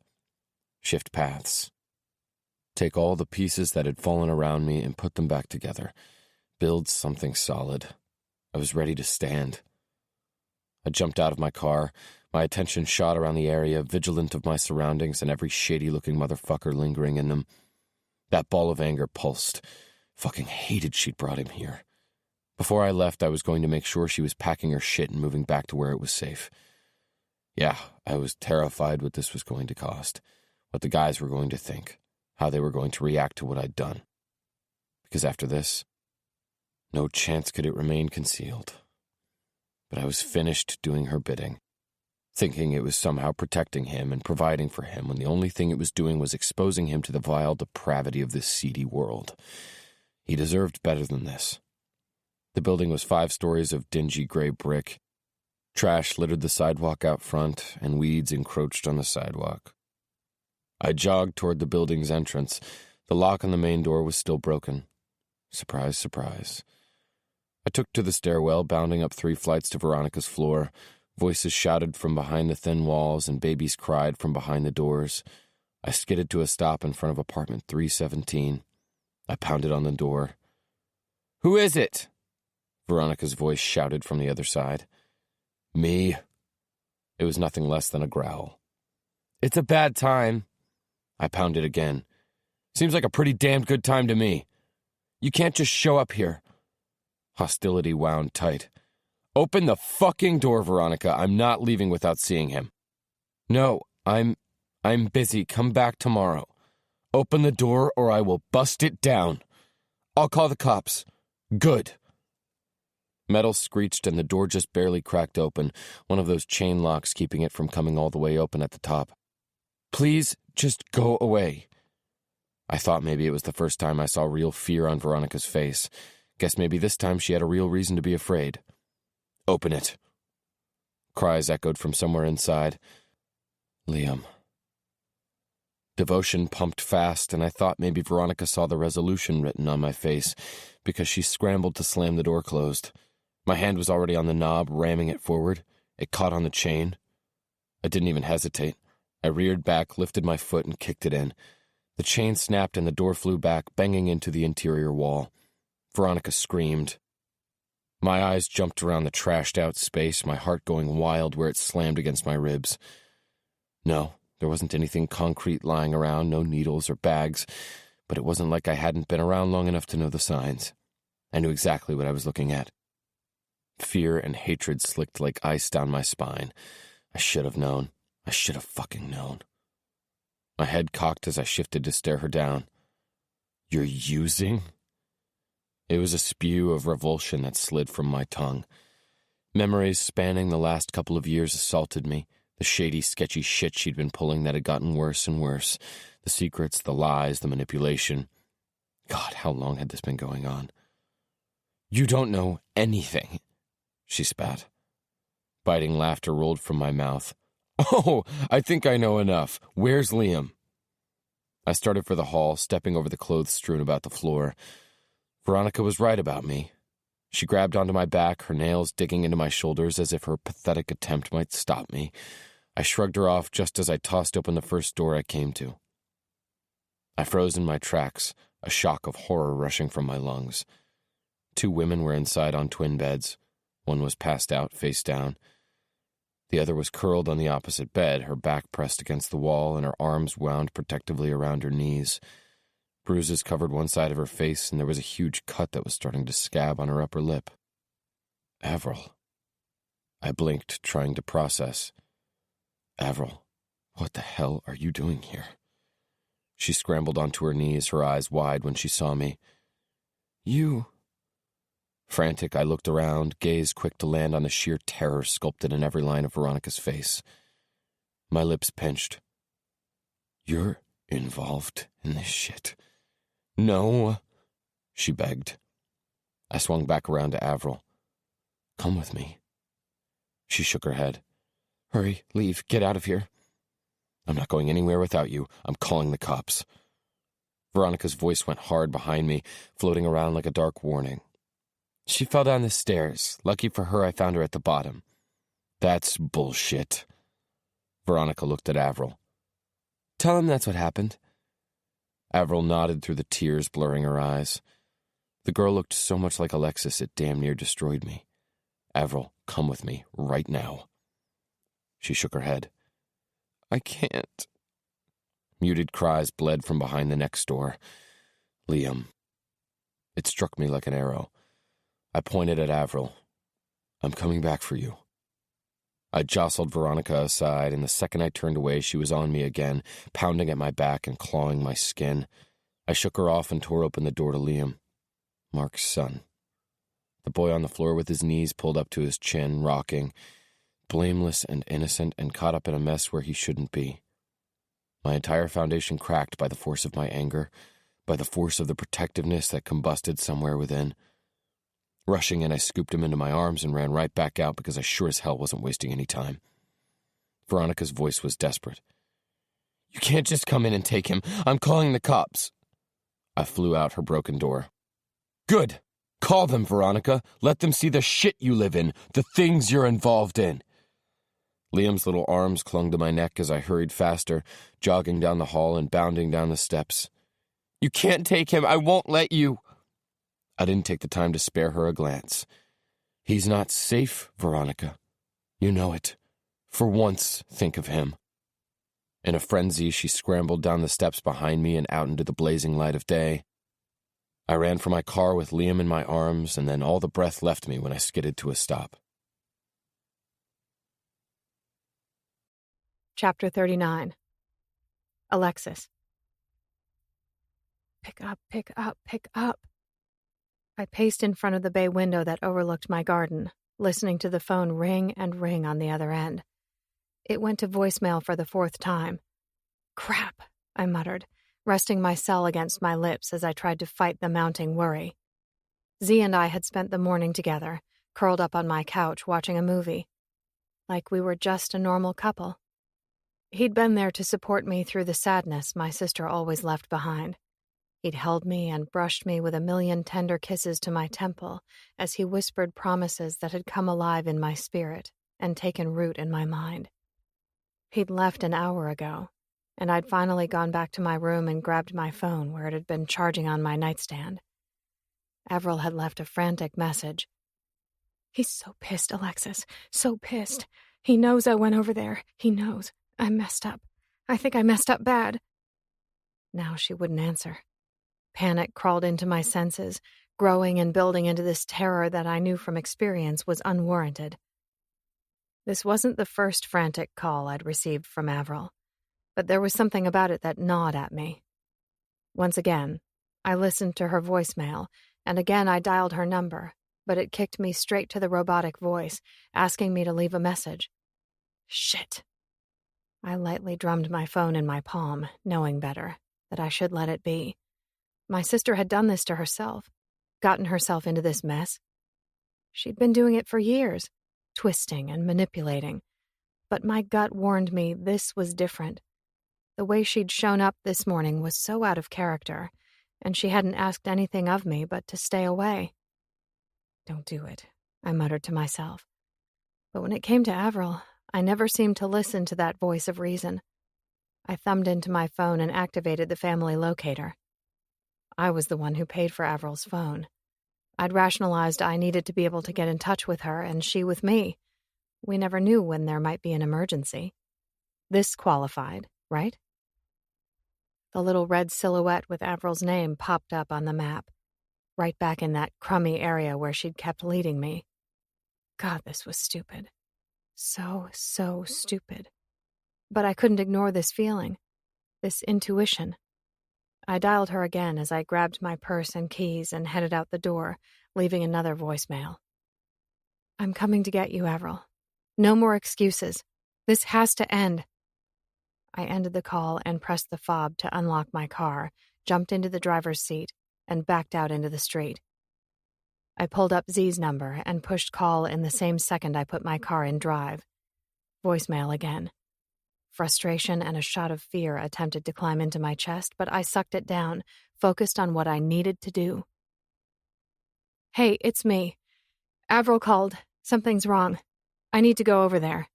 Shift paths. Take all the pieces that had fallen around me and put them back together. Build something solid. I was ready to stand. I jumped out of my car. My attention shot around the area, vigilant of my surroundings and every shady-looking motherfucker lingering in them. That ball of anger pulsed. Fucking hated she'd brought him here. Before I left, I was going to make sure she was packing her shit and moving back to where it was safe. Yeah, I was terrified what this was going to cost, what the guys were going to think, how they were going to react to what I'd done. Because after this, no chance could it remain concealed. But I was finished doing her bidding, thinking it was somehow protecting him and providing for him when the only thing it was doing was exposing him to the vile depravity of this seedy world. He deserved better than this. The building was 5 stories of dingy gray brick. Trash littered the sidewalk out front, and weeds encroached on the sidewalk. I jogged toward the building's entrance. The lock on the main door was still broken. Surprise, surprise. I took to the stairwell, bounding up 3 flights to Veronica's floor. Voices shouted from behind the thin walls, and babies cried from behind the doors. I skidded to a stop in front of apartment 317. I pounded on the door. "Who is it?" Veronica's voice shouted from the other side. "Me." It was nothing less than a growl. "It's a bad time." I pounded again. "Seems like a pretty damned good time to me. You can't just show up here." Hostility wound tight. "Open the fucking door, Veronica. I'm not leaving without seeing him." "No, I'm busy. Come back tomorrow." "Open the door or I will bust it down." "I'll call the cops." "Good." Metal screeched and the door just barely cracked open, one of those chain locks keeping it from coming all the way open at the top. "Please, just go away." I thought maybe it was the first time I saw real fear on Veronica's face. Guess maybe this time she had a real reason to be afraid. "Open it." Cries echoed from somewhere inside. Liam. Devotion pumped fast, and I thought maybe Veronica saw the resolution written on my face, because she scrambled to slam the door closed. My hand was already on the knob, ramming it forward. It caught on the chain. I didn't even hesitate. I reared back, lifted my foot, and kicked it in. The chain snapped and the door flew back, banging into the interior wall. Veronica screamed. My eyes jumped around the trashed-out space, my heart going wild where it slammed against my ribs. No, there wasn't anything concrete lying around, no needles or bags, but it wasn't like I hadn't been around long enough to know the signs. I knew exactly what I was looking at. Fear and hatred slicked like ice down my spine. I should have known. I should have fucking known. My head cocked as I shifted to stare her down. "You're using?" It was a spew of revulsion that slid from my tongue. Memories spanning the last couple of years assaulted me. The shady, sketchy shit she'd been pulling that had gotten worse and worse. The secrets, the lies, the manipulation. God, how long had this been going on? "You don't know anything," she spat. Biting laughter rolled from my mouth. "Oh, I think I know enough. Where's Liam?" I started for the hall, stepping over the clothes strewn about the floor. Veronica was right about me. She grabbed onto my back, her nails digging into my shoulders as if her pathetic attempt might stop me. I shrugged her off just as I tossed open the first door I came to. I froze in my tracks, a shock of horror rushing from my lungs. 2 women were inside on twin beds. One was passed out, face down. The other was curled on the opposite bed, her back pressed against the wall and her arms wound protectively around her knees. Bruises covered one side of her face, and there was a huge cut that was starting to scab on her upper lip. Avril. I blinked, trying to process. Avril, what the hell are you doing here? She scrambled onto her knees, her eyes wide when she saw me. You... Frantic, I looked around, gaze quick to land on the sheer terror sculpted in every line of Veronica's face. My lips pinched. You're involved in this shit. No, she begged. I swung back around to Avril. Come with me. She shook her head. Hurry, leave, get out of here. I'm not going anywhere without you. I'm calling the cops. Veronica's voice went hard behind me, floating around like a dark warning. She fell down the stairs. Lucky for her, I found her at the bottom. That's bullshit. Veronica looked at Avril. Tell him that's what happened. Avril nodded through the tears blurring her eyes. The girl looked so much like Alexis it damn near destroyed me. Avril, come with me, right now. She shook her head. I can't. Muted cries bled from behind the next door. Liam. It struck me like an arrow. I pointed at Avril. I'm coming back for you. I jostled Veronica aside, and the second I turned away, she was on me again, pounding at my back and clawing my skin. I shook her off and tore open the door to Liam, Mark's son. The boy on the floor with his knees pulled up to his chin, rocking, blameless and innocent and caught up in a mess where he shouldn't be. My entire foundation cracked by the force of my anger, by the force of the protectiveness that combusted somewhere within. Rushing in, I scooped him into my arms and ran right back out because I sure as hell wasn't wasting any time. Veronica's voice was desperate. You can't just come in and take him. I'm calling the cops. I flew out her broken door. Good. Call them, Veronica. Let them see the shit you live in, the things you're involved in. Liam's little arms clung to my neck as I hurried faster, jogging down the hall and bounding down the steps. You can't take him. I won't let you. I didn't take the time to spare her a glance. He's not safe, Veronica. You know it. For once, think of him. In a frenzy, she scrambled down the steps behind me and out into the blazing light of day. I ran for my car with Liam in my arms, and then all the breath left me when I skidded to a stop. Chapter 39. Alexis. Pick up, pick up, pick up. I paced in front of the bay window that overlooked my garden, listening to the phone ring and ring on the other end. It went to voicemail for the fourth time. Crap, I muttered, resting my cell against my lips as I tried to fight the mounting worry. Zee and I had spent the morning together, curled up on my couch watching a movie. Like we were just a normal couple. He'd been there to support me through the sadness my sister always left behind. He'd held me and brushed me with a million tender kisses to my temple as he whispered promises that had come alive in my spirit and taken root in my mind. He'd left an hour ago, and I'd finally gone back to my room and grabbed my phone where it had been charging on my nightstand. Avril had left a frantic message. He's so pissed, Alexis, so pissed. He knows I went over there. He knows. I messed up. I think I messed up bad. Now she wouldn't answer. Panic crawled into my senses, growing and building into this terror that I knew from experience was unwarranted. This wasn't the first frantic call I'd received from Avril, but there was something about it that gnawed at me. Once again, I listened to her voicemail, and again I dialed her number, but it kicked me straight to the robotic voice, asking me to leave a message. Shit. I lightly drummed my phone in my palm, knowing better, that I should let it be. My sister had done this to herself, gotten herself into this mess. She'd been doing it for years, twisting and manipulating. But my gut warned me this was different. The way she'd shown up this morning was so out of character, and she hadn't asked anything of me but to stay away. Don't do it, I muttered to myself. But when it came to Avril, I never seemed to listen to that voice of reason. I thumbed into my phone and activated the family locator. I was the one who paid for Avril's phone. I'd rationalized I needed to be able to get in touch with her and she with me. We never knew when there might be an emergency. This qualified, right? The little red silhouette with Avril's name popped up on the map, right back in that crummy area where she'd kept leading me. God, this was stupid. So stupid. But I couldn't ignore this feeling, this intuition. I dialed her again as I grabbed my purse and keys and headed out the door, leaving another voicemail. I'm coming to get you, Avril. No more excuses. This has to end. I ended the call and pressed the fob to unlock my car, jumped into the driver's seat, and backed out into the street. I pulled up Zee's number and pushed call in the same second I put my car in drive. Voicemail again. Frustration and a shot of fear attempted to climb into my chest, but I sucked it down, focused on what I needed to do. Hey, it's me. Avril called. Something's wrong. I need to go over there.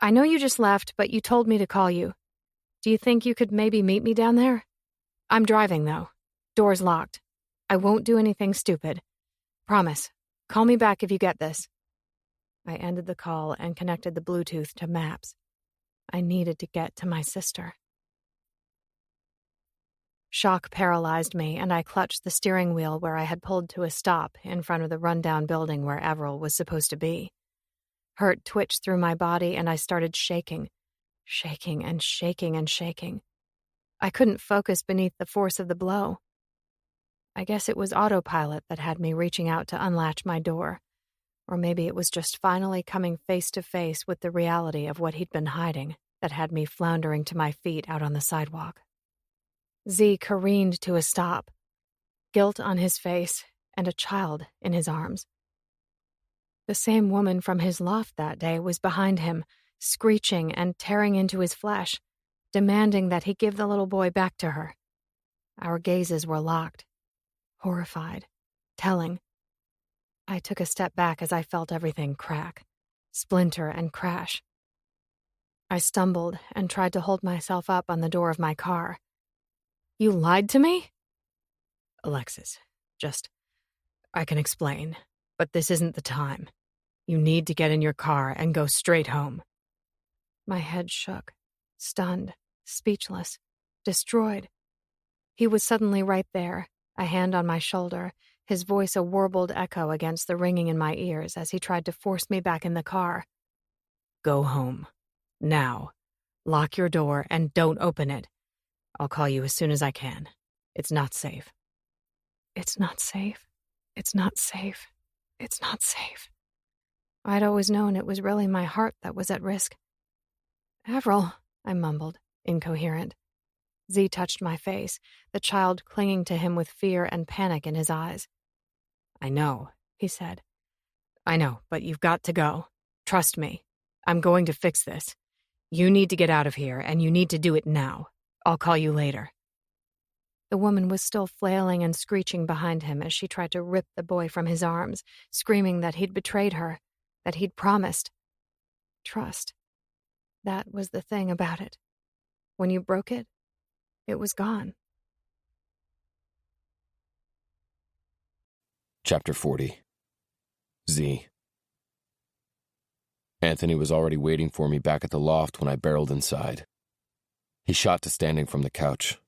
I know you just left, but you told me to call you. Do you think you could maybe meet me down there? I'm driving, though. Door's locked. I won't do anything stupid. Promise. Call me back if you get this. I ended the call and connected the Bluetooth to Maps. I needed to get to my sister. Shock paralyzed me, and I clutched the steering wheel where I had pulled to a stop in front of the rundown building where Avril was supposed to be. Hurt twitched through my body, and I started shaking. Shaking and shaking and shaking. I couldn't focus beneath the force of the blow. I guess it was autopilot that had me reaching out to unlatch my door. Or maybe it was just finally coming face to face with the reality of what he'd been hiding that had me floundering to my feet out on the sidewalk. Zee careened to a stop, guilt on his face and a child in his arms. The same woman from his loft that day was behind him, screeching and tearing into his flesh, demanding that he give the little boy back to her. Our gazes were locked, horrified, telling. I took a step back as I felt everything crack, splinter, and crash. I stumbled and tried to hold myself up on the door of my car. You lied to me? Alexis, I can explain, but this isn't the time. You need to get in your car and go straight home. My head shook, stunned, speechless, destroyed. He was suddenly right there, a hand on my shoulder, his voice a warbled echo against the ringing in my ears as he tried to force me back in the car. Go home. Now. Lock your door and don't open it. I'll call you as soon as I can. It's not safe. It's not safe. It's not safe. It's not safe. I'd always known it was really my heart that was at risk. Avril, I mumbled, incoherent. Zee touched my face, the child clinging to him with fear and panic in his eyes. I know, he said. I know, but you've got to go. Trust me. I'm going to fix this. You need to get out of here, and you need to do it now. I'll call you later. The woman was still flailing and screeching behind him as she tried to rip the boy from his arms, screaming that he'd betrayed her, that he'd promised. Trust. That was the thing about it. When you broke it, it was gone. Chapter 40. Zee. Anthony was already waiting for me back at the loft when I barreled inside. He shot to standing from the couch.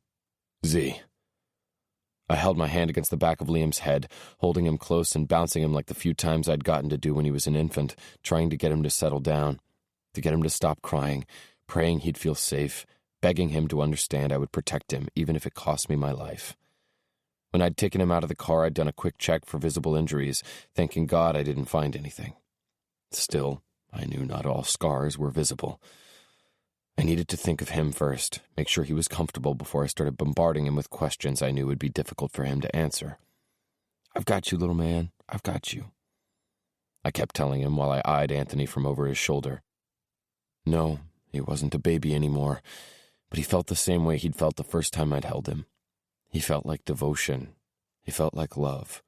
Zee. I held my hand against the back of Liam's head, holding him close and bouncing him like the few times I'd gotten to do when he was an infant, trying to get him to settle down, to get him to stop crying, praying he'd feel safe, begging him to understand I would protect him, even if it cost me my life. When I'd taken him out of the car, I'd done a quick check for visible injuries, thanking God I didn't find anything. Still, I knew not all scars were visible. I needed to think of him first, make sure he was comfortable before I started bombarding him with questions I knew would be difficult for him to answer. I've got you, little man. I've got you. I kept telling him while I eyed Anthony from over his shoulder. No, he wasn't a baby anymore, but he felt the same way he'd felt the first time I'd held him. He felt like devotion. He felt like love.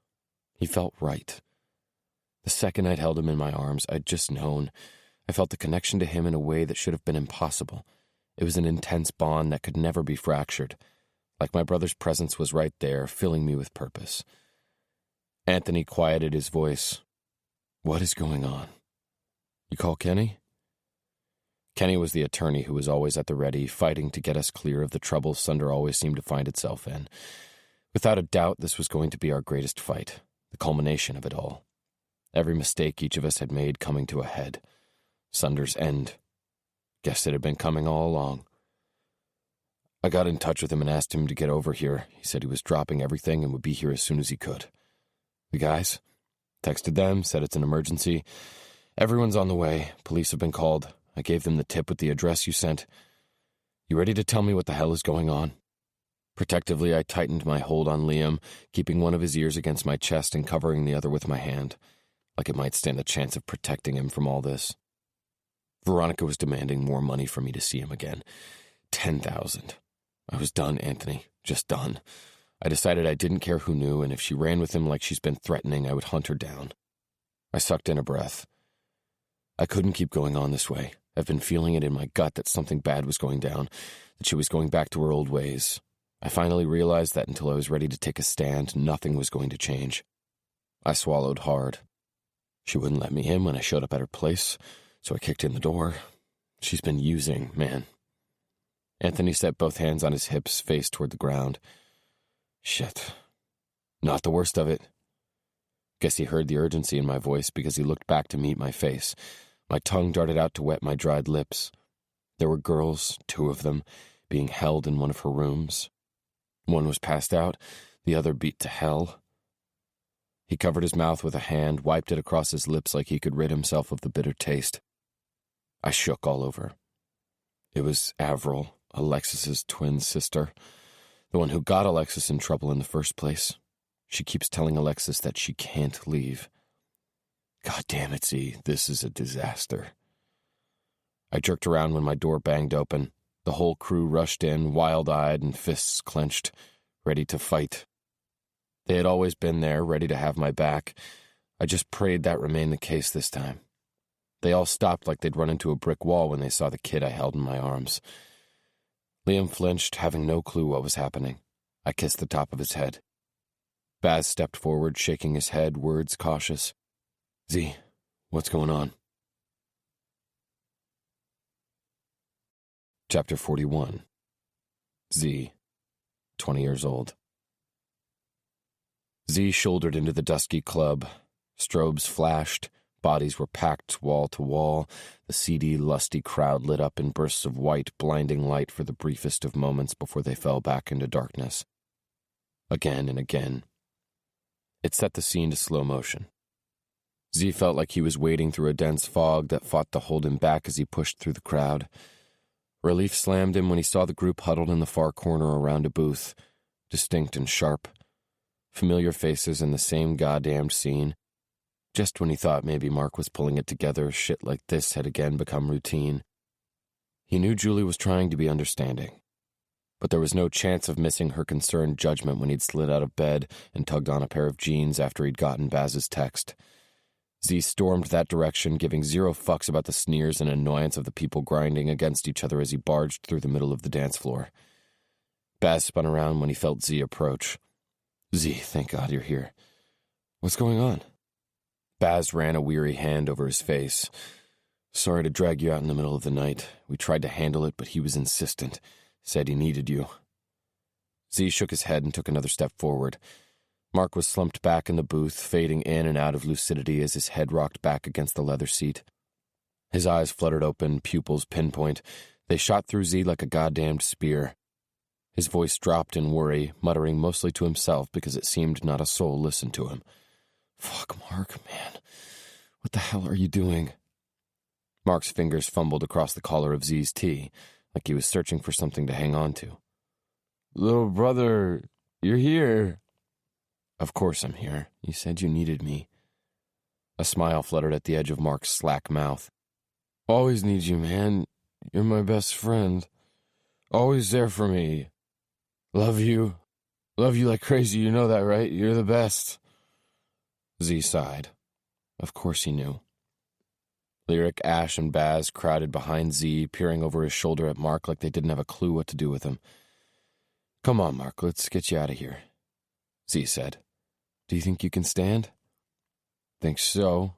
He felt right. The second I'd held him in my arms, I'd just known. I felt the connection to him in a way that should have been impossible. It was an intense bond that could never be fractured. Like my brother's presence was right there, filling me with purpose. Anthony quieted his voice. What is going on? You call Kenny? Kenny was the attorney who was always at the ready, fighting to get us clear of the trouble Sunder always seemed to find itself in. Without a doubt, this was going to be our greatest fight, the culmination of it all. Every mistake each of us had made coming to a head. Sunder's end. Guess it had been coming all along. I got in touch with him and asked him to get over here. He said he was dropping everything and would be here as soon as he could. The guys? Texted them, said it's an emergency. Everyone's on the way. Police have been called. I gave them the tip with the address you sent. You ready to tell me what the hell is going on? Protectively, I tightened my hold on Liam, keeping one of his ears against my chest and covering the other with my hand, like it might stand a chance of protecting him from all this. Veronica was demanding more money for me to see him again. 10,000. I was done, Anthony. Just done. I decided I didn't care who knew, and if she ran with him like she's been threatening, I would hunt her down. I sucked in a breath. I couldn't keep going on this way. I've been feeling it in my gut that something bad was going down, that she was going back to her old ways. I finally realized that until I was ready to take a stand, nothing was going to change. I swallowed hard. She wouldn't let me in when I showed up at her place, so I kicked in the door. She's been using, man. Anthony set both hands on his hips, face toward the ground. Shit. Not the worst of it. Guess he heard the urgency in my voice because he looked back to meet my face. My tongue darted out to wet my dried lips. There were girls, 2 of them, being held in one of her rooms. One was passed out, the other beat to hell. He covered his mouth with a hand, wiped it across his lips like he could rid himself of the bitter taste. I shook all over. It was Avril, Alexis's twin sister, the one who got Alexis in trouble in the first place. She keeps telling Alexis that she can't leave. God damn it, Zee, this is a disaster. I jerked around when my door banged open. The whole crew rushed in, wild-eyed and fists clenched, ready to fight. They had always been there, ready to have my back. I just prayed that remained the case this time. They all stopped like they'd run into a brick wall when they saw the kid I held in my arms. Liam flinched, having no clue what was happening. I kissed the top of his head. Baz stepped forward, shaking his head, words cautious. Zee, what's going on? Chapter 41. Zee, 20 years old. Zee shouldered into the dusky club. Strobes flashed. Bodies were packed wall to wall. The seedy, lusty crowd lit up in bursts of white, blinding light for the briefest of moments before they fell back into darkness. Again and again. It set the scene to slow motion. Zee felt like he was wading through a dense fog that fought to hold him back as he pushed through the crowd. Relief slammed him when he saw the group huddled in the far corner around a booth, distinct and sharp. Familiar faces in the same goddamned scene. Just when he thought maybe Mark was pulling it together, shit like this had again become routine. He knew Julie was trying to be understanding, but there was no chance of missing her concerned judgment when he'd slid out of bed and tugged on a pair of jeans after he'd gotten Baz's text. Zee stormed that direction, giving 0 fucks about the sneers and annoyance of the people grinding against each other as he barged through the middle of the dance floor. Baz spun around when he felt Zee approach. Zee, thank God you're here. What's going on? Baz ran a weary hand over his face. Sorry to drag you out in the middle of the night. We tried to handle it, but he was insistent. Said he needed you. Zee shook his head and took another step forward. Mark was slumped back in the booth, fading in and out of lucidity as his head rocked back against the leather seat. His eyes fluttered open, pupils pinpoint. They shot through Zee like a goddamned spear. His voice dropped in worry, muttering mostly to himself because it seemed not a soul listened to him. Fuck, Mark, man. What the hell are you doing? Mark's fingers fumbled across the collar of Zee's tee, like he was searching for something to hang on to. Little brother, you're here. Of course I'm here. You said you needed me. A smile fluttered at the edge of Mark's slack mouth. Always need you, man. You're my best friend. Always there for me. Love you. Love you like crazy, you know that, right? You're the best. Zee sighed. Of course he knew. Lyric, Ash, and Baz crowded behind Zee, peering over his shoulder at Mark like they didn't have a clue what to do with him. Come on, Mark, let's get you out of here, Zee said. Do you think you can stand? Think so.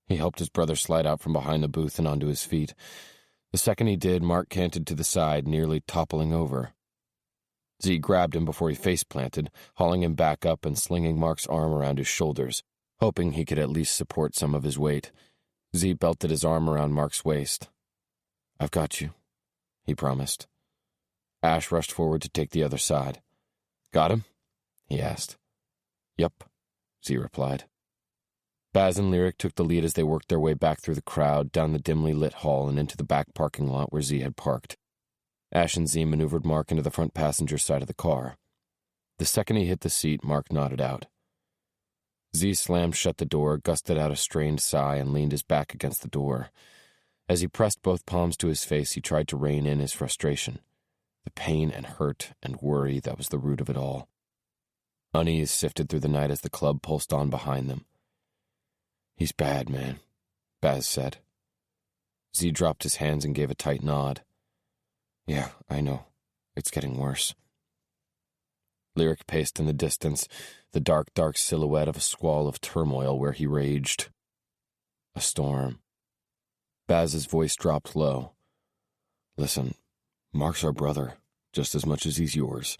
He helped his brother slide out from behind the booth and onto his feet. The second he did, Mark canted to the side, nearly toppling over. Zee grabbed him before he face-planted, hauling him back up and slinging Mark's arm around his shoulders, hoping he could at least support some of his weight. Zee belted his arm around Mark's waist. "I've got you," he promised. Ash rushed forward to take the other side. "Got him?" he asked. "Yep," Zee replied. Baz and Lyric took the lead as they worked their way back through the crowd, down the dimly lit hall and into the back parking lot where Zee had parked. Ash and Zee maneuvered Mark into the front passenger side of the car. The second he hit the seat, Mark nodded out. Zee slammed shut the door, gusted out a strained sigh, and leaned his back against the door. As he pressed both palms to his face, he tried to rein in his frustration. The pain and hurt and worry that was the root of it all. Unease sifted through the night as the club pulsed on behind them. "He's bad, man," Baz said. Zee dropped his hands and gave a tight nod. "Yeah, I know. It's getting worse." Lyric paced in the distance, the dark, dark silhouette of a squall of turmoil where he raged. A storm. Baz's voice dropped low. "Listen, Mark's our brother, just as much as he's yours.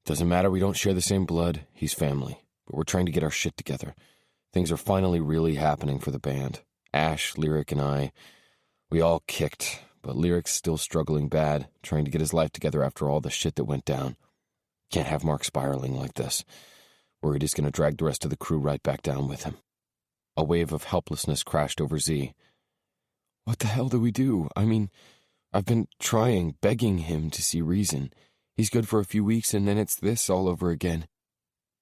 Doesn't matter we don't share the same blood, he's family, but we're trying to get our shit together. Things are finally really happening for the band. Ash, Lyric, and I, we all kicked, but Lyric's still struggling bad, trying to get his life together after all the shit that went down. Can't have Mark spiraling like this. Worried he's going to drag the rest of the crew right back down with him." A wave of helplessness crashed over Zee. "What the hell do we do? I mean, I've been trying, begging him to see reason. He's good for a few weeks and then it's this all over again."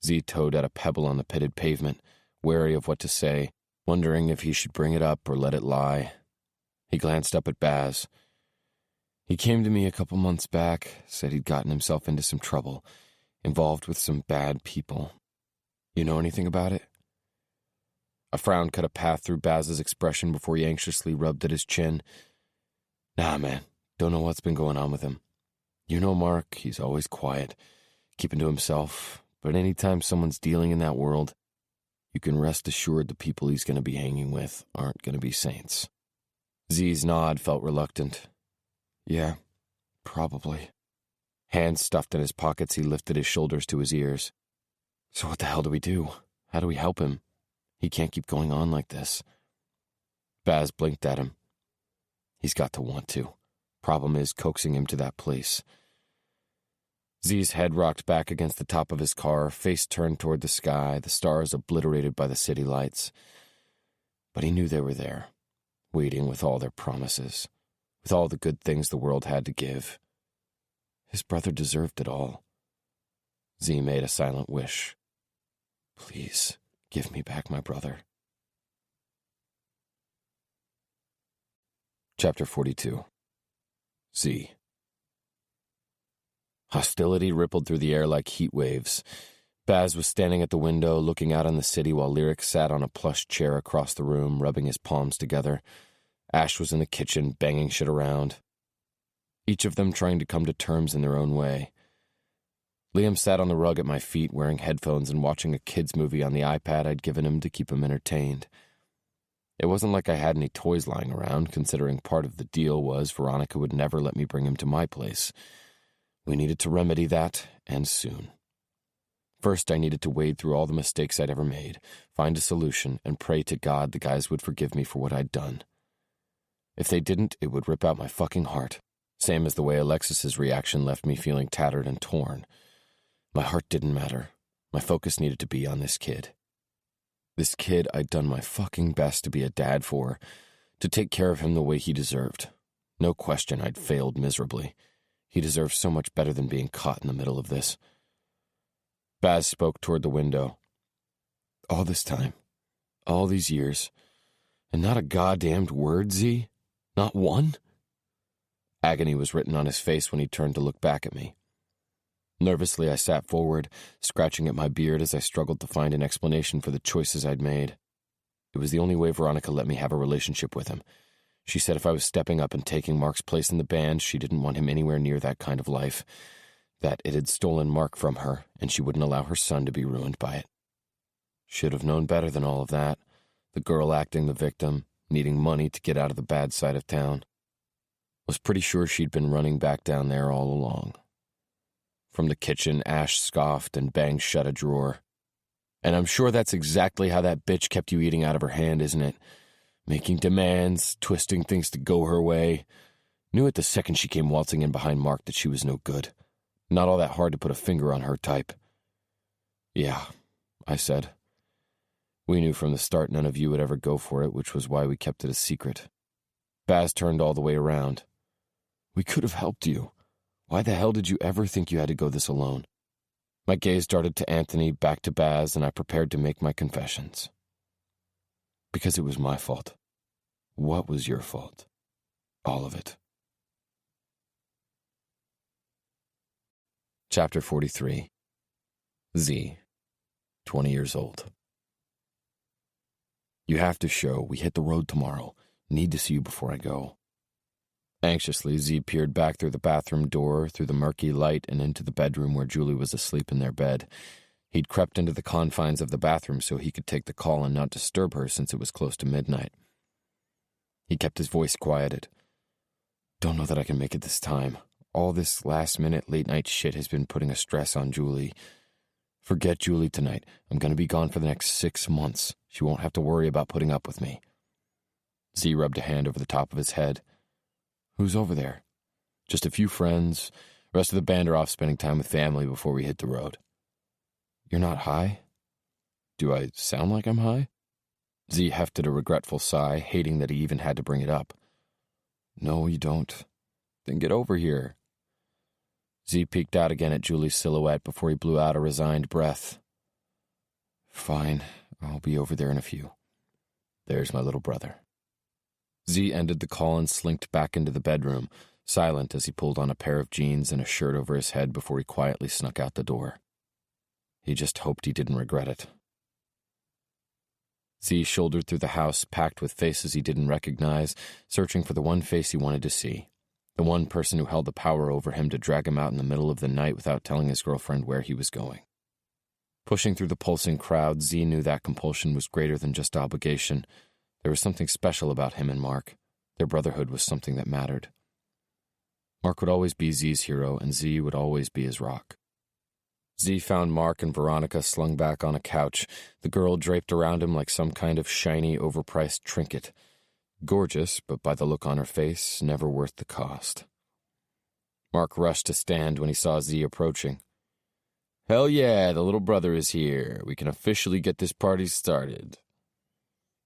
Zee toed at a pebble on the pitted pavement, wary of what to say, wondering if he should bring it up or let it lie. He glanced up at Baz. "He came to me a couple months back, said he'd gotten himself into some trouble, involved with some bad people. You know anything about it?" A frown cut a path through Baz's expression before he anxiously rubbed at his chin. "Nah, man, don't know what's been going on with him. You know Mark, he's always quiet, keeping to himself, but anytime someone's dealing in that world, you can rest assured the people he's going to be hanging with aren't going to be saints." Zee's nod felt reluctant. "Yeah, probably." Hands stuffed in his pockets, he lifted his shoulders to his ears. "So what the hell do we do? How do we help him? He can't keep going on like this." Baz blinked at him. "He's got to want to. Problem is coaxing him to that place." Zee's head rocked back against the top of his car, face turned toward the sky, the stars obliterated by the city lights. But he knew they were there, waiting with all their promises, with all the good things the world had to give. His brother deserved it all. Zee made a silent wish. "Please, give me back my brother." Chapter 42. Zee. Hostility rippled through the air like heat waves. Baz was standing at the window, looking out on the city while Lyric sat on a plush chair across the room, rubbing his palms together. Ash was in the kitchen, banging shit around. Each of them trying to come to terms in their own way. Liam sat on the rug at my feet, wearing headphones and watching a kids' movie on the iPad I'd given him to keep him entertained. It wasn't like I had any toys lying around, considering part of the deal was Veronica would never let me bring him to my place. We needed to remedy that, and soon. First, I needed to wade through all the mistakes I'd ever made, find a solution, and pray to God the guys would forgive me for what I'd done. If they didn't, it would rip out my fucking heart, same as the way Alexis's reaction left me feeling tattered and torn. My heart didn't matter. My focus needed to be on this kid. This kid I'd done my fucking best to be a dad for, to take care of him the way he deserved. No question I'd failed miserably. He deserved so much better than being caught in the middle of this. Baz spoke toward the window. "All this time, all these years, and not a goddamned word, Zee? Not one?" Agony was written on his face when he turned to look back at me. Nervously, I sat forward, scratching at my beard as I struggled to find an explanation for the choices I'd made. It was the only way Veronica let me have a relationship with him. She said if I was stepping up and taking Mark's place in the band, she didn't want him anywhere near that kind of life, that it had stolen Mark from her, and she wouldn't allow her son to be ruined by it. Should have known better than all of that. The girl acting the victim, needing money to get out of the bad side of town. Was pretty sure she'd been running back down there all along. From the kitchen, Ash scoffed and banged shut a drawer. "And I'm sure that's exactly how that bitch kept you eating out of her hand, isn't it? Making demands, twisting things to go her way. Knew it the second she came waltzing in behind Mark that she was no good. Not all that hard to put a finger on her type. Yeah, I said. We knew from the start none of you would ever go for it, which was why we kept it a secret. Baz turned all the way around. We could have helped you. Why the hell did you ever think you had to go this alone? My gaze darted to Anthony, back to Baz, and I prepared to make my confessions. Because it was my fault. What was your fault? All of it. Chapter 43. Zee, 20 years old. You have to show. We hit the road tomorrow. Need to see you before I go. Anxiously, Zee peered back through the bathroom door, through the murky light, and into the bedroom where Julie was asleep in their bed. He'd crept into the confines of the bathroom so he could take the call and not disturb her since it was close to midnight. He kept his voice quieted. Don't know that I can make it this time. All this last-minute, late-night shit has been putting a stress on Julie. Forget Julie tonight. I'm going to be gone for the next 6 months. She won't have to worry about putting up with me. Zee rubbed a hand over the top of his head. Who's over there? Just a few friends. The rest of the band are off spending time with family before we hit the road. You're not high? Do I sound like I'm high? Zee hefted a regretful sigh, hating that he even had to bring it up. No, you don't. Then get over here. Zee peeked out again at Julie's silhouette before he blew out a resigned breath. Fine, I'll be over there in a few. There's my little brother. Zee ended the call and slinked back into the bedroom, silent as he pulled on a pair of jeans and a shirt over his head before he quietly snuck out the door. He just hoped he didn't regret it. Zee shouldered through the house, packed with faces he didn't recognize, searching for the one face he wanted to see. The one person who held the power over him to drag him out in the middle of the night without telling his girlfriend where he was going. Pushing through the pulsing crowd, Zee knew that compulsion was greater than just obligation. There was something special about him and Mark. Their brotherhood was something that mattered. Mark would always be Zee's hero, and Zee would always be his rock. Zee found Mark and Veronica slung back on a couch, the girl draped around him like some kind of shiny, overpriced trinket. Gorgeous, but by the look on her face, never worth the cost. Mark rushed to stand when he saw Zee approaching. Hell yeah, the little brother is here. We can officially get this party started.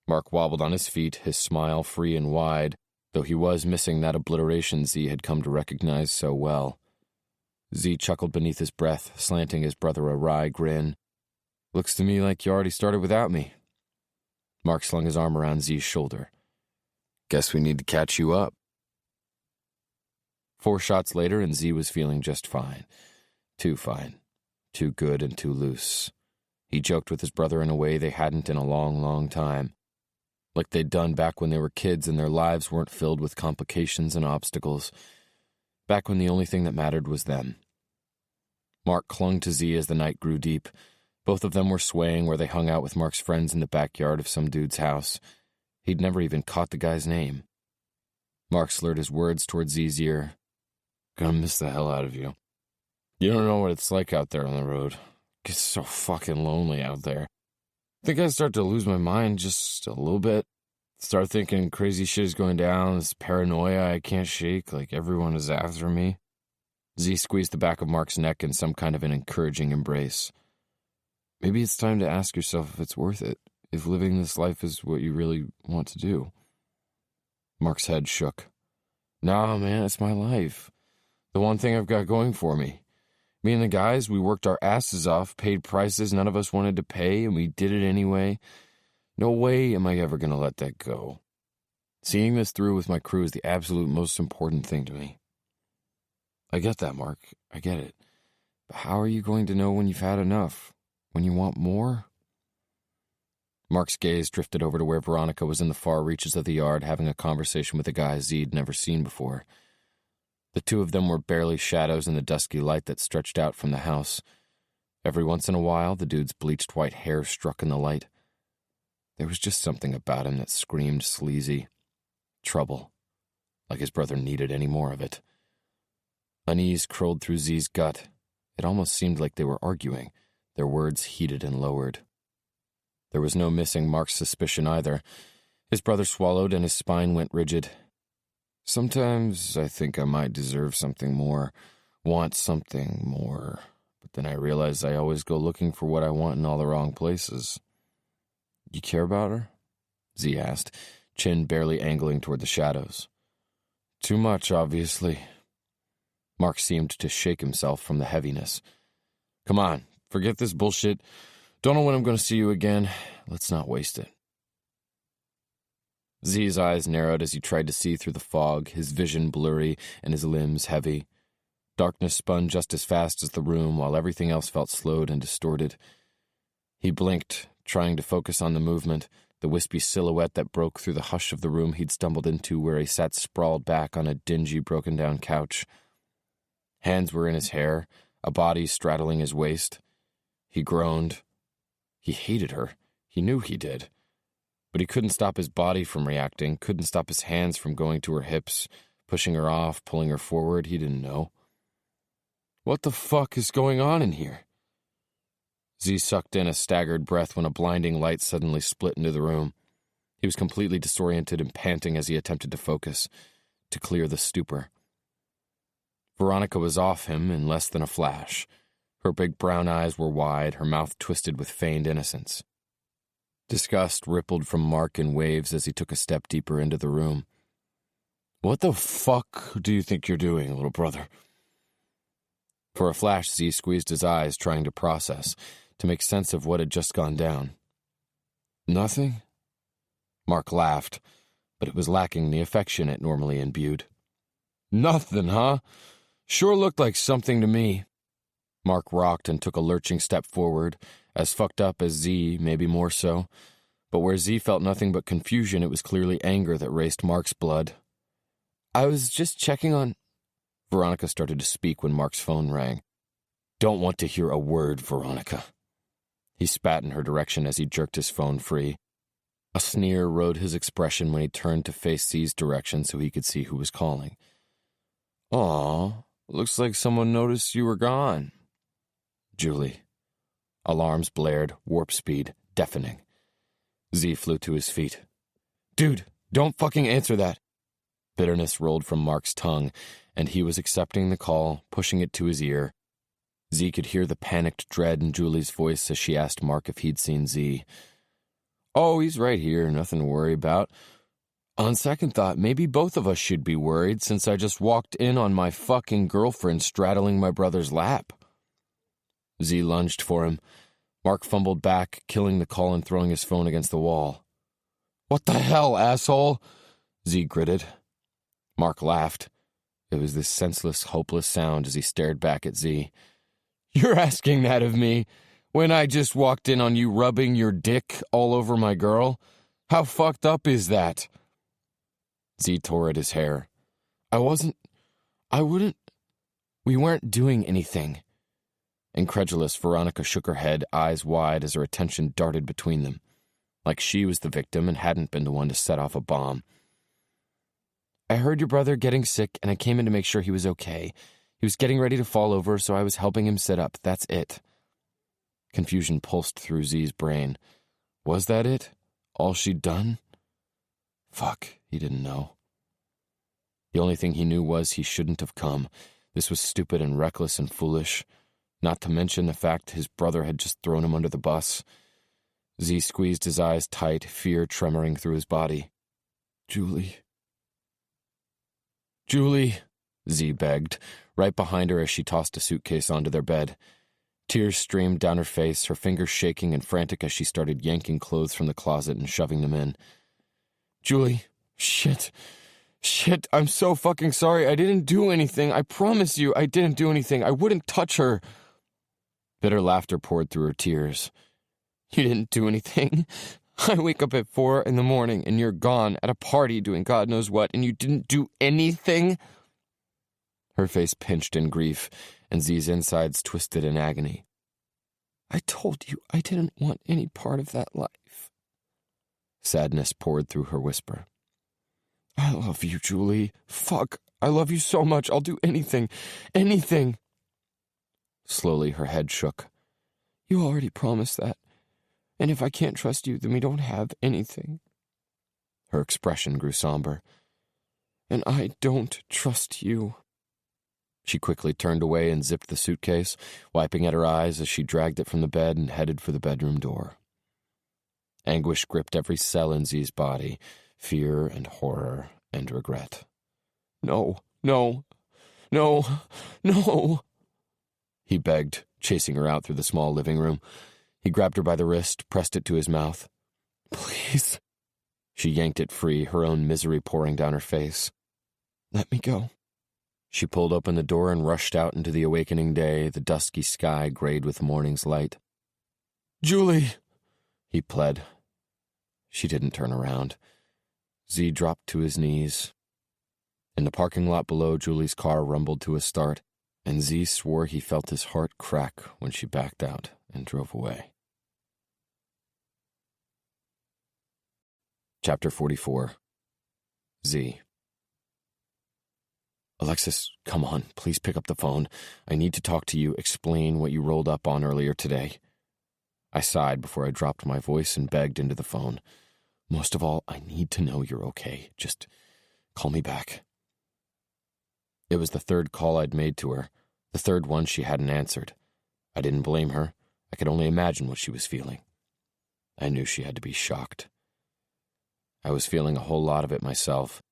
Mark wobbled on his feet, his smile free and wide, though he was missing that obliteration Zee had come to recognize so well. Zee chuckled beneath his breath, slanting his brother a wry grin. Looks to me like you already started without me. Mark slung his arm around Zee's shoulder. Guess we need to catch you up. 4 shots later, and Zee was feeling just fine. Too fine. Too good and too loose. He joked with his brother in a way they hadn't in a long, long time. Like they'd done back when they were kids and their lives weren't filled with complications and obstacles. Back when the only thing that mattered was them. Mark clung to Zee as the night grew deep. Both of them were swaying where they hung out with Mark's friends in the backyard of some dude's house. He'd never even caught the guy's name. Mark slurred his words toward Zee's ear. Gonna miss the hell out of you. You don't know what it's like out there on the road. It gets so fucking lonely out there. I think I start to lose my mind just a little bit. Start thinking crazy shit is going down, this paranoia I can't shake, like everyone is after me. Zee squeezed the back of Mark's neck in some kind of an encouraging embrace. Maybe it's time to ask yourself if it's worth it, if living this life is what you really want to do. Mark's head shook. Nah, man, it's my life. The one thing I've got going for me. Me and the guys, we worked our asses off, paid prices none of us wanted to pay, and we did it anyway. No way am I ever going to let that go. Seeing this through with my crew is the absolute most important thing to me. I get that, Mark. I get it. But how are you going to know when you've had enough? When you want more? Mark's gaze drifted over to where Veronica was in the far reaches of the yard having a conversation with a guy Zee'd never seen before. The two of them were barely shadows in the dusky light that stretched out from the house. Every once in a while, the dude's bleached white hair struck in the light. There was just something about him that screamed sleazy. Trouble. Like his brother needed any more of it. Unease crawled through Zee's gut. It almost seemed like they were arguing, their words heated and lowered. There was no missing Mark's suspicion either. His brother swallowed and his spine went rigid. Sometimes I think I might deserve something more, want something more, but then I realize I always go looking for what I want in all the wrong places. You care about her? Zee asked, chin barely angling toward the shadows. Too much, obviously. Mark seemed to shake himself from the heaviness. Come on, forget this bullshit. Don't know when I'm going to see you again. Let's not waste it. Zee's eyes narrowed as he tried to see through the fog, his vision blurry and his limbs heavy. Darkness spun just as fast as the room, while everything else felt slowed and distorted. He blinked, trying to focus on the movement, the wispy silhouette that broke through the hush of the room he'd stumbled into, where he sat sprawled back on a dingy, broken-down couch. Hands were in his hair, a body straddling his waist. He groaned. He hated her. He knew he did. But he couldn't stop his body from reacting, couldn't stop his hands from going to her hips, pushing her off, pulling her forward. He didn't know. What the fuck is going on in here? Zee sucked in a staggered breath when a blinding light suddenly split into the room. He was completely disoriented and panting as he attempted to focus, to clear the stupor. Veronica was off him in less than a flash. Her big brown eyes were wide, her mouth twisted with feigned innocence. Disgust rippled from Mark in waves as he took a step deeper into the room. What the fuck do you think you're doing, little brother? For a flash, Zee squeezed his eyes, trying to process, to make sense of what had just gone down. Nothing? Mark laughed, but it was lacking the affection it normally imbued. Nothing, huh? Sure looked like something to me. Mark rocked and took a lurching step forward, as fucked up as Zee, maybe more so. But where Zee felt nothing but confusion, it was clearly anger that raced Mark's blood. I was just checking on... Veronica started to speak when Mark's phone rang. Don't want to hear a word, Veronica. He spat in her direction as he jerked his phone free. A sneer rode his expression when he turned to face Zee's direction so he could see who was calling. Aw, looks like someone noticed you were gone. Julie. Alarms blared, warp speed, deafening. Zee flew to his feet. Dude, don't fucking answer that. Bitterness rolled from Mark's tongue, and he was accepting the call, pushing it to his ear. Zee could hear the panicked dread in Julie's voice as she asked Mark if he'd seen Zee. Oh, he's right here, nothing to worry about. On second thought, maybe both of us should be worried since I just walked in on my fucking girlfriend straddling my brother's lap. Zee lunged for him. Mark fumbled back, killing the call and throwing his phone against the wall. What the hell, asshole? Zee gritted. Mark laughed. It was this senseless, hopeless sound as he stared back at Zee. You're asking that of me, when I just walked in on you rubbing your dick all over my girl? How fucked up is that? Zee tore at his hair. We weren't doing anything. Incredulous, Veronica shook her head, eyes wide as her attention darted between them, like she was the victim and hadn't been the one to set off a bomb. I heard your brother getting sick, and I came in to make sure he was okay. He was getting ready to fall over, so I was helping him sit up. That's it. Confusion pulsed through Zee's brain. Was that it? All she'd done? Fuck, he didn't know. The only thing he knew was he shouldn't have come. This was stupid and reckless and foolish. Not to mention the fact his brother had just thrown him under the bus. Zee squeezed his eyes tight, fear tremoring through his body. Julie, Zee begged, right behind her as she tossed a suitcase onto their bed. Tears streamed down her face, her fingers shaking and frantic as she started yanking clothes from the closet and shoving them in. Julie, shit, I'm so fucking sorry. I didn't do anything. I promise you I didn't do anything. I wouldn't touch her. Bitter laughter poured through her tears. You didn't do anything? I wake up at 4 a.m. and you're gone at a party doing God knows what, and you didn't do anything? Her face pinched in grief, and Zee's insides twisted in agony. I told you I didn't want any part of that life. Sadness poured through her whisper. I love you, Julie. Fuck, I love you so much. I'll do anything. Anything. Slowly, her head shook. You already promised that. And if I can't trust you, then we don't have anything. Her expression grew somber. "And I don't trust you." She quickly turned away and zipped the suitcase, wiping at her eyes as she dragged it from the bed and headed for the bedroom door. Anguish gripped every cell in Zee's body, fear and horror and regret. "No, no, no, no," he begged, chasing her out through the small living room. He grabbed her by the wrist, pressed it to his mouth. "Please." She yanked it free, her own misery pouring down her face. "Let me go." She pulled open the door and rushed out into the awakening day, the dusky sky grayed with morning's light. "Julie!" he pled. She didn't turn around. Zee dropped to his knees. In the parking lot below, Julie's car rumbled to a start, and Zee swore he felt his heart crack when she backed out and drove away. Chapter 44. Zee. "Alexis, come on, please pick up the phone. I need to talk to you, explain what you rolled up on earlier today." I sighed before I dropped my voice and begged into the phone. "Most of all, I need to know you're okay. Just call me back." It was the third call I'd made to her, the third one she hadn't answered. I didn't blame her. I could only imagine what she was feeling. I knew she had to be shocked. I was feeling a whole lot of it myself,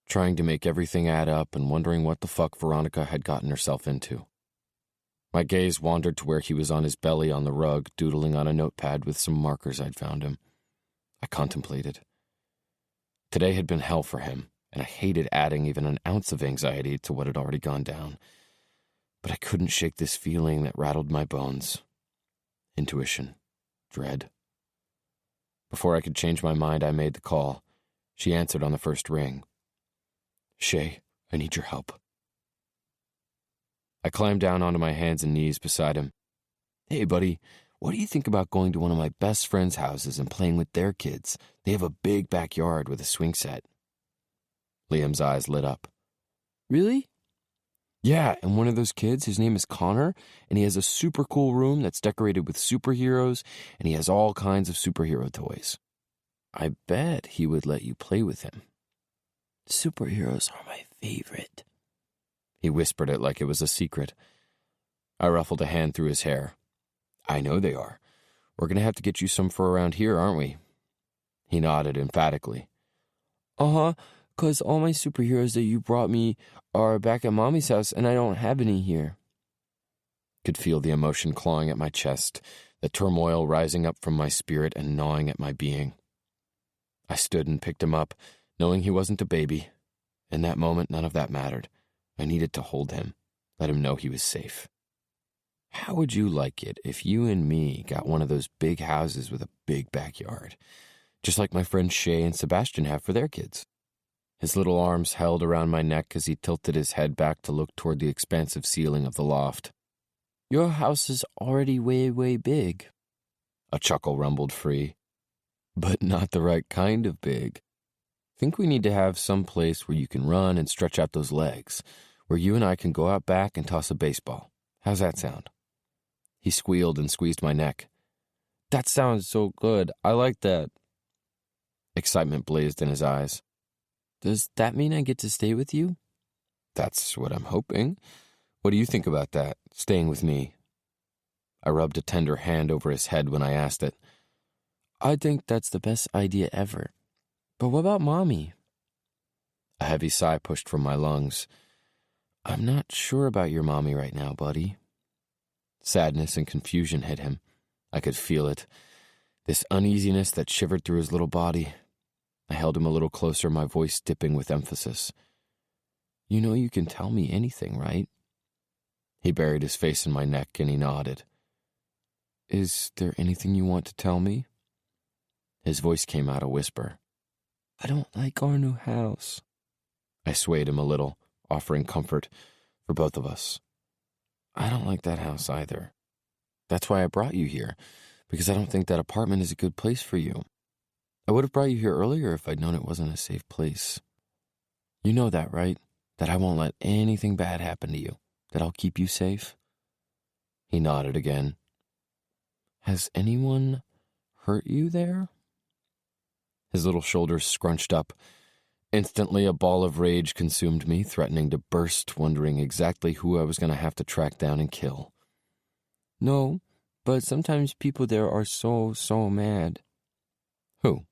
trying to make everything add up and wondering what the fuck Veronica had gotten herself into. My gaze wandered to where he was on his belly on the rug, doodling on a notepad with some markers I'd found him. I contemplated. Today had been hell for him, and I hated adding even an ounce of anxiety to what had already gone down. But I couldn't shake this feeling that rattled my bones. Intuition. Dread. Before I could change my mind, I made the call. She answered on the first ring. "Shay, I need your help." I climbed down onto my hands and knees beside him. "Hey, buddy, what do you think about going to one of my best friends' houses and playing with their kids? They have a big backyard with a swing set." Liam's eyes lit up. "Really?" "Yeah, and one of those kids, his name is Connor, and he has a super cool room that's decorated with superheroes, and he has all kinds of superhero toys. I bet he would let you play with him." "Superheroes are my favorite." He whispered it like it was a secret. I ruffled a hand through his hair. "I know they are. We're going to have to get you some for around here, aren't we?" He nodded emphatically. "Uh-huh, 'cause all my superheroes that you brought me are back at Mommy's house, and I don't have any here." Could feel the emotion clawing at my chest, the turmoil rising up from my spirit and gnawing at my being. I stood and picked him up, knowing he wasn't a baby. In that moment, none of that mattered. I needed to hold him, let him know he was safe. "How would you like it if you and me got one of those big houses with a big backyard, just like my friends Shay and Sebastian have for their kids?" His little arms held around my neck as he tilted his head back to look toward the expansive ceiling of the loft. "Your house is already way, way big." A chuckle rumbled free. "But not the right kind of big. Think we need to have some place where you can run and stretch out those legs, where you and I can go out back and toss a baseball. How's that sound?" He squealed and squeezed my neck. "That sounds so good. I like that." Excitement blazed in his eyes. "Does that mean I get to stay with you?" "That's what I'm hoping. What do you think about that, staying with me?" I rubbed a tender hand over his head when I asked it. "I think that's the best idea ever. But what about Mommy?" A heavy sigh pushed from my lungs. "I'm not sure about your mommy right now, buddy." Sadness and confusion hit him. I could feel it. This uneasiness that shivered through his little body. I held him a little closer, my voice dipping with emphasis. "You know you can tell me anything, right?" He buried his face in my neck and he nodded. "Is there anything you want to tell me?" His voice came out a whisper. "I don't like our new house." I swayed him a little, offering comfort for both of us. "I don't like that house either. That's why I brought you here, because I don't think that apartment is a good place for you. I would have brought you here earlier if I'd known it wasn't a safe place. You know that, right? That I won't let anything bad happen to you, that I'll keep you safe?" He nodded again. "Has anyone hurt you there?" His little shoulders scrunched up. Instantly, a ball of rage consumed me, threatening to burst, wondering exactly who I was going to have to track down and kill. No, but sometimes people there are so mad. Who?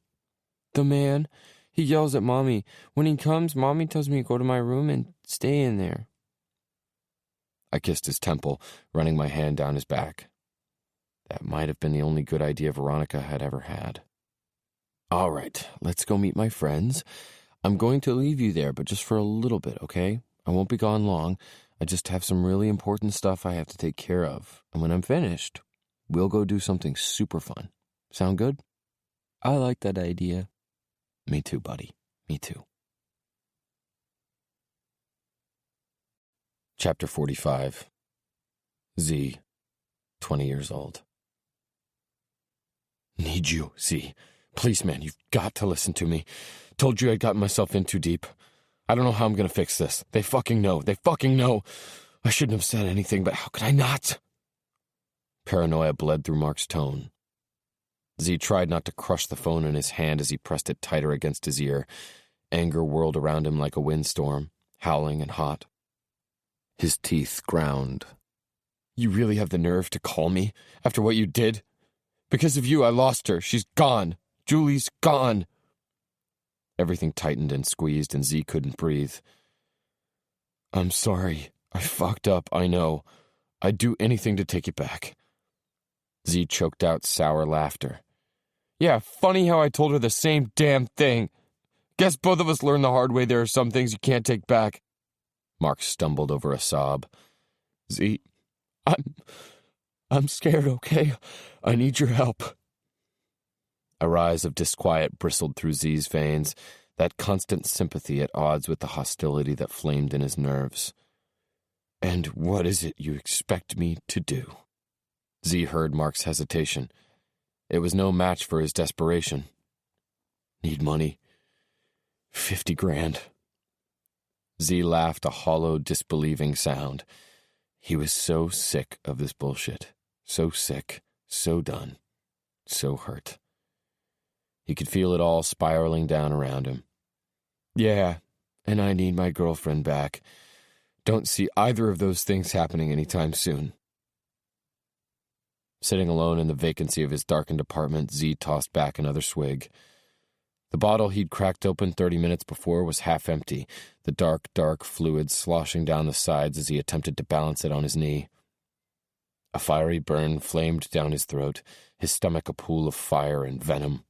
The man. He yells at Mommy. When he comes, Mommy tells me to go to my room and stay in there. I kissed his temple, running my hand down his back. That might have been the only good idea Veronica had ever had. All right, let's go meet my friends. I'm going to leave you there, but just for a little bit, okay? I won't be gone long. I just have some really important stuff I have to take care of. And when I'm finished, we'll go do something super fun. Sound good? I like that idea. Me too, buddy. Me too. Chapter 45. Zee, 20 years old. Need you, Zee. Please, man, you've got to listen to me. Told you I'd gotten myself in too deep. I don't know how I'm gonna fix this. They fucking know. They fucking know. I shouldn't have said anything, but how could I not? Paranoia bled through Mark's tone. Zee tried not to crush the phone in his hand as he pressed it tighter against his ear. Anger whirled around him like a windstorm, howling and hot. His teeth ground. You really have the nerve to call me after what you did? Because of you, I lost her. She's gone. Julie's gone. Everything tightened and squeezed, and Zee couldn't breathe. I'm sorry. I fucked up, I know. I'd do anything to take it back. Zee choked out sour laughter. Yeah, funny how I told her the same damn thing. Guess both of us learned the hard way there are some things you can't take back. Mark stumbled over a sob. Zee, I'm scared, okay? I need your help. A rise of disquiet bristled through Zee's veins, that constant sympathy at odds with the hostility that flamed in his nerves. And what is it you expect me to do? Zee heard Mark's hesitation. It was no match for his desperation. Need money. 50 grand. Zee laughed a hollow, disbelieving sound. He was so sick of this bullshit. So sick, so done, so hurt. He could feel it all spiraling down around him. Yeah, and I need my girlfriend back. Don't see either of those things happening anytime soon. Sitting alone in the vacancy of his darkened apartment, Zee tossed back another swig. The bottle he'd cracked open 30 minutes before was half empty, the dark fluid sloshing down the sides as he attempted to balance it on his knee. A fiery burn flamed down his throat, his stomach a pool of fire and venom.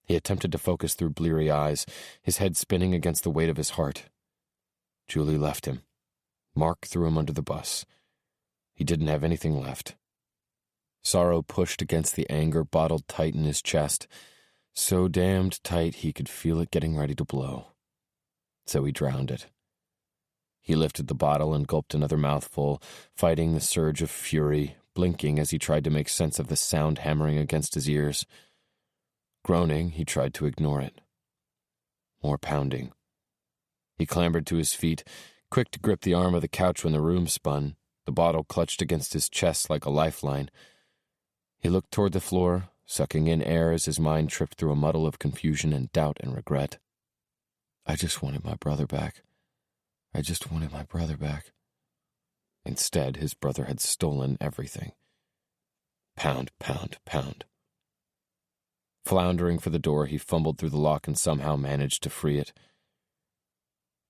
He attempted to focus through bleary eyes, his head spinning against the weight of his heart. Julie left him. Mark threw him under the bus. He didn't have anything left. Sorrow pushed against the anger bottled tight in his chest, so damned tight he could feel it getting ready to blow. So he drowned it. He lifted the bottle and gulped another mouthful, fighting the surge of fury, blinking as he tried to make sense of the sound hammering against his ears. Groaning, he tried to ignore it. More pounding. He clambered to his feet, quick to grip the arm of the couch when the room spun, the bottle clutched against his chest like a lifeline. He looked toward the floor, sucking in air as his mind tripped through a muddle of confusion and doubt and regret. I just wanted my brother back. I just wanted my brother back. Instead, his brother had stolen everything. Pound, pound, pound. Floundering for the door, he fumbled through the lock and somehow managed to free it.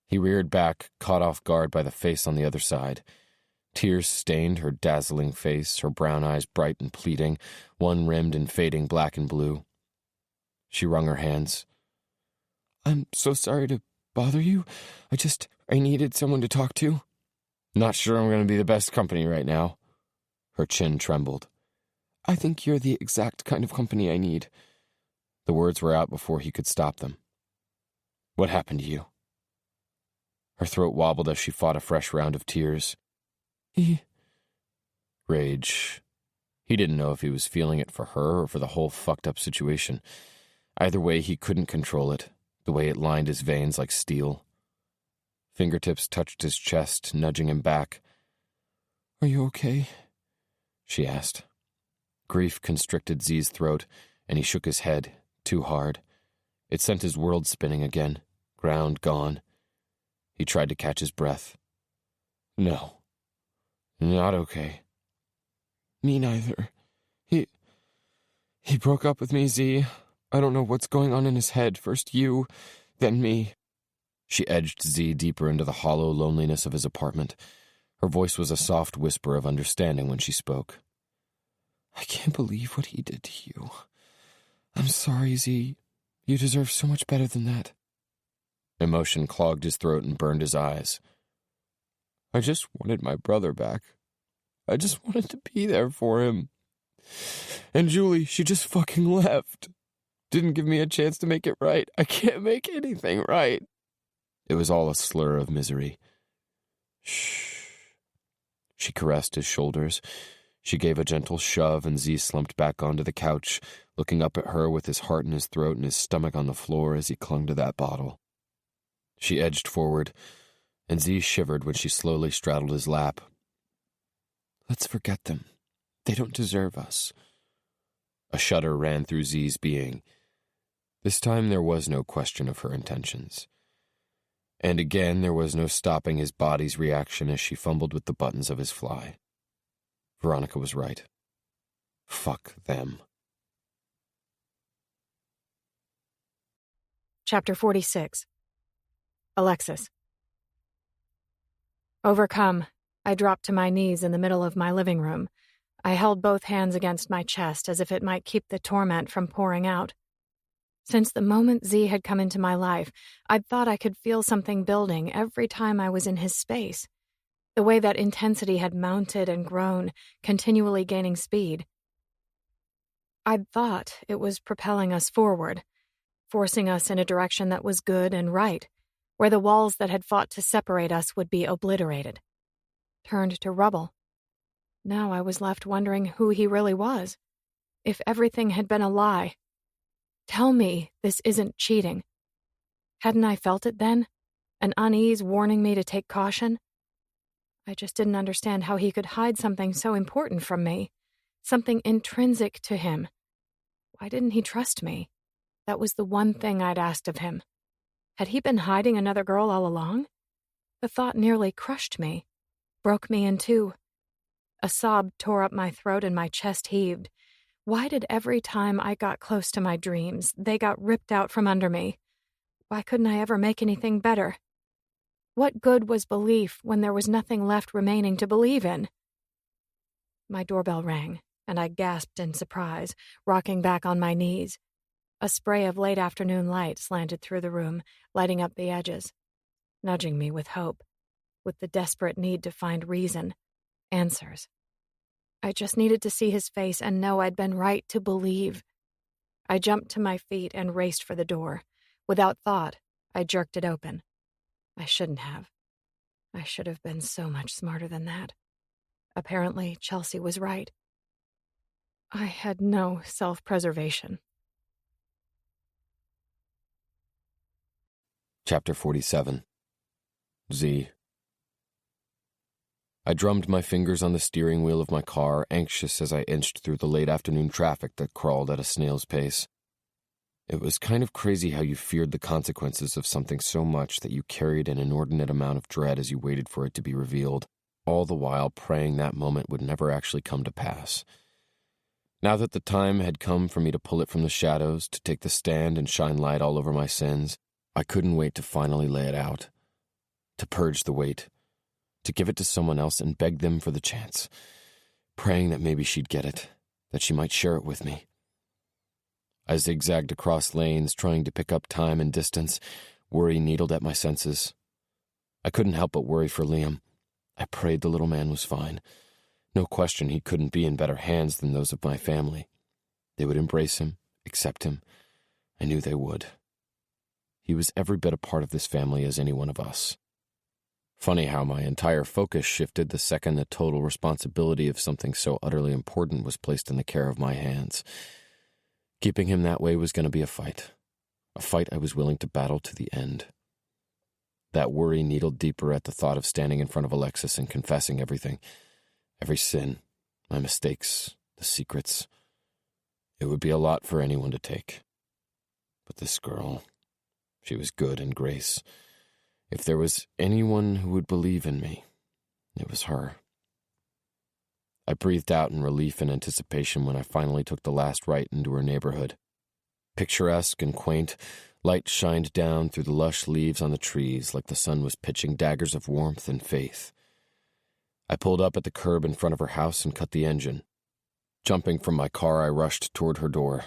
He reared back, caught off guard by the face on the other side. Tears stained her dazzling face, her brown eyes bright and pleading, one rimmed in fading black and blue. She wrung her hands. I'm so sorry to bother you. I needed someone to talk to. Not sure I'm going to be the best company right now. Her chin trembled. I think you're the exact kind of company I need. The words were out before he could stop them. What happened to you? Her throat wobbled as she fought a fresh round of tears. Rage. He didn't know if he was feeling it for her or for the whole fucked-up situation. Either way, he couldn't control it, the way it lined his veins like steel. Fingertips touched his chest, nudging him back. Are you okay? She asked. Grief constricted Zee's throat, and he shook his head, too hard. It sent his world spinning again, ground gone. He tried to catch his breath. No, not okay. Me neither. He broke up with me, Zee. I don't know what's going on in his head. First you, then me. She edged Zee deeper into the hollow loneliness of his apartment. Her voice was a soft whisper of understanding when she spoke. I can't believe what he did to you. I'm sorry, Zee. You deserve so much better than that. Emotion clogged his throat and burned his eyes. I just wanted my brother back. I just wanted to be there for him. And Julie, she just fucking left. Didn't give me a chance to make it right. I can't make anything right. It was all a slur of misery. Shh. She caressed his shoulders. She gave a gentle shove, and Zee slumped back onto the couch, looking up at her with his heart in his throat and his stomach on the floor as he clung to that bottle. She edged forward, and Zee shivered when she slowly straddled his lap. Let's forget them. They don't deserve us. A shudder ran through Zee's being. This time there was no question of her intentions. And again there was no stopping his body's reaction as she fumbled with the buttons of his fly. Veronica was right. Fuck them. Chapter 46. Alexis. Overcome, I dropped to my knees in the middle of my living room. I held both hands against my chest as if it might keep the torment from pouring out. Since the moment Zee had come into my life, I'd thought I could feel something building every time I was in his space. The way that intensity had mounted and grown, continually gaining speed. I'd thought it was propelling us forward, forcing us in a direction that was good and right, where the walls that had fought to separate us would be obliterated, turned to rubble. Now I was left wondering who he really was, if everything had been a lie. Tell me this isn't cheating. Hadn't I felt it then? An unease warning me to take caution? I just didn't understand how he could hide something so important from me, something intrinsic to him. Why didn't he trust me? That was the one thing I'd asked of him. Had he been hiding another girl all along? The thought nearly crushed me, broke me in two. A sob tore up my throat and my chest heaved. Why did every time I got close to my dreams, they got ripped out from under me? Why couldn't I ever make anything better? What good was belief when there was nothing left remaining to believe in? My doorbell rang, and I gasped in surprise, rocking back on my knees. A spray of late afternoon light slanted through the room, lighting up the edges, nudging me with hope, with the desperate need to find reason, answers. I just needed to see his face and know I'd been right to believe. I jumped to my feet and raced for the door. Without thought, I jerked it open. I shouldn't have. I should have been so much smarter than that. Apparently, Chelsea was right. I had no self-preservation. Chapter 47. Zee. I drummed my fingers on the steering wheel of my car, anxious as I inched through the late afternoon traffic that crawled at a snail's pace. It was kind of crazy how you feared the consequences of something so much that you carried an inordinate amount of dread as you waited for it to be revealed, all the while praying that moment would never actually come to pass. Now that the time had come for me to pull it from the shadows, to take the stand and shine light all over my sins, I couldn't wait to finally lay it out, to purge the weight, to give it to someone else and beg them for the chance, praying that maybe she'd get it, that she might share it with me. I zigzagged across lanes, trying to pick up time and distance. Worry needled at my senses. I couldn't help but worry for Liam. I prayed the little man was fine. No question he couldn't be in better hands than those of my family. They would embrace him, accept him. I knew they would. He was every bit a part of this family as any one of us. Funny how my entire focus shifted the second the total responsibility of something so utterly important was placed in the care of my hands. Keeping him that way was going to be a fight I was willing to battle to the end. That worry needled deeper at the thought of standing in front of Alexis and confessing everything. Every sin, my mistakes, the secrets. It would be a lot for anyone to take. But this girl, she was good and Grace. If there was anyone who would believe in me, it was her. I breathed out in relief and anticipation when I finally took the last right into her neighborhood. Picturesque and quaint, light shined down through the lush leaves on the trees like the sun was pitching daggers of warmth and faith. I pulled up at the curb in front of her house and cut the engine. Jumping from my car, I rushed toward her door.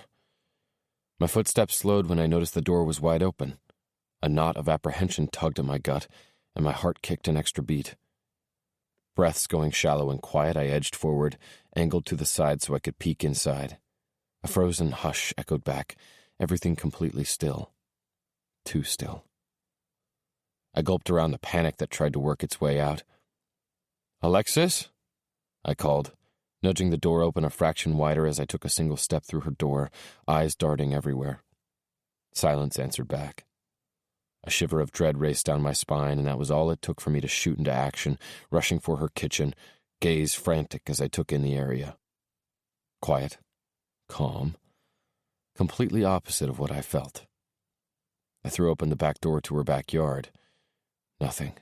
My footsteps slowed when I noticed the door was wide open. A knot of apprehension tugged at my gut, and my heart kicked an extra beat. Breaths going shallow and quiet, I edged forward, angled to the side so I could peek inside. A frozen hush echoed back, everything completely still. Too still. I gulped around the panic that tried to work its way out. "Alexis?" I called, nudging the door open a fraction wider as I took a single step through her door, eyes darting everywhere. Silence answered back. A shiver of dread raced down my spine, and that was all it took for me to shoot into action, rushing for her kitchen, gaze frantic as I took in the area. Quiet, calm, completely opposite of what I felt. I threw open the back door to her backyard. Nothing.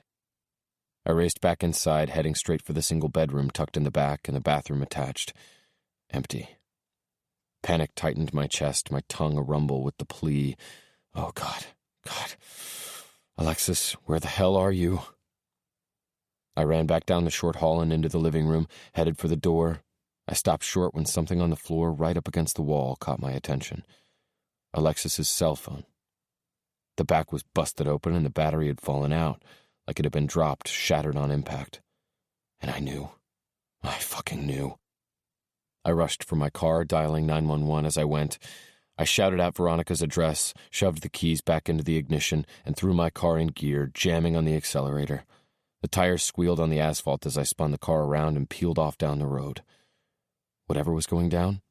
I raced back inside, heading straight for the single bedroom tucked in the back and the bathroom attached. Empty. Panic tightened my chest, my tongue a rumble with the plea, "Oh, God. God. Alexis, where the hell are you?" I ran back down the short hall and into the living room, headed for the door. I stopped short when something on the floor right up against the wall caught my attention. Alexis's cell phone. The back was busted open and the battery had fallen out, like it had been dropped, shattered on impact. And I knew. I fucking knew. I rushed for my car, dialing 911 as I went. I shouted out Veronica's address, shoved the keys back into the ignition, and threw my car in gear, jamming on the accelerator. The tires squealed on the asphalt as I spun the car around and peeled off down the road. Whatever was going down,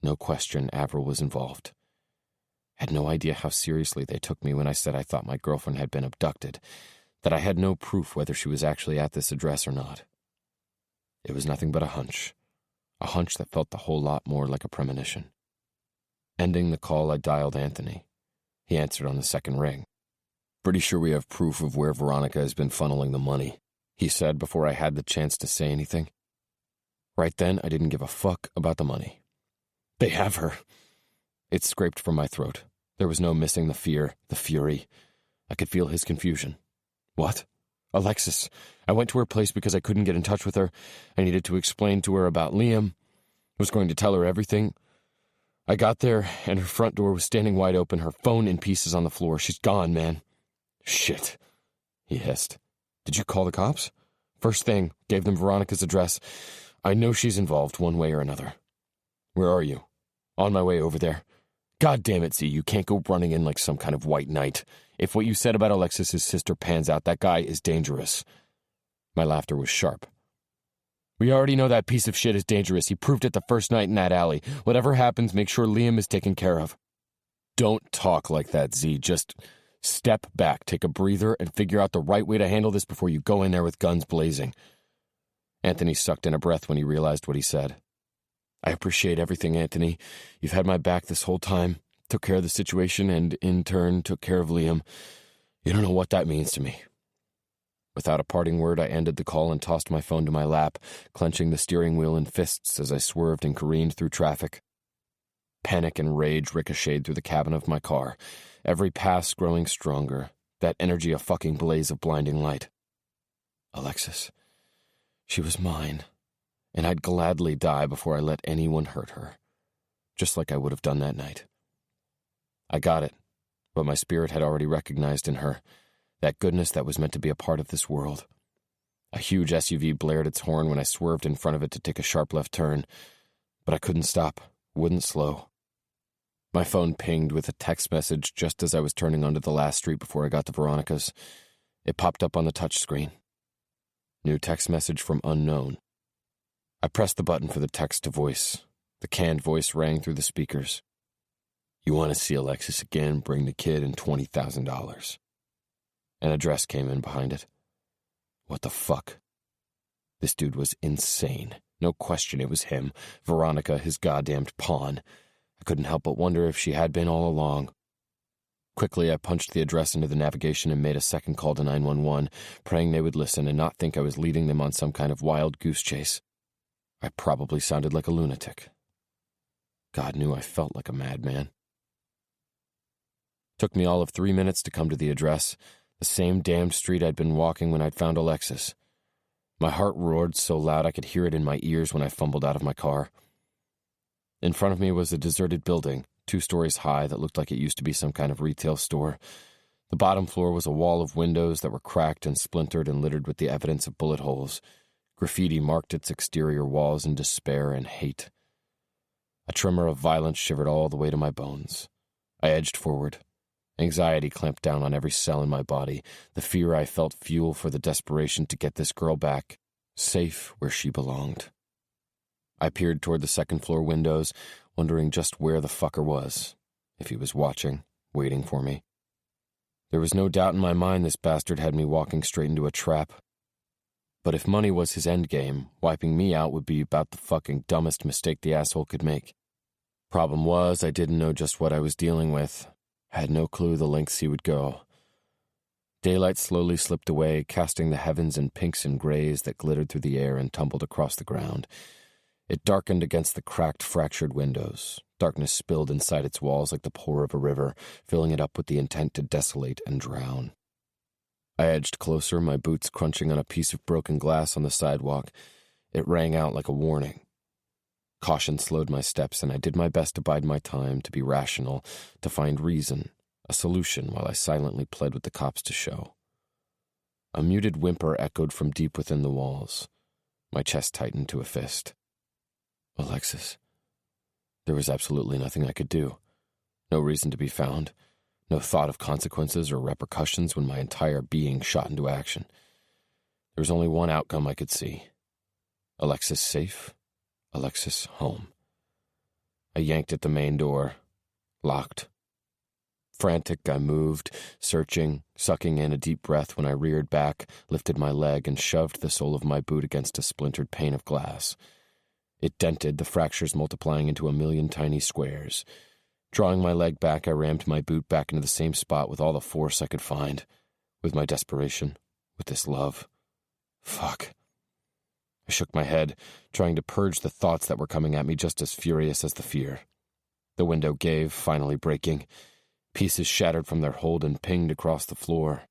no question Avril was involved. Had no idea how seriously they took me when I said I thought my girlfriend had been abducted, that I had no proof whether she was actually at this address or not. It was nothing but a hunch that felt a whole lot more like a premonition. Ending the call, I dialed Anthony. He answered on the second ring. "Pretty sure we have proof of where Veronica has been funneling the money," he said before I had the chance to say anything. Right then, I didn't give a fuck about the money. "They have her." It scraped from my throat. There was no missing the fear, the fury. I could feel his confusion. "What?" "Alexis. I went to her place because I couldn't get in touch with her. I needed to explain to her about Liam. Was going to tell her everything. I got there, and her front door was standing wide open, her phone in pieces on the floor. She's gone, man." "Shit," he hissed. "Did you call the cops?" "First thing, gave them Veronica's address. I know she's involved one way or another." "Where are you?" "On my way over there." "God damn it, Zee, you can't go running in like some kind of white knight. If what you said about Alexis's sister pans out, that guy is dangerous." My laughter was sharp. "We already know that piece of shit is dangerous. He proved it the first night in that alley. Whatever happens, make sure Liam is taken care of." "Don't talk like that, Zee. Just step back, take a breather, and figure out the right way to handle this before you go in there with guns blazing." Anthony sucked in a breath when he realized what he said. "I appreciate everything, Anthony. You've had my back this whole time, took care of the situation, and in turn took care of Liam. You don't know what that means to me." Without a parting word, I ended the call and tossed my phone to my lap, clenching the steering wheel in fists as I swerved and careened through traffic. Panic and rage ricocheted through the cabin of my car, every pass growing stronger, that energy a fucking blaze of blinding light. Alexis. She was mine, and I'd gladly die before I let anyone hurt her, just like I would have done that night. I got it, what my spirit had already recognized in her, that goodness that was meant to be a part of this world. A huge SUV blared its horn when I swerved in front of it to take a sharp left turn, but I couldn't stop, wouldn't slow. My phone pinged with a text message just as I was turning onto the last street before I got to Veronica's. It popped up on the touch screen. New text message from unknown. I pressed the button for the text to voice. The canned voice rang through the speakers. "You want to see Alexis again? Bring the kid and $20,000. An address came in behind it. What the fuck? This dude was insane. No question it was him. Veronica, his goddamned pawn. I couldn't help but wonder if she had been all along. Quickly, I punched the address into the navigation and made a second call to 911, praying they would listen and not think I was leading them on some kind of wild goose chase. I probably sounded like a lunatic. God knew I felt like a madman. Took me all of 3 minutes to come to the address, the same damned street I'd been walking when I'd found Alexis. My heart roared so loud I could hear it in my ears when I fumbled out of my car. In front of me was a deserted building, 2 stories high, that looked like it used to be some kind of retail store. The bottom floor was a wall of windows that were cracked and splintered and littered with the evidence of bullet holes. Graffiti marked its exterior walls in despair and hate. A tremor of violence shivered all the way to my bones. I edged forward. Anxiety clamped down on every cell in my body. The fear I felt fuel for the desperation to get this girl back, safe where she belonged. I peered toward the second-floor windows, wondering just where the fucker was, if he was watching, waiting for me. There was no doubt in my mind this bastard had me walking straight into a trap. But if money was his endgame, wiping me out would be about the fucking dumbest mistake the asshole could make. Problem was, I didn't know just what I was dealing with. I had no clue the lengths he would go. Daylight slowly slipped away, casting the heavens in pinks and grays that glittered through the air and tumbled across the ground. It darkened against the cracked, fractured windows. Darkness spilled inside its walls like the pour of a river, filling it up with the intent to desolate and drown. I edged closer, my boots crunching on a piece of broken glass on the sidewalk. It rang out like a warning. Caution slowed my steps, and I did my best to bide my time, to be rational, to find reason, a solution, while I silently pled with the cops to show. A muted whimper echoed from deep within the walls. My chest tightened to a fist. Alexis. There was absolutely nothing I could do. No reason to be found. No thought of consequences or repercussions when my entire being shot into action. There was only one outcome I could see. Alexis safe. Alexis home. I yanked at the main door. Locked. Frantic, I moved, searching, sucking in a deep breath when I reared back, lifted my leg, and shoved the sole of my boot against a splintered pane of glass. It dented, the fractures multiplying into a million tiny squares. Drawing my leg back, I rammed my boot back into the same spot with all the force I could find. With my desperation. With this love. Fuck. I shook my head, trying to purge the thoughts that were coming at me just as furious as the fear. The window gave, finally breaking. Pieces shattered from their hold and pinged across the floor.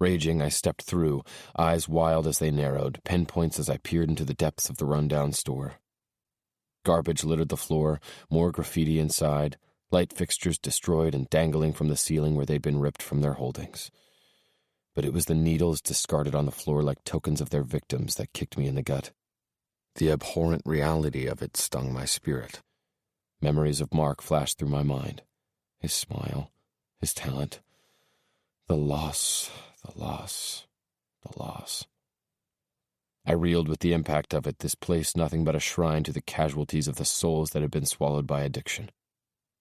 Raging, I stepped through, eyes wild as they narrowed, pinpoints as I peered into the depths of the rundown store. Garbage littered the floor, more graffiti inside, light fixtures destroyed and dangling from the ceiling where they'd been ripped from their holdings. But it was the needles discarded on the floor like tokens of their victims that kicked me in the gut. The abhorrent reality of it stung my spirit. Memories of Mark flashed through my mind. His smile, his talent. The loss, the loss, the loss. I reeled with the impact of it, this place nothing but a shrine to the casualties of the souls that had been swallowed by addiction.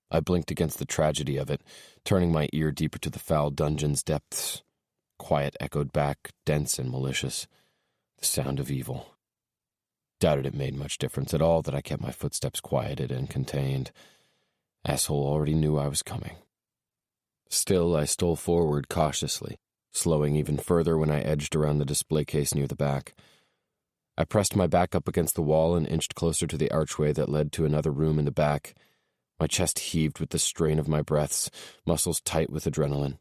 I blinked against the tragedy of it, turning my ear deeper to the foul dungeon's depths. Quiet echoed back, dense and malicious. The sound of evil. Doubted it made much difference at all that I kept my footsteps quieted and contained. Asshole already knew I was coming. Still, I stole forward cautiously, slowing even further when I edged around the display case near the back. I pressed my back up against the wall and inched closer to the archway that led to another room in the back. My chest heaved with the strain of my breaths, muscles tight with adrenaline.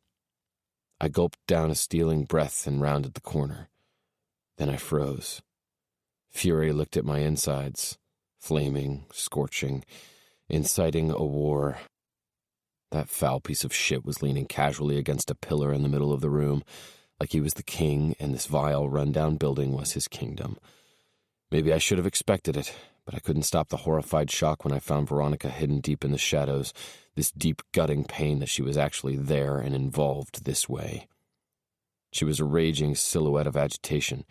I gulped down a stealing breath and rounded the corner. Then I froze. Fury licked at my insides, flaming, scorching, inciting a war. That foul piece of shit was leaning casually against a pillar in the middle of the room, like he was the king and this vile, run-down building was his kingdom. Maybe I should have expected it, but I couldn't stop the horrified shock when I found Veronica hidden deep in the shadows, this deep gutting pain that she was actually there and involved this way. She was a raging silhouette of agitation,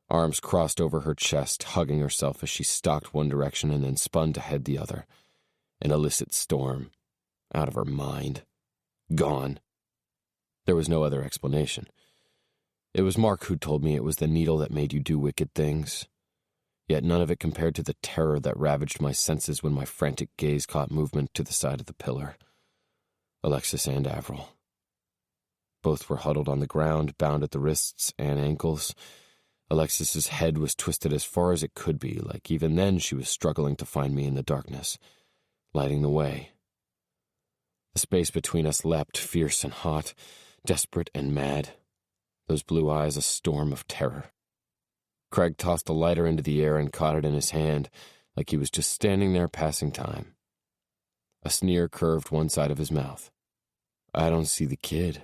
arms crossed over her chest, hugging herself as she stalked one direction and then spun to head the other. An illicit storm. Out of her mind. Gone. There was no other explanation. It was Mark who told me it was the needle that made you do wicked things. Yet none of it compared to the terror that ravaged my senses when my frantic gaze caught movement to the side of the pillar. Alexis and Avril. Both were huddled on the ground, bound at the wrists and ankles. Alexis's head was twisted as far as it could be, like even then she was struggling to find me in the darkness, lighting the way. The space between us leapt, fierce and hot, desperate and mad, those blue eyes a storm of terror. Craig tossed a lighter into the air and caught it in his hand, like he was just standing there passing time. A sneer curved one side of his mouth. I don't see the kid.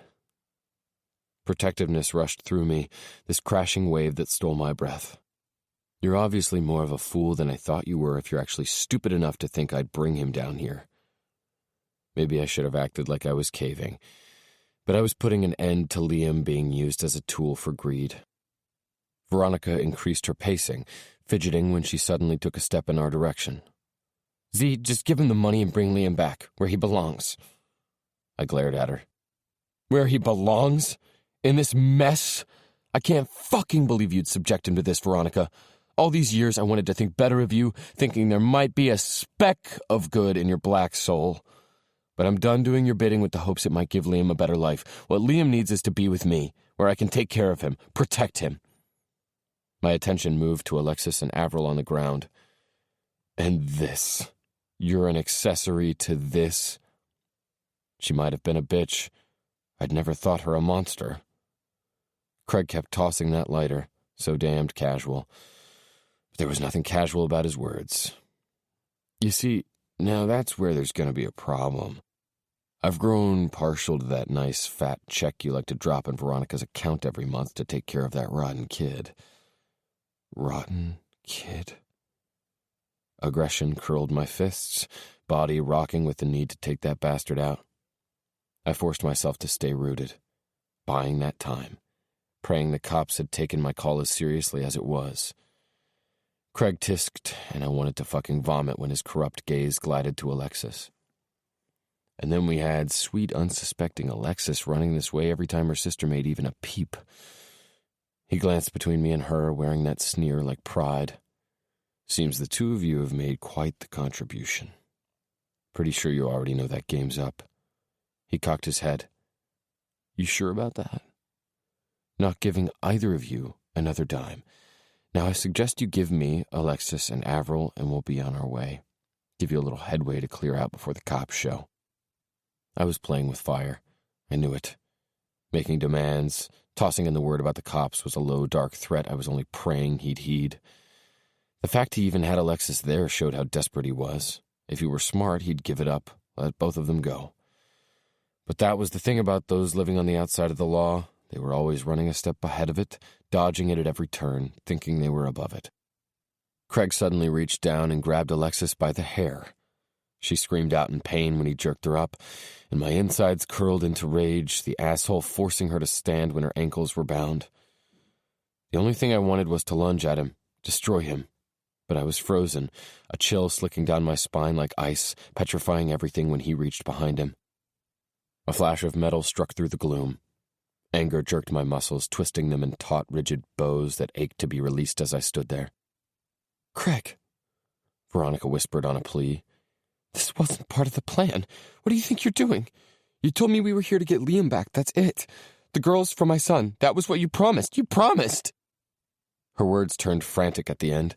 Protectiveness rushed through me, this crashing wave that stole my breath. You're obviously more of a fool than I thought you were if you're actually stupid enough to think I'd bring him down here. Maybe I should have acted like I was caving, but I was putting an end to Liam being used as a tool for greed. Veronica increased her pacing, fidgeting when she suddenly took a step in our direction. Zee, just give him the money and bring Liam back, where he belongs. I glared at her. Where he belongs? In this mess? I can't fucking believe you'd subject him to this, Veronica. All these years I wanted to think better of you, thinking there might be a speck of good in your black soul. But I'm done doing your bidding with the hopes it might give Liam a better life. What Liam needs is to be with me, where I can take care of him, protect him. My attention moved to Alexis and Avril on the ground. And this. You're an accessory to this? She might have been a bitch. I'd never thought her a monster. Craig kept tossing that lighter, so damned casual. But there was nothing casual about his words. You see, now that's where there's going to be a problem. I've grown partial to that nice fat check you like to drop in Veronica's account every month to take care of that rotten kid. Rotten kid? Aggression curled my fists, body rocking with the need to take that bastard out. I forced myself to stay rooted, buying that time, praying the cops had taken my call as seriously as it was. Craig tisked, and I wanted to fucking vomit when his corrupt gaze glided to Alexis. And then we had sweet, unsuspecting Alexis running this way every time her sister made even a peep. He glanced between me and her, wearing that sneer like pride. Seems the two of you have made quite the contribution. Pretty sure you already know that game's up. He cocked his head. You sure about that? Not giving either of you another dime. Now I suggest you give me, Alexis, and Avril, and we'll be on our way. Give you a little headway to clear out before the cops show. I was playing with fire. I knew it. Making demands, tossing in the word about the cops was a low, dark threat I was only praying he'd heed. The fact he even had Alexis there showed how desperate he was. If he were smart, he'd give it up, let both of them go. But that was the thing about those living on the outside of the law. They were always running a step ahead of it, dodging it at every turn, thinking they were above it. Craig suddenly reached down and grabbed Alexis by the hair. She screamed out in pain when he jerked her up, and my insides curled into rage, the asshole forcing her to stand when her ankles were bound. The only thing I wanted was to lunge at him, destroy him. But I was frozen, a chill slicking down my spine like ice, petrifying everything when he reached behind him. A flash of metal struck through the gloom. Anger jerked my muscles, twisting them in taut, rigid bows that ached to be released as I stood there. Craig, Veronica whispered on a plea. This wasn't part of the plan. What do you think you're doing? You told me we were here to get Liam back, that's it. The girls for my son, that was what you promised. You promised! Her words turned frantic at the end.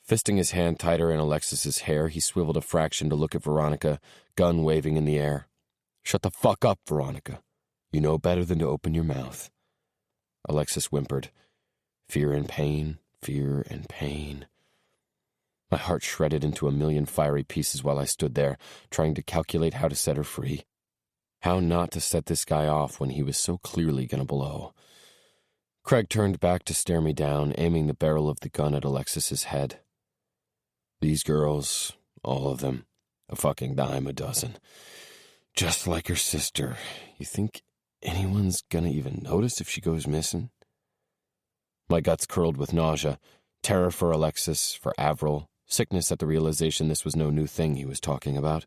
Fisting his hand tighter in Alexis's hair, he swiveled a fraction to look at Veronica, gun waving in the air. Shut the fuck up, Veronica. You know better than to open your mouth. Alexis whimpered. Fear and pain, fear and pain. My heart shredded into a million fiery pieces while I stood there, trying to calculate how to set her free. How not to set this guy off when he was so clearly going to blow. Craig turned back to stare me down, aiming the barrel of the gun at Alexis's head. These girls, all of them, a fucking dime a dozen. Just like her sister. You think anyone's gonna even notice if she goes missing? My guts curled with nausea, terror for Alexis, for Avril, sickness at the realization this was no new thing he was talking about.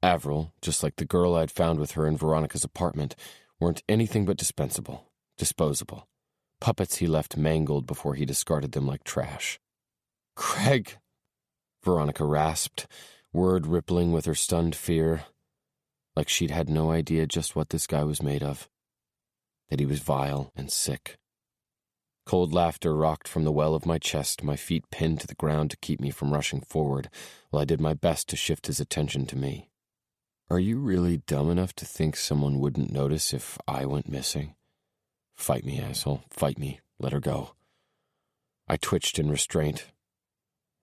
Avril, just like the girl I'd found with her in Veronica's apartment, weren't anything but dispensable, disposable. Puppets he left mangled before he discarded them like trash. Craig, Veronica rasped, word rippling with her stunned fear. like she'd had no idea just what this guy was made of, that he was vile and sick. Cold laughter rocked from the well of my chest, my feet pinned to the ground to keep me from rushing forward, while I did my best to shift his attention to me. Are you really dumb enough to think someone wouldn't notice if I went missing? Fight me, asshole. Fight me. Let her go. I twitched in restraint.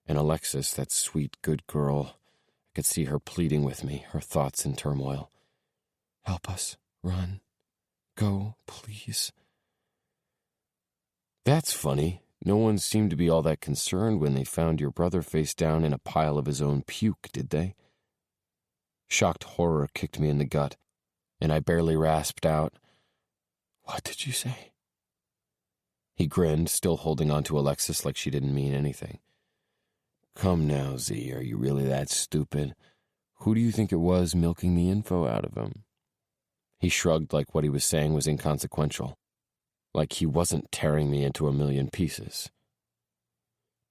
And Alexis, that sweet, good girl, I could see her pleading with me, her thoughts in turmoil. Help us. Run. Go, please. That's funny. No one seemed to be all that concerned when they found your brother face down in a pile of his own puke, did they? Shocked horror kicked me in the gut, and I barely rasped out, "What did you say?" He grinned, still holding on to Alexis like she didn't mean anything. Come now, Zee, are you really that stupid? Who do you think it was milking the info out of him? He shrugged like what he was saying was inconsequential, like he wasn't tearing me into a million pieces.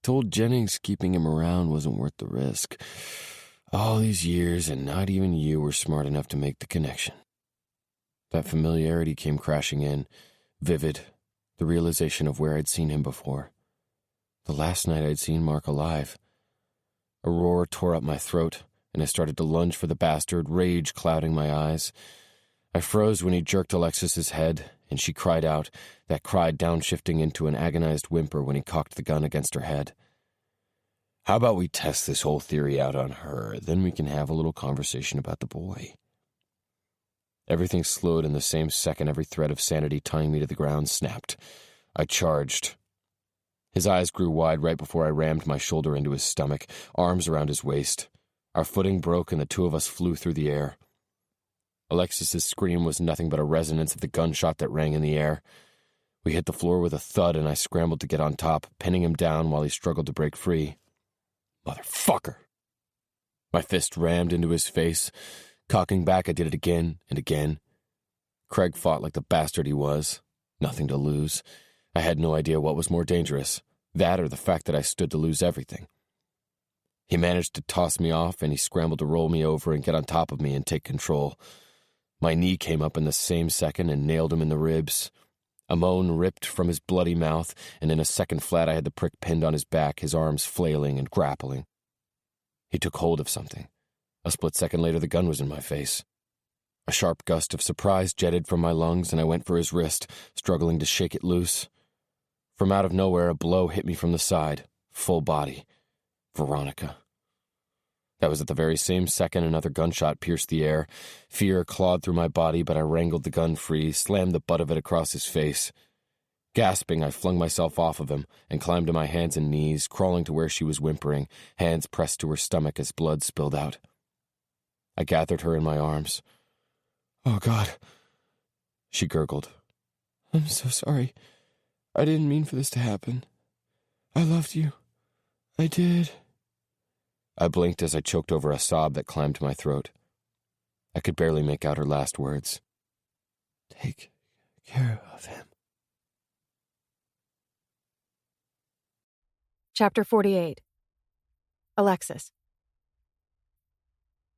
Told Jennings keeping him around wasn't worth the risk. All these years, and not even you were smart enough to make the connection. That familiarity came crashing in, vivid, the realization of where I'd seen him before. The last night I'd seen Mark alive. A roar tore up my throat, and I started to lunge for the bastard, rage clouding my eyes. I froze when he jerked Alexis's head, and she cried out, that cry downshifting into an agonized whimper when he cocked the gun against her head. How about we test this whole theory out on her, then we can have a little conversation about the boy. Everything slowed in the same second every thread of sanity tying me to the ground snapped. I charged. His eyes grew wide right before I rammed my shoulder into his stomach, arms around his waist. Our footing broke and the two of us flew through the air. Alexis's scream was nothing but a resonance of the gunshot that rang in the air. We hit the floor with a thud and I scrambled to get on top, pinning him down while he struggled to break free. Motherfucker! My fist rammed into his face. Cocking back, I did it again and again. Craig fought like the bastard he was. Nothing to lose. I had no idea what was more dangerous, that or the fact that I stood to lose everything. He managed to toss me off, and he scrambled to roll me over and get on top of me and take control. My knee came up in the same second and nailed him in the ribs. A moan ripped from his bloody mouth, and in a second flat I had the prick pinned on his back, his arms flailing and grappling. He took hold of something. A split second later, the gun was in my face. A sharp gust of surprise jetted from my lungs, and I went for his wrist, struggling to shake it loose. From out of nowhere, a blow hit me from the side, full body. Veronica. That was at the very same second another gunshot pierced the air. Fear clawed through my body, but I wrangled the gun free, slammed the butt of it across his face. Gasping, I flung myself off of him and climbed to my hands and knees, crawling to where she was whimpering, hands pressed to her stomach as blood spilled out. I gathered her in my arms. Oh, God, she gurgled. I'm so sorry. I didn't mean for this to happen. I loved you. I did. I blinked as I choked over a sob that climbed to my throat. I could barely make out her last words. Take care of him. Chapter 48. Alexis.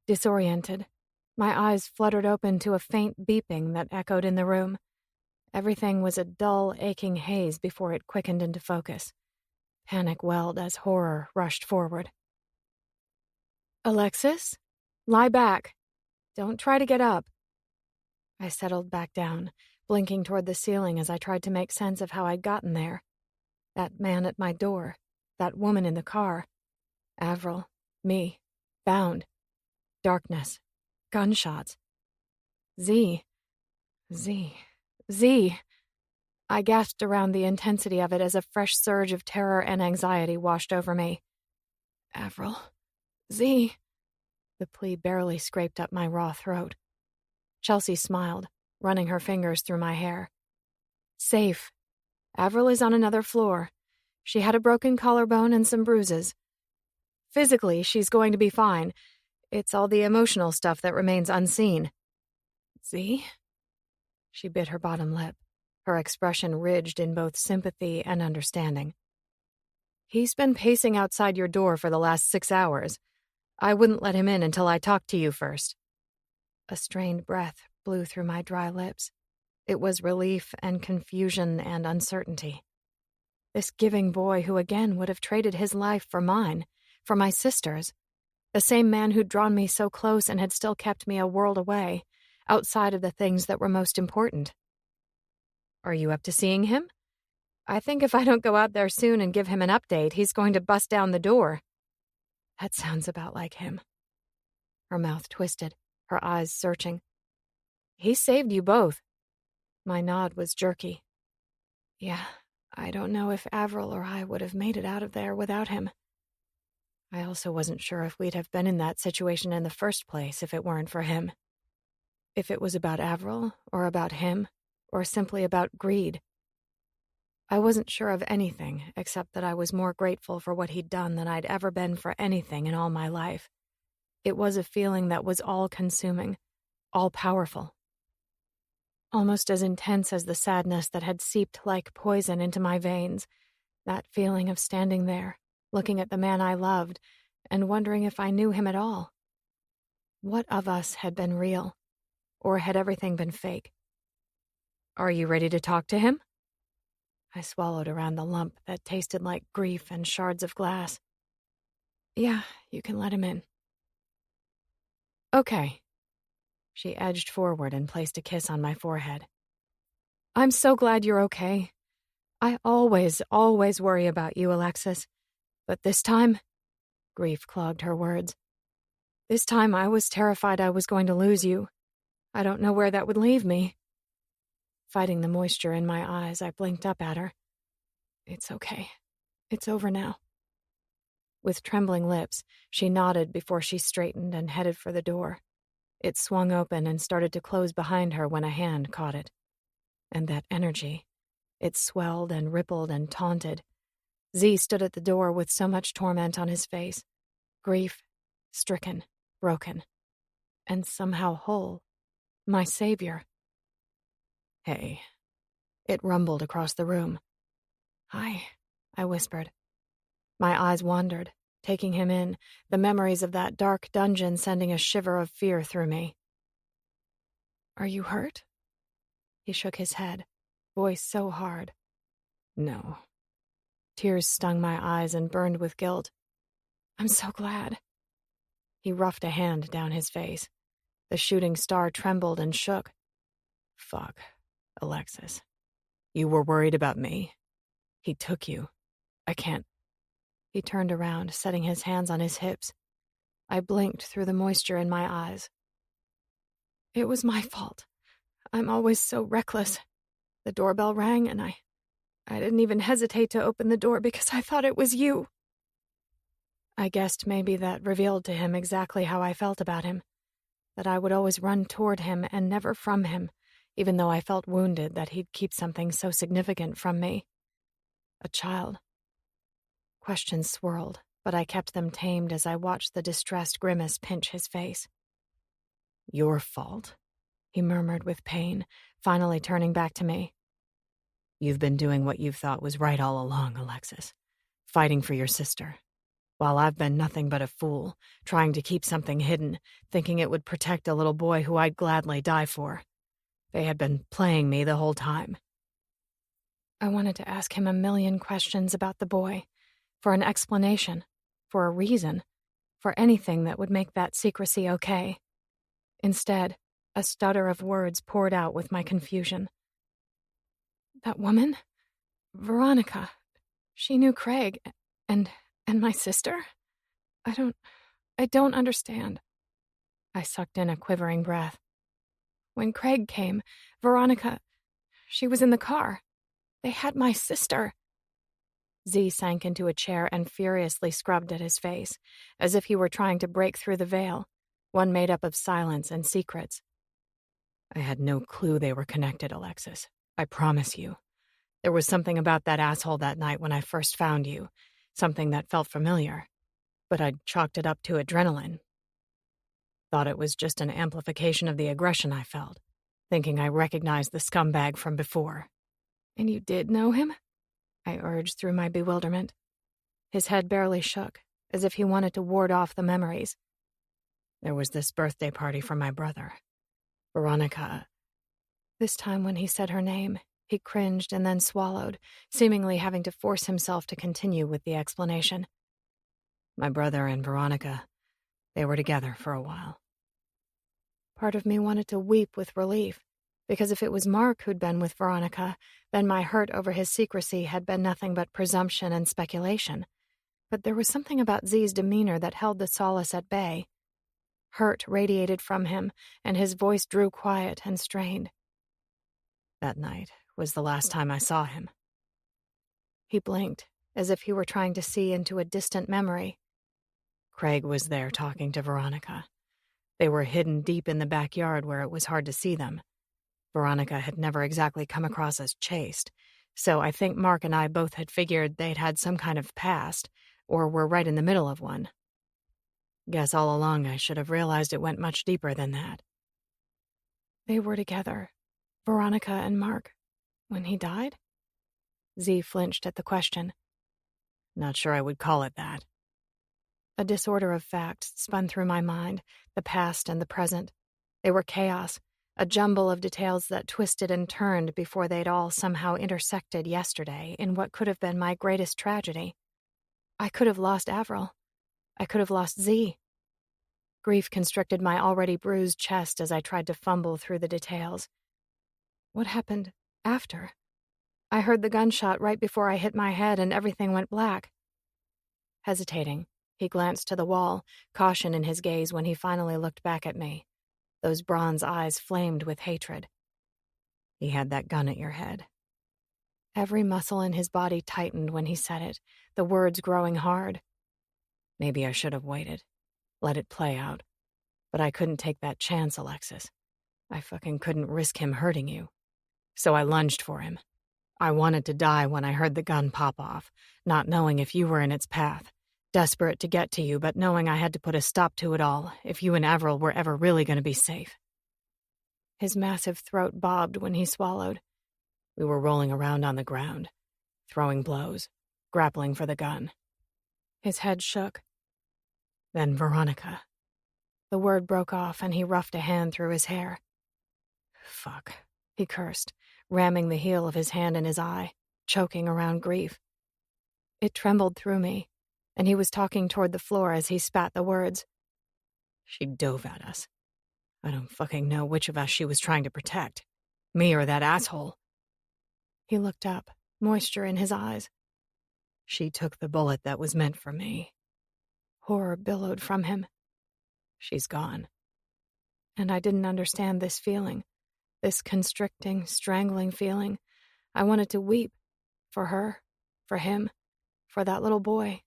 Disoriented, my eyes fluttered open to a faint beeping that echoed in the room. Everything was a dull, aching haze before it quickened into focus. Panic welled as horror rushed forward. Alexis? Lie back. Don't try to get up. I settled back down, blinking toward the ceiling as I tried to make sense of how I'd gotten there. That man at my door. That woman in the car. Avril. Me. Bound. Darkness. Gunshots. Zee. I gasped around the intensity of it as a fresh surge of terror and anxiety washed over me. Avril. Zee. The plea barely scraped up my raw throat. Chelsea smiled, running her fingers through my hair. Safe. Avril is on another floor. She had a broken collarbone and some bruises. Physically, she's going to be fine. It's all the emotional stuff that remains unseen. Zee? She bit her bottom lip, her expression ridged in both sympathy and understanding. He's been pacing outside your door for the last 6 hours. I wouldn't let him in until I talked to you first. A strained breath blew through my dry lips. It was relief and confusion and uncertainty. This giving boy who again would have traded his life for mine, for my sister's. The same man who'd drawn me so close and had still kept me a world away, outside of the things that were most important. Are you up to seeing him? I think if I don't go out there soon and give him an update, he's going to bust down the door. That sounds about like him. Her mouth twisted, her eyes searching. He saved you both. My nod was jerky. Yeah, I don't know if Avril or I would have made it out of there without him. I also wasn't sure if we'd have been in that situation in the first place if it weren't for him. If it was about Avril, or about him, or simply about greed. I wasn't sure of anything, except that I was more grateful for what he'd done than I'd ever been for anything in all my life. It was a feeling that was all-consuming, all-powerful. Almost as intense as the sadness that had seeped like poison into my veins, that feeling of standing there, looking at the man I loved, and wondering if I knew him at all. What of us had been real, or had everything been fake? Are you ready to talk to him? I swallowed around the lump that tasted like grief and shards of glass. Yeah, you can let him in. Okay. She edged forward and placed a kiss on my forehead. I'm so glad you're okay. I always worry about you, Alexis. But this time, grief clogged her words. This time I was terrified I was going to lose you. I don't know where that would leave me. Fighting the moisture in my eyes, I blinked up at her. It's okay. It's over now. With trembling lips, she nodded before she straightened and headed for the door. It swung open and started to close behind her when a hand caught it. And that energy, it swelled and rippled and taunted. Zee stood at the door with so much torment on his face. Grief, stricken, broken, and somehow whole. My savior. Hey. It rumbled across the room. Hi, I whispered. My eyes wandered, taking him in, the memories of that dark dungeon sending a shiver of fear through me. Are you hurt? He shook his head, voice so hard. No. Tears stung my eyes and burned with guilt. I'm so glad. He roughed a hand down his face. The shooting star trembled and shook. Fuck, Alexis. You were worried about me? He took you. I can't. He turned around, setting his hands on his hips. I blinked through the moisture in my eyes. It was my fault. I'm always so reckless. The doorbell rang and I didn't even hesitate to open the door because I thought it was you. I guessed maybe that revealed to him exactly how I felt about him. That I would always run toward him and never from him, even though I felt wounded that he'd keep something so significant from me. A child. Questions swirled, but I kept them tamed as I watched the distressed grimace pinch his face. Your fault, he murmured with pain, finally turning back to me. You've been doing what you've thought was right all along, Alexis. Fighting for your sister. While I've been nothing but a fool, trying to keep something hidden, thinking it would protect a little boy who I'd gladly die for. They had been playing me the whole time. I wanted to ask him a million questions about the boy, for an explanation, for a reason, for anything that would make that secrecy okay. Instead, a stutter of words poured out with my confusion. That woman? Veronica. She knew Craig, and my sister? I don't understand. I sucked in a quivering breath. When Craig came, Veronica, she was in the car. They had my sister. Zee sank into a chair and furiously scrubbed at his face, as if he were trying to break through the veil, one made up of silence and secrets. I had no clue they were connected, Alexis. I promise you. There was something about that asshole that night when I first found you, something that felt familiar, but I'd chalked it up to adrenaline. Thought it was just an amplification of the aggression I felt, thinking I recognized the scumbag from before. And you did know him? I urged through my bewilderment. His head barely shook, as if he wanted to ward off the memories. There was this birthday party for my brother. Veronica. This time when he said her name, he cringed and then swallowed, seemingly having to force himself to continue with the explanation. My brother and Veronica, they were together for a while. Part of me wanted to weep with relief, because if it was Mark who'd been with Veronica, then my hurt over his secrecy had been nothing but presumption and speculation. But there was something about Zee's demeanor that held the solace at bay. Hurt radiated from him, and his voice drew quiet and strained. That night was the last time I saw him. He blinked, as if he were trying to see into a distant memory. Craig was there talking to Veronica. They were hidden deep in the backyard where it was hard to see them. Veronica had never exactly come across as chaste, so I think Mark and I both had figured they'd had some kind of past, or were right in the middle of one. Guess all along I should have realized it went much deeper than that. They were together, Veronica and Mark, when he died? Zee flinched at the question. Not sure I would call it that. A disorder of facts spun through my mind, the past and the present. They were chaos, a jumble of details that twisted and turned before they'd all somehow intersected yesterday in what could have been my greatest tragedy. I could have lost Avril. I could have lost Zee. Grief constricted my already bruised chest as I tried to fumble through the details. What happened after? I heard the gunshot right before I hit my head and everything went black. Hesitating, he glanced to the wall, caution in his gaze when he finally looked back at me. Those bronze eyes flamed with hatred. He had that gun at your head. Every muscle in his body tightened when he said it, the words growing hard. Maybe I should have waited, let it play out. But I couldn't take that chance, Alexis. I fucking couldn't risk him hurting you. So I lunged for him. I wanted to die when I heard the gun pop off, not knowing if you were in its path. Desperate to get to you, but knowing I had to put a stop to it all if you and Avril were ever really going to be safe. His massive throat bobbed when he swallowed. We were rolling around on the ground, throwing blows, grappling for the gun. His head shook. Then Veronica. The word broke off and he roughed a hand through his hair. Fuck, he cursed, ramming the heel of his hand in his eye, choking around grief. It trembled through me, and he was talking toward the floor as he spat the words. She dove at us. I don't fucking know which of us she was trying to protect, me or that asshole. He looked up, moisture in his eyes. She took the bullet that was meant for me. Horror billowed from him. She's gone. And I didn't understand this feeling, this constricting, strangling feeling. I wanted to weep. For her, for him, for that little boy.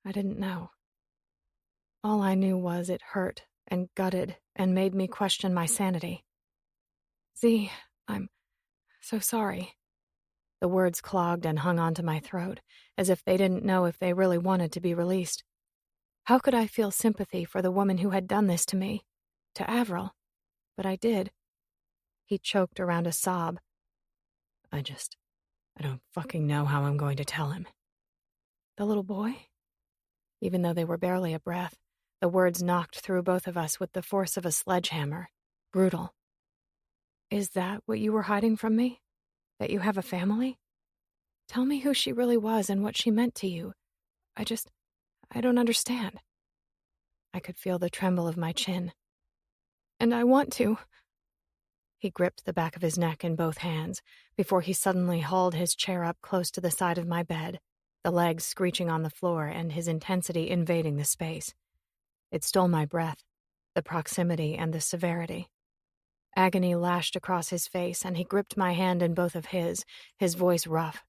I didn't know. All I knew was it hurt and gutted and made me question my sanity. Zee, I'm so sorry. The words clogged and hung onto my throat, as if they didn't know if they really wanted to be released. How could I feel sympathy for the woman who had done this to me, to Avril? But I did. He choked around a sob. I don't fucking know how I'm going to tell him. The little boy? Even though they were barely a breath, the words knocked through both of us with the force of a sledgehammer. Brutal. Is that what you were hiding from me? That you have a family? Tell me who she really was and what she meant to you. I don't understand. I could feel the tremble of my chin. And I want to. He gripped the back of his neck in both hands before he suddenly hauled his chair up close to the side of my bed, the legs screeching on the floor and his intensity invading the space. It stole my breath, the proximity and the severity. Agony lashed across his face, and he gripped my hand in both of his voice rough.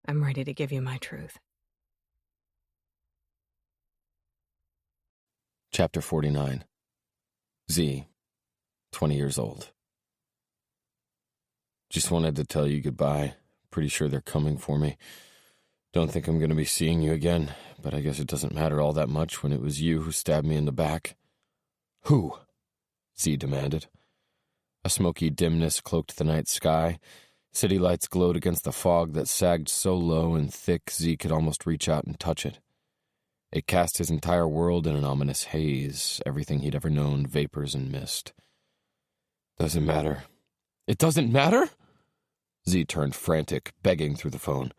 I'm ready to give you my truth. Chapter 49. Zee, 20 years old. Just wanted to tell you goodbye. Pretty sure they're coming for me. Don't think I'm going to be seeing you again, but I guess it doesn't matter all that much when it was you who stabbed me in the back. Who? Zee demanded. A smoky dimness cloaked the night sky. City lights glowed against the fog that sagged so low and thick Zee could almost reach out and touch it. It cast his entire world in an ominous haze, everything he'd ever known vapors and mist. Doesn't matter. It doesn't matter? Zee turned frantic, begging through the phone.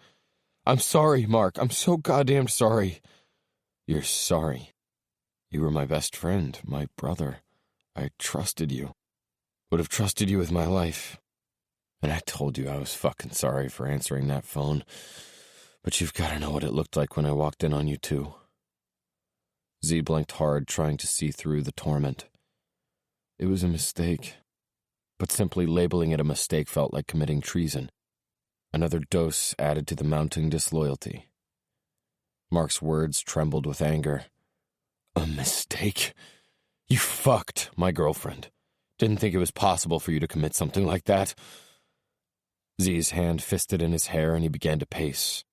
I'm sorry, Mark. I'm so goddamn sorry. You're sorry. You were my best friend, my brother. I trusted you. Would have trusted you with my life. And I told you I was fucking sorry for answering that phone. But you've got to know what it looked like when I walked in on you, too. Zee blinked hard, trying to see through the torment. It was a mistake. But simply labeling it a mistake felt like committing treason. Another dose added to the mounting disloyalty. Mark's words trembled with anger. A mistake? You fucked my girlfriend. Didn't think it was possible for you to commit something like that. Zee's hand fisted in his hair and he began to pace.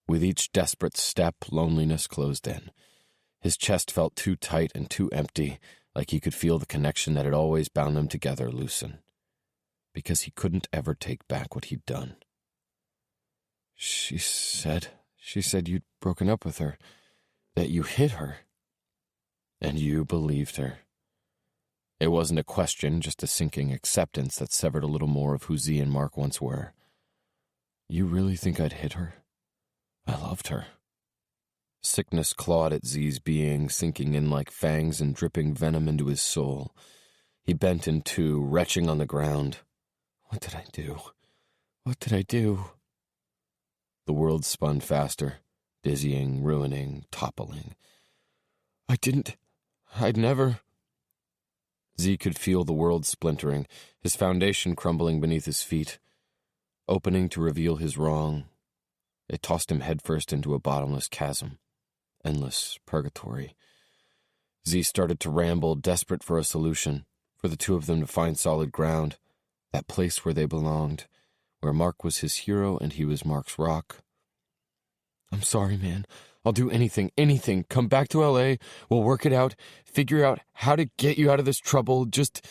With each desperate step, loneliness closed in. His chest felt too tight and too empty, like he could feel the connection that had always bound them together loosen. Because he couldn't ever take back what he'd done. She said you'd broken up with her, that you hit her. And you believed her. It wasn't a question, just a sinking acceptance that severed a little more of who Zee and Mark once were. You really think I'd hit her? I loved her. Sickness clawed at Zee's being, sinking in like fangs and dripping venom into his soul. He bent in two, retching on the ground. What did I do? What did I do? The world spun faster, dizzying, ruining, toppling. I'd never... Zee could feel the world splintering, his foundation crumbling beneath his feet, opening to reveal his wrong. It tossed him headfirst into a bottomless chasm, endless purgatory. Zee started to ramble, desperate for a solution, for the two of them to find solid ground, that place where they belonged, where Mark was his hero and he was Mark's rock. I'm sorry, man. I'll do anything. Come back to L.A., we'll work it out, figure out how to get you out of this trouble. Just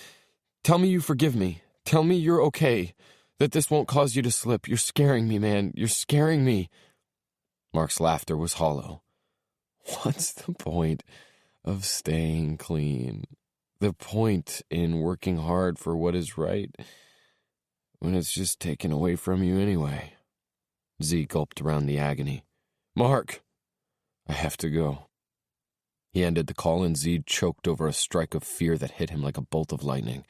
tell me you forgive me. Tell me you're okay, that this won't cause you to slip. You're scaring me, man. You're scaring me. Mark's laughter was hollow. What's the point of staying clean? The point in working hard for what is right when it's just taken away from you anyway? Zee gulped around the agony. Mark! I have to go. He ended the call and Zee choked over a strike of fear that hit him like a bolt of lightning.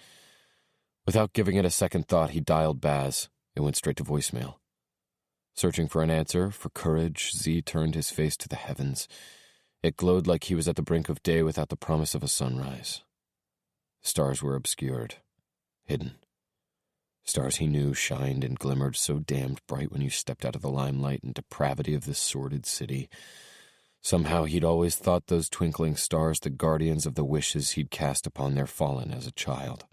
Without giving it a second thought, he dialed Baz. It went straight to voicemail. Searching for an answer, for courage, Zee turned his face to the heavens. It glowed like he was at the brink of day without the promise of a sunrise. Stars were obscured, hidden. Stars he knew shined and glimmered so damned bright when you stepped out of the limelight and depravity of this sordid city. Somehow he'd always thought those twinkling stars the guardians of the wishes he'd cast upon their fallen as a child.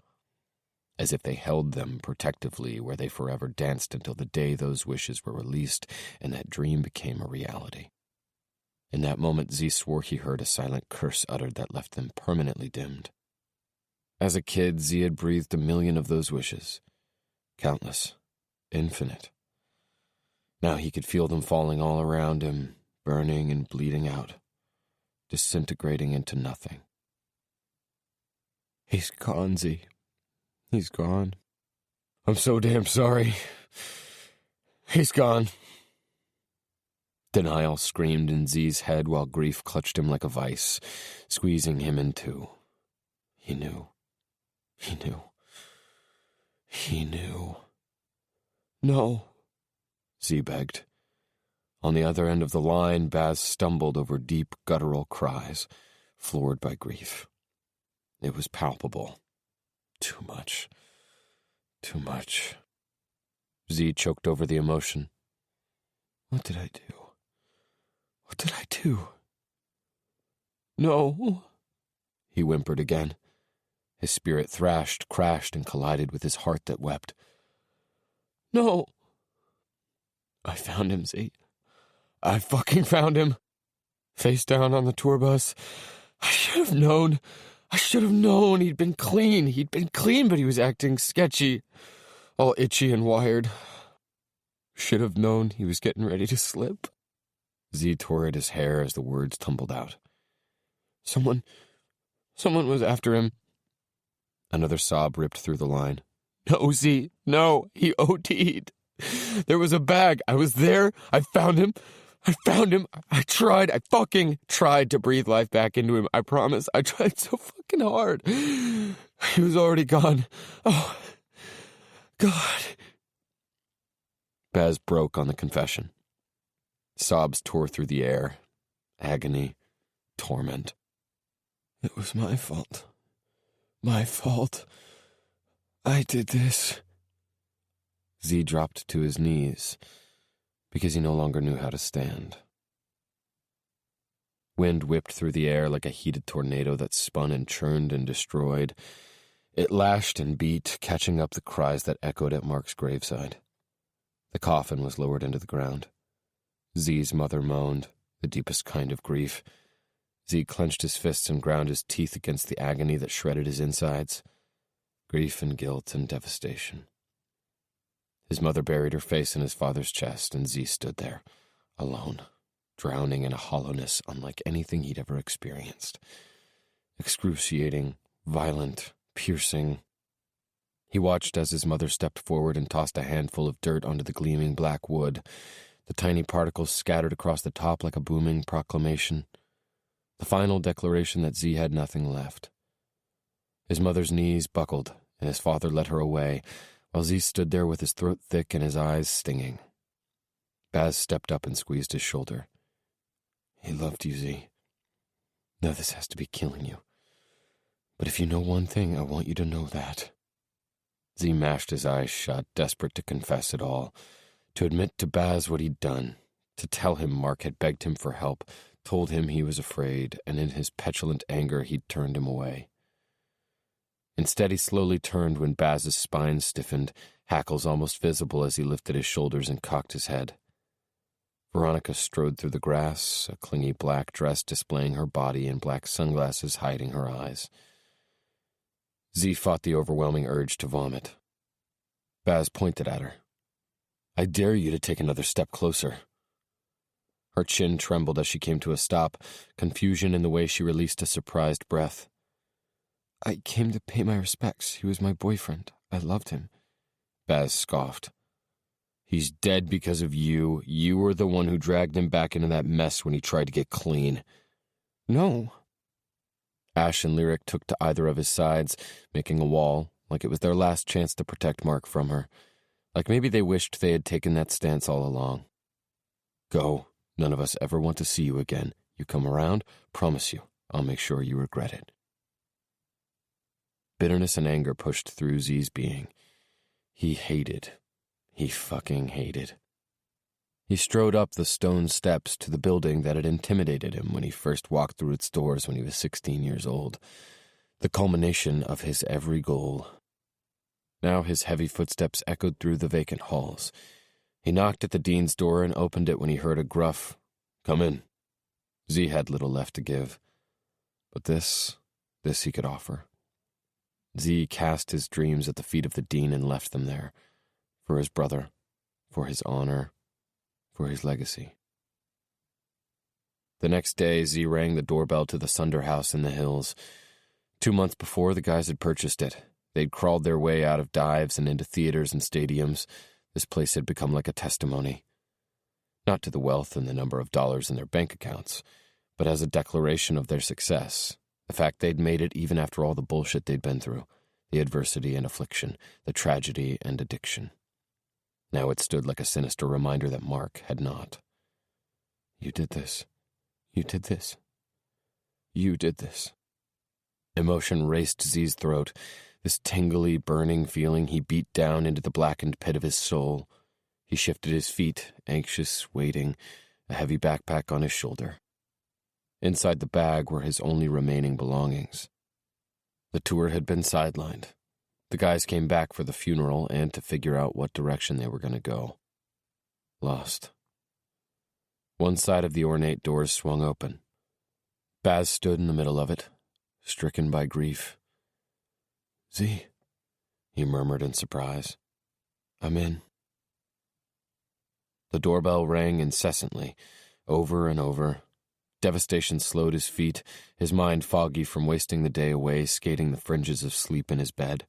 As if they held them protectively where they forever danced until the day those wishes were released and that dream became a reality. In that moment, Zee swore he heard a silent curse uttered that left them permanently dimmed. As a kid, Zee had breathed 1,000,000 of those wishes. Countless. Infinite. Now he could feel them falling all around him, burning and bleeding out, disintegrating into nothing. He's gone, Zee. He's gone. I'm so damn sorry. He's gone. Denial screamed in Zee's head while grief clutched him like a vice, squeezing him in two. He knew. He knew. He knew. No, Zee begged. On the other end of the line, Baz stumbled over deep, guttural cries, floored by grief. It was palpable. Too much. Too much. Zee choked over the emotion. What did I do? What did I do? No, he whimpered again. His spirit thrashed, crashed, and collided with his heart that wept. No. I found him, Zee. I fucking found him. Face down on the tour bus. I should have known. He'd been clean, but he was acting sketchy. All itchy and wired. Should have known he was getting ready to slip. Zee tore at his hair as the words tumbled out. Someone was after him. Another sob ripped through the line. No, Zee, no, he OD'd. There was a bag. I was there. I found him. I fucking tried to breathe life back into him. I promise. I tried so fucking hard. He was already gone. Oh, God. Baz broke on the confession. Sobs tore through the air. Agony. Torment. It was my fault. My fault. I did this. Zee dropped to his knees because he no longer knew how to stand. Wind whipped through the air like a heated tornado that spun and churned and destroyed. It lashed and beat, catching up the cries that echoed at Mark's graveside. The coffin was lowered into the ground. Zee's mother moaned, the deepest kind of grief. Zee clenched his fists and ground his teeth against the agony that shredded his insides. Grief and guilt and devastation. His mother buried her face in his father's chest, and Zee stood there, alone, drowning in a hollowness unlike anything he'd ever experienced. Excruciating, violent, piercing. He watched as his mother stepped forward and tossed a handful of dirt onto the gleaming black wood. The tiny particles scattered across the top like a booming proclamation. The final declaration that Zee had nothing left. His mother's knees buckled, and his father led her away, while Zee stood there with his throat thick and his eyes stinging. Baz stepped up and squeezed his shoulder. He loved you, Zee. Now this has to be killing you. But if you know one thing, I want you to know that. Zee mashed his eyes shut, desperate to confess it all, to admit to Baz what he'd done, to tell him Mark had begged him for help, told him he was afraid, and in his petulant anger he'd turned him away. Instead, he slowly turned when Baz's spine stiffened, hackles almost visible as he lifted his shoulders and cocked his head. Veronica strode through the grass, a clingy black dress displaying her body and black sunglasses hiding her eyes. Zee fought the overwhelming urge to vomit. Baz pointed at her. I dare you to take another step closer. Her chin trembled as she came to a stop, confusion in the way she released a surprised breath. I came to pay my respects. He was my boyfriend. I loved him. Baz scoffed. He's dead because of you. You were the one who dragged him back into that mess when he tried to get clean. No. Ash and Lyric took to either of his sides, making a wall, like it was their last chance to protect Mark from her. Like maybe they wished they had taken that stance all along. Go. None of us ever want to see you again. You come around, promise you, I'll make sure you regret it. Bitterness and anger pushed through Zee's being. He hated. He fucking hated. He strode up the stone steps to the building that had intimidated him when he first walked through its doors when he was 16 years old. The culmination of his every goal. Now his heavy footsteps echoed through the vacant halls. He knocked at the dean's door and opened it when he heard a gruff, "Come in." Zee had little left to give. But this he could offer. Zee cast his dreams at the feet of the dean and left them there. For his brother, for his honor, for his legacy. The next day, Zee rang the doorbell to the Sunder house in the hills. 2 months before, the guys had purchased it. They'd crawled their way out of dives and into theaters and stadiums. This place had become like a testimony. Not to the wealth and the number of dollars in their bank accounts, but as a declaration of their success. The fact they'd made it even after all the bullshit they'd been through, the adversity and affliction, the tragedy and addiction. Now it stood like a sinister reminder that Mark had not. You did this. You did this. You did this. Emotion raced Zee's throat. This tingly, burning feeling he beat down into the blackened pit of his soul. He shifted his feet, anxious, waiting, a heavy backpack on his shoulder. Inside the bag were his only remaining belongings. The tour had been sidelined. The guys came back for the funeral and to figure out what direction they were going to go. Lost. One side of the ornate doors swung open. Baz stood in the middle of it, stricken by grief. Zee, he murmured in surprise. I'm in. The doorbell rang incessantly, over and over. Devastation slowed his feet, his mind foggy from wasting the day away skating the fringes of sleep in his bed.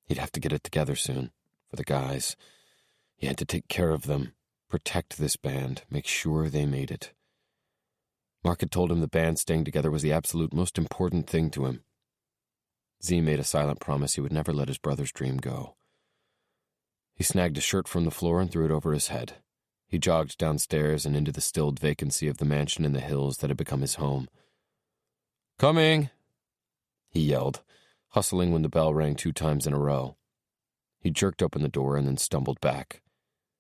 He'd have to get it together soon, for the guys. He had to take care of them, protect this band, make sure they made it. Mark had told him the band staying together was the absolute most important thing to him. Zee made a silent promise he would never let his brother's dream go. He snagged a shirt from the floor and threw it over his head. He jogged downstairs and into the stilled vacancy of the mansion in the hills that had become his home. "Coming!" he yelled, hustling when the bell rang 2 times in a row. He jerked open the door and then stumbled back.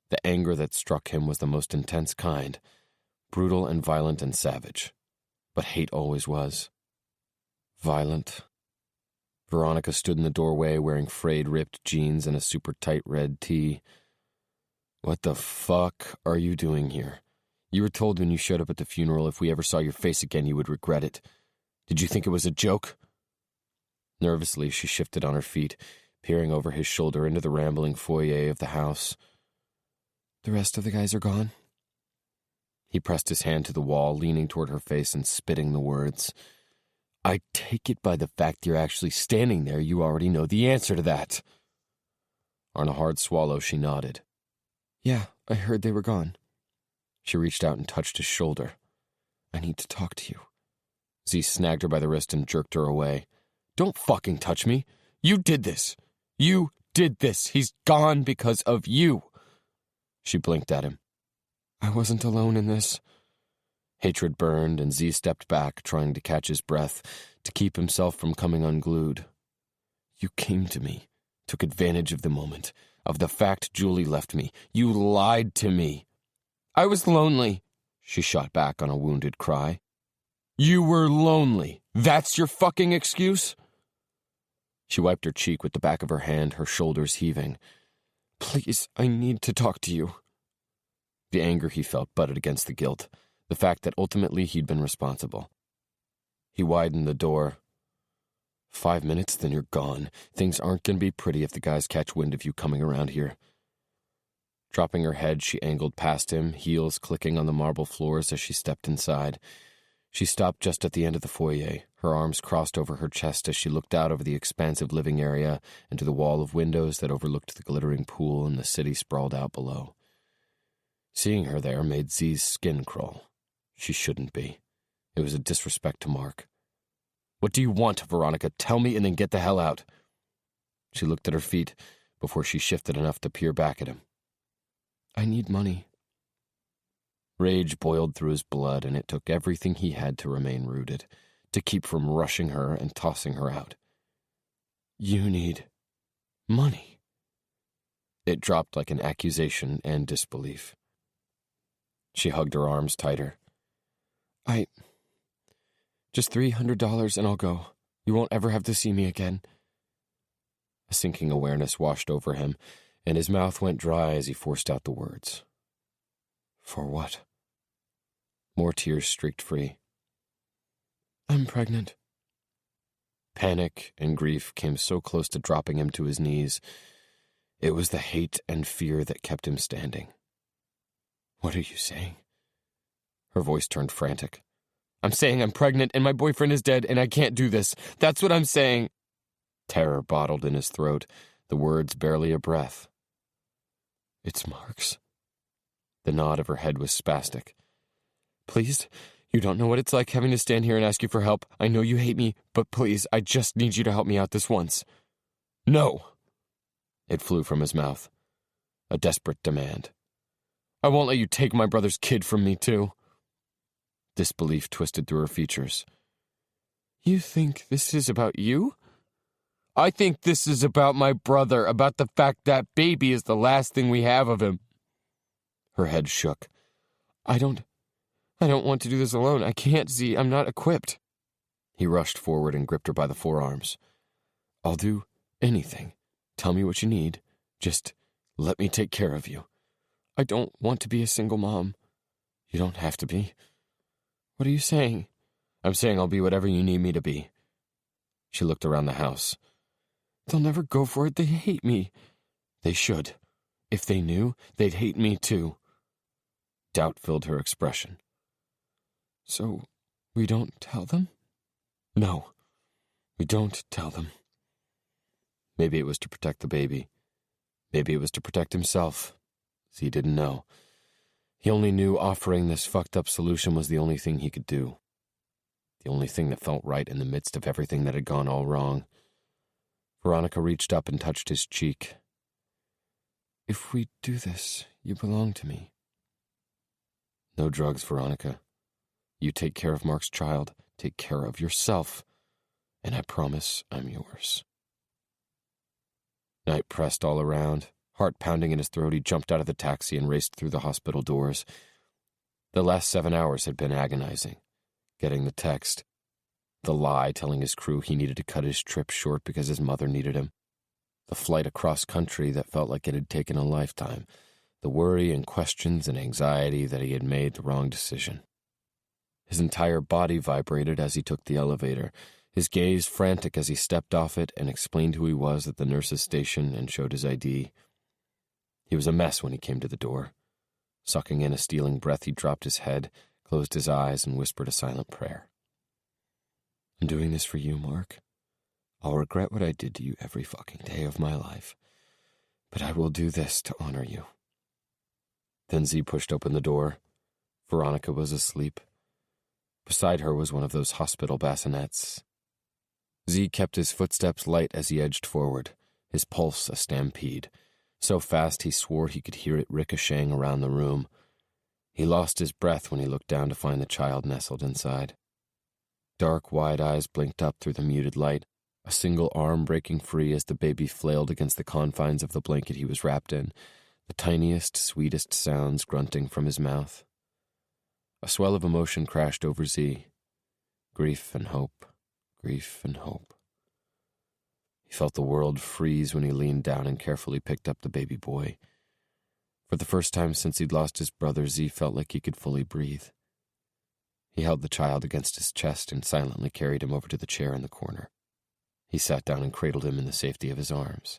The anger that struck him was the most intense kind, brutal and violent and savage. But hate always was. Violent. Veronica stood in the doorway wearing frayed ripped jeans and a super tight red tee. "What the fuck are you doing here? You were told when you showed up at the funeral if we ever saw your face again you would regret it. Did you think it was a joke?" Nervously, she shifted on her feet, peering over his shoulder into the rambling foyer of the house. "The rest of the guys are gone?" He pressed his hand to the wall, leaning toward her face and spitting the words. "I take it by the fact you're actually standing there, you already know the answer to that." On a hard swallow, she nodded. "Yeah, I heard they were gone." She reached out and touched his shoulder. "I need to talk to you." Zee snagged her by the wrist and jerked her away. "Don't fucking touch me. You did this. You did this. He's gone because of you." She blinked at him. "I wasn't alone in this." Hatred burned, and Zee stepped back, trying to catch his breath, to keep himself from coming unglued. "You came to me, took advantage of the moment, of the fact Julie left me. You lied to me." "I was lonely," she shot back on a wounded cry. "You were lonely. That's your fucking excuse?" She wiped her cheek with the back of her hand, her shoulders heaving. "Please, I need to talk to you." The anger he felt butted against the guilt, the fact that ultimately he'd been responsible. He widened the door. 5 minutes, then you're gone. Things aren't going to be pretty if the guys catch wind of you coming around here." Dropping her head, she angled past him, heels clicking on the marble floors as she stepped inside. She stopped just at the end of the foyer, her arms crossed over her chest as she looked out over the expansive living area and to the wall of windows that overlooked the glittering pool and the city sprawled out below. Seeing her there made Zee's skin crawl. She shouldn't be. It was a disrespect to Mark. "What do you want, Veronica? Tell me and then get the hell out." She looked at her feet before she shifted enough to peer back at him. "I need money." Rage boiled through his blood, and it took everything he had to remain rooted, to keep from rushing her and tossing her out. "You need money." It dropped like an accusation and disbelief. She hugged her arms tighter. Just $300 and I'll go. You won't ever have to see me again." A sinking awareness washed over him, and his mouth went dry as he forced out the words. "For what?" More tears streaked free. "I'm pregnant." Panic and grief came so close to dropping him to his knees. It was the hate and fear that kept him standing. "What are you saying?" Her voice turned frantic. "I'm saying I'm pregnant and my boyfriend is dead and I can't do this. That's what I'm saying." Terror bottled in his throat, the words barely a breath. "It's Mark's." The nod of her head was spastic. "Please, you don't know what it's like having to stand here and ask you for help. I know you hate me, but please, I just need you to help me out this once." "No!" It flew from his mouth. A desperate demand. "I won't let you take my brother's kid from me, too." Disbelief twisted through her features. "You think this is about you?" "I think this is about my brother, about the fact that baby is the last thing we have of him." Her head shook. I don't want to do this alone. I can't, Zee. I'm not equipped." He rushed forward and gripped her by the forearms. "I'll do anything. Tell me what you need. Just let me take care of you." "I don't want to be a single mom." "You don't have to be." "What are you saying?" "I'm saying I'll be whatever you need me to be." She looked around the house. "They'll never go for it. They hate me." "They should. If they knew, they'd hate me too." Doubt filled her expression. So, we don't tell them? No, we don't tell them. Maybe it was to protect the baby. Maybe it was to protect himself. Zee didn't know. He only knew offering this fucked-up solution was the only thing he could do. The only thing that felt right in the midst of everything that had gone all wrong. Veronica reached up and touched his cheek. If we do this, you belong to me. No drugs, Veronica. You take care of Mark's child, take care of yourself, and I promise I'm yours. Night pressed all around. Heart pounding in his throat, he jumped out of the taxi and raced through the hospital doors. The last 7 hours had been agonizing. Getting the text, the lie telling his crew he needed to cut his trip short because his mother needed him, the flight across country that felt like it had taken a lifetime, the worry and questions and anxiety that he had made the wrong decision. His entire body vibrated as he took the elevator, his gaze frantic as he stepped off it and explained who he was at the nurse's station and showed his ID. He was a mess when he came to the door. Sucking in a stealing breath, he dropped his head, closed his eyes, and whispered a silent prayer. I'm doing this for you, Mark. I'll regret what I did to you every fucking day of my life, but I will do this to honor you. Then Zee pushed open the door. Veronica was asleep. Beside her was one of those hospital bassinets. Zee kept his footsteps light as he edged forward, his pulse a stampede. So fast he swore he could hear it ricocheting around the room. He lost his breath when he looked down to find the child nestled inside. Dark, wide eyes blinked up through the muted light, a single arm breaking free as the baby flailed against the confines of the blanket he was wrapped in, the tiniest, sweetest sounds grunting from his mouth. A swell of emotion crashed over Zee. Grief and hope, grief and hope. He felt the world freeze when he leaned down and carefully picked up the baby boy. For the first time since he'd lost his brother, Zee felt like he could fully breathe. He held the child against his chest and silently carried him over to the chair in the corner. He sat down and cradled him in the safety of his arms.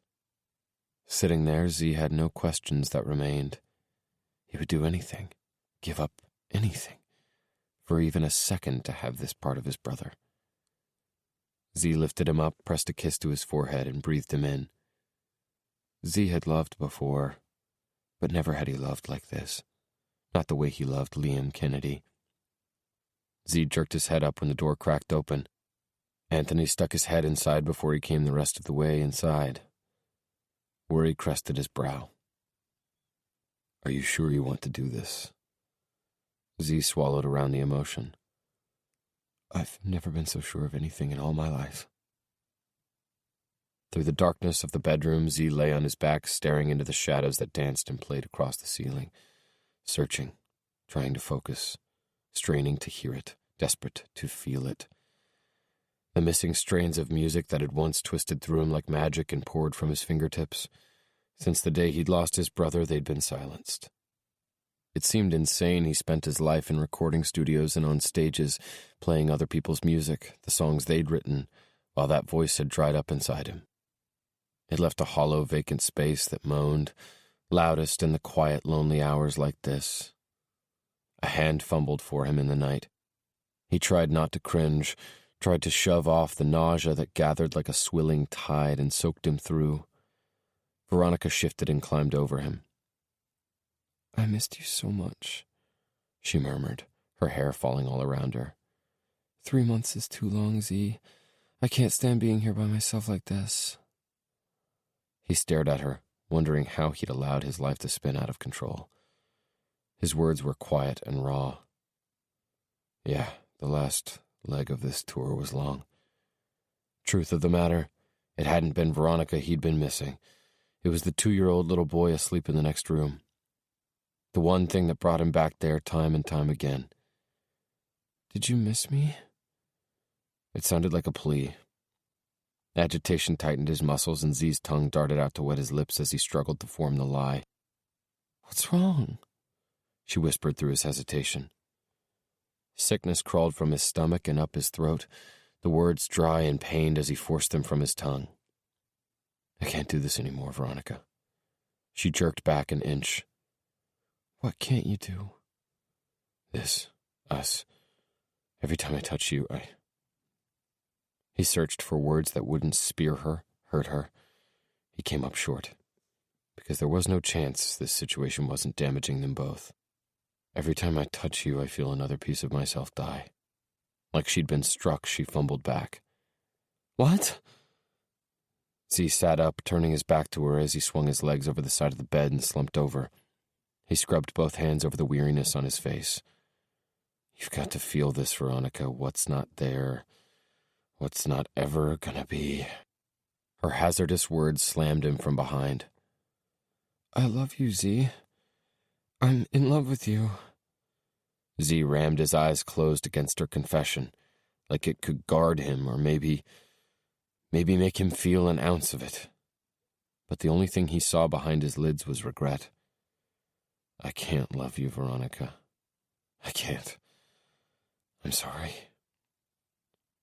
Sitting there, Zee had no questions that remained. He would do anything, give up anything, for even a second to have this part of his brother. Zee lifted him up, pressed a kiss to his forehead, and breathed him in. Zee had loved before, but never had he loved like this. Not the way he loved Liam Kennedy. Zee jerked his head up when the door cracked open. Anthony stuck his head inside before he came the rest of the way inside. Worry crested his brow. Are you sure you want to do this? Zee swallowed around the emotion. I've never been so sure of anything in all my life. Through the darkness of the bedroom, Zee lay on his back, staring into the shadows that danced and played across the ceiling, searching, trying to focus, straining to hear it, desperate to feel it. The missing strains of music that had once twisted through him like magic and poured from his fingertips. Since the day he'd lost his brother, they'd been silenced. It seemed insane he spent his life in recording studios and on stages, playing other people's music, the songs they'd written, while that voice had dried up inside him. It left a hollow, vacant space that moaned, loudest in the quiet, lonely hours like this. A hand fumbled for him in the night. He tried not to cringe, tried to shove off the nausea that gathered like a swilling tide and soaked him through. Veronica shifted and climbed over him. I missed you so much, she murmured, her hair falling all around her. 3 months is too long, Zee. I can't stand being here by myself like this. He stared at her, wondering how he'd allowed his life to spin out of control. His words were quiet and raw. Yeah, the last leg of this tour was long. Truth of the matter, it hadn't been Veronica he'd been missing. It was the 2-year-old little boy asleep in the next room. The one thing that brought him back there time and time again. Did you miss me? It sounded like a plea. Agitation tightened his muscles and Zee's tongue darted out to wet his lips as he struggled to form the lie. What's wrong? She whispered through his hesitation. Sickness crawled from his stomach and up his throat, the words dry and pained as he forced them from his tongue. I can't do this anymore, Veronica. She jerked back an inch. What can't you do? This. Us. Every time I touch you, He searched for words that wouldn't spear her, hurt her. He came up short, because there was no chance this situation wasn't damaging them both. Every time I touch you, I feel another piece of myself die. Like she'd been struck, she fumbled back. What? Zee sat up, turning his back to her as he swung his legs over the side of the bed and slumped over. He scrubbed both hands over the weariness on his face. You've got to feel this, Veronica. What's not there? What's not ever gonna be? Her hazardous words slammed him from behind. I love you, Zee. I'm in love with you. Zee rammed his eyes closed against her confession, like it could guard him or maybe make him feel an ounce of it. But the only thing he saw behind his lids was regret. I can't love you, Veronica. I can't. I'm sorry.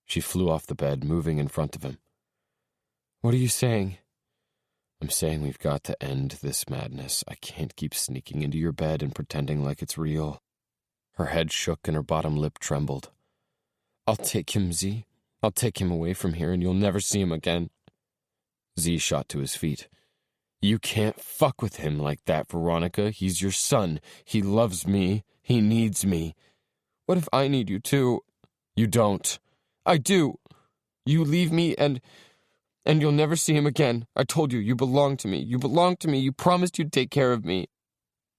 She flew off the bed, moving in front of him. What are you saying? I'm saying we've got to end this madness. I can't keep sneaking into your bed and pretending like it's real. Her head shook and her bottom lip trembled. I'll take him, Zee. I'll take him away from here and you'll never see him again. Zee shot to his feet. You can't fuck with him like that, Veronica. He's your son. He loves me. He needs me. What if I need you too? You don't. I do. You leave me and you'll never see him again. I told you, you belong to me. You belong to me. You promised you'd take care of me.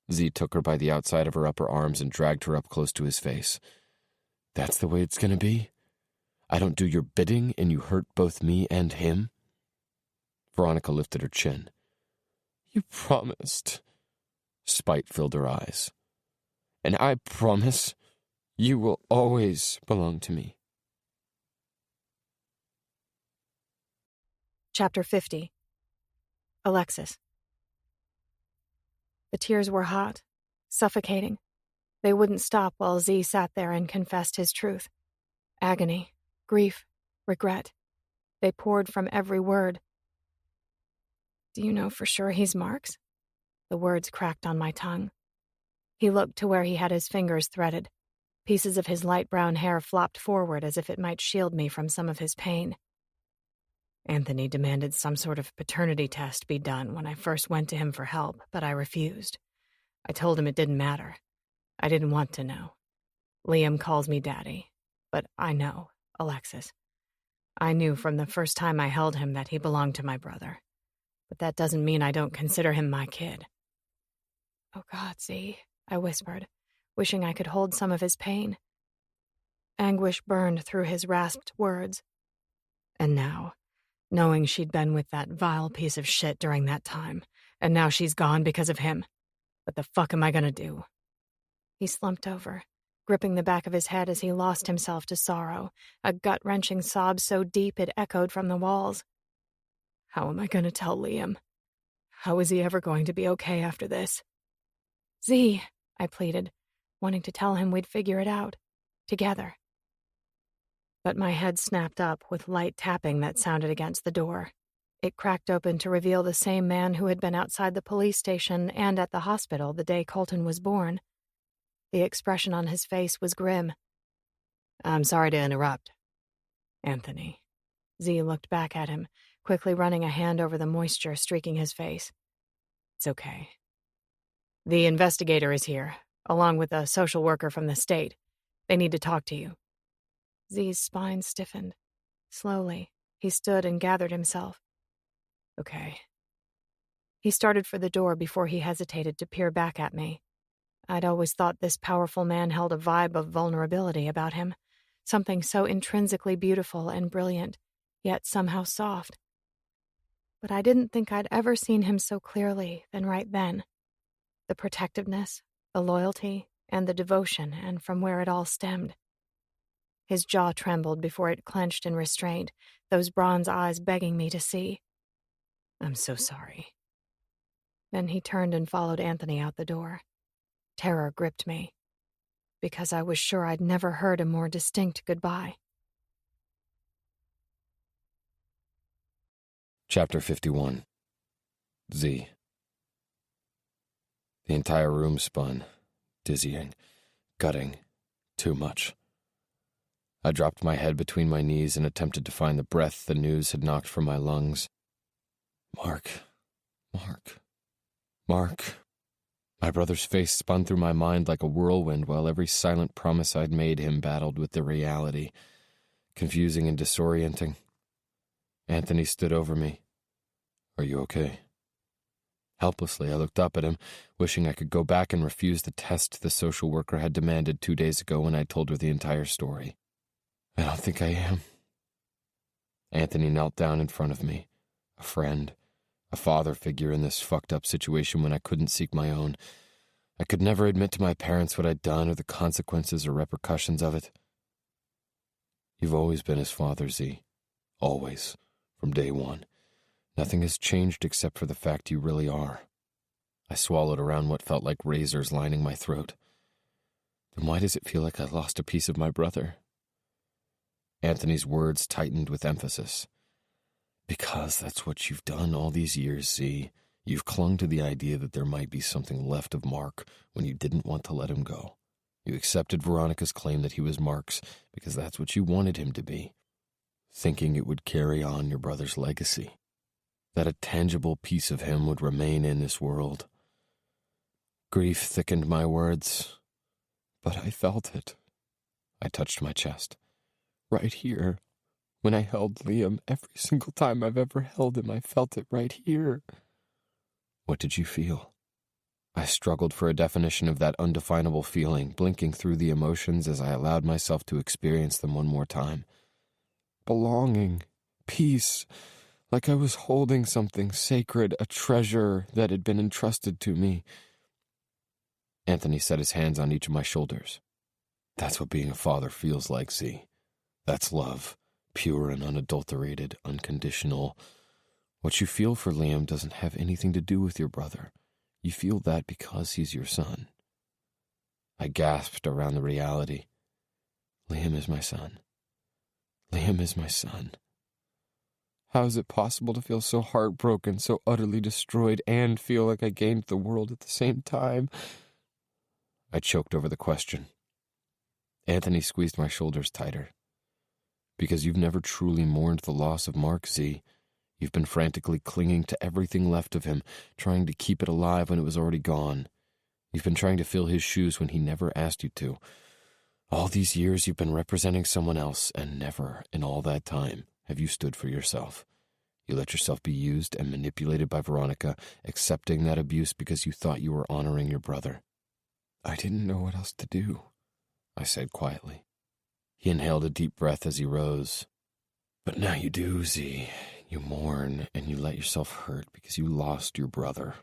Zee took her by the outside of her upper arms and dragged her up close to his face. That's the way it's gonna be? I don't do your bidding and you hurt both me and him? Veronica lifted her chin. You promised. Spite filled her eyes. And I promise you will always belong to me. Chapter 50. Alexis. The tears were hot, suffocating. They wouldn't stop while Zee sat there and confessed his truth. Agony, grief, regret. They poured from every word. Do you know for sure he's Mark's? The words cracked on my tongue. He looked to where he had his fingers threaded. Pieces of his light brown hair flopped forward as if it might shield me from some of his pain. Anthony demanded some sort of paternity test be done when I first went to him for help, but I refused. I told him it didn't matter. I didn't want to know. Liam calls me Daddy, but I know, Alexis. I knew from the first time I held him that he belonged to my brother. But that doesn't mean I don't consider him my kid. Oh God, Zee, I whispered, wishing I could hold some of his pain. Anguish burned through his rasped words. And now, knowing she'd been with that vile piece of shit during that time, and now she's gone because of him, what the fuck am I gonna do? He slumped over, gripping the back of his head as he lost himself to sorrow, a gut-wrenching sob so deep it echoed from the walls. How am I going to tell Liam? How is he ever going to be okay after this? Zee, I pleaded, wanting to tell him we'd figure it out. Together. But my head snapped up with light tapping that sounded against the door. It cracked open to reveal the same man who had been outside the police station and at the hospital the day Colton was born. The expression on his face was grim. I'm sorry to interrupt. Anthony. Zee looked back at him, quickly running a hand over the moisture streaking his face. It's okay. The investigator is here, along with a social worker from the state. They need to talk to you. Zee's spine stiffened. Slowly, he stood and gathered himself. Okay. He started for the door before he hesitated to peer back at me. I'd always thought this powerful man held a vibe of vulnerability about him, something so intrinsically beautiful and brilliant, yet somehow soft. But I didn't think I'd ever seen him so clearly than right then. The protectiveness, the loyalty, and the devotion, and from where it all stemmed. His jaw trembled before it clenched in restraint, those bronze eyes begging me to see. I'm so sorry. Then he turned and followed Anthony out the door. Terror gripped me, because I was sure I'd never heard a more distinct goodbye. Chapter 51. Zee. The entire room spun, dizzying, gutting, too much. I dropped my head between my knees and attempted to find the breath the news had knocked from my lungs. Mark. My brother's face spun through my mind like a whirlwind while every silent promise I'd made him battled with the reality, confusing and disorienting. Anthony stood over me. Are you okay? Helplessly, I looked up at him, wishing I could go back and refuse the test the social worker had demanded 2 days ago when I told her the entire story. I don't think I am. Anthony knelt down in front of me, a friend, a father figure in this fucked-up situation when I couldn't seek my own. I could never admit to my parents what I'd done or the consequences or repercussions of it. You've always been his father, Zee. Always. From day one. Nothing has changed except for the fact you really are. I swallowed around what felt like razors lining my throat. Then why does it feel like I lost a piece of my brother? Anthony's words tightened with emphasis. Because that's what you've done all these years, Zee. You've clung to the idea that there might be something left of Mark when you didn't want to let him go. You accepted Veronica's claim that he was Mark's because that's what you wanted him to be, thinking it would carry on your brother's legacy, that a tangible piece of him would remain in this world. Grief thickened my words, but I felt it. I touched my chest. Right here. When I held Liam, every single time I've ever held him, I felt it right here. What did you feel? I struggled for a definition of that undefinable feeling, blinking through the emotions as I allowed myself to experience them one more time. Belonging. Peace. Like I was holding something sacred, a treasure that had been entrusted to me. Anthony set his hands on each of my shoulders. That's what being a father feels like, Zee. That's love. Pure and unadulterated, unconditional. What you feel for Liam doesn't have anything to do with your brother. You feel that because he's your son. I gasped around the reality. Liam is my son. Liam is my son. How is it possible to feel so heartbroken, so utterly destroyed, and feel like I gained the world at the same time? I choked over the question. Anthony squeezed my shoulders tighter. Because you've never truly mourned the loss of Mark, Zee. You've been frantically clinging to everything left of him, trying to keep it alive when it was already gone. You've been trying to fill his shoes when he never asked you to. All these years you've been representing someone else, and never, in all that time, have you stood for yourself. You let yourself be used and manipulated by Veronica, accepting that abuse because you thought you were honoring your brother. I didn't know what else to do, I said quietly. He inhaled a deep breath as he rose. But now you do, Zee. You mourn and you let yourself hurt because you lost your brother.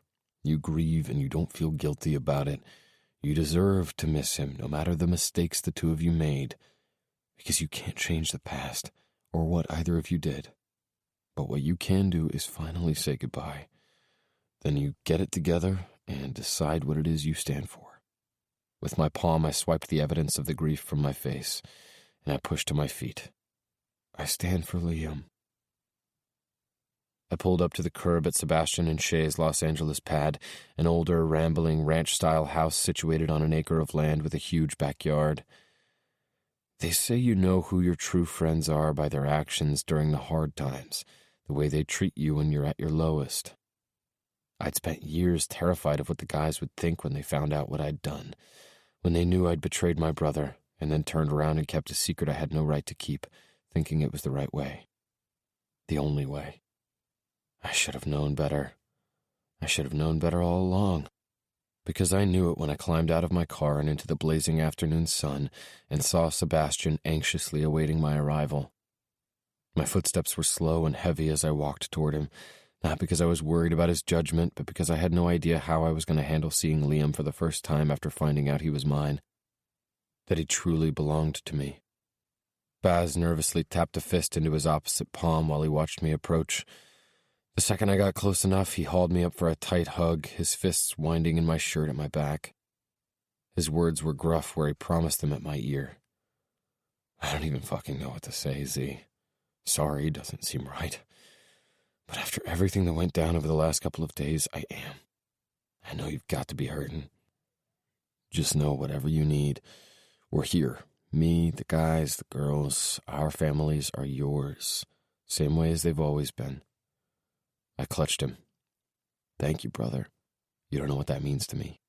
You grieve and you don't feel guilty about it. You deserve to miss him, no matter the mistakes the two of you made, because you can't change the past or what either of you did. But what you can do is finally say goodbye. Then you get it together and decide what it is you stand for. With my palm, I swiped the evidence of the grief from my face, and I pushed to my feet. I stand for Liam. I pulled up to the curb at Sebastian and Shay's Los Angeles pad, an older, rambling, ranch-style house situated on an acre of land with a huge backyard. They say you know who your true friends are by their actions during the hard times, the way they treat you when you're at your lowest. I'd spent years terrified of what the guys would think when they found out what I'd done, when they knew I'd betrayed my brother, and then turned around and kept a secret I had no right to keep, thinking it was the right way. The only way. I should have known better. I should have known better all along. Because I knew it when I climbed out of my car and into the blazing afternoon sun and saw Sebastian anxiously awaiting my arrival. My footsteps were slow and heavy as I walked toward him, not because I was worried about his judgment, but because I had no idea how I was going to handle seeing Liam for the first time after finding out he was mine. That he truly belonged to me. Baz nervously tapped a fist into his opposite palm while he watched me approach. The second I got close enough, he hauled me up for a tight hug, his fists winding in my shirt at my back. His words were gruff where he promised them at my ear. I don't even fucking know what to say, Zee. Sorry doesn't seem right. But after everything that went down over the last couple of days, I am. I know you've got to be hurting. Just know whatever you need, we're here, Me, the guys, the girls, our families are yours, same way as they've always been. I clutched him. Thank you, brother. You don't know what that means to me.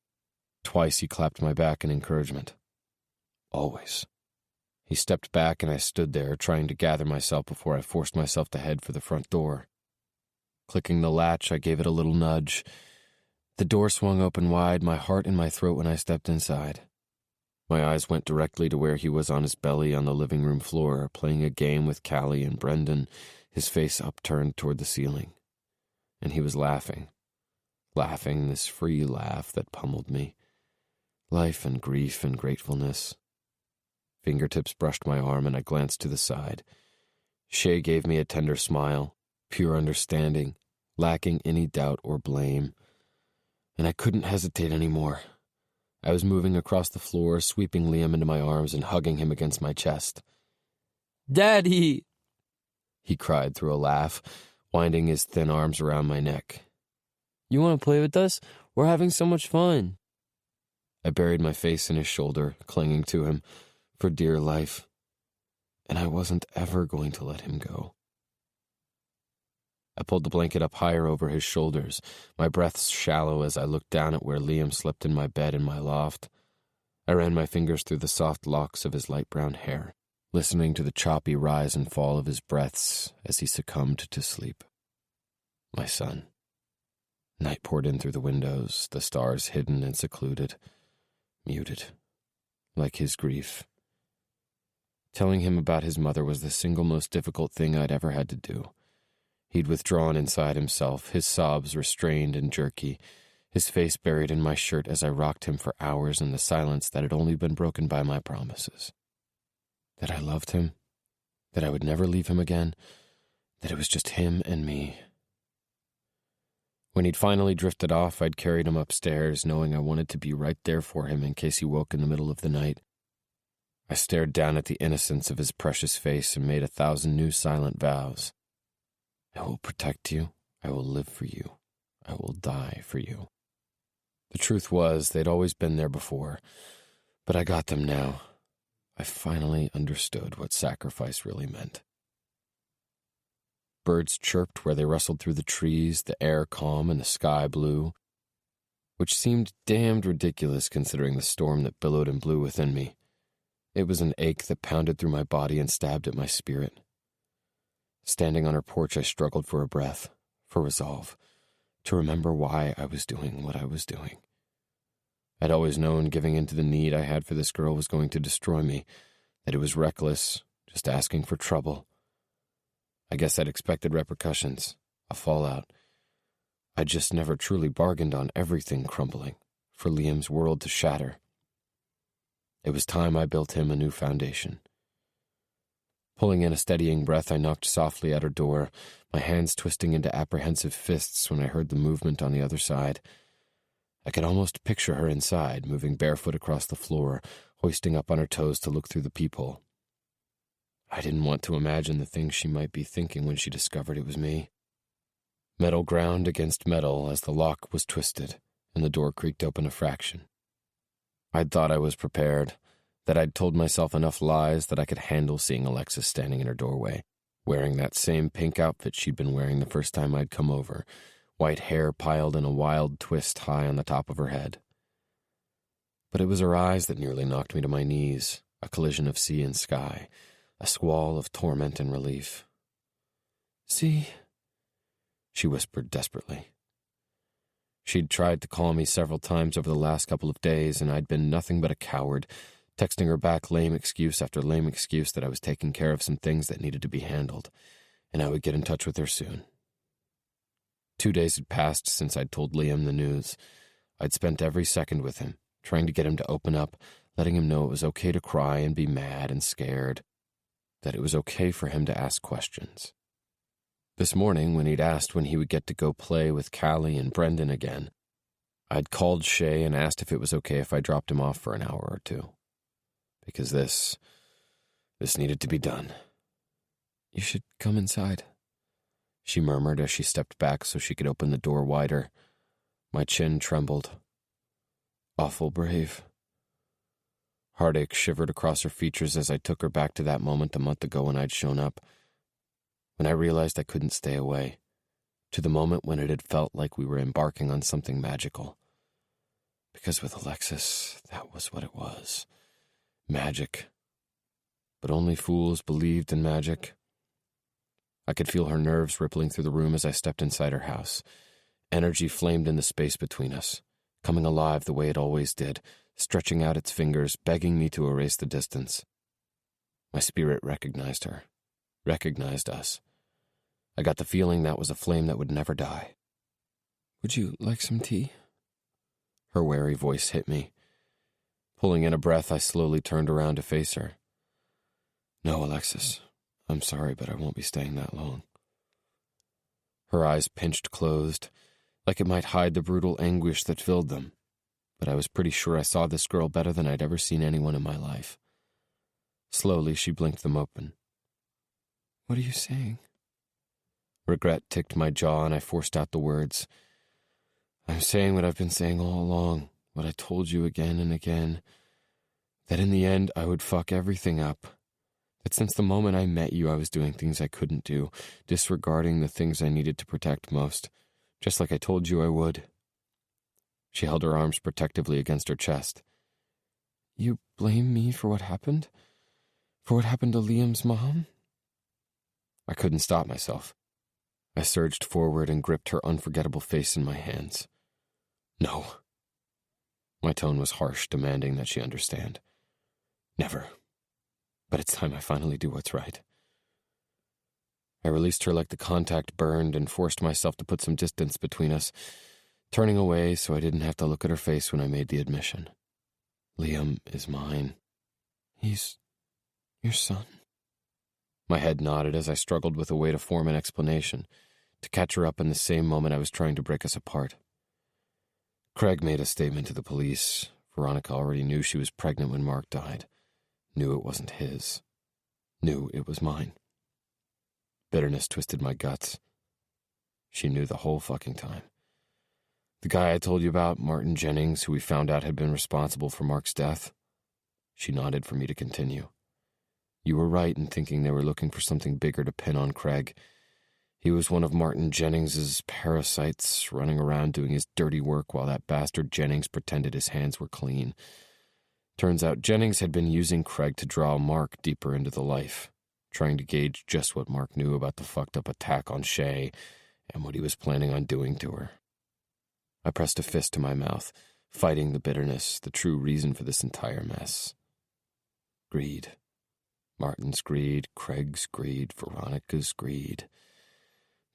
Twice he clapped my back in encouragement. Always. He stepped back and I stood there, trying to gather myself before I forced myself to head for the front door. Clicking the latch, I gave it a little nudge. The door swung open wide, my heart in my throat when I stepped inside. My eyes went directly to where he was on his belly on the living room floor, playing a game with Callie and Brendan, his face upturned toward the ceiling. And he was laughing. Laughing, this free laugh that pummeled me. Life and grief and gratefulness. Fingertips brushed my arm and I glanced to the side. Shay gave me a tender smile, pure understanding, lacking any doubt or blame. And I couldn't hesitate anymore. I was moving across the floor, sweeping Liam into my arms and hugging him against my chest. "Daddy!" he cried through a laugh, winding his thin arms around my neck. "You want to play with us? We're having so much fun." I buried my face in his shoulder, clinging to him for dear life, and I wasn't ever going to let him go. I pulled the blanket up higher over his shoulders, my breath shallow as I looked down at where Liam slept in my bed in my loft. I ran my fingers through the soft locks of his light brown hair, listening to the choppy rise and fall of his breaths as he succumbed to sleep. My son. Night poured in through the windows, the stars hidden and secluded, muted, like his grief. Telling him about his mother was the single most difficult thing I'd ever had to do. He'd withdrawn inside himself, his sobs restrained and jerky, his face buried in my shirt as I rocked him for hours in the silence that had only been broken by my promises. That I loved him, that I would never leave him again, that it was just him and me. When he'd finally drifted off, I'd carried him upstairs, knowing I wanted to be right there for him in case he woke in the middle of the night. I stared down at the innocence of his precious face and made 1,000 new silent vows. I will protect you. I will live for you. I will die for you. The truth was, they'd always been there before, but I got them now. I finally understood what sacrifice really meant. Birds chirped where they rustled through the trees, the air calm and the sky blue, which seemed damned ridiculous considering the storm that billowed and blew within me. It was an ache that pounded through my body and stabbed at my spirit. Standing on her porch, I struggled for a breath, for resolve, to remember why I was doing what I was doing. I'd always known giving in to the need I had for this girl was going to destroy me, that it was reckless, just asking for trouble. I guess I'd expected repercussions, a fallout. I'd just never truly bargained on everything crumbling, for Liam's world to shatter. It was time I built him a new foundation. Pulling in a steadying breath, I knocked softly at her door, my hands twisting into apprehensive fists when I heard the movement on the other side. I could almost picture her inside, moving barefoot across the floor, hoisting up on her toes to look through the peephole. I didn't want to imagine the things she might be thinking when she discovered it was me. Metal ground against metal as the lock was twisted, and the door creaked open a fraction. I'd thought I was prepared, that I'd told myself enough lies that I could handle seeing Alexis standing in her doorway, wearing that same pink outfit she'd been wearing the first time I'd come over, white hair piled in a wild twist high on the top of her head. But it was her eyes that nearly knocked me to my knees, a collision of sea and sky, a squall of torment and relief. "See?" she whispered desperately. She'd tried to call me several times over the last couple of days, and I'd been nothing but a coward, texting her back lame excuse after lame excuse that I was taking care of some things that needed to be handled, and I would get in touch with her soon. 2 days had passed since I'd told Liam the news. I'd spent every second with him, trying to get him to open up, letting him know it was okay to cry and be mad and scared, that it was okay for him to ask questions. This morning, when he'd asked when he would get to go play with Callie and Brendan again, I'd called Shay and asked if it was okay if I dropped him off for an hour or two. Because this needed to be done. "You should come inside," she murmured as she stepped back so she could open the door wider. My chin trembled. Awful brave. Heartache shivered across her features as I took her back to that moment a month ago when I'd shown up, when I realized I couldn't stay away, to the moment when it had felt like we were embarking on something magical. Because with Alexis, that was what it was. Magic. But only fools believed in magic. I could feel her nerves rippling through the room as I stepped inside her house. Energy flamed in the space between us, coming alive the way it always did, stretching out its fingers, begging me to erase the distance. My spirit recognized her, recognized us. I got the feeling that was a flame that would never die. "Would you like some tea?" Her wary voice hit me. Pulling in a breath, I slowly turned around to face her. "No, Alexis. I'm sorry, but I won't be staying that long." Her eyes pinched closed, like it might hide the brutal anguish that filled them. But I was pretty sure I saw this girl better than I'd ever seen anyone in my life. Slowly, she blinked them open. "What are you saying?" Regret ticked my jaw, and I forced out the words. "I'm saying what I've been saying all along, what I told you again and again, that in the end I would fuck everything up. That since the moment I met you, I was doing things I couldn't do, disregarding the things I needed to protect most, just like I told you I would." She held her arms protectively against her chest. "You blame me for what happened? For what happened to Liam's mom?" I couldn't stop myself. I surged forward and gripped her unforgettable face in my hands. "No." My tone was harsh, demanding that she understand. "Never. But it's time I finally do what's right." I released her like the contact burned and forced myself to put some distance between us, turning away so I didn't have to look at her face when I made the admission. "Liam is mine." "He's your son?" My head nodded as I struggled with a way to form an explanation, to catch her up in the same moment I was trying to break us apart. Craig made a statement to the police. Veronica already knew she was pregnant when Mark died. Knew it wasn't his. Knew it was mine. Bitterness twisted my guts. She knew the whole fucking time. The guy I told you about, Martin Jennings, who we found out had been responsible for Mark's death. She nodded for me to continue. "You were right in thinking they were looking for something bigger to pin on Craig. He was one of Martin Jennings's parasites, running around doing his dirty work while that bastard Jennings pretended his hands were clean. Turns out Jennings had been using Craig to draw Mark deeper into the life, trying to gauge just what Mark knew about the fucked up attack on Shay and what he was planning on doing to her." I pressed a fist to my mouth, fighting the bitterness, the true reason for this entire mess. Greed. Martin's greed, Craig's greed, Veronica's greed.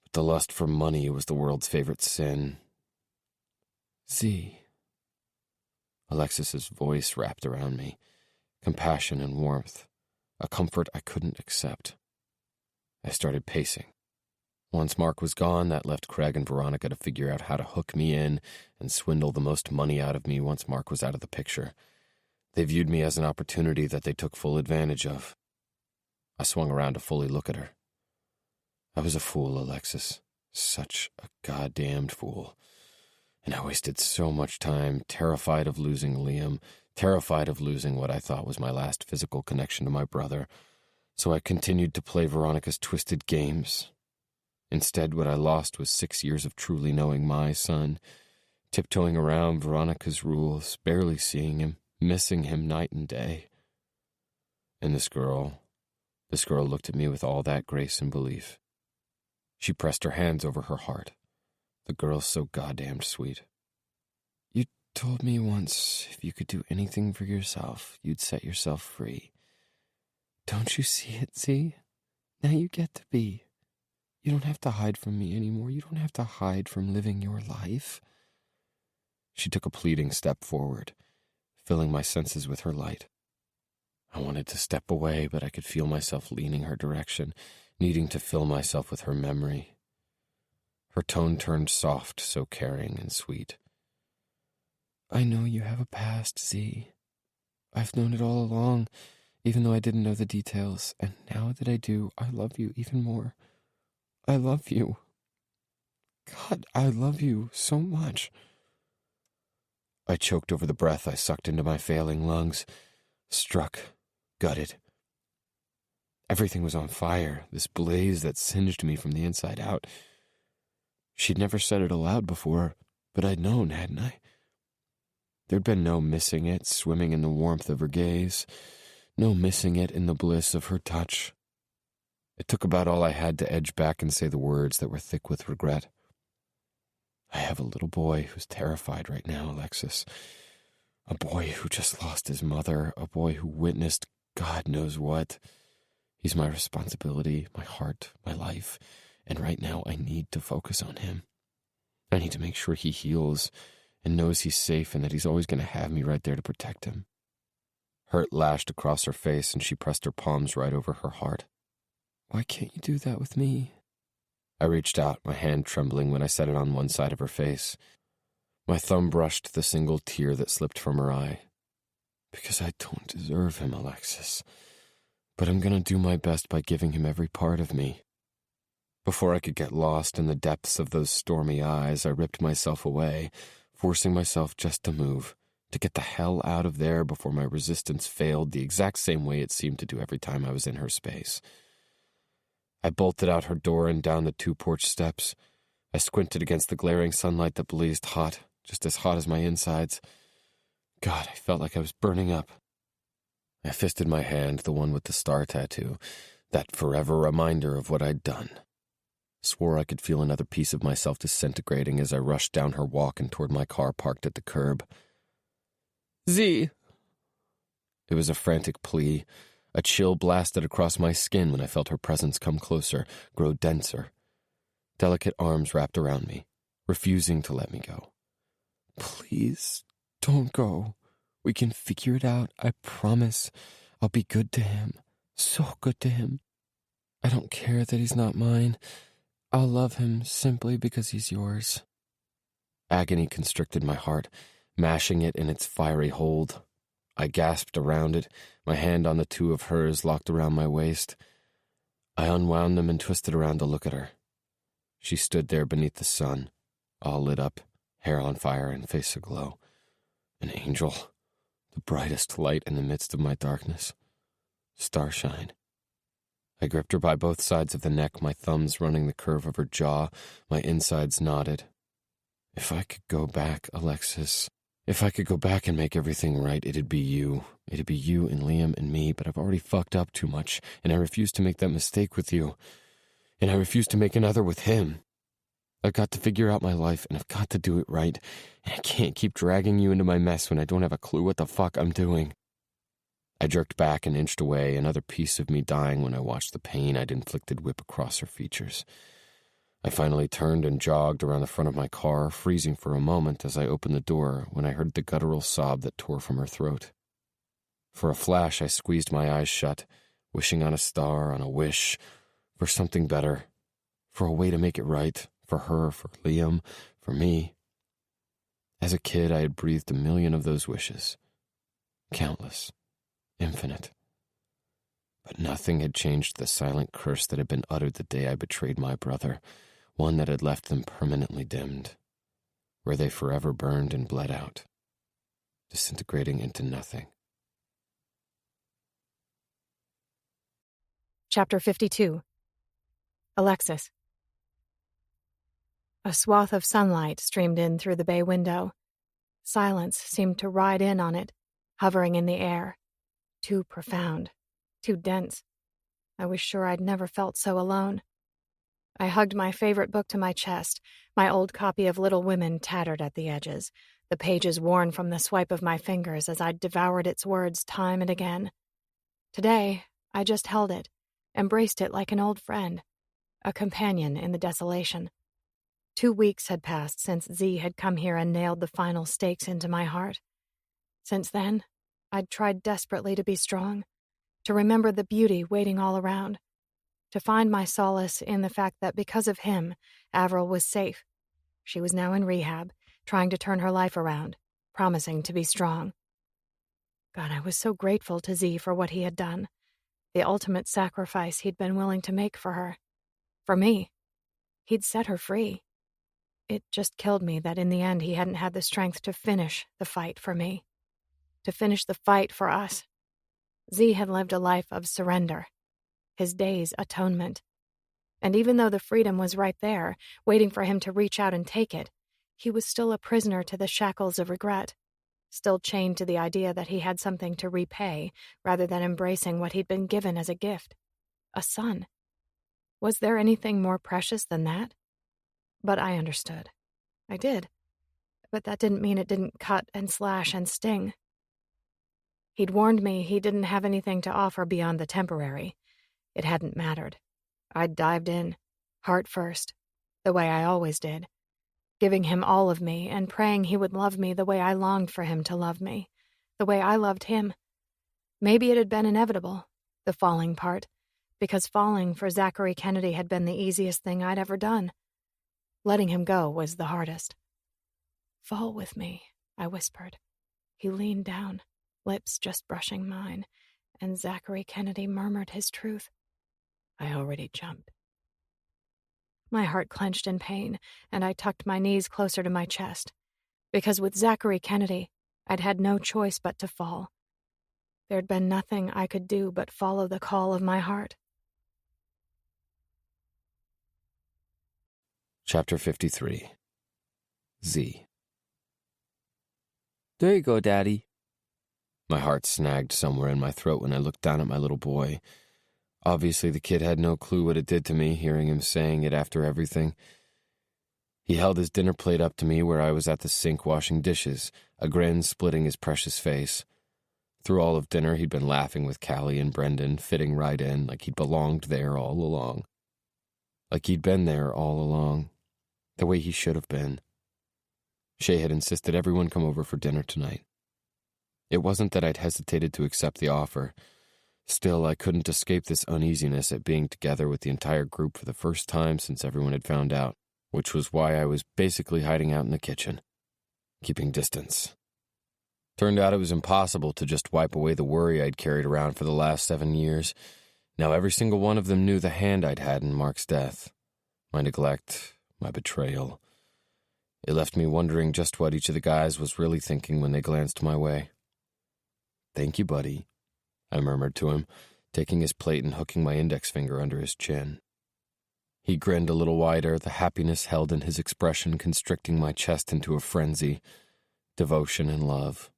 But the lust for money was the world's favorite sin. "Zee." Alexis's voice wrapped around me, compassion and warmth, a comfort I couldn't accept. I started pacing. Once Mark was gone, that left Craig and Veronica to figure out how to hook me in and swindle the most money out of me once Mark was out of the picture. They viewed me as an opportunity that they took full advantage of. I swung around to fully look at her. I was a fool, Alexis. Such a goddamned fool. And I wasted so much time, terrified of losing Liam, terrified of losing what I thought was my last physical connection to my brother. So I continued to play Veronica's twisted games. Instead, what I lost was 6 years of truly knowing my son, tiptoeing around Veronica's rules, barely seeing him, missing him night and day. And this girl looked at me with all that grace and belief. She pressed her hands over her heart. The girl's so goddamned sweet. "You told me once if you could do anything for yourself, you'd set yourself free. Don't you see it, Zee? Now you get to be. You don't have to hide from me anymore. You don't have to hide from living your life." She took a pleading step forward, filling my senses with her light. I wanted to step away, but I could feel myself leaning her direction, needing to fill myself with her memory. Her tone turned soft, so caring and sweet. "I know you have a past, Zee. I've known it all along, even though I didn't know the details, and now that I do, I love you even more. I love you. God, I love you so much." I choked over the breath I sucked into my failing lungs. struck, gutted. Everything was on fire, this blaze that singed me from the inside out. She'd never said it aloud before, but I'd known, hadn't I? There'd been no missing it, swimming in the warmth of her gaze, no missing it in the bliss of her touch. It took about all I had to edge back and say the words that were thick with regret. I have a little boy who's terrified right now, Alexis. A boy who just lost his mother, a boy who witnessed God knows what. He's my responsibility, my heart, my life, and right now I need to focus on him. I need to make sure he heals and knows he's safe and that he's always going to have me right there to protect him. Hurt lashed across her face and she pressed her palms right over her heart. Why can't you do that with me? I reached out, my hand trembling when I set it on one side of her face. My thumb brushed the single tear that slipped from her eye. Because I don't deserve him, Alexis. But I'm going to do my best by giving him every part of me. Before I could get lost in the depths of those stormy eyes, I ripped myself away, forcing myself just to move, to get the hell out of there before my resistance failed the exact same way it seemed to do every time I was in her space. I bolted out her door and down the 2 porch steps. I squinted against the glaring sunlight that blazed hot, just as hot as my insides. God, I felt like I was burning up. I fisted my hand, the one with the star tattoo, that forever reminder of what I'd done. Swore I could feel another piece of myself disintegrating as I rushed down her walk and toward my car parked at the curb. Zee! It was a frantic plea. A chill blasted across my skin when I felt her presence come closer, grow denser. Delicate arms wrapped around me, refusing to let me go. Please, don't go. We can figure it out, I promise. I'll be good to him, so good to him. I don't care that he's not mine. I'll love him simply because he's yours. Agony constricted my heart, mashing it in its fiery hold. I gasped around it, my hand on the 2 of hers locked around my waist. I unwound them and twisted around to look at her. She stood there beneath the sun, all lit up, hair on fire and face aglow. An angel, the brightest light in the midst of my darkness. Starshine. I gripped her by both sides of the neck, my thumbs running the curve of her jaw, my insides knotted. If I could go back, Alexis, if I could go back and make everything right, it'd be you. It'd be you and Liam and me, but I've already fucked up too much, and I refuse to make that mistake with you. And I refuse to make another with him. I've got to figure out my life, and I've got to do it right, and I can't keep dragging you into my mess when I don't have a clue what the fuck I'm doing. I jerked back and inched away, another piece of me dying when I watched the pain I'd inflicted whip across her features. I finally turned and jogged around the front of my car, freezing for a moment as I opened the door when I heard the guttural sob that tore from her throat. For a flash, I squeezed my eyes shut, wishing on a star, on a wish, for something better, for a way to make it right, for her, for Liam, for me. As a kid, I had breathed 1,000,000 of those wishes. Countless. Infinite. But nothing had changed the silent curse that had been uttered the day I betrayed my brother, one that had left them permanently dimmed, where they forever burned and bled out, disintegrating into nothing. Chapter 52. Alexis. A swath of sunlight streamed in through the bay window. Silence seemed to ride in on it, hovering in the air. Too profound, too dense. I was sure I'd never felt so alone. I hugged my favorite book to my chest, my old copy of Little Women tattered at the edges, the pages worn from the swipe of my fingers as I'd devoured its words time and again. Today, I just held it, embraced it like an old friend, a companion in the desolation. 2 weeks had passed since Zee had come here and nailed the final stakes into my heart. Since then, I'd tried desperately to be strong, to remember the beauty waiting all around, to find my solace in the fact that because of him, Avril was safe. She was now in rehab, trying to turn her life around, promising to be strong. God, I was so grateful to Zee for what he had done, the ultimate sacrifice he'd been willing to make for her. For me. He'd set her free. It just killed me that in the end he hadn't had the strength to finish the fight for me. To finish the fight for us. Zee had lived a life of surrender, his day's atonement. And even though the freedom was right there, waiting for him to reach out and take it, he was still a prisoner to the shackles of regret, still chained to the idea that he had something to repay rather than embracing what he'd been given as a gift, a son. Was there anything more precious than that? But I understood. I did. But that didn't mean it didn't cut and slash and sting. He'd warned me he didn't have anything to offer beyond the temporary. It hadn't mattered. I'd dived in, heart first, the way I always did, giving him all of me and praying he would love me the way I longed for him to love me, the way I loved him. Maybe it had been inevitable, the falling part, because falling for Zachary Kennedy had been the easiest thing I'd ever done. Letting him go was the hardest. "Fall with me," I whispered. He leaned down, lips just brushing mine, and Zachary Kennedy murmured his truth. I already jumped. My heart clenched in pain, and I tucked my knees closer to my chest, because with Zachary Kennedy, I'd had no choice but to fall. There'd been nothing I could do but follow the call of my heart. Chapter 53. Zee. There you go, Daddy. My heart snagged somewhere in my throat when I looked down at my little boy. Obviously, the kid had no clue what it did to me, hearing him saying it after everything. He held his dinner plate up to me where I was at the sink washing dishes, a grin splitting his precious face. Through all of dinner, he'd been laughing with Callie and Brendan, fitting right in, like he'd belonged there all along. Like he'd been there all along, the way he should have been. Shay had insisted everyone come over for dinner tonight. It wasn't that I'd hesitated to accept the offer. Still, I couldn't escape this uneasiness at being together with the entire group for the first time since everyone had found out, which was why I was basically hiding out in the kitchen, keeping distance. Turned out it was impossible to just wipe away the worry I'd carried around for the last 7 years. Now every single one of them knew the hand I'd had in Mark's death. My neglect, my betrayal. It left me wondering just what each of the guys was really thinking when they glanced my way. "Thank you, buddy," I murmured to him, taking his plate and hooking my index finger under his chin. He grinned a little wider, the happiness held in his expression constricting my chest into a frenzy. Devotion and love.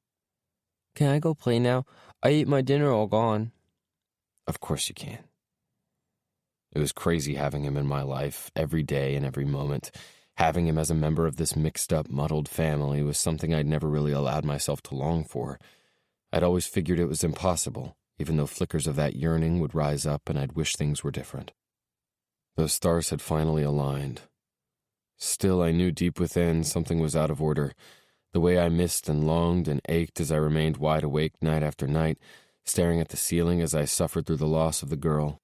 Can I go play now? I ate my dinner all gone. Of course you can. It was crazy having him in my life, every day and every moment. Having him as a member of this mixed-up, muddled family was something I'd never really allowed myself to long for. I'd always figured it was impossible, even though flickers of that yearning would rise up and I'd wish things were different. Those stars had finally aligned. Still, I knew deep within something was out of order. The way I missed and longed and ached as I remained wide awake night after night, staring at the ceiling as I suffered through the loss of the girl.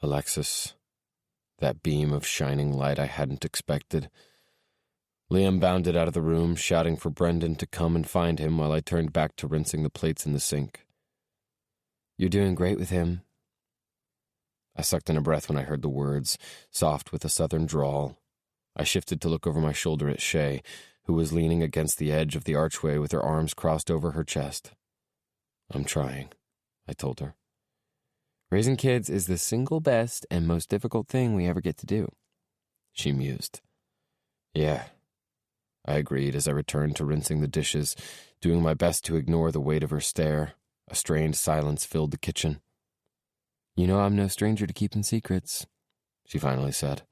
Alexis. That beam of shining light I hadn't expected. Liam bounded out of the room, shouting for Brendan to come and find him while I turned back to rinsing the plates in the sink. "You're doing great with him." I sucked in a breath when I heard the words, soft with a southern drawl. I shifted to look over my shoulder at Shay, who was leaning against the edge of the archway with her arms crossed over her chest. "I'm trying," I told her. Raising kids is the single best and most difficult thing we ever get to do, she mused. "Yeah," I agreed as I returned to rinsing the dishes, doing my best to ignore the weight of her stare. A strained silence filled the kitchen. "You know I'm no stranger to keeping secrets," she finally said.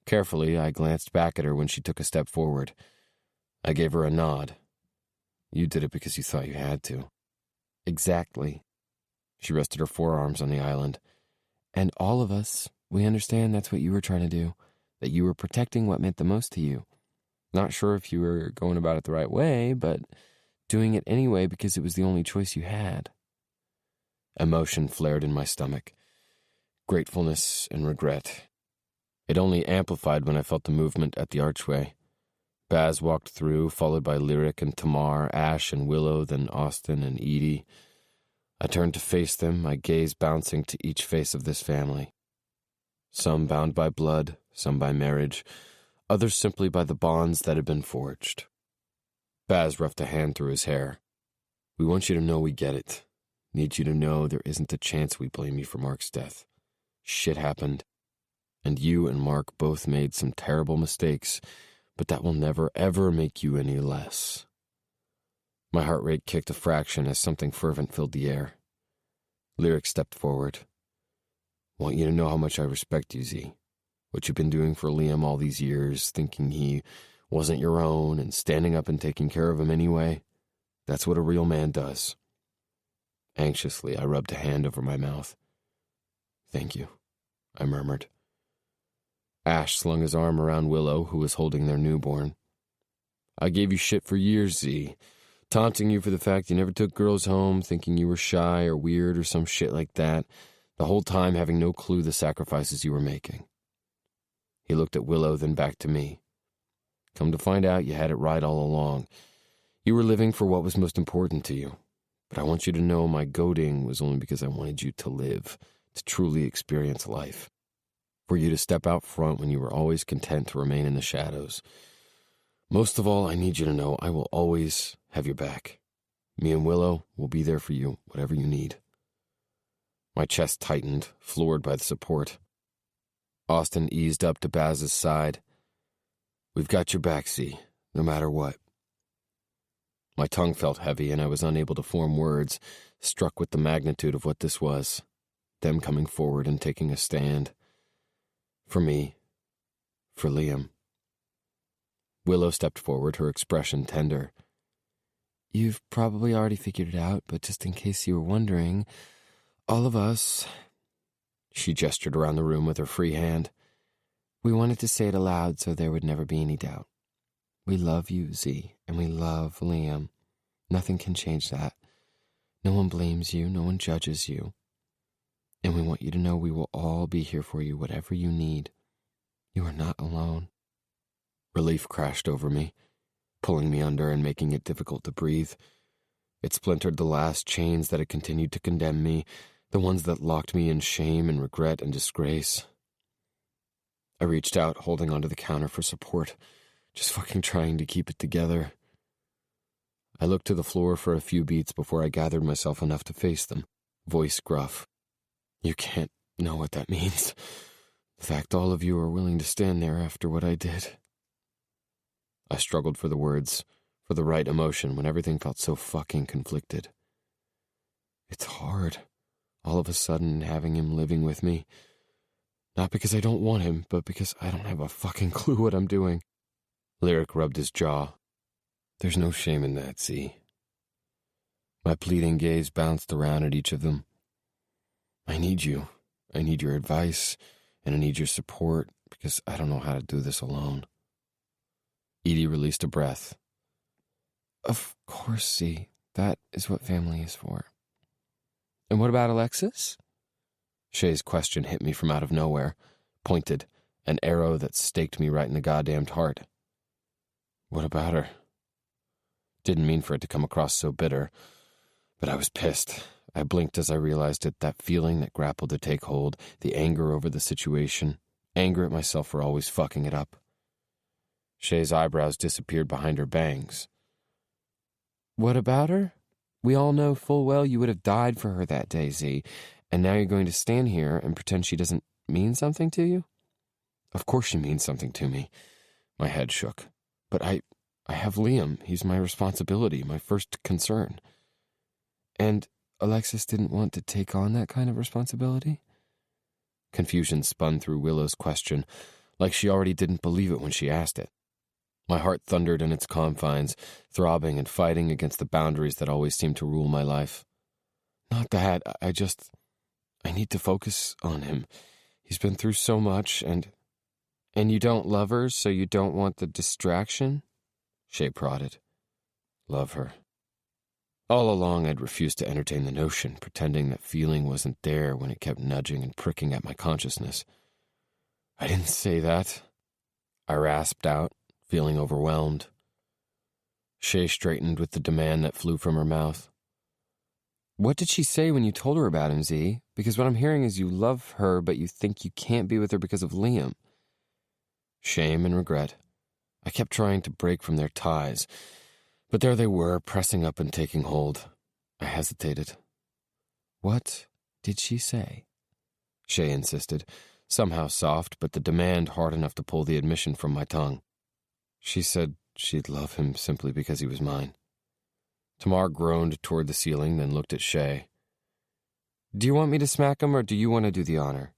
Carefully, I glanced back at her when she took a step forward. I gave her a nod. "You did it because you thought you had to." "Exactly." She rested her forearms on the island. "And all of us, we understand that's what you were trying to do, that you were protecting what meant the most to you. Not sure if you were going about it the right way, but doing it anyway because it was the only choice you had." Emotion flared in my stomach. Gratefulness and regret. It only amplified when I felt the movement at the archway. Baz walked through, followed by Lyric and Tamar, Ash and Willow, then Austin and Edie. I turned to face them, my gaze bouncing to each face of this family. Some bound by blood, some by marriage, others simply by the bonds that had been forged. Baz roughed a hand through his hair. "We want you to know we get it. need you to know there isn't a chance we blame you for Mark's death. Shit happened, and you and Mark both made some terrible mistakes, but that will never, ever make you any less. My heart rate kicked a fraction as something fervent filled the air. Lyric stepped forward. Want you to know how much I respect you, Zee. What you've been doing for Liam all these years, thinking he wasn't your own and standing up and taking care of him anyway. That's what a real man does. Anxiously, I rubbed a hand over my mouth. Thank you, I murmured. Ash slung his arm around Willow, who was holding their newborn. I gave you shit for years, Zee, taunting you for the fact you never took girls home, thinking you were shy or weird or some shit like that, the whole time having no clue the sacrifices you were making. He looked at Willow, then back to me. Come to find out, you had it right all along. You were living for what was most important to you. But I want you to know my goading was only because I wanted you to live, to truly experience life. For you to step out front when you were always content to remain in the shadows. Most of all, I need you to know I will always have your back. Me and Willow will be there for you, whatever you need. My chest tightened, floored by the support. Austin eased up to Baz's side. We've got your back, Zee, no matter what. My tongue felt heavy and I was unable to form words, struck with the magnitude of what this was. Them coming forward and taking a stand. For me. For Liam. Willow stepped forward, her expression tender. You've probably already figured it out, but just in case you were wondering, all of us... She gestured around the room with her free hand. We wanted to say it aloud so there would never be any doubt. We love you, Zee, and we love Liam. Nothing can change that. No one blames you, no one judges you. And we want you to know we will all be here for you, whatever you need. You are not alone. Relief crashed over me, pulling me under and making it difficult to breathe. It splintered the last chains that had continued to condemn me, the ones that locked me in shame and regret and disgrace. I reached out, holding onto the counter for support, just fucking trying to keep it together. I looked to the floor for a few beats before I gathered myself enough to face them, voice gruff. You can't know what that means. The fact all of you are willing to stand there after what I did. I struggled for the words, for the right emotion when everything felt so fucking conflicted. It's hard, all of a sudden having him living with me. Not because I don't want him, but because I don't have a fucking clue what I'm doing. Lyric rubbed his jaw. There's no shame in that, Zee. My pleading gaze bounced around at each of them. I need you. I need your advice, and I need your support, because I don't know how to do this alone. Edie released a breath. Of course, Zee. That is what family is for. And what about Alexis? Shay's question hit me from out of nowhere, pointed, an arrow that staked me right in the goddamned heart. What about her? Didn't mean for it to come across so bitter, but I was pissed. I blinked as I realized it, that feeling that grappled to take hold, the anger over the situation, anger at myself for always fucking it up. Shay's eyebrows disappeared behind her bangs. What about her? We all know full well you would have died for her that day, Zee, and now you're going to stand here and pretend she doesn't mean something to you? Of course she means something to me. My head shook. But I have Liam. He's my responsibility, my first concern. And Alexis didn't want to take on that kind of responsibility? Confusion spun through Willow's question, like she already didn't believe it when she asked it. My heart thundered in its confines, throbbing and fighting against the boundaries that always seemed to rule my life. Not that, I need to focus on him. He's been through so much, and you don't love her, so you don't want the distraction? Shay prodded. Love her. All along, I'd refused to entertain the notion, pretending that feeling wasn't there when it kept nudging and pricking at my consciousness. I didn't say that, I rasped out, feeling overwhelmed. Shay straightened with the demand that flew from her mouth. What did she say when you told her about him, Zee? Because what I'm hearing is you love her, but you think you can't be with her because of Liam. Shame and regret. I kept trying to break from their ties, but there they were, pressing up and taking hold. I hesitated. What did she say? Shay insisted, somehow soft, but the demand hard enough to pull the admission from my tongue. She said she'd love him simply because he was mine. Tamar groaned toward the ceiling, then looked at Shay. Do you want me to smack him, or do you want to do the honor?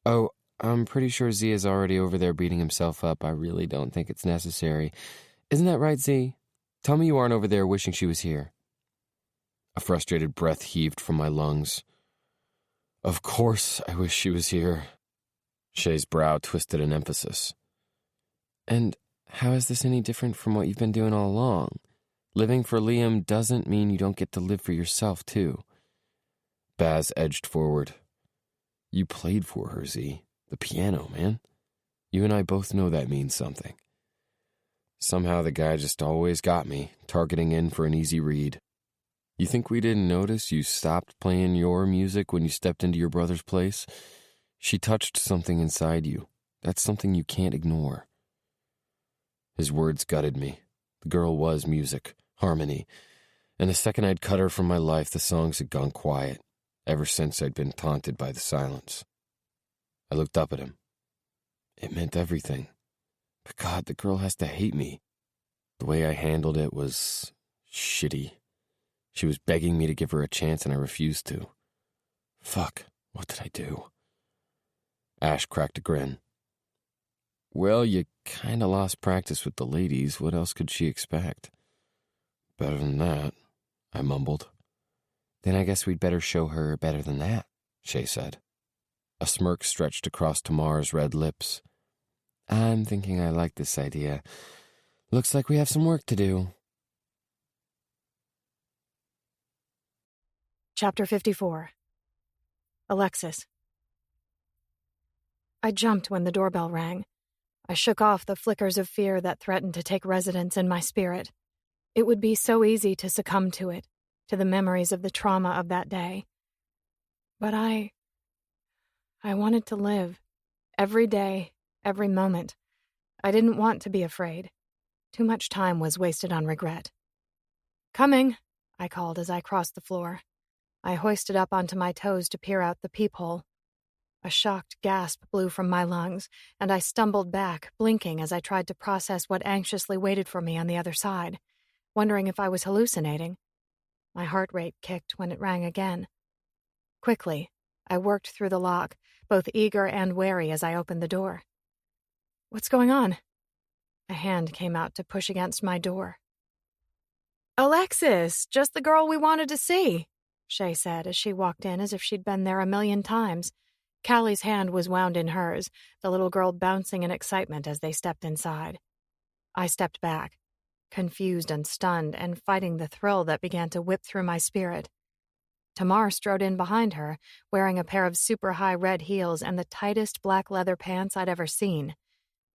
Oh, I'm pretty sure Zee is already over there beating himself up. I really don't think it's necessary. Isn't that right, Zee? Tell me you aren't over there wishing she was here. A frustrated breath heaved from my lungs. Of course I wish she was here. Shay's brow twisted in emphasis. And how is this any different from what you've been doing all along? Living for Liam doesn't mean you don't get to live for yourself, too. Baz edged forward. You played for her, Zee. The piano, man. You and I both know that means something. Somehow the guy just always got me, targeting in for an easy read. You think we didn't notice you stopped playing your music when you stepped into your brother's place? She touched something inside you. That's something you can't ignore. His words gutted me. The girl was music, harmony, and the second I'd cut her from my life, the songs had gone quiet, ever since I'd been taunted by the silence. I looked up at him. It meant everything. But God, the girl has to hate me. The way I handled it was shitty. She was begging me to give her a chance, and I refused to. Fuck, what did I do? Ash cracked a grin. Well, you kinda lost practice with the ladies. What else could she expect? Better than that, I mumbled. Then I guess we'd better show her better than that, Shay said. A smirk stretched across Tamar's red lips. I'm thinking I like this idea. Looks like we have some work to do. Chapter 54. Alexis. I jumped when the doorbell rang. I shook off the flickers of fear that threatened to take residence in my spirit. It would be so easy to succumb to it, to the memories of the trauma of that day. But I wanted to live. Every day, every moment. I didn't want to be afraid. Too much time was wasted on regret. Coming, I called as I crossed the floor. I hoisted up onto my toes to peer out the peephole. A shocked gasp blew from my lungs, and I stumbled back, blinking as I tried to process what anxiously waited for me on the other side, wondering if I was hallucinating. My heart rate kicked when it rang again. Quickly, I worked through the lock, both eager and wary as I opened the door. What's going on? A hand came out to push against my door. Alexis, just the girl we wanted to see, Shay said as she walked in as if she'd been there 1,000,000 times. Callie's hand was wound in hers, the little girl bouncing in excitement as they stepped inside. I stepped back, confused and stunned, and fighting the thrill that began to whip through my spirit. Tamar strode in behind her, wearing a pair of super-high red heels and the tightest black leather pants I'd ever seen.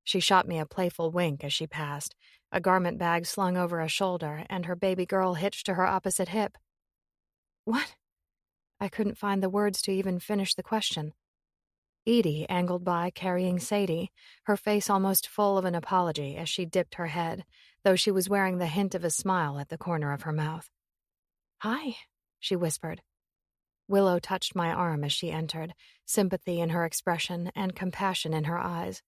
She shot me a playful wink as she passed, a garment bag slung over a shoulder and her baby girl hitched to her opposite hip. What? I couldn't find the words to even finish the question. Edie angled by carrying Sadie, her face almost full of an apology as she dipped her head, though she was wearing the hint of a smile at the corner of her mouth. Hi, she whispered. Willow touched my arm as she entered, sympathy in her expression and compassion in her eyes.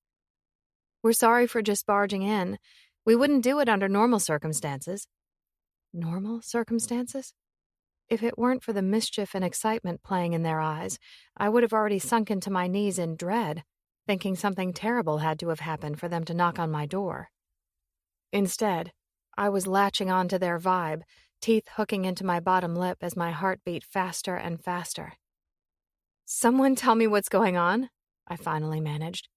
We're sorry for just barging in. We wouldn't do it under normal circumstances. Normal circumstances? If it weren't for the mischief and excitement playing in their eyes, I would have already sunk into my knees in dread, thinking something terrible had to have happened for them to knock on my door. Instead, I was latching onto their vibe, teeth hooking into my bottom lip as my heart beat faster and faster. Someone tell me what's going on, I finally managed.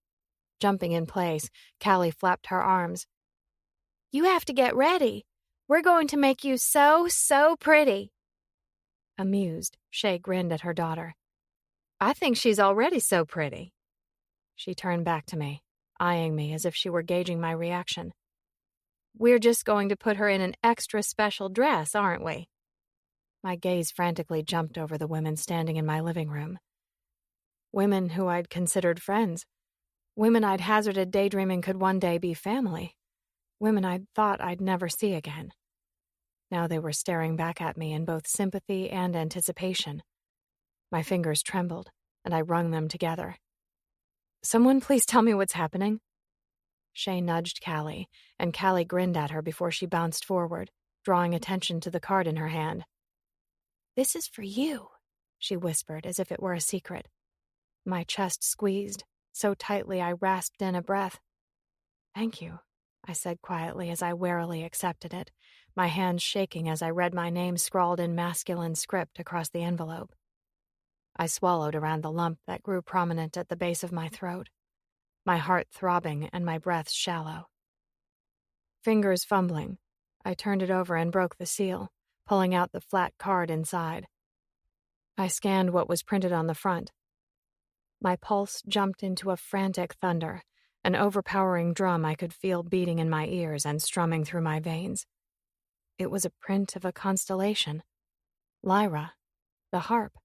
Jumping in place, Callie flapped her arms. You have to get ready. We're going to make you so pretty. Amused, Shay grinned at her daughter. I think she's already so pretty. She turned back to me, eyeing me as if she were gauging my reaction. We're just going to put her in an extra special dress, aren't we? My gaze frantically jumped over the women standing in my living room. Women who I'd considered friends. Women I'd hazarded daydreaming could one day be family. Women I'd thought I'd never see again. Now they were staring back at me in both sympathy and anticipation. My fingers trembled, and I wrung them together. "Someone please tell me what's happening." Shay nudged Callie, and Callie grinned at her before she bounced forward, drawing attention to the card in her hand. "This is for you," she whispered as if it were a secret. My chest squeezed, so tightly I rasped in a breath. "Thank you," I said quietly as I warily accepted it, my hands shaking as I read my name scrawled in masculine script across the envelope. I swallowed around the lump that grew prominent at the base of my throat, my heart throbbing and my breath shallow. Fingers fumbling, I turned it over and broke the seal, pulling out the flat card inside. I scanned what was printed on the front. My pulse jumped into a frantic thunder, an overpowering drum I could feel beating in my ears and strumming through my veins. It was a print of a constellation. Lyra, the harp,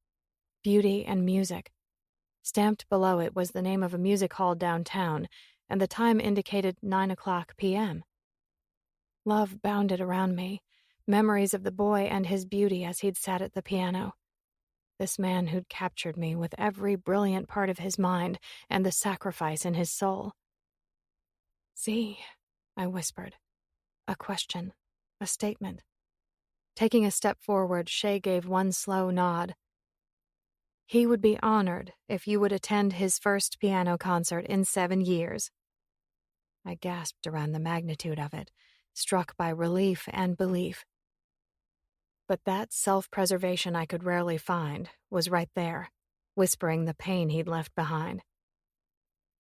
beauty and music. Stamped below it was the name of a music hall downtown, and the time indicated 9:00 p.m. Love bounded around me, memories of the boy and his beauty as he'd sat at the piano. This man who'd captured me with every brilliant part of his mind and the sacrifice in his soul. "Zee," I whispered. A question, a statement. Taking a step forward, Shay gave one slow nod. "He would be honored if you would attend his first piano concert in 7 years." I gasped around the magnitude of it, struck by relief and belief. But that self-preservation I could rarely find was right there, whispering the pain he'd left behind.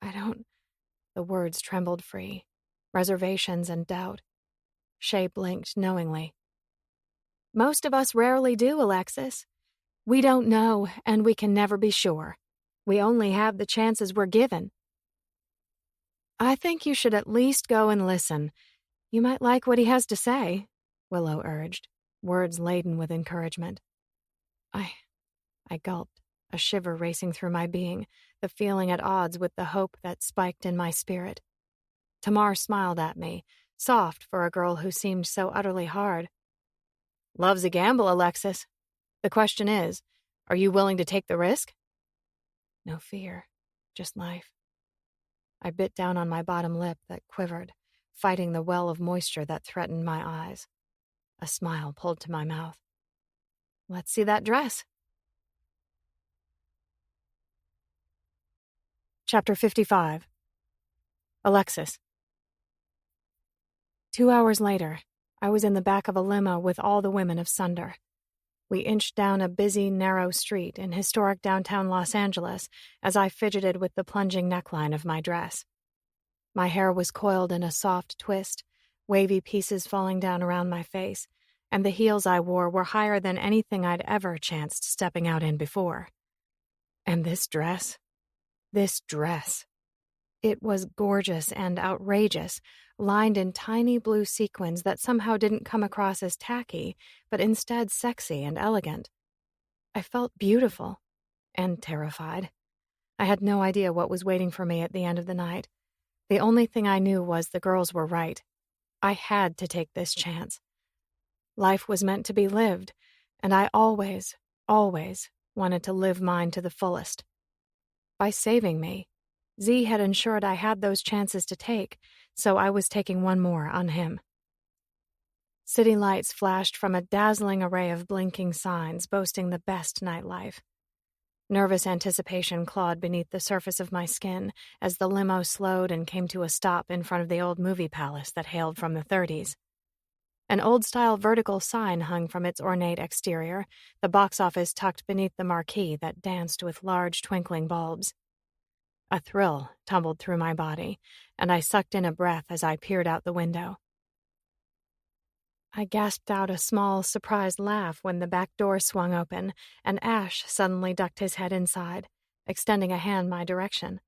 The words trembled free, reservations and doubt. Shay blinked knowingly. "Most of us rarely do, Alexis. We don't know, and we can never be sure. We only have the chances we're given." "I think you should at least go and listen. You might like what he has to say," Willow urged, words laden with encouragement. I gulped, a shiver racing through my being, the feeling at odds with the hope that spiked in my spirit. Tamar smiled at me, soft for a girl who seemed so utterly hard. "Love's a gamble, Alexis. The question is, are you willing to take the risk?" No fear, just life. I bit down on my bottom lip that quivered, fighting the well of moisture that threatened my eyes. A smile pulled to my mouth. "Let's see that dress." Chapter 55. Alexis. 2 hours later, I was in the back of a limo with all the women of Sunder. We inched down a busy, narrow street in historic downtown Los Angeles as I fidgeted with the plunging neckline of my dress. My hair was coiled in a soft twist, wavy pieces falling down around my face, and the heels I wore were higher than anything I'd ever chanced stepping out in before. And this dress. It was gorgeous and outrageous, lined in tiny blue sequins that somehow didn't come across as tacky, but instead sexy and elegant. I felt beautiful and terrified. I had no idea what was waiting for me at the end of the night. The only thing I knew was the girls were right. I had to take this chance. Life was meant to be lived, and I always wanted to live mine to the fullest. By saving me, Zee had ensured I had those chances to take, so I was taking one more on him. City lights flashed from a dazzling array of blinking signs boasting the best nightlife. Nervous anticipation clawed beneath the surface of my skin as the limo slowed and came to a stop in front of the old movie palace that hailed from the 30s. An old-style vertical sign hung from its ornate exterior, the box office tucked beneath the marquee that danced with large twinkling bulbs. A thrill tumbled through my body, and I sucked in a breath as I peered out the window. I gasped out a small, surprised laugh when the back door swung open, and Ash suddenly ducked his head inside, extending a hand my direction.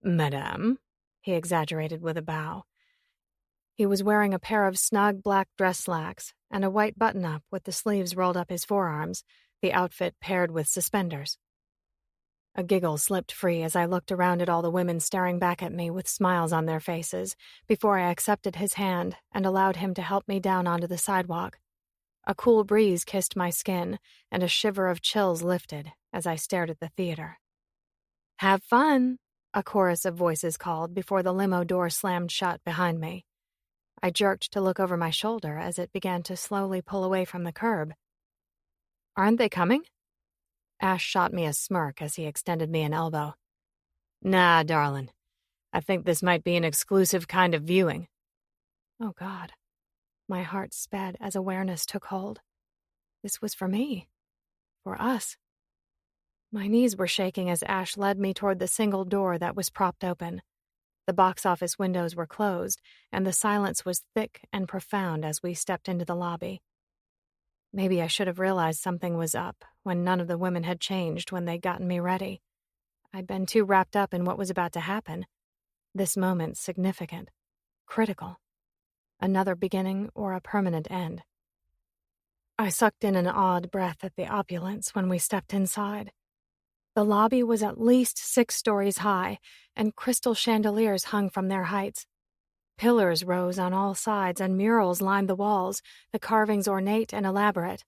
"Madame," he exaggerated with a bow. He was wearing a pair of snug black dress slacks and a white button-up with the sleeves rolled up his forearms, the outfit paired with suspenders. A giggle slipped free as I looked around at all the women staring back at me with smiles on their faces before I accepted his hand and allowed him to help me down onto the sidewalk. A cool breeze kissed my skin, and a shiver of chills lifted as I stared at the theater. "Have fun," a chorus of voices called before the limo door slammed shut behind me. I jerked to look over my shoulder as it began to slowly pull away from the curb. "Aren't they coming?" Ash shot me a smirk as he extended me an elbow. "Nah, darling. I think this might be an exclusive kind of viewing." Oh, God. My heart sped as awareness took hold. This was for me. For us. My knees were shaking as Ash led me toward the single door that was propped open. The box office windows were closed, and the silence was thick and profound as we stepped into the lobby. Maybe I should have realized something was up when none of the women had changed when they'd gotten me ready. I'd been too wrapped up in what was about to happen. This moment significant, critical. Another beginning or a permanent end. I sucked in an awed breath at the opulence when we stepped inside. The lobby was at least 6 stories high, and crystal chandeliers hung from their heights. Pillars rose on all sides and murals lined the walls, the carvings ornate and elaborate.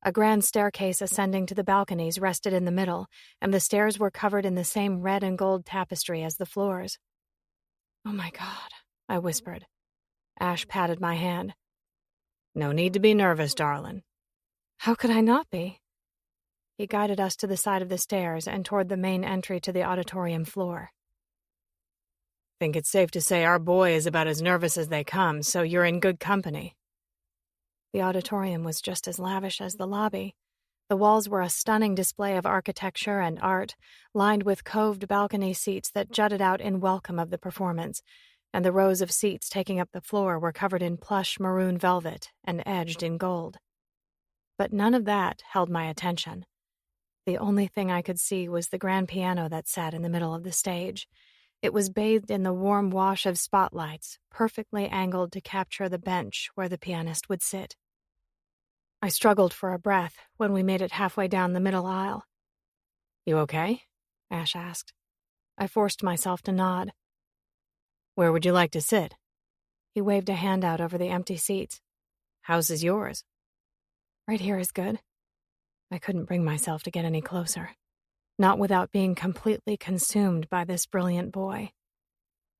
A grand staircase ascending to the balconies rested in the middle, and the stairs were covered in the same red and gold tapestry as the floors. "Oh my God," I whispered. Ash patted my hand. "No need to be nervous, darling." How could I not be? He guided us to the side of the stairs and toward the main entry to the auditorium floor. "Think it's safe to say our boy is about as nervous as they come, so you're in good company." The auditorium was just as lavish as the lobby. The walls were a stunning display of architecture and art, lined with coved balcony seats that jutted out in welcome of the performance, and the rows of seats taking up the floor were covered in plush maroon velvet and edged in gold. But none of that held my attention. The only thing I could see was the grand piano that sat in the middle of the stage. It was bathed in the warm wash of spotlights, perfectly angled to capture the bench where the pianist would sit. I struggled for a breath when we made it halfway down the middle aisle. "You okay?" Ash asked. I forced myself to nod. "Where would you like to sit?" He waved a hand out over the empty seats. "House is yours." "Right here is good." I couldn't bring myself to get any closer, not without being completely consumed by this brilliant boy.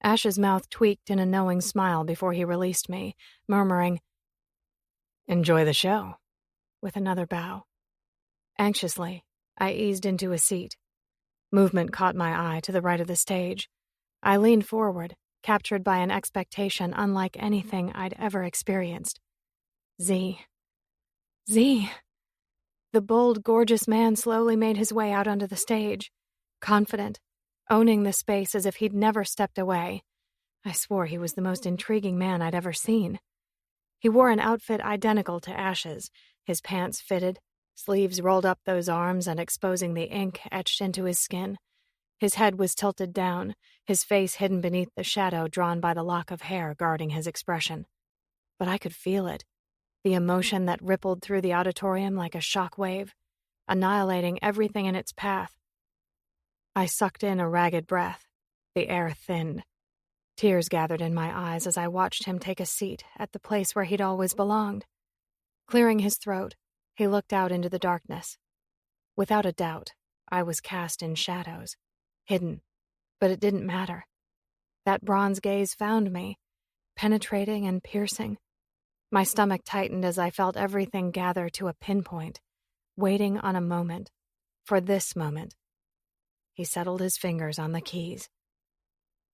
Ash's mouth tweaked in a knowing smile before he released me, murmuring, "Enjoy the show," with another bow. Anxiously, I eased into a seat. Movement caught my eye to the right of the stage. I leaned forward, captured by an expectation unlike anything I'd ever experienced. Zee. Zee. The bold, gorgeous man slowly made his way out onto the stage, confident, owning the space as if he'd never stepped away. I swore he was the most intriguing man I'd ever seen. He wore an outfit identical to Ash's, his pants fitted, sleeves rolled up those arms and exposing the ink etched into his skin. His head was tilted down, his face hidden beneath the shadow drawn by the lock of hair guarding his expression. But I could feel it, the emotion that rippled through the auditorium like a shock wave, annihilating everything in its path. I sucked in a ragged breath. The air thinned. Tears gathered in my eyes as I watched him take a seat at the place where he'd always belonged. Clearing his throat, he looked out into the darkness. Without a doubt, I was cast in shadows, hidden, but it didn't matter. That bronze gaze found me, penetrating and piercing. My stomach tightened as I felt everything gather to a pinpoint, waiting on a moment, for this moment. He settled his fingers on the keys.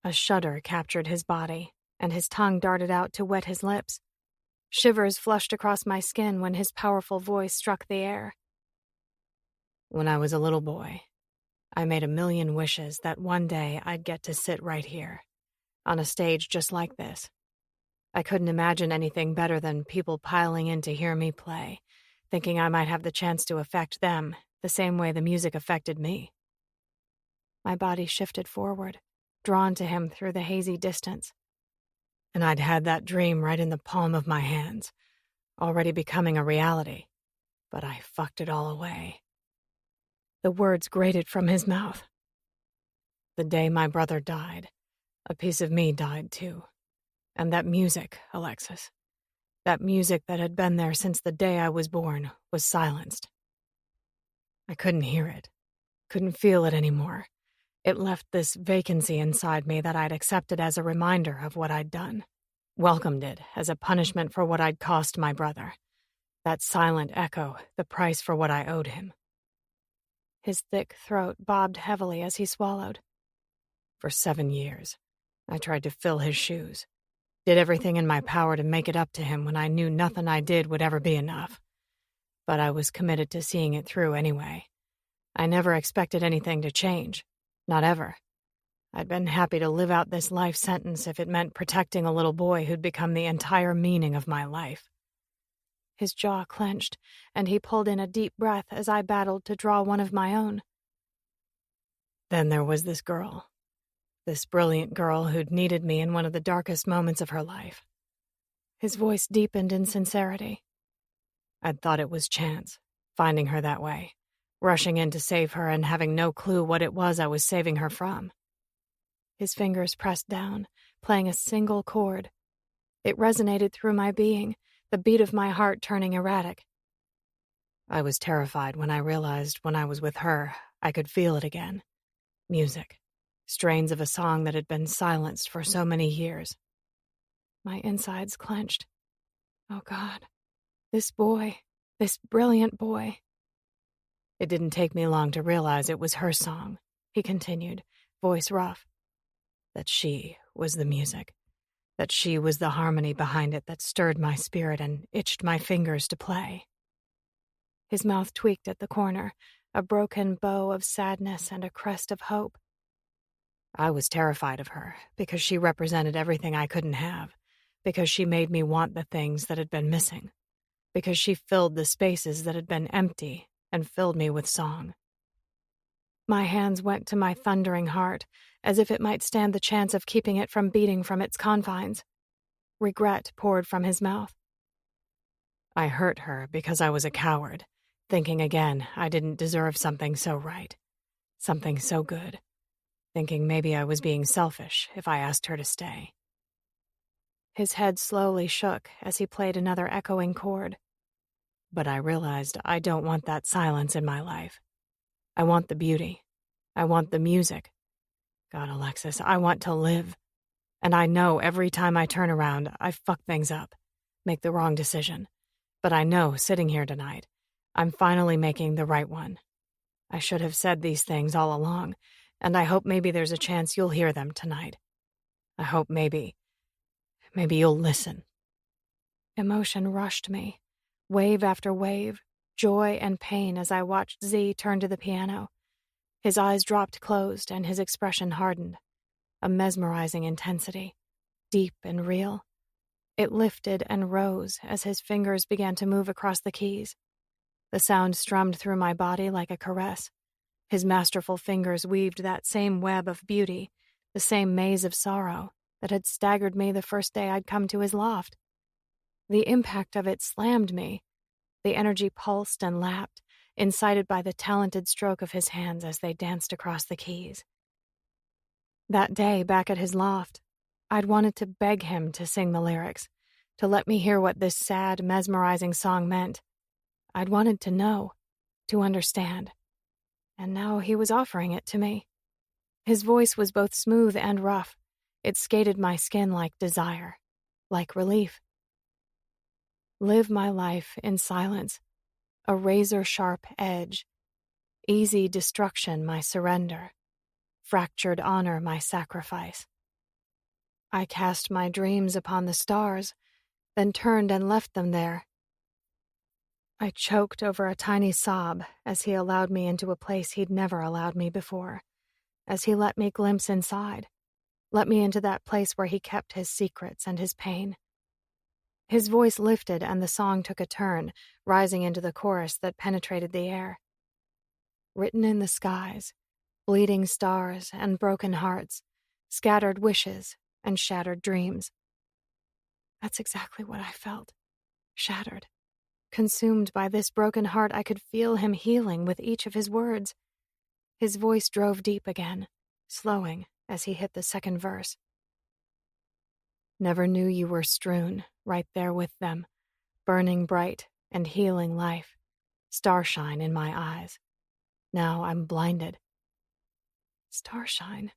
A shudder captured his body, and his tongue darted out to wet his lips. Shivers flushed across my skin when his powerful voice struck the air. "When I was a little boy, I made a million wishes that one day I'd get to sit right here, on a stage just like this. I couldn't imagine anything better than people piling in to hear me play, thinking I might have the chance to affect them the same way the music affected me." My body shifted forward, drawn to him through the hazy distance. And I'd had that dream right in the palm of my hands, already becoming a reality, but I fucked it all away. The words grated from his mouth. The day my brother died, a piece of me died too. And that music, Alexis, That music that had been there since the day I was born was silenced. I couldn't hear it, couldn't feel it anymore. It left this vacancy inside me that I'd accepted as a reminder of what I'd done, welcomed it as a punishment for what I'd cost my brother. That silent echo, the price for what I owed him. His thick throat bobbed heavily as he swallowed. For 7 years, I tried to fill his shoes. Did everything in my power to make it up to him when I knew nothing I did would ever be enough. But I was committed to seeing it through anyway. I never expected anything to change. Not ever. I'd been happy to live out this life sentence if it meant protecting a little boy who'd become the entire meaning of my life. His jaw clenched, and he pulled in a deep breath as I battled to draw one of my own. Then there was this girl. This brilliant girl who'd needed me in one of the darkest moments of her life. His voice deepened in sincerity. I'd thought it was chance, finding her that way, rushing in to save her and having no clue what it was I was saving her from. His fingers pressed down, playing a single chord. It resonated through my being, the beat of my heart turning erratic. I was terrified when I realized when I was with her, I could feel it again. Music. Strains of a song that had been silenced for so many years. My insides clenched. Oh God, this boy, this brilliant boy. It didn't take me long to realize it was her song, he continued, voice rough. That she was the music. That she was the harmony behind it that stirred my spirit and itched my fingers to play. His mouth tweaked at the corner, a broken bow of sadness and a crest of hope. I was terrified of her because she represented everything I couldn't have, because she made me want the things that had been missing, because she filled the spaces that had been empty and filled me with song. My hands went to my thundering heart, as if it might stand the chance of keeping it from beating from its confines. Regret poured from his mouth. I hurt her because I was a coward, thinking again I didn't deserve something so right, something so good. Thinking maybe I was being selfish if I asked her to stay. His head slowly shook as he played another echoing chord. But I realized I don't want that silence in my life. I want the beauty. I want the music. God, Alexis, I want to live. And I know every time I turn around, I fuck things up, make the wrong decision. But I know, sitting here tonight, I'm finally making the right one. I should have said these things all along, and I hope maybe there's a chance you'll hear them tonight. I hope maybe you'll listen. Emotion rushed me, wave after wave, joy and pain as I watched Zee turn to the piano. His eyes dropped closed and his expression hardened. A mesmerizing intensity, deep and real. It lifted and rose as his fingers began to move across the keys. The sound strummed through my body like a caress. His masterful fingers weaved that same web of beauty, the same maze of sorrow that had staggered me the first day I'd come to his loft. The impact of it slammed me. The energy pulsed and lapped, incited by the talented stroke of his hands as they danced across the keys. That day, back at his loft, I'd wanted to beg him to sing the lyrics, to let me hear what this sad, mesmerizing song meant. I'd wanted to know, to understand. And now he was offering it to me. His voice was both smooth and rough. It skated my skin like desire, like relief. Live my life in silence, a razor-sharp edge. Easy destruction my surrender, fractured honor my sacrifice. I cast my dreams upon the stars, then turned and left them there. I choked over a tiny sob as he allowed me into a place he'd never allowed me before, as he let me glimpse inside, let me into that place where he kept his secrets and his pain. His voice lifted and the song took a turn, rising into the chorus that penetrated the air. Written in the skies, bleeding stars and broken hearts, scattered wishes and shattered dreams. That's exactly what I felt, shattered. Consumed by this broken heart, I could feel him healing with each of his words. His voice drove deep again, slowing as he hit the second verse. Never knew you were strewn, right there with them, burning bright and healing life, starshine in my eyes. Now I'm blinded. Starshine.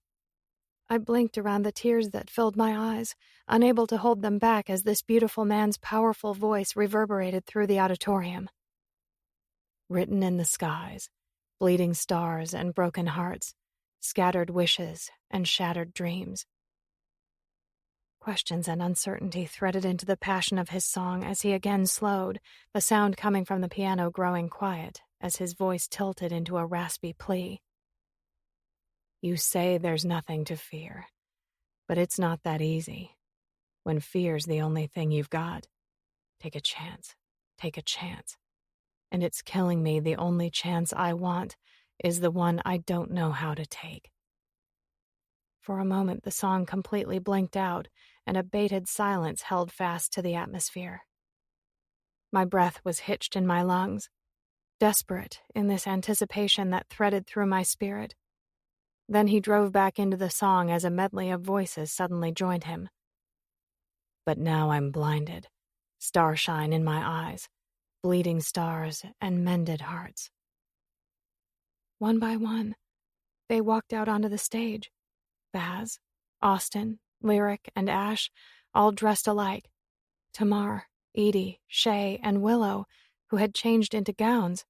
I blinked around the tears that filled my eyes, unable to hold them back as this beautiful man's powerful voice reverberated through the auditorium. Written in the skies, bleeding stars and broken hearts, scattered wishes and shattered dreams. Questions and uncertainty threaded into the passion of his song as he again slowed, the sound coming from the piano growing quiet as his voice tilted into a raspy plea. You say there's nothing to fear, but it's not that easy. When fear's the only thing you've got, take a chance, take a chance. And it's killing me. The only chance I want is the one I don't know how to take. For a moment, the song completely blinked out, and a bated silence held fast to the atmosphere. My breath was hitched in my lungs, desperate in this anticipation that threaded through my spirit. Then he drove back into the song as a medley of voices suddenly joined him. But now I'm blinded, starshine in my eyes, bleeding stars and mended hearts. One by one, they walked out onto the stage. Baz, Austin, Lyric, and Ash, all dressed alike. Tamar, Edie, Shay, and Willow, who had changed into gowns.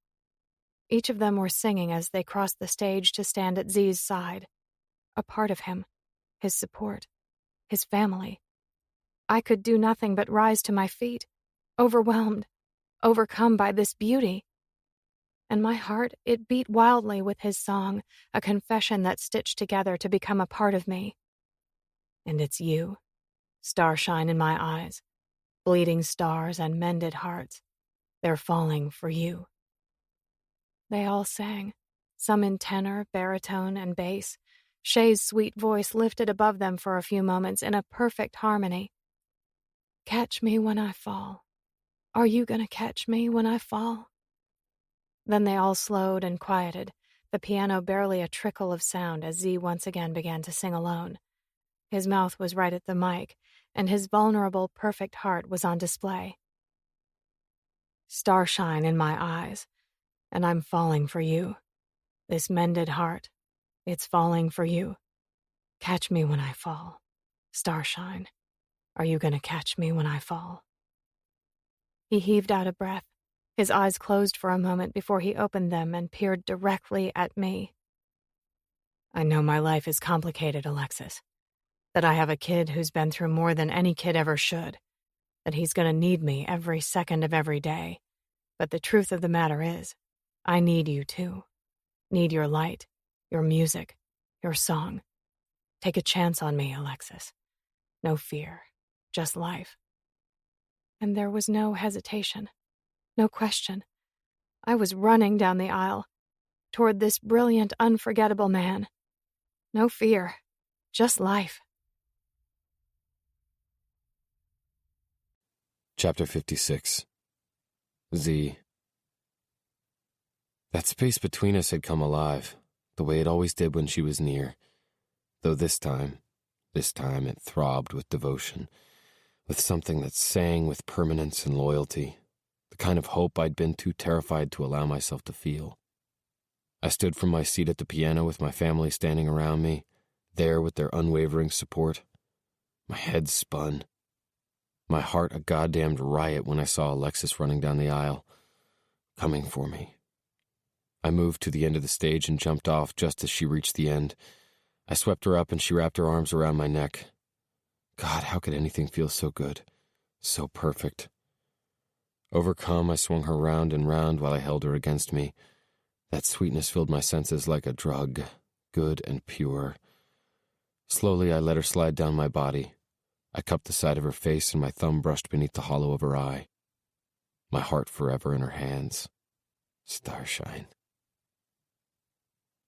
Each of them were singing as they crossed the stage to stand at Zee's side. A part of him, his support, his family. I could do nothing but rise to my feet, overwhelmed, overcome by this beauty. And my heart, it beat wildly with his song, a confession that stitched together to become a part of me. And it's you, starshine in my eyes, bleeding stars and mended hearts. They're falling for you. They all sang, some in tenor, baritone, and bass. Shay's sweet voice lifted above them for a few moments in a perfect harmony. Catch me when I fall. Are you gonna catch me when I fall? Then they all slowed and quieted, the piano barely a trickle of sound as Zee once again began to sing alone. His mouth was right at the mic, and his vulnerable, perfect heart was on display. Starshine in my eyes, and I'm falling for you. This mended heart, it's falling for you. Catch me when I fall. Starshine, are you gonna catch me when I fall? He heaved out a breath, his eyes closed for a moment before he opened them and peered directly at me. I know my life is complicated, Alexis. That I have a kid who's been through more than any kid ever should. That he's gonna need me every second of every day. But the truth of the matter is, I need you too. Need your light, your music, your song. Take a chance on me, Alexis. No fear, just life. And there was no hesitation, no question. I was running down the aisle, toward this brilliant, unforgettable man. No fear, just life. Chapter 56. Zee. That space between us had come alive, the way it always did when she was near. Though this time it throbbed with devotion, with something that sang with permanence and loyalty, the kind of hope I'd been too terrified to allow myself to feel. I stood from my seat at the piano with my family standing around me, there with their unwavering support. My head spun. My heart a goddamned riot when I saw Alexis running down the aisle, coming for me. I moved to the end of the stage and jumped off just as she reached the end. I swept her up and she wrapped her arms around my neck. God, how could anything feel so good, so perfect? Overcome, I swung her round and round while I held her against me. That sweetness filled my senses like a drug, good and pure. Slowly, I let her slide down my body. I cupped the side of her face and my thumb brushed beneath the hollow of her eye. My heart forever in her hands. Starshine.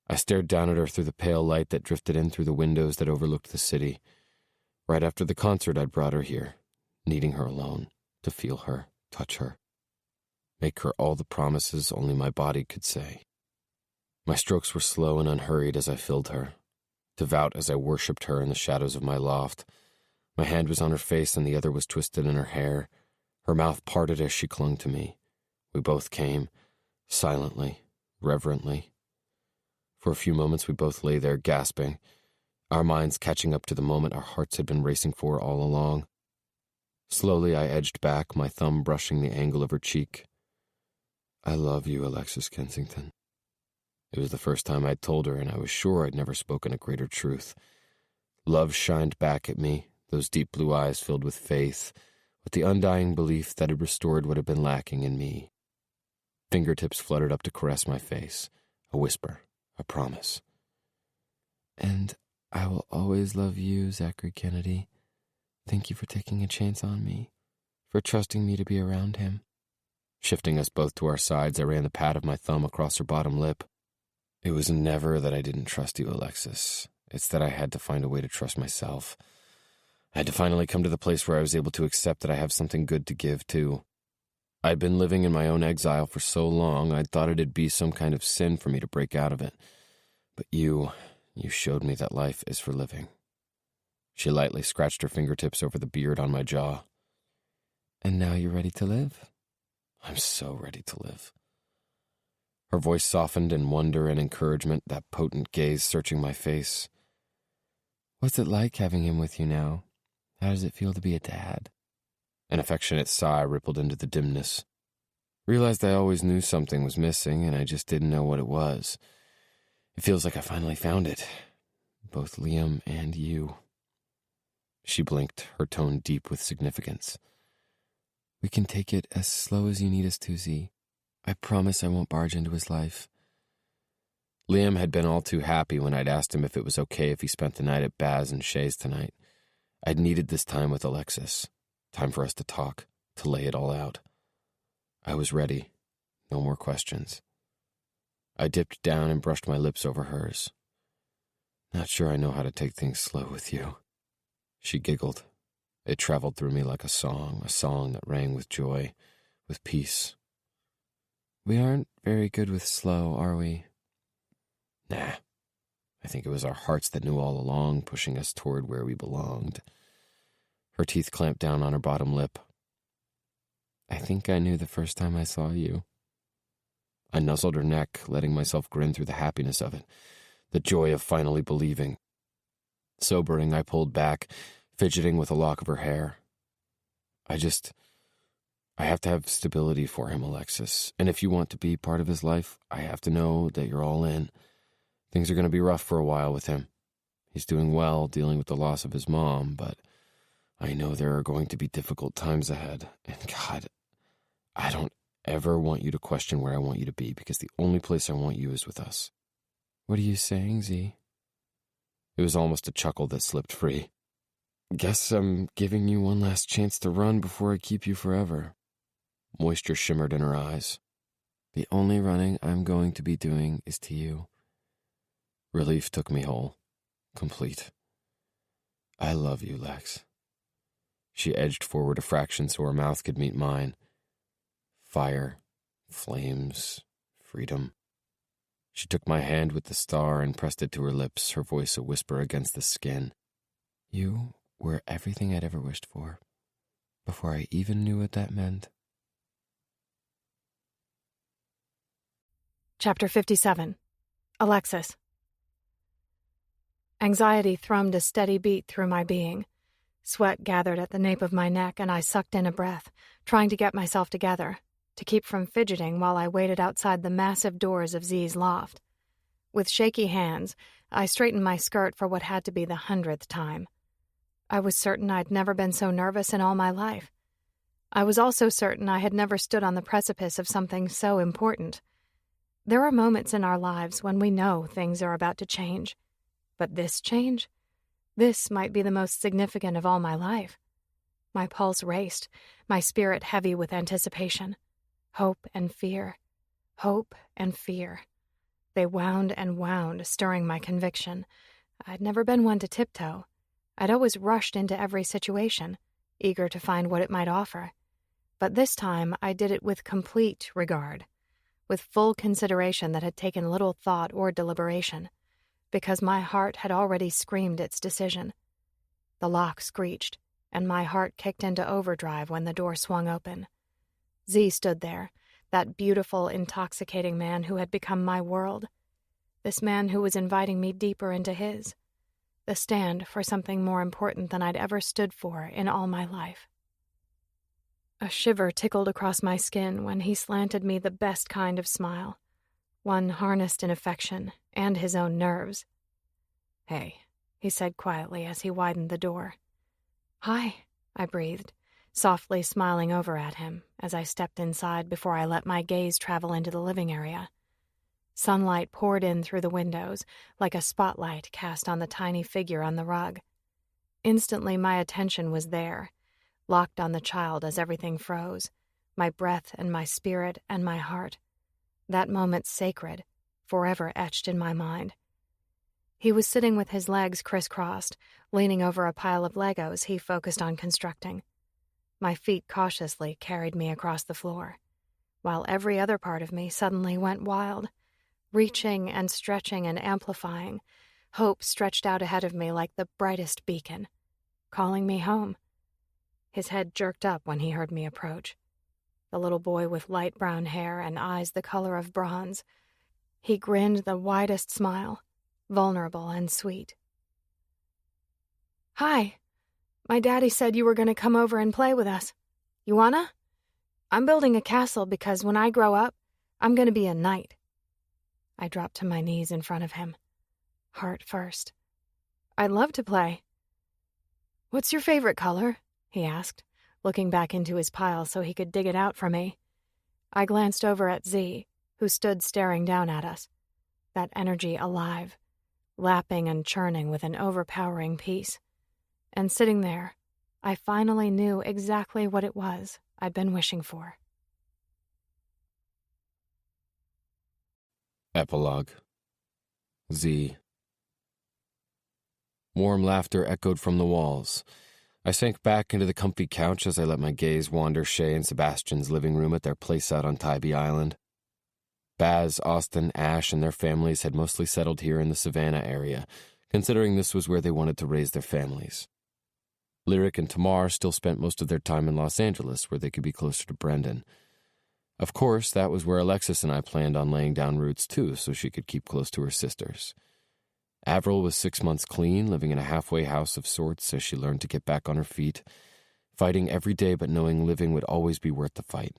I stared down at her through the pale light that drifted in through the windows that overlooked the city. Right after the concert, I'd brought her here, needing her alone, to feel her, touch her, make her all the promises only my body could say. My strokes were slow and unhurried as I filled her, devout as I worshipped her in the shadows of my loft, My hand was on her face and the other was twisted in her hair. Her mouth parted as she clung to me. We both came, silently, reverently. For a few moments we both lay there gasping, our minds catching up to the moment our hearts had been racing for all along. Slowly I edged back, my thumb brushing the angle of her cheek. "I love you, Alexis Kensington." It was the first time I'd told her, and I was sure I'd never spoken a greater truth. Love shined back at me, those deep blue eyes filled with faith, with the undying belief that had restored what had been lacking in me. Fingertips fluttered up to caress my face, a whisper, a promise. "And I will always love you, Zachary Kennedy. Thank you for taking a chance on me, for trusting me to be around him." Shifting us both to our sides, I ran the pad of my thumb across her bottom lip. "It was never that I didn't trust you, Alexis. It's that I had to find a way to trust myself. I had to finally come to the place where I was able to accept that I have something good to give, too. I'd been living in my own exile for so long, I'd thought it'd be some kind of sin for me to break out of it. But you showed me that life is for living." She lightly scratched her fingertips over the beard on my jaw. "And now you're ready to live?" "I'm so ready to live." Her voice softened in wonder and encouragement, that potent gaze searching my face. "What's it like having him with you now? How does it feel to be a dad?" An affectionate sigh rippled into the dimness. Realized I always knew something was missing, and I just didn't know what it was. It feels like I finally found it. Both Liam and you. She blinked, her tone deep with significance. "We can take it as slow as you need us to, Zee. I promise I won't barge into his life." Liam had been all too happy when I'd asked him if it was okay if he spent the night at Baz and Shay's tonight. I'd needed this time with Alexis. Time for us to talk, to lay it all out. I was ready. No more questions. I dipped down and brushed my lips over hers. "Not sure I know how to take things slow with you." She giggled. It traveled through me like a song that rang with joy, with peace. "We aren't very good with slow, are we?" Nah. I think it was our hearts that knew all along, pushing us toward where we belonged. Her teeth clamped down on her bottom lip. "I think I knew the first time I saw you." I nuzzled her neck, letting myself grin through the happiness of it, the joy of finally believing. Sobering, I pulled back, fidgeting with a lock of her hair. I have to have stability for him, Alexis, and if you want to be part of his life, I have to know that you're all in. Things are going to be rough for a while with him. He's doing well, dealing with the loss of his mom, but I know there are going to be difficult times ahead, and God, I don't ever want you to question where I want you to be, because the only place I want you is with us. "What are you saying, Zee?" It was almost a chuckle that slipped free. "Guess I'm giving you one last chance to run before I keep you forever." Moisture shimmered in her eyes. "The only running I'm going to be doing is to you." Relief took me whole, complete. "I love you, Lex." She edged forward a fraction so her mouth could meet mine. Fire, flames, freedom. She took my hand with the star and pressed it to her lips, her voice a whisper against the skin. "You were everything I'd ever wished for, before I even knew what that meant." Chapter 57. Alexis. Anxiety thrummed a steady beat through my being. Sweat gathered at the nape of my neck, and I sucked in a breath, trying to get myself together, to keep from fidgeting while I waited outside the massive doors of Zee's loft. With shaky hands, I straightened my skirt for what had to be the 100th time. I was certain I'd never been so nervous in all my life. I was also certain I had never stood on the precipice of something so important. There are moments in our lives when we know things are about to change. But this change? This might be the most significant of all my life. My pulse raced, my spirit heavy with anticipation. Hope and fear. Hope and fear. They wound and wound, stirring my conviction. I'd never been one to tiptoe. I'd always rushed into every situation, eager to find what it might offer. But this time I did it with complete regard, with full consideration that had taken little thought or deliberation, because my heart had already screamed its decision. The lock screeched, and my heart kicked into overdrive when the door swung open. Zee stood there, that beautiful, intoxicating man who had become my world. This man who was inviting me deeper into his. The stand for something more important than I'd ever stood for in all my life. A shiver tickled across my skin when he slanted me the best kind of smile, one harnessed in affection and his own nerves. "Hey," he said quietly as he widened the door. "Hi," I breathed, softly smiling over at him as I stepped inside before I let my gaze travel into the living area. Sunlight poured in through the windows like a spotlight cast on the tiny figure on the rug. Instantly my attention was there, locked on the child as everything froze, my breath and my spirit and my heart. That moment sacred, forever etched in my mind. He was sitting with his legs crisscrossed, leaning over a pile of Legos he focused on constructing. My feet cautiously carried me across the floor, while every other part of me suddenly went wild, reaching and stretching and amplifying. Hope stretched out ahead of me like the brightest beacon, calling me home. His head jerked up when he heard me approach. The little boy with light brown hair and eyes the color of bronze. He grinned the widest smile, vulnerable and sweet. "Hi. My daddy said you were going to come over and play with us. You wanna? I'm building a castle because when I grow up, I'm going to be a knight." I dropped to my knees in front of him, heart first. "I'd love to play." "What's your favorite color?" he asked, looking back into his pile so he could dig it out for me. I glanced over at Zee, who stood staring down at us, that energy alive, lapping and churning with an overpowering peace. And sitting there, I finally knew exactly what it was I'd been wishing for. Epilogue. Zee. Warm laughter echoed from the walls. I sank back into the comfy couch as I let my gaze wander Shay and Sebastian's living room at their place out on Tybee Island. Baz, Austin, Ash, and their families had mostly settled here in the Savannah area, considering this was where they wanted to raise their families. Lyric and Tamar still spent most of their time in Los Angeles, where they could be closer to Brendan. Of course, that was where Alexis and I planned on laying down roots too, so she could keep close to her sisters. Avril was 6 months clean, living in a halfway house of sorts as she learned to get back on her feet, fighting every day but knowing living would always be worth the fight.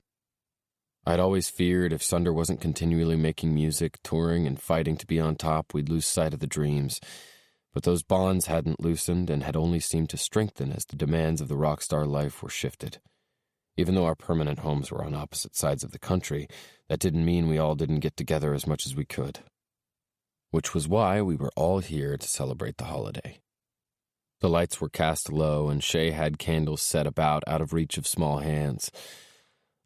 I'd always feared if Sunder wasn't continually making music, touring, and fighting to be on top, we'd lose sight of the dreams. But those bonds hadn't loosened and had only seemed to strengthen as the demands of the rock star life were shifted. Even though our permanent homes were on opposite sides of the country, that didn't mean we all didn't get together as much as we could. Which was why we were all here to celebrate the holiday. The lights were cast low, and Shay had candles set about out of reach of small hands.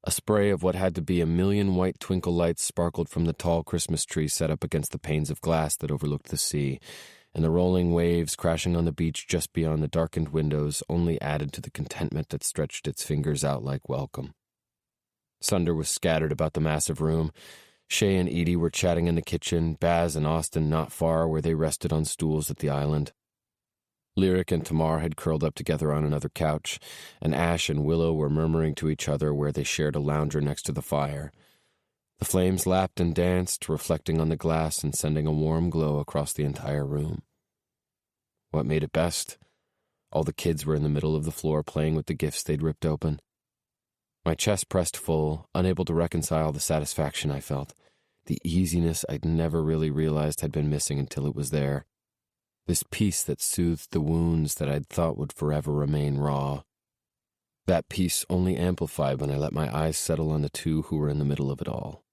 A spray of what had to be 1,000,000 white twinkle lights sparkled from the tall Christmas tree set up against the panes of glass that overlooked the sea, and the rolling waves crashing on the beach just beyond the darkened windows only added to the contentment that stretched its fingers out like welcome. Sunder was scattered about the massive room. Shay and Edie were chatting in the kitchen, Baz and Austin not far where they rested on stools at the island. Lyric and Tamar had curled up together on another couch, and Ash and Willow were murmuring to each other where they shared a lounger next to the fire. The flames lapped and danced, reflecting on the glass and sending a warm glow across the entire room. What made it best? All the kids were in the middle of the floor playing with the gifts they'd ripped open. My chest pressed full, unable to reconcile the satisfaction I felt, the easiness I'd never really realized had been missing until it was there. This peace that soothed the wounds that I'd thought would forever remain raw. That peace only amplified when I let my eyes settle on the two who were in the middle of it all.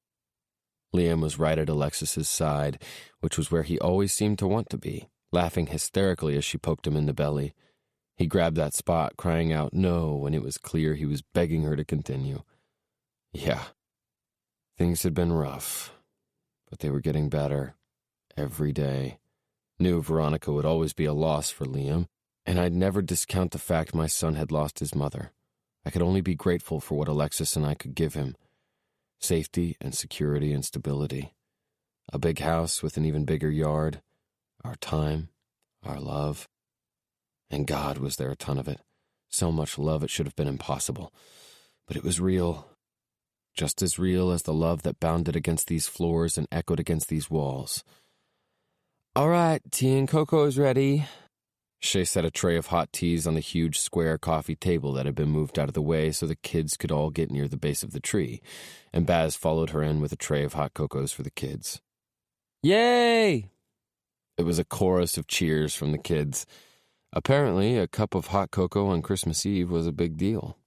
Liam was right at Alexis's side, which was where he always seemed to want to be, laughing hysterically as she poked him in the belly. He grabbed that spot, crying out no when it was clear he was begging her to continue. Yeah, things had been rough, but they were getting better every day. Knew Veronica would always be a loss for Liam, and I'd never discount the fact my son had lost his mother. I could only be grateful for what Alexis and I could give him. Safety and security and stability. A big house with an even bigger yard. Our time. Our love. And God, was there a ton of it. So much love it should have been impossible. But it was real. Just as real as the love that bounded against these floors and echoed against these walls. "All right, tea and cocoa is ready." Shay set a tray of hot teas on the huge square coffee table that had been moved out of the way so the kids could all get near the base of the tree, and Baz followed her in with a tray of hot cocos for the kids. "Yay!" It was a chorus of cheers from the kids. Apparently, a cup of hot cocoa on Christmas Eve was a big deal.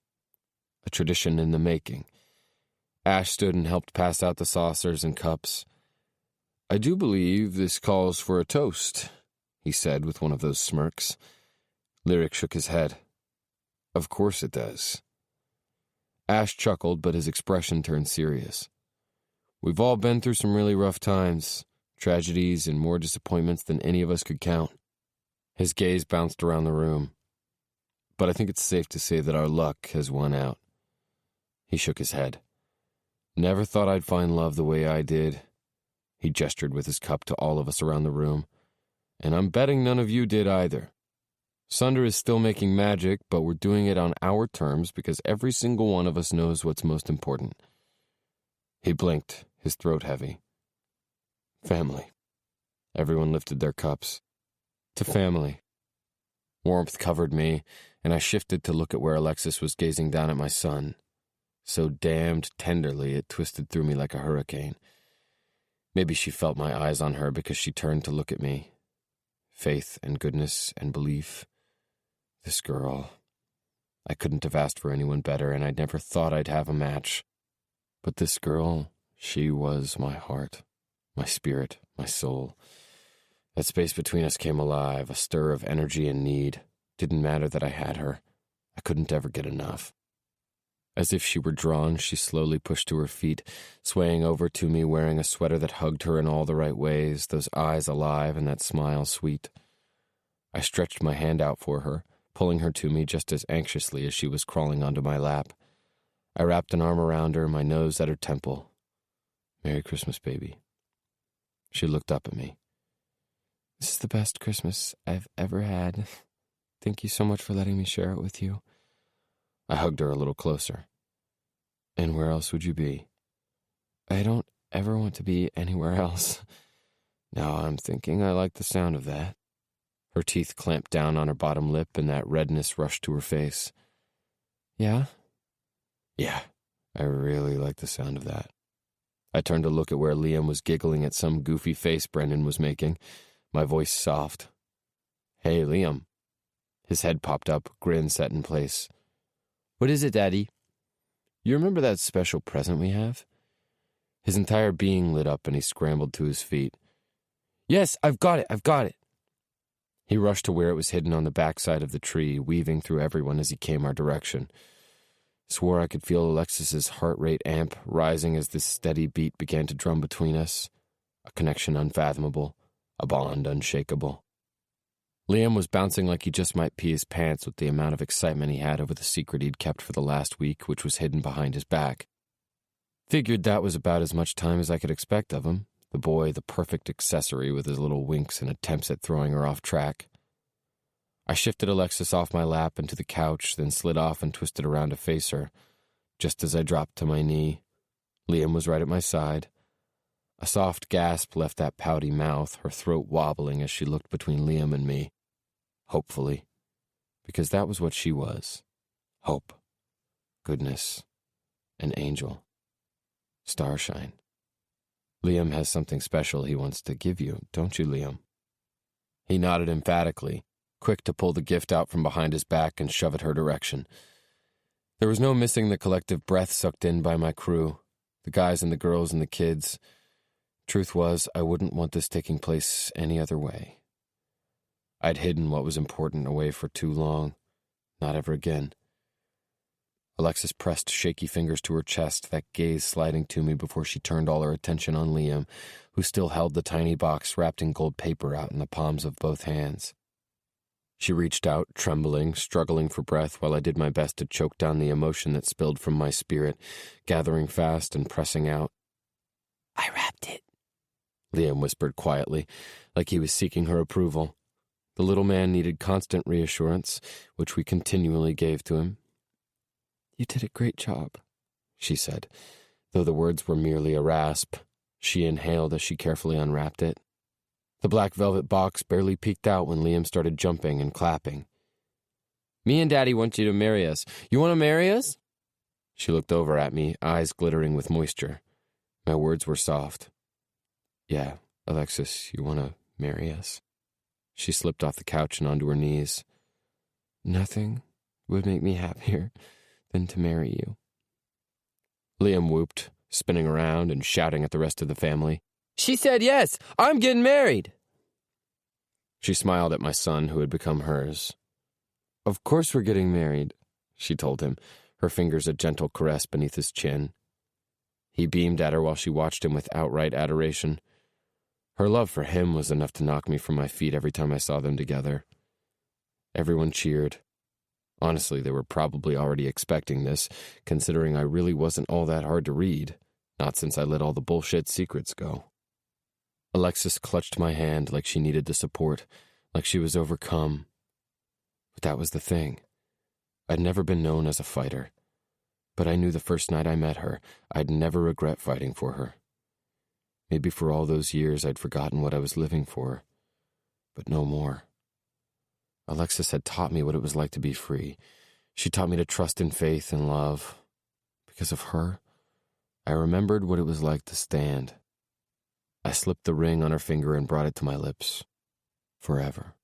A tradition in the making. Ash stood and helped pass out the saucers and cups. "I do believe this calls for a toast," he said with one of those smirks. Lyric shook his head. "Of course it does." Ash chuckled, but his expression turned serious. "We've all been through some really rough times, tragedies and more disappointments than any of us could count." His gaze bounced around the room. "But I think it's safe to say that our luck has won out." He shook his head. "Never thought I'd find love the way I did." He gestured with his cup to all of us around the room. "And I'm betting none of you did either. Sunder is still making magic, but we're doing it on our terms because every single one of us knows what's most important." He blinked, his throat heavy. "Family." Everyone lifted their cups. "To family." Warmth covered me, and I shifted to look at where Alexis was gazing down at my son. So damned tenderly it twisted through me like a hurricane. Maybe she felt my eyes on her because she turned to look at me. Faith and goodness and belief. This girl. I couldn't have asked for anyone better, and I'd never thought I'd have a match. But this girl, she was my heart, my spirit, my soul. That space between us came alive, a stir of energy and need. Didn't matter that I had her. I couldn't ever get enough. As if she were drawn, she slowly pushed to her feet, swaying over to me wearing a sweater that hugged her in all the right ways, those eyes alive and that smile sweet. I stretched my hand out for her, pulling her to me just as anxiously as she was crawling onto my lap. I wrapped an arm around her, my nose at her temple. "Merry Christmas, baby." She looked up at me. "This is the best Christmas I've ever had. Thank you so much for letting me share it with you." I hugged her a little closer. "And where else would you be?" "I don't ever want to be anywhere else." "Now I'm thinking I like the sound of that." Her teeth clamped down on her bottom lip and that redness rushed to her face. "Yeah?" "Yeah, I really like the sound of that." I turned to look at where Liam was giggling at some goofy face Brendan was making, my voice soft. "Hey, Liam." His head popped up, grin set in place. "What is it, Daddy?" "You remember that special present we have?" His entire being lit up and he scrambled to his feet. "Yes, I've got it. He rushed to where it was hidden on the backside of the tree, weaving through everyone as he came our direction. Swore I could feel Alexis's heart rate amp rising as this steady beat began to drum between us. A connection unfathomable, a bond unshakable. Liam was bouncing like he just might pee his pants with the amount of excitement he had over the secret he'd kept for the last week, which was hidden behind his back. Figured that was about as much time as I could expect of him, the boy the perfect accessory with his little winks and attempts at throwing her off track. I shifted Alexis off my lap into the couch, then slid off and twisted around to face her. Just as I dropped to my knee, Liam was right at my side. A soft gasp left that pouty mouth, her throat wobbling as she looked between Liam and me. Hopefully. Because that was what she was. Hope. Goodness. An angel. Starshine. Liam has something special he wants to give you, don't you, Liam? He nodded emphatically, quick to pull the gift out from behind his back and shove it her direction. There was no missing the collective breath sucked in by my crew, the guys and the girls and the kids. Truth was, I wouldn't want this taking place any other way. I'd hidden what was important away for too long. Not ever again. Alexis pressed shaky fingers to her chest, that gaze sliding to me before she turned all her attention on Liam, who still held the tiny box wrapped in gold paper out in the palms of both hands. She reached out, trembling, struggling for breath while I did my best to choke down the emotion that spilled from my spirit, gathering fast and pressing out. "I wrapped it," Liam whispered quietly, like he was seeking her approval. The little man needed constant reassurance, which we continually gave to him. "You did a great job," she said, though the words were merely a rasp. She inhaled as she carefully unwrapped it. The black velvet box barely peeked out when Liam started jumping and clapping. "Me and Daddy want you to marry us. You want to marry us?" She looked over at me, eyes glittering with moisture. My words were soft. "Yeah, Alexis, you want to marry us?" She slipped off the couch and onto her knees. "Nothing would make me happier than to marry you." Liam whooped, spinning around and shouting at the rest of the family. "She said yes! I'm getting married!" She smiled at my son, who had become hers. "Of course we're getting married," she told him, her fingers a gentle caress beneath his chin. He beamed at her while she watched him with outright adoration. Her love for him was enough to knock me from my feet every time I saw them together. Everyone cheered. Honestly, they were probably already expecting this, considering I really wasn't all that hard to read, not since I let all the bullshit secrets go. Alexis clutched my hand like she needed the support, like she was overcome. But that was the thing. I'd never been known as a fighter, but I knew the first night I met her, I'd never regret fighting for her. Maybe for all those years I'd forgotten what I was living for, but no more. Alexis had taught me what it was like to be free. She taught me to trust in faith and love. Because of her, I remembered what it was like to stand. I slipped the ring on her finger and brought it to my lips. Forever.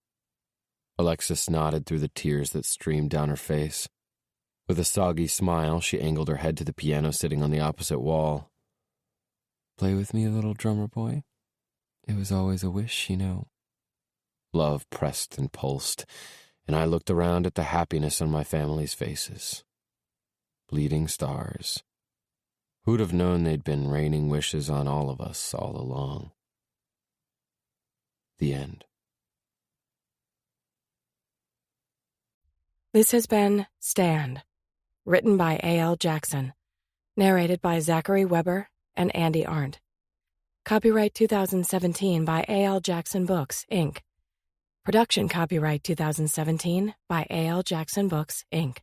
Alexis nodded through the tears that streamed down her face. With a soggy smile, she angled her head to the piano sitting on the opposite wall. "Play with me, little drummer boy? It was always a wish, you know." Love pressed and pulsed, and I looked around at the happiness on my family's faces. Bleeding stars. Who'd have known they'd been raining wishes on all of us all along? The end. This has been Stand, written by A.L. Jackson, narrated by Zachary Weber and Andy Arndt. Copyright 2017 by A.L. Jackson Books, Inc. Production copyright 2017 by A.L. Jackson Books, Inc.